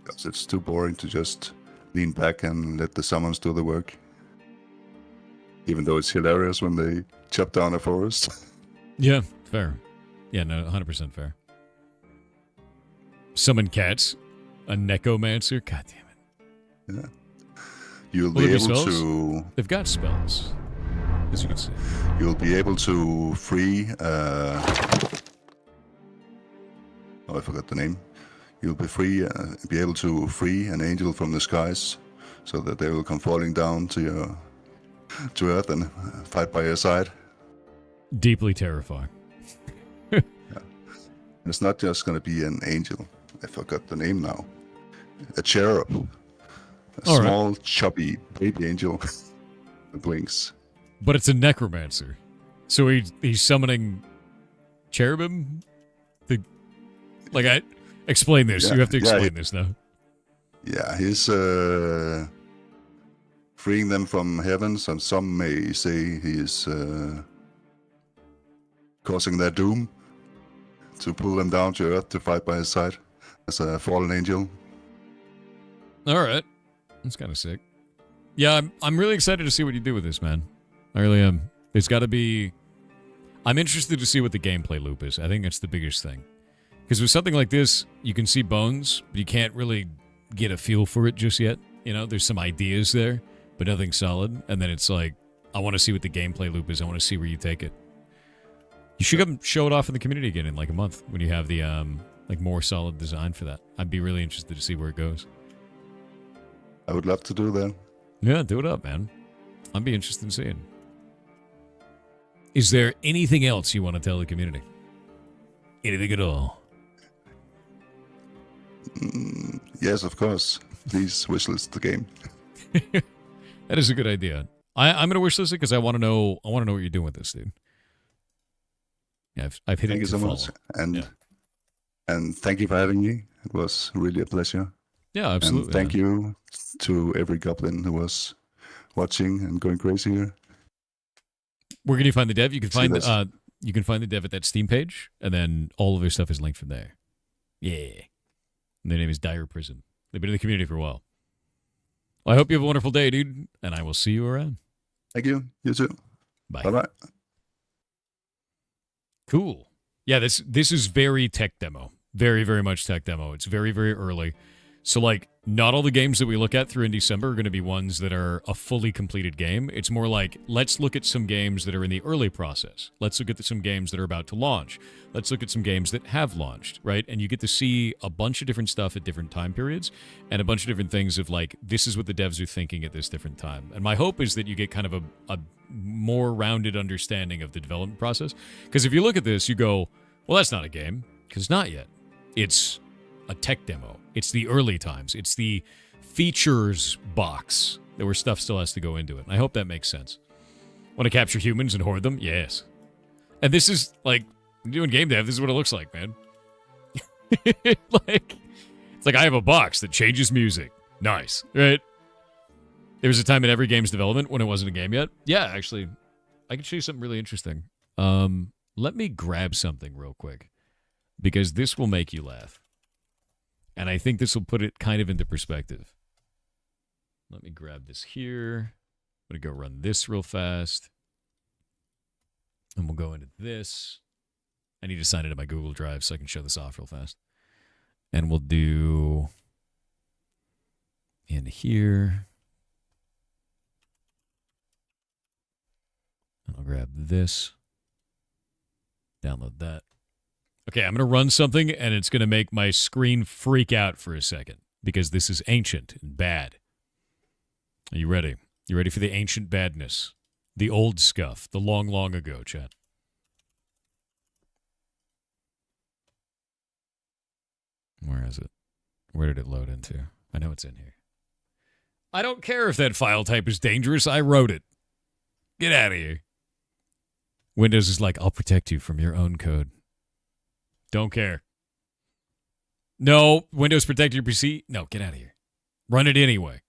Because it's too boring to just lean back and let the summons do the work. Even though it's hilarious when they chop down a forest. Yeah, fair. Yeah, no, 100% fair. Summon cats? A necromancer? God damn it. Yeah. You'll be able to... They've got spells, as you can see. You'll be able to free... I forgot the name. You'll be able to free an angel from the skies so that they will come falling down to Earth and fight by your side. Deeply terrifying. Yeah. And it's not just going to be an angel. I forgot the name now. A cherub. A small, chubby baby angel with wings. But it's a necromancer. So he's summoning cherubim? Explain this. Yeah, you have to explain this now. Yeah, he's freeing them from heavens, and some may say he is causing their doom to pull them down to Earth to fight by his side as a fallen angel. All right. That's kind of sick. Yeah, I'm really excited to see what you do with this, man. I really am. There's got to be... I'm interested to see what the gameplay loop is. I think that's the biggest thing. Because with something like this, you can see bones, but you can't really get a feel for it just yet. You know, there's some ideas there, but nothing solid. And then it's like, I want to see what the gameplay loop is. I want to see where you take it. You should come show it off in the community again in like a month when you have the more solid design for that. I'd be really interested to see where it goes. I would love to do that. Yeah, do it up, man. I'd be interested in seeing. Is there anything else you want to tell the community? Anything at all? Yes, of course. Please wishlist the game. That is a good idea. I'm gonna wishlist it because I want to know. I want to know what you're doing with this, dude. Yeah, I've hit it. Thank you so much, and thank you for having me. It was really a pleasure. Yeah, absolutely. And thank you to every goblin who was watching and going crazy here. Where can you find the dev? You can See find this. you can find the dev at that Steam page, and then all of their stuff is linked from there. Yeah. And their name is Dire Prison. They've been in the community for a while. Well, I hope you have a wonderful day, dude, and I will see you around. Thank you. You too. Bye. Bye-bye. Cool. Yeah, this is very tech demo. Very, very much tech demo. It's very, very early. So, like, not all the games that we look at through in December are going to be ones that are a fully completed game. It's more like, let's look at some games that are in the early process. Let's look at some games that are about to launch. Let's look at some games that have launched, right? And you get to see a bunch of different stuff at different time periods and a bunch of different things of, like, this is what the devs are thinking at this different time. And my hope is that you get kind of a more rounded understanding of the development process. Because if you look at this, you go, well, that's not a game, because not yet. It's a tech demo. It's the early times. It's the features box where stuff still has to go into it. And I hope that makes sense. Want to capture humans and hoard them? Yes. And this is, like, doing game dev, this is what it looks like, man. It's like I have a box that changes music. Nice, right? There was a time in every game's development when it wasn't a game yet. Yeah, actually, I can show you something really interesting. Let me grab something real quick, because this will make you laugh. And I think this will put it kind of into perspective. Let me grab this here. I'm going to go run this real fast. And we'll go into this. I need to sign into my Google Drive so I can show this off real fast. And we'll do in here. And I'll grab this. Download that. Okay, I'm going to run something, and it's going to make my screen freak out for a second, because this is ancient and bad. Are you ready? You ready for the ancient badness? The old scuff, the long, long ago, chat. Where is it? Where did it load into? I know it's in here. I don't care if that file type is dangerous. I wrote it. Get out of here. Windows is like, I'll protect you from your own code. Don't care. No, Windows protect your PC. No, get out of here. Run it anyway.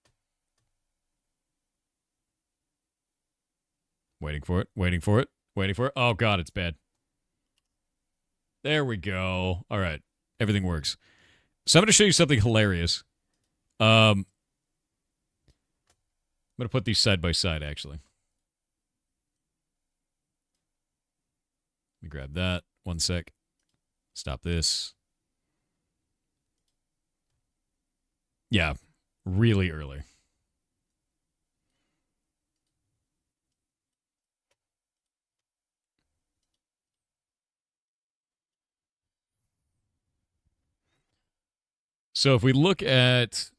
Waiting for it, waiting for it, waiting for it. Oh, God, it's bad. There we go. All right. Everything works. So I'm going to show you something hilarious. I'm going to put these side by side, actually. Let me grab that. One sec. Stop this. Yeah, really early. So if we look at,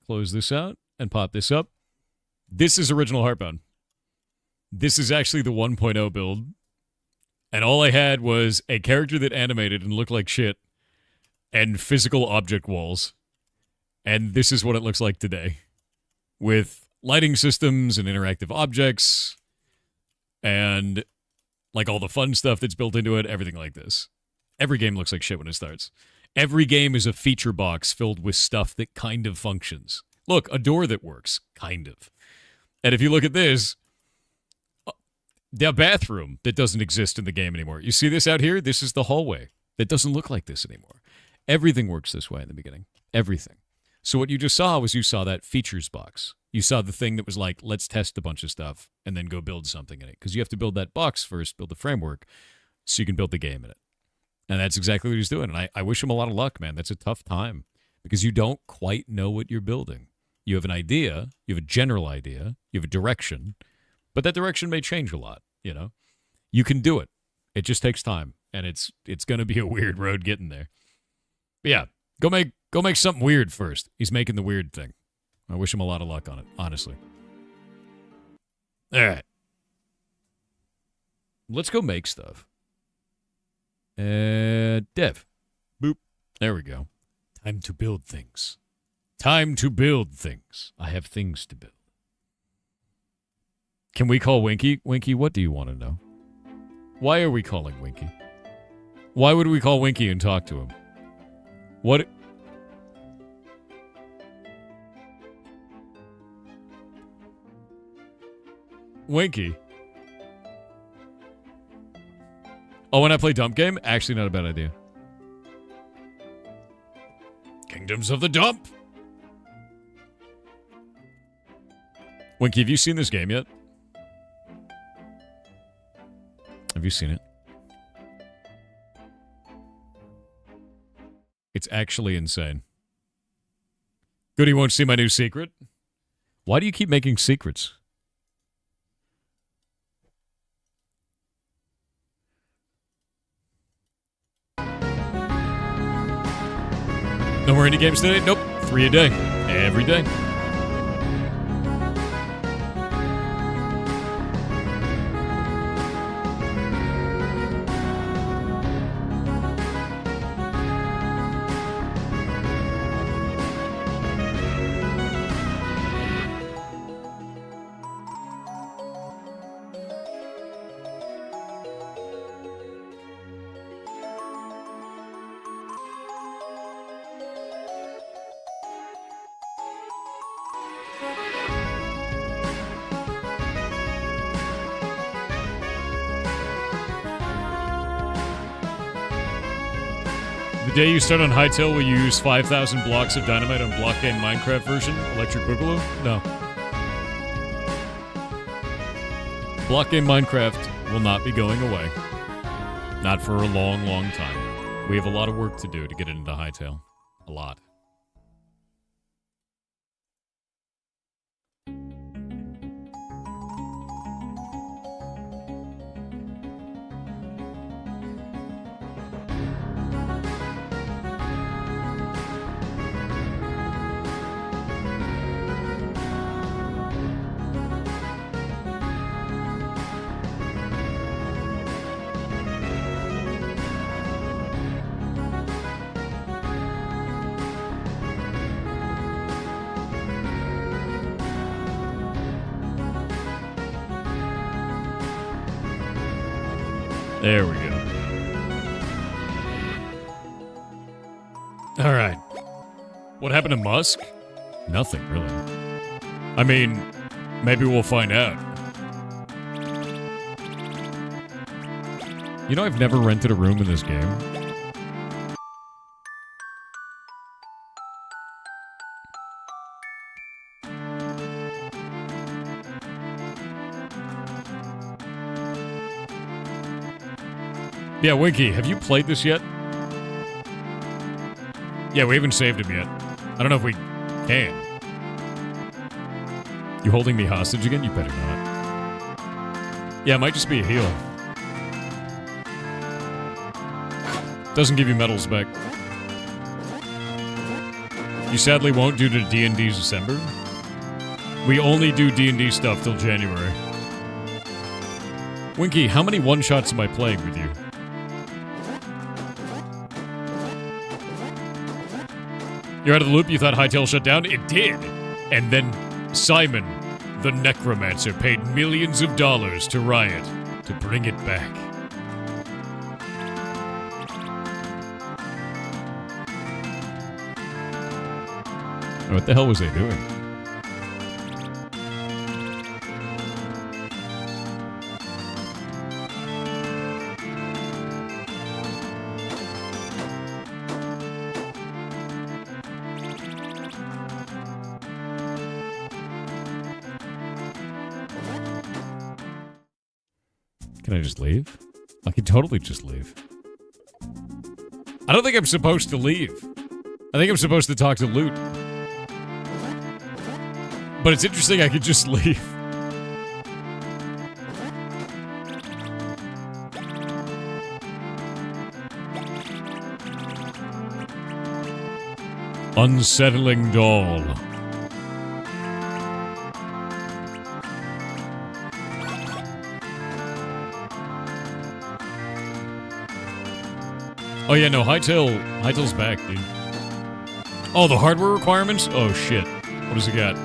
close this out and pop this up, this is original Heartbound. This is actually the 1.0 build. And all I had was a character that animated and looked like shit and physical object walls. And this is what it looks like today. With lighting systems and interactive objects and like all the fun stuff that's built into it, everything like this. Every game looks like shit when it starts. Every game is a feature box filled with stuff that kind of functions. Look, a door that works, kind of. And if you look at this, the bathroom that doesn't exist in the game anymore. You see this out here? This is the hallway. That doesn't look like this anymore. Everything works this way in the beginning. Everything. So what you just saw was you saw that features box. You saw the thing that was like, let's test a bunch of stuff and then go build something in it. Because you have to build that box first, build the framework, so you can build the game in it. And that's exactly what he's doing. And I wish him a lot of luck, man. That's a tough time. Because you don't quite know what you're building. You have an idea. You have a general idea. You have a direction. But that direction may change a lot, you know? You can do it. It just takes time. And it's going to be a weird road getting there. But yeah, go make something weird first. He's making the weird thing. I wish him a lot of luck on it, honestly. All right. Let's go make stuff. Dev. Boop. There we go. Time to build things. Time to build things. I have things to build. Can we call Winky? Winky, what do you want to know? Why are we calling Winky? Why would we call Winky and talk to him? What? Winky, Oh, when I play Dump Game? Actually, not a bad idea. Kingdoms of the Dump! Winky, have you seen this game yet? Have you seen it? It's actually insane. Goody won't see my new secret? Why do you keep making secrets? No more indie games today? Nope. 3 a day. Every day. The day you start on Hightail, will you use 5,000 blocks of dynamite on Block Game Minecraft version? Electric Boogaloo? No. Block Game Minecraft will not be going away. Not for a long, long time. We have a lot of work to do to get it into Hightail. A lot. There we go. All right. What happened to Musk? Nothing, really. I mean, maybe we'll find out. You know, I've never rented a room in this game. Yeah, Winky, have you played this yet? Yeah, we haven't saved him yet. I don't know if we can. You holding me hostage again? You better not. Yeah, it might just be a heal. Doesn't give you medals back. You sadly won't due to D&D's December. We only do D&D stuff till January. Winky, how many one-shots am I playing with you? You're out of the loop? You thought Hightail shut down? It did! And then Simon, the necromancer, paid millions of dollars to Riot to bring it back. What the hell was they doing? Can I just leave? I can totally just leave. I don't think I'm supposed to leave. I think I'm supposed to talk to Loot. But it's interesting I could just leave. Unsettling doll. Oh yeah, no, Hightail's back, dude. Oh, the hardware requirements? Oh shit. What does it got?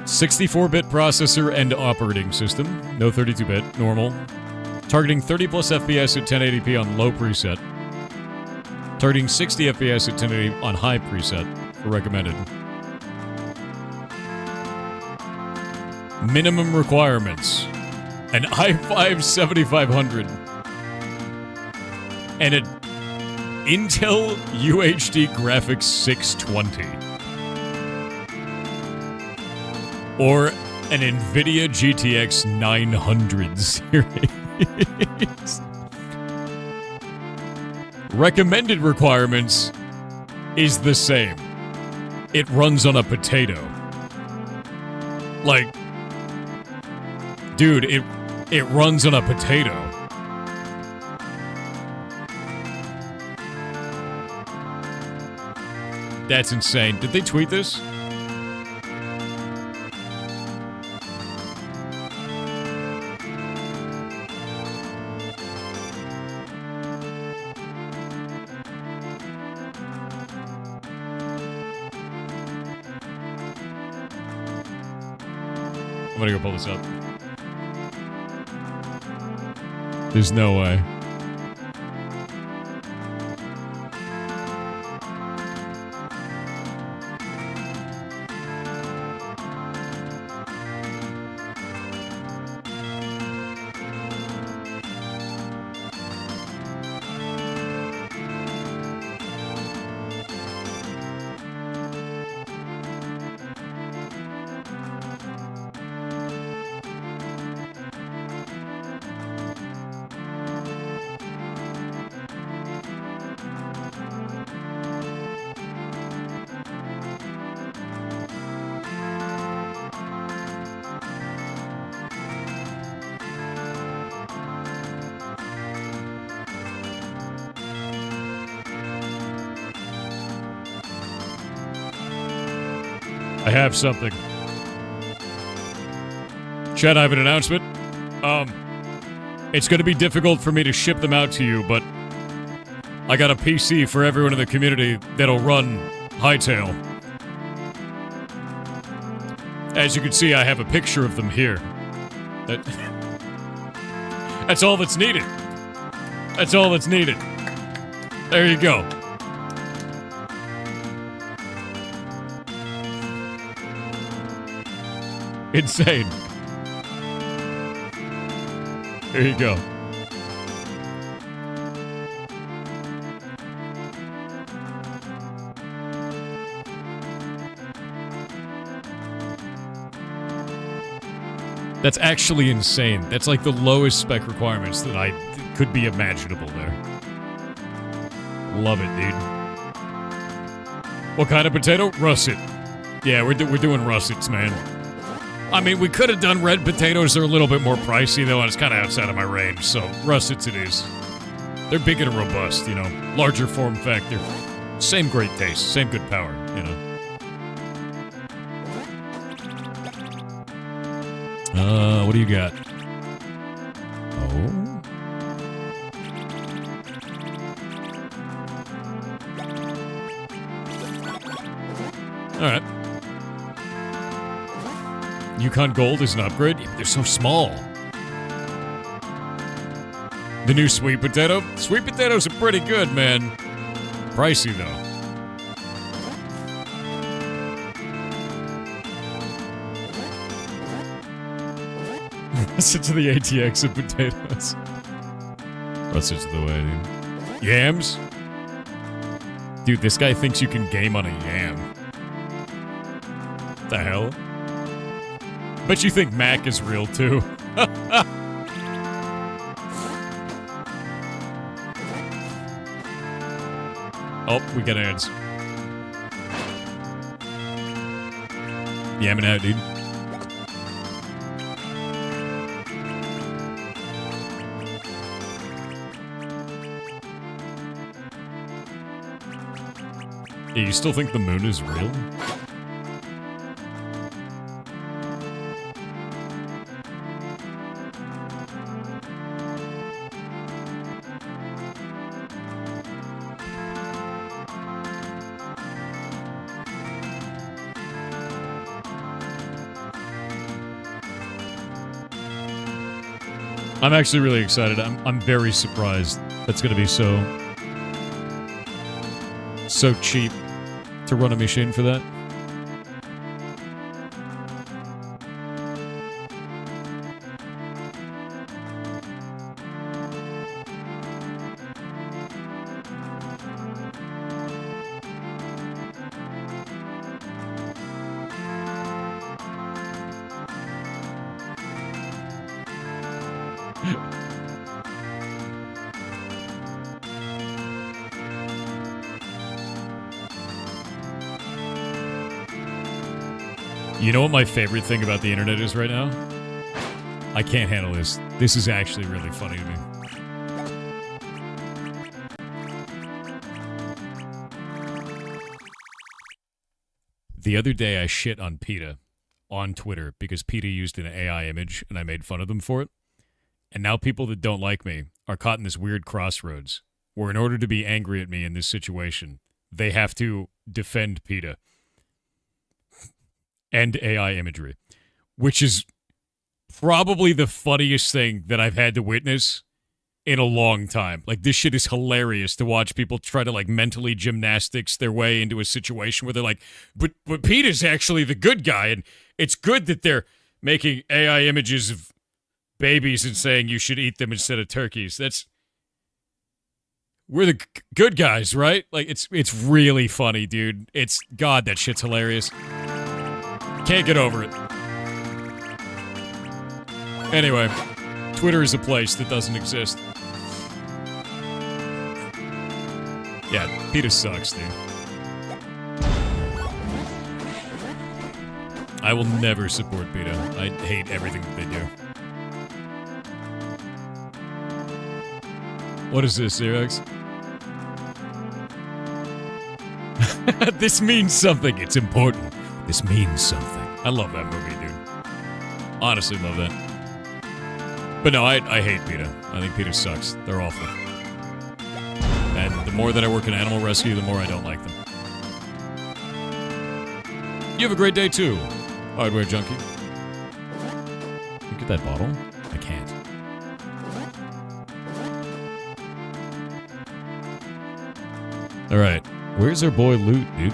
"64-bit processor and operating system. No 32-bit. Normal. Targeting 30 plus FPS at 1080p on low preset. Targeting 60 FPS at 1080 on high preset. For recommended. Minimum requirements. An i5 7500. And an Intel UHD Graphics 620. Or an NVIDIA GTX 900 series. Recommended requirements is the same. It runs on a potato. Like, dude, it runs on a potato. That's insane. Did they tweet this? I'm gonna go pull this up. There's no way. I have something. Chad, I have an announcement. It's going to be difficult for me to ship them out to you, but I got a PC for everyone in the community that'll run Hightail. As you can see, I have a picture of them here. That's all that's needed. That's all that's needed. There you go. Insane. There you go. That's actually insane. That's like the lowest spec requirements that could be imaginable there. Love it, dude. What kind of potato? Russet. Yeah, we're doing russets, man. I mean, we could have done red potatoes. They're a little bit more pricey, though, and it's kind of outside of my range, so russets it is. They're big and robust, you know. Larger form factor. Same great taste. Same good power, you know. What do you got? Oh. Alright. Yukon Gold is an upgrade? They're so small. The new sweet potato? Sweet potatoes are pretty good, man. Pricey, though. Listen to the ATX of potatoes. That's just the way, dude. Yams? Dude, this guy thinks you can game on a yam. What the hell? Bet you think Mac is real, too. Oh, we got ads. Yamming out, dude. Yeah, you still think the moon is real? I'm actually really excited. I'm very surprised that's going to be so cheap to run a machine for that. You know what my favorite thing about the internet is right now? I can't handle this. This is actually really funny to me. The other day I shit on PETA on Twitter because PETA used an AI image and I made fun of them for it. And now people that don't like me are caught in this weird crossroads where in order to be angry at me in this situation, they have to defend PETA and AI imagery, which is probably the funniest thing that I've had to witness in a long time. Like, this shit is hilarious to watch people try to, like, mentally gymnastics their way into a situation where they're like, but PETA's actually the good guy, and it's good that they're making AI images of babies and saying you should eat them instead of turkeys. We're the good guys, right? Like, it's really funny, dude. God, that shit's hilarious. Can't get over it. Anyway, Twitter is a place that doesn't exist. Yeah, PETA sucks, dude. I will never support PETA. I hate everything that they do. What is this, Xerox? This means something. It's important. This means something. I love that movie, dude. Honestly love that. But no, I hate PETA. I think PETA sucks. They're awful. And the more that I work in animal rescue, the more I don't like them. You have a great day, too, hardware junkie. Can you get that bottle? I can't. Alright. Where's our boy Loot, dude?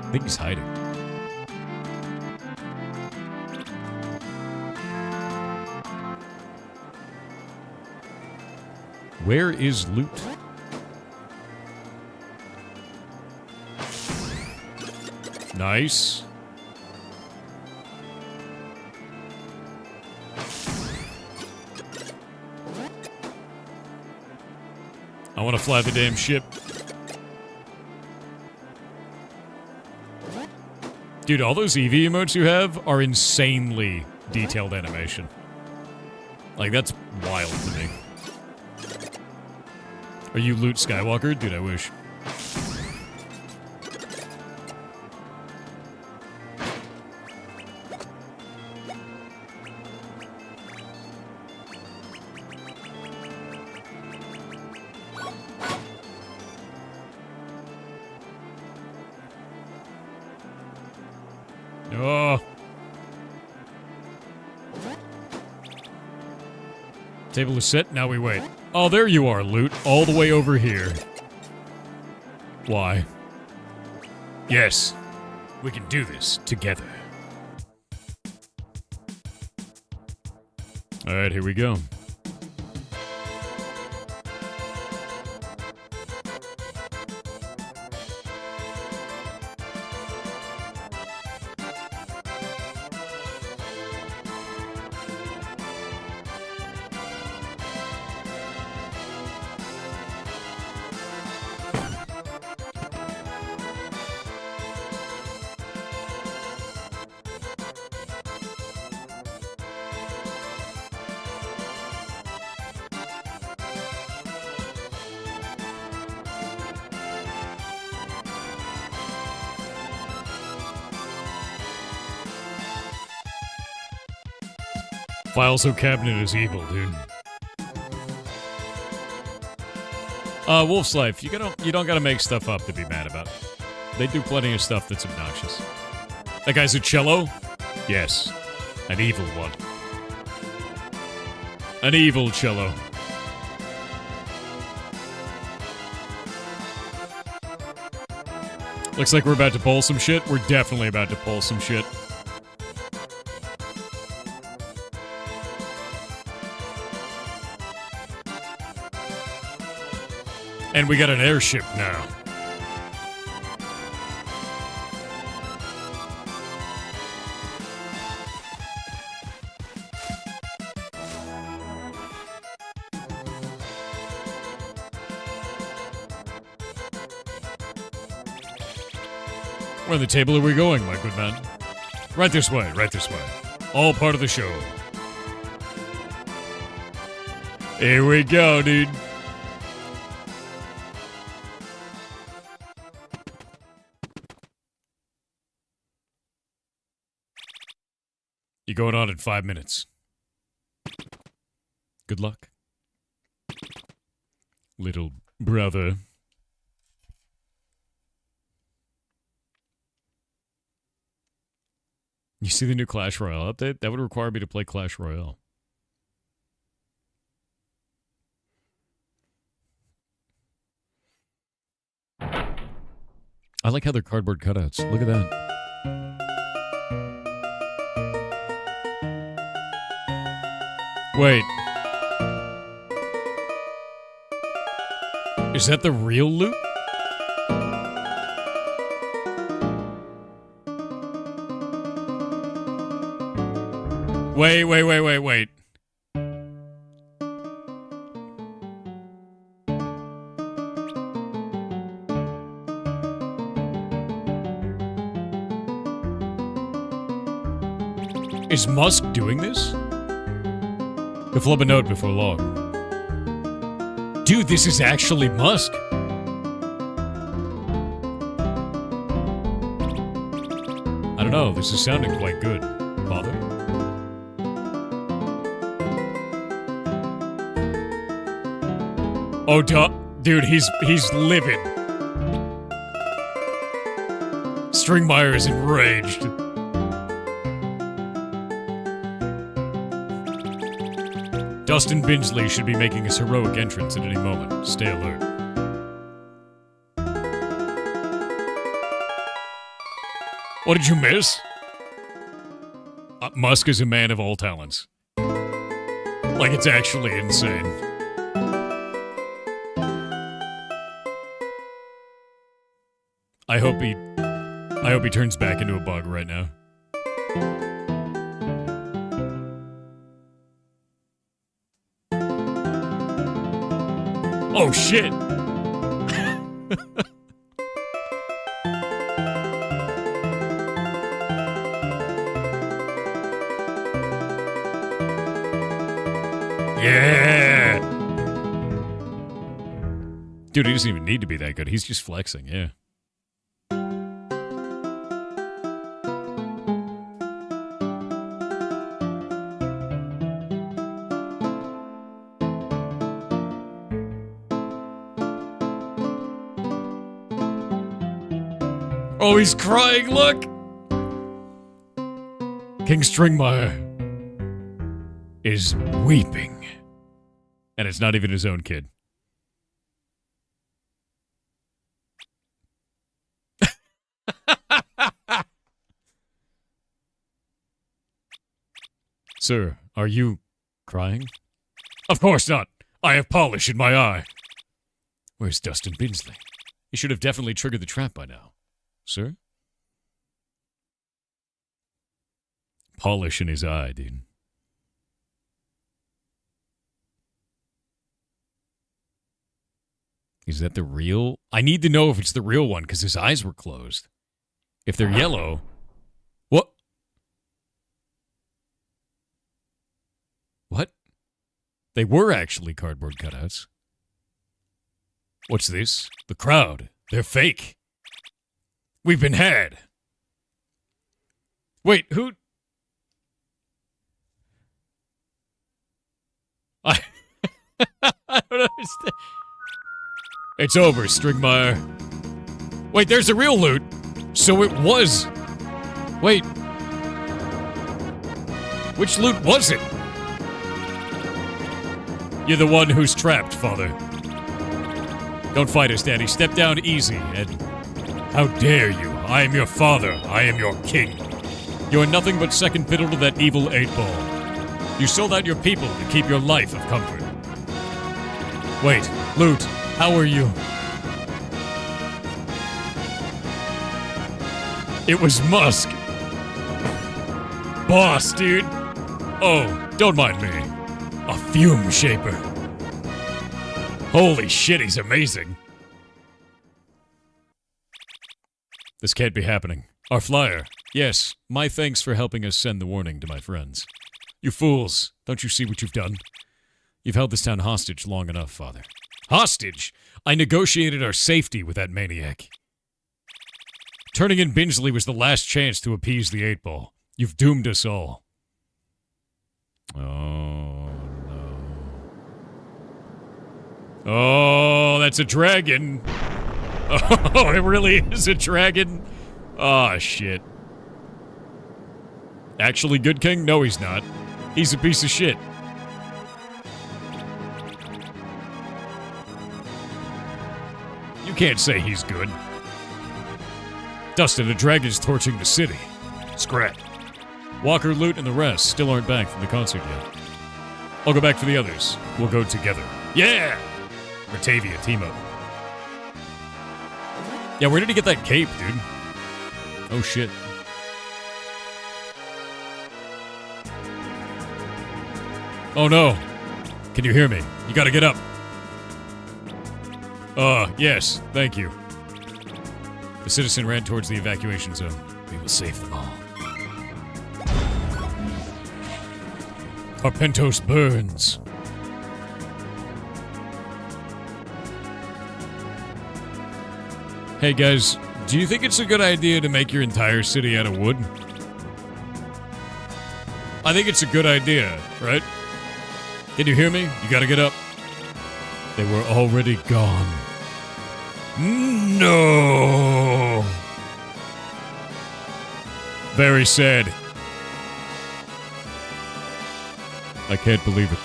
I think he's hiding. Where is Loot? Nice. I want to fly the damn ship. Dude, all those EV emotes you have are insanely detailed animation. Like, that's wild to me. Are you Luke Skywalker? Dude, I wish. Oh. Table is set, now we wait. Oh, there you are, Loot. All the way over here. Why? Yes. We can do this together. Alright, here we go. Fileso cabinet is evil, dude. Wolf's Life, you don't gotta make stuff up to be mad about. They do plenty of stuff that's obnoxious. That guy's a cello? Yes. An evil one. An evil cello. Looks like we're about to pull some shit. We're definitely about to pull some shit. And we got an airship now. Where the table are we going, my good man? Right this way, right this way. All part of the show. Here we go, dude. You're going on in 5 minutes. Good luck. Little brother. You see the new Clash Royale update? That would require me to play Clash Royale. I like how they're cardboard cutouts. Look at that. Wait. Is that the real loot? Wait. Is Musk doing this? He'll flub a note before long. Dude, this is actually Musk. I don't know, this is sounding quite good, Father. Oh, dude, he's livid. Stringmeyer is enraged. Dustin Binsley should be making his heroic entrance at any moment. Stay alert. What did you miss? Musk is a man of all talents. Like, it's actually insane. I hope he turns back into a bug right now. Oh shit! Yeah! Dude, he doesn't even need to be that good. He's just flexing, yeah. Oh, he's crying, look! King Stringmeyer is weeping. And it's not even his own kid. Sir, are you crying? Of course not. I have polish in my eye. Where's Dustin Binsley? He should have definitely triggered the trap by now. Sir? Polish in his eye, dude. Is that the real? I need to know if it's the real one, because his eyes were closed. If they're yellow... What? What? They were actually cardboard cutouts. What's this? The crowd. They're fake. We've been had. Wait, who? I don't understand. It's over, Stringmeyer. Wait, there's the real loot. So it was. Wait. Which loot was it? You're the one who's trapped, Father. Don't fight us, Daddy. Step down easy and... How dare you? I am your father. I am your king. You are nothing but second fiddle to that evil 8-ball. You sold out your people to keep your life of comfort. Wait, Loot, how are you? It was Musk. Boss, dude. Oh, don't mind me. A fume shaper. Holy shit, he's amazing. This can't be happening. Our flyer. Yes, my thanks for helping us send the warning to my friends. You fools, don't you see what you've done? You've held this town hostage long enough, Father. Hostage? I negotiated our safety with that maniac. Turning in Bingley was the last chance to appease the 8-ball. You've doomed us all. Oh, no. Oh, that's a dragon. Oh, it really is a dragon. Oh, shit. Actually good king? No, he's not. He's a piece of shit. You can't say he's good. Dustin, a dragon's torching the city. Scrap. Walker, Loot, and the rest still aren't back from the concert yet. I'll go back for the others. We'll go together. Yeah! Ratavia, team up. Yeah, where did he get that cape, dude? Oh, shit. Oh, no. Can you hear me? You gotta get up. Yes, thank you. The citizen ran towards the evacuation zone. We will save them all. Carpentos burns. Hey guys, do you think it's a good idea to make your entire city out of wood? I think it's a good idea, right? Can you hear me? You gotta get up. They were already gone. No! Very sad. I can't believe it.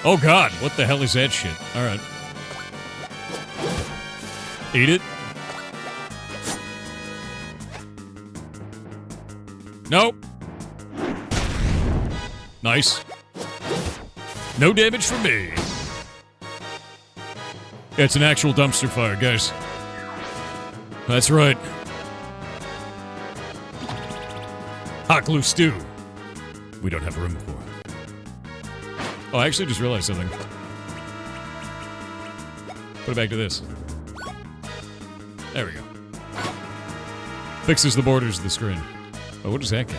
Oh god, what the hell is that shit? Alright. Eat it? Nope. Nice. No damage for me. Yeah, it's an actual dumpster fire, guys. That's right. Hot glue stew. We don't have room for it. Oh, I actually just realized something. Put it back to this. There we go. Fixes the borders of the screen. Oh, what is that guy?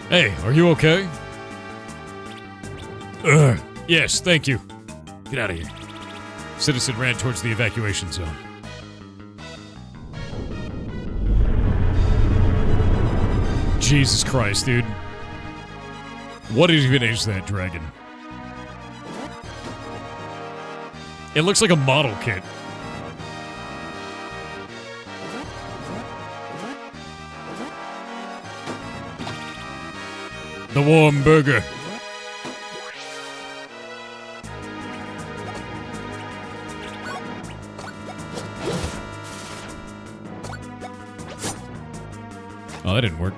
Hey, are you okay? Yes, thank you. Get out of here. Citizen ran towards the evacuation zone. Jesus Christ, dude. What even is that dragon? It looks like a model kit. The warm burger. Oh, that didn't work.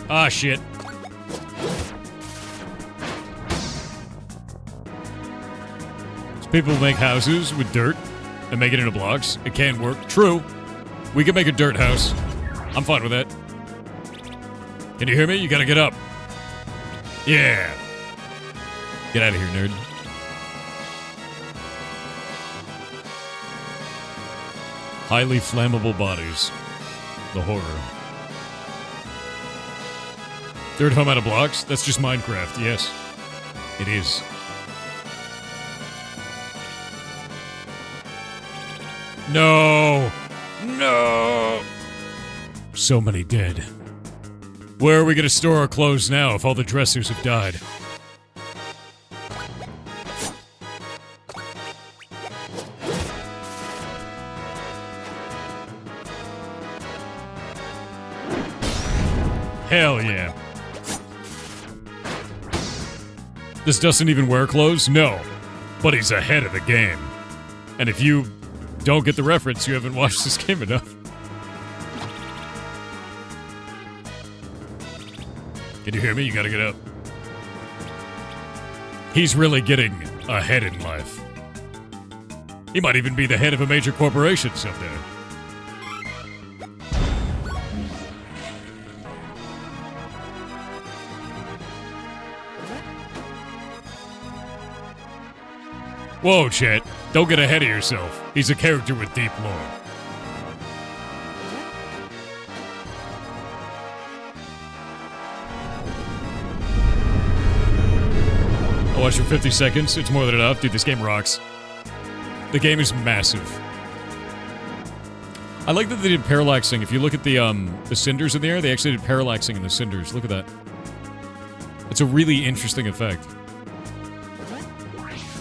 Ah, shit. So people make houses with dirt and make it into blocks. It can work. True. We can make a dirt house. I'm fine with that. Can you hear me? You gotta get up. Yeah. Get out of here, nerd. Highly flammable bodies. The horror. Dirt home out of blocks? That's just Minecraft, yes. It is. No! No! So many dead. Where are we gonna store our clothes now if all the dressers have died? Hell yeah. This doesn't even wear clothes? No. But he's ahead of the game. And if you don't get the reference, you haven't watched this game enough. Can you hear me? You gotta get up. He's really getting ahead in life. He might even be the head of a major corporation someday. Whoa, chat. Don't get ahead of yourself. He's a character with deep lore. I watched for 50 seconds. It's more than enough. Dude, this game rocks. The game is massive. I like that they did parallaxing. If you look at the cinders in the air, they actually did parallaxing in the cinders. Look at that. It's a really interesting effect.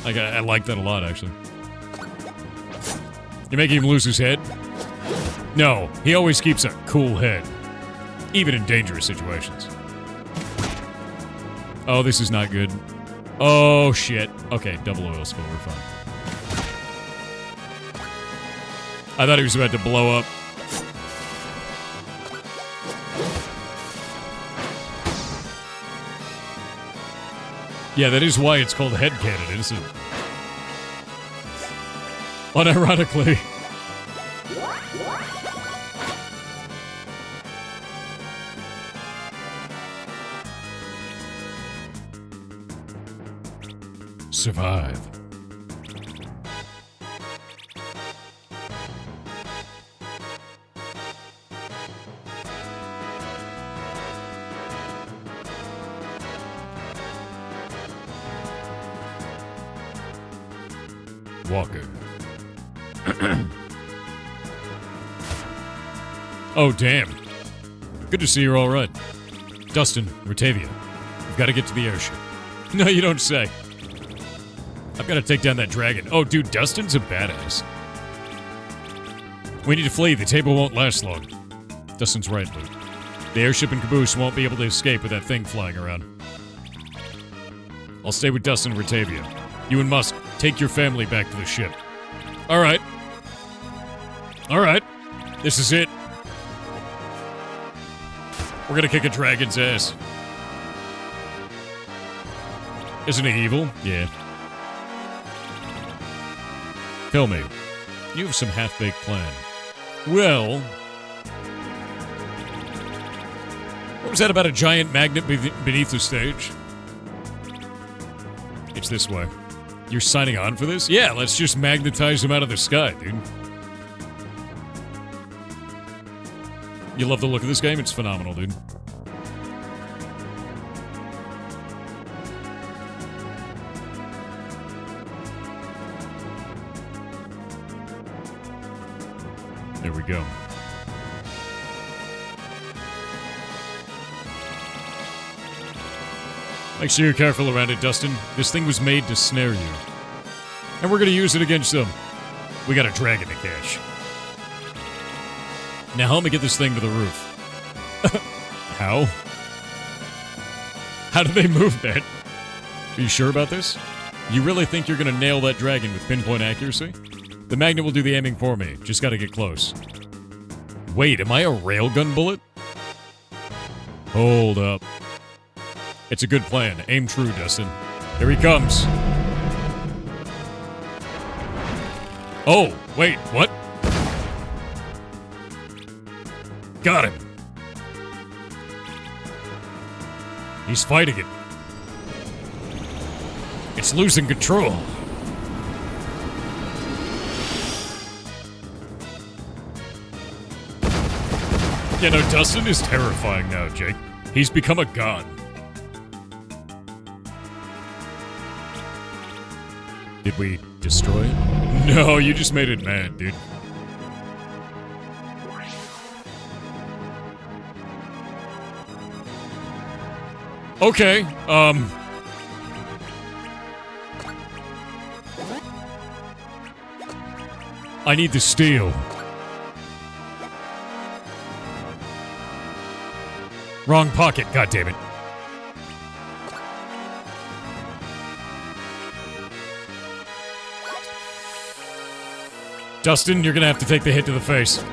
Like, I like that a lot, actually. You're making him lose his head? No, he always keeps a cool head. Even in dangerous situations. Oh, this is not good. Oh, shit. Okay, double oil spill, we're fine. I thought he was about to blow up. Yeah, that is why it's called head cannon, isn't it? Unironically. Survive. Walker. Oh, damn. Good to see you're all right. Dustin, Ratavia, we've got to get to the airship. No, you don't say. I've got to take down that dragon. Oh, dude, Dustin's a badass. We need to flee. The table won't last long. Dustin's right, Luke. The airship and caboose won't be able to escape with that thing flying around. I'll stay with Dustin and Ratavia. You and Musk, take your family back to the ship. All right. All right. This is it. We're gonna kick a dragon's ass. Isn't he evil? Yeah. Tell me, you have some half-baked plan. Well, what was that about a giant magnet beneath the stage? It's this way. You're signing on for this? Yeah, let's just magnetize him out of the sky, dude. You love the look of this game? It's phenomenal, dude. There we go. Make sure you're careful around it, Dustin. This thing was made to snare you. And we're gonna use it against them. We got a dragon to catch. Now help me get this thing to the roof. How? How do they move that? Are you sure about this? You really think you're gonna nail that dragon with pinpoint accuracy? The magnet will do the aiming for me. Just gotta get close. Wait, am I a railgun bullet? Hold up. It's a good plan. Aim true, Dustin. Here he comes. Oh, wait, what? Got him. He's fighting it. It's losing control. Yeah, no, Dustin is terrifying now, Jake. He's become a god. Did we destroy it? No, you just made it mad, dude. Okay, I need the steel. Wrong pocket, goddammit. Dustin, you're gonna have to take the hit to the face.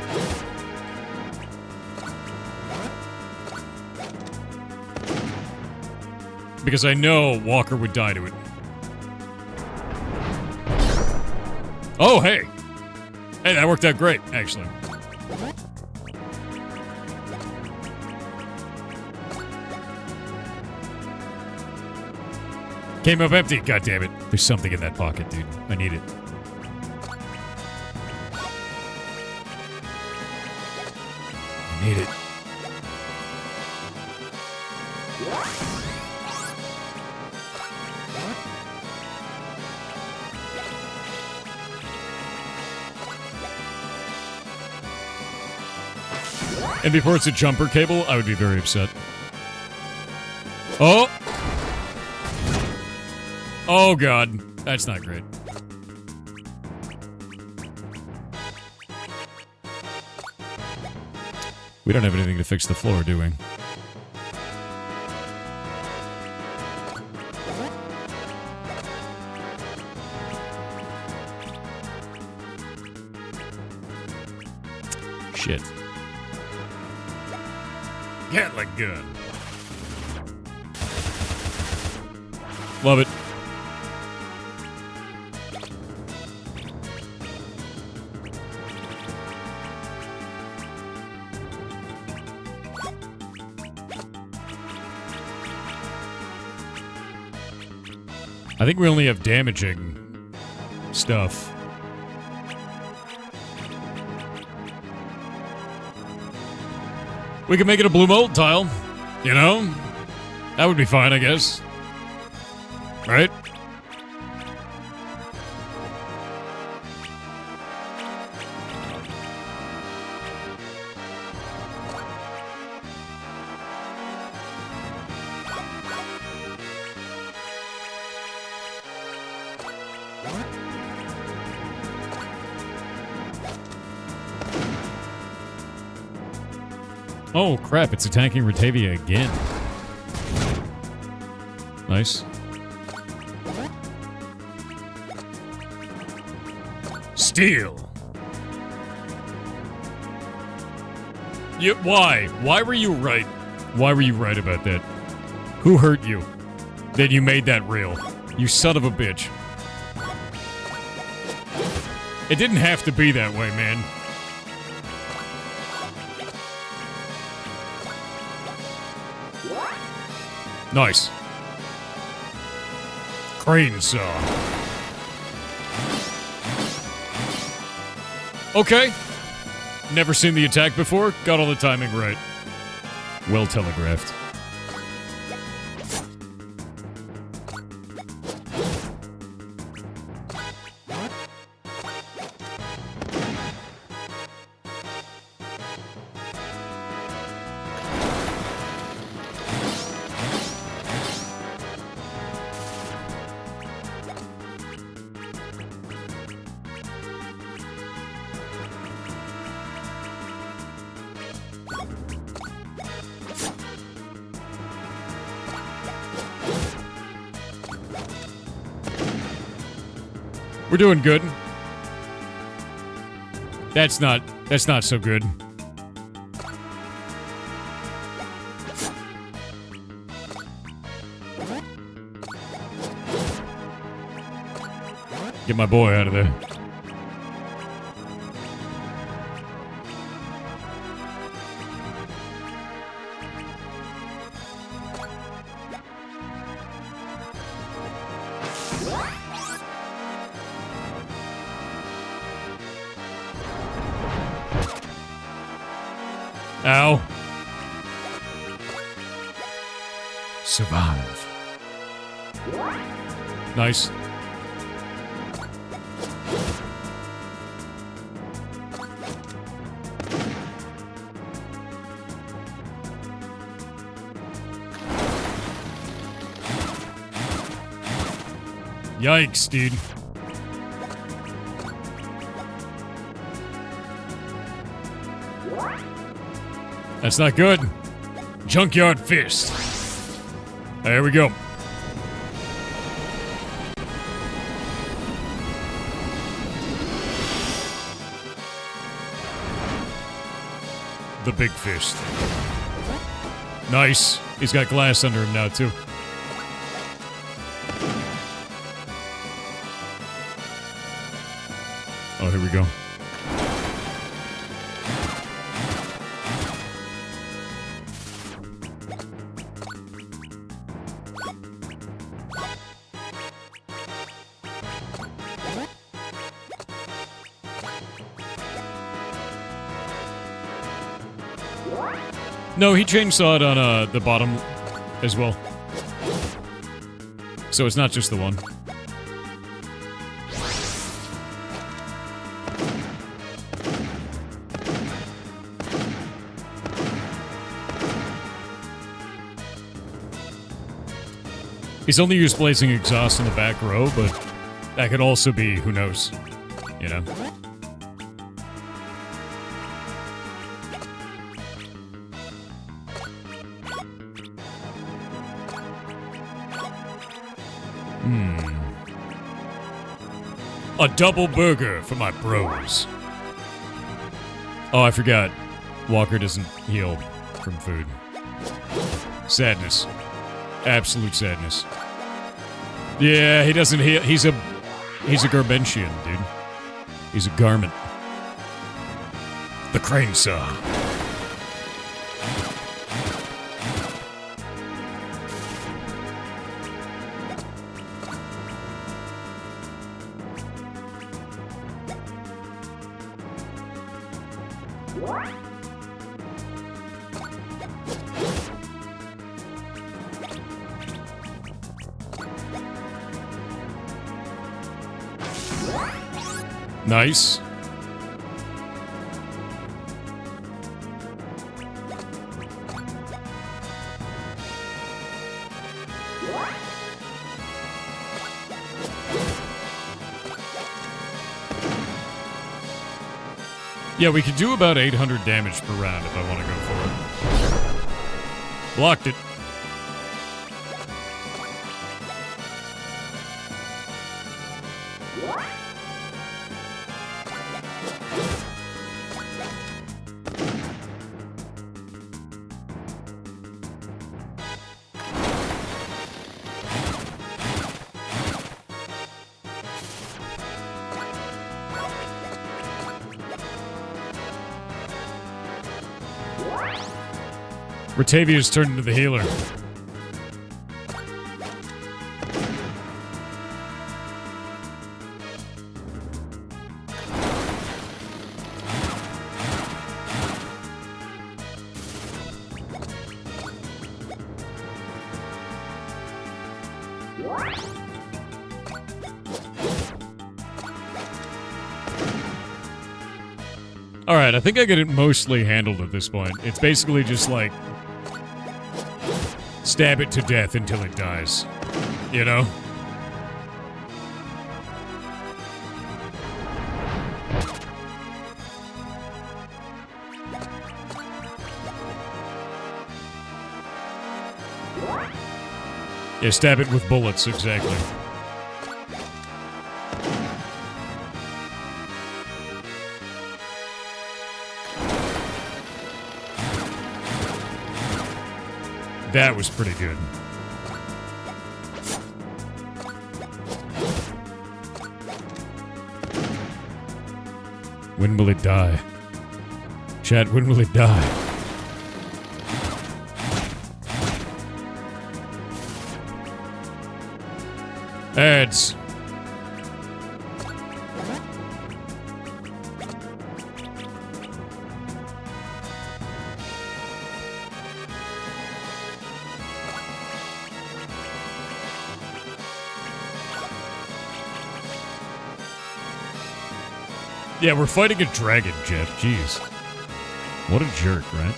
Because I know Walker would die to it. Oh, hey! Hey, that worked out great, actually. Came up empty. God damn it. There's something in that pocket, dude. I need it. I need it. And before it's a jumper cable, I would be very upset. Oh! Oh god. That's not great. We don't have anything to fix the floor, do we? Shit. Gatling gun. Love it. I think we only have damaging stuff. We can make it a blue mold tile. You know? That would be fine, I guess. Right? Oh, crap, it's attacking Rotavia again. Nice. Steel. Why? Why were you right? Why were you right about that? Who hurt you? That you made that real? You son of a bitch. It didn't have to be that way, man. Nice. Crane saw. Okay. Never seen the attack before. Got all the timing right. Well telegraphed. We're doing good. That's not so good. Get my boy out of there. Ow. Survive. Nice. Yikes, dude. That's not good. Junkyard fist. There we go. The big fist. Nice. He's got glass under him now, too. Oh, here we go. No, he chainsawed on the bottom as well. So it's not just the one. He's only used blazing exhaust in the back row, but that could also be, who knows, you know? A double burger for my bros. Oh, I forgot. Walker doesn't heal from food. Sadness. Absolute sadness. Yeah, he doesn't heal. He's a Garbentian, dude. He's a garment. The crane saw. Nice. Yeah, we could do about 800 damage per round if I want to go for it. Blocked it. Ratavia's turned into the healer. Alright, I think I get it mostly handled at this point. It's basically just like stab it to death until it dies. You know? Yeah, stab it with bullets, exactly. That was pretty good. When will it die? Chat, when will it die? Ads. Yeah, we're fighting a dragon, Jeff. Jeez. What a jerk, right?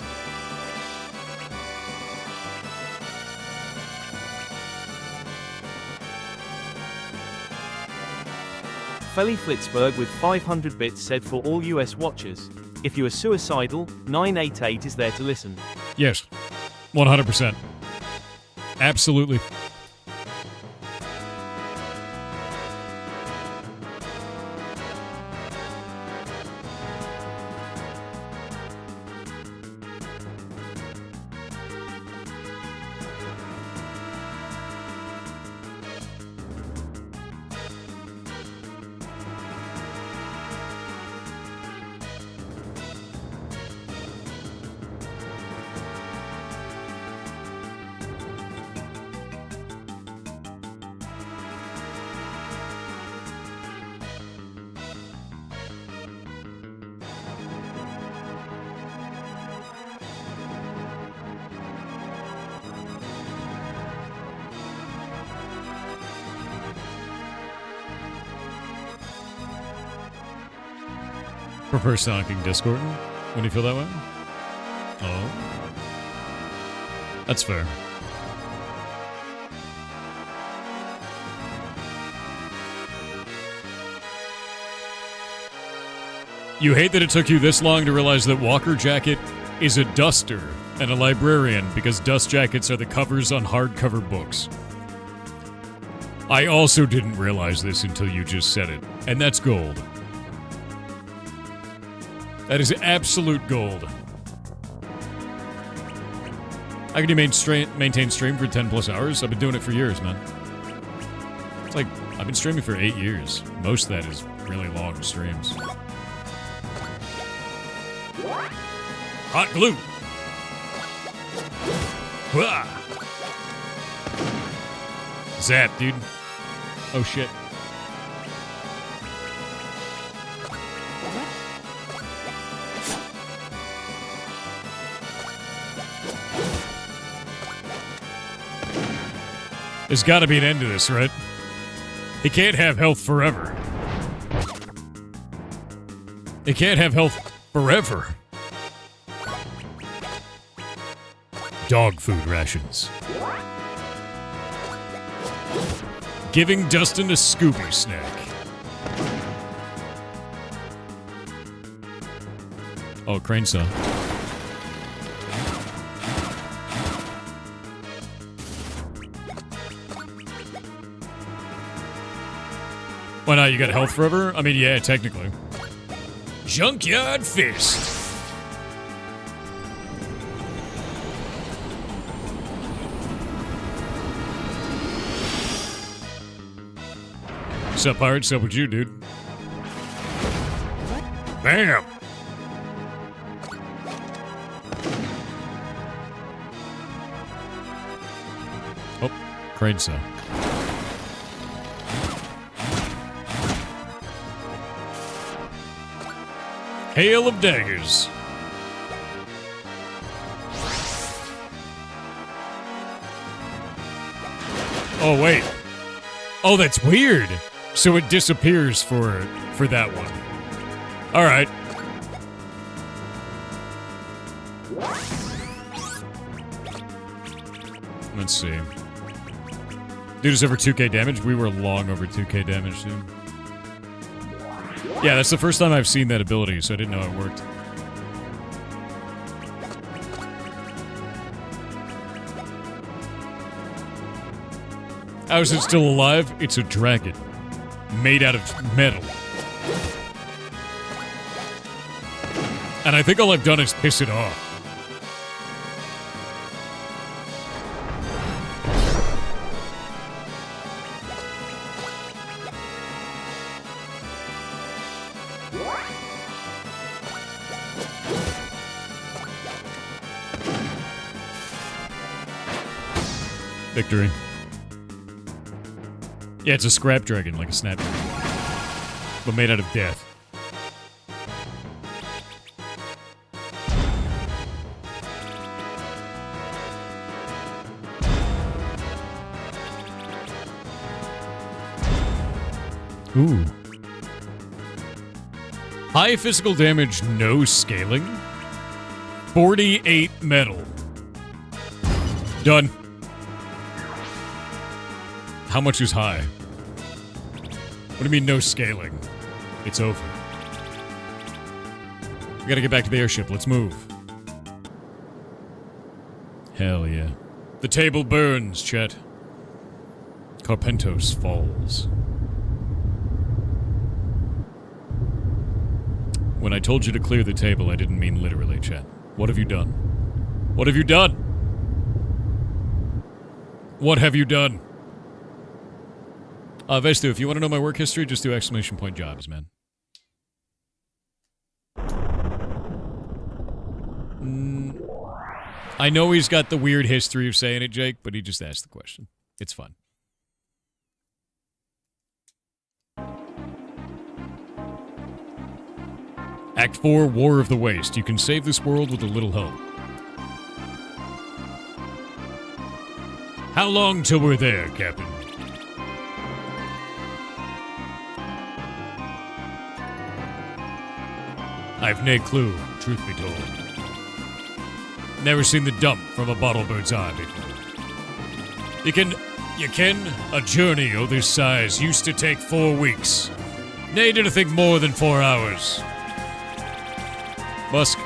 Feli Flitzberg with 500 bits said for all US watchers, if you are suicidal, 988 is there to listen. Yes. 100%. Absolutely. Prefer Sonicking Discord when you feel that way? Oh. That's fair. You hate that it took you this long to realize that Walker Jacket is a duster and a librarian because dust jackets are the covers on hardcover books. I also didn't realize this until you just said it, and that's gold. That is absolute gold. I can maintain stream for 10 plus hours. I've been doing it for years, man. It's like, I've been streaming for 8 years. Most of that is really long streams. Hot glue! Wah! Zap, dude. Oh shit. There's gotta be an end to this, right? He can't have health forever. He can't have health forever. Dog food rations. Giving Dustin a Scooby snack. Oh, crane saw. Why not? You got health forever? I mean, yeah, technically. Junkyard Fist. What's up, Pirates? What's up with you, dude? Bam! Oh, crane saw. Hail of daggers. Oh, wait. Oh, that's weird. So it disappears for that one. All right. Let's see. Dude is over 2k damage. We were long over 2k damage, dude. Yeah, that's the first time I've seen that ability, so I didn't know it worked. How is it still alive? It's a dragon. Made out of metal. And I think all I've done is piss it off. Victory. Yeah, it's a scrap dragon, like a snapdragon. But made out of death. Ooh. High physical damage, no scaling. 48 metal. Done. How much is high? What do you mean no scaling? It's over. We gotta get back to the airship. Let's move. Hell yeah. The table burns, Chet. Carpentos falls. When I told you to clear the table, I didn't mean literally, Chet. What have you done? What have you done? What have you done? Vestu, if you want to know my work history, just do exclamation point jobs, man. I know he's got the weird history of saying it, Jake, but he just asked the question. It's fun. Act 4, War of the Waste. You can save this world with a little help. How long till we're there, Captain? I've nae clue, truth be told. Never seen the dump from a bottle bird's eye before. You ken, a journey o' this size used to take 4 weeks. Nay, didn't think more than 4 hours. Musk,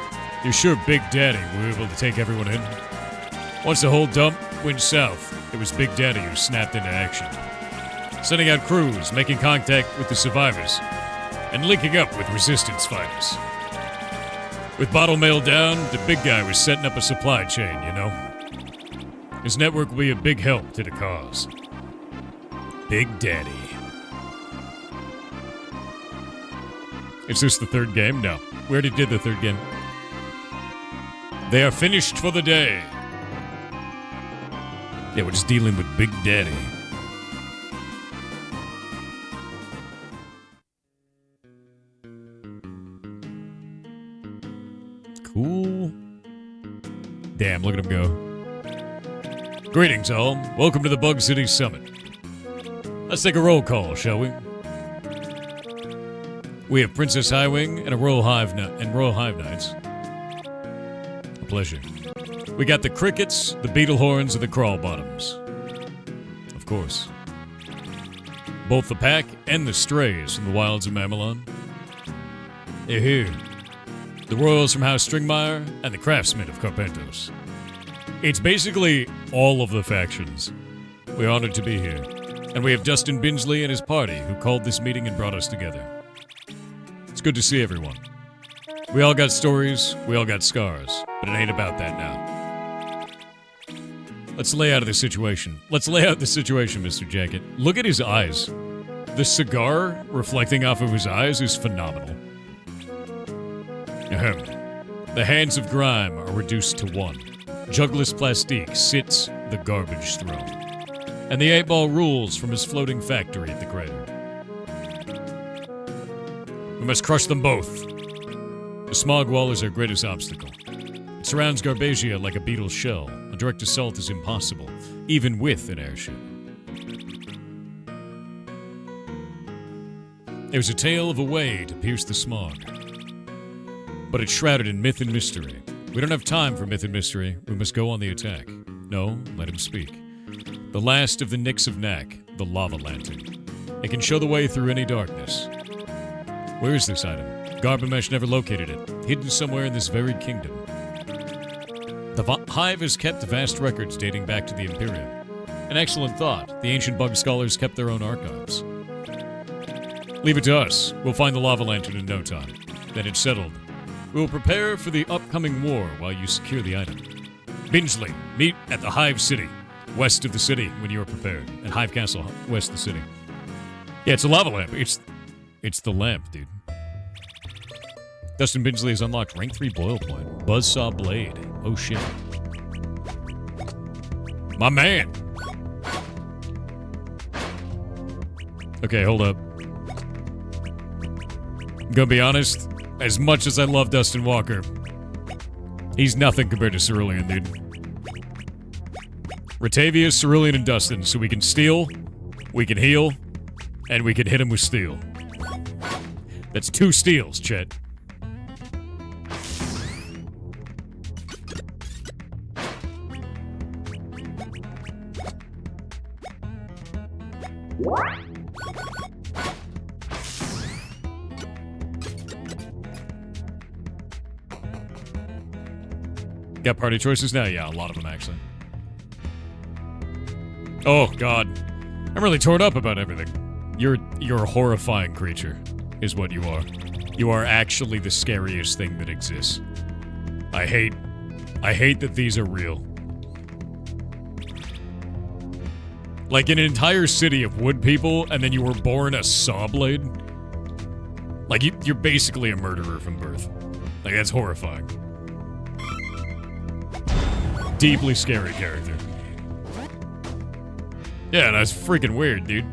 you're sure Big Daddy were able to take everyone in? Once the whole dump went south, it was Big Daddy who snapped into action. Sending out crews, making contact with the survivors, and linking up with resistance fighters. With bottle mail down, the big guy was setting up a supply chain, you know? His network will be a big help to the cause. Big Daddy. Is this the third game? No. We already did the third game. They are finished for the day. Yeah, we're just dealing with Big Daddy. Cool. Damn, look at him go. Greetings, all. Welcome to the Bug City Summit. Let's take a roll call, shall we? We have Princess Highwing and Royal Hive Knights. A pleasure. We got the Crickets, the Beetlehorns, and the Crawlbottoms. Of course. Both the Pack and the Strays from the wilds of Mamelon. They're here. The Royals from House Stringmeyer and the Craftsmen of Carpentos. It's basically all of the factions. We're honored to be here. And we have Dustin Binsley and his party who called this meeting and brought us together. It's good to see everyone. We all got stories, we all got scars, but it ain't about that now. Let's lay out the situation, Mr. Jacket. Look at his eyes. The cigar reflecting off of his eyes is phenomenal. Ahem. The hands of grime are reduced to one. Jugless Plastique sits the garbage throne. And the 8-ball rules from his floating factory at the crater. We must crush them both. The smog wall is our greatest obstacle. It surrounds Garbasia like a beetle's shell. A direct assault is impossible, even with an airship. There's a tale of a way to pierce the smog. But it's shrouded in myth and mystery. We don't have time for myth and mystery. We must go on the attack. No, let him speak. The last of the Nicks of Knack, the lava lantern. It can show the way through any darkness. Where is this item? Garbamesh never located it, hidden somewhere in this very kingdom. The Hive has kept vast records dating back to the Imperium. An excellent thought. The ancient bug scholars kept their own archives. Leave it to us. We'll find the lava lantern in no time. Then it's settled. We will prepare for the upcoming war while you secure the item. Binsley, meet at the Hive City, west of the city when you are prepared. And Hive Castle, west of the city. Yeah, it's a lava lamp. It's the lamp, dude. Dustin Binsley has unlocked rank 3 boil point. Buzzsaw blade. Oh shit. My man! Okay, hold up. I'm gonna be honest. As much as I love Dustin Walker, he's nothing compared to Cerulean, dude. Ratavius, Cerulean, and Dustin, so we can steal, we can heal, and we can hit him with steel. That's 2 steals, Chet. Got party choices now? Yeah, a lot of them, actually. Oh, God. I'm really torn up about everything. You're a horrifying creature, is what you are. You are actually the scariest thing that exists. I hate that these are real. Like an entire city of wood people, and then you were born a saw blade? Like, you're basically a murderer from birth. Like, that's horrifying. Deeply scary character. Yeah, that's freaking weird, dude.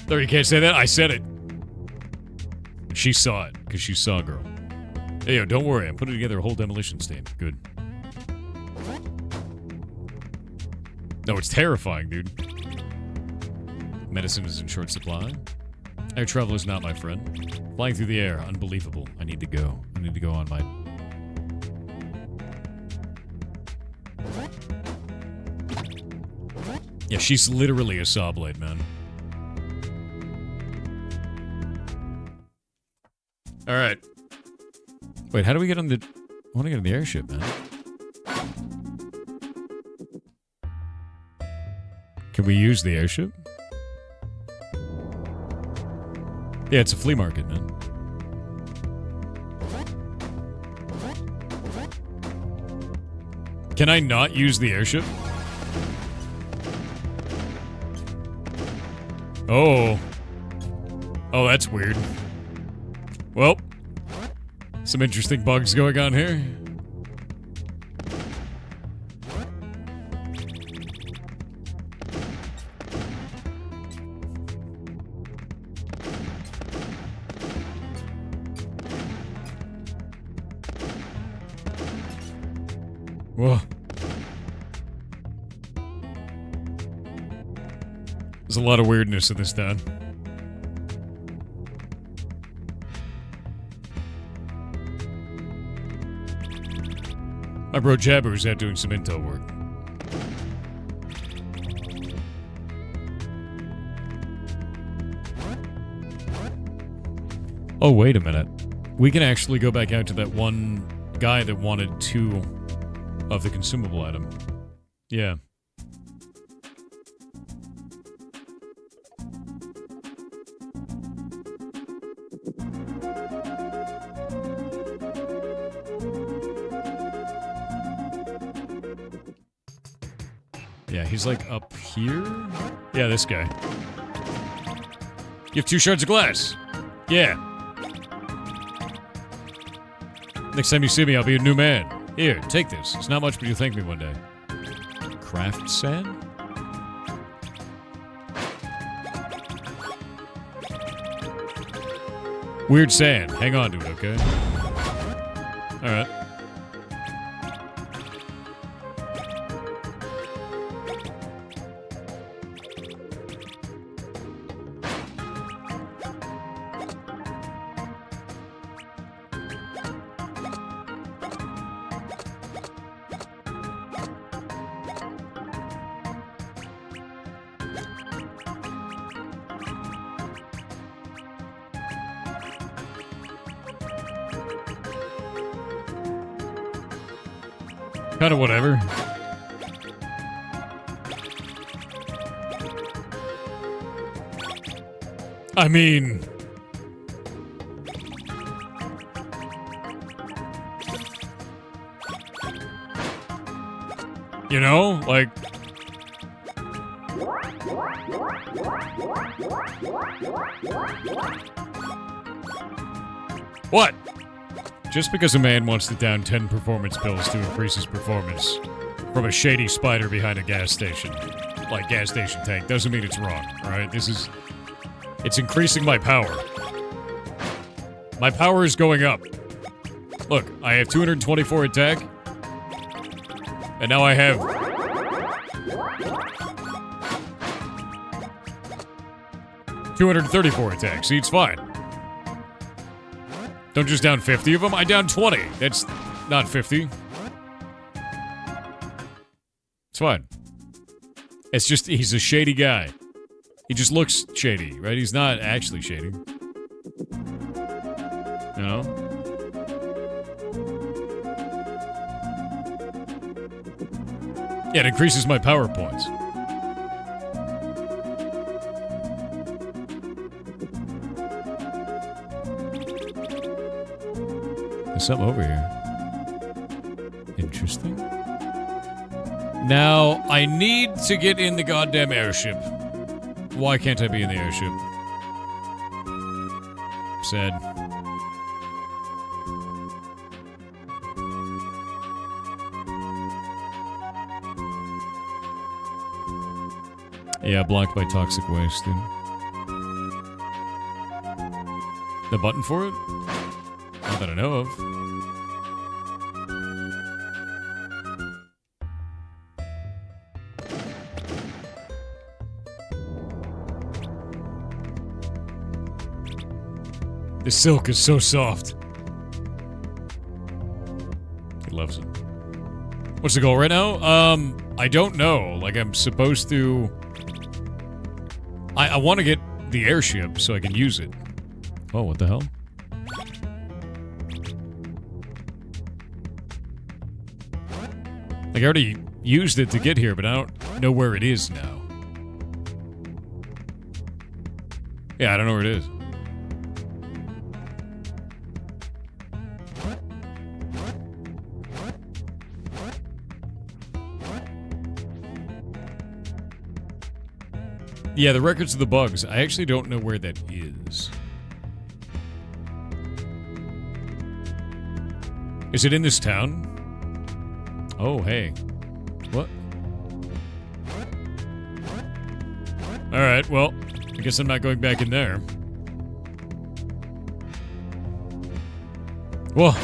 No, you can't say that? I said it. She saw it, because she's Saw Girl. Hey, yo, don't worry. I'm putting together a whole demolitions team. Good. No, it's terrifying, dude. Medicine is in short supply. Air travel is not my friend. Flying through the air, unbelievable. I need to go. I need to go on my... Yeah, she's literally a saw blade, man. Alright. Wait, how do we get on the... I want to get on the airship, man. Can we use the airship? Yeah, it's a flea market, man. Can I not use the airship? Oh. Oh, that's weird. Well, some interesting bugs going on here. Whoa. There's a lot of weirdness in this town. My bro Jabber's out doing some intel work. Oh, wait a minute. We can actually go back out to that one guy that wanted 2 of the consumable item. Yeah. Yeah, he's like up here? Yeah, this guy. You have 2 shards of glass. Yeah. Next time you see me, I'll be a new man. Here, take this. It's not much, but you'll thank me one day. Craft sand? Weird sand. Hang on to it, okay? Alright. Kind of whatever. I mean... You know, like... What? Just because a man wants to down 10 performance pills to increase his performance from a shady spider behind a gas station, like gas station tank, doesn't mean it's wrong, alright? It's increasing my power. My power is going up. Look, I have 224 attack, and now I have... $234 attack. See, it's fine. Don't just down 50 of them. I down 20. That's not 50. It's fine. It's just, he's a shady guy. He just looks shady, right? He's not actually shady. You know? Yeah, it increases my power points. There's something over here. Interesting. Now, I need to get in the goddamn airship. Why can't I be in the airship? Sad. Yeah, blocked by toxic waste, dude. The button for it? Not that I know of. The silk is so soft. He loves it. What's the goal right now? I don't know. Like, I'm supposed to... I want to get the airship so I can use it. Oh, what the hell? Like, I already used it to get here, but I don't know where it is now. Yeah, I don't know where it is. Yeah, the records of the bugs. I actually don't know where that is. Is it in this town? Oh, hey. What? Alright, well, I guess I'm not going back in there. Whoa.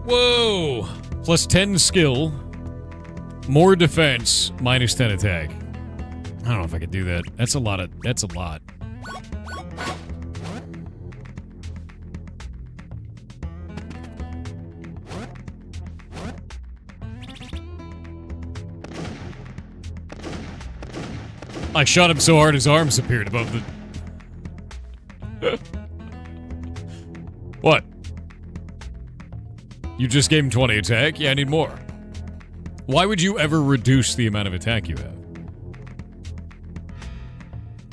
Whoa! Plus 10 skill, more defense, minus 10 attack. I don't know if I could do that. That's a lot. I shot him so hard his arms appeared above the... What? You just gave him 20 attack? Yeah, I need more. Why would you ever reduce the amount of attack you have?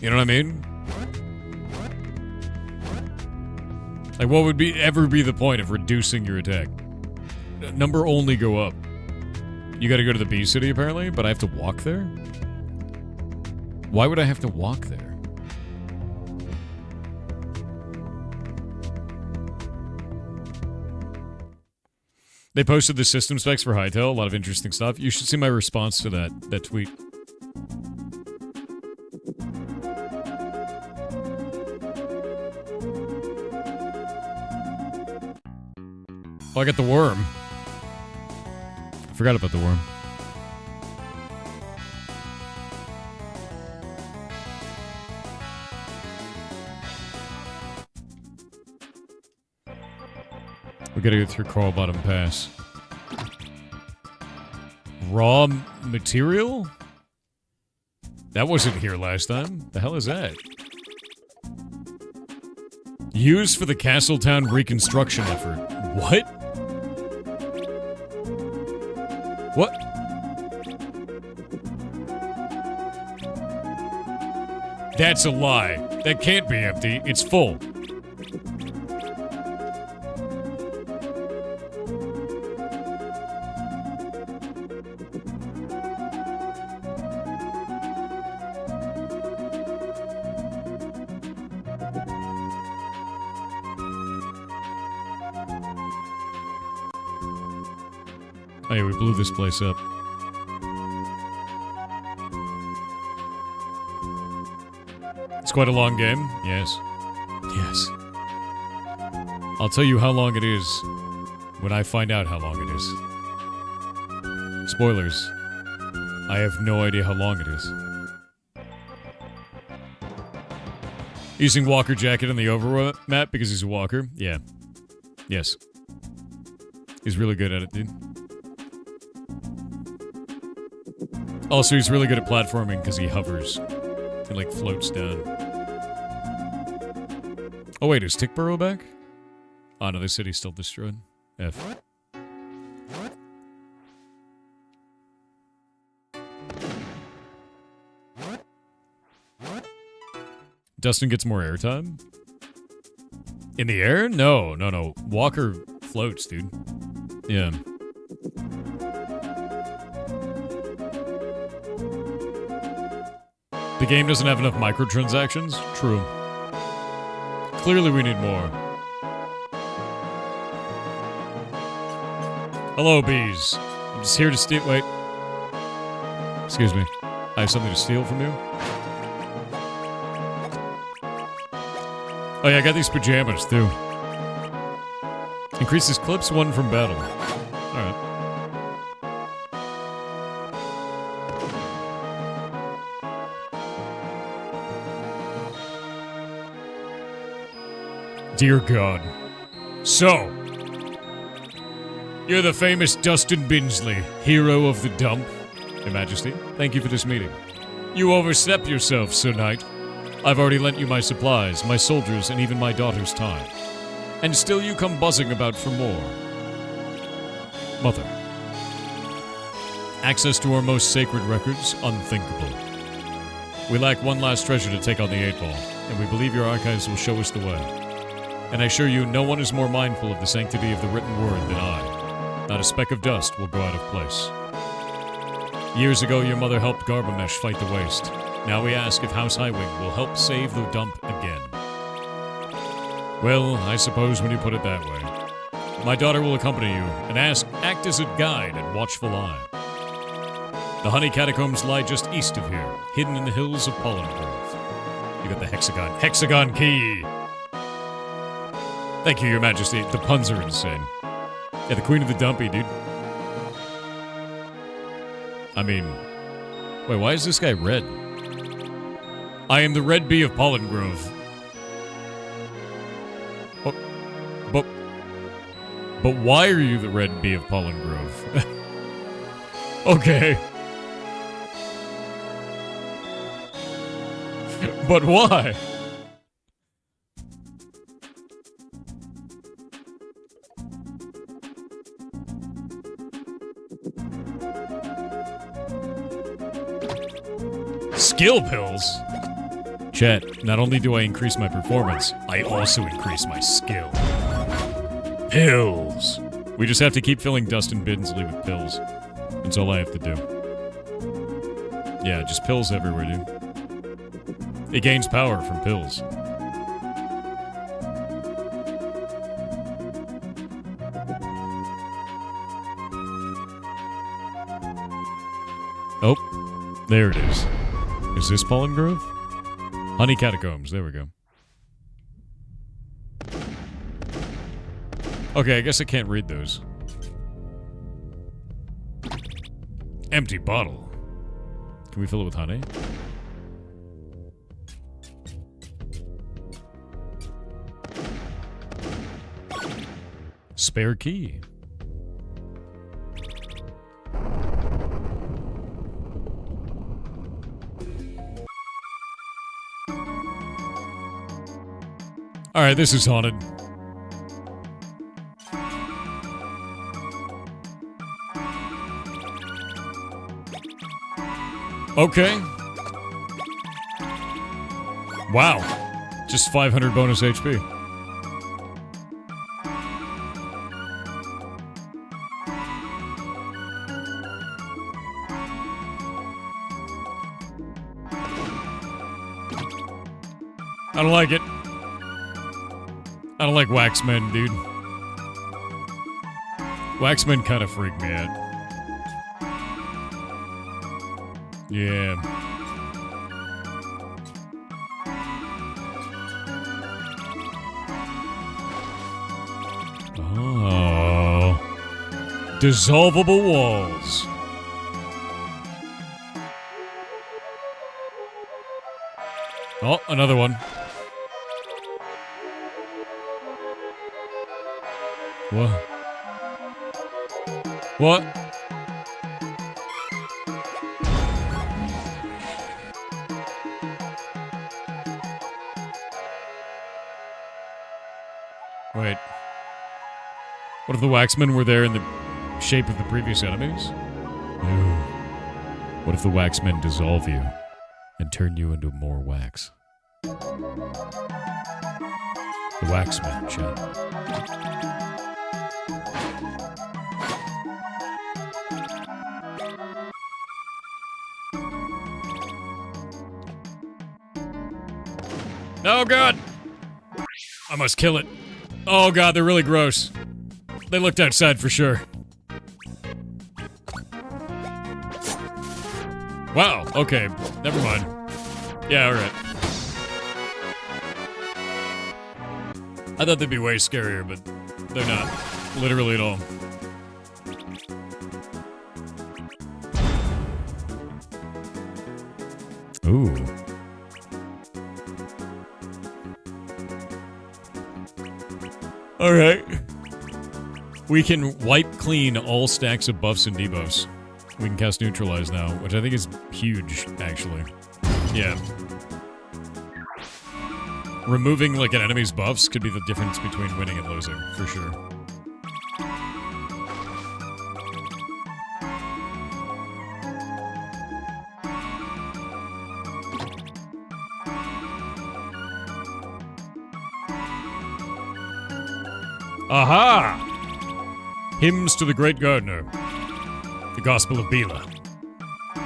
You know what I mean? Like, what would ever be the point of reducing your attack? Number only go up. You gotta go to the bee city, apparently, but I have to walk there? Why would I have to walk there? They posted the system specs for Hightail, a lot of interesting stuff. You should see my response to that tweet. Oh, I got the worm. I forgot about the worm. We gotta go through Coral Bottom Pass. Raw material? That wasn't here last time. The hell is that? Used for the Castletown reconstruction effort. What? What? That's a lie. That can't be empty. It's full. Oh yeah, we blew this place up. It's quite a long game. Yes. Yes. I'll tell you how long it is when I find out how long it is. Spoilers. I have no idea how long it is. Using Walker Jacket on the overworld map because he's a walker? Yeah. Yes. He's really good at it, dude. Also, he's really good at platforming because he hovers. He, like, floats down. Oh, wait, is Tickborough back? Oh, no, the city's still destroyed. F. Dustin gets more airtime? In the air? No, no, no. Walker floats, dude. Yeah. The game doesn't have enough microtransactions? True. Clearly we need more. Hello, bees. I'm just here to steal- wait. Excuse me. I have something to steal from you? Oh yeah, I got these pajamas, too. Increases clips 1 from battle. Alright. Dear God. So, you're the famous Dustin Binsley, hero of the dump. Your Majesty, thank you for this meeting. You overstep yourself, Sir Knight. I've already lent you my supplies, my soldiers, and even my daughter's time. And still you come buzzing about for more. Mother. Access to our most sacred records? Unthinkable. We lack one last treasure to take on the 8 Ball, and we believe your archives will show us the way. And I assure you, no one is more mindful of the sanctity of the written word than I. Not a speck of dust will go out of place. Years ago, your mother helped Garbamesh fight the waste. Now we ask if House Highwing will help save the dump again. Well, I suppose when you put it that way. My daughter will accompany you and act as a guide and watchful eye. The honey catacombs lie just east of here, hidden in the hills of Pollen Grove. You got the hexagon key! Thank you, Your Majesty. The puns are insane. Yeah, the Queen of the Dumpy, dude. I mean, wait, why is this guy red? I am the Red Bee of Pollen Grove. But why are you the Red Bee of Pollen Grove? Okay. But why? Skill pills? Chat, not only do I increase my performance, I also increase my skill. Pills. We just have to keep filling Dustin Binsley with pills. That's all I have to do. Yeah, just pills everywhere, dude. It gains power from pills. Oh, there it is. Is this Pollen Grove? Honey Catacombs, there we go. Okay, I guess I can't read those. Empty bottle. Can we fill it with honey? Spare key. Alright, this is haunted. Okay. Wow. Just 500 bonus HP. I don't like it. I don't like Waxmen, dude. Waxmen kind of freak me out. Yeah. Oh. Dissolvable walls. Oh, another one. What? What? Wait. What if the Waxmen were there in the shape of the previous enemies? Ooh. What if the Waxmen dissolve you and turn you into more wax? The Waxmen, chat. Oh god! I must kill it. Oh god, they're really gross. They looked outside for sure. Wow, okay. Never mind. Yeah, alright. I thought they'd be way scarier, but they're not. Literally at all. Ooh. Alright. We can wipe clean all stacks of buffs and debuffs. We can cast Neutralize now, which I think is huge, actually. Yeah. Removing, like, an enemy's buffs could be the difference between winning and losing, for sure. Aha! Hymns to the Great Gardener. The Gospel of Bila.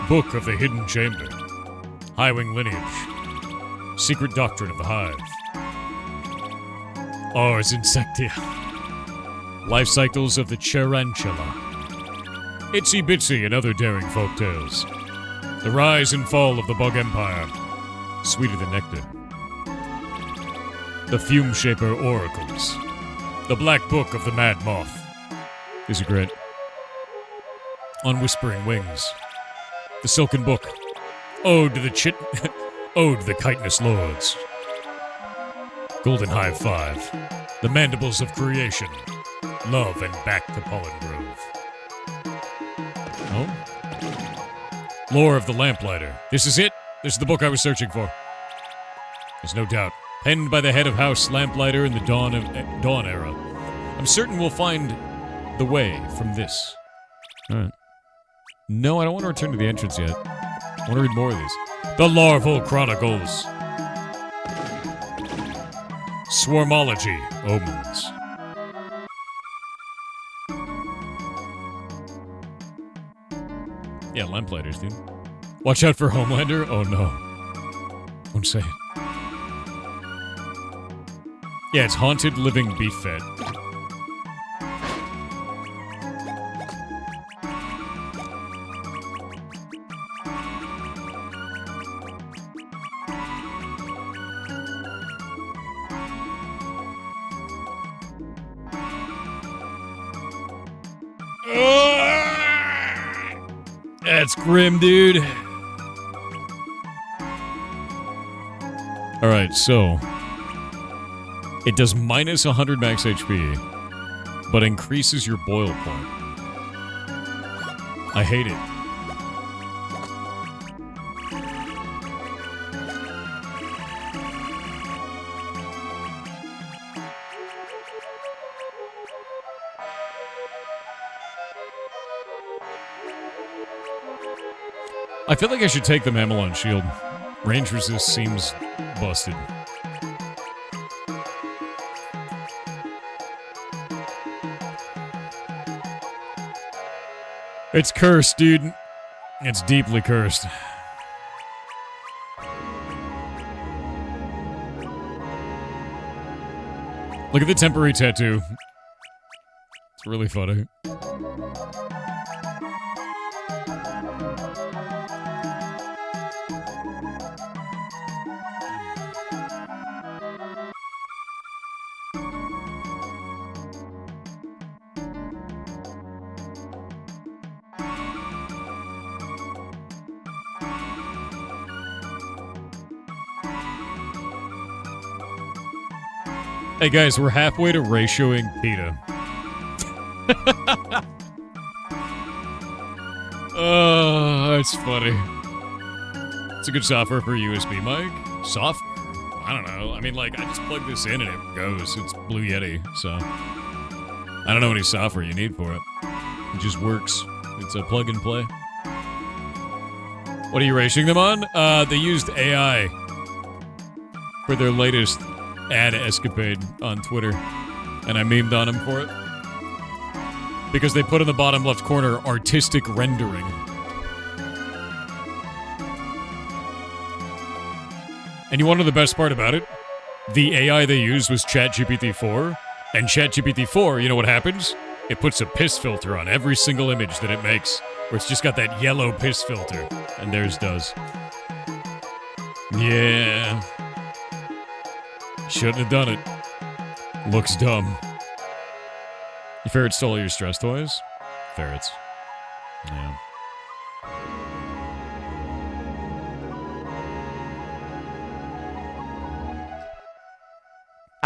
Book of the Hidden Chamber. Highwing Lineage. Secret Doctrine of the Hive. Ars Insectia. Life Cycles of the Tarantula. Itsy Bitsy and Other Daring Folktales. The Rise and Fall of the Bug Empire. Sweeter Than Nectar. The Fume Shaper Oracles. The Black Book of the Mad Moth. These are great. On Whispering Wings. The Silken Book. Ode to the Ode to the Chitinous Lords. Golden Hive 5. The Mandibles of Creation. Love and Back to Pollen Grove. Oh? Lore of the Lamplighter. This is it. This is the book I was searching for. There's no doubt. Penned by the head of House Lamplighter in the Dawn era. I'm certain we'll find the way from this. Alright. No, I don't want to return to the entrance yet. I want to read more of these. The Larval Chronicles. Swarmology. Omens. Yeah, Lamplighters, dude. Watch out for Homelander. Oh no. Won't say it. Yeah, it's Haunted Living Beef Fed. That's grim, dude. Alright, so it does minus 100 max HP, but increases your boil point. I hate it. I feel like I should take the Mamelon shield. Range resist seems busted. It's cursed, dude. It's deeply cursed. Look at the temporary tattoo. It's really funny. Hey guys, we're halfway to ratioing PETA. Oh, that's funny. It's a good software for USB mic. Software? I don't know. I mean, like, I just plug this in and it goes. It's Blue Yeti, so I don't know any software you need for it. It just works. It's a plug and play. What are you ratioing them on? They used AI for their latest ad escapade on Twitter, and I memed on him for it because they put in the bottom left corner artistic rendering. And you want to know the best part about it? The AI they used was ChatGPT 4, and ChatGPT 4, you know what happens? It puts a piss filter on every single image that it makes, where it's just got that yellow piss filter, and theirs does. Yeah. Shouldn't have done it. Looks dumb. You ferret stole all your stress toys? Ferrets. Yeah.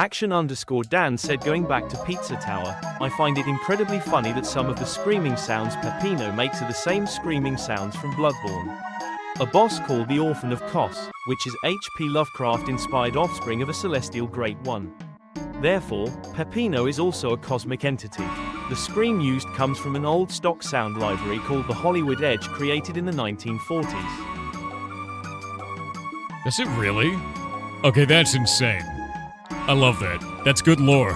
Action_Dan said, going back to Pizza Tower, I find it incredibly funny that some of the screaming sounds Peppino makes are the same screaming sounds from Bloodborne. A boss called the Orphan of Kos, which is H.P. Lovecraft-inspired offspring of a celestial Great One. Therefore, Peppino is also a cosmic entity. The scream used comes from an old stock sound library called the Hollywood Edge, created in the 1940s. Does it really? Okay, that's insane. I love that. That's good lore.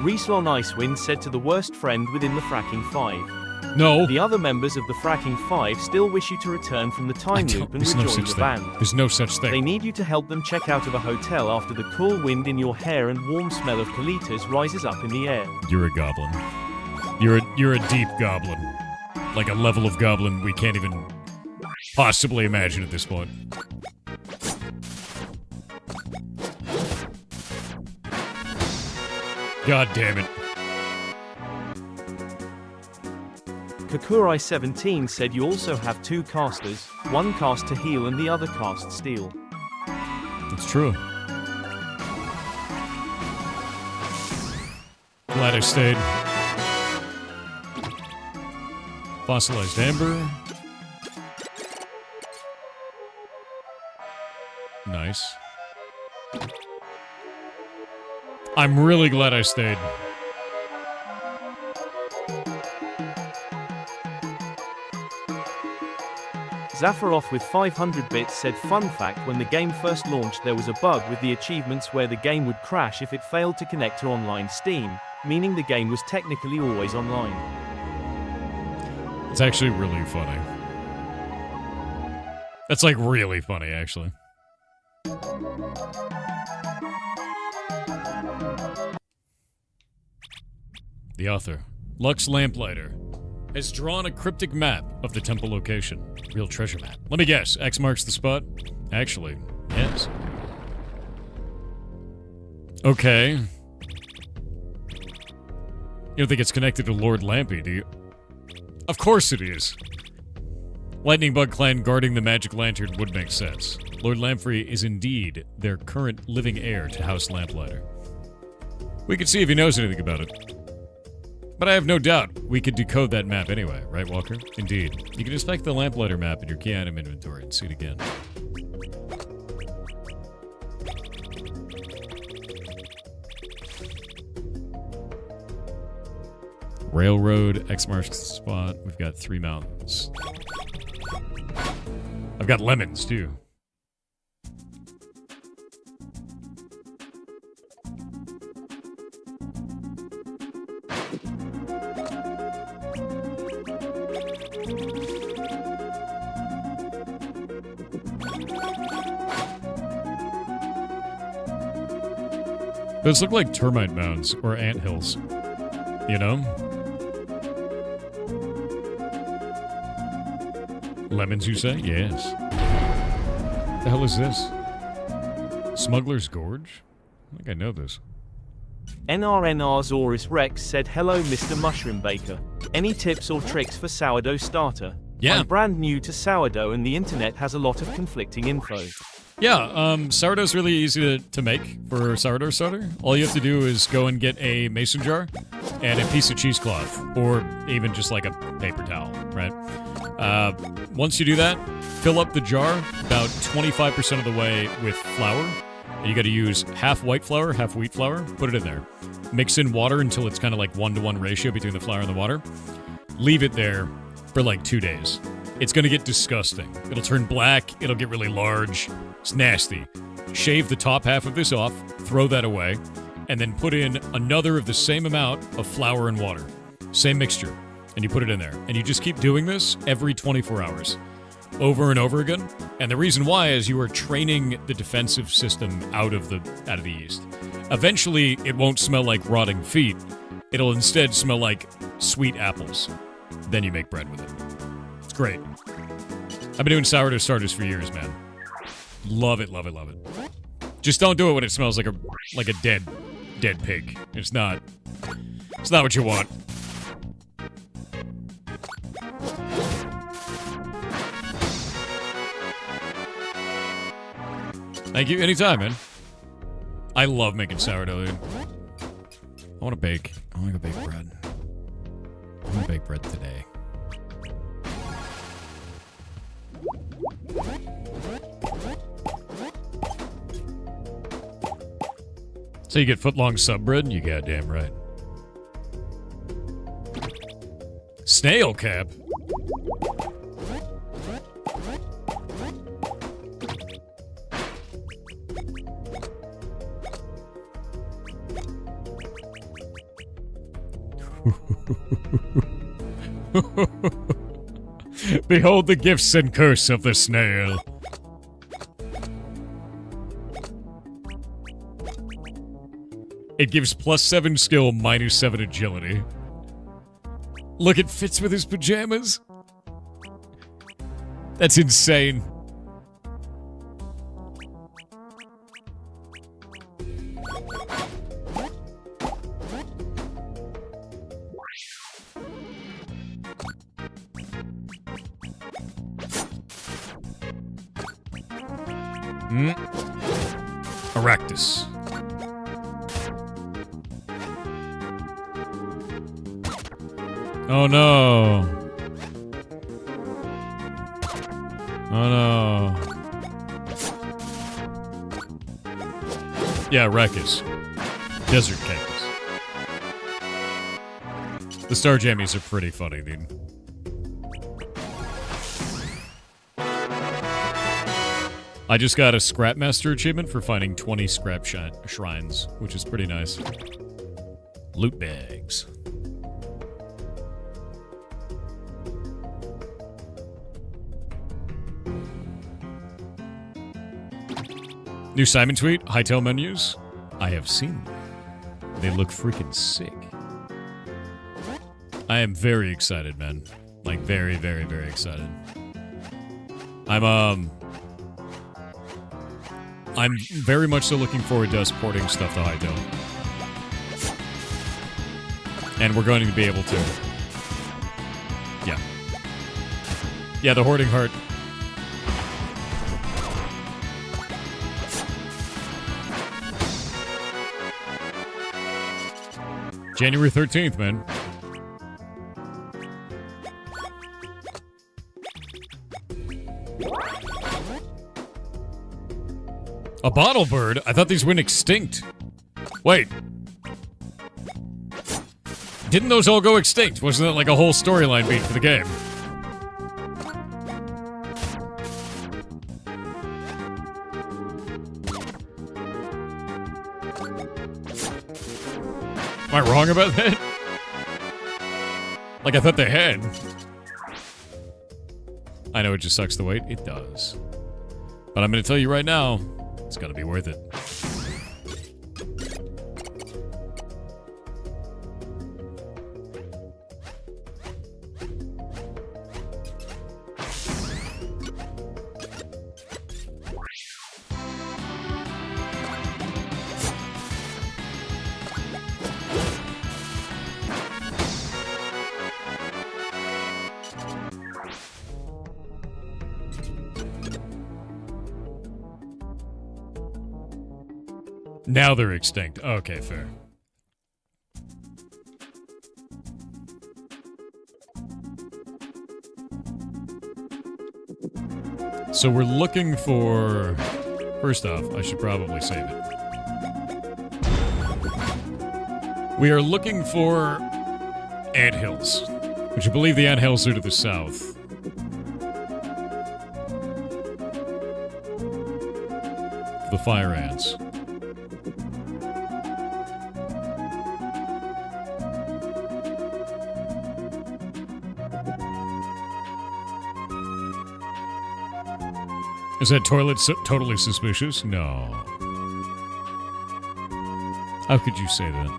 Reeslon Icewind said, to the worst friend within the Fracking 5. No. The other members of the Fracking 5 still wish you to return from the time loop and rejoin the band. There's no such thing. They need you to help them check out of a hotel after the cool wind in your hair and warm smell of colitas rises up in the air. You're a goblin. You're a deep goblin. Like a level of goblin we can't even possibly imagine at this point. God damn it. Kakurai17 said, you also have 2 casters, one cast to heal and the other cast steal. It's true. Glad I stayed. Fossilized amber. Nice. I'm really glad I stayed. Zafaroff with 500 bits said, fun fact, when the game first launched there was a bug with the achievements where the game would crash if it failed to connect to online Steam, meaning the game was technically always online. It's actually really funny. That's like really funny, actually. The author, Lux Lamplighter, has drawn a cryptic map of the temple location. Real treasure map. Let me guess, X marks the spot? Actually, yes. Okay. You don't think it's connected to Lord Lampy, do you? Of course it is. Lightning Bug Clan guarding the magic lantern would make sense. Lord Lamprey is indeed their current living heir to House Lamplighter. We could see if he knows anything about it. But I have no doubt we could decode that map anyway, right, Walker? Indeed. You can inspect the Lamplighter map in your key item inventory and see it again. Railroad, X marks the spot. We've got 3 mountains. I've got lemons, too. Those look like termite mounds or anthills, you know? Lemons, you say? Yes. The hell is this? Smuggler's Gorge? I think I know this. NRNR Zoris Rex said, hello Mr. Mushroom Baker. Any tips or tricks for sourdough starter? Yeah. I'm brand new to sourdough and the internet has a lot of conflicting info. Yeah, sourdough's really easy to make for sourdough starter. All you have to do is go and get a mason jar and a piece of cheesecloth, or even just like a paper towel, right? Once you do that, fill up the jar about 25% of the way with flour. And you gotta use half white flour, half wheat flour. Put it in there. Mix in water until it's kind of like 1-to-1 ratio between the flour and the water. Leave it there for like 2 days. It's gonna get disgusting. It'll turn black, it'll get really large. It's nasty. Shave the top half of this off, throw that away, and then put in another of the same amount of flour and water. Same mixture. And you put it in there. And you just keep doing this every 24 hours. Over and over again. And the reason why is you are training the defensive system out of the yeast. Eventually, it won't smell like rotting feet. It'll instead smell like sweet apples. Then you make bread with it. It's great. I've been doing sourdough starters for years, man. Love it, love it, love it. Just don't do it when it smells like a dead pig. It's not what you want. Thank you. Anytime, man. I love making sourdough, dude. I want to bake. I want to go bake bread. I want to bake bread today. So you get foot-long sub bread? You goddamn right. Snail cap? Behold the gifts and curse of the snail. It gives +7 skill, -7 agility. Look, it fits with his pajamas. That's insane. Aractus. Oh no. Oh no. Yeah, Rackus. Desert cactus. The star jammies are pretty funny, dude. I just got a Scrapmaster achievement for finding 20 scrap shrines, which is pretty nice. Loot bags. New Simon tweet, Hightail menus. I have seen them. They look freaking sick. I am very excited, man. Like, very, very, very excited. I'm very much so looking forward to us porting stuff to Hightail. And we're going to be able to. Yeah. Yeah, the Hoarding Heart. January 13th, man. A bottle bird? I thought these went extinct. Wait. Didn't those all go extinct? Wasn't that like a whole storyline beat for the game? Am I wrong about that? Like, I thought they had. I know it just sucks to wait. It does. But I'm going to tell you right now, it's going to be worth it. Now they're extinct. Okay, fair. So we're looking for... First off, I should probably save it. We are looking for anthills, which I believe the anthills are to the south. The fire ants. Is that toilet totally suspicious? No. How could you say that?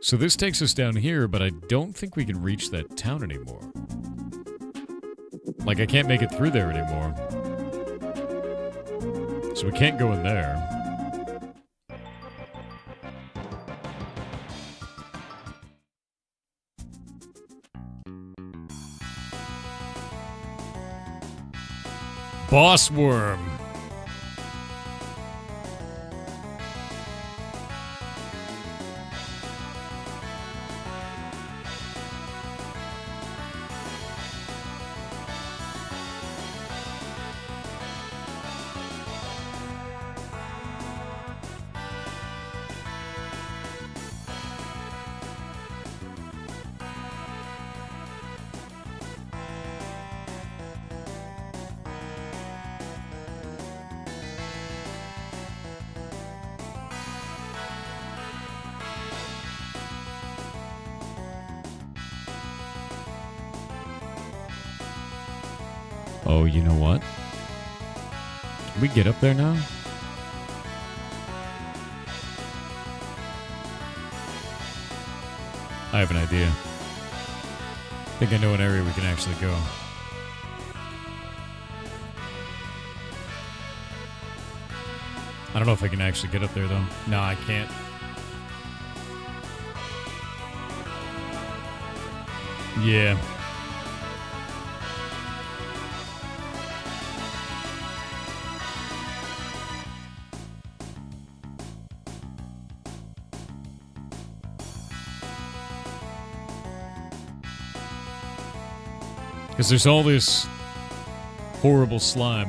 So this takes us down here, but I don't think we can reach that town anymore. Like, I can't make it through there anymore. So we can't go in there. boss worm. Oh, you know what? Can we get up there now? I have an idea. I think I know an area we can actually go. I don't know if I can actually get up there, though. No, I can't. Yeah. Because there's all this horrible slime.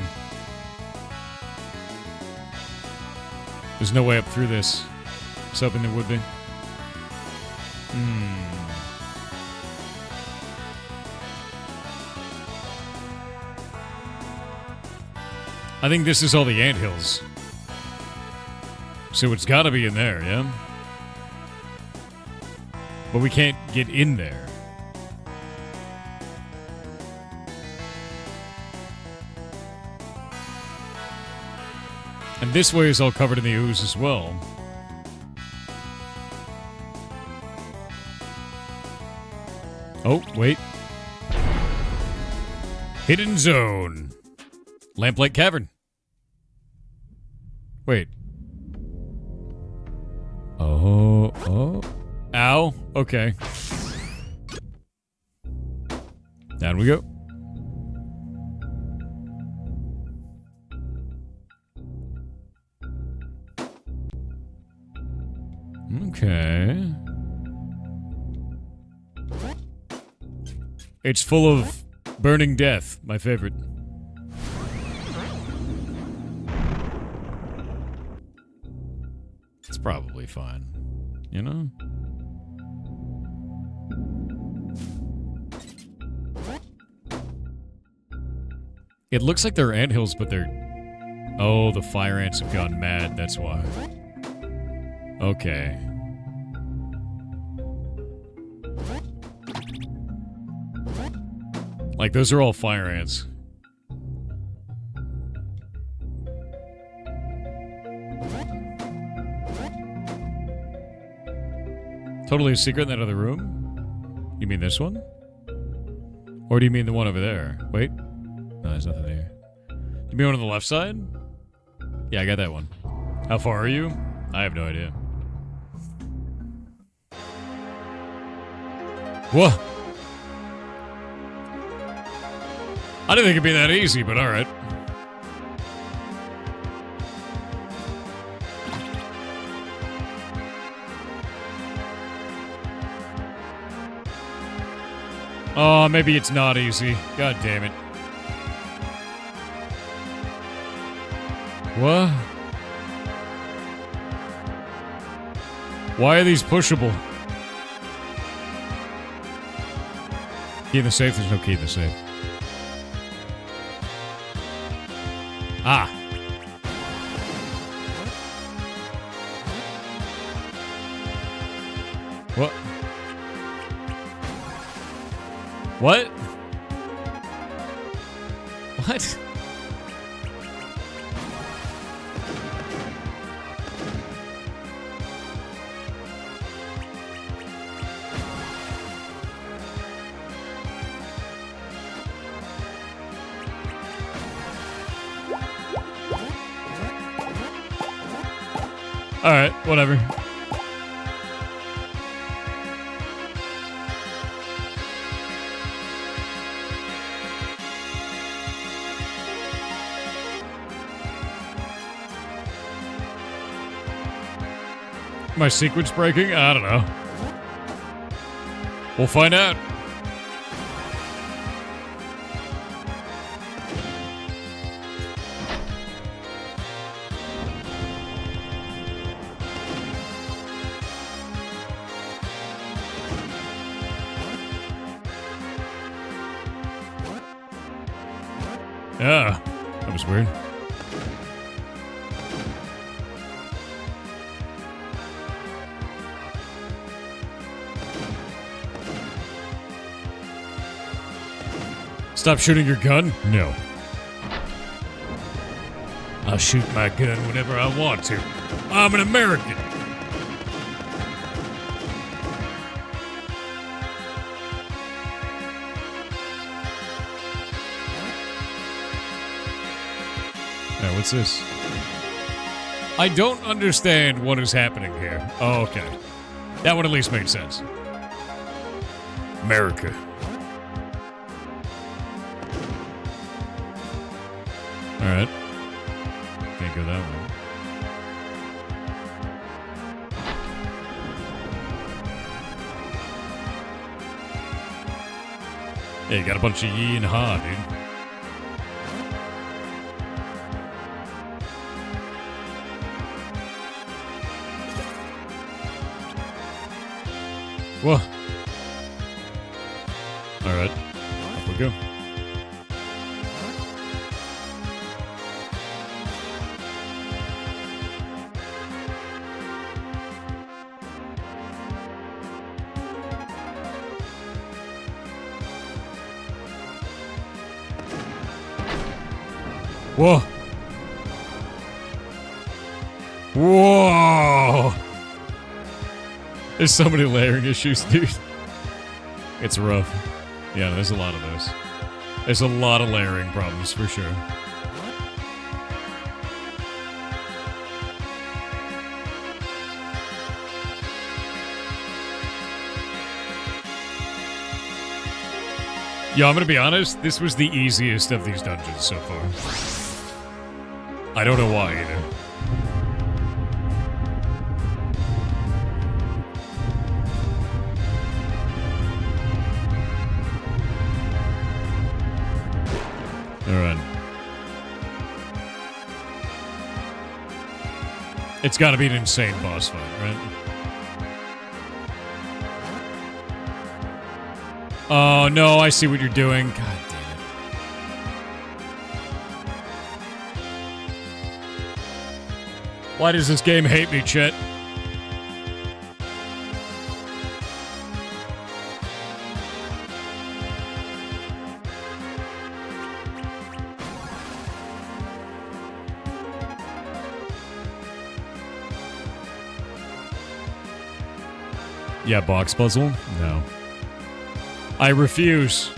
There's no way up through this. I was hoping there would be. I think this is all the anthills. So it's gotta be in there, yeah? But we can't get in there. And this way is all covered in the ooze as well. Oh, wait. Hidden zone. Lamplight cavern. Wait. Oh. Ow. Okay. Down we go. Okay. It's full of burning death, my favorite. It's probably fine, you know? It looks like they're anthills, but they're... Oh, the fire ants have gone mad, that's why. Okay. Like, those are all fire ants. Totally a secret in that other room? You mean this one? Or do you mean the one over there? Wait. No, there's nothing there. You mean one on the left side? Yeah, I got that one. How far are you? I have no idea. What? I didn't think it'd be that easy, but alright. Oh, maybe it's not easy. God damn it. What? Why are these pushable? Key in the safe? There's no key in the safe. Ah. What? What? What? Alright, whatever. My sequence breaking? I don't know. We'll find out. Yeah, that was weird. Stop shooting your gun? No. I'll shoot my gun whenever I want to. I'm an American. Now, what's this? I don't understand what is happening here. Oh, okay. That one at least made sense. America. Alright. Can't go that way. Yeah, you got a bunch of yee and ha, dude. Whoa. Alright. Up we go. Whoa. Whoa. There's so many layering issues, dude. It's rough. Yeah, there's a lot of those. There's a lot of layering problems, for sure. Yo, I'm gonna be honest, this was the easiest of these dungeons so far. I don't know why, either. Alright. It's gotta be an insane boss fight, right? Oh, no, I see what you're doing. God damn it. Why does this game hate me, Chet? Yeah, box puzzle? No. I refuse.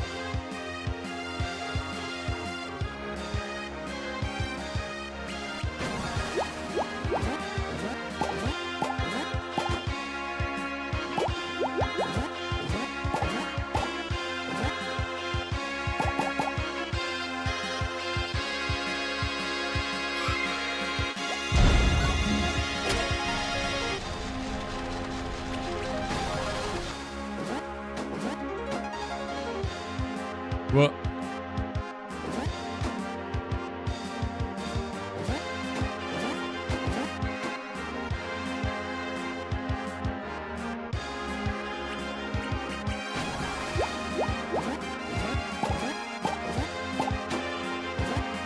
What?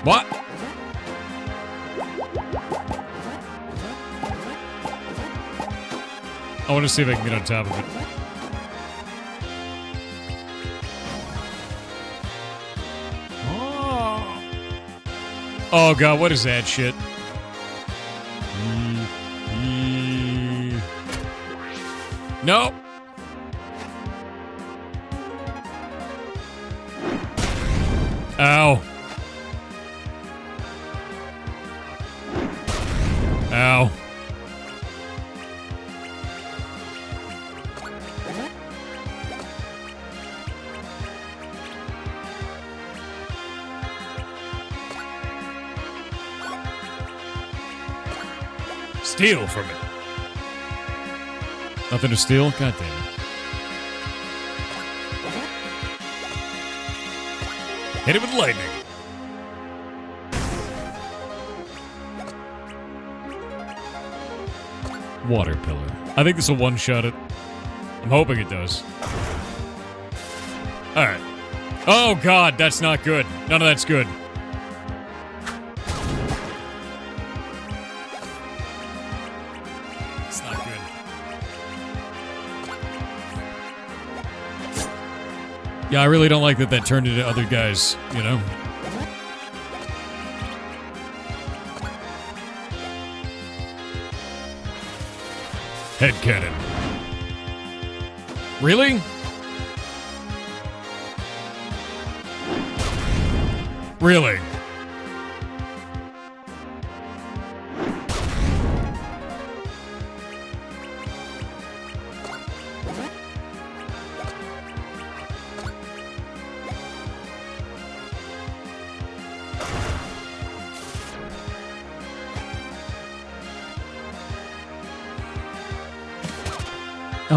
What? I want to see if I can get on top of it. Oh god, what is that shit? No. Ow. Ow. Steal from it. Nothing to steal? God damn it. Hit it with lightning. Water pillar. I think this will one-shot it. I'm hoping it does. Alright. Oh god, that's not good. None of that's good. It's not good. Yeah, I really don't like that that turned into other guys, you know? Head cannon. Really? Really?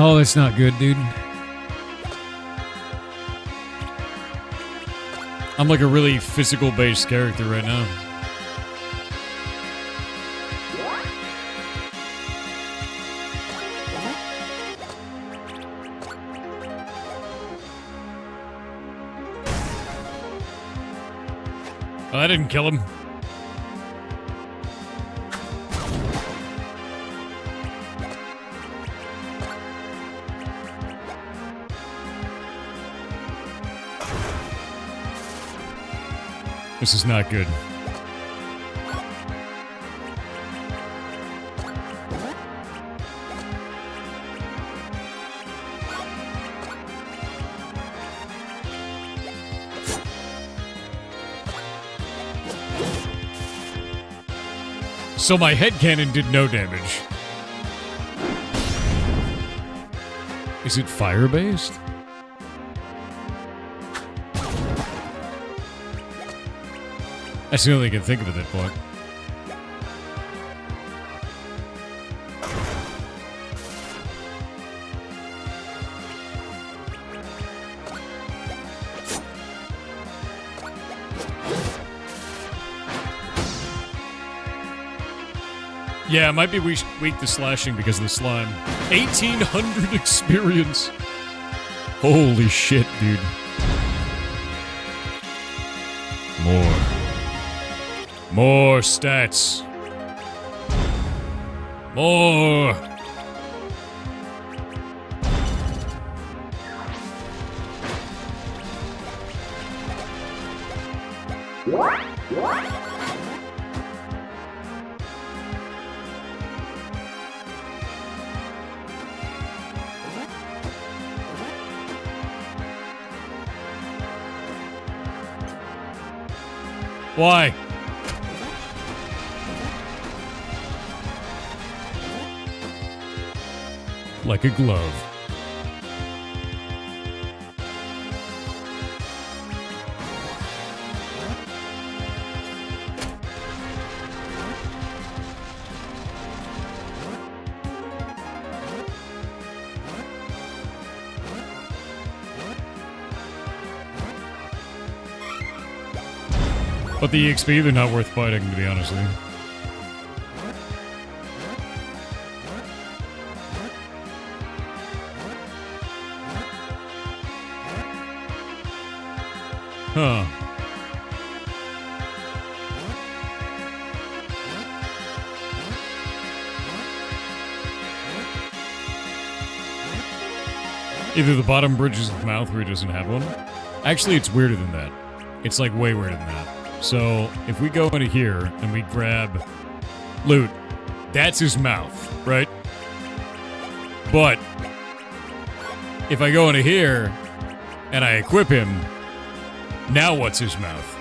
Oh, that's not good, dude. I'm like a really physical-based character right now. Oh, that didn't kill him. This is not good. So my head cannon did no damage. Is it fire-based? That's the only thing I can think of at that point. Yeah, it might be weak to slashing because of the slime. 1,800 experience! Holy shit, dude. More stats. More. Why? Like a glove. But the EXP, they're not worth fighting, to be honest with you. Huh. Either the bottom bridge is his mouth or he doesn't have one. Actually, it's weirder than that. It's like way weirder than that. So, if we go into here and we grab loot, that's his mouth, right? But if I go into here and I equip him, now what's his mouth?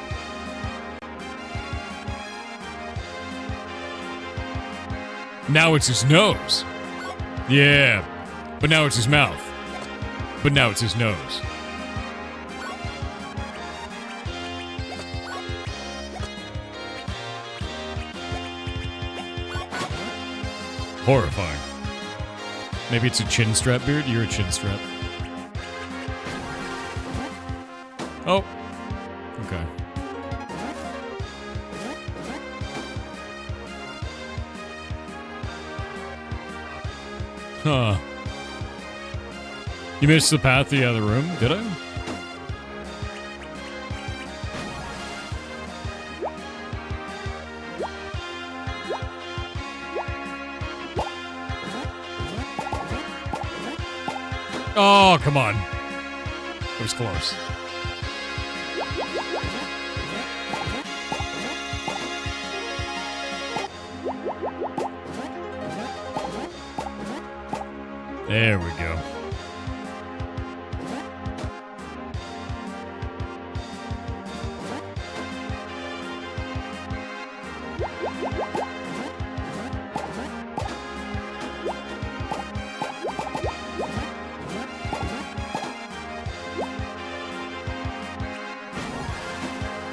Now it's his nose. Yeah, but now it's his mouth. But now it's his nose. Horrifying. Maybe it's a chin strap beard? You're a chin strap. Oh. Okay. Huh. You missed the path to the other room, did I? Oh, come on. It was close. There we go.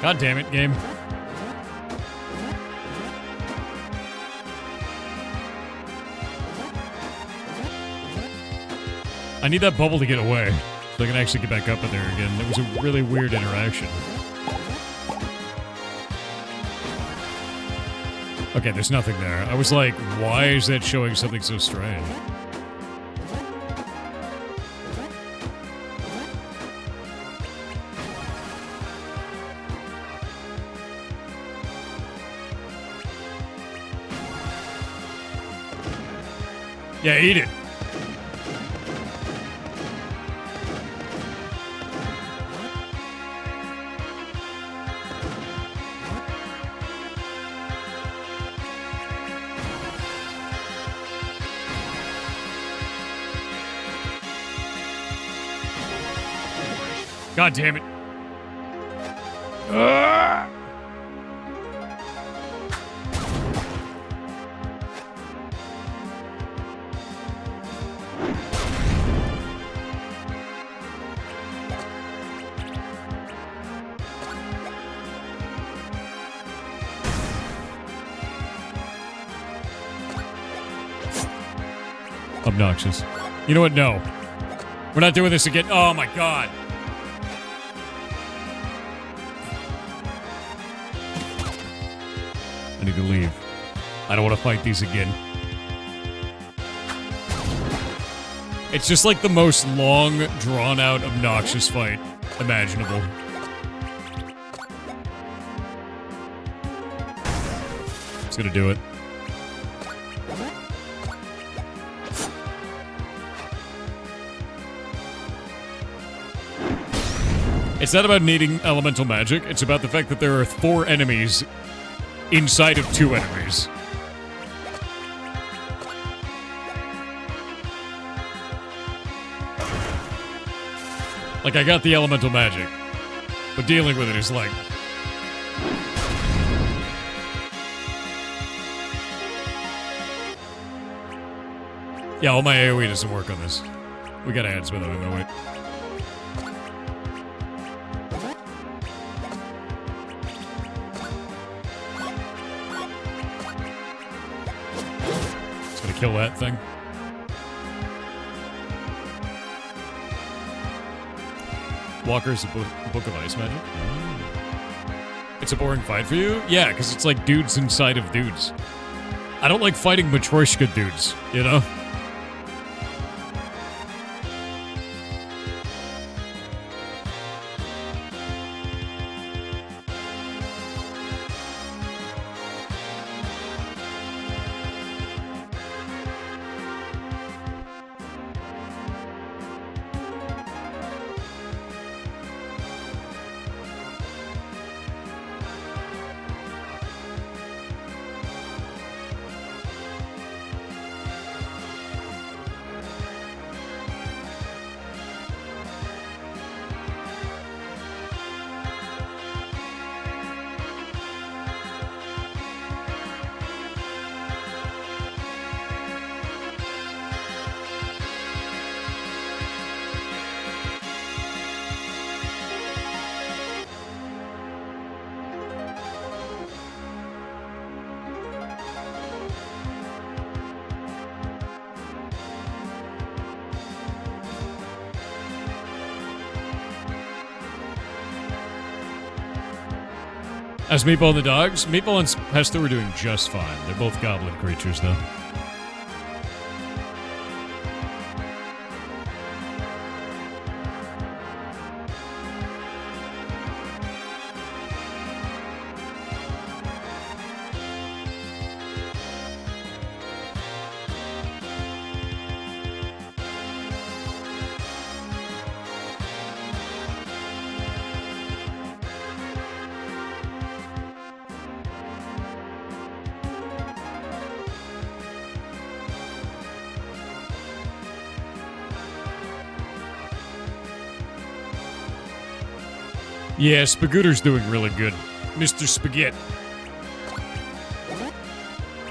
God damn it, game. I need that bubble to get away so I can actually get back up in there again. It was a really weird interaction. Okay, there's nothing there. I was like, why is that showing something so strange? Yeah, eat it. God damn it. Obnoxious. You know what? No. We're not doing this again. Oh my god. I need to leave. I don't want to fight these again. It's just like the most long, drawn-out, obnoxious fight imaginable. It's gonna do it. It's not about needing elemental magic, it's about the fact that there are 4 enemies inside of 2 enemies. Like, I got the elemental magic, but dealing with it is like... Yeah, all my AoE doesn't work on this. We gotta add some of them, I'm gonna wait. Kill that thing. Walker's a book of ice magic. Oh. It's a boring fight for you? Yeah, because it's like dudes inside of dudes. I don't like fighting Matryoshka dudes, you know? As Meatball and the dogs? Meatball and Pesto are doing just fine. They're both goblin creatures, though. Yeah, Spagooter's doing really good. Mr. Spaghetti.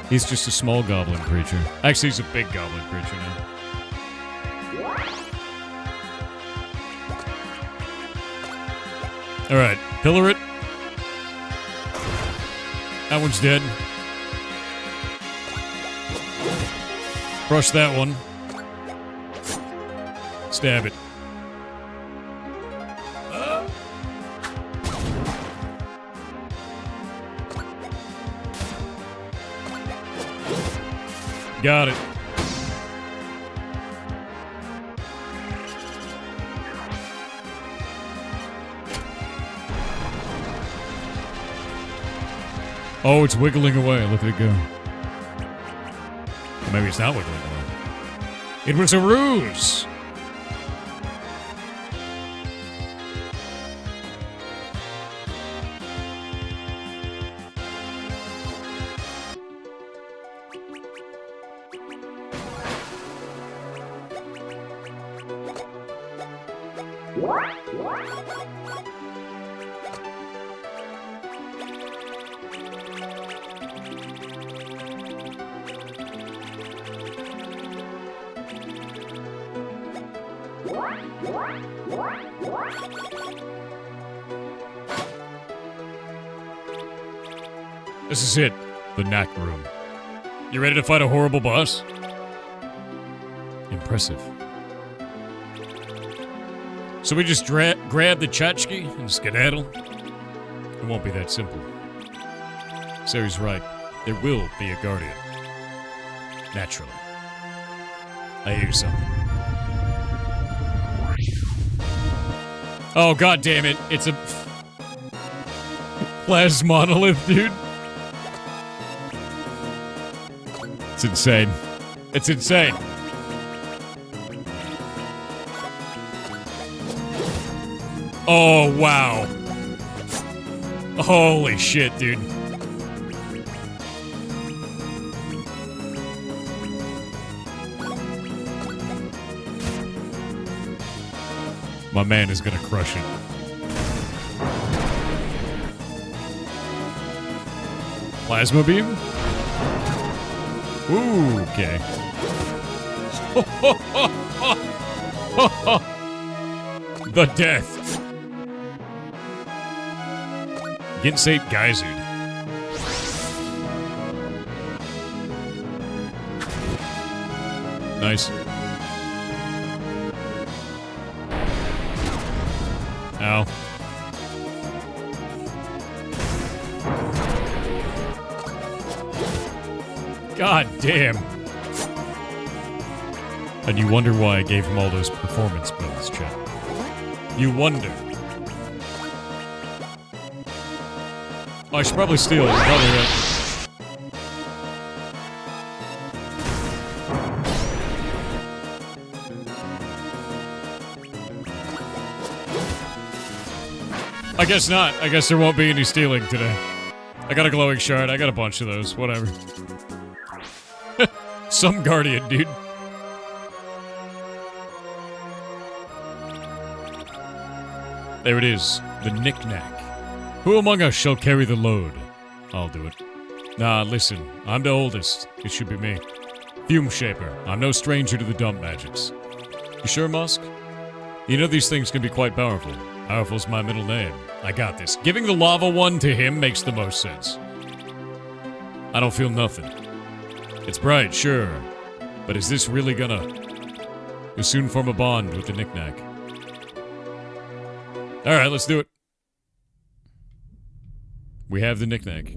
He's just a small goblin creature. Actually, he's a big goblin creature now. Alright, pillar it. That one's dead. Crush that one. Stab it. Got it. Oh, it's wiggling away. Look at it go. Or maybe it's not wiggling away. It was a ruse. This is it, the knack room. You ready to fight a horrible boss? Impressive. So we just grab the tchotchke and skedaddle? It won't be that simple. Sari's right. There will be a guardian. Naturally. I hear something. Oh, god damn it. It's a plasmonolith, dude. It's insane. It's insane. Oh, wow. Holy shit, dude. My man is gonna crush it. Plasma beam? Ooh, okay. The death. Ginsate Geyser. Nice. Ow. God damn. And you wonder why I gave him all those performance builds, chat. You wonder. Oh, I should probably steal. You're probably right. I guess not. I guess there won't be any stealing today. I got a glowing shard. I got a bunch of those. Whatever. Some guardian, dude. There it is. The knick-knack. Who among us shall carry the load? I'll do it. Nah, listen. I'm the oldest. It should be me. Fume Shaper. I'm no stranger to the dump magics. You sure, Musk? You know these things can be quite powerful. Powerful's my middle name. I got this. Giving the lava one to him makes the most sense. I don't feel nothing. It's bright, sure. But is this really gonna... You'll soon form a bond with the knick-knack. Alright, let's do it. We have the knick-knack.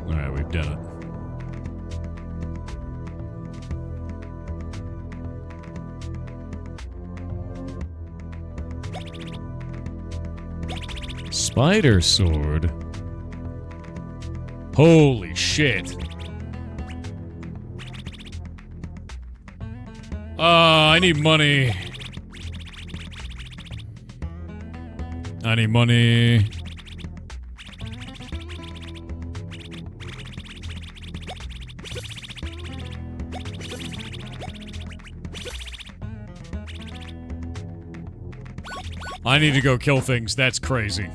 Alright, we've done it. Spider sword? Holy shit. I need money. I need money. I need to go kill things. That's crazy.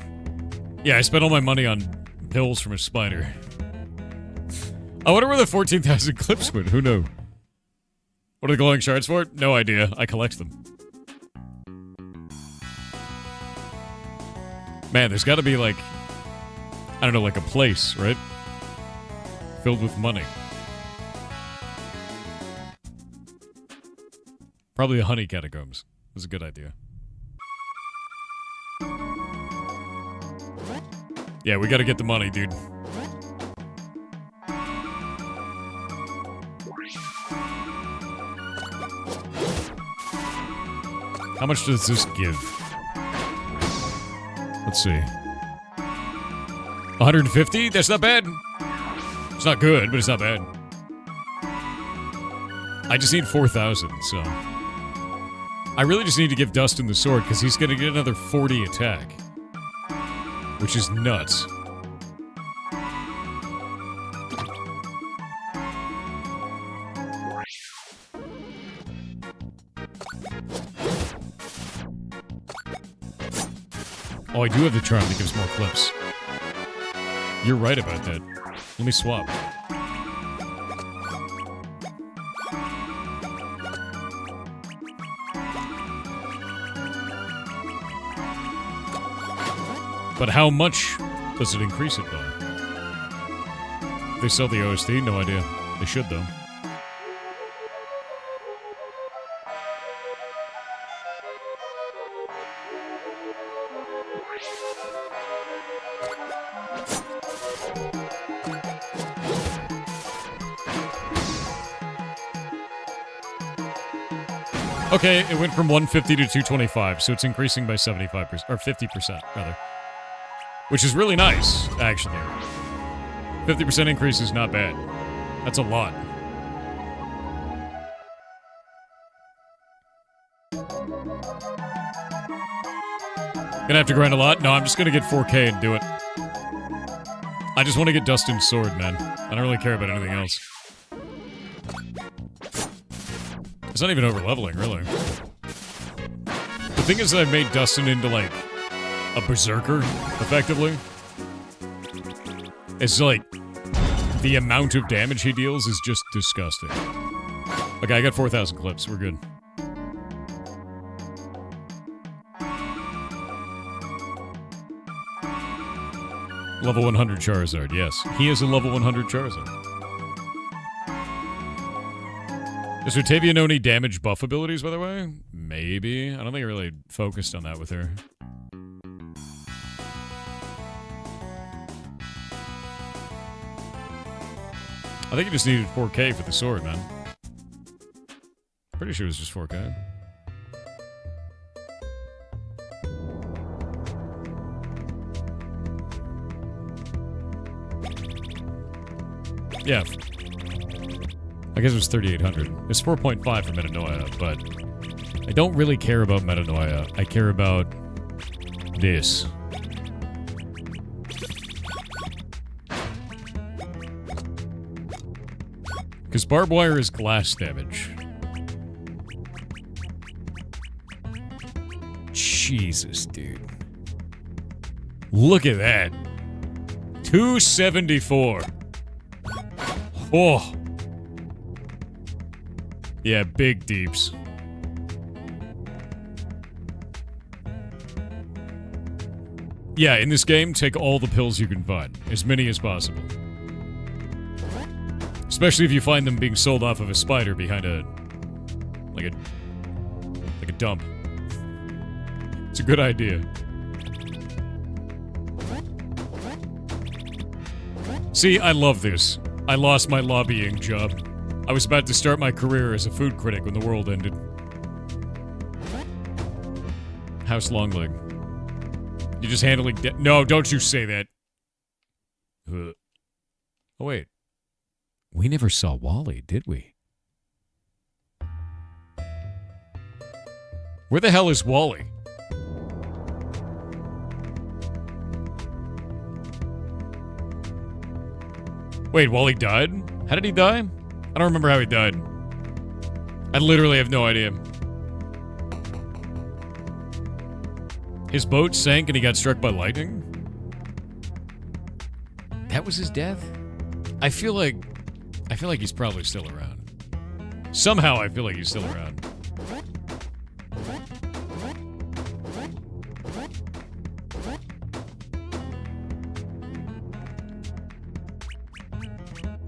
Yeah, I spent all my money on pills from a spider. I wonder where the 14,000 clips went. Who knew? What are the glowing shards for? No idea. I collect them. Man, there's gotta be like... I don't know, like a place, right? Filled with money. Probably the honey catacombs. That's a good idea. Yeah, we gotta get the money, dude. How much does this give? Let's see. 150? That's not bad. It's not good, but it's not bad. I just need 4,000, so... I really just need to give Dustin the sword, because he's gonna get another 40 attack. Which is nuts. Oh, I do have the charm that gives more clips. You're right about that. Let me swap. But how much does it increase it by? They sell the OST? No idea. They should, though. Okay, it went from 150 to 225, so it's increasing by 75%, or 50%, rather. Which is really nice, actually. 50% increase is not bad. That's a lot. Gonna have to grind a lot? No, I'm just gonna get 4K and do it. I just want to get Dustin's sword, man. I don't really care about anything else. It's not even over-leveling, really. The thing is that I've made Dustin into, like, a berserker, effectively. It's like, the amount of damage he deals is just disgusting. Okay, I got 4,000 clips. We're good. Level 100 Charizard, yes. He is a level 100 Charizard. Does Octavia know any damage buff abilities, by the way? Maybe. I don't think I really focused on that with her. I think you just needed 4K for the sword, man. Pretty sure it was just 4K. Yeah. I guess it was 3,800. It's 4.5 for Metanoia, but I don't really care about Metanoia. I care about this. Because barbed wire is glass damage. Jesus, dude. Look at that. 274. Oh. Yeah, big deeps. Yeah, in this game, take all the pills you can find. As many as possible. Especially if you find them being sold off of a spider behind a dump. It's a good idea. See, I love this. I lost my lobbying job. I was about to start my career as a food critic when the world ended. House Longleg. You're just handling no, don't you say that. Oh, wait. We never saw Wally, did we? Where the hell is Wally? Wait, Wally died? How did he die? I don't remember how he died. I literally have no idea. His boat sank and he got struck by lightning? That was his death? I feel like he's probably still around. Somehow I feel like he's still around.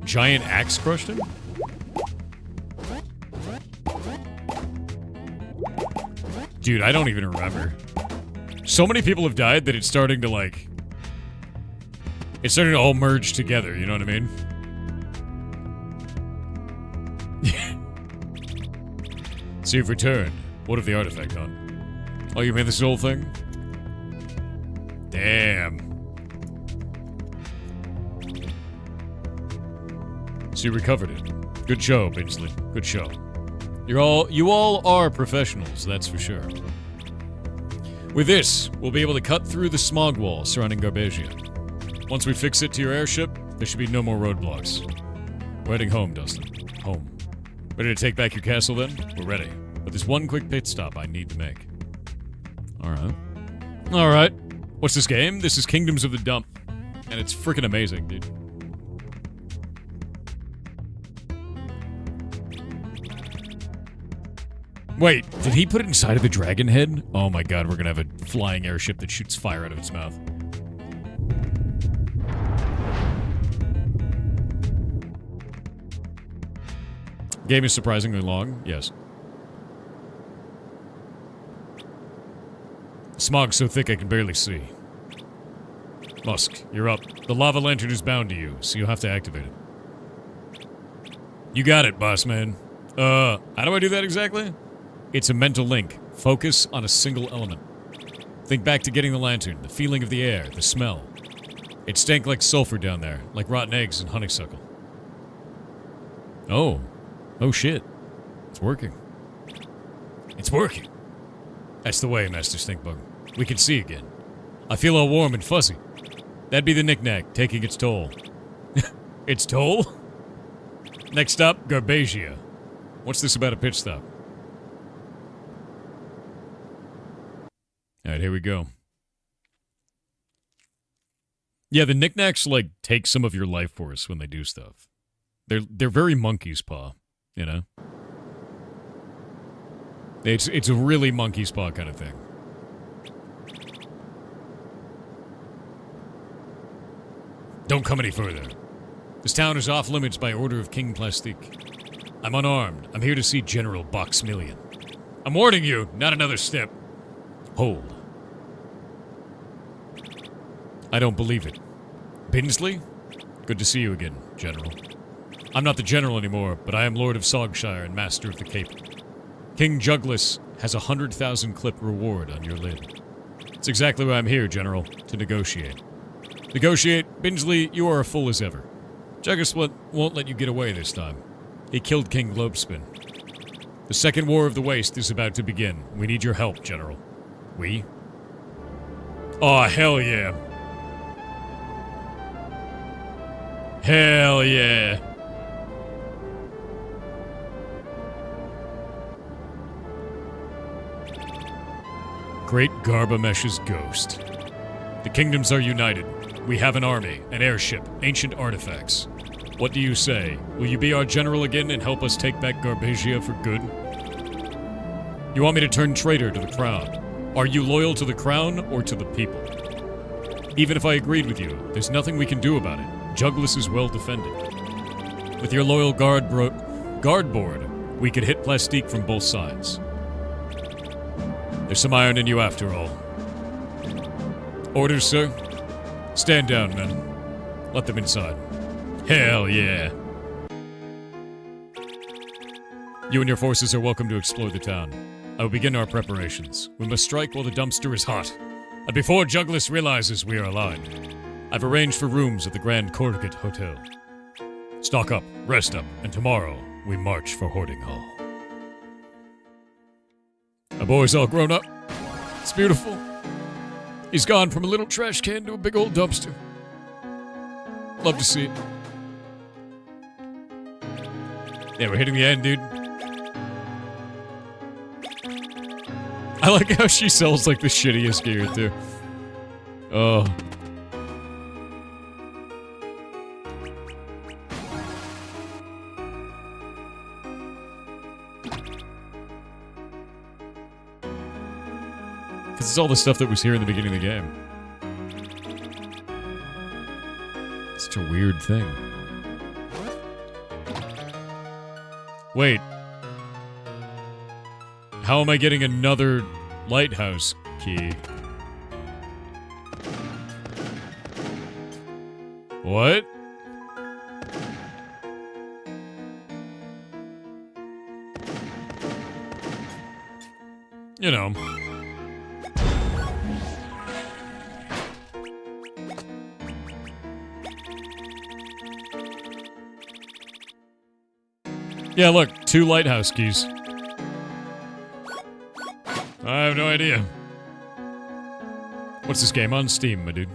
Giant axe crushed him? Dude, I don't even remember. So many people have died that it's starting to, like... It's starting to all merge together, you know what I mean? So you've returned. What of the artifact on? Oh, you made this whole thing? Damn. So you recovered it. Good show, Binsley. Good show. You all are professionals, that's for sure. With this, we'll be able to cut through the smog wall surrounding Garbasia. Once we fix it to your airship, there should be no more roadblocks. We're heading home, Dustin. Home. Ready to take back your castle then? We're ready. But there's one quick pit stop I need to make. Alright. Alright. What's this game? This is Kingdoms of the Dump. And it's freaking amazing, dude. Wait, did he put it inside of the dragon head? Oh my god, we're gonna have a flying airship that shoots fire out of its mouth. Game is surprisingly long, yes. Smog's so thick I can barely see. Musk, you're up. The lava lantern is bound to you, so you'll have to activate it. You got it, boss man. How do I do that exactly? It's a mental link. Focus on a single element. Think back to getting the lantern, the feeling of the air, the smell. It stank like sulfur down there, like rotten eggs and honeysuckle. Oh. Oh shit. It's working. It's working. That's the way, Master Stinkbug. We can see again. I feel all warm and fuzzy. That'd be the knick-knack, taking its toll. Its toll? Next up, Garbasia. What's this about a pit stop? Alright, here we go. Yeah, the knickknacks, like, take some of your life force when they do stuff. They're very monkey's paw, you know? It's a really monkey's paw kind of thing. Don't come any further. This town is off limits by order of King Plastique. I'm unarmed. I'm here to see General Boxmillion. I'm warning you, not another step. Hold. I don't believe it. Binsley? Good to see you again, General. I'm not the General anymore, but I am Lord of Sogshire and Master of the Cape. King Juglas has 100,000 clip reward on your lid. It's exactly why I'm here, General, to negotiate. Negotiate? Binsley, you are a fool as ever. Juglas won't let you get away this time. He killed King Globespin. The Second War of the Waste is about to begin. We need your help, General. We? Oh, hell yeah. Hell yeah. Great Garbamesh's ghost. The kingdoms are united. We have an army, an airship, ancient artifacts. What do you say? Will you be our general again and help us take back Garbasia for good? You want me to turn traitor to the crown? Are you loyal to the crown or to the people? Even if I agreed with you, there's nothing we can do about it. Juggless is well defended. With your loyal guard board, we could hit Plastique from both sides. There's some iron in you after all. Orders, sir? Stand down, men. Let them inside. Hell yeah. You and your forces are welcome to explore the town. I will begin our preparations. We must strike while the dumpster is hot. And before Juggless realizes we are alive. I've arranged for rooms at the Grand Corrugate Hotel. Stock up, rest up, and tomorrow we march for Hoarding Hall. My boy's all grown up. It's beautiful. He's gone from a little trash can to a big old dumpster. Love to see it. Yeah, we're hitting the end, dude. I like how she sells like the shittiest gear too. Oh. Because it's all the stuff that was here in the beginning of the game. Such a weird thing. Wait. How am I getting another lighthouse key? What? You know. Yeah, look, 2 lighthouse keys. I have no idea. What's this game on Steam, my dude?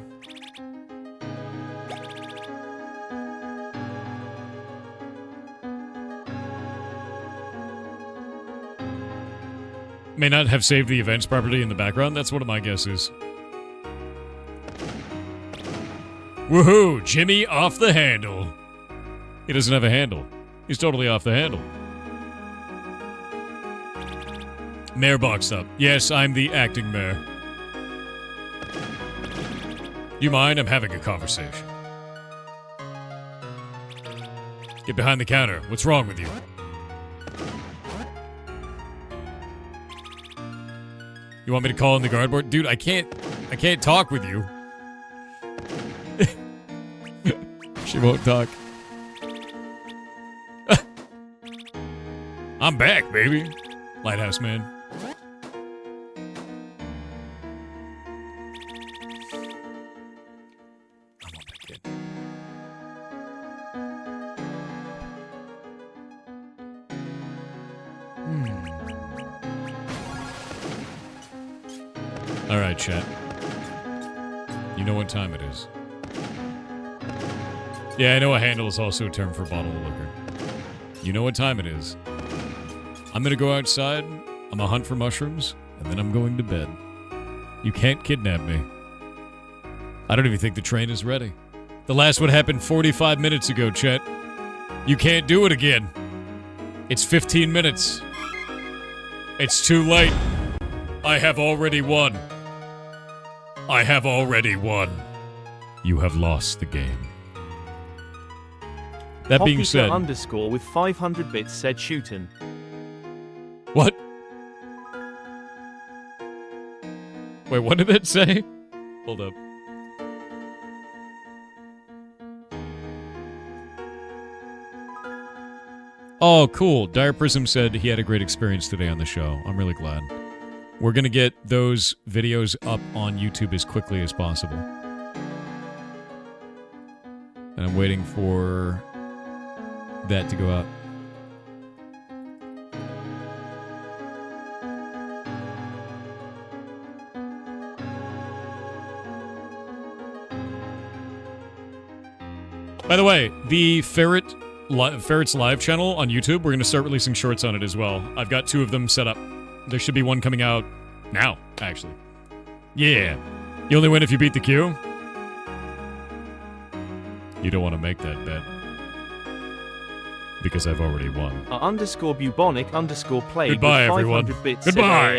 May not have saved the events properly in the background. That's what my guess is. Woohoo! Jimmy off the handle. He doesn't have a handle. He's totally off the handle. Mayor boxed up. Yes, I'm the acting mayor. You mind? I'm having a conversation. Get behind the counter. What's wrong with you? You want me to call in the guard board? Dude, I can't talk with you. She won't talk. I'm back, baby. Lighthouse man. I want that kid. Alright, chat. You know what time it is. Yeah, I know a handle is also a term for a bottle of liquor. You know what time it is. I'm gonna go outside, I'm gonna hunt for mushrooms, and then I'm going to bed. You can't kidnap me. I don't even think the train is ready. The last one happened 45 minutes ago, Chet. You can't do it again. It's 15 minutes. It's too late. I have already won. I have already won. You have lost the game. That being said... underscore with 500 bits said shootin'. What? Wait, what did it say? Hold up. Oh, cool. Dire Prism said he had a great experience today on the show. I'm really glad. We're gonna get those videos up on YouTube as quickly as possible. And I'm waiting for that to go out. By the way, the Ferret's live channel on YouTube, we're going to start releasing shorts on it as well. I've got 2 of them set up. There should be one coming out now, actually. Yeah. You only win if you beat the queue? You don't want to make that bet. because I've already won. _bubonic_played Goodbye, with everyone. 500 bits. Goodbye.